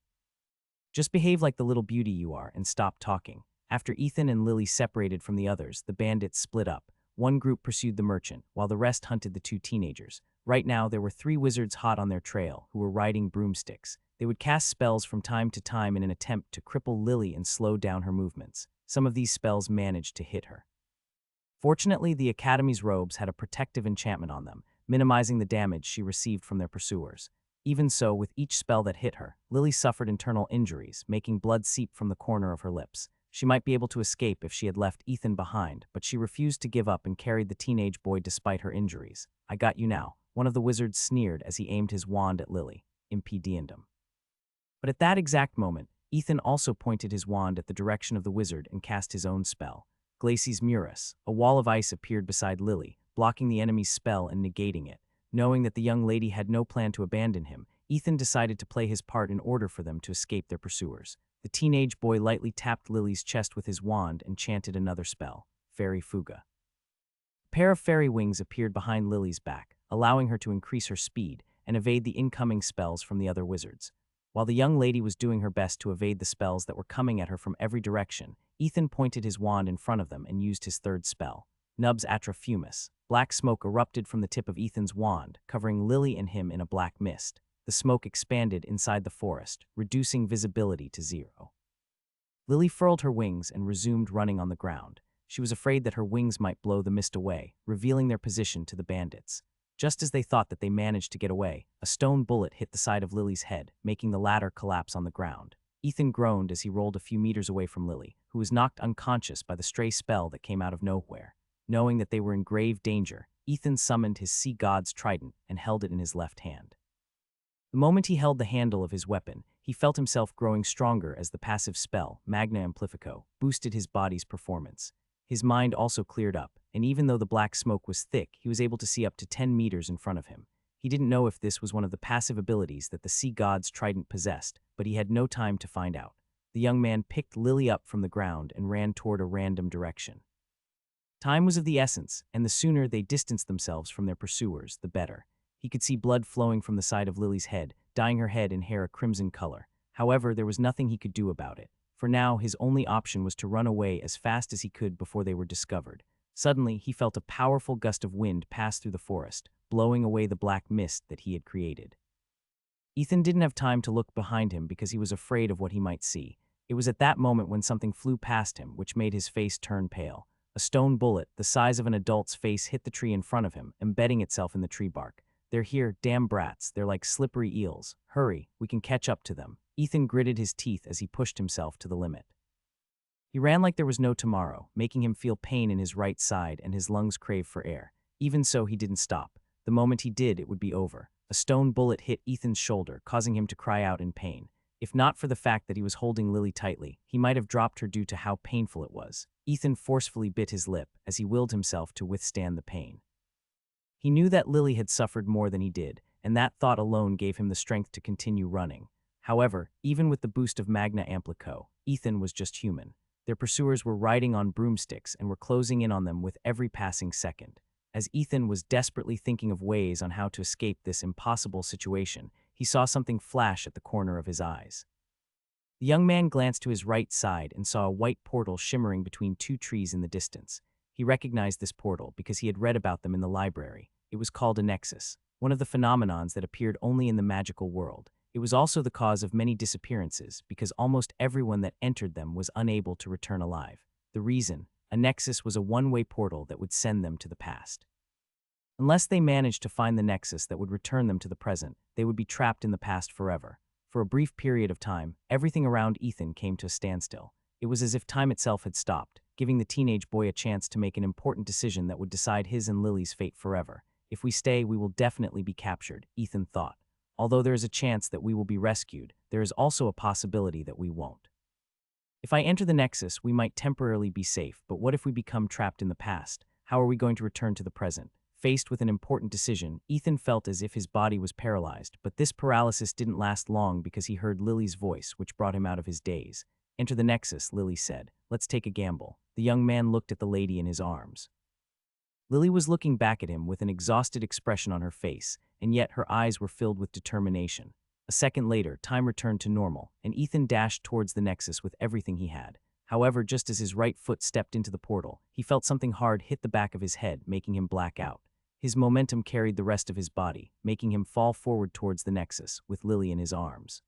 "Just behave like the little beauty you are and stop talking." After Ethan and Lily separated from the others, the bandits split up. One group pursued the merchant, while the rest hunted the 2 teenagers. Right now, there were 3 wizards hot on their trail, who were riding broomsticks. They would cast spells from time to time in an attempt to cripple Lily and slow down her movements. Some of these spells managed to hit her. Fortunately, the Academy's robes had a protective enchantment on them, minimizing the damage she received from their pursuers. Even so, with each spell that hit her, Lily suffered internal injuries, making blood seep from the corner of her lips. She might be able to escape if she had left Ethan behind, but she refused to give up and carried the teenage boy despite her injuries. "I got you now," one of the wizards sneered as he aimed his wand at Lily, impediendum. But at that exact moment, Ethan also pointed his wand at the direction of the wizard and cast his own spell. Glacis Muris, a wall of ice appeared beside Lily, blocking the enemy's spell and negating it. Knowing that the young lady had no plan to abandon him, Ethan decided to play his part in order for them to escape their pursuers. The teenage boy lightly tapped Lily's chest with his wand and chanted another spell, Fairy Fuga. A pair of fairy wings appeared behind Lily's back, allowing her to increase her speed and evade the incoming spells from the other wizards. While the young lady was doing her best to evade the spells that were coming at her from every direction, Ethan pointed his wand in front of them and used his third spell, Nubs Atra Fumus. Black smoke erupted from the tip of Ethan's wand, covering Lily and him in a black mist. The smoke expanded inside the forest, reducing visibility to 0. Lily furled her wings and resumed running on the ground. She was afraid that her wings might blow the mist away, revealing their position to the bandits. Just as they thought that they managed to get away, a stone bullet hit the side of Lily's head, making the latter collapse on the ground. Ethan groaned as he rolled a few meters away from Lily, who was knocked unconscious by the stray spell that came out of nowhere. Knowing that they were in grave danger, Ethan summoned his sea god's trident and held it in his left hand. The moment he held the handle of his weapon, he felt himself growing stronger as the passive spell, Magna Amplifico, boosted his body's performance. His mind also cleared up, and even though the black smoke was thick, he was able to see up to 10 meters in front of him. He didn't know if this was one of the passive abilities that the sea god's trident possessed, but he had no time to find out. The young man picked Lily up from the ground and ran toward a random direction. Time was of the essence, and the sooner they distanced themselves from their pursuers, the better. He could see blood flowing from the side of Lily's head, dyeing her head and hair a crimson color. However, there was nothing he could do about it. For now, his only option was to run away as fast as he could before they were discovered. Suddenly, he felt a powerful gust of wind pass through the forest, blowing away the black mist that he had created. Ethan didn't have time to look behind him because he was afraid of what he might see. It was at that moment when something flew past him, which made his face turn pale. A stone bullet, the size of an adult's face, hit the tree in front of him, embedding itself in the tree bark. "They're here, damn brats, they're like slippery eels. Hurry, we can catch up to them." Ethan gritted his teeth as he pushed himself to the limit. He ran like there was no tomorrow, making him feel pain in his right side and his lungs crave for air. Even so, he didn't stop. The moment he did, it would be over. A stone bullet hit Ethan's shoulder, causing him to cry out in pain. If not for the fact that he was holding Lily tightly, he might have dropped her due to how painful it was. Ethan forcefully bit his lip as he willed himself to withstand the pain. He knew that Lily had suffered more than he did, and that thought alone gave him the strength to continue running. However, even with the boost of Magna Amplico, Ethan was just human. Their pursuers were riding on broomsticks and were closing in on them with every passing second. As Ethan was desperately thinking of ways on how to escape this impossible situation, he saw something flash at the corner of his eyes. The young man glanced to his right side and saw a white portal shimmering between 2 trees in the distance. He recognized this portal because he had read about them in the library. It was called a nexus, one of the phenomenons that appeared only in the magical world. It was also the cause of many disappearances because almost everyone that entered them was unable to return alive. The reason? A nexus was a one-way portal that would send them to the past. Unless they managed to find the nexus that would return them to the present, they would be trapped in the past forever. For a brief period of time, everything around Ethan came to a standstill. It was as if time itself had stopped, giving the teenage boy a chance to make an important decision that would decide his and Lily's fate forever. If we stay, we will definitely be captured, Ethan thought. Although there is a chance that we will be rescued, there is also a possibility that we won't. If I enter the Nexus, we might temporarily be safe, but what if we become trapped in the past? How are we going to return to the present? Faced with an important decision, Ethan felt as if his body was paralyzed, but this paralysis didn't last long because he heard Lily's voice, which brought him out of his daze. Enter the Nexus, Lily said. Let's take a gamble. The young man looked at the lady in his arms. Lily was looking back at him with an exhausted expression on her face, and yet her eyes were filled with determination. A second later, time returned to normal, and Ethan dashed towards the Nexus with everything he had. However, just as his right foot stepped into the portal, he felt something hard hit the back of his head, making him black out. His momentum carried the rest of his body, making him fall forward towards the Nexus, with Lily in his arms.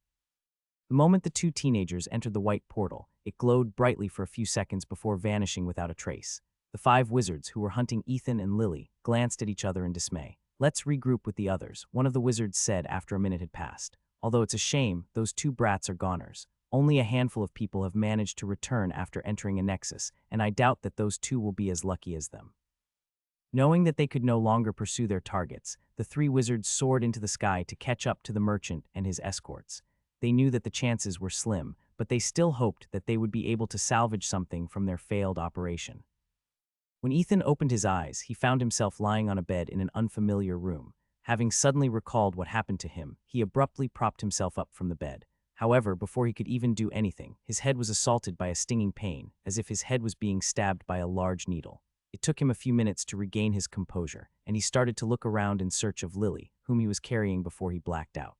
The moment the two teenagers entered the white portal, it glowed brightly for a few seconds before vanishing without a trace. The five wizards who were hunting Ethan and Lily glanced at each other in dismay. Let's regroup with the others, one of the wizards said after a minute had passed. Although it's a shame, those two brats are goners. Only a handful of people have managed to return after entering a Nexus, and I doubt that those two will be as lucky as them. Knowing that they could no longer pursue their targets, the three wizards soared into the sky to catch up to the merchant and his escorts. They knew that the chances were slim, but they still hoped that they would be able to salvage something from their failed operation. When Ethan opened his eyes, he found himself lying on a bed in an unfamiliar room. Having suddenly recalled what happened to him, he abruptly propped himself up from the bed. However, before he could even do anything, his head was assaulted by a stinging pain, as if his head was being stabbed by a large needle. It took him a few minutes to regain his composure, and he started to look around in search of Lily, whom he was carrying before he blacked out.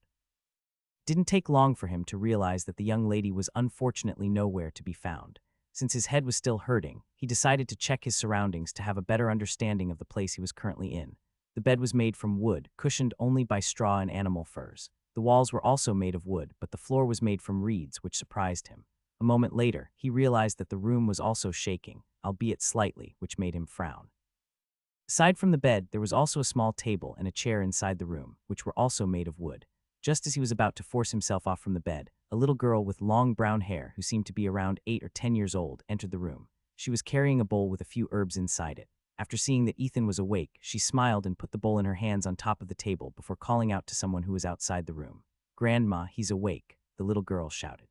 It didn't take long for him to realize that the young lady was unfortunately nowhere to be found. Since his head was still hurting, he decided to check his surroundings to have a better understanding of the place he was currently in. The bed was made from wood, cushioned only by straw and animal furs. The walls were also made of wood, but the floor was made from reeds, which surprised him. A moment later, he realized that the room was also shaking, albeit slightly, which made him frown. Aside from the bed, there was also a small table and a chair inside the room, which were also made of wood. Just as he was about to force himself off from the bed, a little girl with long brown hair, who seemed to be around 8 or 10 years old, entered the room. She was carrying a bowl with a few herbs inside it. After seeing that Ethan was awake, she smiled and put the bowl in her hands on top of the table before calling out to someone who was outside the room. "Grandma, he's awake," the little girl shouted.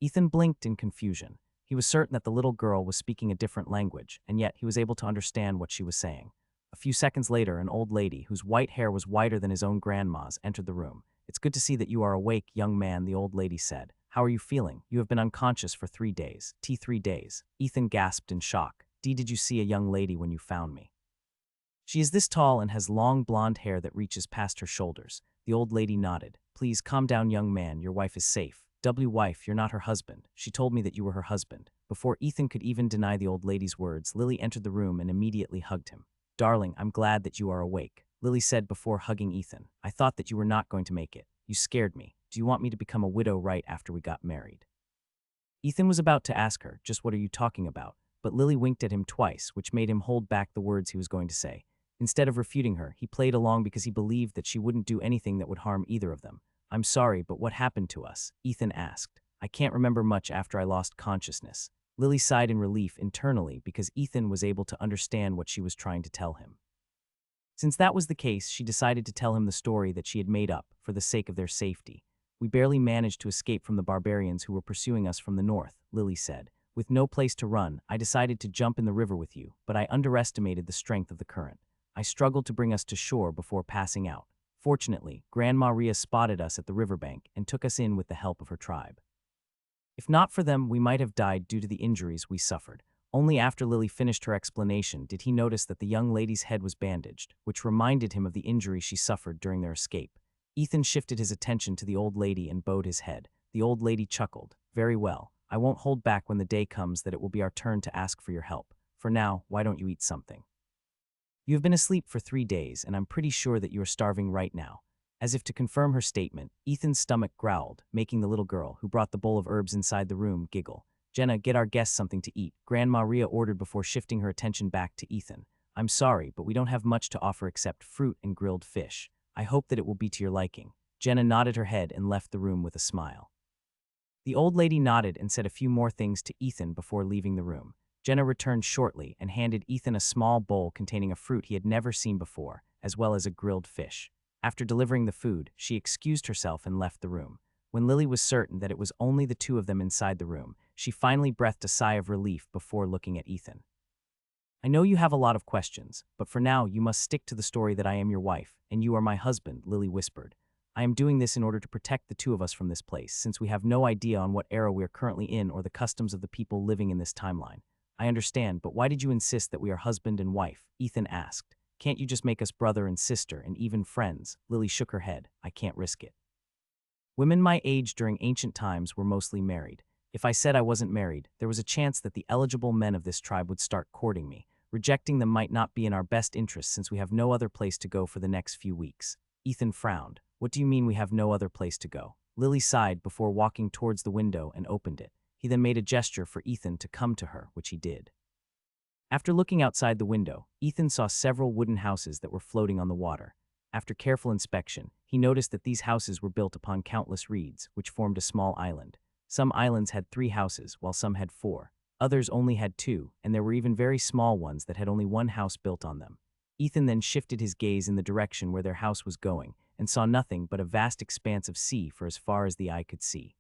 Ethan blinked in confusion. He was certain that the little girl was speaking a different language, and yet he was able to understand what she was saying. A few seconds later, an old lady, whose white hair was whiter than his own grandma's, entered the room. "It's good to see that you are awake, young man," the old lady said. "How are you feeling? You have been unconscious for 3 days. 3 days. Ethan gasped in shock. Did you see a young lady when you found me?" "She is this tall and has long blonde hair that reaches past her shoulders." The old lady nodded. "Please calm down, young man. Your wife is safe." "Wife, you're not her husband. She told me that you were her husband." Before Ethan could even deny the old lady's words, Lily entered the room and immediately hugged him. "Darling, I'm glad that you are awake," Lily said before hugging Ethan. "I thought that you were not going to make it. You scared me. Do you want me to become a widow right after we got married?" Ethan was about to ask her, "Just what are you talking about?" But Lily winked at him twice, which made him hold back the words he was going to say. Instead of refuting her, he played along because he believed that she wouldn't do anything that would harm either of them. "I'm sorry, but what happened to us?" Ethan asked. "I can't remember much after I lost consciousness." Lily sighed in relief internally because Ethan was able to understand what she was trying to tell him. Since that was the case, she decided to tell him the story that she had made up for the sake of their safety. "We barely managed to escape from the barbarians who were pursuing us from the north," Lily said. "With no place to run, I decided to jump in the river with you, but I underestimated the strength of the current. I struggled to bring us to shore before passing out. Fortunately, Grandma Rhea spotted us at the riverbank and took us in with the help of her tribe. If not for them, we might have died due to the injuries we suffered." Only after Lily finished her explanation did he notice that the young lady's head was bandaged, which reminded him of the injury she suffered during their escape. Ethan shifted his attention to the old lady and bowed his head. The old lady chuckled. "Very well. I won't hold back when the day comes that it will be our turn to ask for your help. For now, why don't you eat something? You have been asleep for 3 days, and I'm pretty sure that you are starving right now." As if to confirm her statement, Ethan's stomach growled, making the little girl, who brought the bowl of herbs inside the room, giggle. "Jenna, get our guests something to eat," Grandma Rhea ordered before shifting her attention back to Ethan. "I'm sorry, but we don't have much to offer except fruit and grilled fish. I hope that it will be to your liking." Jenna nodded her head and left the room with a smile. The old lady nodded and said a few more things to Ethan before leaving the room. Jenna returned shortly and handed Ethan a small bowl containing a fruit he had never seen before. as well as a grilled fish. After delivering the food, she excused herself and left the room. When Lily was certain that it was only the two of them inside the room, she finally breathed a sigh of relief before looking at Ethan. I know you have a lot of questions, but for now you must stick to the story that I am your wife, and you are my husband, Lily whispered. I am doing this in order to protect the two of us from this place, since we have no idea on what era we are currently in or the customs of the people living in this timeline. I understand, but why did you insist that we are husband and wife? Ethan asked. Can't you just make us brother and sister and even friends? Lily shook her head. I can't risk it. Women my age during ancient times were mostly married. If I said I wasn't married, there was a chance that the eligible men of this tribe would start courting me. Rejecting them might not be in our best interest since we have no other place to go for the next few weeks. Ethan frowned. What do you mean we have no other place to go? Lily sighed before walking towards the window and opened it. He then made a gesture for Ethan to come to her, which he did. After looking outside the window, Ethan saw several wooden houses that were floating on the water. After careful inspection, he noticed that these houses were built upon countless reeds, which formed a small island. Some islands had 3 houses, while some had 4. Others only had 2, and there were even very small ones that had only 1 house built on them. Ethan then shifted his gaze in the direction where their house was going, and saw nothing but a vast expanse of sea for as far as the eye could see.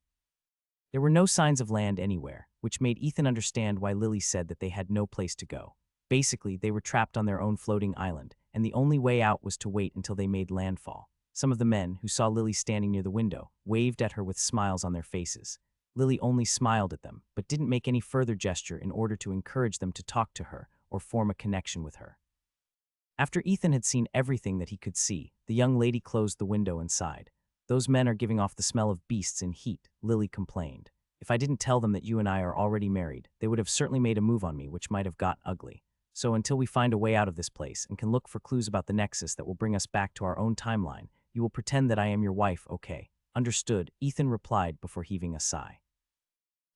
There were no signs of land anywhere, which made Ethan understand why Lily said that they had no place to go. Basically, they were trapped on their own floating island, and the only way out was to wait until they made landfall. Some of the men, who saw Lily standing near the window, waved at her with smiles on their faces. Lily only smiled at them, but didn't make any further gesture in order to encourage them to talk to her or form a connection with her. After Ethan had seen everything that he could see, the young lady closed the window and sighed. Those men are giving off the smell of beasts and heat, Lily complained. If I didn't tell them that you and I are already married, they would have certainly made a move on me, which might have got ugly. So until we find a way out of this place and can look for clues about the nexus that will bring us back to our own timeline, you will pretend that I am your wife, okay? Understood, Ethan replied before heaving a sigh.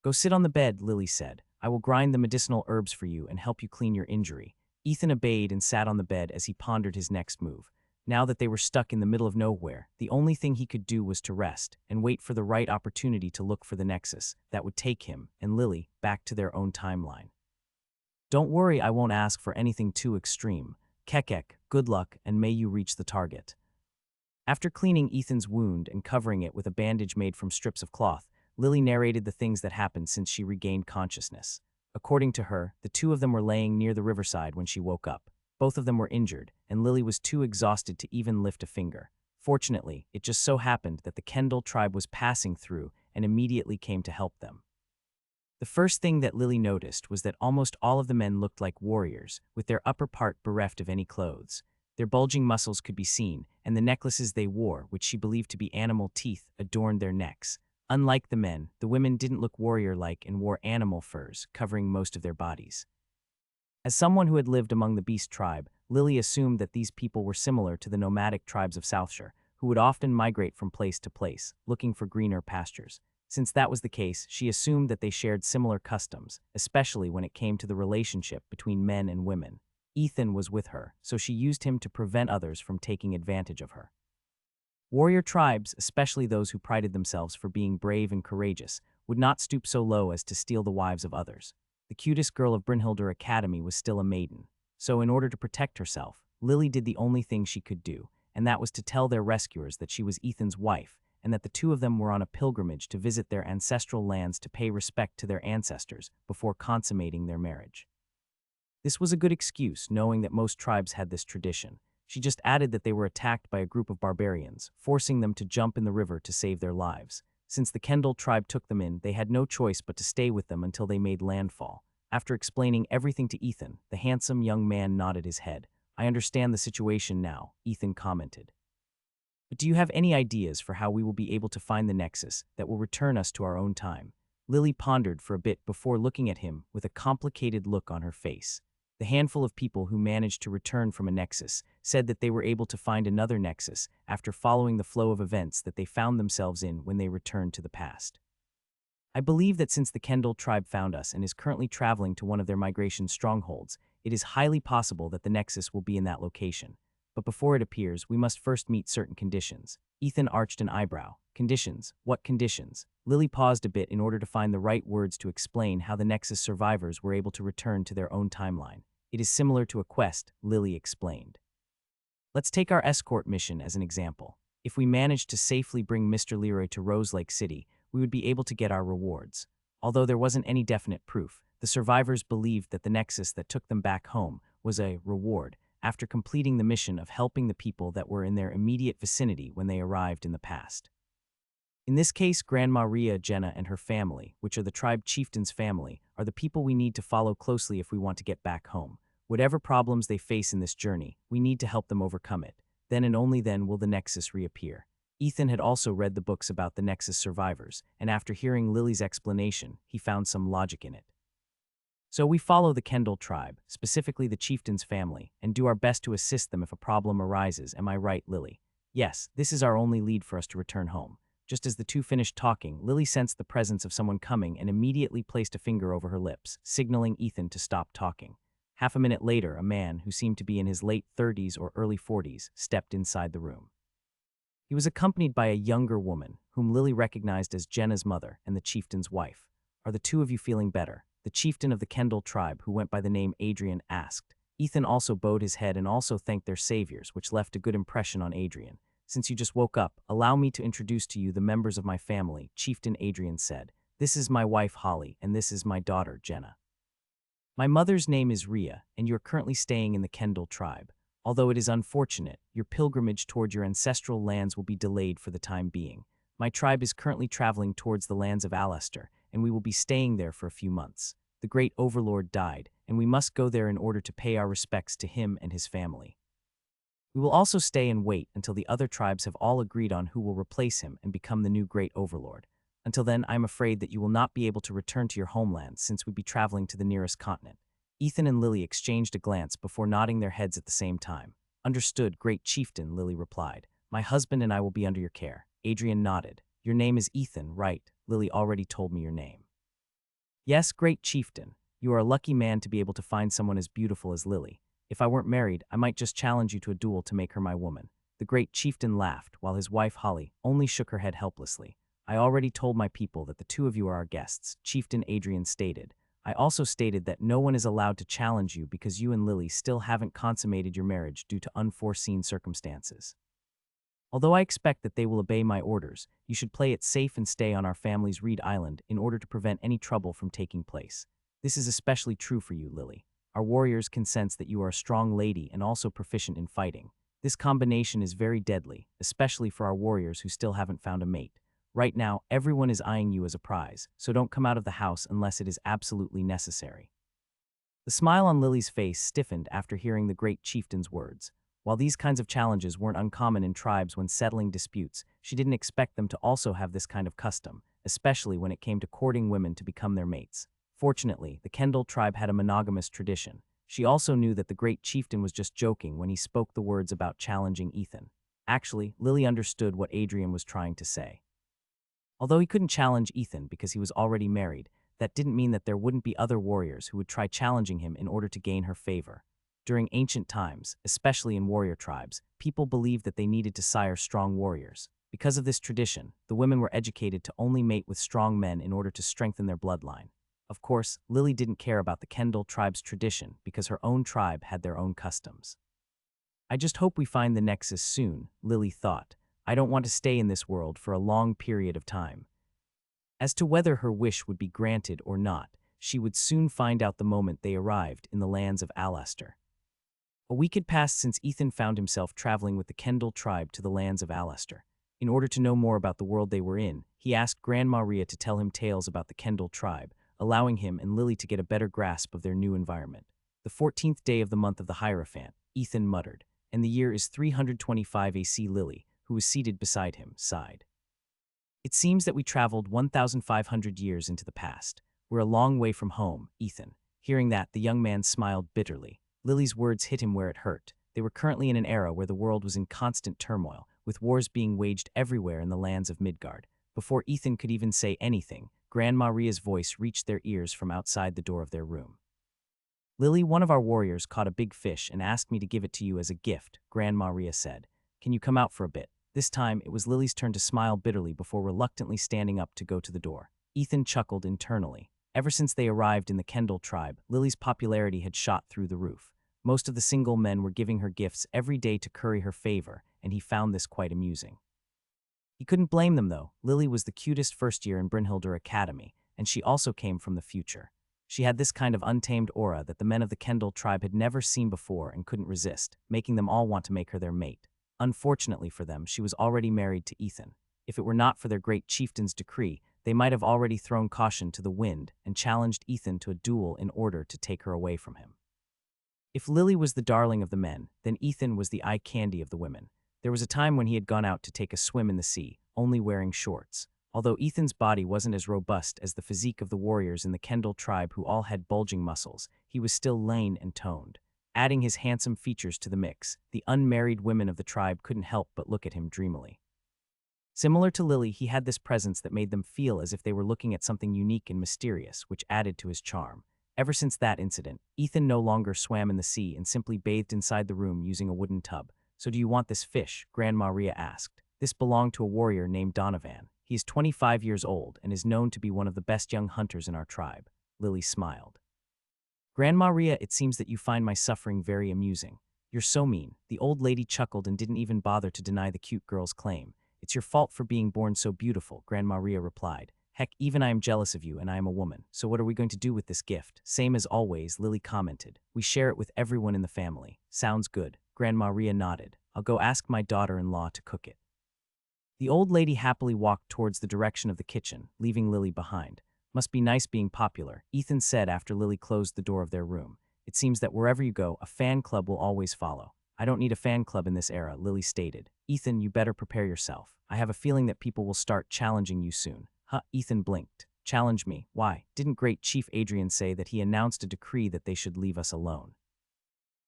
Go sit on the bed, Lily said. I will grind the medicinal herbs for you and help you clean your injury. Ethan obeyed and sat on the bed as he pondered his next move. Now that they were stuck in the middle of nowhere, the only thing he could do was to rest and wait for the right opportunity to look for the nexus that would take him and Lily back to their own timeline. Don't worry, I won't ask for anything too extreme. Kekek, good luck, and may you reach the target. After cleaning Ethan's wound and covering it with a bandage made from strips of cloth, Lily narrated the things that happened since she regained consciousness. According to her, the two of them were laying near the riverside when she woke up. Both of them were injured, and Lily was too exhausted to even lift a finger. Fortunately, it just so happened that the Kendall tribe was passing through and immediately came to help them. The first thing that Lily noticed was that almost all of the men looked like warriors, with their upper part bereft of any clothes. Their bulging muscles could be seen, and the necklaces they wore, which she believed to be animal teeth, adorned their necks. Unlike the men, the women didn't look warrior-like and wore animal furs, covering most of their bodies. As someone who had lived among the beast tribe, Lily assumed that these people were similar to the nomadic tribes of Southshire, who would often migrate from place to place, looking for greener pastures. Since that was the case, she assumed that they shared similar customs, especially when it came to the relationship between men and women. Ethan was with her, so she used him to prevent others from taking advantage of her. Warrior tribes, especially those who prided themselves for being brave and courageous, would not stoop so low as to steal the wives of others. The cutest girl of Brynhildr Academy was still a maiden, so in order to protect herself, Lily did the only thing she could do, and that was to tell their rescuers that she was Ethan's wife, and that the two of them were on a pilgrimage to visit their ancestral lands to pay respect to their ancestors before consummating their marriage. This was a good excuse, knowing that most tribes had this tradition. She just added that they were attacked by a group of barbarians, forcing them to jump in the river to save their lives. Since the Kendall tribe took them in, they had no choice but to stay with them until they made landfall. After explaining everything to Ethan, the handsome young man nodded his head. I understand the situation now, Ethan commented. But do you have any ideas for how we will be able to find the nexus that will return us to our own time? Lily pondered for a bit before looking at him with a complicated look on her face. The handful of people who managed to return from a nexus said that they were able to find another nexus after following the flow of events that they found themselves in when they returned to the past. I believe that since the Kendall tribe found us and is currently traveling to one of their migration strongholds, it is highly possible that the nexus will be in that location. But before it appears, we must first meet certain conditions. Ethan arched an eyebrow. Conditions? What conditions? Lily paused a bit in order to find the right words to explain how the Nexus survivors were able to return to their own timeline. It is similar to a quest, Lily explained. Let's take our escort mission as an example. If we managed to safely bring Mr. Leroy to Rose Lake City, we would be able to get our rewards. Although there wasn't any definite proof, the survivors believed that the nexus that took them back home was a reward after completing the mission of helping the people that were in their immediate vicinity when they arrived in the past. In this case, Grandma Rhea, Jenna, and her family, which are the tribe chieftain's family, are the people we need to follow closely if we want to get back home. Whatever problems they face in this journey, we need to help them overcome it. Then and only then will the Nexus reappear. Ethan had also read the books about the Nexus survivors, and after hearing Lily's explanation, he found some logic in it. So we follow the Kendall tribe, specifically the chieftain's family, and do our best to assist them if a problem arises, am I right, Lily? Yes, this is our only lead for us to return home. Just as the two finished talking, Lily sensed the presence of someone coming and immediately placed a finger over her lips, signaling Ethan to stop talking. Half a minute later, a man, who seemed to be in his late 30s or early 40s, stepped inside the room. He was accompanied by a younger woman, whom Lily recognized as Jenna's mother and the chieftain's wife. Are the two of you feeling better? The chieftain of the Kendall tribe, who went by the name Adrian, asked. Ethan also bowed his head and also thanked their saviors, which left a good impression on Adrian. Since you just woke up, allow me to introduce to you the members of my family, Chieftain Adrian said. This is my wife Holly, and this is my daughter Jenna. My mother's name is Rhea, and you are currently staying in the Kendall tribe. Although it is unfortunate, your pilgrimage toward your ancestral lands will be delayed for the time being. My tribe is currently traveling towards the lands of Alastair, and we will be staying there for a few months. The great overlord died, and we must go there in order to pay our respects to him and his family. We will also stay and wait until the other tribes have all agreed on who will replace him and become the new great overlord. Until then, I am afraid that you will not be able to return to your homeland since we'd be traveling to the nearest continent. Ethan and Lily exchanged a glance before nodding their heads at the same time. Understood, great chieftain, Lily replied. My husband and I will be under your care. Adrian nodded. Your name is Ethan, right? Lily already told me your name. Yes, great chieftain. You are a lucky man to be able to find someone as beautiful as Lily. If I weren't married, I might just challenge you to a duel to make her my woman. The great chieftain laughed, while his wife Holly only shook her head helplessly. I already told my people that the two of you are our guests, Chieftain Adrian stated. I also stated that no one is allowed to challenge you because you and Lily still haven't consummated your marriage due to unforeseen circumstances. Although I expect that they will obey my orders, you should play it safe and stay on our family's Reed Island in order to prevent any trouble from taking place. This is especially true for you, Lily. Our warriors can sense that you are a strong lady and also proficient in fighting. This combination is very deadly, especially for our warriors who still haven't found a mate. Right now, everyone is eyeing you as a prize, so don't come out of the house unless it is absolutely necessary. The smile on Lily's face stiffened after hearing the great chieftain's words. While these kinds of challenges weren't uncommon in tribes when settling disputes, she didn't expect them to also have this kind of custom, especially when it came to courting women to become their mates. Fortunately, the Kendall tribe had a monogamous tradition. She also knew that the great chieftain was just joking when he spoke the words about challenging Ethan. Actually, Lily understood what Adrian was trying to say. Although he couldn't challenge Ethan because he was already married, that didn't mean that there wouldn't be other warriors who would try challenging him in order to gain her favor. During ancient times, especially in warrior tribes, people believed that they needed to sire strong warriors. Because of this tradition, the women were educated to only mate with strong men in order to strengthen their bloodline. Of course, Lily didn't care about the Kendall tribe's tradition because her own tribe had their own customs. I just hope we find the Nexus soon, Lily thought. I don't want to stay in this world for a long period of time. As to whether her wish would be granted or not, she would soon find out the moment they arrived in the lands of Alastair. A week had passed since Ethan found himself traveling with the Kendall tribe to the lands of Alastair. In order to know more about the world they were in, he asked Grandma Rhea to tell him tales about the Kendall tribe, allowing him and Lily to get a better grasp of their new environment. The 14th day of the month of the Hierophant, Ethan muttered, and the year is 325 AC. Lily, who was seated beside him, sighed. It seems that we traveled 1,500 years into the past. We're a long way from home, Ethan. Hearing that, the young man smiled bitterly. Lily's words hit him where it hurt. They were currently in an era where the world was in constant turmoil, with wars being waged everywhere in the lands of Midgard. Before Ethan could even say anything, Grandma Rhea's voice reached their ears from outside the door of their room. Lily, one of our warriors, caught a big fish and asked me to give it to you as a gift, Grandma Rhea said. Can you come out for a bit? This time, it was Lily's turn to smile bitterly before reluctantly standing up to go to the door. Ethan chuckled internally. Ever since they arrived in the Kendall tribe, Lily's popularity had shot through the roof. Most of the single men were giving her gifts every day to curry her favor, and he found this quite amusing. He couldn't blame them, though. Lily was the cutest first year in Brynhildr Academy, and she also came from the future. She had this kind of untamed aura that the men of the Kendall tribe had never seen before and couldn't resist, making them all want to make her their mate. Unfortunately for them, she was already married to Ethan. If it were not for their great chieftain's decree, they might have already thrown caution to the wind and challenged Ethan to a duel in order to take her away from him. If Lily was the darling of the men, then Ethan was the eye candy of the women. There was a time when he had gone out to take a swim in the sea, only wearing shorts. Although Ethan's body wasn't as robust as the physique of the warriors in the Kendall tribe who all had bulging muscles, he was still lean and toned. Adding his handsome features to the mix, the unmarried women of the tribe couldn't help but look at him dreamily. Similar to Lily, he had this presence that made them feel as if they were looking at something unique and mysterious, which added to his charm. Ever since that incident, Ethan no longer swam in the sea and simply bathed inside the room using a wooden tub. "So do you want this fish?" Grandma Rhea asked. This belonged to a warrior named Donovan. He is 25 years old and is known to be one of the best young hunters in our tribe. Lily smiled. "Grandma Rhea, it seems that you find my suffering very amusing. You're so mean." The old lady chuckled and didn't even bother to deny the cute girl's claim. "It's your fault for being born so beautiful," Grandma Rhea replied. "Heck, even I am jealous of you and I am a woman. So what are we going to do with this gift?" "Same as always," Lily commented. "We share it with everyone in the family." "Sounds good." Grandma Rhea nodded. "I'll go ask my daughter-in-law to cook it." The old lady happily walked towards the direction of the kitchen, leaving Lily behind. "Must be nice being popular," Ethan said after Lily closed the door of their room. "It seems that wherever you go, a fan club will always follow." "I don't need a fan club in this era," Lily stated. "Ethan, you better prepare yourself. I have a feeling that people will start challenging you soon." "Huh?" Ethan blinked. "Challenge me? Why? Didn't Great Chief Adrian say that he announced a decree that they should leave us alone?"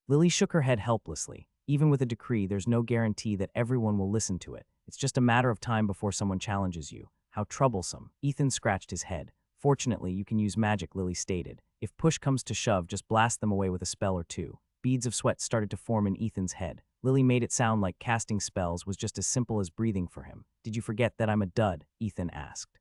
Lily shook her head helplessly. Even with a decree, there's no guarantee that everyone will listen to it. It's just a matter of time before someone challenges you. How troublesome. Ethan scratched his head. "Fortunately, you can use magic," Lily stated. "If push comes to shove, just blast them away with a spell or two." Beads of sweat started to form in Ethan's head. Lily made it sound like casting spells was just as simple as breathing for him. "Did you forget that I'm a dud?" Ethan asked.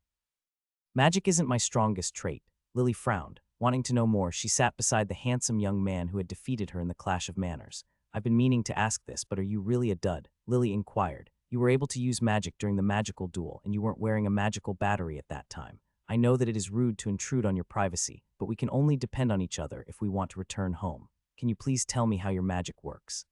"Magic isn't my strongest trait." Lily frowned. Wanting to know more, she sat beside the handsome young man who had defeated her in the Clash of Manners. "I've been meaning to ask this, but are you really a dud?" Lily inquired. "You were able to use magic during the magical duel, and you weren't wearing a magical battery at that time. I know that it is rude to intrude on your privacy, but we can only depend on each other if we want to return home. Can you please tell me how your magic works?"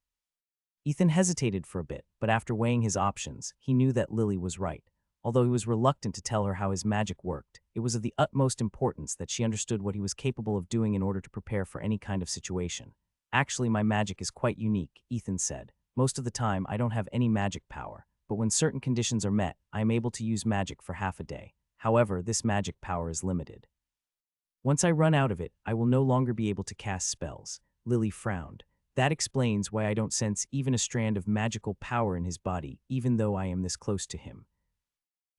Ethan hesitated for a bit, but after weighing his options, he knew that Lily was right. Although he was reluctant to tell her how his magic worked, it was of the utmost importance that she understood what he was capable of doing in order to prepare for any kind of situation. "Actually, my magic is quite unique," Ethan said. "Most of the time, I don't have any magic power, but when certain conditions are met, I am able to use magic for half a day. However, this magic power is limited. Once I run out of it, I will no longer be able to cast spells." Lily frowned. "That explains why I don't sense even a strand of magical power in his body, even though I am this close to him."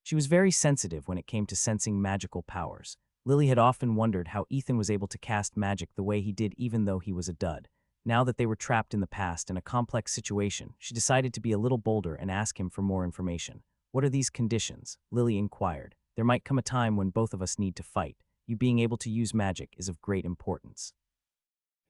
She was very sensitive when it came to sensing magical powers. Lily had often wondered how Ethan was able to cast magic the way he did even though he was a dud. Now that they were trapped in the past in a complex situation, she decided to be a little bolder and ask him for more information. "What are these conditions?" Lily inquired. "There might come a time when both of us need to fight. You being able to use magic is of great importance.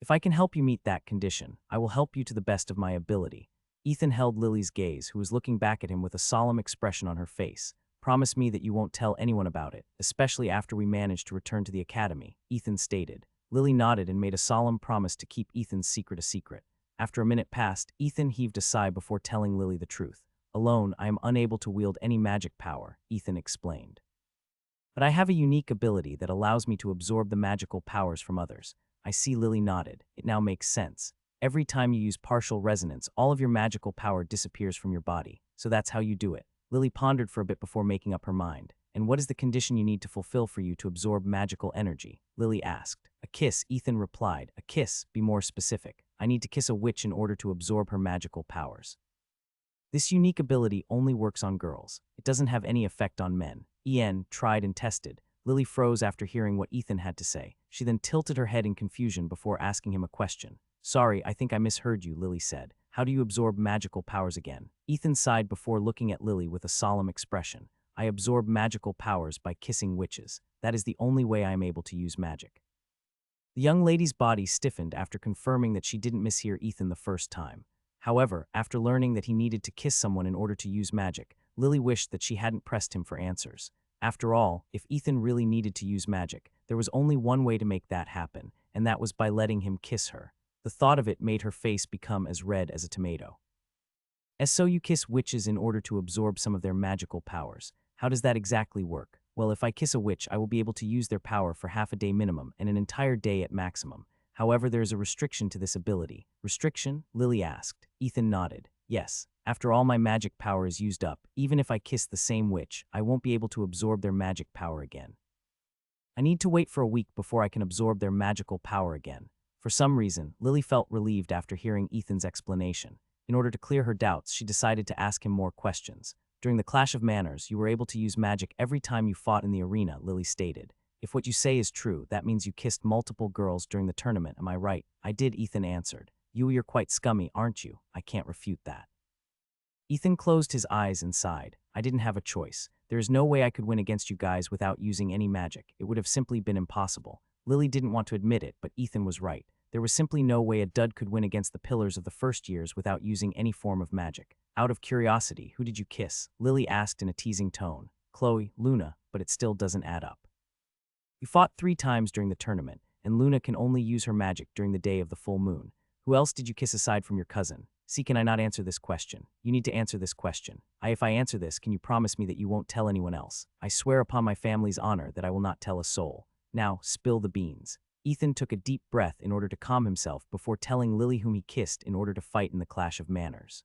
If I can help you meet that condition, I will help you to the best of my ability." Ethan held Lily's gaze, who was looking back at him with a solemn expression on her face. "Promise me that you won't tell anyone about it, especially after we manage to return to the academy," Ethan stated. Lily nodded and made a solemn promise to keep Ethan's secret a secret. After a minute passed, Ethan heaved a sigh before telling Lily the truth. "Alone, I am unable to wield any magic power," Ethan explained. "But I have a unique ability that allows me to absorb the magical powers from others." "I see." Lily nodded. "It now makes sense. Every time you use partial resonance, all of your magical power disappears from your body. So that's how you do it." Lily pondered for a bit before making up her mind. "And what is the condition you need to fulfill for you to absorb magical energy?" Lily asked. "A kiss," Ethan replied. "A kiss, be more specific. I need to kiss a witch in order to absorb her magical powers. This unique ability only works on girls. It doesn't have any effect on men." Ian tried and tested. Lily froze after hearing what Ethan had to say. She then tilted her head in confusion before asking him a question. "Sorry, I think I misheard you," Lily said. "How do you absorb magical powers again?" Ethan sighed before looking at Lily with a solemn expression. "I absorb magical powers by kissing witches. That is the only way I am able to use magic." The young lady's body stiffened after confirming that she didn't mishear Ethan the first time. However, after learning that he needed to kiss someone in order to use magic, Lily wished that she hadn't pressed him for answers. After all, if Ethan really needed to use magic, there was only one way to make that happen, and that was by letting him kiss her. The thought of it made her face become as red as a tomato. As so you kiss witches in order to absorb some of their magical powers. How does that exactly work? Well, if I kiss a witch, I will be able to use their power for half a day minimum and an entire day at maximum. However, there is a restriction to this ability. Restriction? Lily asked. Ethan nodded. Yes. After all my magic power is used up, even if I kiss the same witch, I won't be able to absorb their magic power again. I need to wait for a week before I can absorb their magical power again. For some reason, Lily felt relieved after hearing Ethan's explanation. In order to clear her doubts, she decided to ask him more questions. During the Clash of Manners, you were able to use magic every time you fought in the arena, Lily stated. If what you say is true, that means you kissed multiple girls during the tournament, am I right? I did, Ethan answered. You're quite scummy, aren't you? I can't refute that. Ethan closed his eyes and sighed. I didn't have a choice. There is no way I could win against you guys without using any magic. It would have simply been impossible. Lily didn't want to admit it, but Ethan was right. There was simply no way a dud could win against the pillars of the first years without using any form of magic. Out of curiosity, who did you kiss? Lily asked in a teasing tone. Chloe, Luna, but it still doesn't add up. You fought 3 times during the tournament, and Luna can only use her magic during the day of the full moon. Who else did you kiss aside from your cousin? See, can I not answer this question? You need to answer this question. If I answer this, can you promise me that you won't tell anyone else? I swear upon my family's honor that I will not tell a soul. Now, spill the beans. Ethan took a deep breath in order to calm himself before telling Lily whom he kissed in order to fight in the Clash of Manners.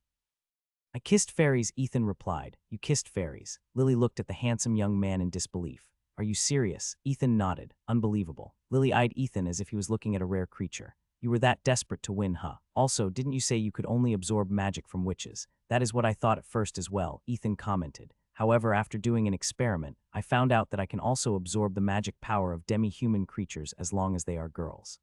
I kissed fairies, Ethan replied. You kissed fairies. Lily looked at the handsome young man in disbelief. Are you serious? Ethan nodded. Unbelievable. Lily eyed Ethan as if he was looking at a rare creature. You were that desperate to win, huh? Also, didn't you say you could only absorb magic from witches? That is what I thought at first as well, Ethan commented. However, after doing an experiment, I found out that I can also absorb the magic power of demi-human creatures as long as they are girls.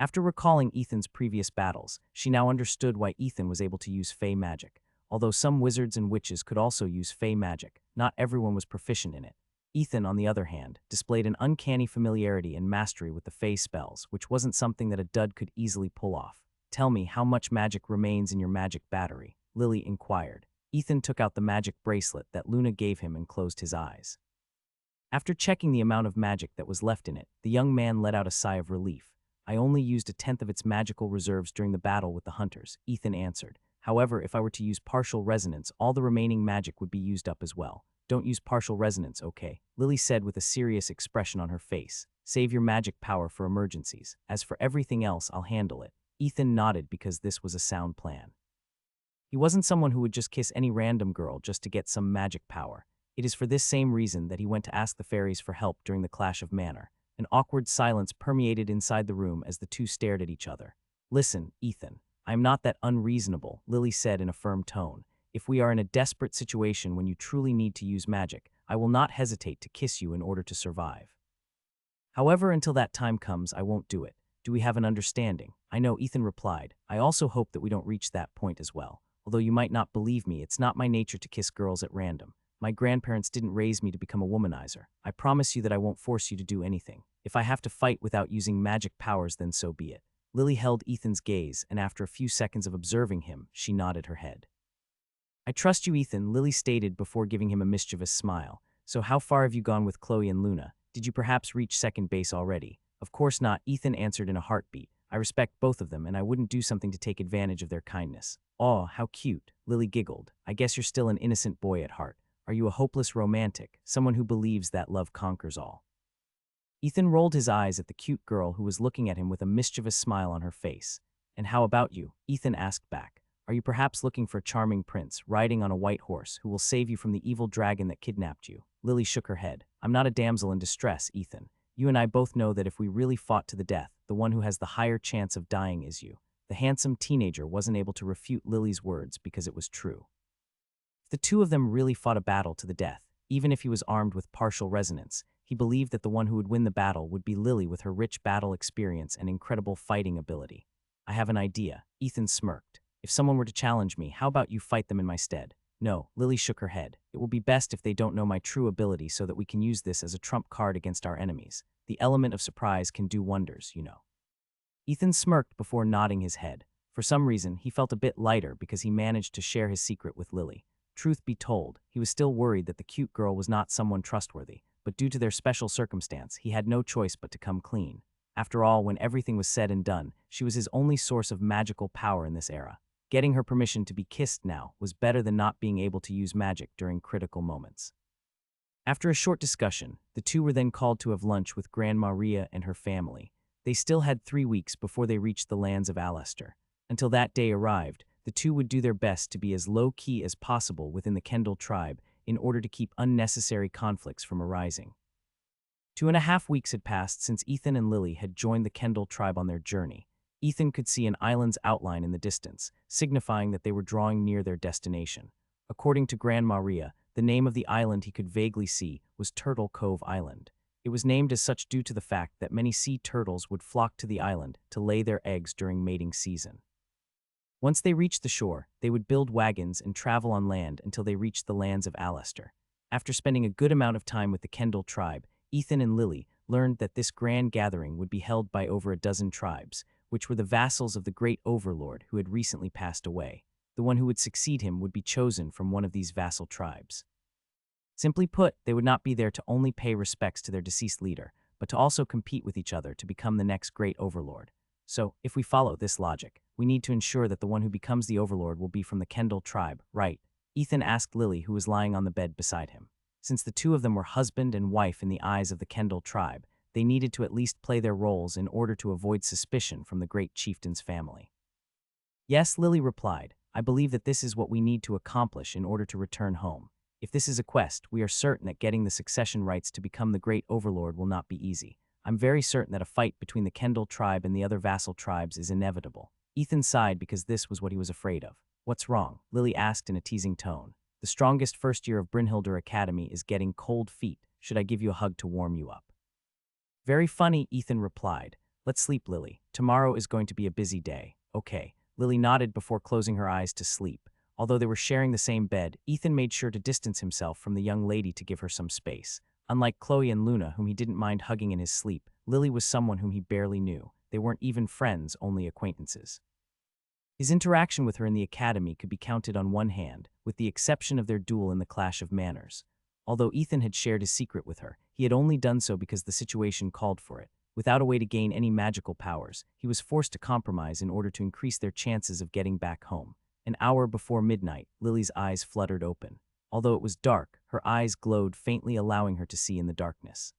After recalling Ethan's previous battles, she now understood why Ethan was able to use fey magic. Although some wizards and witches could also use fey magic, not everyone was proficient in it. Ethan, on the other hand, displayed an uncanny familiarity and mastery with the fey spells, which wasn't something that a dud could easily pull off. Tell me how much magic remains in your magic battery, Lily inquired. Ethan took out the magic bracelet that Luna gave him and closed his eyes. After checking the amount of magic that was left in it, the young man let out a sigh of relief. I only used 1/10 of its magical reserves during the battle with the hunters, Ethan answered. However, if I were to use partial resonance, all the remaining magic would be used up as well. Don't use partial resonance, okay? Lily said with a serious expression on her face. Save your magic power for emergencies. As for everything else, I'll handle it. Ethan nodded because this was a sound plan. He wasn't someone who would just kiss any random girl just to get some magic power. It is for this same reason that he went to ask the fairies for help during the Clash of Manner. An awkward silence permeated inside the room as the two stared at each other. Listen, Ethan, I am not that unreasonable, Lily said in a firm tone. If we are in a desperate situation when you truly need to use magic, I will not hesitate to kiss you in order to survive. However, until that time comes, I won't do it. Do we have an understanding? I know, Ethan replied. I also hope that we don't reach that point as well. Although you might not believe me, it's not my nature to kiss girls at random. My grandparents didn't raise me to become a womanizer. I promise you that I won't force you to do anything. If I have to fight without using magic powers, then so be it. Lily held Ethan's gaze, and after a few seconds of observing him, she nodded her head. I trust you, Ethan, Lily stated before giving him a mischievous smile. So how far have you gone with Chloe and Luna? Did you perhaps reach second base already? Of course not, Ethan answered in a heartbeat. I respect both of them, and I wouldn't do something to take advantage of their kindness. Aw, how cute, Lily giggled. I guess you're still an innocent boy at heart. Are you a hopeless romantic, someone who believes that love conquers all? Ethan rolled his eyes at the cute girl who was looking at him with a mischievous smile on her face. And how about you? Ethan asked back. Are you perhaps looking for a charming prince, riding on a white horse, who will save you from the evil dragon that kidnapped you? Lily shook her head. I'm not a damsel in distress, Ethan. You and I both know that if we really fought to the death, the one who has the higher chance of dying is you. The handsome teenager wasn't able to refute Lily's words because it was true. If the two of them really fought a battle to the death, even if he was armed with partial resonance, he believed that the one who would win the battle would be Lily with her rich battle experience and incredible fighting ability. I have an idea, Ethan smirked. If someone were to challenge me, how about you fight them in my stead? No, Lily shook her head. It will be best if they don't know my true ability so that we can use this as a trump card against our enemies. The element of surprise can do wonders, you know. Ethan smirked before nodding his head. For some reason, he felt a bit lighter because he managed to share his secret with Lily. Truth be told, he was still worried that the cute girl was not someone trustworthy, but due to their special circumstance, he had no choice but to come clean. After all, when everything was said and done, she was his only source of magical power in this era. Getting her permission to be kissed now was better than not being able to use magic during critical moments. After a short discussion, the two were then called to have lunch with Grandma Rhea and her family. They still had 3 weeks before they reached the lands of Alistair. Until that day arrived, the two would do their best to be as low-key as possible within the Kendall tribe in order to keep unnecessary conflicts from arising. 2.5 weeks had passed since Ethan and Lily had joined the Kendall tribe on their journey. Ethan could see an island's outline in the distance, signifying that they were drawing near their destination. According to Grandma Rhea, the name of the island he could vaguely see was Turtle Cove Island. It was named as such due to the fact that many sea turtles would flock to the island to lay their eggs during mating season. Once they reached the shore, they would build wagons and travel on land until they reached the lands of Alistair. After spending a good amount of time with the Kendall tribe, Ethan and Lily learned that this grand gathering would be held by over a dozen tribes, which were the vassals of the great overlord who had recently passed away. The one who would succeed him would be chosen from one of these vassal tribes. Simply put, they would not be there to only pay respects to their deceased leader, but to also compete with each other to become the next great overlord. So, if we follow this logic, we need to ensure that the one who becomes the overlord will be from the Kendall tribe, right? Ethan asked Lily, who was lying on the bed beside him. Since the two of them were husband and wife in the eyes of the Kendall tribe, they needed to at least play their roles in order to avoid suspicion from the great chieftain's family. Yes, Lily replied, I believe that this is what we need to accomplish in order to return home. If this is a quest, we are certain that getting the succession rights to become the great overlord will not be easy. I'm very certain that a fight between the Kendall tribe and the other vassal tribes is inevitable. Ethan sighed because this was what he was afraid of. What's wrong? Lily asked in a teasing tone. The strongest first year of Brynhildr Academy is getting cold feet. Should I give you a hug to warm you up? Very funny, Ethan replied. Let's sleep, Lily. Tomorrow is going to be a busy day. Okay. Lily nodded before closing her eyes to sleep. Although they were sharing the same bed, Ethan made sure to distance himself from the young lady to give her some space. Unlike Chloe and Luna, whom he didn't mind hugging in his sleep, Lily was someone whom he barely knew. They weren't even friends, only acquaintances. His interaction with her in the academy could be counted on one hand, with the exception of their duel in the Clash of Manners. Although Ethan had shared his secret with her, he had only done so because the situation called for it. Without a way to gain any magical powers, he was forced to compromise in order to increase their chances of getting back home. An hour before midnight, Lily's eyes fluttered open. Although it was dark, her eyes glowed faintly, allowing her to see in the darkness.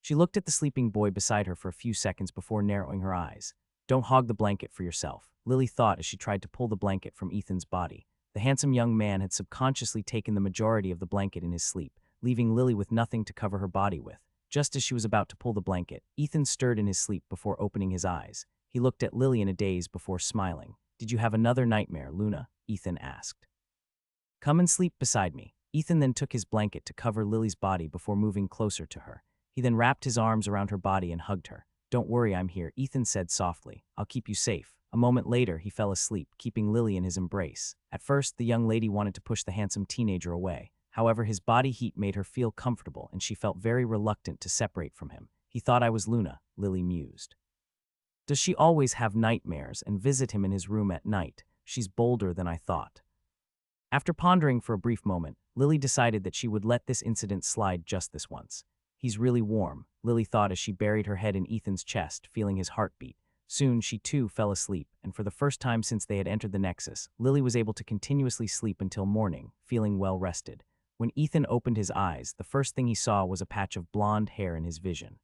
She looked at the sleeping boy beside her for a few seconds before narrowing her eyes. Don't hog the blanket for yourself, Lily thought as she tried to pull the blanket from Ethan's body. The handsome young man had subconsciously taken the majority of the blanket in his sleep, leaving Lily with nothing to cover her body with. Just as she was about to pull the blanket, Ethan stirred in his sleep before opening his eyes. He looked at Lily in a daze before smiling. Did you have another nightmare, Luna? Ethan asked. Come and sleep beside me. Ethan then took his blanket to cover Lily's body before moving closer to her. He then wrapped his arms around her body and hugged her. Don't worry, I'm here, Ethan said softly. I'll keep you safe. A moment later, he fell asleep, keeping Lily in his embrace. At first, the young lady wanted to push the handsome teenager away. However, his body heat made her feel comfortable, and she felt very reluctant to separate from him. He thought I was Luna, Lily mused. Does she always have nightmares and visit him in his room at night? She's bolder than I thought. After pondering for a brief moment, Lily decided that she would let this incident slide just this once. He's really warm, Lily thought as she buried her head in Ethan's chest, feeling his heartbeat. Soon, she too fell asleep, and for the first time since they had entered the Nexus, Lily was able to continuously sleep until morning, feeling well rested. When Ethan opened his eyes, the first thing he saw was a patch of blonde hair in his vision.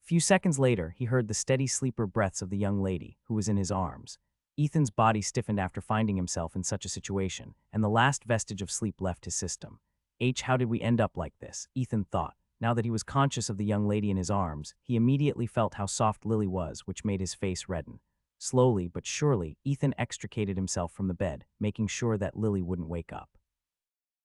Few seconds later, he heard the steady sleeper breaths of the young lady, who was in his arms. Ethan's body stiffened after finding himself in such a situation, and the last vestige of sleep left his system. How did we end up like this? Ethan thought. Now that he was conscious of the young lady in his arms, he immediately felt how soft Lily was, which made his face redden. Slowly but surely, Ethan extricated himself from the bed, making sure that Lily wouldn't wake up.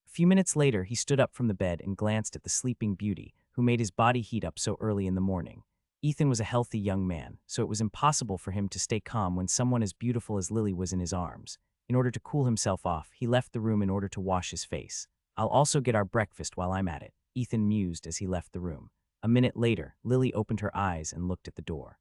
A few minutes later, he stood up from the bed and glanced at the sleeping beauty, who made his body heat up so early in the morning. Ethan was a healthy young man, so it was impossible for him to stay calm when someone as beautiful as Lily was in his arms. In order to cool himself off, he left the room in order to wash his face. I'll also get our breakfast while I'm at it, Ethan mused as he left the room. A minute later, Lily opened her eyes and looked at the door.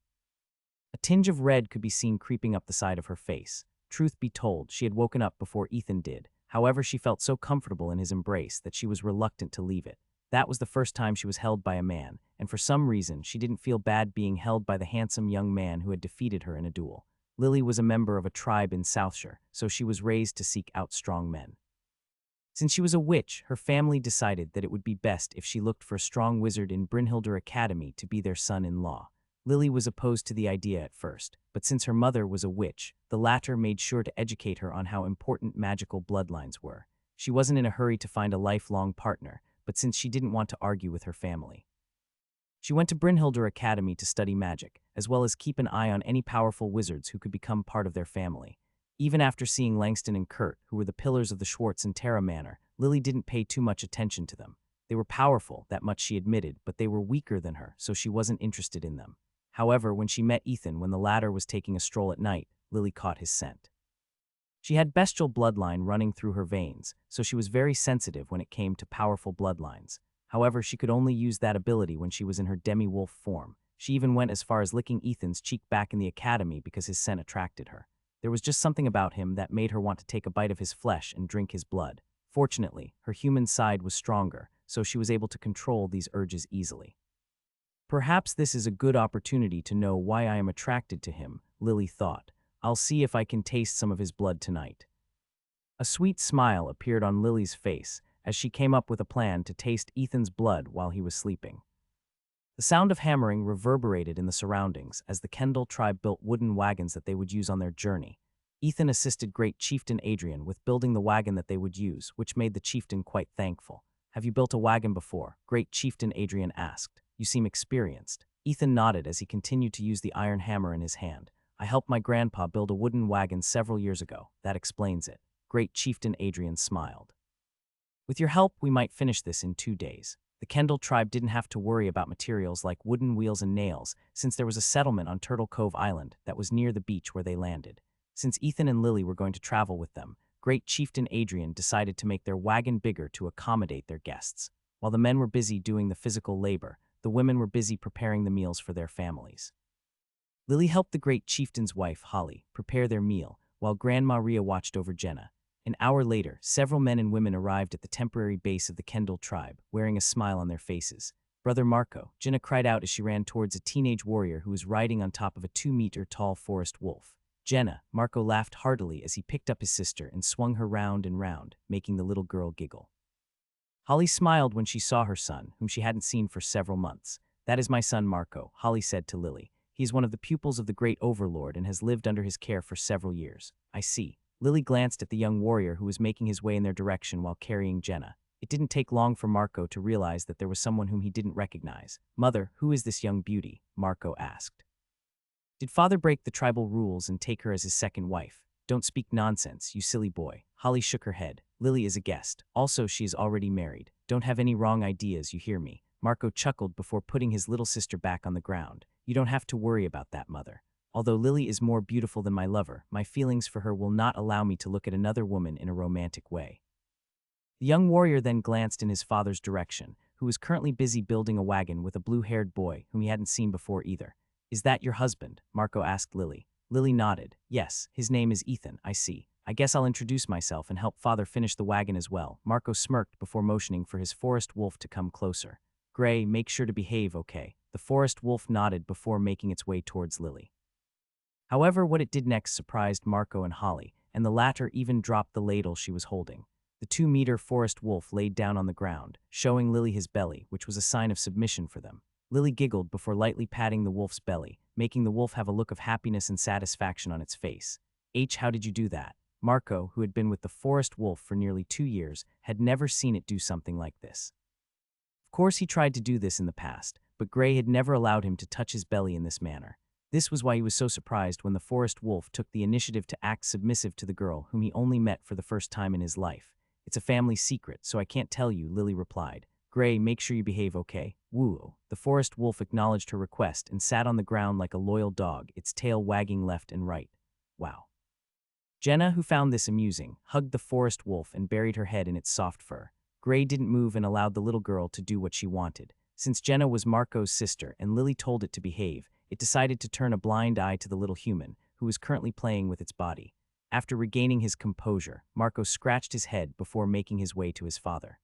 A tinge of red could be seen creeping up the side of her face. Truth be told, she had woken up before Ethan did. However, she felt so comfortable in his embrace that she was reluctant to leave it. That was the first time she was held by a man, and for some reason, she didn't feel bad being held by the handsome young man who had defeated her in a duel. Lily was a member of a tribe in Southshire, so she was raised to seek out strong men. Since she was a witch, her family decided that it would be best if she looked for a strong wizard in Brynhildr Academy to be their son-in-law. Lily was opposed to the idea at first, but since her mother was a witch, the latter made sure to educate her on how important magical bloodlines were. She wasn't in a hurry to find a lifelong partner, but since she didn't want to argue with her family, she went to Brynhildr Academy to study magic, as well as keep an eye on any powerful wizards who could become part of their family. Even after seeing Langston and Kurt, who were the pillars of the Schwartz and Tara Manor, Lily didn't pay too much attention to them. They were powerful, that much she admitted, but they were weaker than her, so she wasn't interested in them. However, when she met Ethan when the latter was taking a stroll at night, Lily caught his scent. She had bestial bloodline running through her veins, so she was very sensitive when it came to powerful bloodlines. However, she could only use that ability when she was in her demi-wolf form. She even went as far as licking Ethan's cheek back in the academy because his scent attracted her. There was just something about him that made her want to take a bite of his flesh and drink his blood. Fortunately, her human side was stronger, so she was able to control these urges easily. Perhaps this is a good opportunity to know why I am attracted to him, Lily thought. I'll see if I can taste some of his blood tonight. A sweet smile appeared on Lily's face as she came up with a plan to taste Ethan's blood while he was sleeping. The sound of hammering reverberated in the surroundings as the Kendall tribe built wooden wagons that they would use on their journey. Ethan assisted Great Chieftain Adrian with building the wagon that they would use, which made the chieftain quite thankful. "Have you built a wagon before?" Great Chieftain Adrian asked. "You seem experienced." Ethan nodded as he continued to use the iron hammer in his hand. "I helped my grandpa build a wooden wagon several years ago. That explains it." Great Chieftain Adrian smiled. "With your help, we might finish this in 2 days." The Kendall tribe didn't have to worry about materials like wooden wheels and nails, since there was a settlement on Turtle Cove Island that was near the beach where they landed. Since Ethan and Lily were going to travel with them, Great Chieftain Adrian decided to make their wagon bigger to accommodate their guests. While the men were busy doing the physical labor, the women were busy preparing the meals for their families. Lily helped the Great Chieftain's wife, Holly, prepare their meal, while Grandma Rhea watched over Jenna. An hour later, several men and women arrived at the temporary base of the Kendall tribe, wearing a smile on their faces. "Brother Marco," Jenna cried out as she ran towards a teenage warrior who was riding on top of a 2-meter-tall forest wolf. "Jenna," Marco laughed heartily as he picked up his sister and swung her round and round, making the little girl giggle. Holly smiled when she saw her son, whom she hadn't seen for several months. "That is my son Marco," Holly said to Lily. "He is one of the pupils of the Great Overlord and has lived under his care for several years." "I see." Lily glanced at the young warrior who was making his way in their direction while carrying Jenna. It didn't take long for Marco to realize that there was someone whom he didn't recognize. "Mother, who is this young beauty?" Marco asked. "Did father break the tribal rules and take her as his second wife?" "Don't speak nonsense, you silly boy." Holly shook her head. "Lily is a guest. Also, she is already married. Don't have any wrong ideas, you hear me?" Marco chuckled before putting his little sister back on the ground. "You don't have to worry about that, mother. Although Lily is more beautiful than my lover, my feelings for her will not allow me to look at another woman in a romantic way." The young warrior then glanced in his father's direction, who was currently busy building a wagon with a blue-haired boy whom he hadn't seen before either. "Is that your husband?" Marco asked Lily. Lily nodded. "Yes, his name is Ethan, I see. I guess I'll introduce myself and help father finish the wagon as well." Marco smirked before motioning for his forest wolf to come closer. "Gray, make sure to behave, okay?" The forest wolf nodded before making its way towards Lily. However, what it did next surprised Marco and Holly, and the latter even dropped the ladle she was holding. The 2-meter forest wolf laid down on the ground, showing Lily his belly, which was a sign of submission for them. Lily giggled before lightly patting the wolf's belly, making the wolf have a look of happiness and satisfaction on its face. "How did you do that?" Marco, who had been with the forest wolf for nearly 2 years, had never seen it do something like this. Of course, he tried to do this in the past, but Gray had never allowed him to touch his belly in this manner. This was why he was so surprised when the forest wolf took the initiative to act submissive to the girl whom he only met for the first time in his life. "It's a family secret, so I can't tell you," Lily replied. "Gray, make sure you behave, okay?" "Woo." The forest wolf acknowledged her request and sat on the ground like a loyal dog, its tail wagging left and right. "Wow." Jenna, who found this amusing, hugged the forest wolf and buried her head in its soft fur. Gray didn't move and allowed the little girl to do what she wanted. Since Jenna was Marco's sister and Lily told it to behave, it decided to turn a blind eye to the little human, who was currently playing with its body. After regaining his composure, Marco scratched his head before making his way to his father.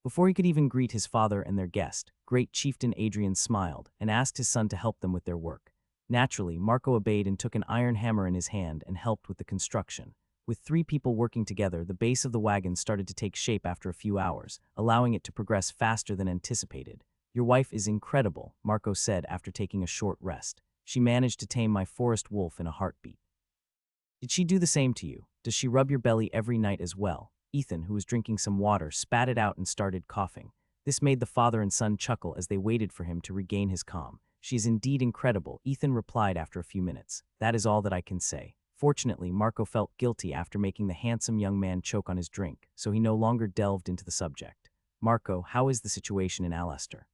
Before he could even greet his father and their guest, great chieftain Adrian smiled and asked his son to help them with their work. Naturally, Marco obeyed and took an iron hammer in his hand and helped with the construction. With 3 people working together, the base of the wagon started to take shape after a few hours, allowing it to progress faster than anticipated. "Your wife is incredible," Marco said after taking a short rest. "She managed to tame my forest wolf in a heartbeat." "Did she do the same to you? Does she rub your belly every night as well?" Ethan, who was drinking some water, spat it out and started coughing. This made the father and son chuckle as they waited for him to regain his calm. "She is indeed incredible," Ethan replied after a few minutes. "That is all that I can say." Fortunately, Marco felt guilty after making the handsome young man choke on his drink, so he no longer delved into the subject. "Marco, how is the situation in Alaster?"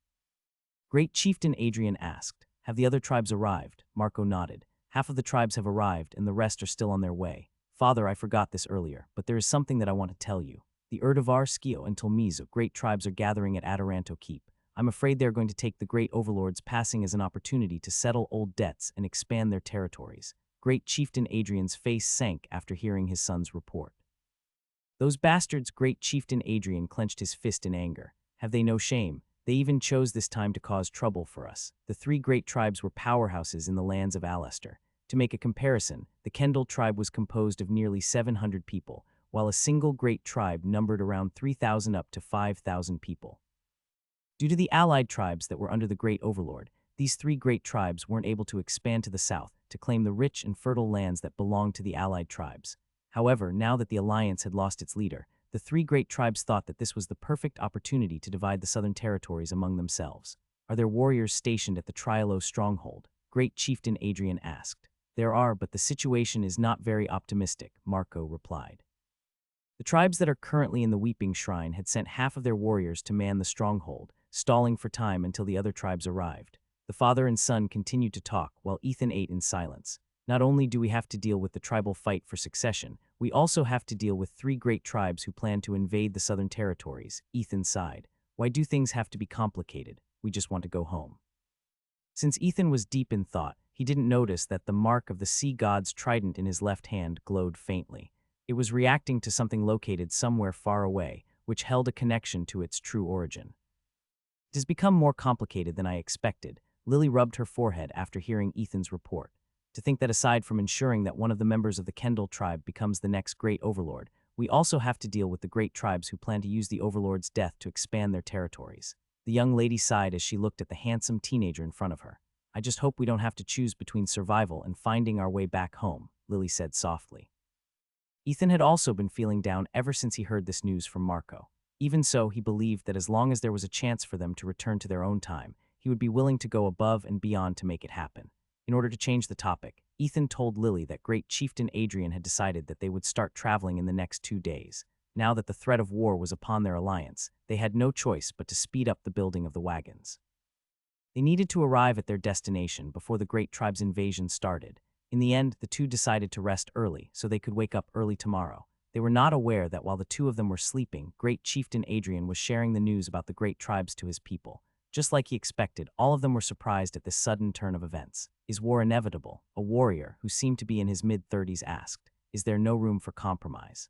Great Chieftain Adrian asked. "Have the other tribes arrived?" Marco nodded. "Half of the tribes have arrived and the rest are still on their way. Father, I forgot this earlier, but there is something that I want to tell you. The Urdavar, Skio, and Tilmizo great tribes are gathering at Ataranto Keep. I'm afraid they are going to take the great overlords passing as an opportunity to settle old debts and expand their territories." Great Chieftain Adrian's face sank after hearing his son's report. "Those bastards!" Great Chieftain Adrian clenched his fist in anger. "Have they no shame? They even chose this time to cause trouble for us." The 3 great tribes were powerhouses in the lands of Alaster. To make a comparison, the Kendall tribe was composed of nearly 700 people, while a single great tribe numbered around 3,000 up to 5,000 people. Due to the allied tribes that were under the great overlord, these 3 great tribes weren't able to expand to the south to claim the rich and fertile lands that belonged to the allied tribes. However, now that the alliance had lost its leader, the 3 great tribes thought that this was the perfect opportunity to divide the southern territories among themselves. "Are there warriors stationed at the Trialo stronghold?" Great Chieftain Adrian asked. "There are, but the situation is not very optimistic," Marco replied. The tribes that are currently in the Weeping Shrine had sent half of their warriors to man the stronghold, stalling for time until the other tribes arrived. The father and son continued to talk while Ethan ate in silence. "Not only do we have to deal with the tribal fight for succession, we also have to deal with 3 great tribes who plan to invade the southern territories." Ethan sighed. "Why do things have to be complicated? We just want to go home." Since Ethan was deep in thought, he didn't notice that the mark of the sea god's trident in his left hand glowed faintly. It was reacting to something located somewhere far away, which held a connection to its true origin. "It has become more complicated than I expected." Lily rubbed her forehead after hearing Ethan's report. "To think that aside from ensuring that one of the members of the Kendall tribe becomes the next great overlord, we also have to deal with the great tribes who plan to use the overlord's death to expand their territories." The young lady sighed as she looked at the handsome teenager in front of her. "I just hope we don't have to choose between survival and finding our way back home," Lily said softly. Ethan had also been feeling down ever since he heard this news from Marco. Even so, he believed that as long as there was a chance for them to return to their own time, he would be willing to go above and beyond to make it happen. In order to change the topic, Ethan told Lily that Great Chieftain Adrian had decided that they would start traveling in the next 2 days. Now that the threat of war was upon their alliance, they had no choice but to speed up the building of the wagons. They needed to arrive at their destination before the great tribe's invasion started. In the end, the 2 decided to rest early so they could wake up early tomorrow. They were not aware that while the 2 of them were sleeping, Great Chieftain Adrian was sharing the news about the great tribes to his people. Just like he expected, all of them were surprised at this sudden turn of events. "Is war inevitable?" A warrior, who seemed to be in his mid-30s, asked. "Is there no room for compromise?"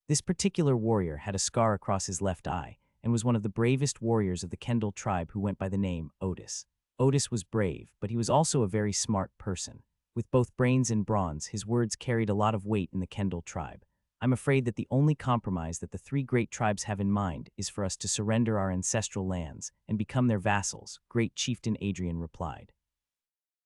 This particular warrior had a scar across his left eye and was one of the bravest warriors of the Kendall tribe who went by the name Otis. Otis was brave, but he was also a very smart person. With both brains and bronze, his words carried a lot of weight in the Kendall tribe. "I'm afraid that the only compromise that the 3 great tribes have in mind is for us to surrender our ancestral lands and become their vassals," Great Chieftain Adrian replied.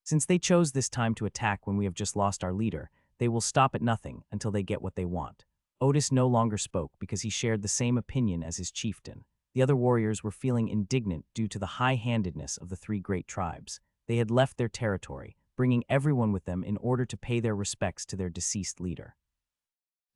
"Since they chose this time to attack when we have just lost our leader, they will stop at nothing until they get what they want." Otis no longer spoke because he shared the same opinion as his chieftain. The other warriors were feeling indignant due to the high-handedness of the 3 great tribes. They had left their territory, bringing everyone with them in order to pay their respects to their deceased leader.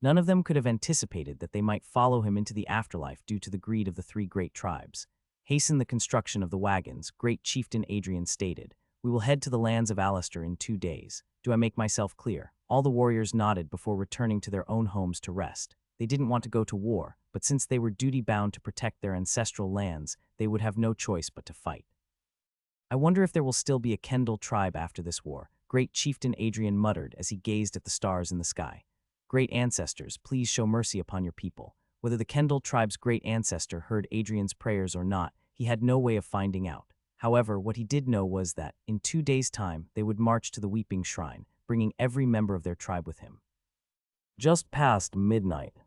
None of them could have anticipated that they might follow him into the afterlife due to the greed of the 3 great tribes. "Hasten the construction of the wagons," Great Chieftain Adrian stated. "We will head to the lands of Alaster in 2 days. Do I make myself clear?" All the warriors nodded before returning to their own homes to rest. They didn't want to go to war, but since they were duty-bound to protect their ancestral lands, they would have no choice but to fight. I wonder if there will still be a Kendall tribe after this war, Great Chieftain Adrian muttered as he gazed at the stars in the sky. Great ancestors, please show mercy upon your people. Whether the Kendall tribe's great ancestor heard Adrian's prayers or not, he had no way of finding out. However, what he did know was that, in 2 days' time, they would march to the Weeping Shrine, bringing every member of their tribe with him. Just past midnight.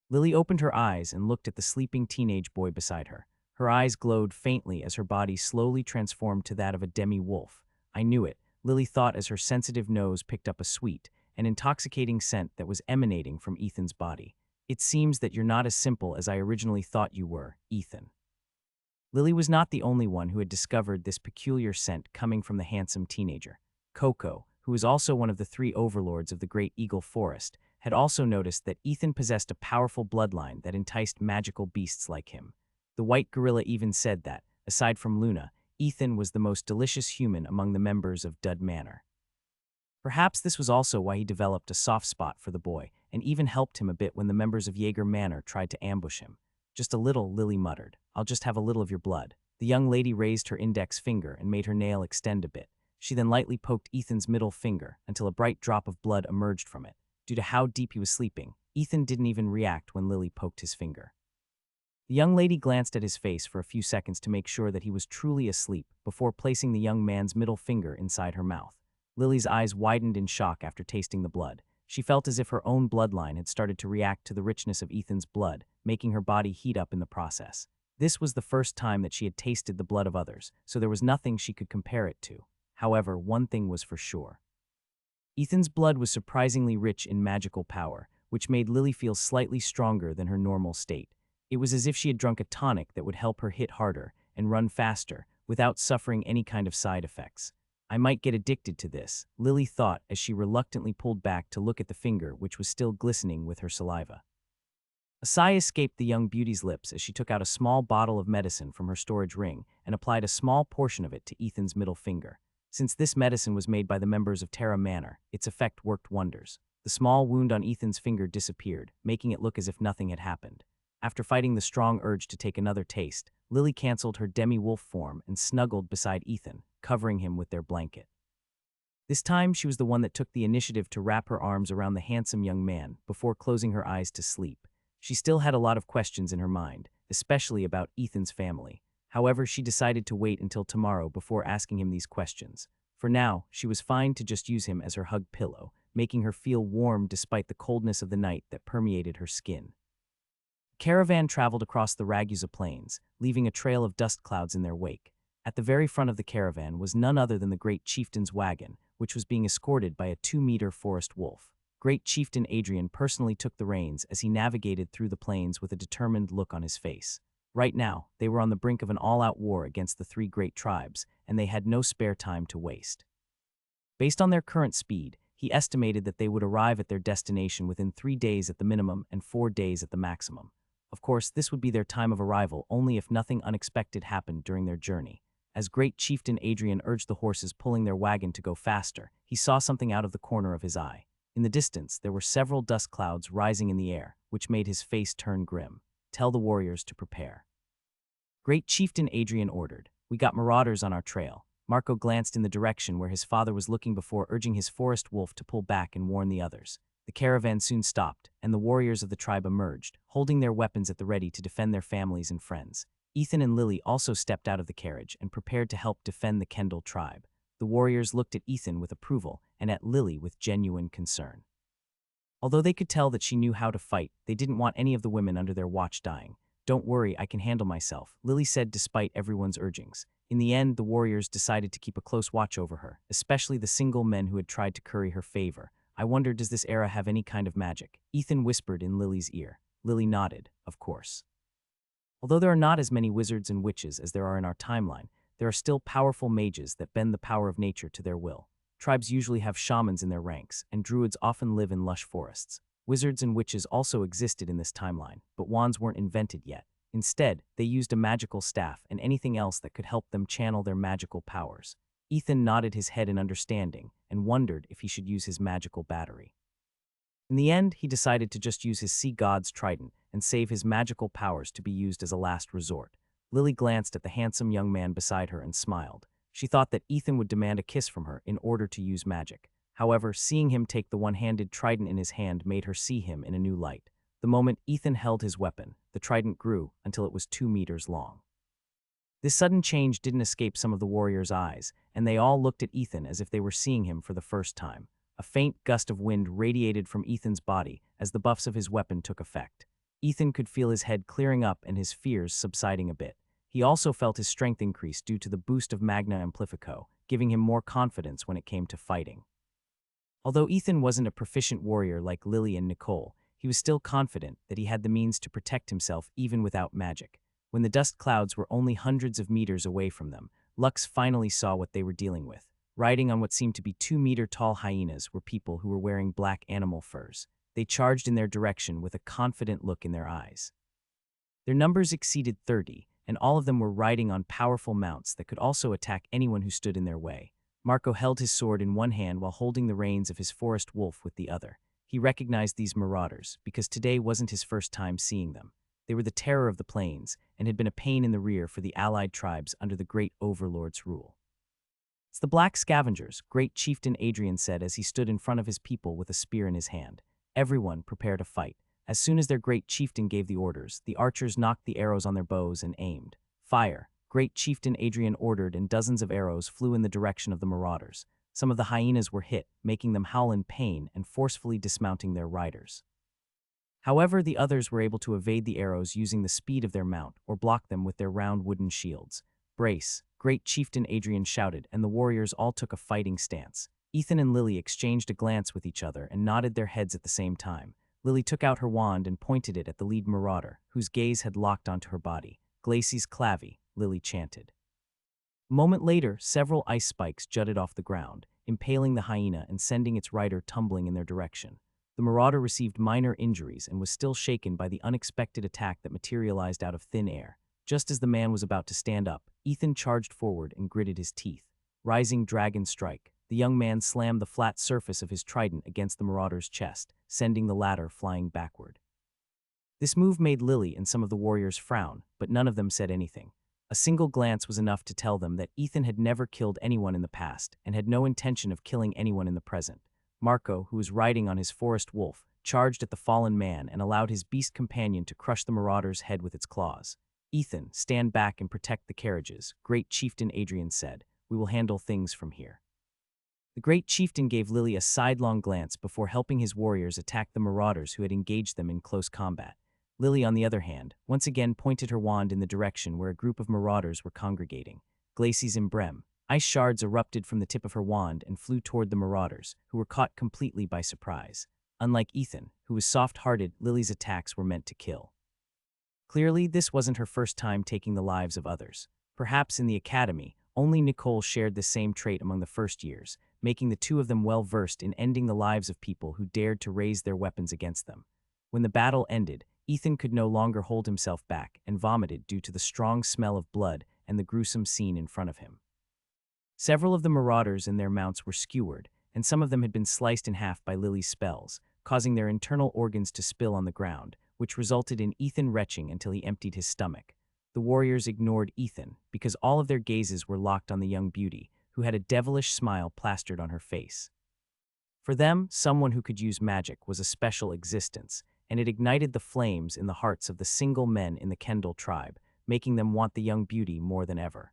Lily opened her eyes and looked at the sleeping teenage boy beside her. Her eyes glowed faintly as her body slowly transformed to that of a demi-wolf. I knew it, Lily thought as her sensitive nose picked up a sweet and intoxicating scent that was emanating from Ethan's body. It seems that you're not as simple as I originally thought you were, Ethan. Lily was not the only one who had discovered this peculiar scent coming from the handsome teenager. Coco, who was also one of the 3 overlords of the Great Eagle Forest, had also noticed that Ethan possessed a powerful bloodline that enticed magical beasts like him. The white gorilla even said that, aside from Luna, Ethan was the most delicious human among the members of Dud Manor. Perhaps this was also why he developed a soft spot for the boy, and even helped him a bit when the members of Jaeger Manor tried to ambush him. Just a little, Lily muttered. I'll just have a little of your blood. The young lady raised her index finger and made her nail extend a bit. She then lightly poked Ethan's middle finger until a bright drop of blood emerged from it. Due to how deep he was sleeping, Ethan didn't even react when Lily poked his finger. The young lady glanced at his face for a few seconds to make sure that he was truly asleep before placing the young man's middle finger inside her mouth. Lily's eyes widened in shock after tasting the blood. She felt as if her own bloodline had started to react to the richness of Ethan's blood, making her body heat up in the process. This was the first time that she had tasted the blood of others, so there was nothing she could compare it to. However, one thing was for sure. Ethan's blood was surprisingly rich in magical power, which made Lily feel slightly stronger than her normal state. It was as if she had drunk a tonic that would help her hit harder and run faster without suffering any kind of side effects. I might get addicted to this, Lily thought as she reluctantly pulled back to look at the finger which was still glistening with her saliva. A sigh escaped the young beauty's lips as she took out a small bottle of medicine from her storage ring and applied a small portion of it to Ethan's middle finger. Since this medicine was made by the members of Terra Manor, its effect worked wonders. The small wound on Ethan's finger disappeared, making it look as if nothing had happened. After fighting the strong urge to take another taste, Lily canceled her demi-wolf form and snuggled beside Ethan, covering him with their blanket. This time, she was the one that took the initiative to wrap her arms around the handsome young man before closing her eyes to sleep. She still had a lot of questions in her mind, especially about Ethan's family. However, she decided to wait until tomorrow before asking him these questions. For now, she was fine to just use him as her hug pillow, making her feel warm despite the coldness of the night that permeated her skin. The caravan traveled across the Ragusa Plains, leaving a trail of dust clouds in their wake. At the very front of the caravan was none other than the Great Chieftain's wagon, which was being escorted by a 2-meter forest wolf. Great Chieftain Adrian personally took the reins as he navigated through the plains with a determined look on his face. Right now, they were on the brink of an all-out war against the 3 great tribes, and they had no spare time to waste. Based on their current speed, he estimated that they would arrive at their destination within 3 days at the minimum and 4 days at the maximum. Of course, this would be their time of arrival only if nothing unexpected happened during their journey. As Great Chieftain Adrian urged the horses pulling their wagon to go faster, he saw something out of the corner of his eye. In the distance, there were several dust clouds rising in the air, which made his face turn grim. Tell the warriors to prepare. Great Chieftain Adrian ordered. We got marauders on our trail. Marco glanced in the direction where his father was looking before urging his forest wolf to pull back and warn the others. The caravan soon stopped, and the warriors of the tribe emerged, holding their weapons at the ready to defend their families and friends. Ethan and Lily also stepped out of the carriage and prepared to help defend the Kendall tribe. The warriors looked at Ethan with approval and at Lily with genuine concern. Although they could tell that she knew how to fight, they didn't want any of the women under their watch dying. Don't worry, I can handle myself, Lily said despite everyone's urgings. In the end, the warriors decided to keep a close watch over her, especially the single men who had tried to curry her favor. I wonder, does this era have any kind of magic? Ethan whispered in Lily's ear. Lily nodded, of course. Although there are not as many wizards and witches as there are in our timeline, there are still powerful mages that bend the power of nature to their will. Tribes usually have shamans in their ranks, and druids often live in lush forests. Wizards and witches also existed in this timeline, but wands weren't invented yet. Instead, they used a magical staff and anything else that could help them channel their magical powers. Ethan nodded his head in understanding and wondered if he should use his magical battery. In the end, he decided to just use his sea god's trident and save his magical powers to be used as a last resort. Lily glanced at the handsome young man beside her and smiled. She thought that Ethan would demand a kiss from her in order to use magic. However, seeing him take the one-handed trident in his hand made her see him in a new light. The moment Ethan held his weapon, the trident grew until it was 2 meters long. This sudden change didn't escape some of the warriors' eyes, and they all looked at Ethan as if they were seeing him for the first time. A faint gust of wind radiated from Ethan's body as the buffs of his weapon took effect. Ethan could feel his head clearing up and his fears subsiding a bit. He also felt his strength increase due to the boost of Magna Amplifico, giving him more confidence when it came to fighting. Although Ethan wasn't a proficient warrior like Lily and Nicole, he was still confident that he had the means to protect himself even without magic. When the dust clouds were only hundreds of meters away from them, Lux finally saw what they were dealing with. Riding on what seemed to be 2-meter-tall hyenas were people who were wearing black animal furs. They charged in their direction with a confident look in their eyes. Their numbers exceeded 30, and all of them were riding on powerful mounts that could also attack anyone who stood in their way. Marco held his sword in one hand while holding the reins of his forest wolf with the other. He recognized these marauders because today wasn't his first time seeing them. They were the terror of the plains and had been a pain in the rear for the allied tribes under the great overlord's rule. "It's the Black Scavengers," great chieftain Adrian said as he stood in front of his people with a spear in his hand. Everyone prepared to fight. As soon as their great chieftain gave the orders, the archers knocked the arrows on their bows and aimed. "Fire!" Great chieftain Adrian ordered, and dozens of arrows flew in the direction of the marauders. Some of the hyenas were hit, making them howl in pain and forcefully dismounting their riders. However, the others were able to evade the arrows using the speed of their mount or block them with their round wooden shields. "Brace!" Great chieftain Adrian shouted, and the warriors all took a fighting stance. Ethan and Lily exchanged a glance with each other and nodded their heads at the same time. Lily took out her wand and pointed it at the lead marauder, whose gaze had locked onto her body. "Glacies Clavi," Lily chanted. A moment later, several ice spikes jutted off the ground, impaling the hyena and sending its rider tumbling in their direction. The marauder received minor injuries and was still shaken by the unexpected attack that materialized out of thin air. Just as the man was about to stand up, Ethan charged forward and gritted his teeth. Rising Dragon Strike. The young man slammed the flat surface of his trident against the marauder's chest, sending the latter flying backward. This move made Lily and some of the warriors frown, but none of them said anything. A single glance was enough to tell them that Ethan had never killed anyone in the past and had no intention of killing anyone in the present. Marco, who was riding on his forest wolf, charged at the fallen man and allowed his beast companion to crush the marauder's head with its claws. "Ethan, stand back and protect the carriages," Great Chieftain Adrian said. "We will handle things from here." The Great Chieftain gave Lily a sidelong glance before helping his warriors attack the marauders who had engaged them in close combat. Lily, on the other hand, once again pointed her wand in the direction where a group of marauders were congregating. "Glacies Imbrem." Ice shards erupted from the tip of her wand and flew toward the marauders, who were caught completely by surprise. Unlike Ethan, who was soft-hearted, Lily's attacks were meant to kill. Clearly, this wasn't her first time taking the lives of others. Perhaps in the academy, only Nicole shared the same trait among the first years, making the two of them well-versed in ending the lives of people who dared to raise their weapons against them. When the battle ended, Ethan could no longer hold himself back and vomited due to the strong smell of blood and the gruesome scene in front of him. Several of the marauders and their mounts were skewered, and some of them had been sliced in half by Lily's spells, causing their internal organs to spill on the ground, which resulted in Ethan retching until he emptied his stomach. The warriors ignored Ethan because all of their gazes were locked on the young beauty, who had a devilish smile plastered on her face. For them, someone who could use magic was a special existence, and it ignited the flames in the hearts of the single men in the Kendall tribe, making them want the young beauty more than ever.